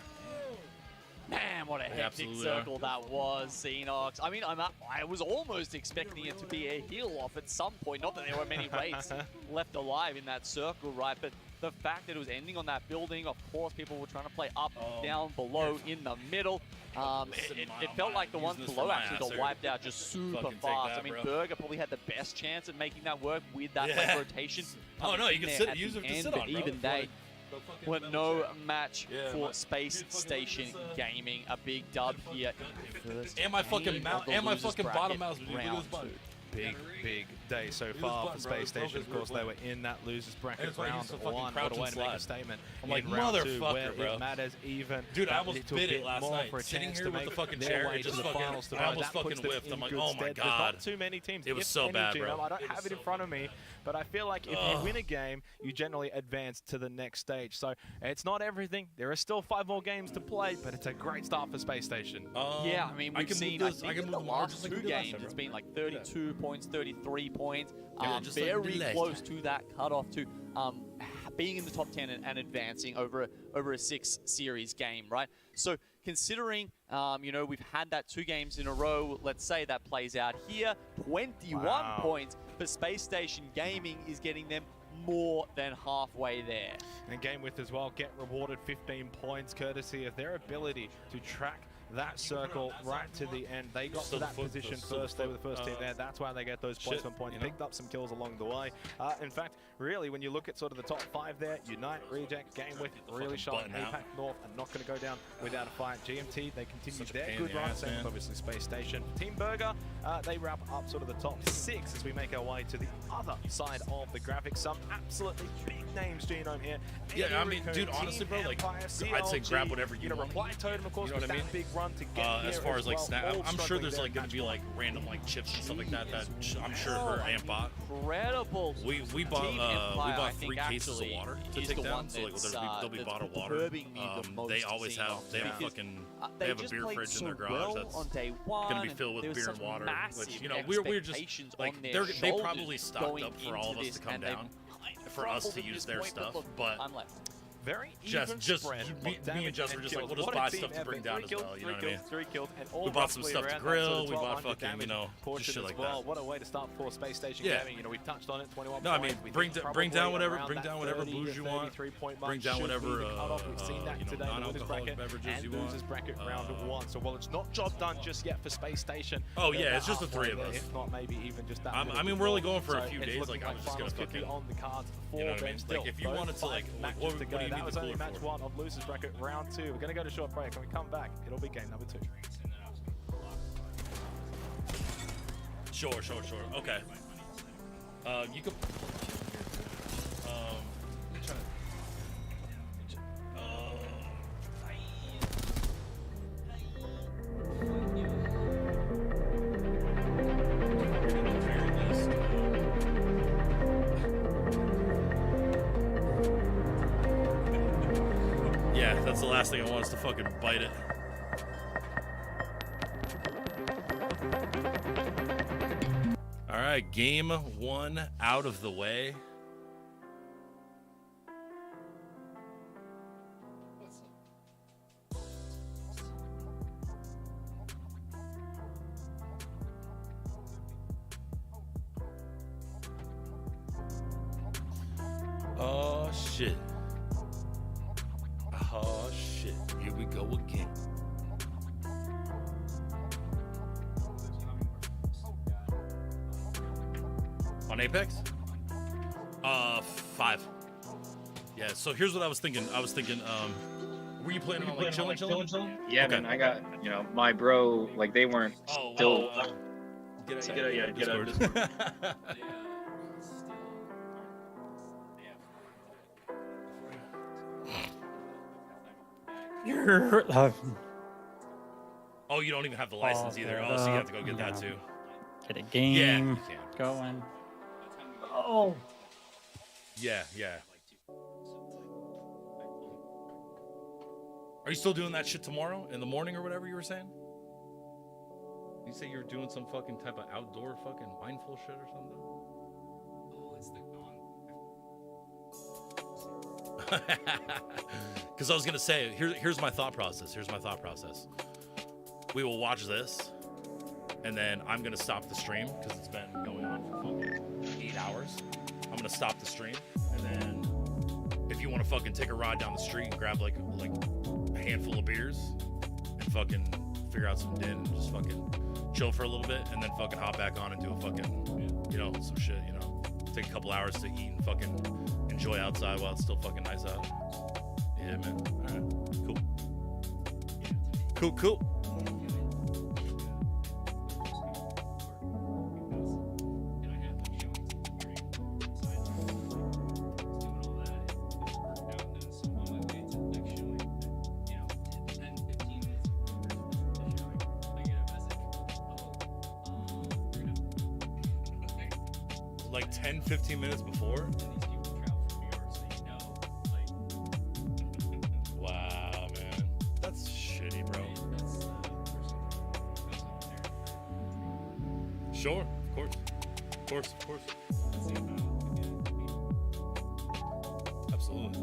Man, what a hectic circle that was, Xenox. I mean, I was almost expecting it to be a heal off at some point. Not that there were many wraiths left alive in that circle, right? But the fact that it was ending on that building, of course, people were trying to play up, down, below, in the middle. It felt like the ones below actually got wiped out just super fast. I mean, Burger probably had the best chance at making that work with that late rotation. Oh, no, you can use it to sit on, but even they were no match for Space Station Gaming. A big dub here. And my fucking bottom mouse. Big day so far for Space Station. Of course, they were in that losers bracket round one. What a way to make a statement. I'm like, motherfucker, bro. It matters even. Dude, I almost bit it last night. Sitting here with the fucking chair, it just fucking, I almost fucking whiffed. I'm like, oh my god. Not too many teams. It was so bad, bro. I don't have it in front of me, but I feel like if you win a game, you generally advance to the next stage. So it's not everything. There are still 5 more games to play, but it's a great start for Space Station. Yeah, I mean, we've seen, I think in the last 2 games, it's been like 32 points, 33 points. Very close to that cutoff to being in the top 10 and advancing over a 6 series game, right? So considering, you know, we've had that 2 games in a row, let's say that plays out here, 21 points for Space Station Gaming is getting them more than halfway there. And game with as well, get rewarded 15 points courtesy of their ability to track that circle right to the end. They got to that position first. They were the first team there. That's why they get those placement points. Picked up some kills along the way. In fact, really, when you look at sort of the top 5 there, Unite, Reject, Game with really sharp. APAC North are not going to go down without a fight. GMT, they continue their good run. Same with obviously Space Station. Team Burger, they wrap up sort of the top 6 as we make our way to the other side of the graphics. Some absolutely big names, Genome here. Yeah, I mean, dude, honestly, bro, like, I'd say grab whatever you want. Reply Totem, of course, you know what I mean? Big run to get as far as like snap, I'm sure there's like going to be like random like chips and stuff like that. That I'm sure her amp bought. Incredible. We bought 3 cases of water to take down. So like there'll be bottled water. They always have. They have a fucking. They have a beer fridge in their garage that's going to be filled with beer and water. Which, you know, we're just like they probably stocked up for all of us to come down for us to use their stuff, but. Very just me and Jess were just like, we'll just buy stuff to bring down as well, you know what I mean? 3 kills, and we bought some stuff to grill, we bought fucking, you know, just shit like that. What a way to start for Space Station Gaming. You know, we've touched on it, 21 No, I mean, bring down whatever booze you want, bring down whatever, you know, non-alcoholic beverages you want. Losers bracket round 1. So while it's not job done just yet for Space Station. Oh yeah, it's just the 3 of us. If not, maybe even just that. I mean, we're only going for a few days, like, I'm just gonna fucking, on the cards for you know what I mean? Like, if you wanted to, like, what do you need that was to only pull match for? 1 of losers bracket round 2. We're going to go to short break. When we come back, it'll be game number 2. Sure. Okay. You could. Yeah, that's the last thing I want is to fucking bite it. All right, game 1 out of the way. Oh shit. Oh shit, here we go again. On Apex? 5. Yeah, so here's what I was thinking. Were you planning on like chilling? Yeah, okay. Man, I got, you know, my bro, like they weren't still. Get out. Oh, you don't even have the license either. Oh, so you have to go get that too. Get a game going. Oh. Yeah. Are you still doing that shit tomorrow in the morning or whatever you were saying? You say you're doing some fucking type of outdoor fucking mindful shit or something? Oh, it's the Because I was gonna say, here's my thought process. We will watch this, and then I'm gonna stop the stream because it's been going on for fucking 8 hours. I'm gonna stop the stream, and then if you want to fucking take a ride down the street and grab like a handful of beers and fucking figure out some din and just fucking chill for a little bit, and then fucking hop back on and do a fucking, you know, some shit, you know, take a couple hours to eat and fucking enjoy outside while it's still fucking nice out. Yeah, man. All right. Cool. Like 10-15 minutes before? Wow, man. That's shitty, bro. Sure, of course. Absolutely.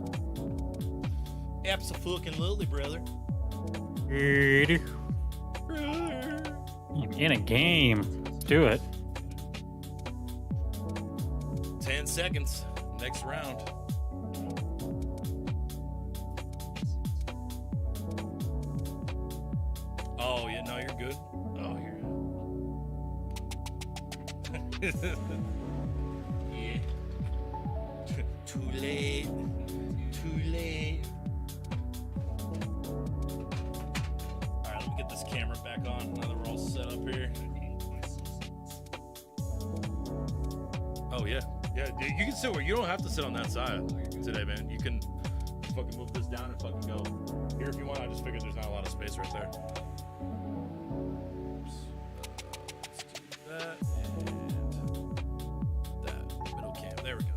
Abso-fucking-lutely, brother. I'm in a game. Do it. 10 seconds. Next round. Oh, yeah, no, you're good. Oh, you're yeah. Too late. Alright, let me get this camera back on now that we're all set up here. Oh, yeah. Yeah, dude, you can sit where you don't have to sit on that side today, man. You can fucking move this down and fucking go here if you want. I just figured there's not a lot of space right there. Let's do that and that middle cam. There we go.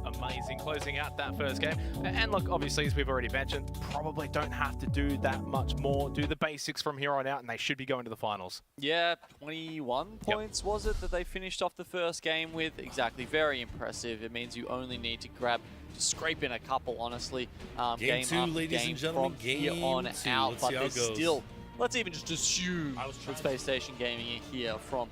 Amazing, closing out that first game. And look, obviously, as we've already mentioned, probably don't have to do that much more. Do the basics from here on out, and they should be going to the finals. Yeah, 21 points was it that they finished off the first game with? Exactly, very impressive. It means you only need to scrape in a couple, honestly. Game two, ladies and gentlemen, from here on out, but there's still, let's even just assume that Space Station Gaming are here from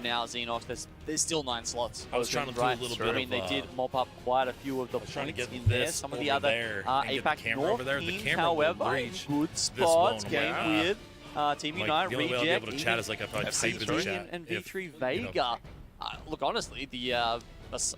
now, Xenox. There's still 9 slots. I was trying to do a little bit. I mean, they did mop up quite a few of the points in there. Some of the other APAC North teams, however, in good spots. Game Weird, Team Unite, the only way I'll be able to Reject, chat is like if I type in the chat. and V3 Vega. Look, honestly, the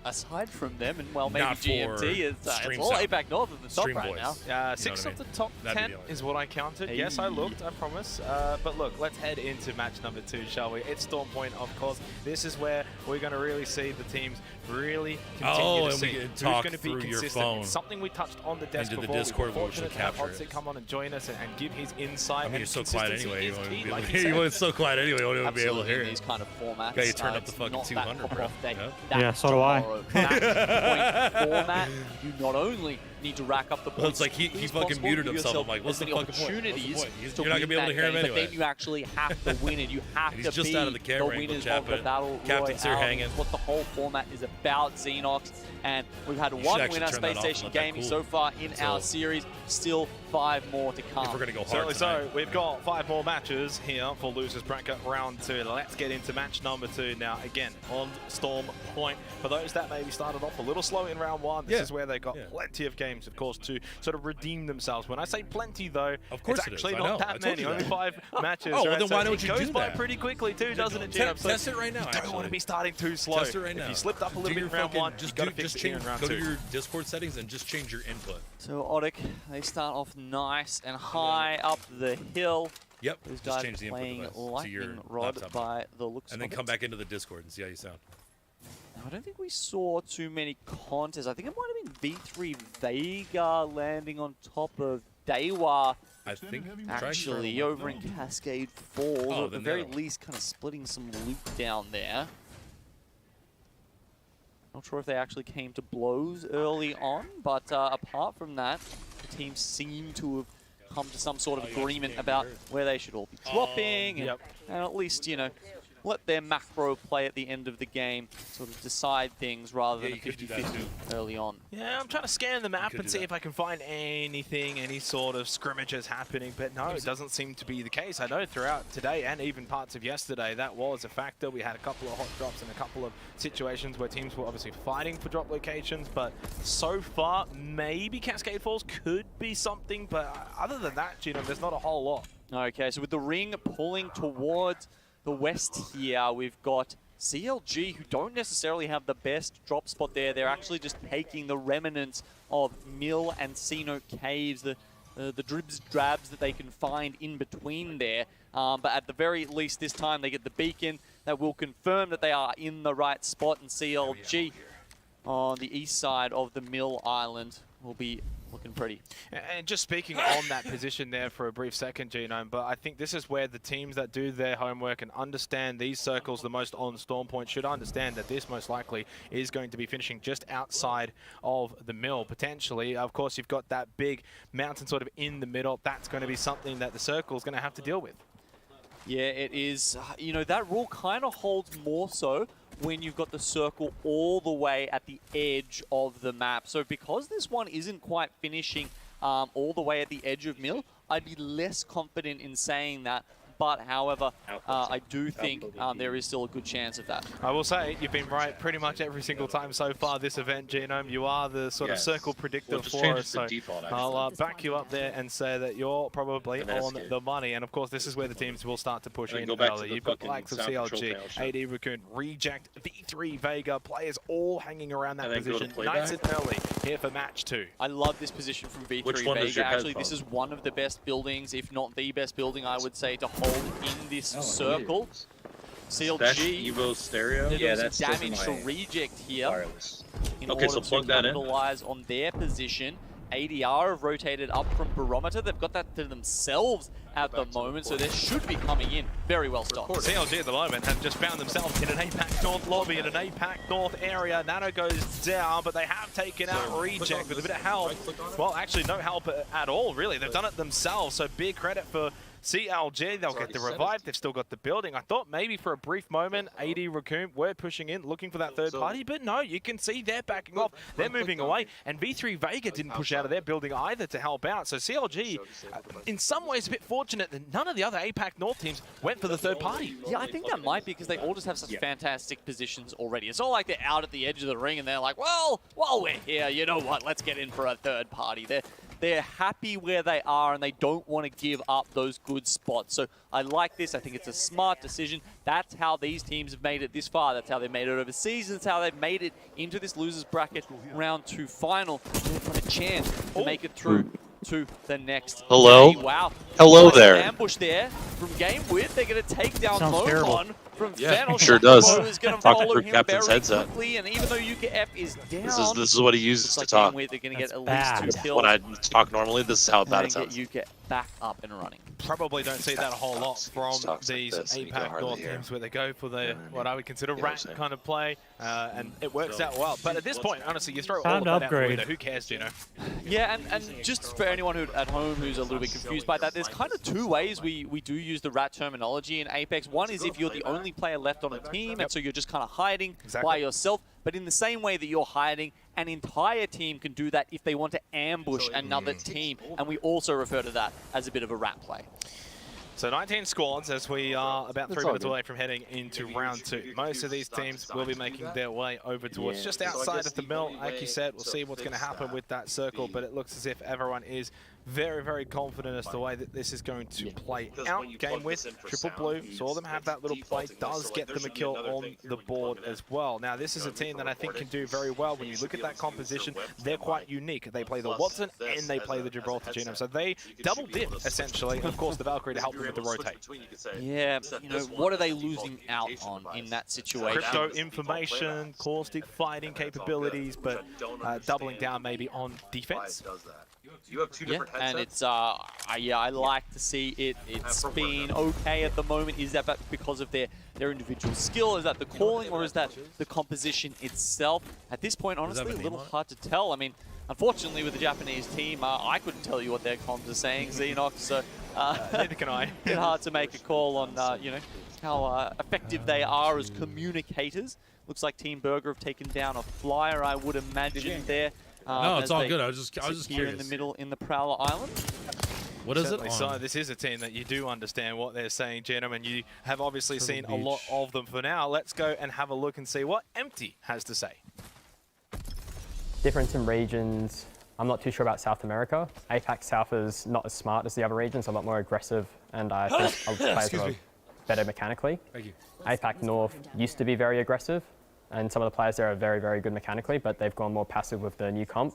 aside from them, and well, maybe GMT, it's all APAC North at the top right now. 6 of the top 10 is what I counted. Yes, I looked, I promise. But look, let's head into match number 2, shall we? It's Storm Point, of course. This is where we're going to really see the teams really continue to see who's going to be consistent. It's something we touched on the desk before. The Discord we were fortunate to have Hotsit come on and join us and give his insight. I mean, you're so quiet anyway. You won't so quiet anyway. You won't be able to hear it. These kind of formats. Okay, you turn up the fucking 200, bro. Yeah, so do I. Match point format, you not only need to rack up the points. Well, it's like he fucking muted himself. I'm like, what's the fucking point? You're not gonna be able to hear him anyway. But then you actually have to win it. You have to just be out of the camera winners of the battle Captain's here hanging. What the whole format is about, Xenox. And we've had one winner, Space Station Gaming, so far in our series. Still 5 more to come. If we're gonna go hard certainly so. We've got 5 more matches here for losers bracket round 2. Let's get into match number 2 now. Again, on Storm Point. For those that maybe started off a little slow in round 1, this is where they got plenty of games, of course, to sort of redeem themselves. When I say plenty, though, of course it's actually not that many. Only 5 matches. Oh, well, then why don't you do that? It goes by pretty quickly too, doesn't it, Jim? Test it right now. You don't want to be starting too slow. Test it right now. If you slipped up a little bit in round 1, just got to fix it in round 2. Go to your Discord settings and just change your input. So Otic, they start off nice and high up the hill. Yep. Those just guys change the input playing device to your lightning rod laptop. by the looks and then of come it. back into the Discord and see how you sound. Now, I don't think we saw too many contests. I think it might have been V3 Vega landing on top of Dewa. I think actually over in Cascade Falls, or at the very least kind of splitting some loot down there. Not sure if they actually came to blows early on, but apart from that, the teams seem to have come to some sort of agreement about where they should all be dropping, and at least, you know, let their macro play at the end of the game sort of decide things rather than a 50-50 early on. Yeah, I'm trying to scan the map and see if I can find anything, any sort of scrimmages happening, but no, it doesn't seem to be the case. I know throughout today and even parts of yesterday, that was a factor. We had a couple of hot drops and a couple of situations where teams were obviously fighting for drop locations, but so far, maybe Cascade Falls could be something, but other than that, you know, there's not a whole lot. Okay, so with the ring pulling towards the west here, we've got CLG, who don't necessarily have the best drop spot there. They're actually just taking the remnants of Mill and Sea-Note Caves, the dribs drabs that they can find in between there. But at the very least this time they get the beacon that will confirm that they are in the right spot, and CLG on the east side of the Mill Island will be looking pretty. And just speaking on that position there for a brief second, Genome, but I think this is where the teams that do their homework and understand these circles the most on Storm Point should understand that this most likely is going to be finishing just outside of the mill, potentially. Of course, you've got that big mountain sort of in the middle. That's going to be something that the circle is going to have to deal with. Yeah, it is. You know, that rule kind of holds more so when you've got the circle all the way at the edge of the map. So because this one isn't quite finishing all the way at the edge of Mill, I'd be less confident in saying that. But, however, I do think there is still a good chance of that. I will say, you've been right pretty much every single time so far this event, Genome. You are the sort of circle predictor for us, so I'll back you up there and say that you're probably on the money. And, of course, this is where the teams will start to push in early. You've got the likes of CLG, AD Raccoon, Reject, V3 Vega, players all hanging around that position nice and early here for match 2. I love this position from V3 Vega. Actually, this is one of the best buildings, if not the best building, I would say, to hold in this circle. CLG Evo stereo. Yeah, that's damage to Reject here. Wireless. In Okay, order so plug to that in. capitalize on their position. ADR have rotated up from Barometer. They've got that to themselves at the moment, so they should be coming in very well stocked. CLG at the moment have just found themselves in an APAC North lobby, in an APAC North area. Nano goes down, but they have taken out Reject with a bit of help. Well, actually no help at all, really. They've done it themselves, so big credit for CLG. They'll get the revive. They've still got the building. I thought maybe for a brief moment, AD Raccoon were pushing in, looking for that third party, but no, you can see they're backing off. They're moving away, and V3 Vega didn't push out of their building either to help out. So CLG, in some ways, a bit fortunate that none of the other APAC North teams went for the third party. Yeah, I think that might be because they all just have such fantastic positions already. It's not like they're out at the edge of the ring and they're like, well, while we're here, you know what, let's get in for a third party. They're happy where they are and they don't want to give up those good spots. So I like this. I think it's a smart decision. That's how these teams have made it this far. That's how they made it overseas. That's how they've made it into this losers bracket round 2 final. They've got a chance to make it through to the next. Hello? Day. Wow. Hello Nice there. ambush there from Game With. They're going to take down Sounds terrible. Mokon from Yeah, Fennel. sure does. Is going to Talking follow through him Captain's very headset. quickly, and even though UKF is down, This is what he uses to like talk. Game With, they're going to get at Bad. least 2 kills. When I talk normally, this is how bad it and sounds. get UK back up and running. Probably don't see that a whole lot from these APAC North teams where they go for the what I would consider rat kind of play, and it works out well. But at this point, honestly, you throw all of that out the window. Who cares, Gino? Yeah, and just for anyone who at home who's a little bit confused by that, there's kind of 2 ways we do use the rat terminology in Apex. One is if you're the only player left on a team, and so you're just kind of hiding by yourself. But in the same way that you're hiding, an entire team can do that if they want to ambush another team. And we also refer to that as a bit of a rat play. So 19 squads as we are about 3 minutes away from heading into round 2. Most of these teams will be making their way over towards just outside of the mill. Like you said, we'll see what's going to happen with that circle, but it looks as if everyone is very, very confident as to the way that this is going to play out. Game With Triple Blue, saw them have that little play, does get them a kill on the board as well. Now, this is a team that I think can do very well. When you look at that composition, they're quite unique. They play the Watson and they play the Gibraltar Genome, so they double dip, essentially, and of course the Valkyrie to help them with the rotate. Yeah, you know, what are they losing out on in that situation? Crypto information, caustic fighting capabilities, but doubling down maybe on defense. You have 2 different headsets. And it's yeah, I like to see it. It's been okay at the moment. Is that because of their individual skill? Is that the calling, or is that the composition itself? At this point, honestly, a little hard to tell. I mean, unfortunately, with the Japanese team, I couldn't tell you what their comms are saying, Xenox. So Neither can I. It's hard to make a call on, you know, how effective they are as communicators. Looks like Team Burger have taken down a flyer, I would imagine, there. No, it's all good. I was just here curious. in the middle in the Prowler Island. What is Certainly it? So this is a team that you do understand what they're saying, gentlemen. You have obviously seen a lot of them for now. Let's go and have a look and see what Empty has to say. Difference in regions. I'm not too sure about South America. APAC South is not as smart as the other regions, a lot more aggressive, and I think players are better mechanically. Thank you. APAC North used to be very aggressive, and some of the players there are very, very good mechanically, but they've gone more passive with the new comp.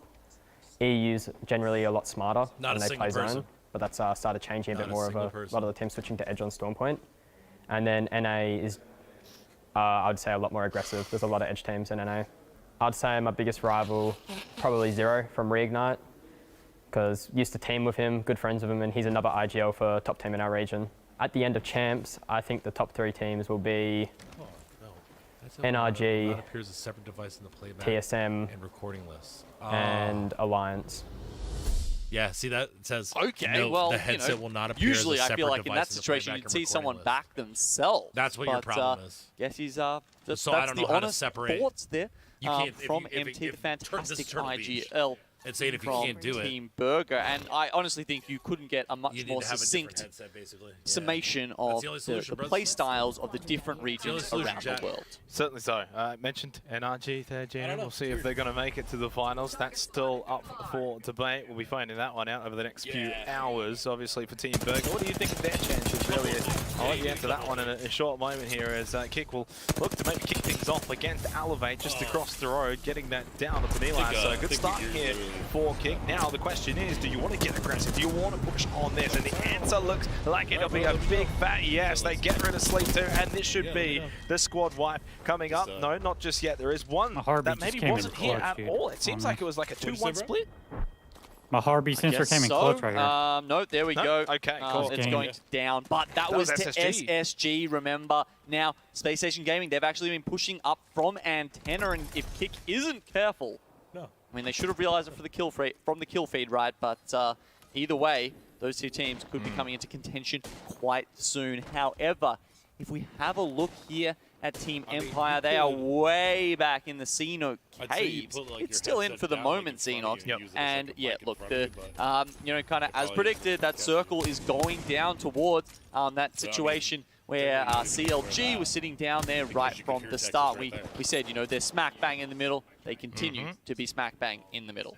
EU's generally a lot smarter when they play zone, but that's started changing a bit more of a lot of the teams switching to edge on Stormpoint. And then NA is, I would say, a lot more aggressive. There's a lot of edge teams in NA. I'd say my biggest rival, probably Zero from Reignite, because used to team with him, good friends with him, and he's another IGL for top team in our region. At the end of champs, I think the top 3 teams will be NRG, appears a separate device in the playback TSM, and recording lists, and Alliance. Yeah, see that it says Okay, no, well, the headset will not appear usually as a I feel separate like in that device situation the you'd playback see and someone recording back themselves. That's what your problem is. Guess he's So that's I don't know the how to honest separate. thoughts there You can't from if MT, the this fantastic is Turtle Beach. IGL. It's saying if you from can't do it, Team Burger, and I honestly think you couldn't get a much you need more to have a succinct different headset, basically. summation That's of the only solution, the bro. play styles of the different regions around the world. Certainly so. Mentioned NRG there, Jan. We'll see if they're going to make it to the finals. That's still up for debate. We'll be finding that one out over the next few hours, obviously, for Team Burger. What do you think of their chances, really? I'll let you answer that one in a short moment here as Kick will look to maybe kick things off against Elevate just across the road, getting that down at the Milan. So good start here for Kick. Now the question is, do you want to get aggressive? Do you want to push on this? And the answer looks like it'll be a big fat yes. They get rid of Sleep 2, and this should be the squad wipe coming up. No, not just yet. There is one that maybe wasn't here at all. It seems like it was like a 2-1 split. Maharby sensor came in clutch right here. No, there we go. Okay, cool. It's going down, but that was to SSG, remember. Now, Space Station Gaming, they've actually been pushing up from Antenna, and if Kick isn't careful, I mean, they should have realized it from the kill feed, right? But either way, those two teams could be coming into contention quite soon. However, if we have a look here at Team Empire, they are way back in the Xenox caves. It's still in for the moment, Xenox. And yeah, look, the you know, kind of as predicted, that circle is going down towards that situation where CLG was sitting down there right from the start. We said, you know, they're smack bang in the middle. They continue to be smack bang in the middle.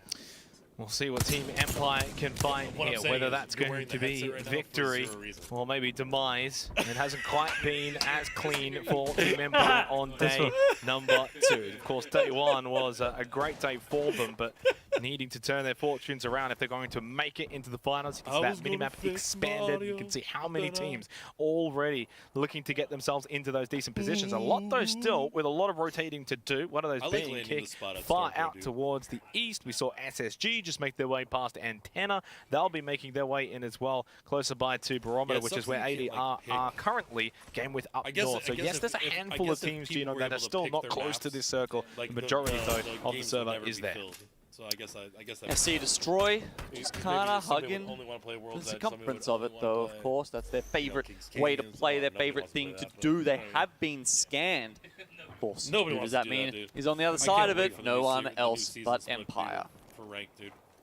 We'll see what Team Empire can find here, whether that's going to be victory or maybe demise. It hasn't quite been as clean for Team Empire on day number 2. Of course, day 1 was a great day for them, but needing to turn their fortunes around if they're going to make it into the finals. You can see that minimap expanded. You can see how many teams already looking to get themselves into those decent positions. A lot, though, still with a lot of rotating to do. One of those being Kick far out towards the east. We saw SSG just make their way past Antenna. They'll be making their way in as well, closer by to Barometer, which is where ADR are currently game with up north. So yes, there's a handful of teams, Gino, that are still not close to this circle. The majority, though, of the server is there. So I guess SC Destroy, just kind of hugging the circumference of it, though, of course. That's their favorite way to play, their favorite thing to do. They have been scanned. Of course, who does that mean is on the other side of it? No one else but Empire.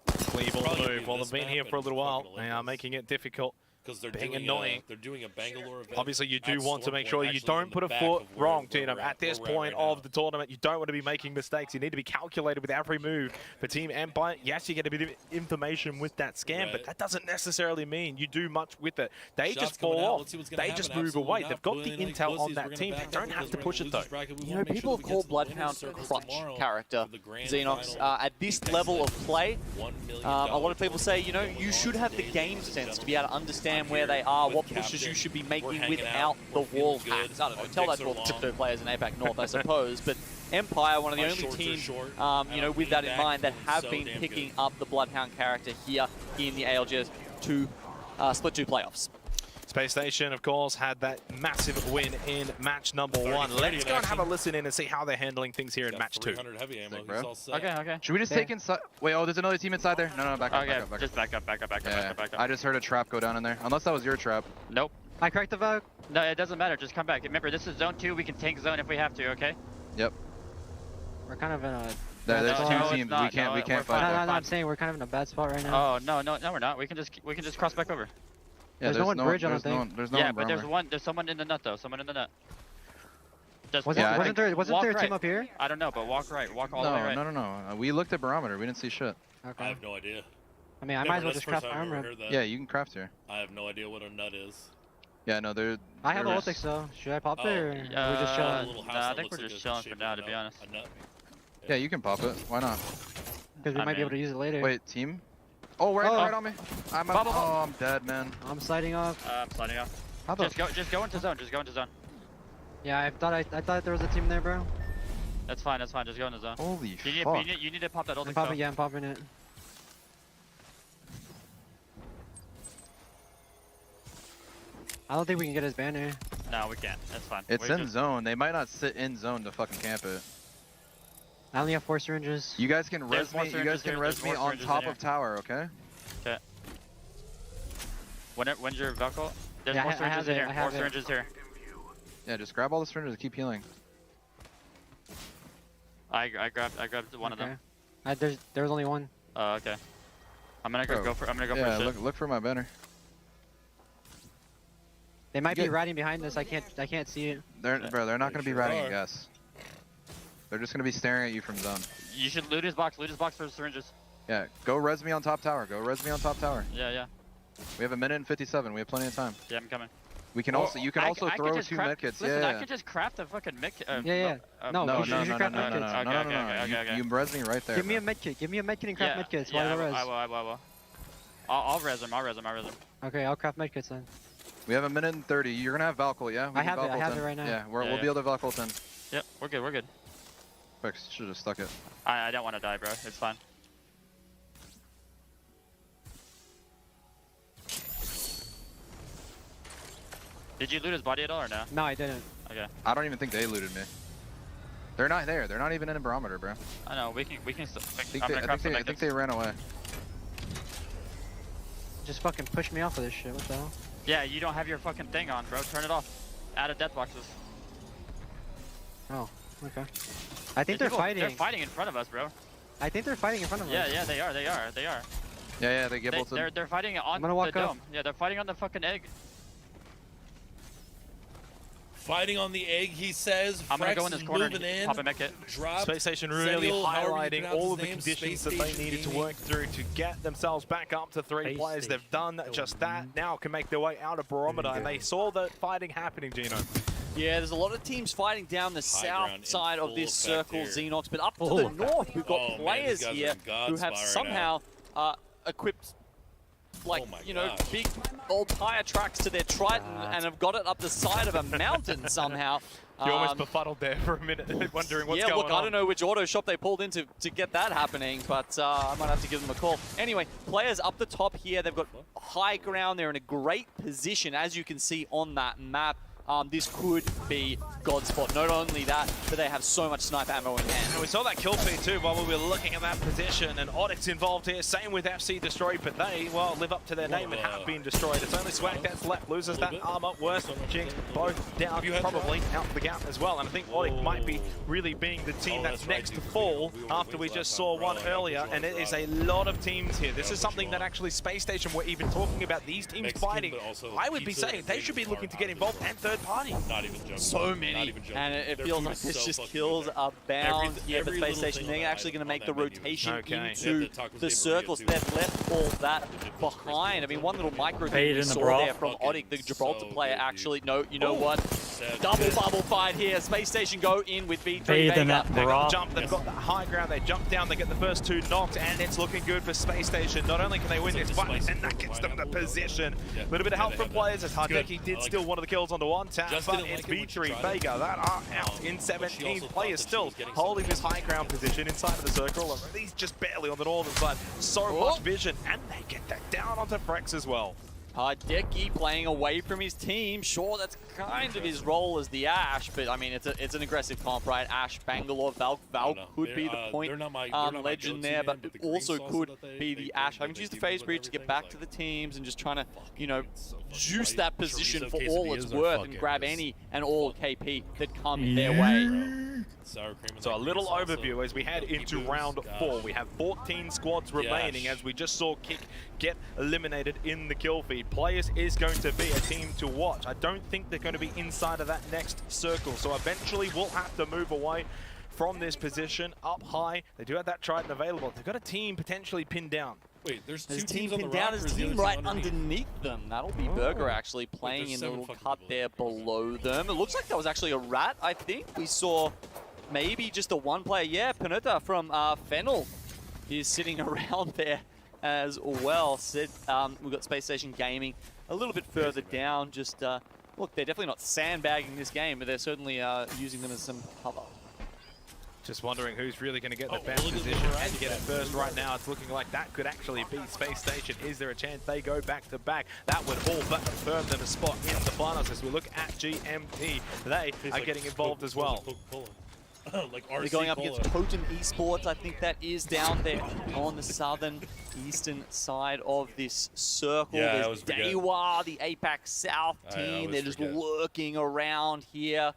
Cleave on the move. Well, they've been here for a little while. They are making it difficult. because they're being doing annoying. They're doing a Bangalore event. Obviously, you do want to make sure you don't put a foot wrong, Tino. At this point of the tournament, you don't want to be making mistakes. You need to be calculated with every move. For Team Empire, yes, you get a bit of information with that scan, but that doesn't necessarily mean you do much with it. They just fall off. They just move away. They've got the intel on that team. They don't have to push it, though. You know, people have called Bloodhound a crutch character, Xenox. At this level of play, a lot of people say, you know, you should have the game sense to be able to understand where they are, what pushes you should be making without the wall hacks. I don't know, tell that to all the crypto players in APAC North, I suppose. But Empire, one of the only teams, you know, with that in mind, that have been picking up the Bloodhound character here in the ALGS Split 2 playoffs. Space Station, of course, had that massive win in match number 1. Let's go and have a listen in and see how they're handling things here in match 2. Heavy ammo. Sick, bro. Okay. Should we just take inside? Wait, oh, there's another team inside there. No, back up. Okay, Back up. just back up. Back up. I just heard a trap go down in there. Unless that was your trap. Nope. I cracked the vote. No, it doesn't matter. Just come back. Remember, this is zone 2. We can tank zone if we have to. Okay. Yep. We're kind of in a. There's two teams. We can't fight. No, I'm saying we're kind of in a bad spot right now. Oh no, we're not. We can just cross back over. Yeah, there's no one bridge, I don't think. There's no yeah, one but there's someone in the nut though. Someone in the nut. Just wasn't there a right. team up here? I don't know, but walk right. Walk all the way right. No. We looked at barometer. We didn't see shit. Okay. I have no idea. I mean, I might as well just craft my armor. Yeah, you can craft here. I have no idea what a nut is. Yeah, no, they're. I have Oltix though. Should I pop it or are we just chilling? Nah, I think we're just chilling for now, to be honest. Yeah, you can pop it. Why not? Because we might be able to use it later. Wait, team? Oh, right on me. I'm dead, man. I'm sliding off. I'm sliding off. Just go into zone. Just go into zone. Yeah, I thought there was a team there, bro. That's fine. Just go into zone. Holy fuck. You need to pop that Oltix. I'm popping it. I don't think we can get his banner. No, we can't. That's fine. It's in zone. They might not sit in zone to fucking camp it. I only have 4 syringes. You guys can res me. You guys can res me on top of tower, okay? Okay. When's your Velcro? There's yeah, more syringes in here. More it. syringes here. Yeah, just grab all the syringes and keep healing. I grabbed one of them. There was only one. Oh, okay. I'm gonna go for yeah, shit. look for my banner. They might be riding behind us. I can't see it. They're not gonna be riding a guess. They're just gonna be staring at you from zone. You should loot his box. Loot his box for syringes. Yeah, go res me on top tower. Yeah. We have 1:57. We have plenty of time. Yeah, I'm coming. We can also. You can also throw 2 medkits. Listen, I could just craft a fucking medkit. No. You res me right there. Give me a medkit and craft medkits. I will. I'll res him. Okay, I'll craft medkits then. We have 1:30. You're gonna have Valkyl, yeah? I have it right now. Yeah, we'll be able to Valkyl 10. Yep, we're good. Quick, should have stuck it. I don't want to die, bro. It's fine. Did you loot his body at all or no? No, I didn't. Okay. I don't even think they looted me. They're not there. They're not even in a barometer, bro. I know. We can still. I think they ran away. Just fucking push me off of this shit. What the hell? Yeah, you don't have your fucking thing on, bro. Turn it off. Out of death boxes. Oh, okay. I think they're fighting. They're fighting in front of us, bro. I think they're fighting in front of us. Yeah, they are. Yeah, they get both. They're fighting on the dome. Yeah, they're fighting on the fucking egg. Fighting on the egg, he says. I'm gonna go in this corner and pop a mech hit. Space Station really highlighting all of the conditions that they needed to work through to get themselves back up to 3 players. They've done just that. Now can make their way out of barometer, and they saw the fighting happening, Gino. Yeah, there's a lot of teams fighting down the south side of this circle, Xenox, but up to the north, we've got players here who have somehow equipped big old tire tracks to their Triton and have got it up the side of a mountain somehow. You almost befuddled there for a minute, wondering what's going on. Yeah, look, I don't know which auto shop they pulled into to get that happening, but I might have to give them a call. Anyway, players up the top here, they've got high ground. They're in a great position, as you can see on that map. This could be God's spot. Not only that, but they have so much sniper ammo in hand. And we saw that kill feed too while we were looking at that position, and Onyx involved here. Same with FC Destroyed, but they, well, live up to their name and have been destroyed. It's only Swag that's left, loses that armor. Worse, Jinx, both down, probably out the gap as well. And I think Onyx might be really being the team that's next to fall after we just saw one earlier, and it is a lot of teams here. This is something that actually Space Station were even talking about, these teams fighting. I would be saying they should be looking to get involved and third party. Not even joking. So many, and it feels like there's just kills abound here for Space Station. They're actually going to make the rotation into the circles. They've left all that behind. I mean, one little micro thing we saw there from Odik, the Gibraltar player, actually. No, you know what? Double bubble fight here. Space Station go in with V3 Vega. They've got the jump, they've got that high ground, they jump down, they get the first 2 knocked, and it's looking good for Space Station. Not only can they win this fight, and that gets them the position. A little bit of help from players as Hardeki did steal one of the kills onto one tap, but it's V3 Vega that are out in 17. Players still holding this high ground position inside of the circle, and he's just barely on the northern side. So much vision, and they get that down onto Frex as well. Decky playing away from his team. Sure, that's kind of his role as the Ash, but I mean, it's an aggressive comp, right? Ash, Bangalore, Valk. Valk could be the point legend there, but it also could be the Ash. Having to use the phase breach to get back to the teams and just trying to, you know, juice that position for all it's worth and grab any and all KP that come their way. So a little overview as we head into round 4. We have 14 squads remaining as we just saw Kick get eliminated in the kill feed. Players is going to be a team to watch. I don't think they're going to be inside of that next circle. So eventually we'll have to move away from this position up high. They do have that Trident available. They've got a team potentially pinned down. Wait, there's two team teams on the pinned down, rock, his team right underneath them. That'll be Burger actually playing in the little cut there below them. It looks like that was actually a rat, I think. We saw maybe just a one player. Yeah, Panuta from Fennel is sitting around there as well. We've got Space Station Gaming a little bit further down. Just look, they're definitely not sandbagging this game, but they're certainly using them as some cover. Just wondering who's really going to get the best position and get it first. Right now, it's looking like that could actually be Space Station. Is there a chance they go back to back? That would all but confirm them a spot in the finals. As we look at GMT, they are getting involved as well. Like They're going up against Potent Esports. I think that is down there on the southern eastern side of this circle. Yeah, there's Dewa, the APAC South team. They're just lurking around here.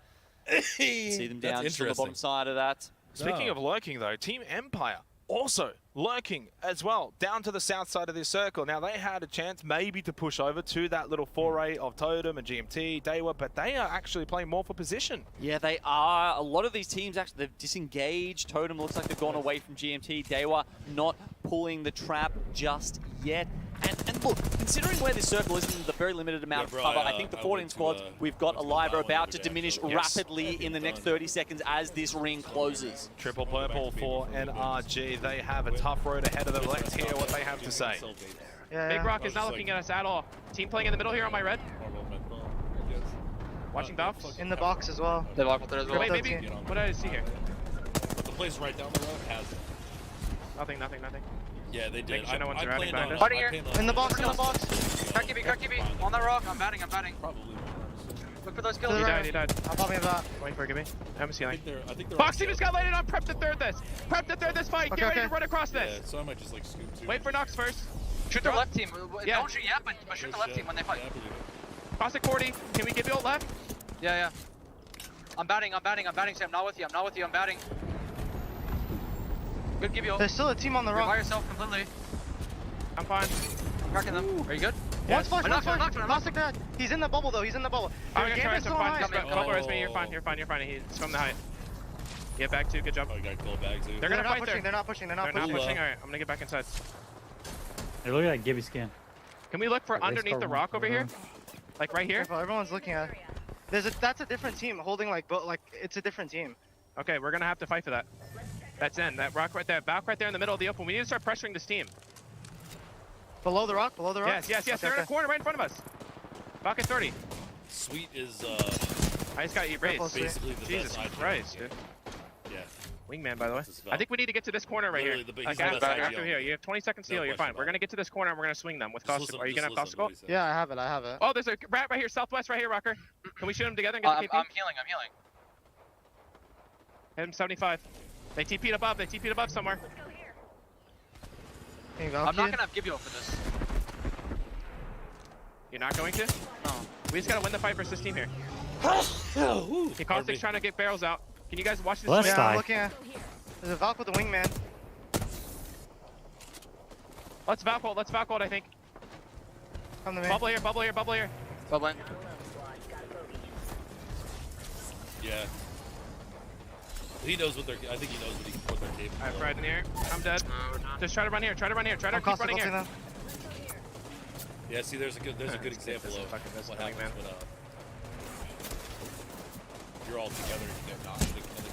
See them down just on the bottom side of that. Speaking of lurking, though, Team Empire also lurking as well, down to the south side of this circle. Now, they had a chance maybe to push over to that little foray of Totem and GMT, Dewa, but they are actually playing more for position. Yeah, they are. A lot of these teams, actually, they've disengaged. Totem looks like they've gone away from GMT. Dewa not pulling the trap just yet. And look, considering where this circle is in the very limited amount of cover, I think the 14 squads we've got alive are about to diminish rapidly in the next 30 seconds as this ring closes. Triple purple for NRG. They have a tough road ahead of them. Let's hear what they have to say. Big Rock is not looking at us at all. Team playing in the middle here on my red. Watching Valks. In the box as well. The Valk there as well. Wait, maybe. What did I see here? The place right down the road has it. Nothing. Yeah, they did. Making sure no one's surrounding behind us. Party here. In the box, in the box. Crack TV. On the rock. I'm batting. Probably. Look for those kills. He died. I'm popping that. Waiting for me. I'm sealing. I think they're Fox team just got landed on. Prep to third this. Fight. Get ready to run across this. Yeah, so I might just like scoop too. Wait for Nox first. Shoot the left team. Don't shoot yet, but shoot the left team when they fight. Cross at 40. Can we give you ult left? Yeah. I'm batting, Sam. Not with you. I'm batting. Good give you ult. There's still a team on the rock. By yourself completely. I'm fine. I'm cracking them. Are you good? One's flash. Knocked that. He's in the bubble though. He's in the bubble. I'm gonna try some fun. Bubble as me. You're fine. He's from the height. Get back too. Good job. Oh, you got gold bags too. They're gonna fight there. They're not pushing. They're not pushing. All right, I'm gonna get back inside. Hey, look at that Gibby skin. Can we look for underneath the rock over here? Like right here? Careful, everyone's looking at it. That's a different team holding like it's a different team. Okay, we're gonna have to fight for that. That's in. That rock right there. Valk right there in the middle of the open. We need to start pressuring this team. Below the rock? Yes. Okay, They're in the corner right in front of us. Valk at 30. Sweet is I just got erased. Basically the Jesus best Christ, dude. Yeah. Wingman, by the way. I think we need to get to this corner right here. Like after here. You have 20 seconds to heal. You're fine. We're gonna get to this corner and we're gonna swing them with Caustic. Are you gonna have Caustic? Yeah, I have it. Oh, there's a rat right here, southwest right here, Rocker. Can we shoot him together and get the TP? I'm healing. Hit him 75. They TP'd above somewhere. I'm not gonna give you up for this. You're not going to? No. We just gotta win the fight versus this team here. Caustic's trying to get barrels out. Can you guys watch this? Yeah, I'm looking at. There's a Valk with a wingman. Let's Valk hold, I think. Come to me. Bubble here. Bubbling. Yeah. He knows what I think he knows what they're capable of. Alright, Fred in here. I'm dead. Just try to run here. Try to keep running here. Yeah, see, there's a good example of what happens when you're all together.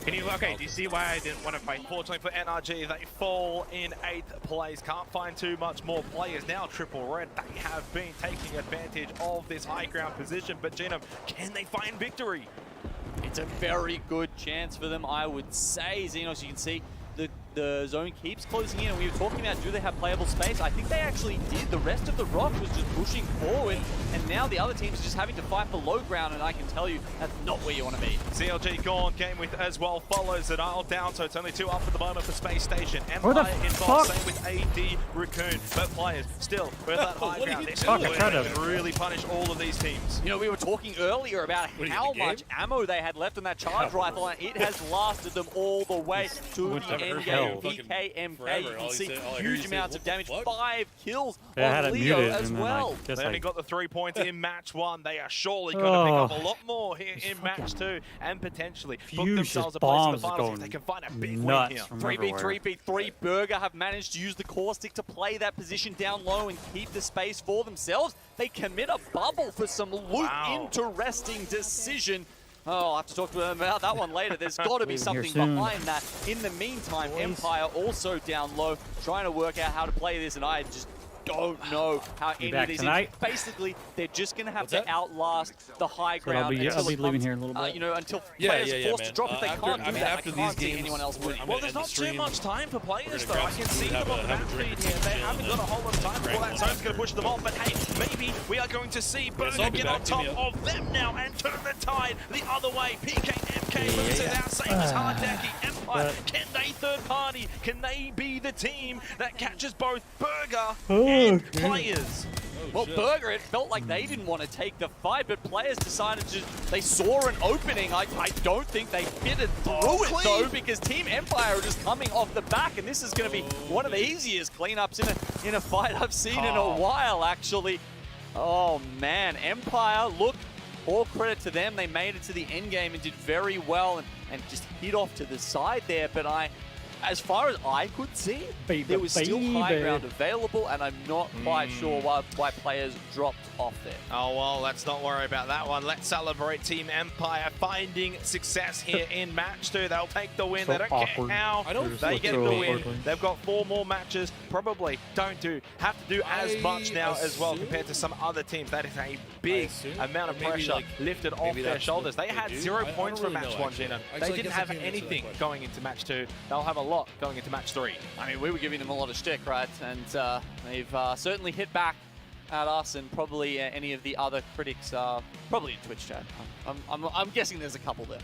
Can you? Okay. Do you see why I didn't want to fight? Unfortunately for NRG, they fall in 8th place. Can't find too much more players now. Triple Red, they have been taking advantage of this high ground position. But Genome, can they find victory? It's a very good chance for them, I would say. Xenos, you can see the the zone keeps closing in, and we were talking about do they have playable space. I think they actually did. The rest of the rock was just pushing forward, and now the other teams are just having to fight for low ground, and I can tell you that's not where you want to be. CLG gone, game with as well follows it all down, so it's only 2 up at the moment for Space Station. Empire involved, same with AD Raccoon, but players still with that high ground. They're still can really punish all of these teams. You know, we were talking earlier about how much ammo they had left on that charge rifle, and it has lasted them all the way to the end game. PKMK, you can see huge amounts of damage, 5 kills on Leo as well. They only got the 3 points in match 1. They are surely going to pick up a lot more here in match 2, and potentially book themselves a place in the finals if they can find a big win here. 3v3v3, Burger have managed to use the caustic to play that position down low and keep the space for themselves. They commit a bubble for some loot. Interesting decision. Oh, I'll have to talk to them about that one later. There's got to be something behind that. In the meantime, Empire also down low, trying to work out how to play this, and I just don't know how any of these things. Basically, they're just going to have to outlast the high ground. I'll be leaving here in a little bit. You know, until players are forced to drop. If they can't do that, after these games, anyone else would. Well, there's not too much time for players, though. I can see them on the map feed here. They haven't got a whole lot of time before that zone's going to push them off. But hey, maybe we are going to see Burger get on top of them now and turn the tide the other way. PKMK loses out, same as Hardaki. Empire, can they third party? Can they be the team that catches both Burger and players? Well, Burger, it felt like they didn't want to take the fight, but players decided to, they saw an opening. I don't think they fitted through it, though, because Team Empire are just coming off the back, and this is going to be one of the easiest cleanups in a fight I've seen in a while, actually. Oh, man. Empire, look, all credit to them. They made it to the end game and did very well and just hit off to the side there, but as far as I could see, there was still high ground available, and I'm not quite sure why players dropped off there. Oh, well, let's not worry about that one. Let's celebrate Team Empire finding success here in match 2. They'll take the win. They don't care how they get the win. They've got 4 more matches. Probably have to do as much now as well compared to some other teams. That is a big amount of pressure lifted off their shoulders. They had 0 points for match 1, Gino. They didn't have anything going into match 2. They'll have a lot going into match 3. I mean, we were giving them a lot of shtick, right? And they've certainly hit back at us and probably any of the other critics, probably in Twitch chat. I'm guessing there's a couple there.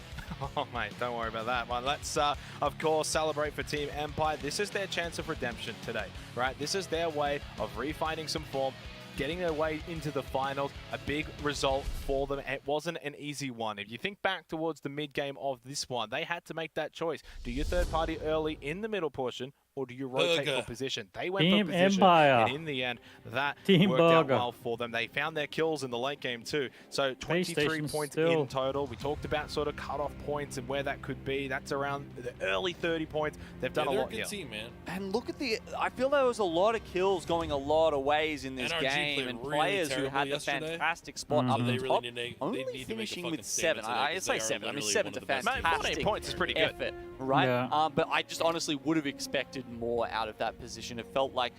Oh, mate, don't worry about that one. Let's, of course, celebrate for Team Empire. This is their chance of redemption today, right? This is their way of refinding some form, getting their way into the finals. A big result for them. It wasn't an easy one. If you think back towards the mid-game of this one, they had to make that choice. Do you third party early in the middle portion, or do you rotate for position? They went for position, and in the end, that worked out well for them. They found their kills in the late game too. So 23 points in total. We talked about sort of cut-off points and where that could be. That's around the early 30 points. They've done a lot here. Team, man. And look at I feel there was a lot of kills going a lot of ways in this game, and players who had the fantastic spot up the top, only finishing with 7. I say 7. I mean, 7's a fantastic points is pretty good effort, right? But I just honestly would have expected more out of that position. It felt like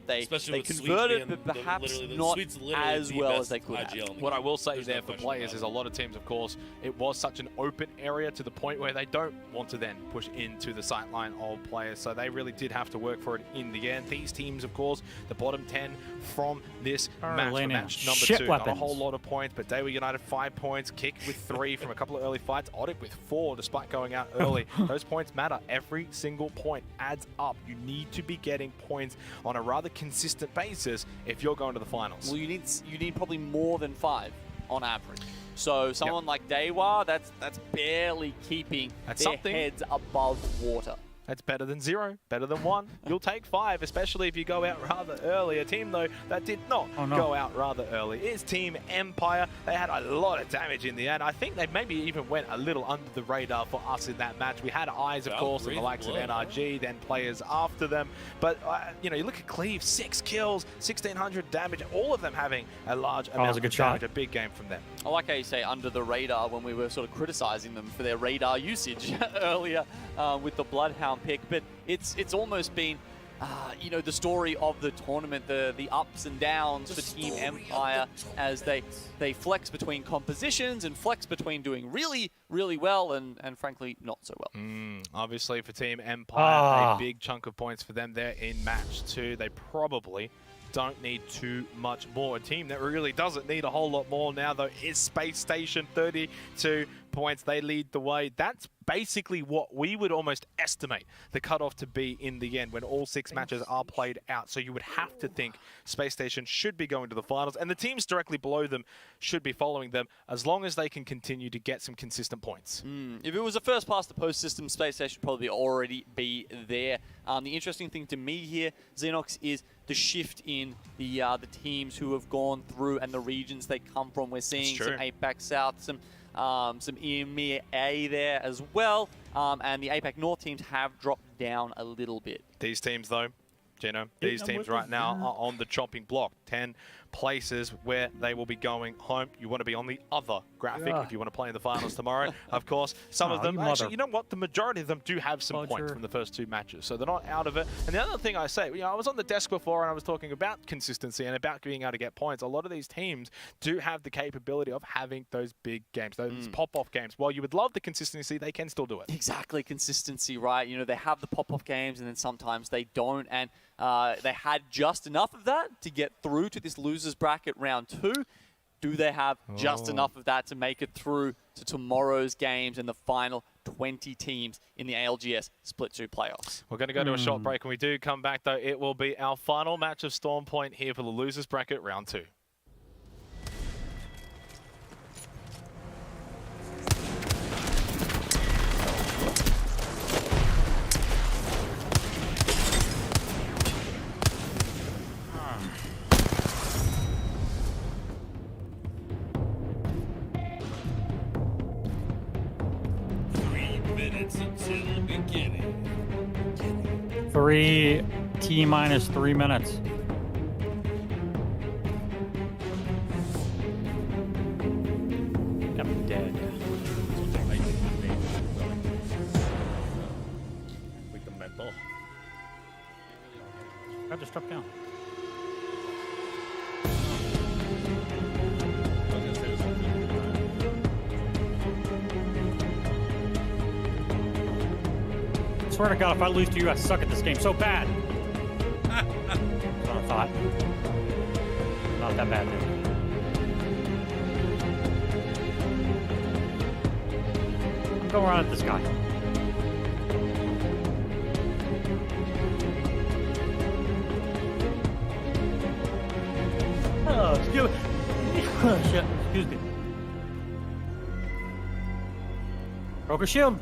they converted, but perhaps not as well as they could have. What I will say there for players is a lot of teams, of course, it was such an open area to the point where they don't want to then push into the sightline of players. So they really did have to work for it in the end. These teams, of course, the bottom 10 from this match number 2. Not a whole lot of points, but Daewoo United 5 points, Kick with 3 from a couple of early fights, Otic with 4 despite going out early. Those points matter. Every single point adds up. You need to be getting points on a rather consistent basis if you're going to the finals. Well, you need probably more than 5 on average. So someone like Daewoo, that's barely keeping their heads above water. That's better than 0, better than 1. You'll take 5, especially if you go out rather early. A team, though, that did not go out rather early is Team Empire. They had a lot of damage in the end. I think they maybe even went a little under the radar for us in that match. We had eyes, of course, on the likes of NRG, then players after them. But, you know, you look at Cleve, 6 kills, 1,600 damage, all of them having a large amount of damage. A big game from them. I like how you say under the radar when we were sort of criticizing them for their radar usage earlier with the Bloodhound pick, but it's almost been you know, the story of the tournament, the ups and downs for Team Empire as they flex between compositions and flex between doing really, really well and frankly not so well. Obviously for Team Empire, a big chunk of points for them there in match 2. They probably don't need too much more. A team that really doesn't need a whole lot more now, though, is Space Station. 32 points. They lead the way. That's basically what we would almost estimate the cutoff to be in the end when all 6 matches are played out. So you would have to think Space Station should be going to the finals, and the teams directly below them should be following them as long as they can continue to get some consistent points. If it was a first past the post system, Space Station would probably already be there. The interesting thing to me here, Xenox, is the shift in the teams who have gone through and the regions they come from. We're seeing some APAC South, some EMEA there as well, and the APAC North teams have dropped down a little bit. These teams, though, Gino, these teams right now are on the chopping block. 10 places where they will be going home. You want to be on the other graphic if you want to play in the finals tomorrow. Of course, some of them, actually, you know what? The majority of them do have some points from the first 2 matches, so they're not out of it. And the other thing I say, you know, I was on the desk before and I was talking about consistency and about being able to get points. A lot of these teams do have the capability of having those big games, those pop-off games. While you would love the consistency, they can still do it. Exactly, consistency, right? You know, they have the pop-off games and then sometimes they don't, and they had just enough of that to get through to this losers bracket round 2. Do they have just enough of that to make it through to tomorrow's games and the final 20 teams in the ALGS Split 2 playoffs? We're going to go to a short break. When we do come back, though, it will be our final match of Storm Point here for the losers bracket round 2. Until beginning. 3 T-minus 3 minutes. I'm dead. With the mental. I just dropped down. I swear to God, if I lose to you, I suck at this game so bad. That's what I thought. Not that bad, dude. I'm going around at this guy. Oh, excuse me. Oh, shit. Excuse me. Broke a shield.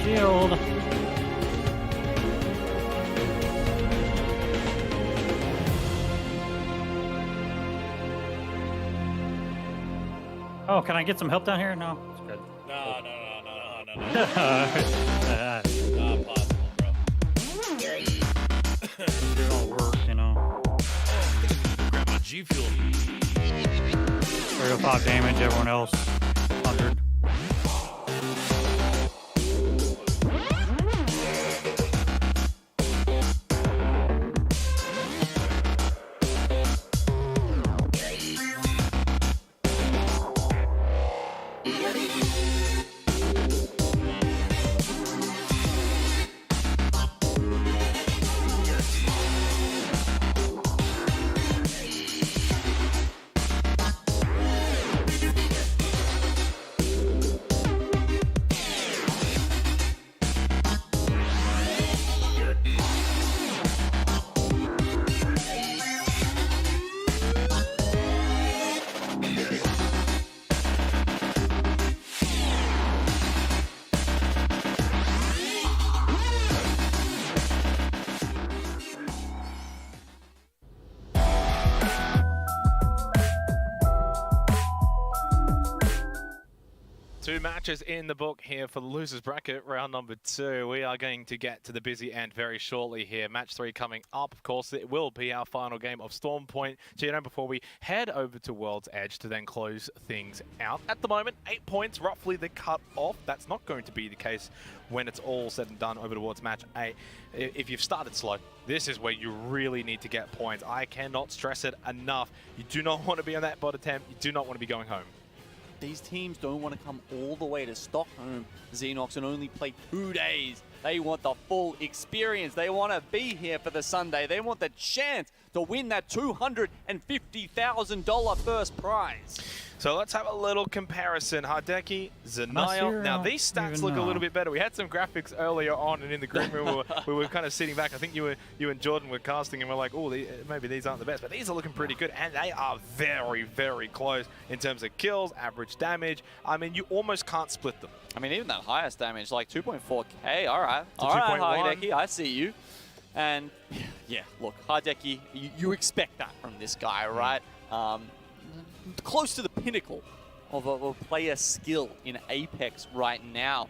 Shield. Oh, can I get some help down here? No, it's good. No. Not possible, bro. It don't work, you know. Grab my G Fuel. 305 damage, everyone else 100. matches in the book here for the losers bracket, round number 2. We are going to get to the busy end very shortly here. Match 3 coming up. Of course, it will be our final game of Storm Point. Gino, before we head over to World's Edge to then close things out. At the moment, 8 points, roughly the cut off. That's not going to be the case when it's all said and done over towards match 8. If you've started slow, this is where you really need to get points. I cannot stress it enough. You do not want to be on that bot attempt. You do not want to be going home. These teams don't want to come all the way to Stockholm, Xenox, and only play 2 days. They want the full experience. They want to be here for the Sunday. They want the chance to win that $250,000 first prize. So let's have a little comparison. Hardeki, Zenial. Now these stats look a little bit better. We had some graphics earlier on, and in the green room we were kind of sitting back. I think you and Jordan were casting, and we're like, oh, maybe these aren't the best, but these are looking pretty good, and they are very, very close in terms of kills, average damage. I mean, you almost can't split them. I mean, even that highest damage, like 2.4k. All right, Hardeki, I see you. And yeah, look, Hardeki, you expect that from this guy, right? Close to the pinnacle of a player skill in Apex right now.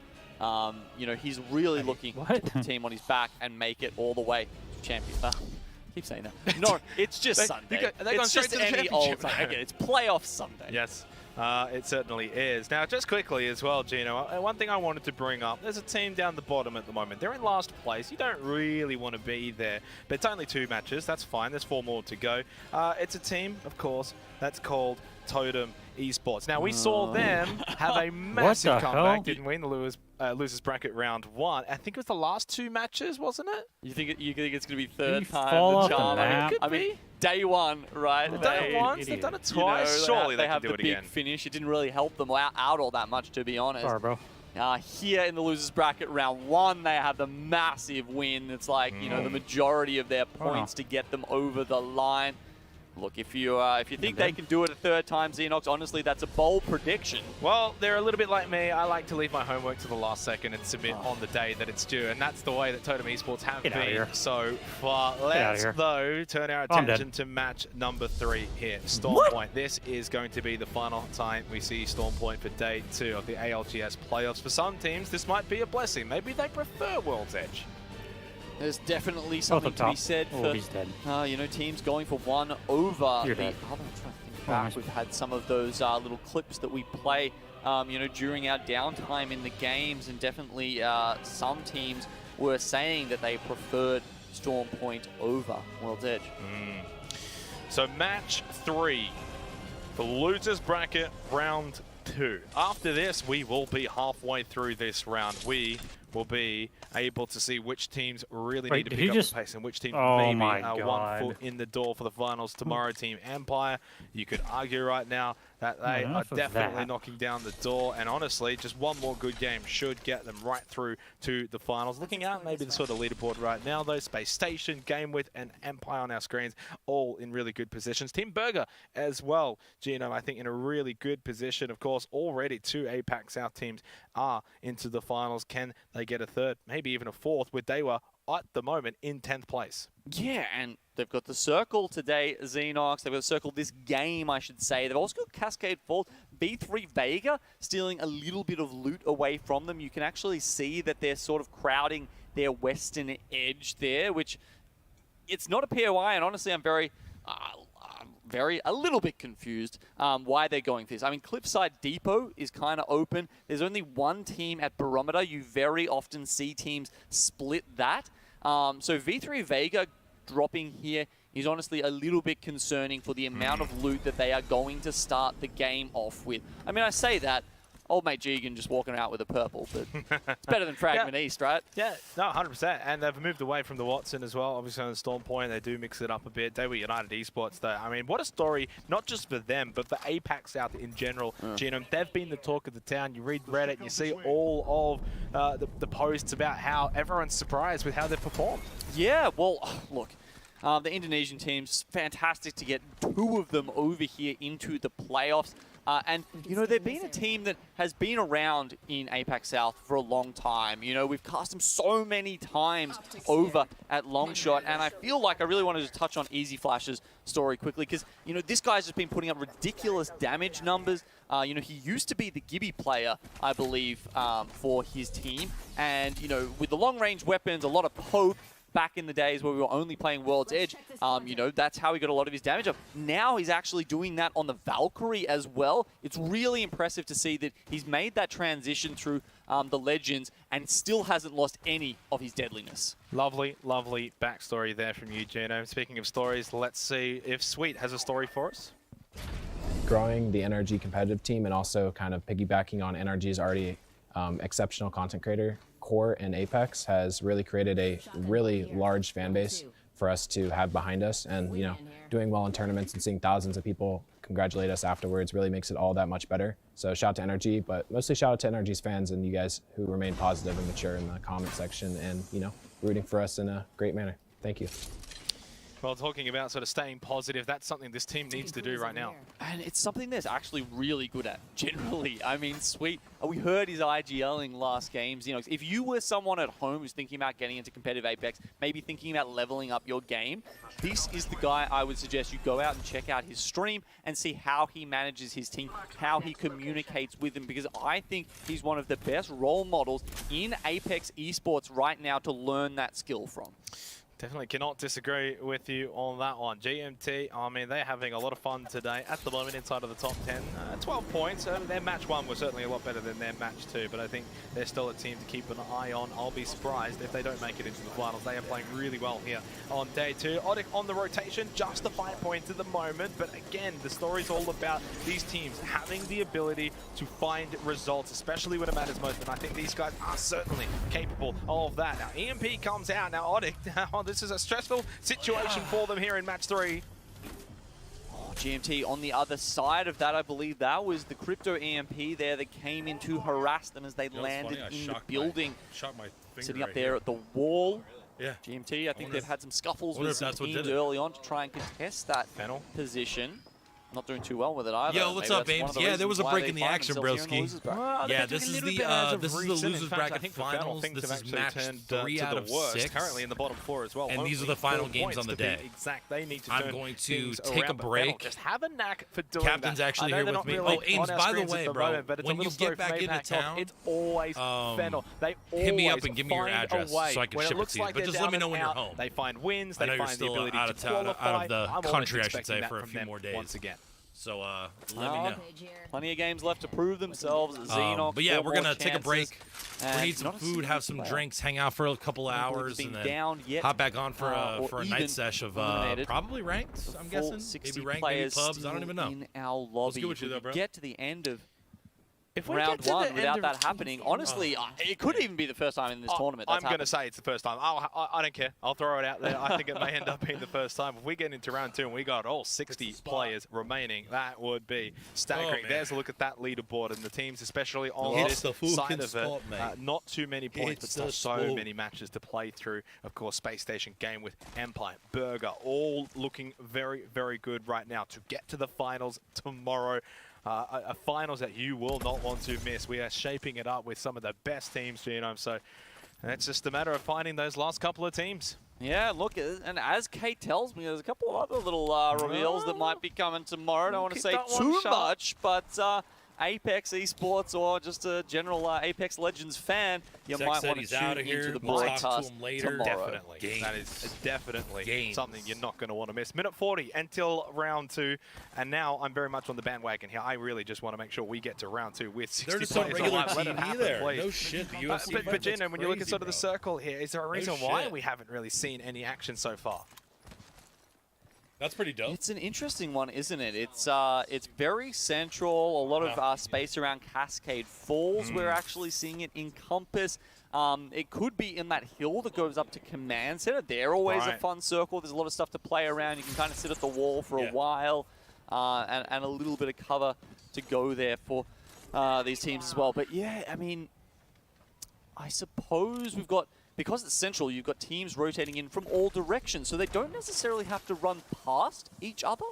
You know, he's really looking to put the team on his back and make it all the way to champion. Keep saying that. No, it's just Sunday. It's just any old time. Again, it's playoff Sunday. Yes. It certainly is. Now, just quickly as well, Gino, one thing I wanted to bring up, there's a team down the bottom at the moment. They're in last place. You don't really want to be there, but it's only 2 matches. That's fine. There's 4 more to go. It's a team, of course, that's called Totem Esports. Now, we saw them have a massive comeback, didn't we, in the losers bracket round 1. I think it was the last 2 matches, wasn't it? You think it's going to be third time the charm? I mean, day 1, right? They've done it once, they've done it twice. You know, surely they can do it again. They have the big finish. It didn't really help them out all that much, to be honest. Sorry, bro. Here in the losers bracket round 1, they have the massive win. It's like, you know, the majority of their points to get them over the line. Look, if you think they can do it a third time, Xenox, honestly, that's a bold prediction. Well, they're a little bit like me. I like to leave my homework to the last second and submit on the day that it's due, and that's the way that Totem Esports have been so far. Let's, though, turn our attention to match number 3 here, Storm Point. This is going to be the final time we see Storm Point for day 2 of the ALGS playoffs. For some teams, this might be a blessing. Maybe they prefer World's Edge. There's definitely something to be said for you know, teams going for one over the other. I'm trying to think back. We've had some of those little clips that we play you know, during our downtime in the games, and definitely some teams were saying that they preferred Storm Point over World's Edge. So match 3 for losers bracket round 2. After this, we will be halfway through this round. We will be able to see which teams really need to pick up the pace and which team maybe are 1 foot in the door for the finals tomorrow. Team Empire, you could argue right now that they are definitely knocking down the door, and honestly, just one more good game should get them right through to the finals. Looking at maybe the sort of leaderboard right now, though, Space Station, Game With, and Empire on our screens, all in really good positions. Team Burger as well, Gino, I think in a really good position. Of course, already 2 APAC South teams are into the finals. Can they get a third, maybe even a fourth, with Dewa at the moment in 10th place? Yeah, and they've got the Circle today, Xenox. They've got the Circle this game, I should say. They've also got Cascade Falls. B3 Vega stealing a little bit of loot away from them. You can actually see that they're sort of crowding their western edge there, which it's not a POI, and honestly, I'm a little bit confused why they're going for this. I mean, Cliffside Depot is kind of open. There's only 1 team at Barometer. You very often see teams split that. So V3 Vega dropping here is honestly a little bit concerning for the amount of loot that they are going to start the game off with. I mean, I say that, old mate Jigen just walking out with a purple, but it's better than Fragment East, right? Yeah, no, 100%. And they've moved away from the Watson as well. Obviously on the Storm Point, they do mix it up a bit. They were United Esports, though. I mean, what a story, not just for them, but for APAC South in general. Gino, they've been the talk of the town. You read Reddit, you see all of the posts about how everyone's surprised with how they've performed. Yeah, well, look. The Indonesian team's fantastic to get 2 of them over here into the playoffs. And, you know, they've been a team that has been around in APAC South for a long time. You know, we've cast them so many times over at Longshot, and I feel like I really wanted to touch on Easy Flash's story quickly because, you know, this guy's just been putting up ridiculous damage numbers. You know, he used to be the Gibby player, I believe, for his team. And, you know, with the long-range weapons, a lot of poke, back in the days where we were only playing World's Edge, you know, that's how he got a lot of his damage up. Now he's actually doing that on the Valkyrie as well. It's really impressive to see that he's made that transition through the Legends and still hasn't lost any of his deadliness. Lovely, lovely backstory there from you, Gino. Speaking of stories, let's see if Sweet has a story for us. Growing the NRG competitive team and also kind of piggybacking on NRG's already exceptional content creator core in Apex has really created a really large fan base for us to have behind us, and you know, doing well in tournaments and seeing thousands of people congratulate us afterwards really makes it all that much better. So shout out to NRG, but mostly shout out to NRG's fans and you guys who remain positive and mature in the comment section and, you know, rooting for us in a great manner. Thank you. Well, talking about sort of staying positive, that's something this team needs to do right now. And it's something they're actually really good at, generally. I mean, Sweet, we heard his IGLing last games. You know, if you were someone at home who's thinking about getting into competitive Apex, maybe thinking about leveling up your game, this is the guy I would suggest you go out and check out his stream and see how he manages his team, how he communicates with them, because I think he's one of the best role models in Apex esports right now to learn that skill from. Definitely cannot disagree with you on that one. GMT, I mean, they're having a lot of fun today at the moment inside of the top 10. 12 points. Their match 1 was certainly a lot better than their match 2, but I think they're still a team to keep an eye on. I'll be surprised if they don't make it into the finals. They are playing really well here on day 2. Odic on the rotation, just the 5 points at the moment, but again, the story's all about these teams having the ability to find results, especially when it matters most, and I think these guys are certainly capable of that. Now, EMP comes out. Now, Odic, this is a stressful situation for them here in match 3. Oh, GMT on the other side of that, I believe that was the Crypto EMP there that came in to harass them as they landed in the building. Sitting up there at the wall. Yeah. GMT, I think they've had some scuffles with some teams early on to try and contest that position. Not doing too well with it either. Yo, what's up, Ames? Yeah, there was a break in the action, broski. Yeah, this is the losers bracket finals. This is match 3 out of 6. Currently in the bottom 4 as well. And these are the final games on the day. Exact. They need to I'm going to take a break. Just have a knack for doing Captain's actually here with me. Oh, Ames, by the way, bro, when you get back into town, it's always Fennel. They hit me up and give me your address so I can ship it to you. But just let me know when you're home. They find wins. They find the ability to qualify. Out of the country, I should say, for a few more days. Once again. So let me know. Plenty of games left to prove themselves. Xenox, but yeah, we're gonna take a break. We need some food, have some drinks, hang out for a couple of hours, and then hop back on for a night sesh of probably ranked. I'm guessing maybe ranked, maybe pubs. I don't even know. In our lobby. Let's get with you though, bro. Get to the end of if we round 1 without that happening, honestly, it could even be the first time in this tournament that's I'm going to say it's the first time. I don't care. I'll throw it out there. I think it may end up being the first time. If we get into round 2 and we got all 60 players remaining, that would be staggering. There's a look at that leaderboard and the teams, especially on this side of it. Not too many points, but still so many matches to play through. Of course, Space Station game with Empire, Burger, all looking very, very good right now to get to the finals tomorrow. A finals that you will not want to miss. We are shaping it up with some of the best teams, Genome, so it's just a matter of finding those last couple of teams. Yeah, look, and as Kate tells me, there's a couple of other little reveals that might be coming tomorrow. I don't want to say too much, but Apex Esports or just a general Apex Legends fan, you might want to tune into the broadcast tomorrow. Definitely. That is definitely something you're not going to want to miss. Minute 40 until round 2, and now I'm very much on the bandwagon here. I really just want to make sure we get to round 2 with 60 There's some regular TV there. Please. No shit, the UFC. But Gino, when you look at sort of the circle here, is there a reason why we haven't really seen any action so far? That's pretty dope. It's an interesting one, isn't it? It's very central. A lot of space around Cascade Falls. We're actually seeing it encompass. It could be in that hill that goes up to Command Center. They're always a fun circle. There's a lot of stuff to play around. You can kind of sit at the wall for a while, and a little bit of cover to go there for these teams as well. But yeah, I mean, I suppose we've got. Because it's central, you've got teams rotating in from all directions, so they don't necessarily have to run past each other.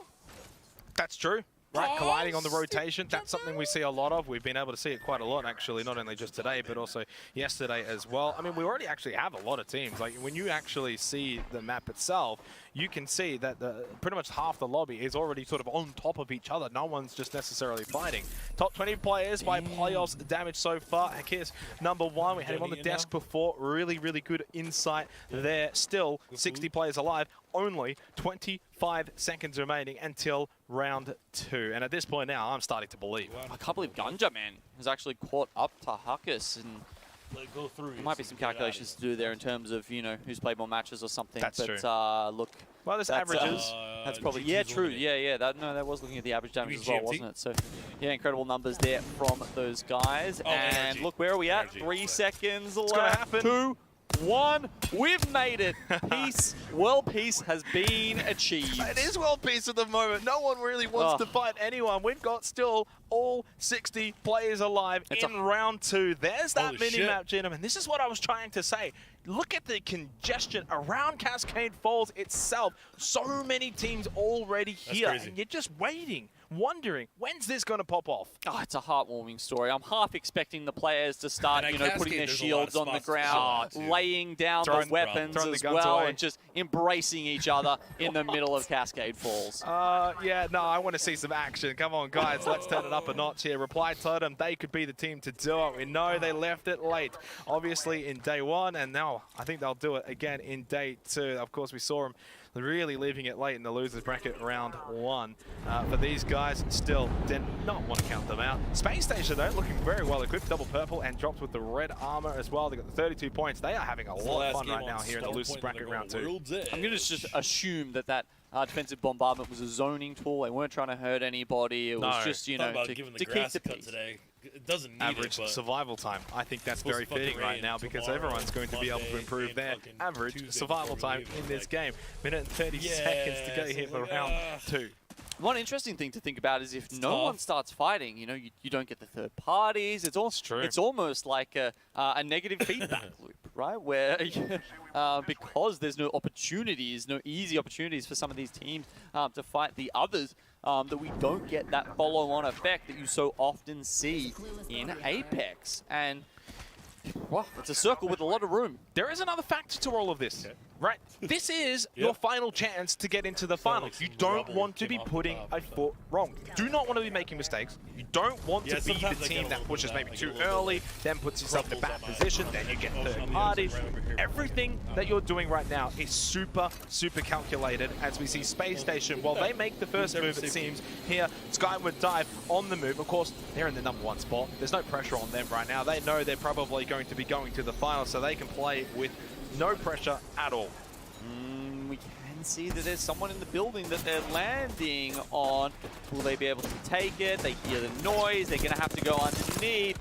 That's true. right? Colliding on the rotation. That's something we see a lot of. We've been able to see it quite a lot, actually, not only just today, but also yesterday as well. I mean, we already actually have a lot of teams. Like, when you actually see the map itself, you can see that pretty much half the lobby is already sort of on top of each other. No one's just necessarily fighting. Top 20 players by playoffs damage so far. Here's #1. We had him on the desk before. Really, really good insight there. Still, 60 players alive. Only 25 seconds remaining until round 2. And at this point now, I'm starting to believe. I can't believe Gunja, man, has actually caught up to Huckus, and go through. There might be some calculations to do there in terms of, you know, who's played more matches or something. That's true. Look, well, there's averages. That's probably true. Yeah. That was looking at the average damage as well, wasn't it? So, yeah, incredible numbers there from those guys. And energy. Look, where are we at? 3 seconds left. It's gonna happen. 2, 1. We've made it. Peace. World peace has been achieved. It is world peace at the moment. No one really wants to fight anyone. We've got still all 60 players alive in round 2. There's that mini-map, gentlemen. This is what I was trying to say. Look at the congestion around Cascade Falls itself. So many teams already here, and you're just waiting, wondering, when's this going to pop off? Oh, it's a heartwarming story. I'm half expecting the players to start, putting their shields on the ground, laying down the weapons as well, and just embracing each other in the middle of Cascade Falls. Yeah, no, I want to see some action. Come on, guys, let's turn it up a notch here. Reply Totem, they could be the team to do it. We know they left it late, obviously, in day 1, and now I think they'll do it again in day 2. Of course, we saw them really leaving it late in the losers bracket round 1. For these guys, still did not want to count them out. Space Station, though, looking very well equipped. Double purple and dropped with the red armor as well. They got the 32 points. They are having a lot of fun right now here in the losers bracket round 2. I'm going to just assume that defensive bombardment was a zoning tool. They weren't trying to hurt anybody. It was just, to keep the peace. Today. It doesn't need average survival time. I think that's very fitting right now because everyone's going to be able to improve their average survival time in this game. Minute and 30 seconds to go here for round 2. One interesting thing to think about is if no one starts fighting, you don't get the third parties. It's almost like a negative feedback loop, right? Where because there's no opportunities, no easy opportunities for some of these teams to fight the others, that we don't get that follow-on effect that you so often see in Apex. And well, it's a circle with a lot of room. There is another factor to all of this, right? This is your final chance to get into the finals. You don't want to be putting a foot wrong. You do not want to be making mistakes. You don't want to be the team that pushes maybe too early, then puts yourself in a bad position, then you get third parties. Everything that you're doing right now is super, super calculated as we see Space Station. While they make the first move, it seems, here, Skyward Dive on the move. Of course, they're in the #1 spot. There's no pressure on them right now. They know they're probably going to be going to the finals, so they can play with no pressure at all. We can see that there's someone in the building that they're landing on. Will they be able to take it? They hear the noise. They're going to have to go underneath.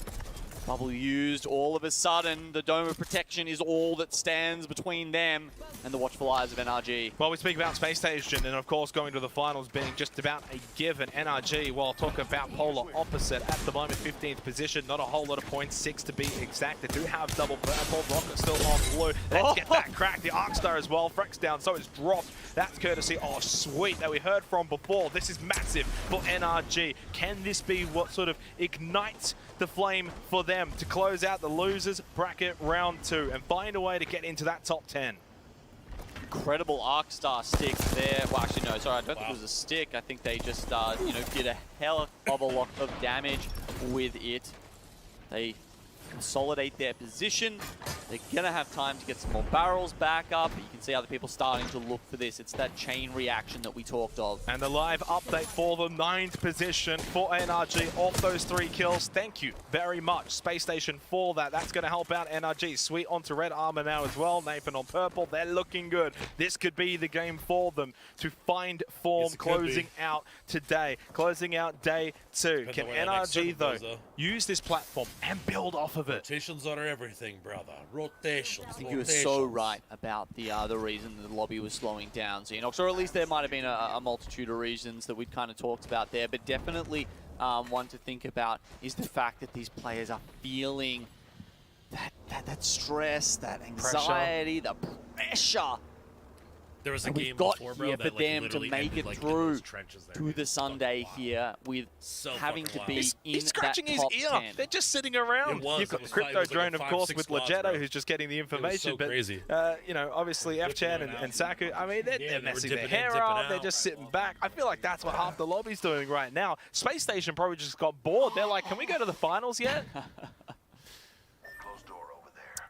Bubble used. All of a sudden, the dome of protection is all that stands between them and the watchful eyes of NRG. Well, we speak about Space Station and, of course, going to the finals being just about a given. NRG, well, talk about polar opposite. At the moment, 15th position. Not a whole lot of points, 6 to be exact. They do have double purple. Rocket still on blue. Let's get that crack. The Arcstar as well. Frex down, so it's dropped. That's courtesy. Oh, sweet. That we heard from before. This is massive for NRG. Can this be what sort of ignites the flame for them to close out the losers bracket round 2 and find a way to get into that top 10? Incredible Arcstar stick there. Well, actually, no, sorry, I don't think it was a stick. I think they just, did a hell of a lot of damage with it. They consolidate their position. They're going to have time to get some more barrels back up. You can see other people starting to look for this. It's that chain reaction that we talked of. And the live update for the 9th position for NRG off those 3 kills. Thank you very much, Space Station, for that. That's going to help out NRG. Sweet onto red armor now as well. Nathan on purple. They're looking good. This could be the game for them to find form closing out today. Closing out day 2. Can NRG, though, use this platform and build off of it? Rotations are everything, brother. Rotations. I think you were so right about the reason the lobby was slowing down, Xenox, or at least there might have been a multitude of reasons that we'd kind of talked about there, but definitely one to think about is the fact that these players are feeling that stress, that anxiety, the pressure There was a and game we've got before, bro, here that, for them to literally make ended, it in through those trenches there, to dude. the Sunday here with having to be in He's scratching that his top ear. 10. They're just sitting around. It was. You've got It was Crypto like Drone, a of 5, course, 6 with squads, Legetto, bro. who's just getting the information. so but crazy. you know, obviously FChan and Saku, I mean, they're they were messing dipping their in, hair dipping up. They're out. just sitting back. I feel like that's what half the lobby's doing right now. Space Station probably just got bored. They're like, can we go to the finals yet?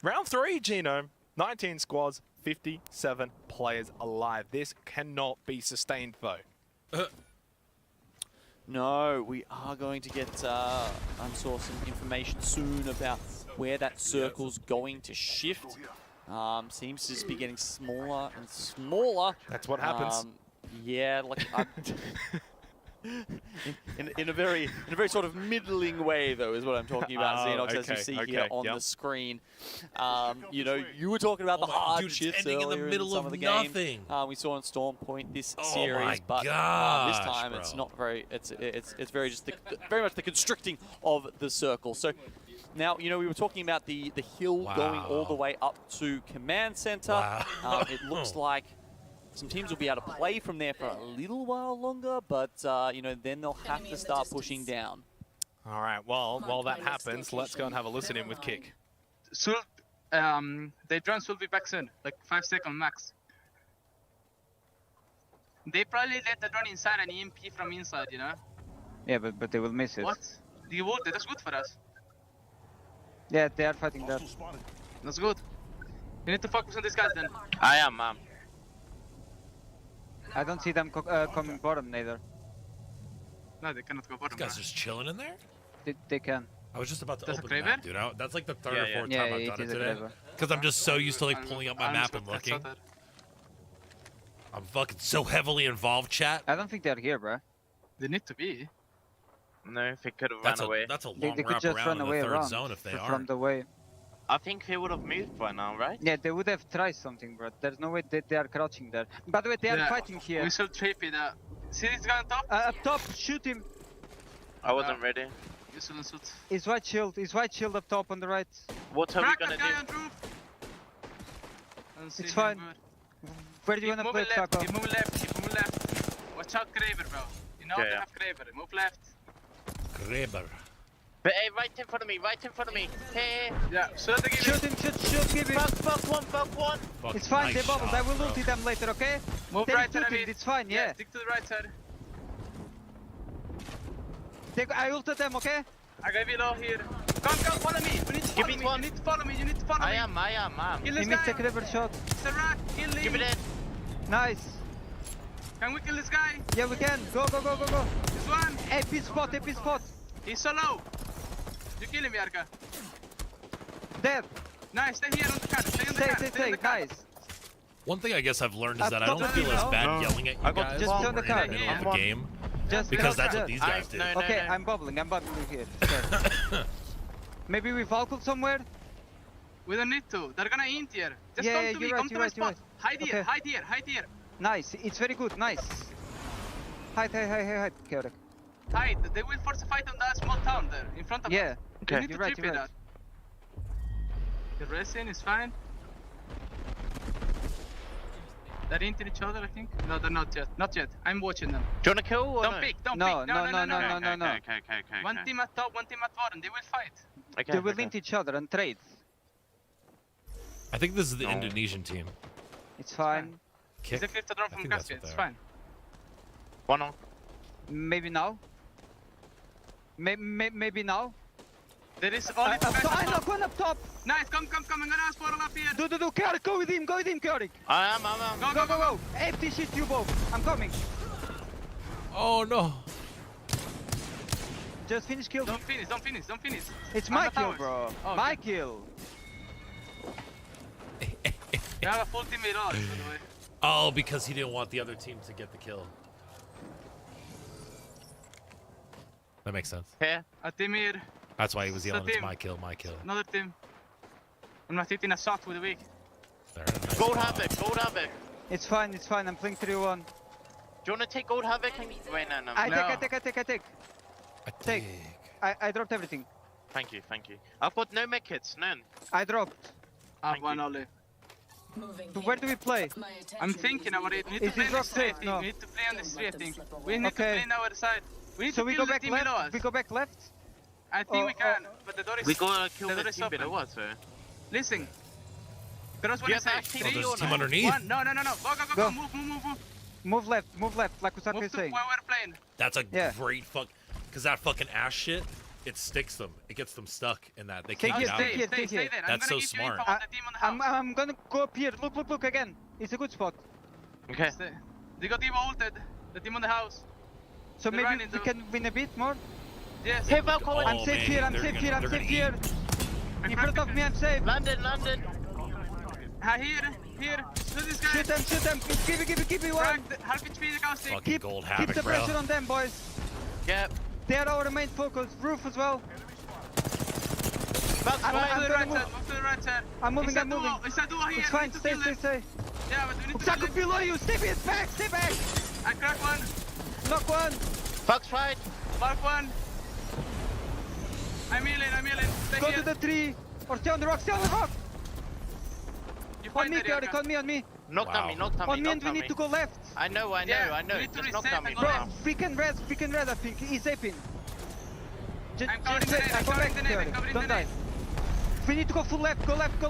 Round 3, Genome. 19 squads, 57 players alive. This cannot be sustained, though. No, we are going to get, I saw some information soon about where that circle's going to shift. Seems to just be getting smaller and smaller. That's what happens. Yeah, like in a very sort of middling way, though, is what I'm talking about, Xenox, as you see here on the screen. You know, you were talking about the hard dude, shifts ending earlier in the middle some of the nothing. game. We saw on Storm Point this Oh series, my but this gosh, time it's not very. It's very just very much the constricting of the circle. So. Now, you know, we were talking about the hill going all the way up to Command Center. It looks like some teams will be able to play from there for a little while longer, but, you know, then they'll have to start pushing down. All right, well, while that happens, let's go and have a listen in with Kick. Sult, the drones will be back soon, like 5 seconds max. They probably let the drone inside an EMP from inside, you know? Yeah, but they will miss it. What? You would, that's good for us. Yeah, they are fighting that. That's good. You need to focus on these guys then. I am, ma'am. I don't see them coming bottom neither. No, they cannot go bottom. This guy's just chilling in there? They can. I was just about to That's open the map, dude. That's like the third or fourth time I've done it today. Because I'm just so used to like pulling up my map and looking. I'm fucking so heavily involved, chat. I don't think they're here, bro. They need to be. No, if they could have run away. That's a long they could wrap just around run in away the third around zone if they from are. the way. I think they would have moved by now, right? Yeah, they would have tried something, bro. There's no way they are crouching there. By the way, they are fighting here. We should trip it. See this guy on top? Up top, shoot him. I wasn't ready. You shouldn't shoot. He's white shield. He's white shield up top on the right. What are we gonna do? It's fine. Where do you wanna play, Taco? Keep moving left. Keep moving left. Watch out, Kraber, bro. You know they have Kraber. Move left. Kraber. But hey, right in front of me, right in front of me. Hey. Yeah, shoot him, give him. Fuck one. It's fine, nice they bubbled. I will shot, ulti them later, okay? Move They right ulted side. it's fine, yeah. Stick to the right side. I ulted them, okay? I got below here. Come, follow me. You need to follow me. You need to follow me. You need to follow me. I am. Kill He this needs guy. a clever shot. It's a rock. Kill him. Give it in. Nice. Can we kill this guy? Yeah, we can. Go. This one. AP spot. He's so low. You kill him, Yarka. Dead. Nice. Stay here on the car. Stay on the car. Stay on the car. Nice. One thing I guess I've learned is that I I've don't got feel the as video. bad yelling at you guys just when turn the we're car. in the middle of the game. Just Because that's what these guys do. Okay, I'm bubbling here. Maybe we Valkyrie somewhere? We don't need to. They're gonna int here. Just Yeah, come to you're me. right, Come to you're my right, you're spot. right. Hide here. Nice, it's very good, nice. Hide, Chaotic. Hide. They will force a fight on that small town there in front of us. Yeah, You need you're to right, trip you're it right. out. The racing is fine. They're into each other, I think. No, they're not yet. Not yet. I'm watching them. Do you wanna kill or Don't no? pick. Don't No. pick. No. Okay. One team at top, one team at bottom. They will fight. Okay, They will link each other and trade. I think this is the Indonesian team. It's fine. It's a crypto drone from think that's Cascade. what It's they are. fine. One on. Maybe now. Maybe now. There is only two guys I at top. knock one up top. Nice. Come. I'm gonna ask for all up here. Do. Chaotic, go with him, Chaotic. I am. Go. Empty shit, you both. I'm coming. Oh no. Just finish kill. Don't finish. It's On my the kill, towers. bro. Oh, My okay. kill. We have a full team with us, by the way. Oh, because he didn't want the other team to get the kill. That makes sense. Here. A team here. That's why he was yelling, team. it's my kill. Another team. I'm not hitting a shot with the weak. Gold Havoc. It's fine. I'm playing 3-1. Do you wanna take Gold Havoc? Wait, no. I take. I dropped everything. Thank you. I've got no med kits, none. I dropped. I have one only. So where do we play? I'm thinking about it. We need to play on this tree, I think. We need to play on this tree, I think. We need to play on our side. We need to kill the team below us. We go back left? I think we can, but the door is kill the team below us, sir. Listen. Cross one side. There's a team underneath. No. Go. Move left. Move left, like Usaka is saying. Where we're playing. That's a great fuck. Because that fucking ash shit, it sticks them. It gets them stuck in that. They can't get out. Stay there. That's so smart. I'm gonna go up here. Look again. It's a good spot. Okay. They got team ulted. The team on the house. So maybe we can win a bit more? Yes. Hey, Valko, I'm safe here. I'm safe here. In front of me, I'm safe. London. Here. Shoot this guy. Shoot them. Keep me one. Half HP the caustic. Fucking gold havoc, keep the pressure on them, boys. Yep. They are our main focus. Roof as well. I'm move to the right side. I'm moving. It's a duo here. It's fine. Stay. Yeah, but we need to kill them. Below you. Stay back. I cracked one. Knock one. Fox right. Mark one. I'm healing. Stay Go here. to the tree. Or stay on the rock. You On me, Kyori, on me. Knock on me. On me, and we need to go left. I know. Just knock on me. We can res, I think. He's aping. I'm covering the nade. Don't die. We need to go full left. Go left.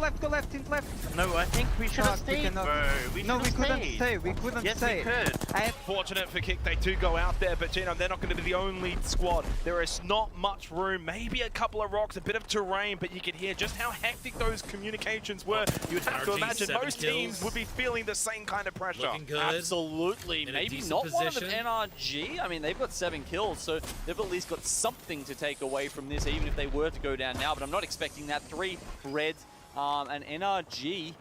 No, I think we should have stayed, bro. We couldn't stay. We couldn't stay. Yes, we could. Fortunate for Kick, they do go out there, but Gino, they're not going to be the only squad. There is not much room, maybe a couple of rocks, a bit of terrain, but you could hear just how hectic those communications were. You'd have to imagine most teams would be feeling the same kind of pressure. Looking good. Absolutely. Maybe not one of them NRG. I mean, they've got 7 kills, so they've at least got something to take away from this, even if they were to go down now, but I'm not expecting that. 3 Reds and NRG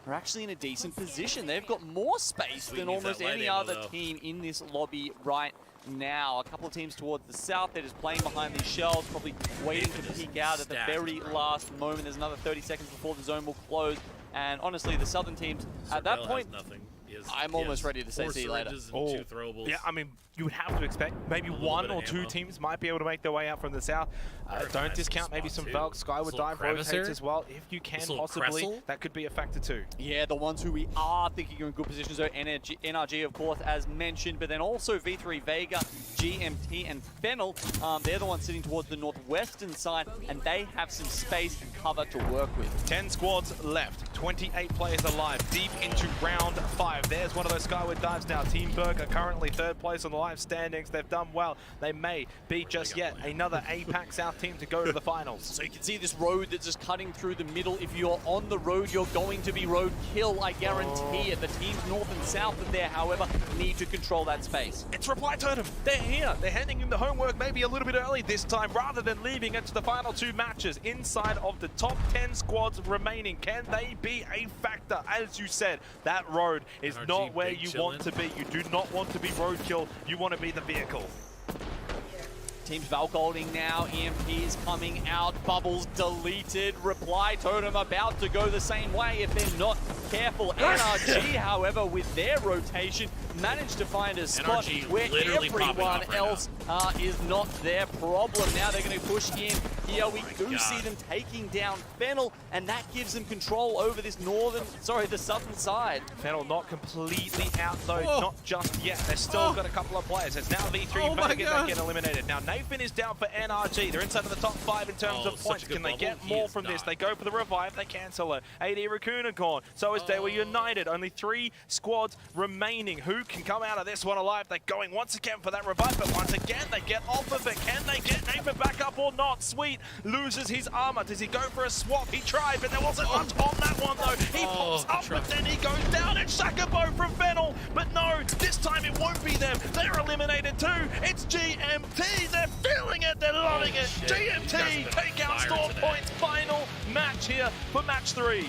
are actually in a decent position. They've got more space than almost any other team in this lobby right now. A couple of teams towards the south, they're just playing behind these shells, probably waiting to peek out at the very last moment. There's another 30 seconds before the zone will close. And honestly, the southern teams, at that point, I'm almost ready to say see you later. Yeah, I mean, you would have to expect maybe 1 or 2 teams might be able to make their way out from the south. Don't discount maybe some Valk Skyward Dive rotates as well. If you can possibly, that could be a factor too. Yeah, the ones who we are thinking are in good positions are NRG, of course, as mentioned, but then also V3 Vega, GMT, and Fennel. They're the ones sitting towards the northwestern side, and they have some space and cover to work with. 10 squads left, 28 players alive, deep into round 5. There's one of those Skyward Dives now. Team Burger currently 3rd place on the live standings. They've done well. They may be just yet another APAC South team to go to the finals. So you can see this road that's just cutting through the middle. If you're on the road, you're going to be road kill, I guarantee it. The teams north and south of there, however, need to control that space. It's Reply Totem. They're here. They're handing in the homework maybe a little bit early this time, rather than leaving it to the final 2 matches inside of the top 10 squads remaining. Can they be a factor? As you said, that road is not where you want to be. You do not want to be roadkill. You want to be the vehicle. Teams Valgolding now, EMPs coming out, bubbles deleted, Reply Totem about to go the same way if they're not careful. NRG, however, with their rotation, managed to find a spot where everyone else is not their problem. Now they're going to push in here. We do see them taking down Fennel, and that gives them control over this the southern side. Fennel not completely out though, not just yet. They've still got a couple of players. It's now V3 Vega that get eliminated. Now Nathan is down for NRG. They're inside of the top 5 in terms of points. Can they get more from this? They go for the revive, they cancel it. AD Raccoon are gone. So is They Were United. Only 3 squads remaining. Who can come out of this one alive? They're going once again for that revive, but once again they get off of it. Can they get Nathan back up or not? Sweet loses his armor. Does he go for a swap? He tried, but there wasn't much on that one though. He pops up, but then he goes down. It's Shakabo from Fennel, but no, this time it won't be them. They're eliminated too. It's GMT. They're feeling it. They're loving it. GMT take out Storm Point's final match here for match 3.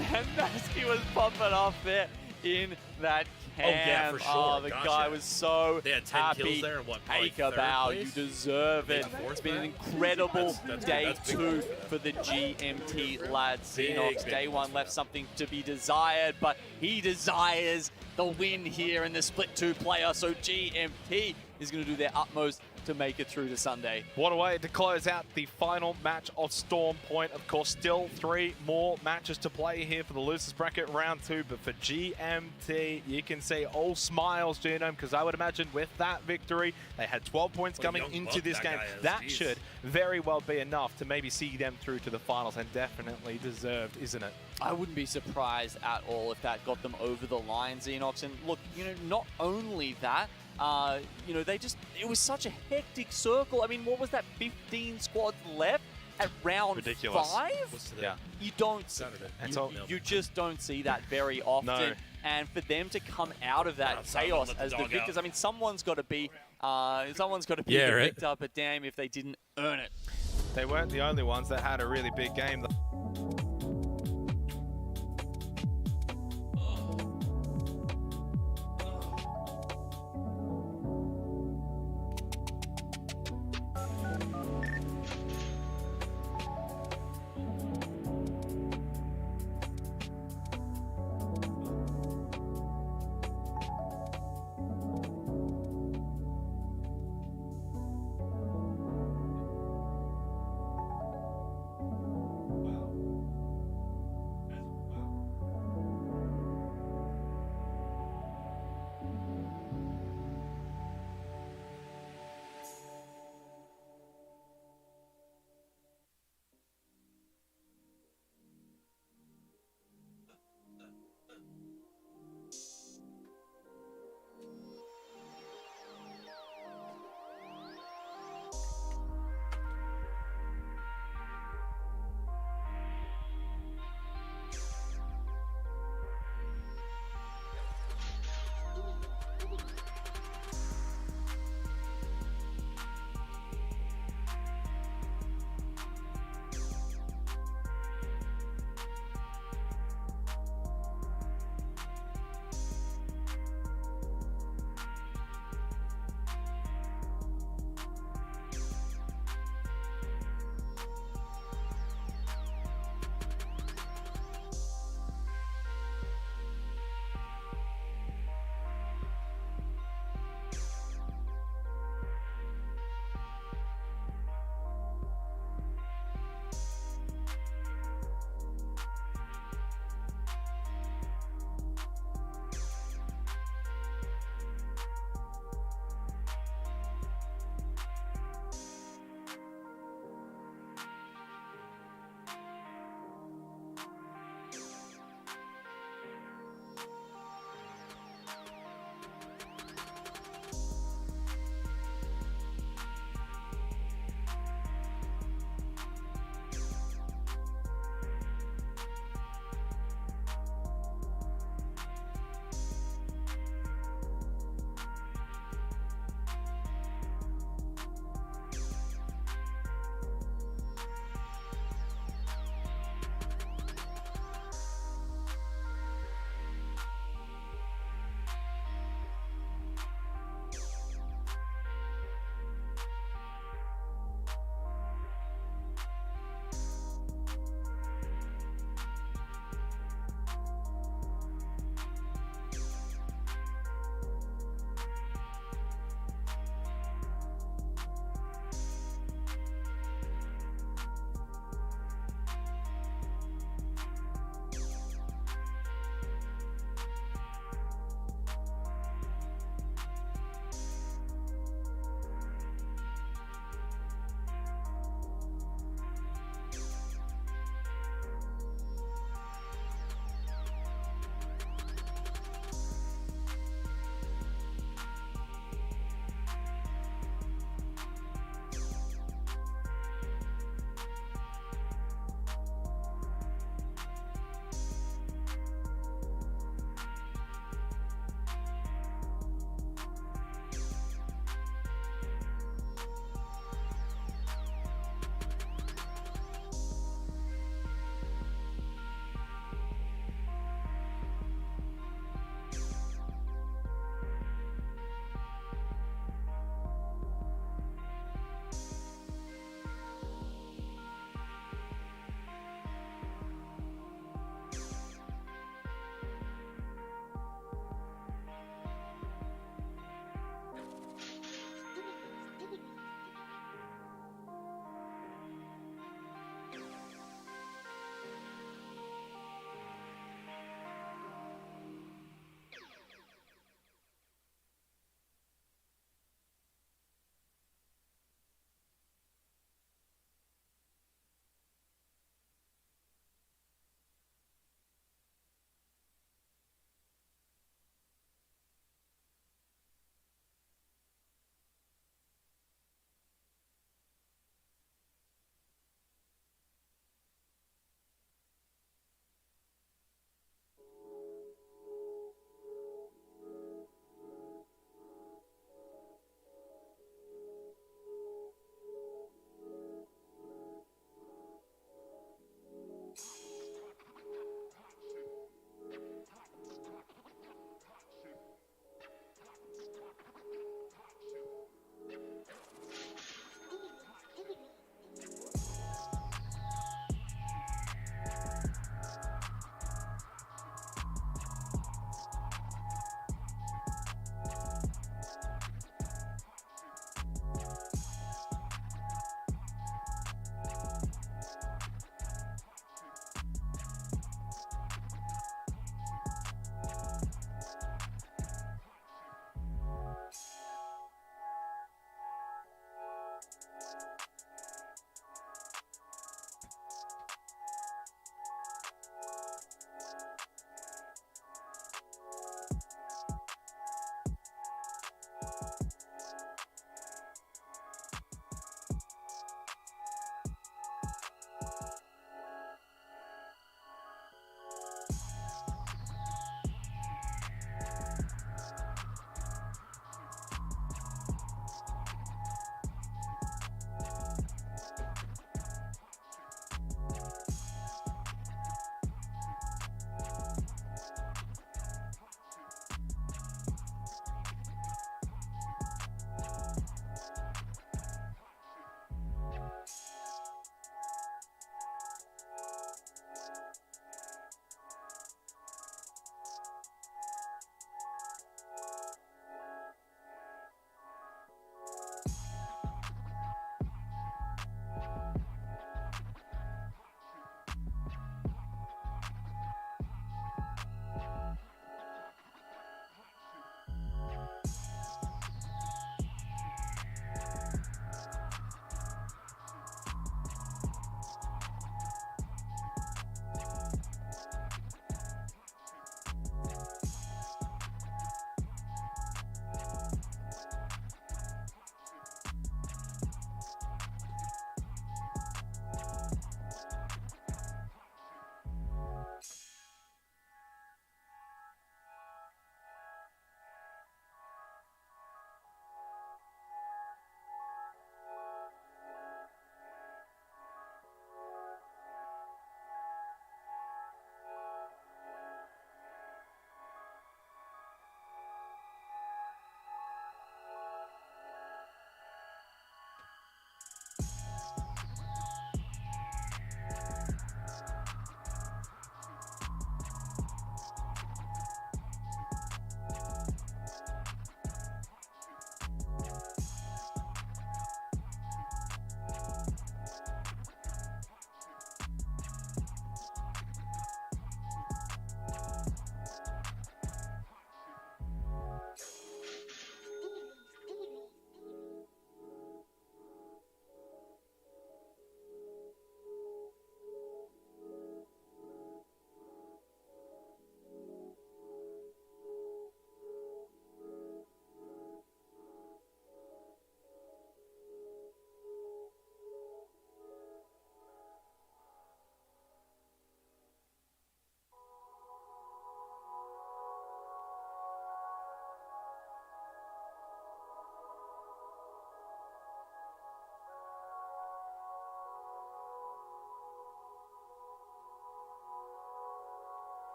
Man, Masky was popping off there in that cam. Oh, yeah, for sure. Oh, the guy was so they had 10 happy. kills there. What, Take a bow. You deserve it. It's been an incredible day 2 for the GMT lads. Xenox, day 1 left something to be desired, but he desires the win here in the split 2 player. So GMT is going to do their utmost to make it through to Sunday. What a way to close out the final match of Storm Point. Of course, still 3 more matches to play here for the losers bracket round 2. But for GMT, you can see all smiles, Genome, because I would imagine with that victory, they had 12 points coming into this game. That should very well be enough to maybe see them through to the finals, and definitely deserved, isn't it? I wouldn't be surprised at all if that got them over the line, Xenox. And look, you know, not only that, you know, it was such a hectic circle. I mean, what was that, 15 squads left at round 5? Yeah. You don't, you just don't see that very often. No. And for them to come out of that chaos as the victors, I mean, someone's got to be picked up, but damn if they didn't earn it. They weren't the only ones that had a really big game.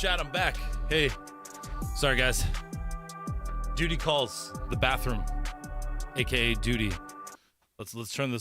chat. I'm back. Hey, sorry guys. Duty calls the bathroom, aka duty. Let's turn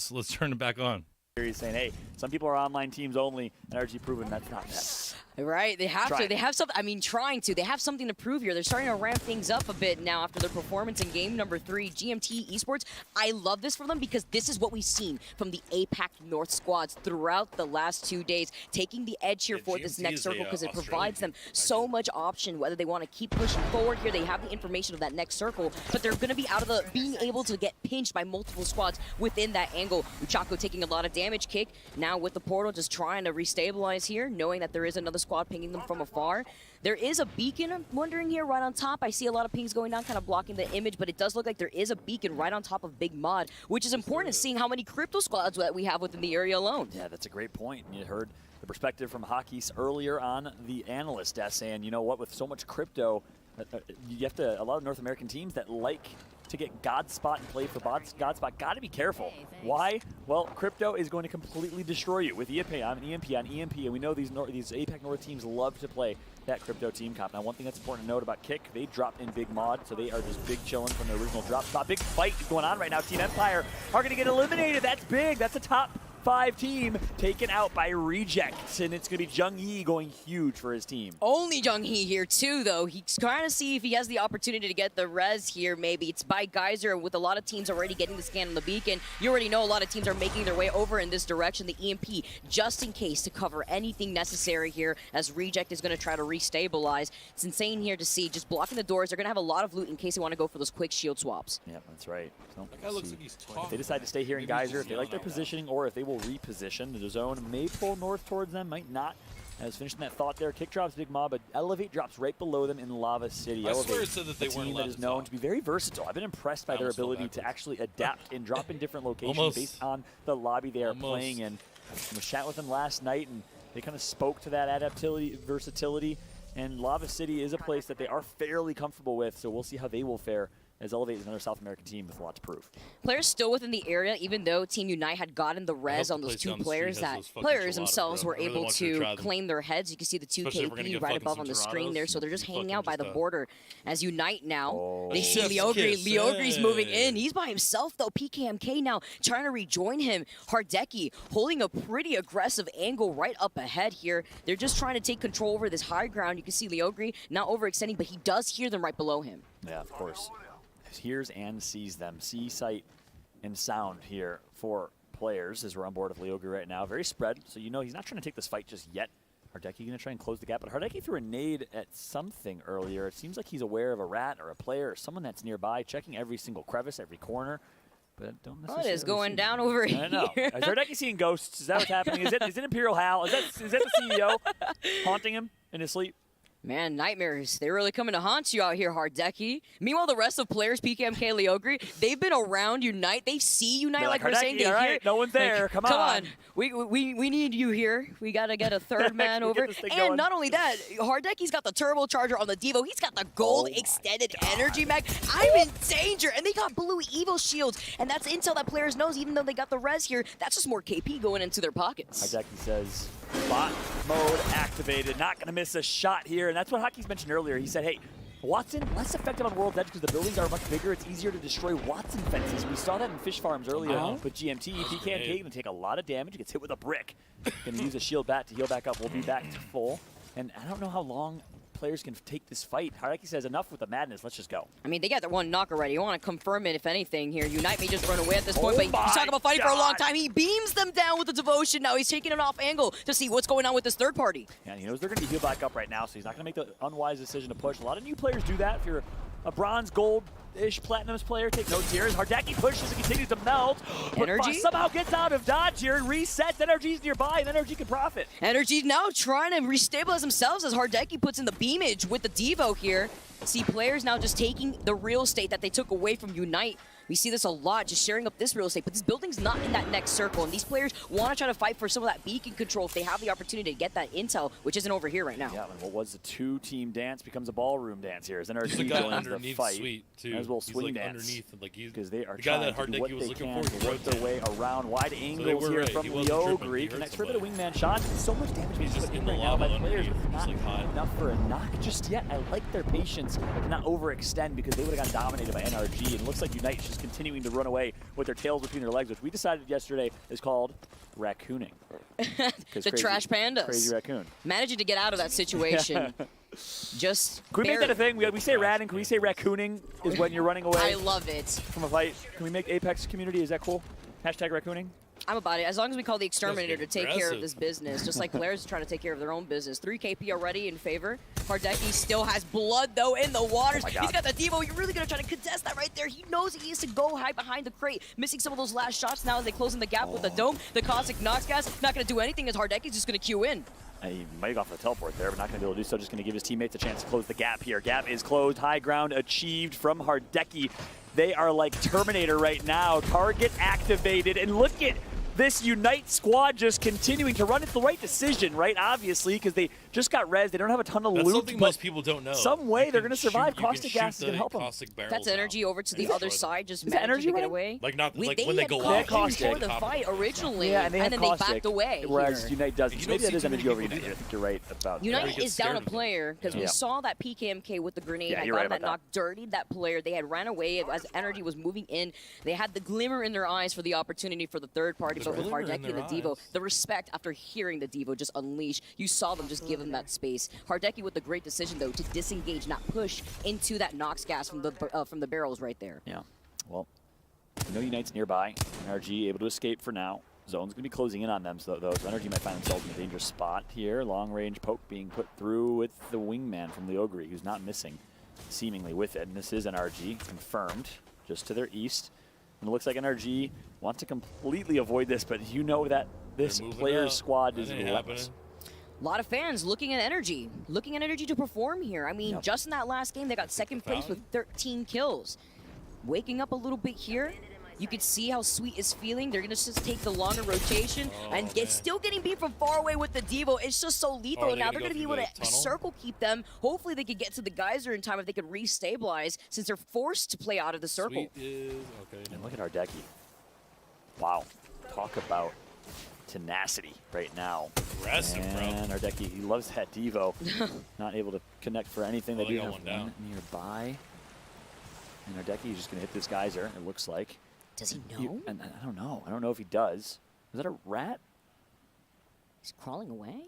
it back on. He's saying, hey, some people are online teams only. NRG proven that's not them. Right, they have to. They have something. I mean, trying to. They have something to prove here. They're starting to ramp things up a bit now after their performance in game number 3. GMT Esports. I love this for them because this is what we've seen from the APAC North squads throughout the last 2 days, taking the edge here for this next circle because it provides them so much option. Whether they want to keep pushing forward here, they have the information of that next circle, but they're going to be out of the being able to get pinched by multiple squads within that angle. Uchako taking a lot of damage. Kick now with the portal, just trying to restabilize here, knowing that there is another squad pinging them from afar. There is a beacon, I'm wondering here, right on top. I see a lot of pings going down, kind of blocking the image, but it does look like there is a beacon right on top of Big Mod, which is important seeing how many crypto squads that we have within the area alone. Yeah, that's a great point. You heard the perspective from Hockey's earlier on the analyst desk saying, you know what, with so much crypto, you have to, a lot of North American teams that like to get God Spot and play for God Spot, got to be careful. Why? Well, crypto is going to completely destroy you with EMP on EMP, and we know these APAC North teams love to play that crypto team comp. Now, one thing that's important to note about Kick, they dropped in Big Mod, so they are just big chilling from the original drop spot. Big fight going on right now. Team Empire are going to get eliminated. That's big. That's a top 5 team taken out by Reject, and it's going to be Jung Hee going huge for his team. Only Jung Hee here too, though. He's trying to see if he has the opportunity to get the res here, maybe. It's by Geyser, with a lot of teams already getting the scan on the beacon. You already know a lot of teams are making their way over in this direction. The EMP, just in case, to cover anything necessary here, as Reject is going to try to restabilize. It's insane here to see, just blocking the doors. They're going to have a lot of loot in case they want to go for those quick shield swaps. Yeah, that's right. So, that guy looks like he's talking. If they decide to stay here in Geyser, if they like their positioning, or if they will reposition, the zone may pull north towards them, might not. As finishing that thought there, Kick drops Big Mob, but Elevate drops right below them in Lava City. I swear it said that they weren't allowed to is known to be very versatile. I've been impressed by their ability to actually adapt and drop in different locations based on the lobby they are playing in. I was chatting with them last night, and they kind of spoke to that adaptability, versatility, and Lava City is a place that they are fairly comfortable with, so we'll see how they will fare, as Elevate is another South American team with a lot to prove. Players still within the area, even though Team Unite had gotten the res on those 2 players, that players themselves were able to claim their heads. You can see the 2 KP right above on the screen there, so they're just hanging out by the border. As Unite now, they see Leogri. Leogri's moving in. He's by himself, though. PKMK now trying to rejoin him. Hardeki holding a pretty aggressive angle right up ahead here. They're just trying to take control over this high ground. You can see Leogri not overextending, but he does hear them right below him. Yeah, of course. Hears and sees them. See, sight, and sound here for players as we're on board with Leogri right now. Very spread, so you know he's not trying to take this fight just yet. Hardeki going to try and close the gap, but Hardeki threw a nade at something earlier. It seems like he's aware of a rat or a player or someone that's nearby, checking every single crevice, every corner. But don't necessarily. What is going down over here? I know. Is Hardeki seeing ghosts? Is that what's happening? Is it Imperial Hal? Is that the CEO haunting him in his sleep? Man, nightmares. They're really coming to haunt you out here, Hardeki. Meanwhile, the rest of players, PKMK, Leogri, they've been around Unite. They see Unite like we're saying. They hear, right, no one's there. Come on. We need you here. We got to get a third man over. And not only that, Hardeki's got the turbocharger on the Devo. He's got the gold extended energy mag. I'm in danger. And they got blue Evo shields. And that's intel that players knows, even though they got the res here. That's just more KP going into their pockets. Hardeki says, bot mode activated. Not going to miss a shot here. And that's what Hockey's mentioned earlier. He said, hey, Watson, less effective on World's Edge because the buildings are much bigger. It's easier to destroy Watson fences. We saw that in Fish Farms earlier. But GMT, PKMK going to take a lot of damage. Gets hit with a brick. Going to use a shield bat to heal back up. We'll be back to full. And I don't know how long players can take this fight. Hardeki says, enough with the madness. Let's just go. I mean, they got their one knock already. You want to confirm it, if anything, here. Unite may just run away at this point, but he's talking about fighting for a long time. He beams them down with the devotion. Now he's taking it off angle to see what's going on with this third party. Yeah, he knows they're going to heal back up right now, so he's not going to make the unwise decision to push. A lot of new players do that. If you're a bronze, gold-ish platinums player, take notes here. As Hardeki pushes and continues to melt. Energy somehow gets out of dodge here and resets. Energy's nearby, and Energy can profit. Energy now trying to restabilize themselves as Hardeki puts in the beamage with the Devo here. See players now just taking the real estate that they took away from Unite. We see this a lot, just sharing up this real estate, but this building's not in that next circle, and these players want to try to fight for some of that beacon control if they have the opportunity to get that intel, which isn't over here right now. Yeah, and what was a two-team dance becomes a ballroom dance here. As NRG joins the fight, Sweet too. as well swing like dance. Underneath, like because they are the guy trying that to do what was they looking can for. to work their way around wide angles here from Leogri. Connects for a bit of wingman shot. So much damage being put in right now by players, but not enough for a knock just yet. I like their patience to not overextend because they would have got dominated by NRG. And it looks like Unite is just continuing to run away with their tails between their legs, which we decided yesterday is called raccooning. The trash pandas. Crazy raccoon. Managing to get out of that situation. Just can we make that a thing? We say ratting. Can we say raccooning is when you're running away? I love it. From a fight. Can we make Apex community? Is that cool? Hashtag raccooning? I'm about it. As long as we call the Exterminator to take care of this business, just like players trying to take care of their own business. 3 KP already in favor. Hardeki still has blood, though, in the waters. He's got the Devo. You're really going to try to contest that right there. He knows he needs to go hide behind the crate. Missing some of those last shots now as they close in the gap with the dome. The Caustic Nox gas not going to do anything as Hardeki's just going to queue in. He might have gone for the teleport there, but not going to be able to do so. Just going to give his teammates a chance to close the gap here. Gap is closed. High ground achieved from Hardeki. They are like Terminator right now. Target activated. And look at this Unite squad just continuing to run. It's the right decision, right? Obviously, because they just got res. They don't have a ton of loot. That's something most people don't know. Some way they're going to survive. Caustic gas is going to help them. That's energy over to the other side. Just managing to get away. Like not like they when they go off. Before the fight originally, and then they backed away. Whereas Unite doesn't. Maybe that is energy over Unite. I think you're right about that. Unite is down a player because we saw that PKMK with the grenade had gotten that knock, dirtied that player. They had ran away as energy was moving in. They had the glimmer in their eyes for the opportunity for the third party, but with Hardeki and the Devo, the respect after hearing the Devo just unleash, you saw them just give him that space. Hardeki with the great decision though to disengage, not push into that Nox gas from the barrels right there. Yeah, well, we know Unite's nearby. NRG able to escape for now. Zone's going to be closing in on them, so NRG might find themselves in a dangerous spot here. Long-range poke being put through with the wingman from Leogri, who's not missing, seemingly with it. And this is NRG, confirmed, just to their east. And it looks like NRG wants to completely avoid this, but you know that this player's squad is relentless. A lot of fans looking at energy to perform here. I mean, just in that last game, they got second place with 13 kills. Waking up a little bit here. You could see how Sweet is feeling. They're going to just take the longer rotation and still getting beat from far away with the Devo. It's just so lethal. Now they're going to be able to circle keep them. Hopefully they could get to the geyser in time if they could restabilize since they're forced to play out of the circle. And look at Hardeki. Wow. Talk about tenacity right now. Aggressive, and Hardeki, he loves that Devo. Not able to connect for anything. They do have one nearby. And Hardeki is just going to hit this geyser, it looks like. Does he know? And I don't know. I don't know if he does. Is that a rat? He's crawling away?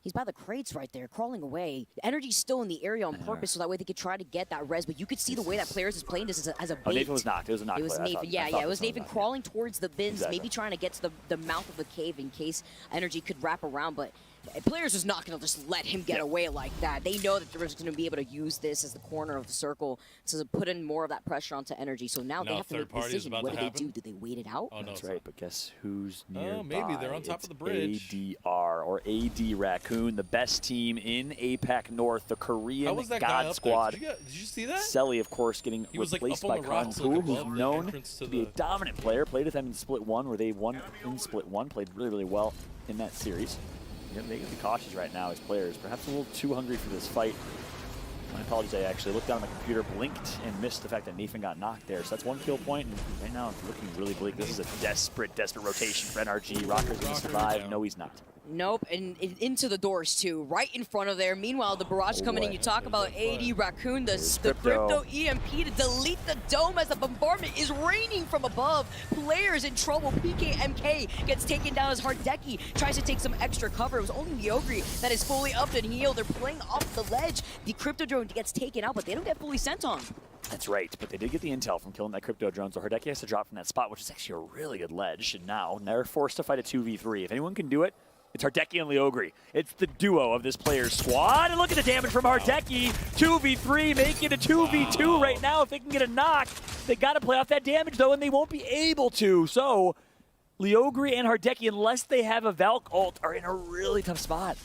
He's by the crates right there, crawling away. The energy's still in the area on purpose, so that way they could try to get that res. But you could see the way that players is playing this as a bait. Oh, Nathan was knocked. It was a knock. It was Nathan. Yeah, it was Nathan crawling towards the bins, maybe trying to get to the mouth of the cave in case energy could wrap around. But players is not going to just let him get away like that. They know that they're just going to be able to use this as the corner of the circle to put in more of that pressure onto energy. So now they have to make a decision. What do they do? Do they wait it out? Oh, no, that's right. But guess who's nearby? Oh, maybe they're on top of the bridge. ADR, or AD Raccoon, the best team in APAC North, the Korean God Squad. Did you see that? Selly, of course, getting replaced by Kong, who's known to be a dominant player. Played with them in Split 1, where they won in Split 1. Played really, really well in that series. They can be cautious right now as players. Perhaps a little too hungry for this fight. My apologies, I actually looked down at my computer, blinked, and missed the fact that Nathan got knocked there. So that's 1 kill point, and right now it's looking really bleak. This is a desperate rotation for NRG. Rocker's going to survive. No, he's not. Nope, and into the doors too, right in front of there. Meanwhile, the barrage coming in. You talk about AD Raccoon, the crypto EMP to delete the dome as the bombardment is raining from above. Players in trouble. PKMK gets taken down as Hardeki tries to take some extra cover. It was only Leogri that is fully up and healed. They're playing off the ledge. The crypto drone gets taken out, but they don't get fully sent on. That's right, but they did get the intel from killing that crypto drone, so Hardeki has to drop from that spot, which is actually a really good ledge. And now they're forced to fight a 2v3. If anyone can do it, it's Hardeki and Leogri. It's the duo of this player's squad. And look at the damage from Hardeki. 2v3, making it a 2v2 right now. If they can get a knock, they got to play off that damage, though, and they won't be able to. So Leogri and Hardeki, unless they have a Valk ult, are in a really tough spot.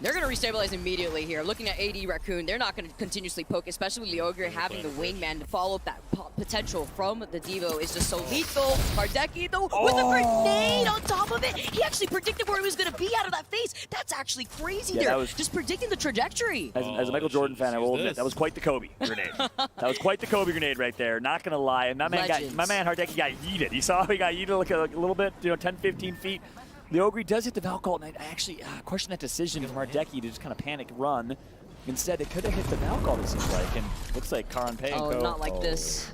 They're going to restabilize immediately here. Looking at AD Raccoon, they're not going to continuously poke, especially with Leogre having the wingman to follow up that potential from the Devo is just so lethal. Hardeki, though, with a grenade on top of it. He actually predicted where he was going to be out of that phase. That's actually crazy there. Just predicting the trajectory. As a Michael Jordan fan, I will admit, that was quite the Kobe grenade. That was quite the Kobe grenade right there. Not going to lie. And my man Hardeki got yeeted. You saw how he got yeeted like a little bit, 10, 15 feet. Leogre does hit the Valcult, and I actually question that decision from Hardeki to just kind of panic run. Instead, it could have hit the Valcult, it seems like, and looks like Karan Payko. Oh, not like this.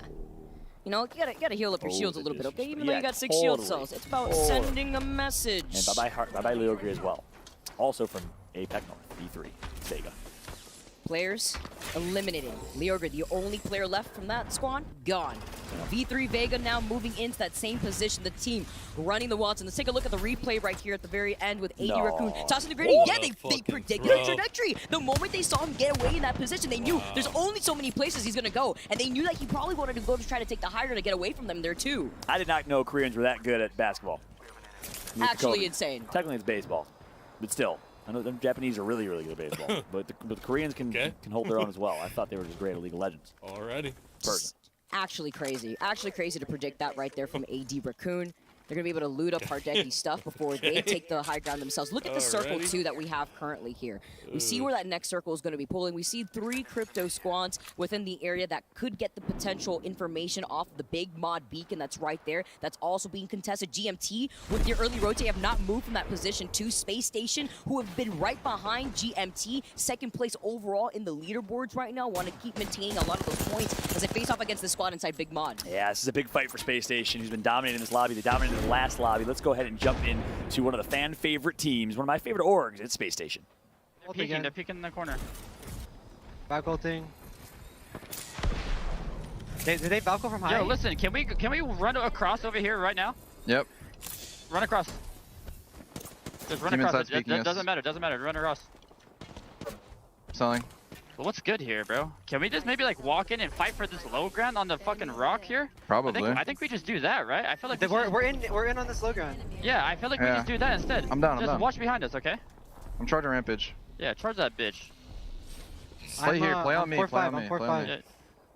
You know, you gotta heal up your shields a little bit, okay? Even though you got 6 shield cells, it's about sending a message. And bye-bye Leogre as well. Also from APAC North, V3, Vega. Players eliminated. Leogre, the only player left from that squad, gone. V3 Vega now moving into that same position. The team running the Watson. Let's take a look at the replay right here at the very end with AD Raccoon tossing the grenade. Yeah, they predicted the trajectory. The moment they saw him get away in that position, they knew there's only so many places he's going to go. And they knew that he probably wanted to go to try to take the high ground to get away from them there too. I did not know Koreans were that good at basketball. Actually insane. Technically it's baseball, but still. I know the Japanese are really, really good at baseball, but the Koreans can hold their own as well. I thought they were just great at League of Legends. Alrighty. Actually crazy. Actually crazy to predict that right there from AD Raccoon. They're going to be able to loot up Hardeki's stuff before they take the high ground themselves. Look at the circle, too, that we have currently here. We see where that next circle is going to be pulling. We see 3 crypto squads within the area that could get the potential information off the big mod beacon that's right there. That's also being contested. GMT, with their early rotate, have not moved from that position to Space Station, who have been right behind GMT. Second place overall in the leaderboards right now. Want to keep maintaining a lot of those points as they face off against the squad inside Big Mod. Yeah, this is a big fight for Space Station, who's been dominating this lobby. They dominated the last lobby. Let's go ahead and jump in to one of the fan favorite teams, one of my favorite orgs. It's Space Station. They're peeking in the corner. Back ulting. Did they Valko from high? Yo, listen, can we run across over here right now? Yep. Run across. Just run across. It doesn't matter. Run across. Selling. Well, what's good here, bro? Can we just maybe like walk in and fight for this low ground on the fucking rock here? Probably. I think we just do that, right? I feel like we're in on this low ground. Yeah, I feel like we just do that instead. I'm down. Just watch behind us, okay? I'm charging Rampage. Yeah, charge that bitch. Play here. Play on me. Play on me.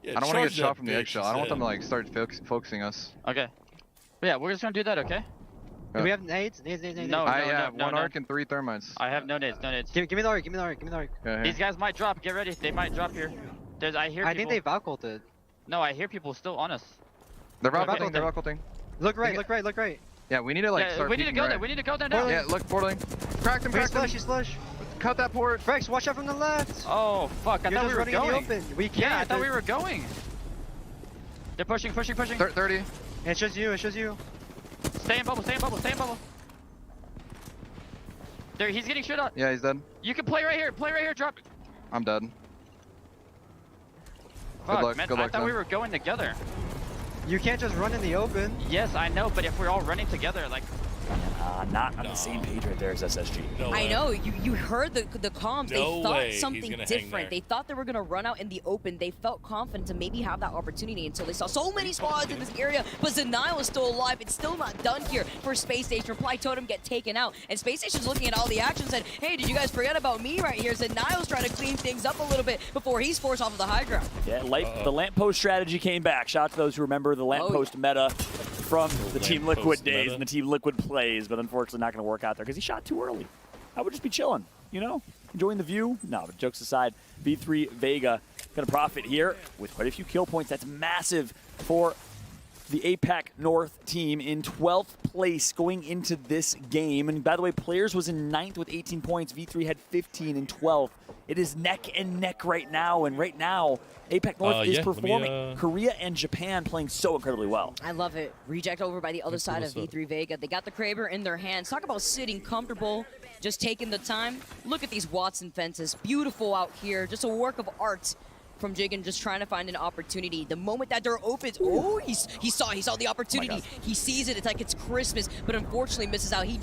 Yeah, I don't want to get shot from the eggshell. I don't want them to like start focusing us. Okay. But yeah, we're just gonna do that, okay? Do we have nades? No, I have 1 arc and 3 thermites. I have no nades. Give me the arc. These guys might drop. Get ready. They might drop here. I think they Valkolted. No, I hear people still on us. They're Valkolting. Look right. Yeah, we need to like start. We need to go there. We need to go there now. Yeah, look, portaling. Cracked him. He's flush. Cut that port. Frex, watch out from the left. Oh, fuck. I thought we were going. We can't. Yeah, I thought we were going. They're pushing. 30. It shows you. Stay in bubble. There, he's getting shit up. Yeah, he's dead. You can play right here. Drop. I'm dead. Fuck, good luck, man. good luck, I thought we were going together. You can't just run in the open. Yes, I know, but if we're all running together, like... Not on the same page right there as SSG. I know, you heard the comms. They thought something different. They thought they were going to run out in the open. They felt confident to maybe have that opportunity until they saw so many squads in this area. But Zenile is still alive. It's still not done here for Space Station. Reply Totem get taken out. And Space Station's looking at all the action and said, hey, did you guys forget about me right here? Zenile's trying to clean things up a little bit before he's forced off of the high ground. Yeah, the lamppost strategy came back. Shout out to those who remember the lamppost meta from the Team Liquid days and the Team Liquid plays, but unfortunately not going to work out there because he shot too early. I would just be chilling, enjoying the view. No, but jokes aside, V3 Vega going to profit here with quite a few kill points. That's massive for the APAC North team in 12th place going into this game. And by the way, Players was in 9th with 18 points. V3 had 15 in 12th. It is neck and neck right now, and right now, APAC North is performing. Korea and Japan playing so incredibly well. I love it. Reject over by the other side of V3 Vega. They got the Kraber in their hands. Talk about sitting comfortable, just taking the time. Look at these Watson fences. Beautiful out here. Just a work of art from Jigen, just trying to find an opportunity. The moment that door opens, he saw the opportunity. He sees it. It's like it's Christmas, but unfortunately misses out. He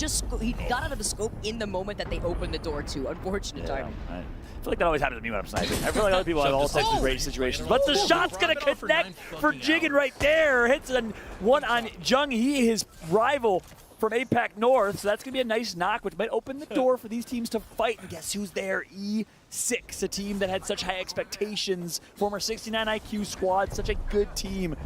got out of the scope in the moment that they opened the door too. Unfortunate timing. I feel like that always happens to me when I'm sniping. I feel like other people have all types of great situations. But the shot's going to connect for Jigen right there. Hits one on Jung Hee, his rival. from APAC North, so that's going to be a nice knock, which might open the door for these teams to fight. And guess who's there? E6, a team that had such high expectations. Former 69 IQ squad, such a good team.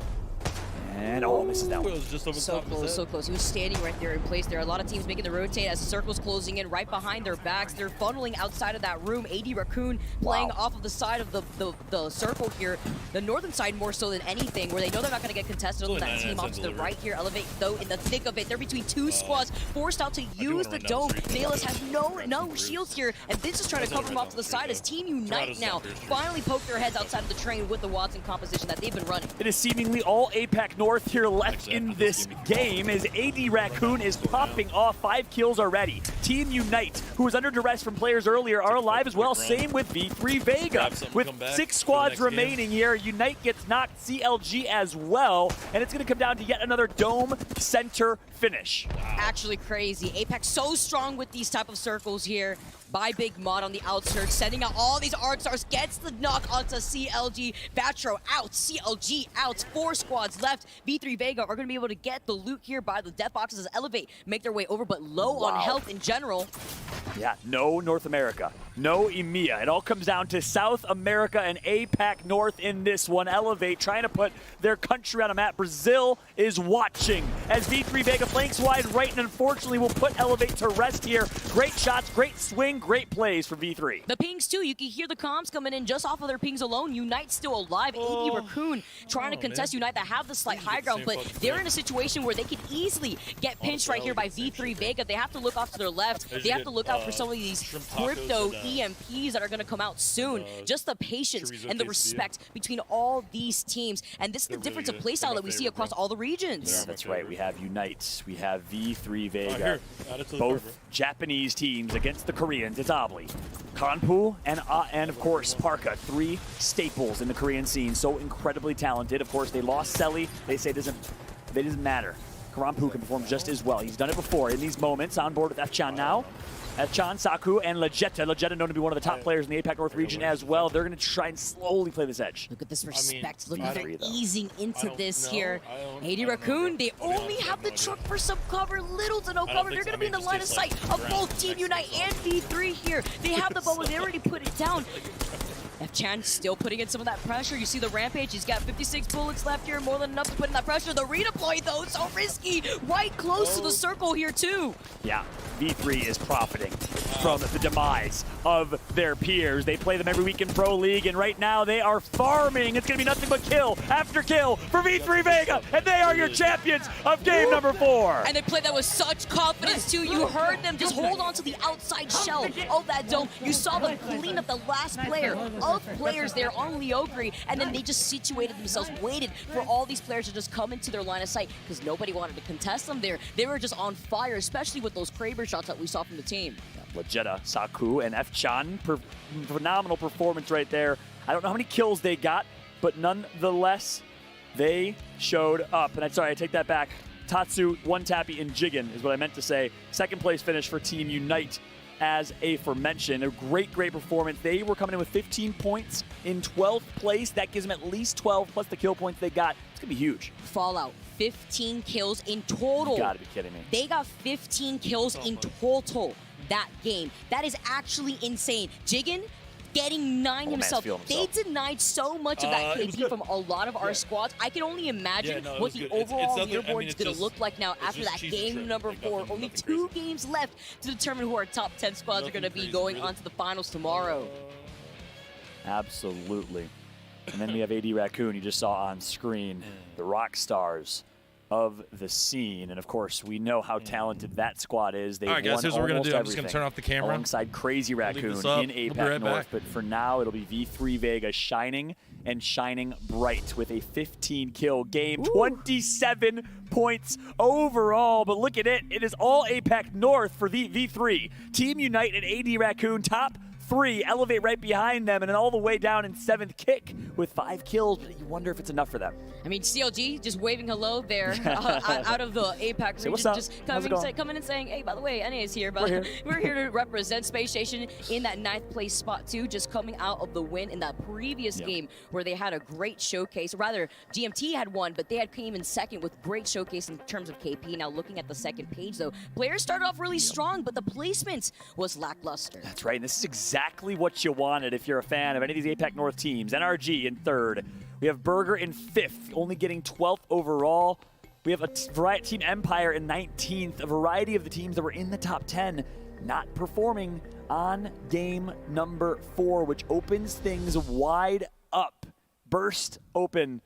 And misses that one. So close, so close. He was standing right there in place. There are a lot of teams making the rotate as circles closing in right behind their backs. They're funneling outside of that room. AD Raccoon playing off of the side of the circle here. The northern side more so than anything, where they know they're not going to get contested with that team off to the right here. Elevate, though, in the thick of it. They're between two squads, forced out to use the dome. Nailus has no shields here, and Vince is trying to cover him off to the side as Team Unite now finally poke their heads outside of the train with the Watson composition that they've been running. It is seemingly all APAC North here left in this game as AD Raccoon is popping off 5 kills already. Team Unite, who was under duress from players earlier, are alive as well. Same with V3 Vega. With 6 squads remaining here, Unite gets knocked, CLG as well, and it's going to come down to yet another dome center finish. Actually crazy. APAC so strong with these type of circles here. By Big Mod on the outskirts, sending out all these art stars, gets the knock onto CLG. Vatro out, CLG out, 4 squads left. V3 Vega are going to be able to get the loot here by the death boxes as Elevate make their way over, but low on health in general. Yeah, no North America, no EMEA. It all comes down to South America and APAC North in this one. Elevate trying to put their country on a map. Brazil is watching as V3 Vega flanks wide right, and unfortunately will put Elevate to rest here. Great shots, great swing, great plays for V3. The pings too, you can hear the comms coming in just off of their pings alone. Unite still alive. AD Raccoon trying to contest Unite that have the slight high ground, but they're in a situation where they could easily get pinched right here by V3 Vega. They have to look off to their left. They have to look out for some of these crypto EMPs that are going to come out soon. Just the patience and the respect between all these teams. And this is the difference of playstyle that we see across all the regions. Yeah, that's right. We have Unite. We have V3 Vega. Both Japanese teams against the Koreans. It's Obli, Kanpu, and of course Parka. 3 staples in the Korean scene. So incredibly talented. Of course, they lost Selly. They say it doesn't matter. Karampu can perform just as well. He's done it before in these moments. On board with F-Chan now. F-Chan, Saku, and Legetta. Legetta known to be one of the top players in the APAC North region as well. They're going to try and slowly play this edge. Look at this respect. Look at they're easing into this here. AD Raccoon, they only have the truck for some cover. Little to no cover. They're going to be in the line of sight of both Team Unite and V3 here. They have the bubble. They already put it down. F-Chan still putting in some of that pressure. You see the Rampage. He's got 56 bullets left here. More than enough to put in that pressure. The redeploy, though, so risky. Right close to the circle here, too. Yeah, V3 is profiting from the demise of their peers. They play them every week in Pro League, and right now they are farming. It's going to be nothing but kill after kill for V3 Vega, and they are your champions of game number 4. And they played that with such confidence, too. You heard them just hold on to the outside shell of that dome. You saw them clean up the last player of players there on Leogri, and then they just situated themselves, waited for all these players to just come into their line of sight because nobody wanted to contest them there. They were just on fire, especially with those Kraber shots that we saw from the team. Legetta, Saku, and F-Chan, phenomenal performance right there. I don't know how many kills they got, but nonetheless, they showed up. And I take that back. Tatsu, 1-tappy, and Jigen is what I meant to say. Second place finish for Team Unite. As aforementioned, a great performance. They were coming in with 15 points in 12th place. That gives them at least 12 plus the kill points they got. It's gonna be huge. Fallout, 15 kills in total. You gotta be kidding me. They got 15 kills in total that game. That is actually insane. Jigen getting 9 himself. They denied so much of that KP from a lot of our squads. I can only imagine what the overall leaderboard is going to look like now after that game number 4. Only 2 games left to determine who our top 10 squads are going to be going on to the finals tomorrow. Absolutely. And then we have AD Raccoon, you just saw on screen, the rock stars of the scene. And of course, we know how talented that squad is. They've all right, guys, here's what we're going to do. I'm just going to turn off the camera. Alongside Crazy Raccoon in APAC North. But for now, it'll be V3 Vega shining and shining bright with a 15-kill game. 27 points overall. But look at it. It is all APAC North for the V3. Team Unite and AD Raccoon top V3 elevate right behind them, and then all the way down in 7th Kick with 5 kills, but you wonder if it's enough for them. I mean, CLG just waving hello there out of the APAC region, just coming and saying, hey, by the way, NA is here, but we're here to represent Space Station in that 9th place spot too, just coming out of the win in that previous game where they had a great showcase. Rather, GMT had won, but they had came in second with great showcase in terms of KP. Now looking at the second page though, players started off really strong, but the placement was lackluster. That's right, and this is exactly what you wanted if you're a fan of any of these APAC North teams. NRG in 3rd. We have Burger in 5th, only getting 12th overall. We have a Team Empire in 19th. A variety of the teams that were in the top 10 not performing on game number 4, which opens things wide up. Burst open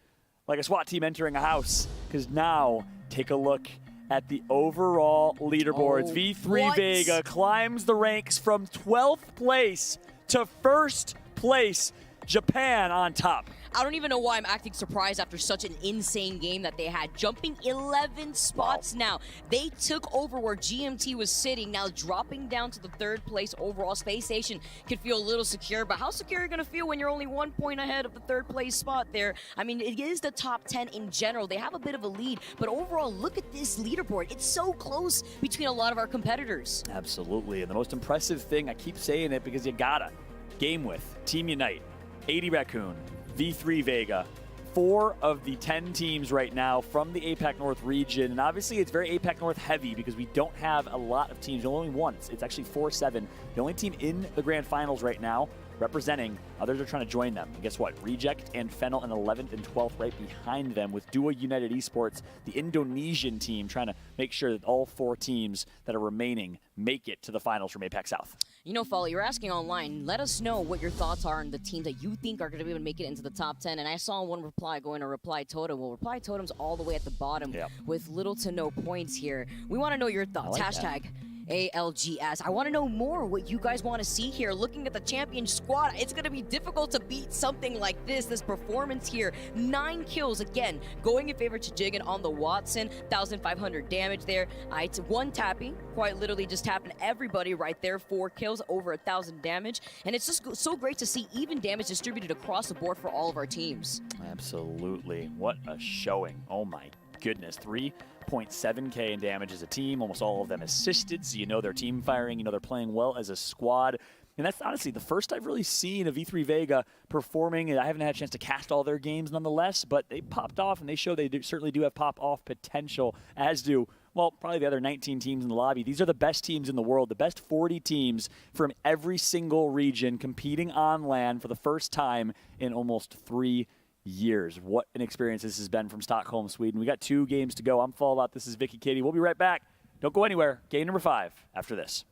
like a SWAT team entering a house. Because now, take a look at the overall leaderboards. V3 Vega climbs the ranks from 12th place to 1st place. Japan on top. I don't even know why I'm acting surprised after such an insane game that they had. Jumping 11 spots now. They took over where GMT was sitting, now dropping down to the 3rd place overall. Space Station can feel a little secure, but how secure are you going to feel when you're only 1 point ahead of the 3rd place spot there? I mean, it is the top 10 in general. They have a bit of a lead, but overall, look at this leaderboard. It's so close between a lot of our competitors. Absolutely, and the most impressive thing, I keep saying it because you gotta, game with Team Unite, 80 Raccoon, V3 Vega, 4 of the 10 teams right now from the APAC North region. And obviously it's very APAC North heavy because we don't have a lot of teams. Only one. It's actually 4-7. The only team in the grand finals right now representing, others are trying to join them. And guess what? Reject and Fennel in 11th and 12th right behind them with Dua United Esports, the Indonesian team, trying to make sure that all 4 teams that are remaining make it to the finals from APAC South. You know, Follow, you're asking online, let us know what your thoughts are on the teams that you think are going to be able to make it into the top 10. And I saw one reply going to Reply Totem. Well, Reply Totem's all the way at the bottom with little to no points here. We want to know your thoughts. Hashtag ALGS. I want to know more what you guys want to see here. Looking at the champion squad, it's going to be difficult to beat something like this performance here. 9 kills, again, going in favor to Jigen on the Watson. 1,500 damage there. It's 1 tapping, quite literally just tapping everybody right there. 4 kills, over 1,000 damage. And it's just so great to see even damage distributed across the board for all of our teams. Absolutely. What a showing. Oh my goodness. 3.7k in damage as a team, almost all of them assisted, so you know they're team firing, you know they're playing well as a squad. And that's honestly the first I've really seen of V3 Vega performing. And I haven't had a chance to cast all their games nonetheless, but they popped off and they show they certainly do have pop-off potential, as do, well, probably the other 19 teams in the lobby. These are the best teams in the world, the best 40 teams from every single region competing on LAN for the first time in almost 3 years. What an experience this has been from Stockholm, Sweden. We got 2 games to go. I'm Fallout. This is Vicky Katie. We'll be right back. Don't go anywhere. Game number 5 after this.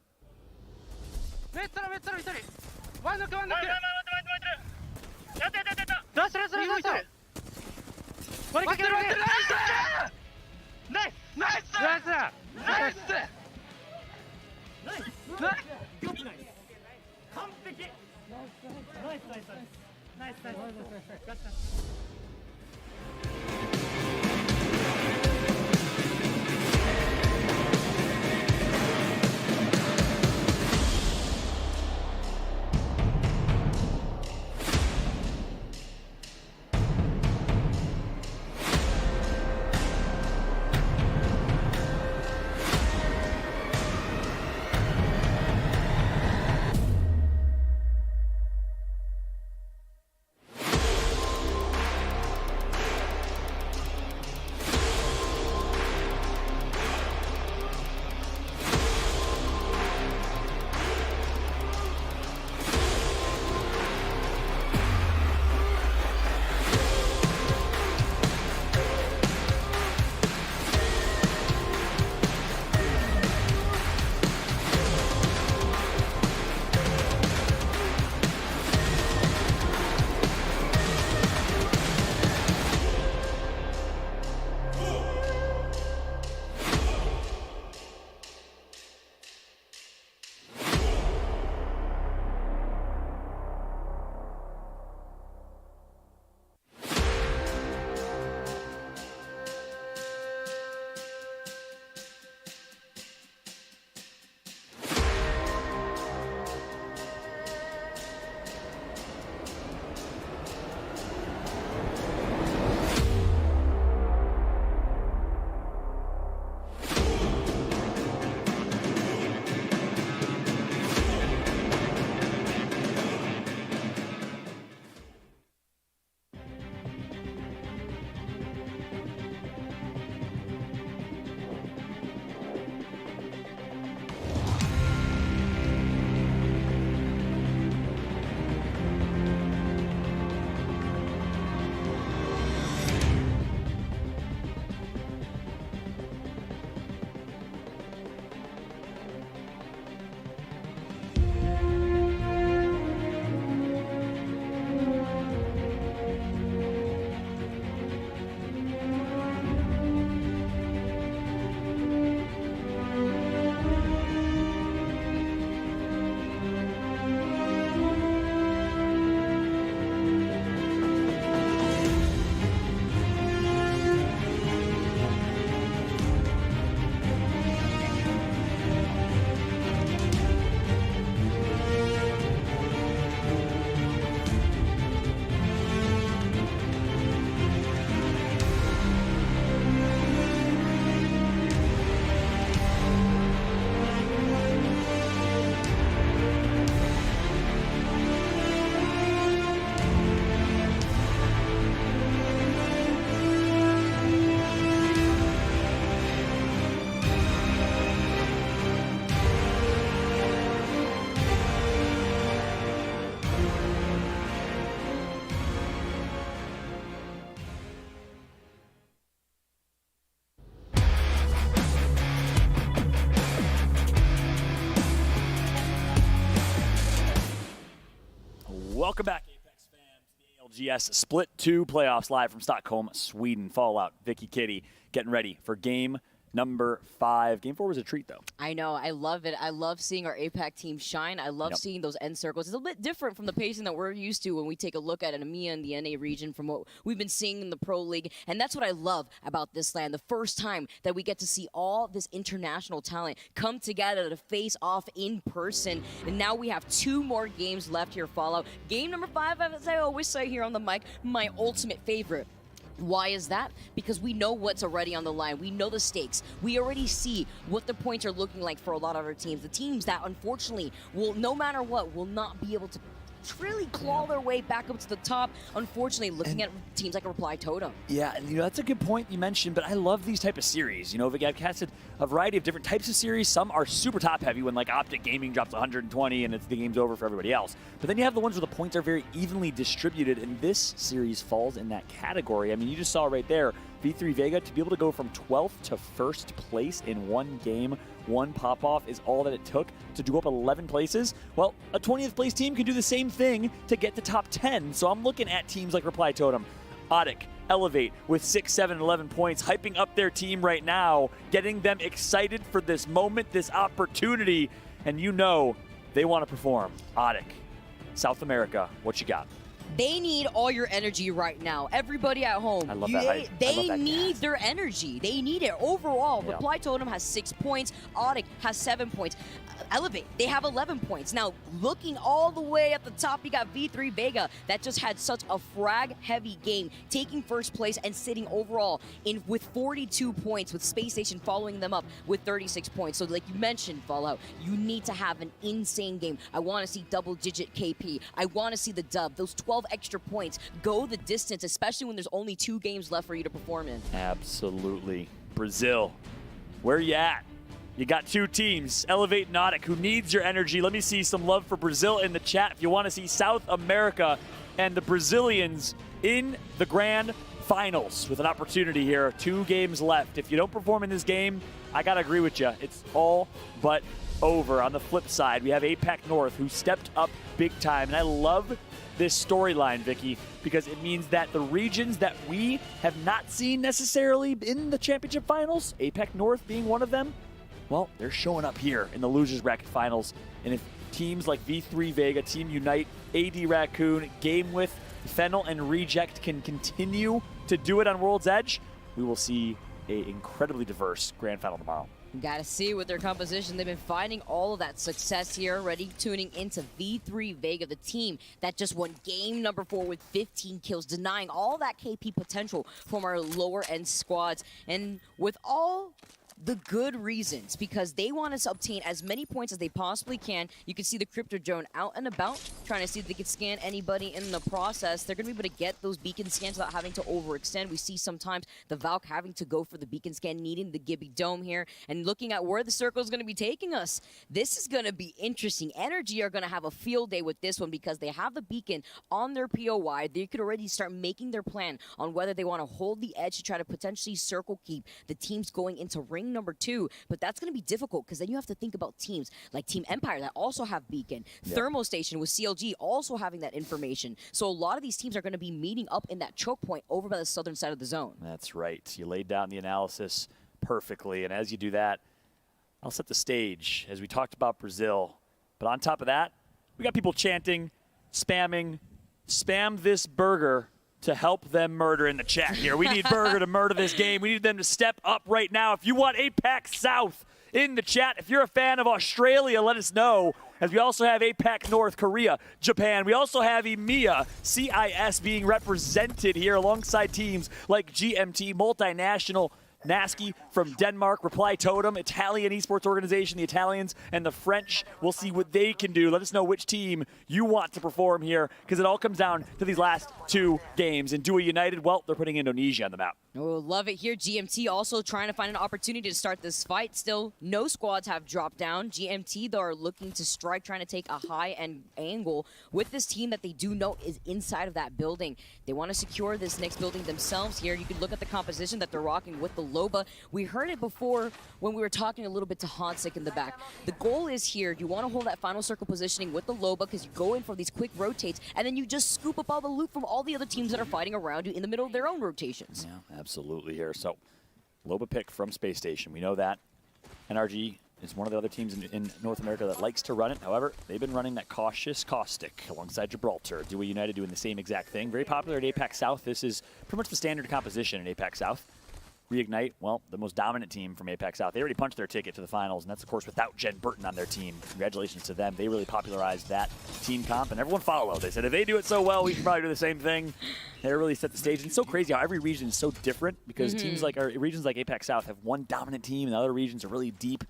Welcome back, Apex fans, to the ALGS Split 2 playoffs live from Stockholm, Sweden. Fallout, Vicky Kitty getting ready for game number 5. Game 4 was a treat, though. I know. I love it. I love seeing our APAC team shine. I love seeing those end circles. It's a little bit different from the pacing that we're used to when we take a look at EMEA and the NA region from what we've been seeing in the Pro League. And that's what I love about this land. The first time that we get to see all this international talent come together to face off in person. And now we have 2 more games left here, Fallout. Game number 5, as I always say here on the mic, my ultimate favorite. Why is that? Because we know what's already on the line. We know the stakes. We already see what the points are looking like for a lot of our teams. The teams that, unfortunately, will, no matter what, will not be able to really claw their way back up to the top. Unfortunately, looking at teams like Reply Totem. Yeah, and that's a good point you mentioned, but I love these type of series. We've casted a variety of different types of series. Some are super top heavy when like Optic Gaming drops 120 and the game's over for everybody else. But then you have the ones where the points are very evenly distributed, and this series falls in that category. I mean, you just saw right there, V3 Vega, to be able to go from 12th to 1st place in one game, one pop-off is all that it took to go up 11 places. Well, a 20th place team can do the same thing to get to top 10. So I'm looking at teams like Reply Totem, Audic, Elevate with 6, 7, 11 points, hyping up their team right now, getting them excited for this moment, this opportunity, and they want to perform. Audic, South America, what you got? They need all your energy right now. Everybody at home, I love that hype. They need their energy. They need it overall. Yeah. Reply Totem has 6 points. Audic has 7 points. Elevate, they have 11 points. Now, looking all the way at the top, you got V3 Vega that just had such a frag-heavy game, taking 1st place and sitting overall with 42 points, with Space Station following them up with 36 points. So like you mentioned, Fallout, you need to have an insane game. I want to see double-digit KP. I want to see the dub. Those 12 extra points go the distance, especially when there's only 2 games left for you to perform in. Absolutely. Brazil, where you at? You got 2 teams, Elevate and Audic, who needs your energy. Let me see some love for Brazil in the chat if you want to see South America and the Brazilians in the grand finals with an opportunity here. 2 games left. If you don't perform in this game, I got to agree with you. It's all but over. On the flip side, we have APAC North, who stepped up big time. And I love this storyline, Vicky, because it means that the regions that we have not seen necessarily in the championship finals, APAC North being one of them, well, they're showing up here in the losers bracket finals. And if teams like V3 Vega, Team Unite, AD Raccoon, Game With, Fennel, and Reject can continue to do it on World's Edge, we will see an incredibly diverse grand final tomorrow. Got to see with their composition. They've been finding all of that success here, already tuning into V3 Vega, the team that just won game number 4 with 15 kills, denying all that KP potential from our lower end squads. And with all the good reasons, because they want us to obtain as many points as they possibly can. You can see the Crypto Drone out and about, trying to see if they can scan anybody in the process. They're going to be able to get those beacon scans without having to overextend. We see sometimes the Valk having to go for the beacon scan, needing the Gibby Dome here, and looking at where the circle is going to be taking us. This is going to be interesting. Energy are going to have a field day with this one because they have the beacon on their POI. They could already start making their plan on whether they want to hold the edge to try to potentially circle keep the teams going into ring number 2, but that's going to be difficult because then you have to think about teams like Team Empire that also have beacon, Thermo Station with CLG also having that information. So a lot of these teams are going to be meeting up in that choke point over by the southern side of the zone. That's right. You laid down the analysis perfectly, and as you do that, I'll set the stage as we talked about Brazil. But on top of that, we got people chanting, spamming, spam this burger to help them murder in the chat here. We need Burger to murder this game. We need them to step up right now. If you want APAC South in the chat, if you're a fan of Australia, let us know. As we also have APAC North, Korea, Japan. We also have EMEA, CIS being represented here alongside teams like GMT, Multinational, Nasky from Denmark, Reply Totem, Italian esports organization, the Italians, and the French. We'll see what they can do. Let us know which team you want to perform here, because it all comes down to these last 2 games. And Dua United, well, they're putting Indonesia on the map. Oh, love it here. GMT also trying to find an opportunity to start this fight. Still, no squads have dropped down. GMT, though, are looking to strike, trying to take a high-end angle with this team that they do know is inside of that building. They want to secure this next building themselves here. You can look at the composition that they're rocking with the Loba. We heard it before when we were talking a little bit to Hansik in the back. The goal is here, you want to hold that final circle positioning with the Loba because you go in for these quick rotates, and then you just scoop up all the loot from all the other teams that are fighting around you in the middle of their own rotations. Yeah, absolutely here. So, Loba pick from Space Station. We know that. NRG is one of the other teams in North America that likes to run it. However, they've been running that cautious Caustic alongside Gibraltar. Dewey United doing the same exact thing. Very popular at APAC South. This is pretty much the standard composition in APAC South. Reignite, well, the most dominant team from APAC South. They already punched their ticket to the finals, and that's, of course, without Jen Burton on their team. Congratulations to them. They really popularized that team comp, and everyone followed. They said, if they do it so well, we should probably do the same thing. They really set the stage. And it's so crazy how every region is so different because teams like, or regions like APAC South have one dominant team, and the other regions are really deep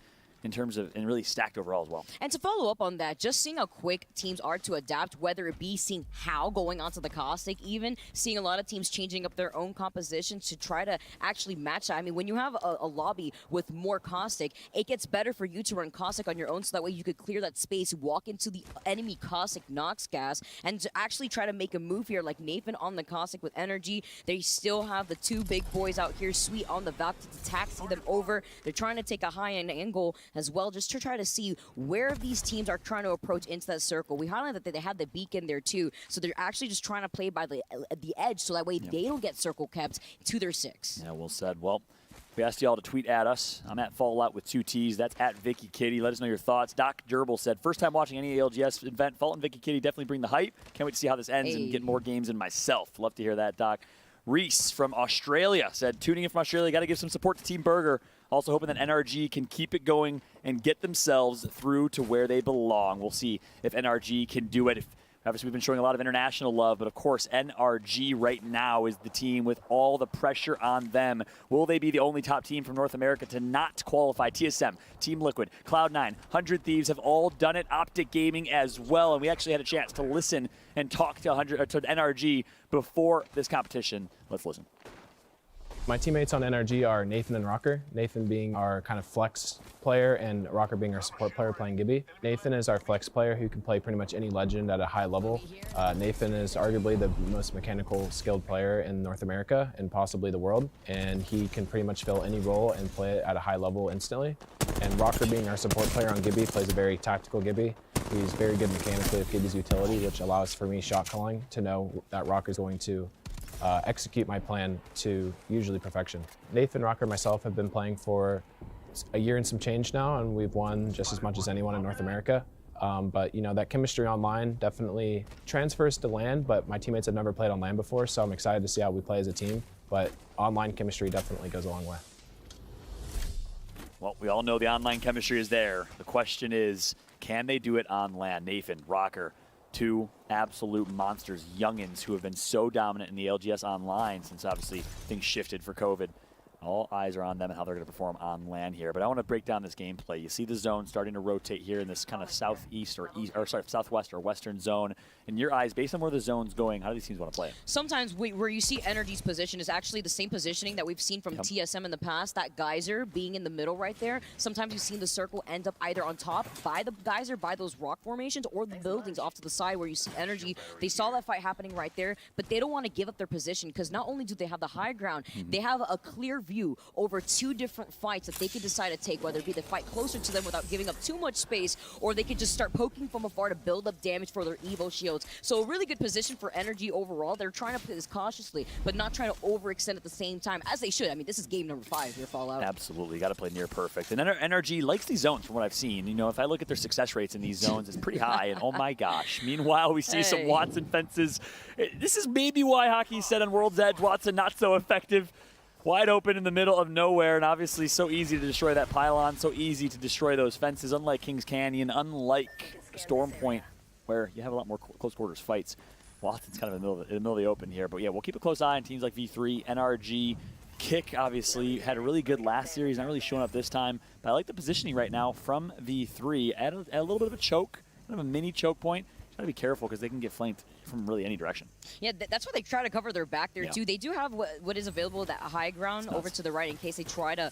in terms of, and really stacked overall as well. And to follow up on that, just seeing how quick teams are to adapt, whether it be seeing how going onto the Caustic, even seeing a lot of teams changing up their own compositions to try to actually match that. I mean, when you have a lobby with more Caustic, it gets better for you to run Caustic on your own, so that way you could clear that space, walk into the enemy Caustic Nox gas, and to actually try to make a move here like Nathan on the Caustic with energy. They still have the two big boys out here, Sweet on the Valk to taxi them over. They're trying to take a high-end angle as well, just to try to see where these teams are trying to approach into that circle. We highlighted that they have the beacon there too, so they're actually just trying to play by the edge, so that way they don't get circle kept to their 6. Yeah, well said. Well, we asked y'all to tweet at us. I'm at Fallout with 2 T's. That's at Vicky Kitty. Let us know your thoughts. Doc Gerbil said, first time watching any ALGS event. Fault and Vicky Kitty definitely bring the hype. Can't wait to see how this ends and get more games in myself. Love to hear that, Doc. Reese from Australia said, tuning in from Australia, got to give some support to Team Burger. Also hoping that NRG can keep it going and get themselves through to where they belong. We'll see if NRG can do it. Obviously, we've been showing a lot of international love, but of course, NRG right now is the team with all the pressure on them. Will they be the only top team from North America to not qualify? TSM, Team Liquid, Cloud9, 100 Thieves have all done it. Optic Gaming as well, and we actually had a chance to listen and talk to NRG before this competition. Let's listen. My teammates on NRG are Nathan and Rocker. Nathan being our kind of flex player and Rocker being our support player playing Gibby. Nathan is our flex player who can play pretty much any legend at a high level. Nathan is arguably the most mechanical skilled player in North America and possibly the world, and he can pretty much fill any role and play it at a high level instantly. And Rocker being our support player on Gibby plays a very tactical Gibby. He's very good mechanically with Gibby's utility, which allows for me shot calling to know that Rocker's going to execute my plan to usually perfection. Nathan, Rocker, and myself have been playing for a year and some change now, and we've won just as much as anyone in North America. But you know, that chemistry online definitely transfers to LAN, but my teammates have never played on LAN before, so I'm excited to see how we play as a team. But online chemistry definitely goes a long way. Well, we all know the online chemistry is there. The question is, can they do it on LAN? Nathan, Rocker, two absolute monsters, youngins who have been so dominant in the LGS online since obviously things shifted for COVID. All eyes are on them and how they're going to perform on LAN here. But I want to break down this gameplay. You see the zone starting to rotate here in this kind of southeast or east, or sorry, southwest or western zone. In your eyes, based on where the zone's going, how do these teams want to play it? Sometimes where you see NRG's position is actually the same positioning that we've seen from TSM in the past. That geyser being in the middle right there. Sometimes you've seen the circle end up either on top by the geyser, by those rock formations, or the buildings off to the side where you see NRG. They saw that fight happening right there, but they don't want to give up their position because not only do they have the high ground, they have a clear view over 2 different fights that they could decide to take, whether it be the fight closer to them without giving up too much space, or they could just start poking from afar to build up damage for their Evo shields. So a really good position for NRG overall. They're trying to play this cautiously, but not trying to overextend at the same time, as they should. I mean, this is game number 5 here, Fallout. Absolutely, got to play near perfect. And NRG likes these zones from what I've seen. You know, if I look at their success rates in these zones, it's pretty high, and oh my gosh. Meanwhile, we see some Watson fences. This is maybe why Hockey said on World's Edge, Watson not so effective. Wide open in the middle of nowhere, and obviously so easy to destroy that pylon, so easy to destroy those fences, unlike Kings Canyon, unlike Storm Point, where you have a lot more close quarters fights. Watson's kind of in the middle of the open here, but yeah, we'll keep a close eye on teams like V3, NRG, Kick obviously had a really good last series, not really showing up this time, but I like the positioning right now from V3 at a little bit of a choke, kind of a mini choke point. Gotta be careful because they can get flanked from really any direction. Yeah, that's why they try to cover their back there too. They do have what is available, that high ground over to the right in case they try to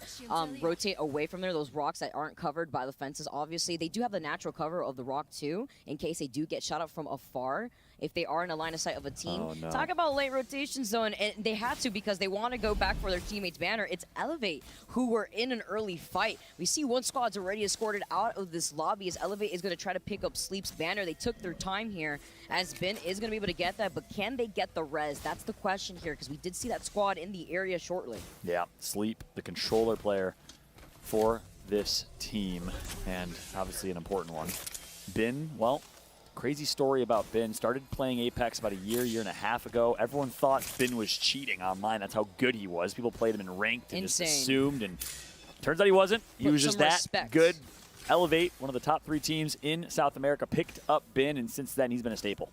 rotate away from there, those rocks that aren't covered by the fences. Obviously, they do have the natural cover of the rock too in case they do get shot up from afar. If they are in a line of sight of a team. Oh, no. Talk about late rotation zone, and they had to because they want to go back for their teammates' banner. It's Elevate who were in an early fight. We see one squad's already escorted out of this lobby as Elevate is going to try to pick up Sleep's banner. They took their time here as Ben is going to be able to get that, but can they get the res? That's the question here because we did see that squad in the area shortly. Yeah, Sleep, the controller player for this team, and obviously an important one. Ben, well, crazy story about Ben. Started playing Apex about a year and a half ago. Everyone thought Ben was cheating online. That's how good he was. People played him in ranked and just assumed, and turns out he wasn't. He was just that good. Elevate, one of the top 3 teams in South America, picked up Ben, and since then he's been a staple.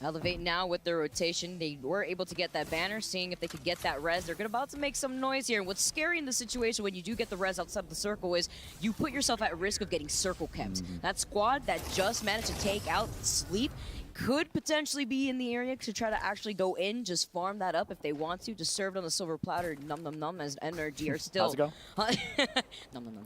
Elevate now with their rotation. They were able to get that banner, seeing if they could get that res. They're about to make some noise here. And what's scary in the situation when you do get the res outside the circle is you put yourself at risk of getting circle kept. That squad that just managed to take out Sleep could potentially be in the area to try to actually go in, just farm that up if they want to, just served on a silver platter, num num num, as NRG are still. How's it go? Num num num.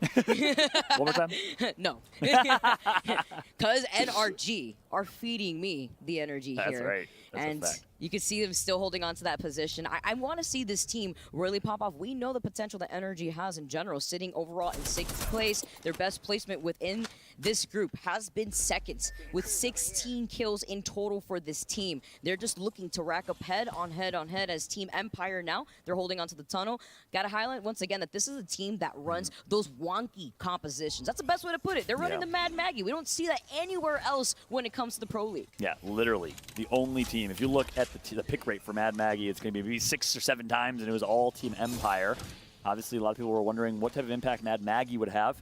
One more time? No. Because NRG are feeding me the energy here. That's right. That's and a fact. you can see them still holding on to that position. I want to see this team really pop off. We know the potential that NRG has in general, sitting overall in 6th place. Their best placement within this group has been 2nd with 16 kills in total for this team. They're just looking to rack up head on head as Team Empire now. They're holding onto the tunnel. Got to highlight once again that this is a team that runs those wonky compositions. That's the best way to put it. They're running the Mad Maggie. We don't see that anywhere else when it comes to the Pro League. Yeah, literally the only team. If you look at the pick rate for Mad Maggie, it's going to be maybe 6 or 7 times, and it was all Team Empire. Obviously, a lot of people were wondering what type of impact Mad Maggie would have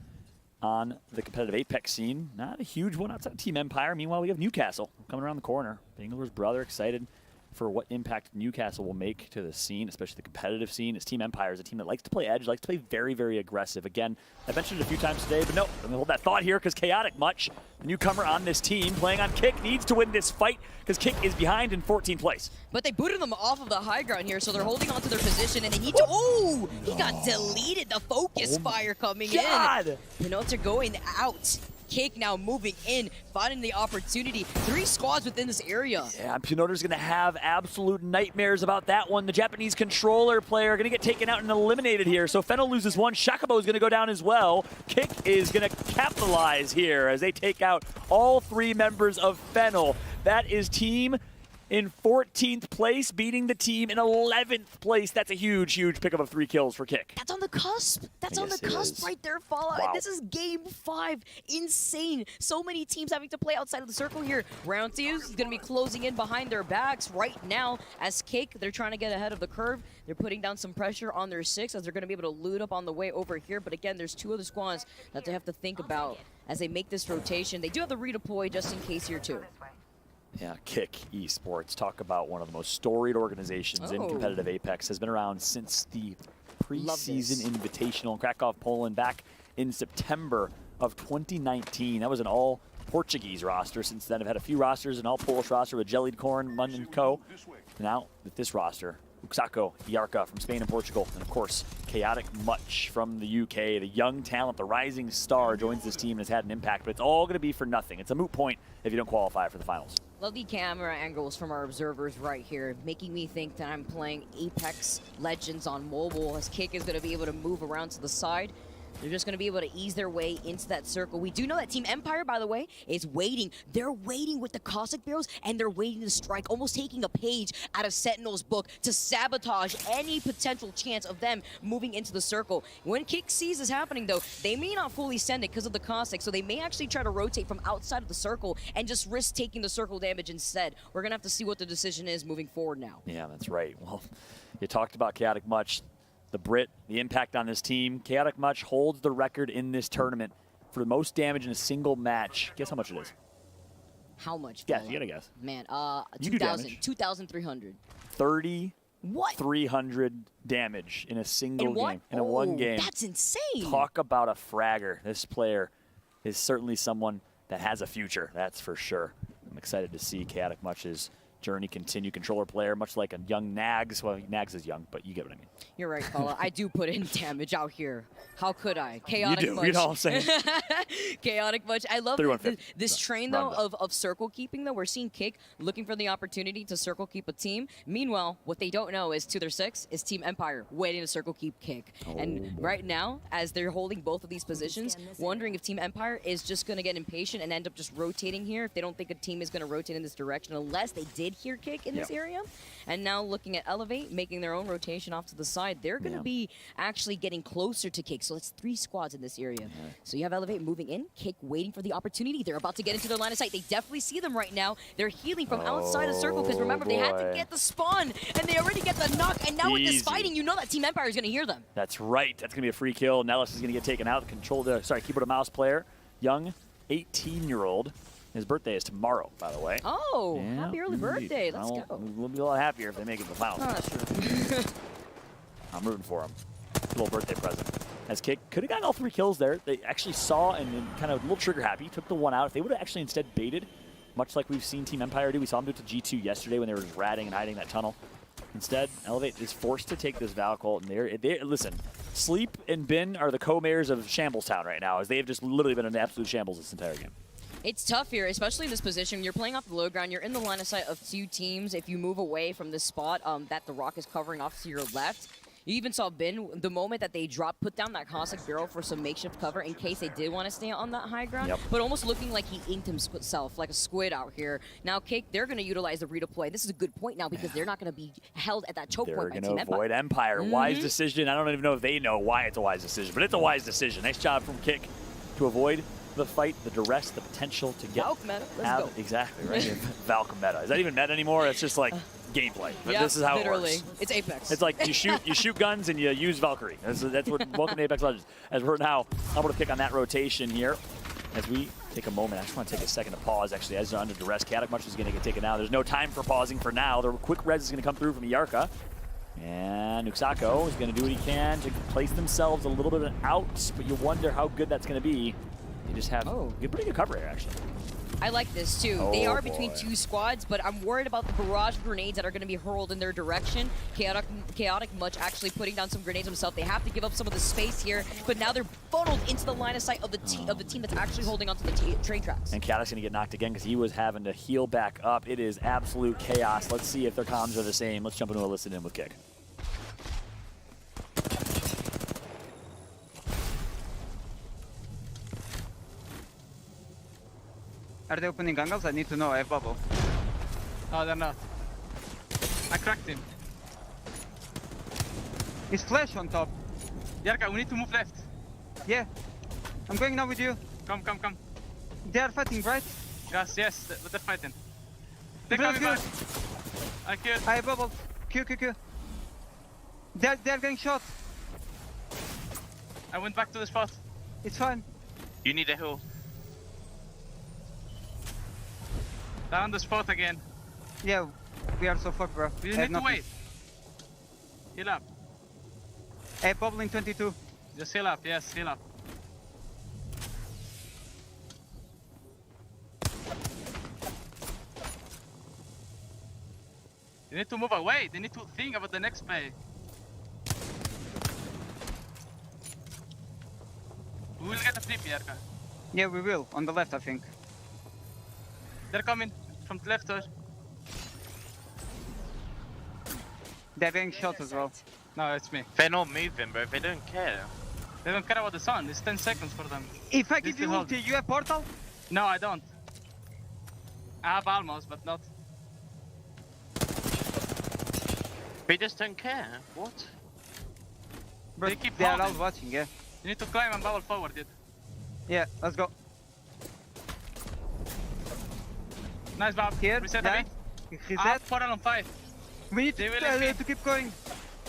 on the competitive Apex scene. Not a huge one outside of Team Empire. Meanwhile, we have Newcastle coming around the corner. Bangalore's brother, excited for what impact Newcastle will make to the scene, especially the competitive scene. As Team Empire is a team that likes to play edge, likes to play very, very aggressive. Again, I mentioned it a few times today, but no, I'm going to hold that thought here because Chaotic Much, the newcomer on this team, playing on Kick, needs to win this fight because Kick is behind in 14th place. But they booted them off of the high ground here, so they're holding on to their position, and they need to... Oh! He got deleted. The focus fire coming in. Penalty going out. Kick now moving in, finding the opportunity. 3 squads within this area. Yeah, Pinota's going to have absolute nightmares about that one. The Japanese controller player going to get taken out and eliminated here. So Fennel loses one. Shakabo is going to go down as well. Kick is going to capitalize here as they take out all 3 members of Fennel. That is team in 14th place, beating the team in 11th place. That's a huge, huge pickup of 3 kills for Kick. That's on the cusp. That's on the cusp right there, Fallout. Wow. This is game 5. Insane. So many teams having to play outside of the circle here. Round 2 is going to be closing in behind their backs right now as Kick, they're trying to get ahead of the curve. They're putting down some pressure on their 6 as they're going to be able to loot up on the way over here. But again, there's 2 other squads that they have to think about as they make this rotation. They do have the redeploy just in case here too. Yeah, Kick Esports. Talk about one of the most storied organizations in competitive Apex. Has been around since the preseason invitational in Krakow, Poland, back in September of 2019. That was an all-Portuguese roster. Since then, I've had a few rosters, an all-Polish roster with Jellied Corn, Mun and Co. Now, with this roster, Uxako, Yarka from Spain and Portugal, and of course, Chaotic Much from the UK. The young talent, the rising star, joins this team and has had an impact, but it's all going to be for nothing. It's a moot point if you don't qualify for the finals. Love the camera angles from our observers right here, making me think that I'm playing Apex Legends on mobile, as Kick is going to be able to move around to the side. They're just going to be able to ease their way into that circle. We do know that Team Empire, by the way, is waiting. They're waiting with the Caustic Barrels, and they're waiting to strike, almost taking a page out of Sentinel's book to sabotage any potential chance of them moving into the circle. When Kick sees this happening, though, they may not fully send it because of the Caustic, so they may actually try to rotate from outside of the circle and just risk taking the circle damage instead. We're going to have to see what the decision is moving forward now. Yeah, that's right. Well, you talked about Chaotic Much. The Brit, the impact on this team. Chaotic Much holds the record in this tournament for the most damage in a single match. Guess how much it is? How much? Guess, you gotta guess. Man, You 2,300. 3,300 damage in a single game. In one game. That's insane. Talk about a fragger. This player is certainly someone that has a future, that's for sure. I'm excited to see Chaotic Much's journey continue. Controller player, much like a young Nags. Well, Nags is young, but you get what I mean. You're right, Paula. I do put in damage out here. How could I? Chaotic Much. You know what I'm saying? Chaotic Much. I love this train, though, of circle keeping, though. We're seeing Kick looking for the opportunity to circle keep a team. Meanwhile, what they don't know is to their 6 is Team Empire waiting to circle keep Kick. And right now, as they're holding both of these positions, wondering if Team Empire is just going to get impatient and end up just rotating here if they don't think a team is going to rotate in this direction, unless they did hear Kick in this area. And now looking at Elevate, making their own rotation off to the side, they're going to be actually getting closer to Kick. So it's 3 squads in this area. So you have Elevate moving in, Kick waiting for the opportunity. They're about to get into their line of sight. They definitely see them right now. They're healing from outside of circle because remember, they had to get the spawn and they already get the knock. And now with this fighting, you know that Team Empire is going to hear them. That's right. That's going to be a free kill. Nellis is going to get taken out. Keyboard and mouse player, young 18-year-old. His birthday is tomorrow, by the way. Oh, happy early birthday. Let's go. We'll be a lot happier if they make it to the finals. Oh, that's true. I'm rooting for him. Little birthday present. As Kick could have gotten all 3 kills there. They actually saw and kind of a little trigger happy. Took the one out. If they would have actually instead baited, much like we've seen Team Empire do. We saw them do it to G2 yesterday when they were just ratting and hiding that tunnel. Instead, Elevate is forced to take this Valcolt, and they listen. Sleep and Bin are the co-mayors of Shambles Town right now, as they have just literally been in absolute shambles this entire game. It's tough here, especially in this position. You're playing off the low ground. You're in the line of sight of 2 teams. If you move away from this spot that the rock is covering off to your left, you even saw Bin, the moment that they put down that caustic barrel for some makeshift cover in case they did want to stay on that high ground, but almost looking like he inked himself like a squid out here. Now, Cake, they're going to utilize the redeploy. This is a good point now because they're not going to be held at that choke point by Team Empire. They're going to avoid Empire. Wise decision. I don't even know if they know why it's a wise decision, but it's a wise decision. Nice job from Kick to avoid the fight, the duress, the potential to get Valk meta. Let's go. Exactly, right? Valk meta. Is that even meta anymore? It's just like gameplay. But this is how literally. It works. It's Apex. It's like you shoot guns and you use Valkyrie. That's what welcome to Apex Legends. As we're now able to pick on that rotation here. As we take a moment, I just want to take a second to pause. Actually, as they're under duress, Chaotic Much is going to get taken out. There's no time for pausing for now. The quick res is going to come through from Yarka. And Nuxako is going to do what he can to place themselves a little bit out, but you wonder how good that's going to be. They just have pretty good cover here, actually. I like this, too. They are between 2 squads, but I'm worried about the barrage grenades that are going to be hurled in their direction. Chaotic Much actually putting down some grenades himself. They have to give up some of the space here, but now they're funneled into the line of sight of the team that's actually holding onto the train tracks. And Chaotic's going to get knocked again because he was having to heal back up. It is absolute chaos. Let's see if their comms are the same. Let's jump into a listen in with Kick. Are they opening angles? I need to know. I have bubble. No, they're not. I cracked him. He's flash on top. Yarka, we need to move left. Yeah. I'm going now with you. Come. They are fighting, right? Yes, they're fighting. They're coming back. I killed. I have bubble. Q. They're getting shot. I went back to the spot. It's fine. You need a heal. Down the spot again. Yeah, we are so fucked, bro. You need to wait. Heal up. I have bubble in 22. Just heal up, yes, heal up. You need to move away. They need to think about the next play. We will get a flip, Yarka. Yeah, we will. On the left, I think. They're coming from the left side. They're getting shot as well. No, it's me. They're not moving, bro. They don't care. They don't care about the sun. It's 10 seconds for them. If I give you ulti, you have portal? No, I don't. I have almost, but not. They just don't care. What? Bro, they keep are all watching, yeah. You need to climb and bubble forward, dude. Yeah, let's go. Nice, Bob. Here, reset yeah. a bit. Reset. 4 on 5. We need to keep going.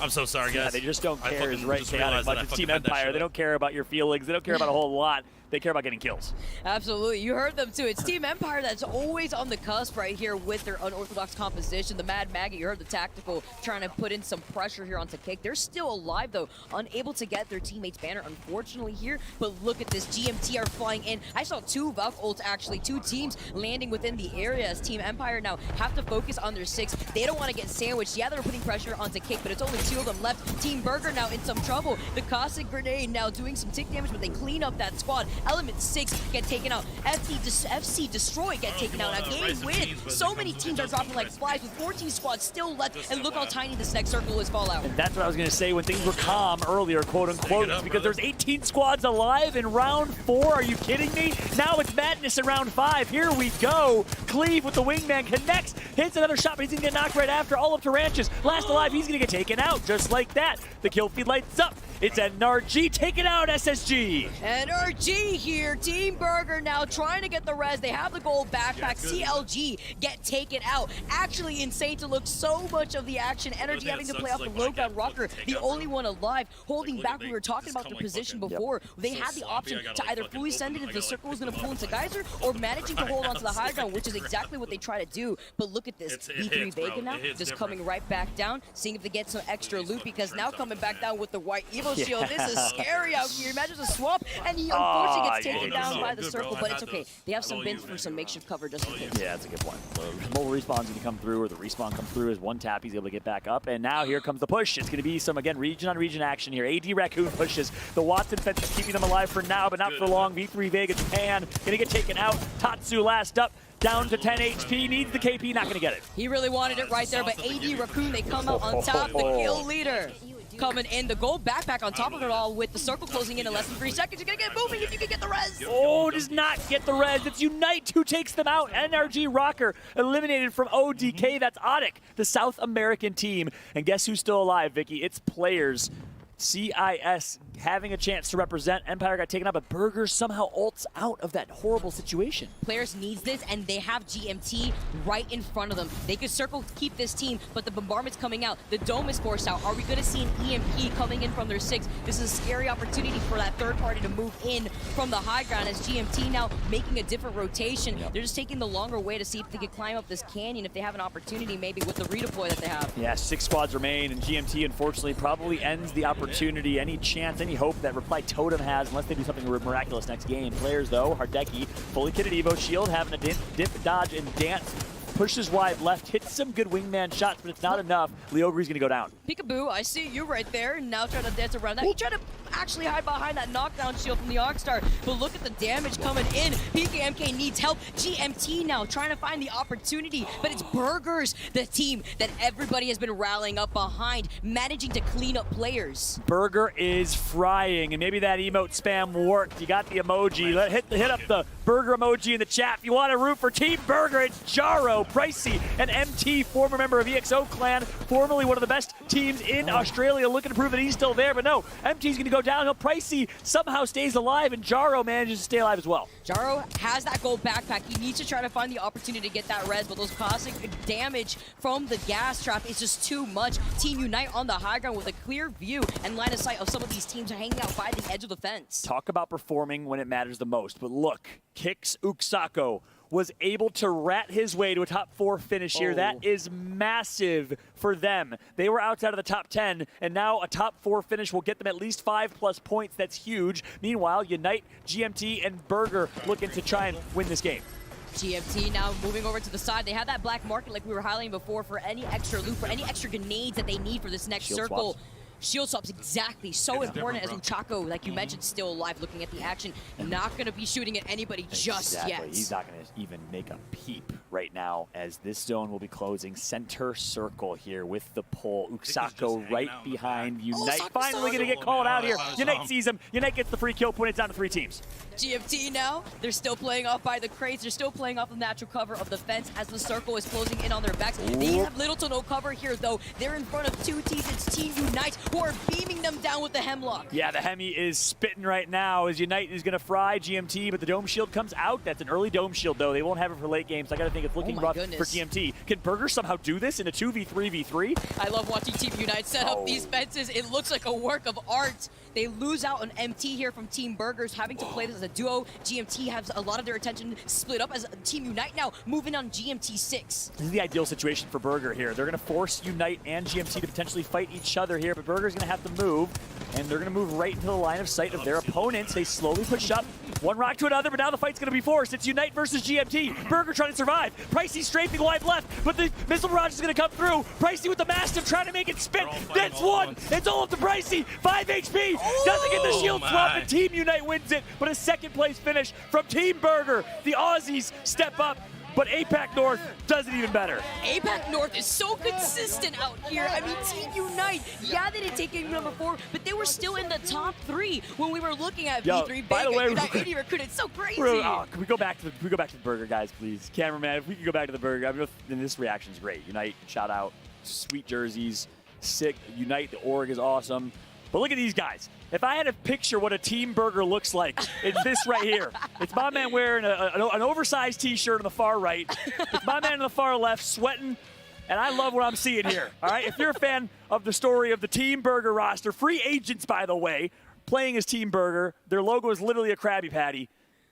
I'm so sorry, guys. Yeah, they just don't care as right just chaotic realized much that as I Team fucking had that Empire. shit They don't care about your feelings. They don't care about a whole lot. They care about getting kills. Absolutely. You heard them, too. It's Team Empire that's always on the cusp right here with their unorthodox composition. The Mad Maggot, you heard the tactical trying to put in some pressure here onto Cake. They're still alive, though, unable to get their teammate's banner, unfortunately, here. But look at this. GMT are flying in. I saw 2 Valk ults, actually. 2 teams landing within the area as Team Empire now have to focus on their 6. They don't want to get sandwiched. Yeah, they're putting pressure onto Cake, but it's only 2 of them left. Team Burger now in some trouble. The Caustic Grenade now doing some tick damage, but they clean up that squad. Element 6 get taken out. FC Destroy get taken out. Now game win. So many teams are dropping like flies with 14 squads still left. And look how tiny this next circle is Fallout. And that's what I was going to say when things were calm earlier, quote unquote, because there's 18 squads alive in round 4. Are you kidding me? Now it's madness in round 5. Here we go. Cleave with the wingman connects, hits another shot, but he's going to get knocked right after. All up to Ranches. Last alive, he's going to get taken out just like that. The kill feed lights up. It's NRG taking out SSG. NRG here. Team Burger now trying to get the res. They have the gold backpack. CLG get taken out. Actually insane to look so much of the action. NRG having to play off the low ground rocker. The only one alive. Holding back. We were talking about their position before. They had the option to either fully send it if the circle was going to pull into Geyser or managing to hold onto the high ground, which is exactly what they try to do. But look at this. V3 Vega now just coming right back down, seeing if they get some extra loot, because now coming back down with the white Evo shield. This is scary out here. Imagine a swap, and he unfortunately gets taken down by the circle, but it's okay. They have some bins for some makeshift cover just in case. Yeah, that's a good point. Mobile respawn's going to come through, or the respawn comes through as one tap. He's able to get back up, and now here comes the push. It's going to be some, again, region-on-region action here. AD Raccoon pushes. The Watson fence is keeping them alive for now, but not for long. V3 Vegas Pan going to get taken out. Tatsu last up. Down to 10 HP, needs the KP, not going to get it. He really wanted it right there, but AD Raccoon, they come out on top. The kill leader coming in. The gold backpack on top of it all with the circle closing in less than 3 seconds. You're going to get moving if you can get the res. Oh, does not get the res. It's Unite who takes them out. NRG Rocker eliminated from ODK. That's Audic, the South American team. And guess who's still alive, Vicky? It's players. CIS having a chance to represent. Empire got taken out, but Burger somehow ults out of that horrible situation. Players needs this, and they have GMT right in front of them. They could circle keep this team, but the bombardment's coming out. The dome is forced out. Are we going to see an EMP coming in from their 6? This is a scary opportunity for that third party to move in from the high ground as GMT now making a different rotation. They're just taking the longer way to see if they can climb up this canyon if they have an opportunity maybe with the redeploy that they have. Yeah, 6 squads remain, and GMT unfortunately probably ends the opportunity, any chance, any hope that Reply Totem has, unless they do something miraculous next game. Players, though, Hardeki, fully kitted Evo Shield, having a dip, dodge, and dance. Pushes wide left, hits some good wingman shots, but it's not enough. Leogri's gonna go down. Peekaboo, I see you right there. Now trying to dance around that. He tried to actually hide behind that knockdown shield from the Arcstar, but look at the damage coming in. PKMK needs help. GMT now trying to find the opportunity, but it's Burgers, the team that everybody has been rallying up behind, managing to clean up players. Burger is frying, and maybe that emote spam worked. You got the emoji. Hit up the Burger emoji in the chat. If you want to root for Team Burger, it's Jaro, Pricey, and MT, former member of EXO Clan, formerly one of the best teams in Australia, looking to prove that he's still there. But no, MT's going to go downhill. Pricey somehow stays alive, and Jaro manages to stay alive as well. Jaro has that gold backpack. He needs to try to find the opportunity to get that res, but those caustic damage from the gas trap is just too much. Team Unite on the high ground with a clear view and line of sight of some of these teams hanging out by the edge of the fence. Talk about performing when it matters the most, but look, Kix Uksako was able to rat his way to a top 4 finish here. That is massive for them. They were outside of the top 10, and now a top 4 finish will get them at least 5+ points. That's huge. Meanwhile, Unite, GMT, and Burger looking to try and win this game. GMT now moving over to the side. They have that black market like we were highlighting before for any extra loot, for any extra grenades that they need for this next circle. Swaps. Shield swaps, exactly. So important as Uchako, like you mentioned, still alive, looking at the action. Not going to be shooting at anybody just yet. He's not going to even make a peep right now as this zone will be closing. Center circle here with the pull. Uksako right behind Unite. Finally going to get called out here. Unite sees him. Unite gets the free kill point. It's down to 3 teams. GMT now, they're still playing off by the crates. They're still playing off the natural cover of the fence as the circle is closing in on their backs. They have little to no cover here, though. They're in front of 2 teams. It's Team Unite who are beaming them down with the Hemlock. Yeah, the Hemi is spitting right now as Unite is going to fry GMT, but the Dome Shield comes out. That's an early Dome Shield, though. They won't have it for late games. So I got to think it's looking rough for GMT. Can Burger somehow do this in a 2v3v3? I love watching Team Unite set up these fences. It looks like a work of art. They lose out on MT here from Team Burgers, having to play this as a duo. GMT has a lot of their attention split up as Team Unite now moving on GMT 6. This is the ideal situation for Burger here. They're going to force Unite and GMT to potentially fight each other here, but Burger's going to have to move, and they're going to move right into the line of sight of their opponents. They slowly push up, one rock to another, but now the fight's going to be forced. It's Unite versus GMT. Burger trying to survive. Pricey strafing wide left, but the missile barrage is going to come through. Pricey with the Mastiff trying to make it spin. That's one. It's all up to Pricey. 5 HP. Doesn't get the shield swap, and Team Unite wins it, but a second place finish from Team Burger. The Aussies step up, but APAC North does it even better. APAC North is so consistent out here. I mean, Team Unite, yeah, they didn't take game number 4, but they were still in the top 3 when we were looking at V3. By the way, Unite 80 Recruit. It's so crazy. Can we go back to the Burger guys, please? Cameraman, if we could go back to the Burger. I mean, this reaction's great. Unite, shout out, sweet jerseys, sick. Unite, the org is awesome. But look at these guys. If I had to picture what a Team Burger looks like, it's this right here. It's my man wearing an oversized T-shirt on the far right. It's my man on the far left sweating, and I love what I'm seeing here. All right, if you're a fan of the story of the Team Burger roster, free agents, by the way, playing as Team Burger, their logo is literally a Krabby Patty.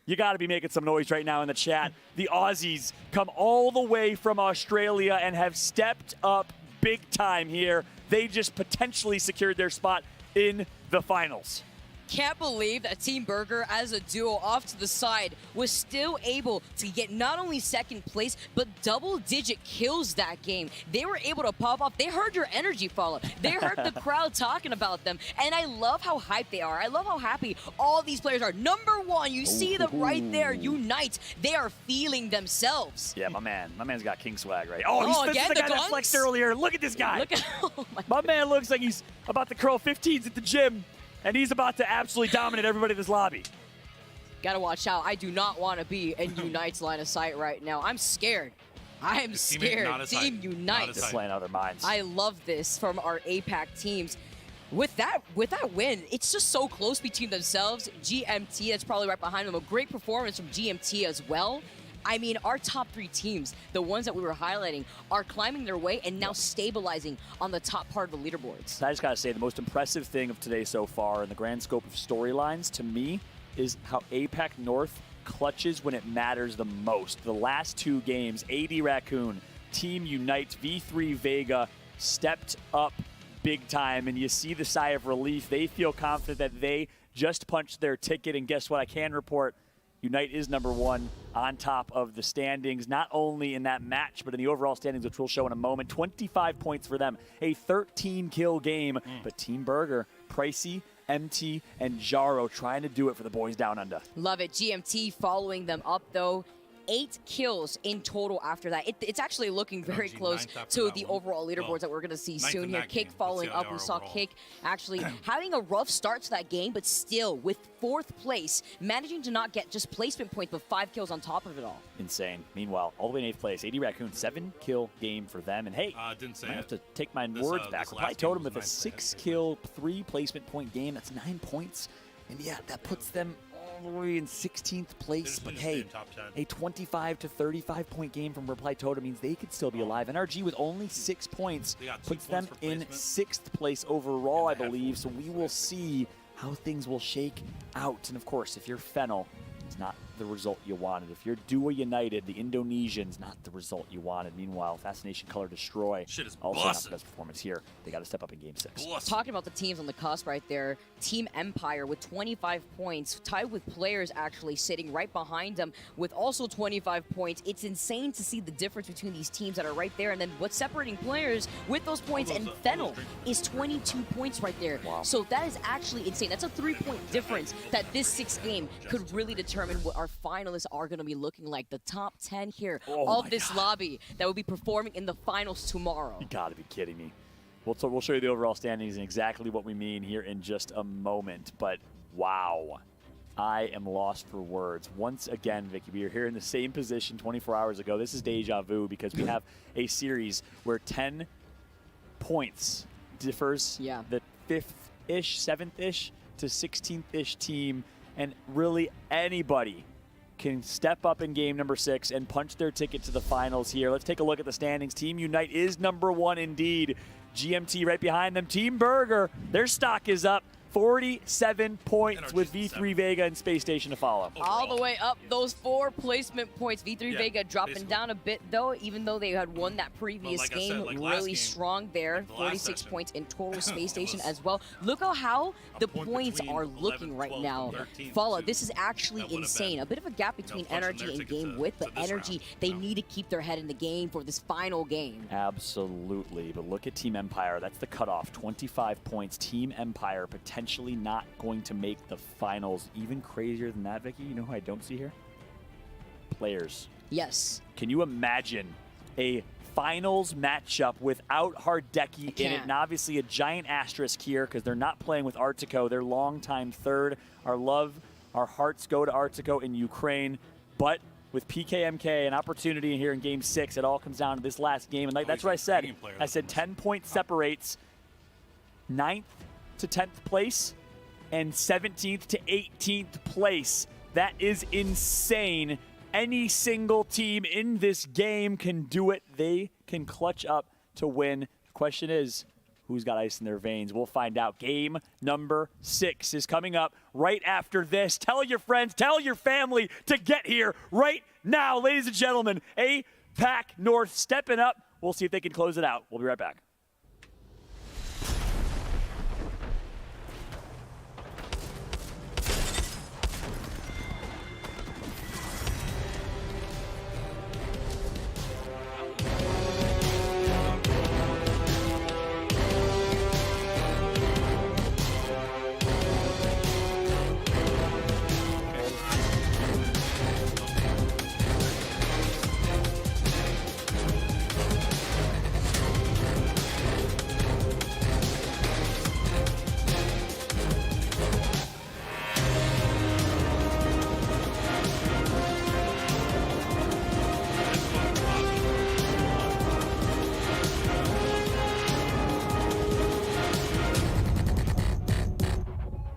You got to be making some noise right now in the chat. The Aussies come all the way from Australia and have stepped up big time here. They just potentially secured their spot in the finals. Can't believe that Team Burger as a duo off to the side was still able to get not only second place, but double-digit kills that game. They were able to pop off. They heard your energy, Follow. They heard the crowd talking about them, and I love how hyped they are. I love how happy all these players are. Number 1, you see them right there, Unite. They are feeling themselves. Yeah, my man's got king swag, right? Oh, he's again, the guy that flexed earlier. Look at this guy. Look at, my man looks like he's about to curl 15s at the gym. And he's about to absolutely dominate everybody in this lobby. Gotta watch out. I do not want to be in Unite's line of sight right now. I'm scared. I am scared. Team Unite. They're playing out of their minds. I love this from our APAC teams. With that win, it's just so close between themselves. GMT, that's probably right behind them. A great performance from GMT as well. I mean, our top 3 teams, the ones that we were highlighting, are climbing their way and now stabilizing on the top part of the leaderboards. I just got to say, the most impressive thing of today so far in the grand scope of storylines, to me, is how APAC North clutches when it matters the most. The last 2 games, AD Raccoon, Team Unite, V3 Vega, stepped up big time, and you see the sigh of relief. They feel confident that they just punched their ticket, and guess what? I can report Unite is number 1 on top of the standings, not only in that match, but in the overall standings, which we'll show in a moment. 25 points for them, a 13-kill game. But Team Burger, Pricey, MT, and Jaro trying to do it for the boys down under. Love it. GMT following them up, though. 8 kills in total after that. It's actually looking very close to the overall leaderboards that we're going to see soon here. Kick following up. We saw Kick actually having a rough start to that game, but still with 4th place, managing to not get just placement points, but 5 kills on top of it all. Insane. Meanwhile, all the way in 8th place, AD Raccoon, 7-kill game for them. And hey, I have to take my words back. Reply Totem with a 6-kill, 3 placement point game. That's 9 points. And yeah, that puts them in 16th place, but hey, a 25 to 35 point game from Reply Totem means they could still be alive. NRG with only 6 points puts them in 6th place overall, I believe, so we will see how things will shake out. And of course, if you're Fennel, it's not the result you wanted. If you're Duo United, the Indonesians, not the result you wanted. Meanwhile, Fascination Color Destroy, also not the best performance here. They got to step up in Game 6. Talking about the teams on the cusp right there, Team Empire with 25 points, tied with players actually sitting right behind them with also 25 points. It's insane to see the difference between these teams that are right there, and then what's separating players with those points and Fennel is 22 points right there. Wow. So that is actually insane. That's a 3-point difference that this 6th game could really determine what our finalists are going to be looking like. The top 10 here of this lobby that will be performing in the finals tomorrow. You gotta be kidding me. We'll show you the overall standings and exactly what we mean here in just a moment. But wow, I am lost for words. Once again, Vicky, we are here in the same position 24 hours ago. This is deja vu because we have a series where 10 points differs the 5th-ish, 7th-ish to 16th-ish team, and really anybody can step up in game number 6 and punch their ticket to the finals here. Let's take a look at the standings. Team Unite is number 1 indeed. GMT right behind them. Team Burger, their stock is up 47 points with V3 Vega and Space Station to follow. All the way up those 4 placement points. V3 Vega dropping down a bit, though, even though they had won that previous game. Really strong there. 46 points in total. Space Station as well. Look how the points are looking right now. Fala, this is actually insane. A bit of a gap between Energy and Game Width, but Energy, they need to keep their head in the game for this final game. Absolutely, but look at Team Empire. That's the cutoff, 25 points. Team Empire potentially not going to make the finals. Even crazier than that, Vicky, you know who I don't see here? Players. Yes. Can you imagine a finals matchup without Hardeki in it? And obviously a giant asterisk here because they're not playing with Artico, their longtime third. Our love, our hearts go to Artico in Ukraine, but with PKMK, an opportunity here in Game 6, it all comes down to this last game. And that's what I said. I said 10 points separates 9th to 10th place and 17th to 18th place. That is insane. Any single team in this game can do it. They can clutch up to win. The question is, who's got ice in their veins? We'll find out. Game number 6 is coming up right after this. Tell your friends, tell your family to get here right now. Ladies and gentlemen, APAC North stepping up. We'll see if they can close it out. We'll be right back.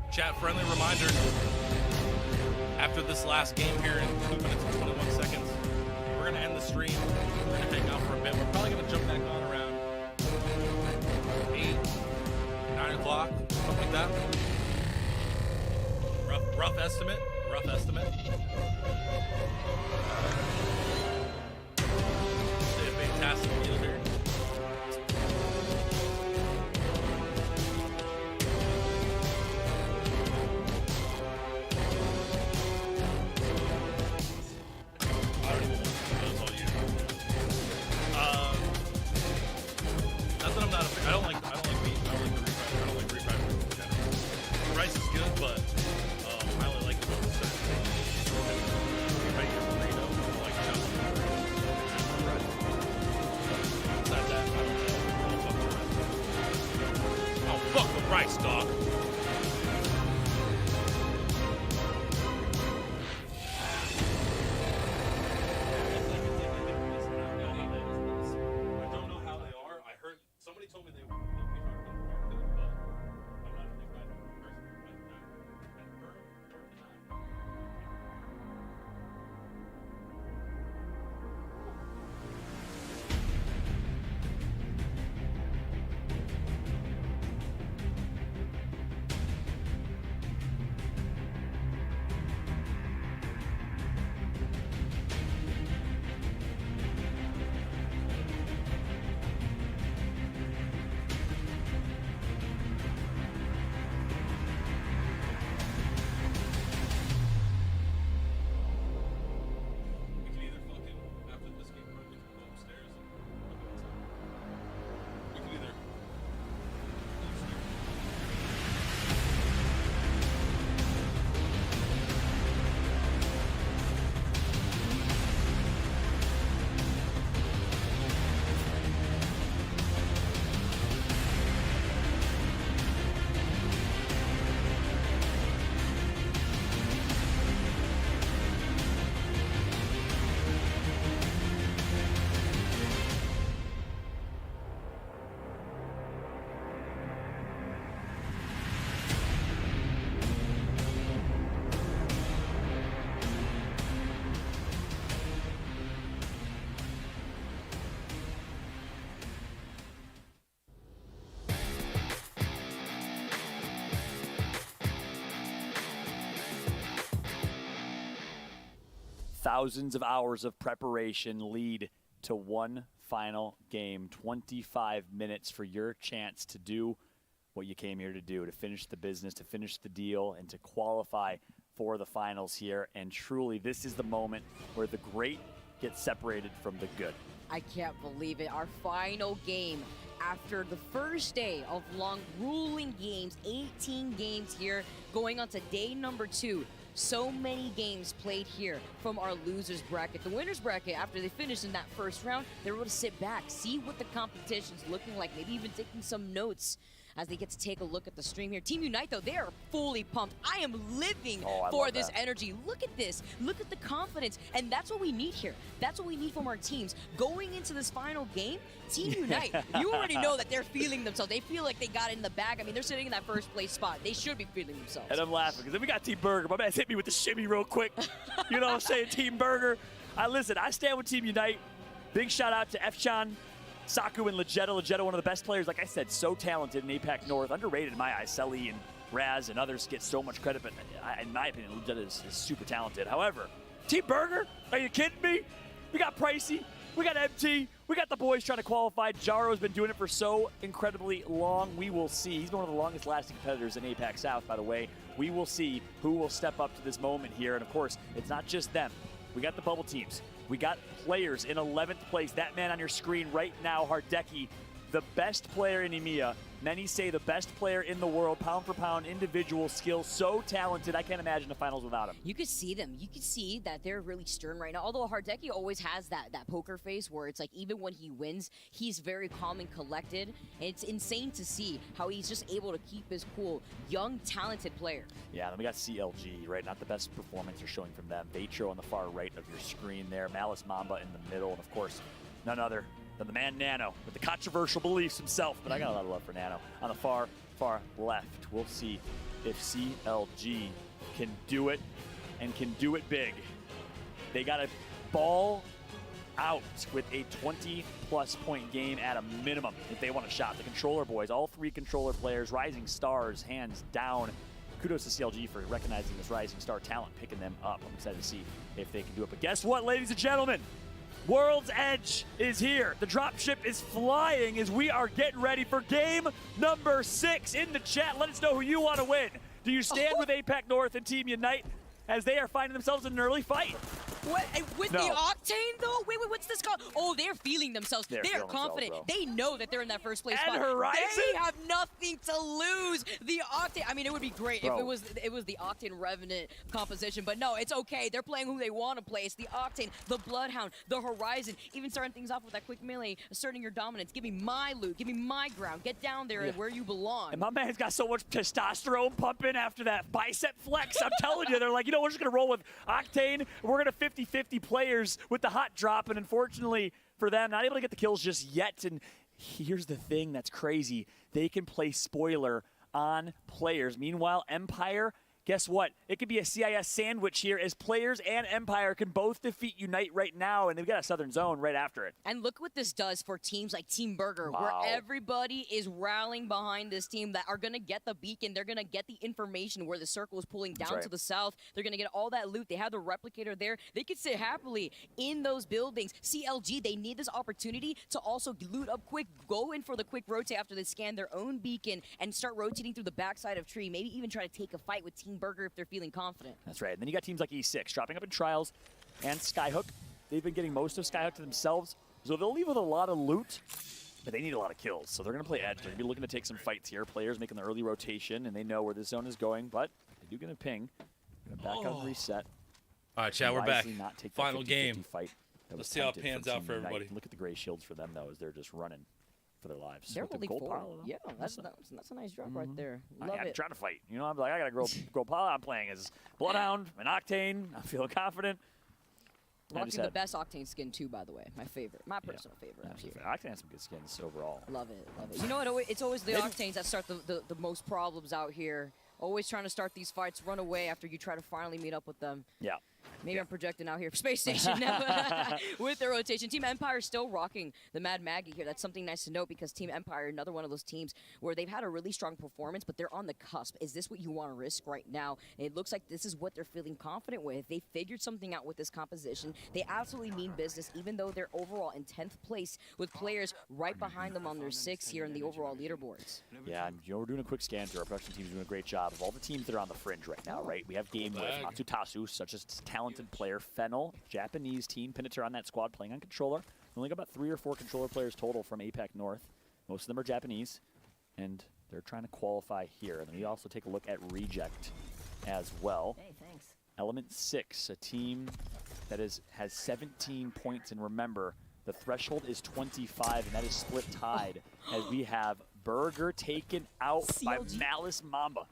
Chat, friendly reminder, after this last game here in 2 minutes and 21 seconds, we're going to end the stream. We're going to hang out for a bit. We're probably going to jump back on around 8, 9 o'clock, something like that. Rough estimate. Rough estimate. Stay a fantastic deal here. I don't like beef. I don't like the refried. I don't like refried food in general. The rice is good, but I only like it with certain things. Refried thousands of hours of preparation lead to one final game. 25 minutes for your chance to do what you came here to do, to finish the business, to finish the deal, and to qualify for the finals here. And truly, this is the moment where the great get separated from the good. I can't believe it. Our final game after the first day of long, grueling games, 18 games here, going on to day number 2. So many games played here from our losers bracket. The winners bracket, after they finished in that first round, they were able to sit back, see what the competition's looking like, maybe even taking some notes as they get to take a look at the stream here. Team Unite, though, they are fully pumped. I am living for this energy. Look at this. Look at the confidence. And that's what we need here. That's what we need from our teams. Going into this final game, Team Unite, you already know that they're feeling themselves. They feel like they got it in the bag. I mean, they're sitting in that first place spot. They should be feeling themselves. And I'm laughing because then we got Team Burger. My man's hit me with the shimmy real quick. You know what I'm saying, Team Burger? Listen, I stand with Team Unite. Big shout out to F-Chan, Saku, and Legetta. Legetta, one of the best players, like I said, so talented in APAC North. Underrated in my eyes. Selly and Raz and others get so much credit, but in my opinion, Legetta is super talented. However, Team Burger, are you kidding me? We got Pricey, we got MT, we got the boys trying to qualify. Jaro's been doing it for so incredibly long. We will see. He's one of the longest lasting competitors in APAC South, by the way. We will see who will step up to this moment here. And of course, it's not just them. We got the bubble teams. We got players in 11th place. That man on your screen right now, Hardeki, the best player in EMEA. Many say the best player in the world, pound for pound, individual skill, so talented. I can't imagine the finals without him. You could see them. You could see that they're really stern right now. Although Hardeki always has that poker face where it's like even when he wins, he's very calm and collected. And it's insane to see how he's just able to keep his cool. Young, talented player. Yeah, then we got CLG, right? Not the best performance you're showing from them. Vatro on the far right of your screen there. Malice Mamba in the middle. And of course, none other than the man Nano with the controversial beliefs himself, but I got a lot of love for Nano. On the far left, we'll see if CLG can do it and can do it big. They got to ball out with a 20-plus point game at a minimum if they want a shot. The controller boys, all 3 controller players, rising stars, hands down. Kudos to CLG for recognizing this rising star talent, picking them up. I'm excited to see if they can do it. But guess what, ladies and gentlemen? World's Edge is here. The dropship is flying as we are getting ready for game number 6. In the chat, let us know who you want to win. Do you stand with APAC North and Team Unite as they are finding themselves in an early fight? What? With the Octane, though? Wait, what's this called? Oh, they're feeling themselves. They're confident. They know that they're in that first place spot. Horizon? They have nothing to lose. The Octane, I mean, it would be great if it was the Octane Revenant composition, but no, it's okay. They're playing who they want to play. It's the Octane, the Bloodhound, the Horizon, even starting things off with that quick melee, asserting your dominance. Give me my loot. Give me my ground. Get down there where you belong. And my man's got so much testosterone pumping after that bicep flex. I'm telling you, they're like, you know, we're just going to roll with Octane. We're going to 50-50 players with the hot drop, and unfortunately for them, not able to get the kills just yet. And here's the thing that's crazy. They can play spoiler on players. Meanwhile, Empire, guess what? It could be a CIS sandwich here as players and Empire can both defeat Unite right now, and they've got a Southern Zone right after it. And look what this does for teams like Team Burger, where everybody is rallying behind this team that are going to get the beacon. They're going to get the information where the circle is pulling down to the south. They're going to get all that loot. They have the replicator there. They could sit happily in those buildings. CLG, they need this opportunity to also loot up quick, go in for the quick rotate after they scan their own beacon and start rotating through the backside of tree, maybe even try to take a fight with Team Burger if they're feeling confident. That's right. And then you got teams like E6 dropping up in Trials and Skyhook. They've been getting most of Skyhook to themselves, so they'll leave with a lot of loot, but they need a lot of kills. So they're going to play edge. They're going to be looking to take some fights here. Players making the early rotation, and they know where this zone is going, but they do get a ping. Going to back out and reset. All right, chat, we're back. Final 50-50 game. Fight Let's see how it pans out for everybody. Look at the gray shields for them, though, as they're just running for their lives. They're holding forward. Yeah, that's a nice drop right there. Love it. I'm trying to fight. You know, I'm like, I got to grow power. I'm playing as Bloodhound and Octane. I'm feeling confident. Rocking the best Octane skin, too, by the way. My favorite. My personal favorite. Octane has some good skins overall. Love it. Love it. You know what? It's always the Octanes that start the most problems out here. Always trying to start these fights, run away after you try to finally meet up with them. Yeah. Maybe I'm projecting out here for Space Station now, but with the rotation. Team Empire still rocking the Mad Maggie here. That's something nice to note because Team Empire, another one of those teams where they've had a really strong performance, but they're on the cusp. Is this what you want to risk right now? And it looks like this is what they're feeling confident with. They figured something out with this composition. They absolutely mean business, even though they're overall in 10th place with players right behind them on their 6 here in the overall leaderboards. Yeah, and we're doing a quick scan through. Our production team's doing a great job. Of all the teams that are on the fringe right now, right? We have game with Matsutasu, such as talented player. Fennel, Japanese team. Pinnater on that squad playing on controller. We only got about 3 or 4 controller players total from APAC North. Most of them are Japanese, and they're trying to qualify here. And then we also take a look at Reject as well. Hey, thanks. Element 6, a team that has 17 points, and remember, the threshold is 25, and that is split tied as we have Burger taken out by Malice Mamba.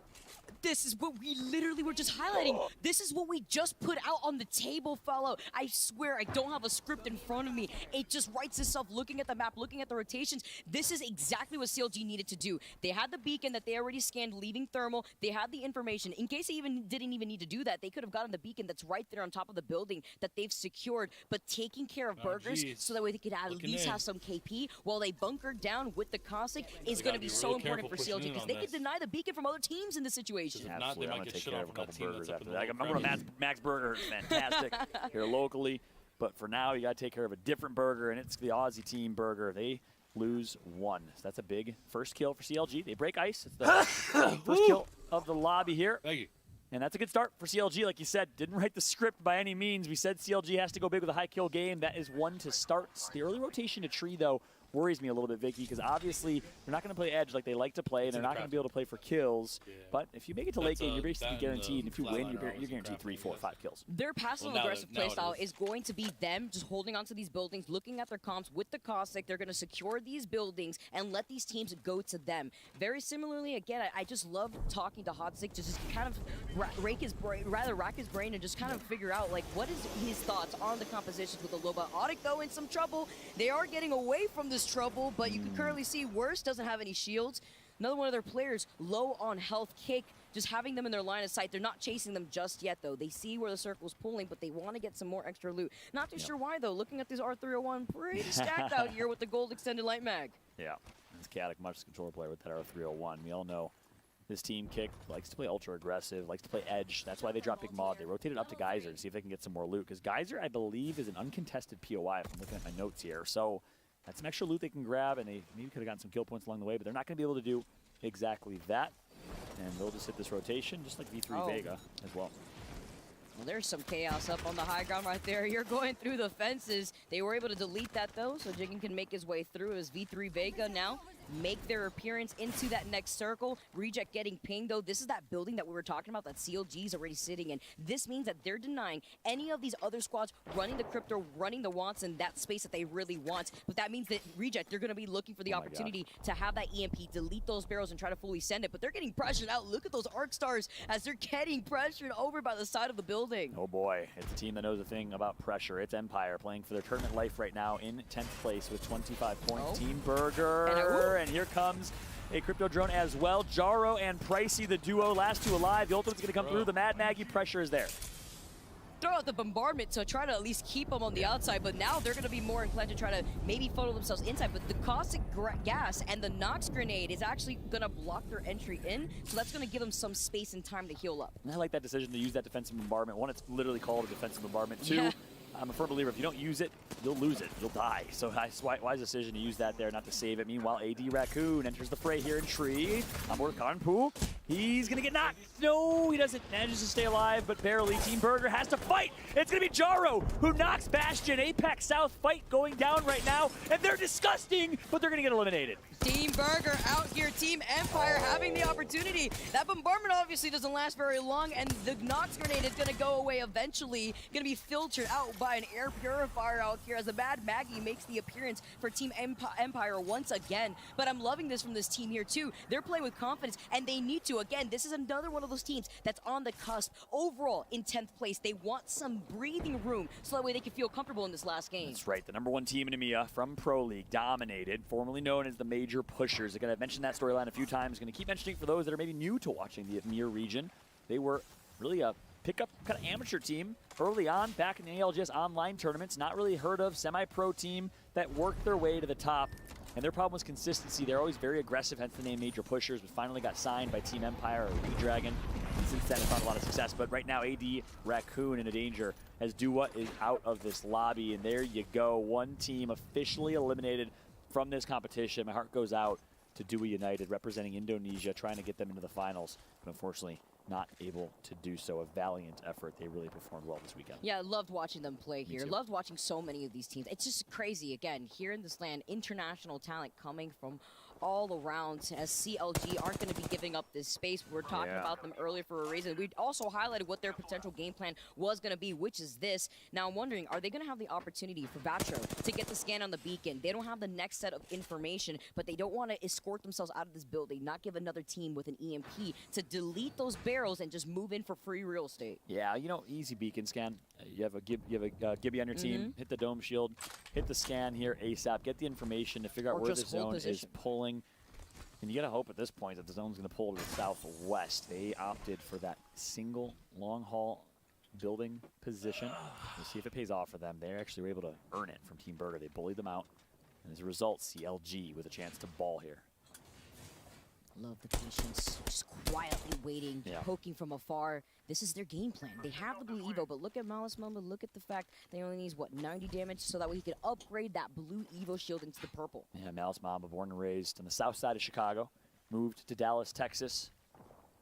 This is what we literally were just highlighting. This is what we just put out on the table, fellow. I swear I don't have a script in front of me. It just writes itself looking at the map, looking at the rotations. This is exactly what CLG needed to do. They had the beacon that they already scanned leaving thermal. They had the information. In case they didn't even need to do that, they could have gotten the beacon that's right there on top of the building that they've secured, but taking care of burgers so that way they could at least have some KP while they bunkered down with the Caustic is going to be so important for CLG because they could deny the beacon from other teams in this situation. Absolutely, I'm going to take care of a couple burgers after that. I'm going to Max Burger, fantastic here locally. But for now, you got to take care of a different burger, and it's the Aussie team burger. They lose 1. So that's a big first kill for CLG. They break ice. It's the first kill of the lobby here. Thank you. And that's a good start for CLG. Like you said, didn't write the script by any means. We said CLG has to go big with a high kill game. That is one to start. The early rotation to Tree, though, worries me a little bit, Vicky, because obviously they're not going to play edge like they like to play, and they're not going to be able to play for kills. Yeah. But if you make it to late game, you're basically guaranteed. And if you win, you're guaranteed 3, 4, 5 kills. Their passive aggressive playstyle is going to be them just holding onto these buildings, looking at their comps with the Caustic. They're going to secure these buildings and let these teams go to them. Very similarly, again, I just love talking to Hotstick to just kind of rack his brain and just kind of figure out like what is his thoughts on the compositions with the Loba. Audic, though, in some trouble. They are getting away from this trouble, but you can currently see Worst doesn't have any shields. Another one of their players low on health. Kick, just having them in their line of sight. They're not chasing them just yet, though. They see where the circle's pulling, but they want to get some more extra loot. Not too sure why, though. Looking at this R301, pretty stacked out here with the gold extended light mag. Yeah, it's chaotic, much controller player with that R301. We all know this team, Kick, likes to play ultra aggressive, likes to play edge. That's why they dropped Big Mod. They rotated up to Geyser to see if they can get some more loot, because Geyser, I believe, is an uncontested POI if I'm looking at my notes here. So that's some extra loot they can grab, and they maybe could have gotten some kill points along the way, but they're not going to be able to do exactly that. And they'll just hit this rotation, just like V3 Vega as well. Well, there's some chaos up on the high ground right there. You're going through the fences. They were able to delete that, though, so Jiggin can make his way through as V3 Vega now make their appearance into that next circle. Reject getting pinged, though. This is that building that we were talking about that CLG is already sitting in. This means that they're denying any of these other squads running the crypto, running the wants in that space that they really want. But that means that Reject, they're going to be looking for the opportunity to have that EMP, delete those barrels, and try to fully send it. But they're getting pressured out. Look at those arc stars as they're getting pressured over by the side of the building. Oh boy, it's a team that knows a thing about pressure. It's Empire playing for their tournament life right now in 10th place with 25 points. Team Burger, and here comes a crypto drone as well. Jaro and Pricey, the duo, last two alive. The ultimate's going to come through. The Mad Maggie pressure is there. Throw out the bombardment to try to at least keep them on the outside, but now they're going to be more inclined to try to maybe funnel themselves inside. But the caustic gas and the Nox grenade is actually going to block their entry in, so that's going to give them some space and time to heal up. And I like that decision to use that defensive bombardment. One, it's literally called a defensive bombardment. Two, I'm a firm believer, if you don't use it, you'll lose it. You'll die. So wise decision to use that there, not to save it. Meanwhile, AD Raccoon enters the fray here in Tree. On board Kanpu. He's going to get knocked. No, he doesn't. Manages to stay alive, but barely. Team Burger has to fight. It's going to be Jaro who knocks Bastion. Apex South fight going down right now, and they're disgusting, but they're going to get eliminated. Team Burger out here. Team Empire having the opportunity. That bombardment obviously doesn't last very long, and the Nox grenade is going to go away eventually. Going to be filtered out by an air purifier out here as the Mad Maggie makes the appearance for Team Empire once again. But I'm loving this from this team here too. They're playing with confidence, and they need to. Again, this is another one of those teams that's on the cusp. Overall, in 10th place, they want some breathing room so that way they can feel comfortable in this last game. That's right. The #1 team in EMEA from Pro League, dominated, formerly known as the Major Pushers. Again, I've mentioned that storyline a few times. Going to keep mentioning for those that are maybe new to watching the EMEA region. They were really a pick-up kind of amateur team early on back in the ALGS online tournaments. Not really heard of, semi-pro team that worked their way to the top. And their problem was consistency. They're always very aggressive, hence the name Major Pushers, but finally got signed by Team Empire or Redragon. And since then, have found a lot of success. But right now, AD Raccoon in a danger as Dua is out of this lobby. And there you go. One team officially eliminated from this competition. My heart goes out to Dua United, representing Indonesia, trying to get them into the finals. But unfortunately, not able to do so. A valiant effort. They really performed well this weekend. Yeah, I loved watching them play here. Loved watching so many of these teams. It's just crazy. Again, here in this land, international talent coming from all around, as CLG aren't going to be giving up this space. We were talking about them earlier for a reason. We also highlighted what their potential game plan was going to be, which is this. Now I'm wondering, are they going to have the opportunity for Batro to get the scan on the beacon? They don't have the next set of information, but they don't want to escort themselves out of this building, not give another team with an EMP to delete those barrels and just move in for free real estate. Yeah, you know, easy beacon scan. You have a Gibby on your team. Hit the dome shield, hit the scan here ASAP. Get the information to figure out where the zone is pulling. And you gotta hope at this point that the zone's gonna pull to the southwest. They opted for that single long haul building position. We'll see if it pays off for them. They actually were able to earn it from Team Burger. They bullied them out. And as a result, CLG with a chance to ball here. Love the patience, just quietly waiting, poking from afar. This is their game plan. They have the blue Evo, but look at Malice Mamba. Look at the fact they only needs, what, 90 damage so that way he could upgrade that blue Evo shield into the purple. Yeah, Malice Mamba, born and raised on the south side of Chicago, moved to Dallas, Texas,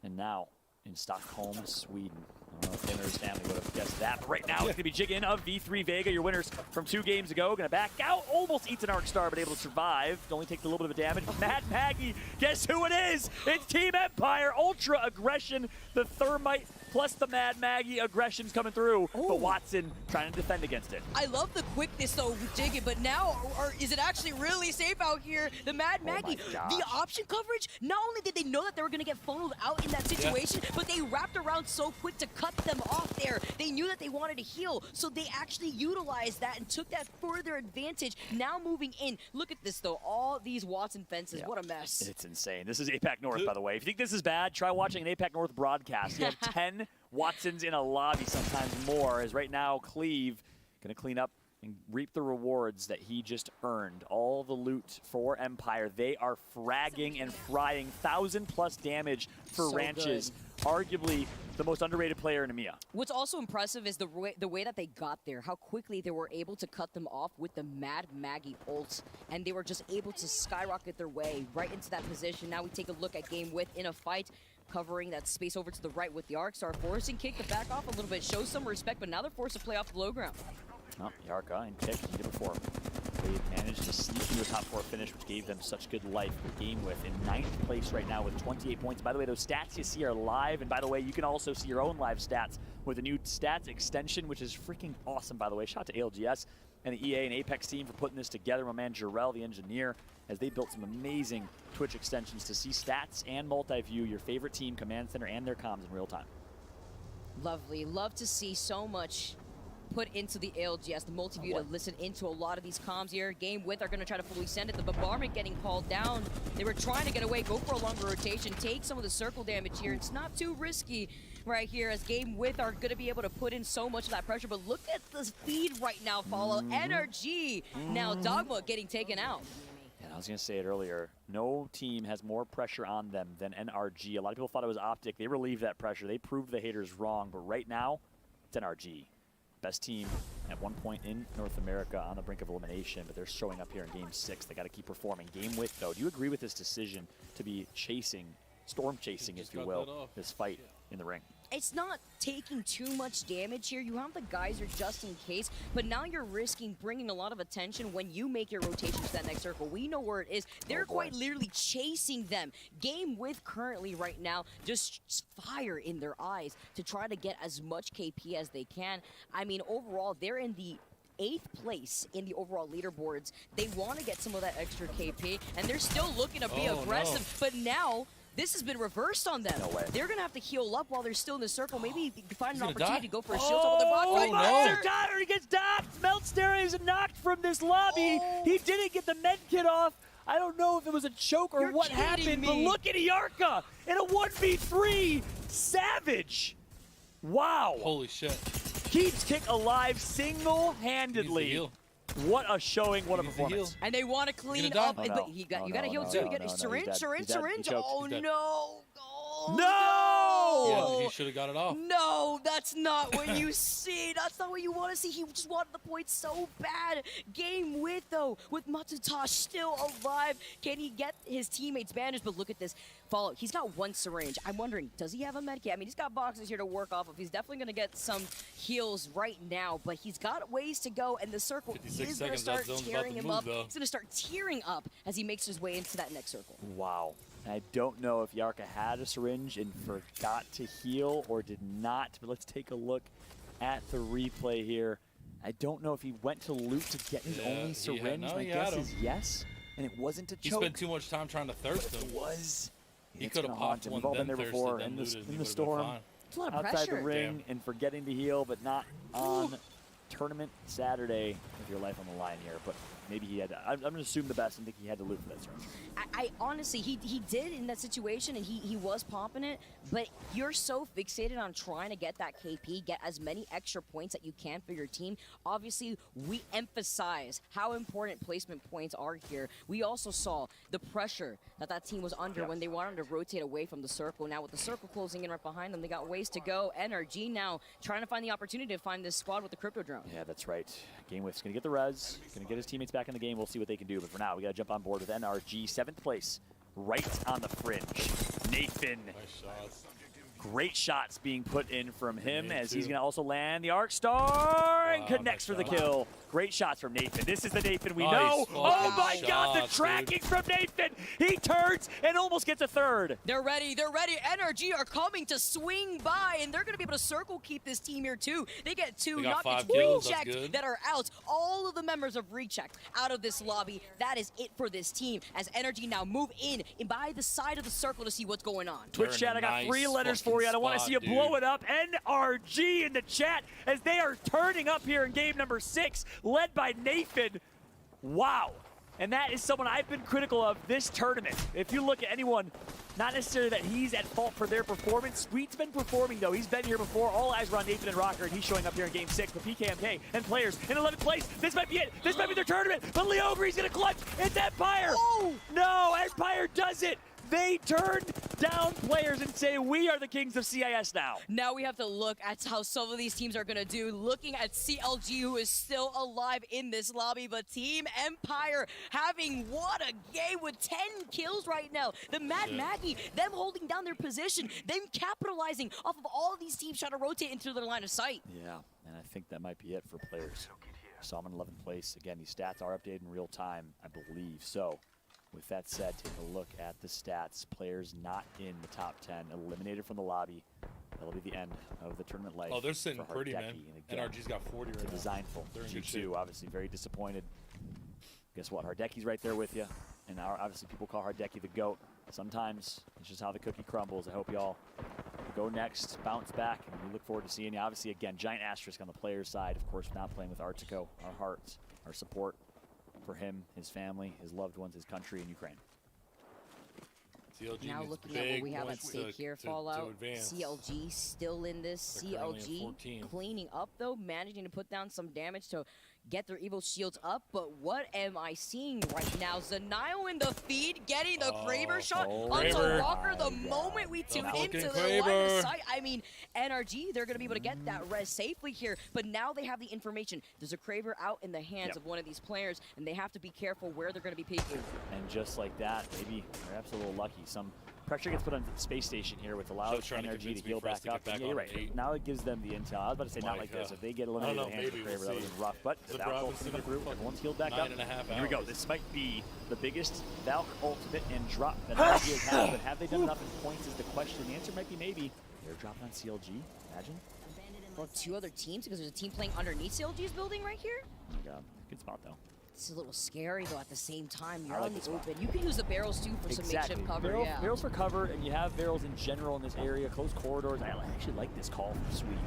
and now in Stockholm, Sweden. I don't know if him or his family would have guessed that, but right now it's going to be Jiggin of V3 Vega, your winners from 2 games ago. Going to back out, almost eats an Arc Star, but able to survive. Only takes a little bit of damage. Mad Maggie, guess who it is? It's Team Empire, Ultra Aggression, the Thermite, plus the Mad Maggie aggression's coming through. But Watson trying to defend against it. I love the quickness though with Jiggin, but now, is it actually really safe out here? The Mad Maggie, the option coverage, not only did they know that they were going to get funneled out in that situation, but they wrapped around so quick to cut them off there. They knew that they wanted to heal, so they actually utilized that and took that further advantage. Now moving in. Look at this though, all these Watson fences, what a mess. It's insane. This is APAC North, by the way. If you think this is bad, try watching an APAC North broadcast. You have 10 Watsons in a lobby, sometimes more, as right now Cleve gonna clean up and reap the rewards that he just earned. All the loot for Empire. They are fragging and frying 1,000+ damage for Ranches. Arguably the most underrated player in EMEA. What's also impressive is the way that they got there, how quickly they were able to cut them off with the Mad Maggie ult, and they were just able to skyrocket their way right into that position. Now we take a look at Game With in a fight, covering that space over to the right with the Arc Star, forcing Kick to back off a little bit, show some respect, but now they're forced to play off the low ground. Oh, Yarka and Kick, he did it before. They managed to sneak into a top 4 finish, which gave them such good life. Game With in 9th place right now with 28 points. By the way, those stats you see are live, and by the way, you can also see your own live stats with a new stats extension, which is freaking awesome, by the way. Shout out to ALGS and the EA and Apex team for putting this together. My man Jarrell, the engineer, as they built some amazing Twitch extensions to see stats and multi-view your favorite team, Command Center, and their comms in real time. Lovely. Love to see so much put into the ALGS, the multi-view to listen into a lot of these comms here. Game With are going to try to fully send it. The bombardment getting called down. They were trying to get away, go for a longer rotation, take some of the circle damage here. It's not too risky right here as Game With are going to be able to put in so much of that pressure. But look at the speed right now, Follow. NRG. Now Dogma getting taken out. And I was going to say it earlier, no team has more pressure on them than NRG. A lot of people thought it was Optic. They relieved that pressure. They proved the haters wrong. But right now, it's NRG. Best team at one point in North America on the brink of elimination, but they're showing up here in Game 6. They got to keep performing. Game With, though, do you agree with this decision to be chasing, storm chasing, if you will, this fight in the ring? It's not taking too much damage here. You have the geyser just in case, but now you're risking bringing a lot of attention when you make your rotation to that next circle. We know where it is. They're quite literally chasing them. Game With currently right now just fire in their eyes to try to get as much KP as they can. I mean, overall, they're in the 8th place in the overall leaderboards. They want to get some of that extra KP, and they're still looking to be aggressive, but now this has been reversed on them. No way. They're going to have to heal up while they're still in the circle. Maybe find an opportunity to go for a shield top of their box. Oh, no. He gets docked. Meltster is knocked from this lobby. He didn't get the med kit off. I don't know if it was a choke or what happened, but look at Iarka in a 1v3. Savage. Wow. Holy shit. Keeps Kick alive single-handedly. What a showing, what a performance. And they want to clean up. But you got to heal too. You got syringe. Oh, no. No! Yeah, he should have got it off. No, that's not what you see. That's not what you want to see. He just wanted the point so bad. Game with, though, with Matsutosh still alive. Can he get his teammates bandaged? But look at this. Follow. He's got one syringe. I'm wondering, does he have a med kit? I mean, he's got boxes here to work off of. He's definitely going to get some heals right now, but he's got ways to go, and the circle is going to start tearing him up. He's going to start tearing up as he makes his way into that next circle. Wow. I don't know if Yarka had a syringe and forgot to heal or did not, but let's take a look at the replay here. I don't know if he went to loot to get his only syringe. My guess is yes, and it wasn't to choke. He spent too much time trying to thirst him. It was. He could have popped one, We've all been there before in the storm, it's a lot of outside pressure. the ring, and forgetting to heal, but not on tournament Saturday with your life on the line here. But maybe he had to, I'm going to assume the best and think he had to loot for that syringe. I honestly, he did in that situation, and he was pumping it, but you're so fixated on trying to get that KP, get as many extra points that you can for your team. Obviously, we emphasize how important placement points are here. We also saw the pressure that team was under when they wanted to rotate away from the circle. Now with the circle closing in right behind them, they got ways to go. NRG now trying to find the opportunity to find this squad with the crypto drone. Yeah, that's right. GameWift's going to get the res, going to get his teammates back in the game. We'll see what they can do, but for now, we got to jump on board with NRG. 7th place, right on the fringe. Nathan. Nice shots. Great shots being put in from him as he's going to also land the Arc Star and connects for the kill. Great shots from Nathan. This is the Nathan we know. Oh my God, the tracking from Nathan. He turns and almost gets a third. They're ready. They're ready. NRG are coming to swing by, and they're going to be able to circle keep this team here too. They get two knockouts rechecked that are out. All of the members of rechecked out of this lobby. That is it for this team as NRG now move in by the side of the circle to see what's going on. Twitch chat, I got 3 letters for you. I want to see you blow it up. NRG in the chat as they are turning up here in game number 6, led by Nathan. Wow. And that is someone I've been critical of this tournament. If you look at anyone, not necessarily that he's at fault for their performance. Sweet's been performing, though. He's been here before. All eyes are on Nathan and Rocker, and he's showing up here in game 6. But PKMK and players in 11th place. This might be it. This might be their tournament. But Leogre's going to clutch. It's Empire. Oh! No, Empire does it. They turned down players and say, we are the kings of CIS now. Now we have to look at how some of these teams are going to do. Looking at CLG, who is still alive in this lobby, but Team Empire having what a game with 10 kills right now. The Mad Maggie, them holding down their position, them capitalizing off of all of these teams trying to rotate into their line of sight. Yeah, and I think that might be it for players. Saw him in 11th place. Again, these stats are updated in real time, I believe. So, with that said, take a look at the stats. Players not in the top 10, eliminated from the lobby. That'll be the end of the tournament life. Oh, they're sitting pretty, man. Again, NRG's got 40 right now. Designful. They're in good G2, shape. obviously very disappointed. Guess what? Hardecki's right there with you. And obviously people call Hardecki the GOAT. Sometimes it's just how the cookie crumbles. I hope y'all go next, bounce back, and we look forward to seeing you. Obviously, again, giant asterisk on the player's side. Of course, not playing with Artico. Our hearts, our support for him, his family, his loved ones, his country, and Ukraine. CLG now looking at what we have at stake here, Fallout. CLG still in this. CLG cleaning up, though, managing to put down some damage to get their evil shields up. But what am I seeing right now? Zanio in the feed, getting the Kraber shot onto Walker the moment we tune into the line of sight. I mean, NRG, they're going to be able to get that res safely here, but now they have the information. There's a Kraber out in the hands of one of these players, and they have to be careful where they're going to be peeking. And just like that, maybe perhaps a little lucky. Some pressure gets put on the space station here, which allows NRG to heal back up. Yeah, you're right. Now it gives them the intel. I was about to say not like this. If they get eliminated at the hands of Kraber, that would be rough. But the Valk ultimate group, everyone's healed back up. Here we go. This might be the biggest Valk ultimate and drop that NRG has had. But have they done enough in points is the question. The answer might be maybe. They're dropping on CLG. Imagine. Well, 2 other teams, because there's a team playing underneath CLG's building right here. Oh my God. Good spot, though. It's a little scary, though, at the same time. You're on the open. You can use the barrels, too, for some makeshift cover. Barrels for cover, and you have barrels in general in this area, close corridors. I actually like this call from Sweet.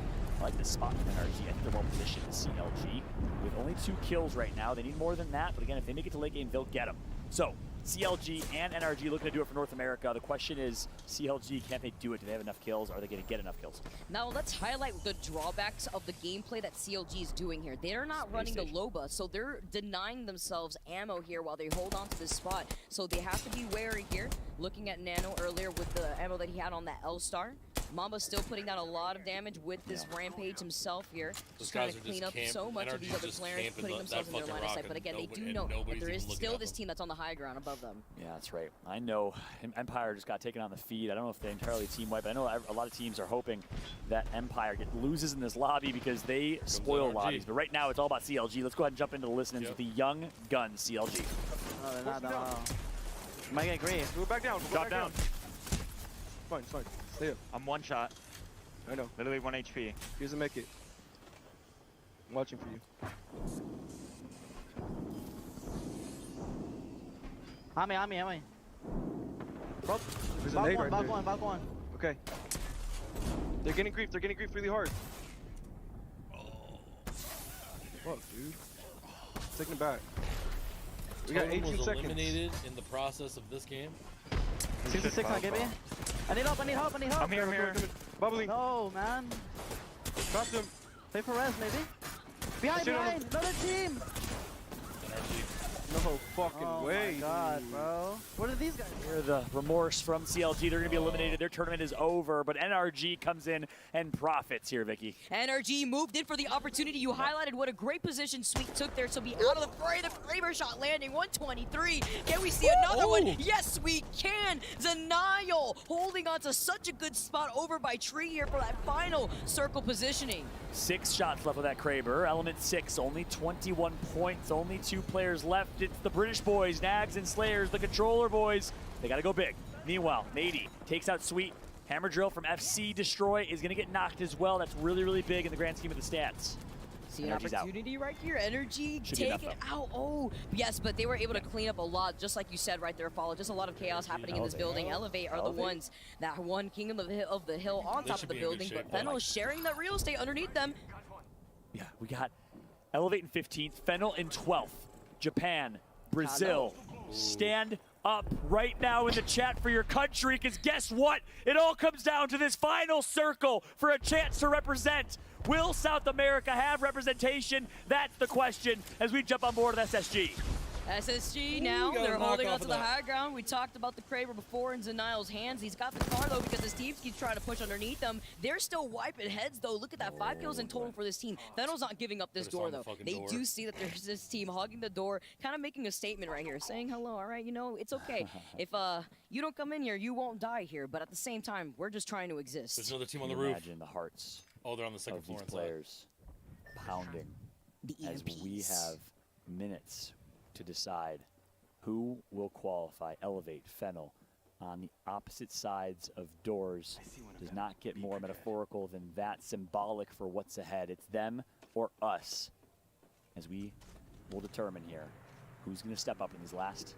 I like this spot from NRG. I think they're well positioned in CLG. With only 2 kills right now, they need more than that. But again, if they make it to late game, they'll get them. So, CLG and NRG looking to do it for North America. The question is, CLG, can they do it? Do they have enough kills? Are they going to get enough kills? Now let's highlight the drawbacks of the gameplay that CLG is doing here. They're not running the Loba, so they're denying themselves ammo here while they hold on to this spot. So they have to be wary here. Looking at Nano earlier with the ammo that he had on that L-Star. Mamba's still putting down a lot of damage with this Rampage himself here. Just trying to clean up so much of these other players, putting themselves in their line of sight. But again, they do know that there is still this team that's on the high ground above them. Yeah, that's right. I know Empire just got taken on the feed. I don't know if they entirely team wipe. I know a lot of teams are hoping that Empire loses in this lobby because they spoil lobbies. But right now, it's all about CLG. Let's go ahead and jump into the listen-ins with the young gun CLG. Might get grief. We're back down. Drop down. Fine, it's fine. Stay up. I'm one shot. I know. Literally 1 HP. He doesn't make it. I'm watching for you. On me. Bro, there's a nade right there. Back one. Okay. They're getting grief really hard. Fuck, dude. Taking it back. We got 18 was seconds. eliminated in the process of this game. 66 on, give me. I need help. I'm here. Bubbling. No, man. Dropped him. Play for res, maybe. Behind. Another team. No fucking way. Oh my god, bro. What are these guys doing? Hear the remorse from CLG. They're going to be eliminated. Their tournament is over, but NRG comes in and profits here, Vicky. NRG moved in for the opportunity. You highlighted what a great position Sweet took there, so be out of the fray. The Kraber shot landing, 123. Can we see another one? Yes, we can. Zenial holding on to such a good spot over by Tree here for that final circle positioning. 6 shots left with that Kraber. Element 6, only 21 points, only 2 players left. It's the British boys, Nags and Slayers, the Controller boys. They got to go big. Meanwhile, Nady takes out Sweet. Hammer Drill from FC Destroy is going to get knocked as well. That's really, really big in the grand scheme of the stats. See an opportunity right here. Energy take it out. Oh, yes, but they were able to clean up a lot, just like you said right there, Follow. Just a lot of chaos happening in this building. Elevate are the ones that won Kingdom of the Hill on top of the building, but Fennel is sharing that real estate underneath them. Yeah, we got Elevate in 15th, Fennel in 12th. Japan, Brazil, stand up right now in the chat for your country, because guess what? It all comes down to this final circle for a chance to represent. Will South America have representation? That's the question as we jump on board with SSG. SSG now, they're holding on to the high ground. We talked about the Kraber before in Zenial's hands. He's got the car though because his team keeps trying to push underneath them. They're still wiping heads though. Look at that, 5 kills in total for this team. Fennel's not giving up this door though. They do see that there's this team hugging the door, kind of making a statement right here, saying hello, all right, you know, it's okay. If you don't come in here, you won't die here, but at the same time, we're just trying to exist. There's another team on the roof. Imagine the hearts they're on the second floor of these players pounding as we have minutes to decide who will qualify. Elevate, Fennel on the opposite sides of doors does not get more metaphorical than that, symbolic for what's ahead. It's them or us as we will determine here who's going to step up in these last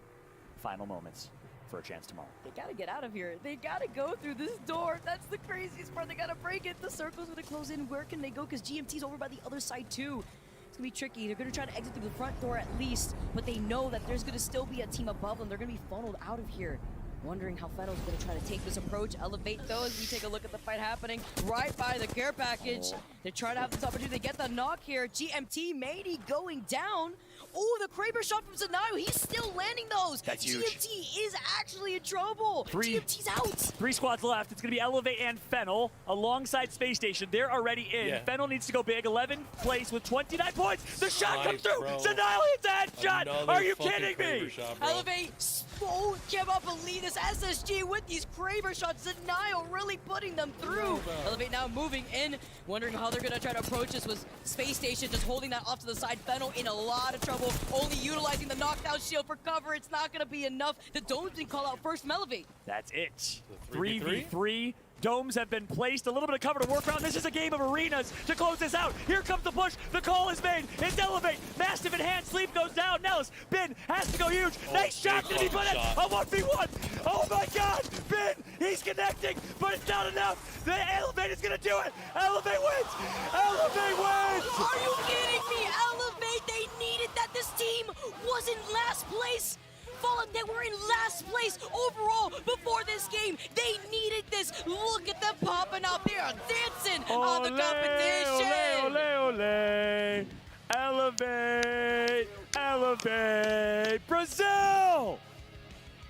final moments for a chance tomorrow. They gotta get out of here. They gotta go through this door. That's the craziest part. They gotta break it. The circle's gonna close in. Where can they go? Because GMT's over by the other side too. It's gonna be tricky. They're gonna try to exit through the front door at least, but they know that there's gonna still be a team above them. They're gonna be funneled out of here. Wondering how Fennel's gonna try to take this approach. Elevate though as we take a look at the fight happening right by the care package. They're trying to have this opportunity to get the knock here. GMT Mady going down. Oh, the Kraber shot from Zenial. He's still landing those. That's huge. GMT is actually in trouble. GMT's out. 3 squads left. It's going to be Elevate and Fennel alongside Space Station. They're already in. Yeah. Fennel needs to go big. 11th place with 29 points. The shot comes through. Zenial hits a headshot. Are you kidding me? Elevate. Oh, cannot believe this. SSG with these Kraber shots. Zenial really putting them through. Elevate now moving in. Wondering how they're going to try to approach this with Space Station just holding that off to the side. Fennel in a lot of trouble. Only utilizing the knockdown shield for cover. It's not going to be enough. The dome's been called out first from Elevate. That's it. 3v3. Domes have been placed. A little bit of cover to work around. This is a game of arenas to close this out. Here comes the push. The call is made. It's Elevate. Massive in hand. Sleep goes down. Nellis. Bin has to go huge. Nice shot. Going to be put in. A 1v1. Oh my God. Bin. He's connecting, but it's not enough. The Elevate is going to do it. Elevate wins. Elevate wins. Are you kidding me? Elevate. They needed that. This team was in last place. Fallen, they were in last place overall before this game. They needed this. Look at them popping up. They are dancing on the competition. Ole, ole, ole. Elevate, elevate. Brazil!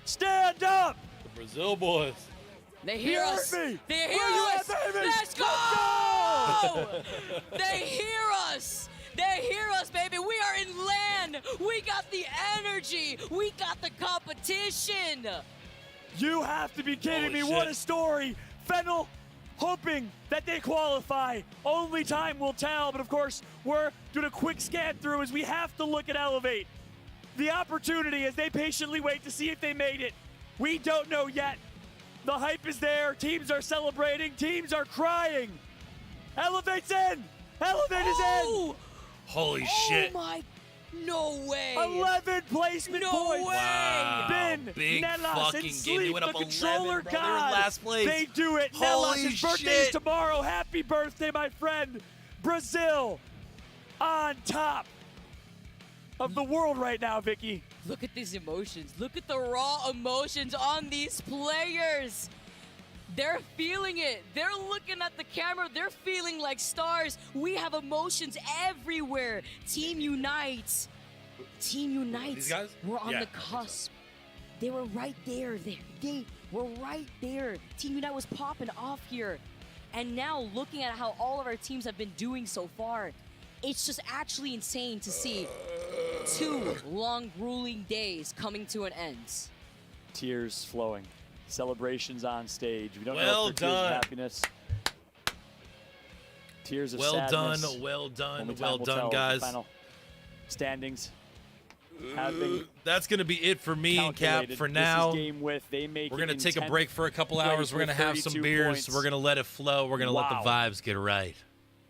Stand up! The Brazil boys. They hear us. Me. They hear us. Let's go! They hear us. They hear us, baby. We are in land. We got the energy. We got the competition. You have to be kidding me. Shit. What a story. Fennel hoping that they qualify. Only time will tell. But of course, we're doing a quick scan through as we have to look at Elevate. The opportunity as they patiently wait to see if they made it. We don't know yet. The hype is there. Teams are celebrating. Teams are crying. Elevate's in. Elevate is in. Holy shit. Oh my, no way. 11 placement No points. way. Wow. Ben, Big Nelas, fucking and game. Sleep, They went the up controller 11, bro. They're in god. last place. They do it. Holy Nelas' birthday is shit. tomorrow. Happy birthday, my friend. Brazil on top of the world right now, Vicky. Look at these emotions. Look at the raw emotions on these players. They're feeling it. They're looking at the camera. They're feeling like stars. We have emotions everywhere. Team Unite. Team Unite. These guys? We're on Yeah, the cusp. They were right there. They were right there. Team Unite was popping off here. And now looking at how all of our teams have been doing so far, it's just actually insane to see 2 long, grueling days coming to an end. Tears flowing. Celebrations on stage. We don't Well know if they're tears of done. happiness. Tears of Well sadness. done, well done, Only time well will done, tell. The guys. final standings have been That's going to be it for me and Cap calculated. for This now. is game with. They make We're going to it take a in break for a couple 10th hours. We're going to with have some 32 beers. points. We're going to let it flow. We're going to let the Wow. vibes get right.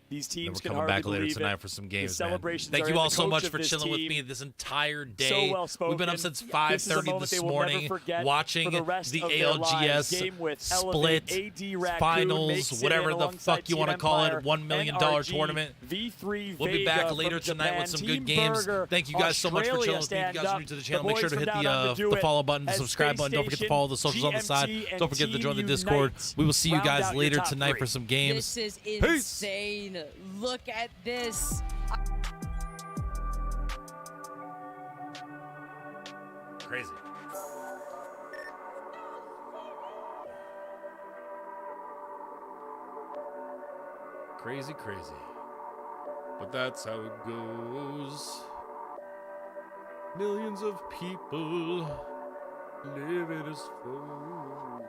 These Then teams we're can coming hardly back later believe tonight it. for some The games, man. celebrations Thank are you in. all The so coach much of for this chilling with team, me this entire so day. well spoken. We've been up since This is a 5:30 moment this they will never morning forget watching for the rest the of their lives. ALGS Game with split Elevate, AD Raccoon finals, makes it whatever in the alongside fuck you Team want to call it, Empire, $1 million NRG, tournament. V3 We'll be back Vega later from tonight Japan, with some Team good games. Burger, Thank you guys so much for Australia chilling with me. If you guys stand are up. new to the channel, The make sure to boys hit from down under do the it follow button, the as subscribe Space button. Don't forget to Station, follow the socials on the side. GMT, Don't forget to and join the Team Discord. Unite. We will see you Round guys out your later top tonight 3. for some games. This is Peace. insane. Look at this. Crazy. Crazy, crazy. But that's how it goes. Millions of people living as foes.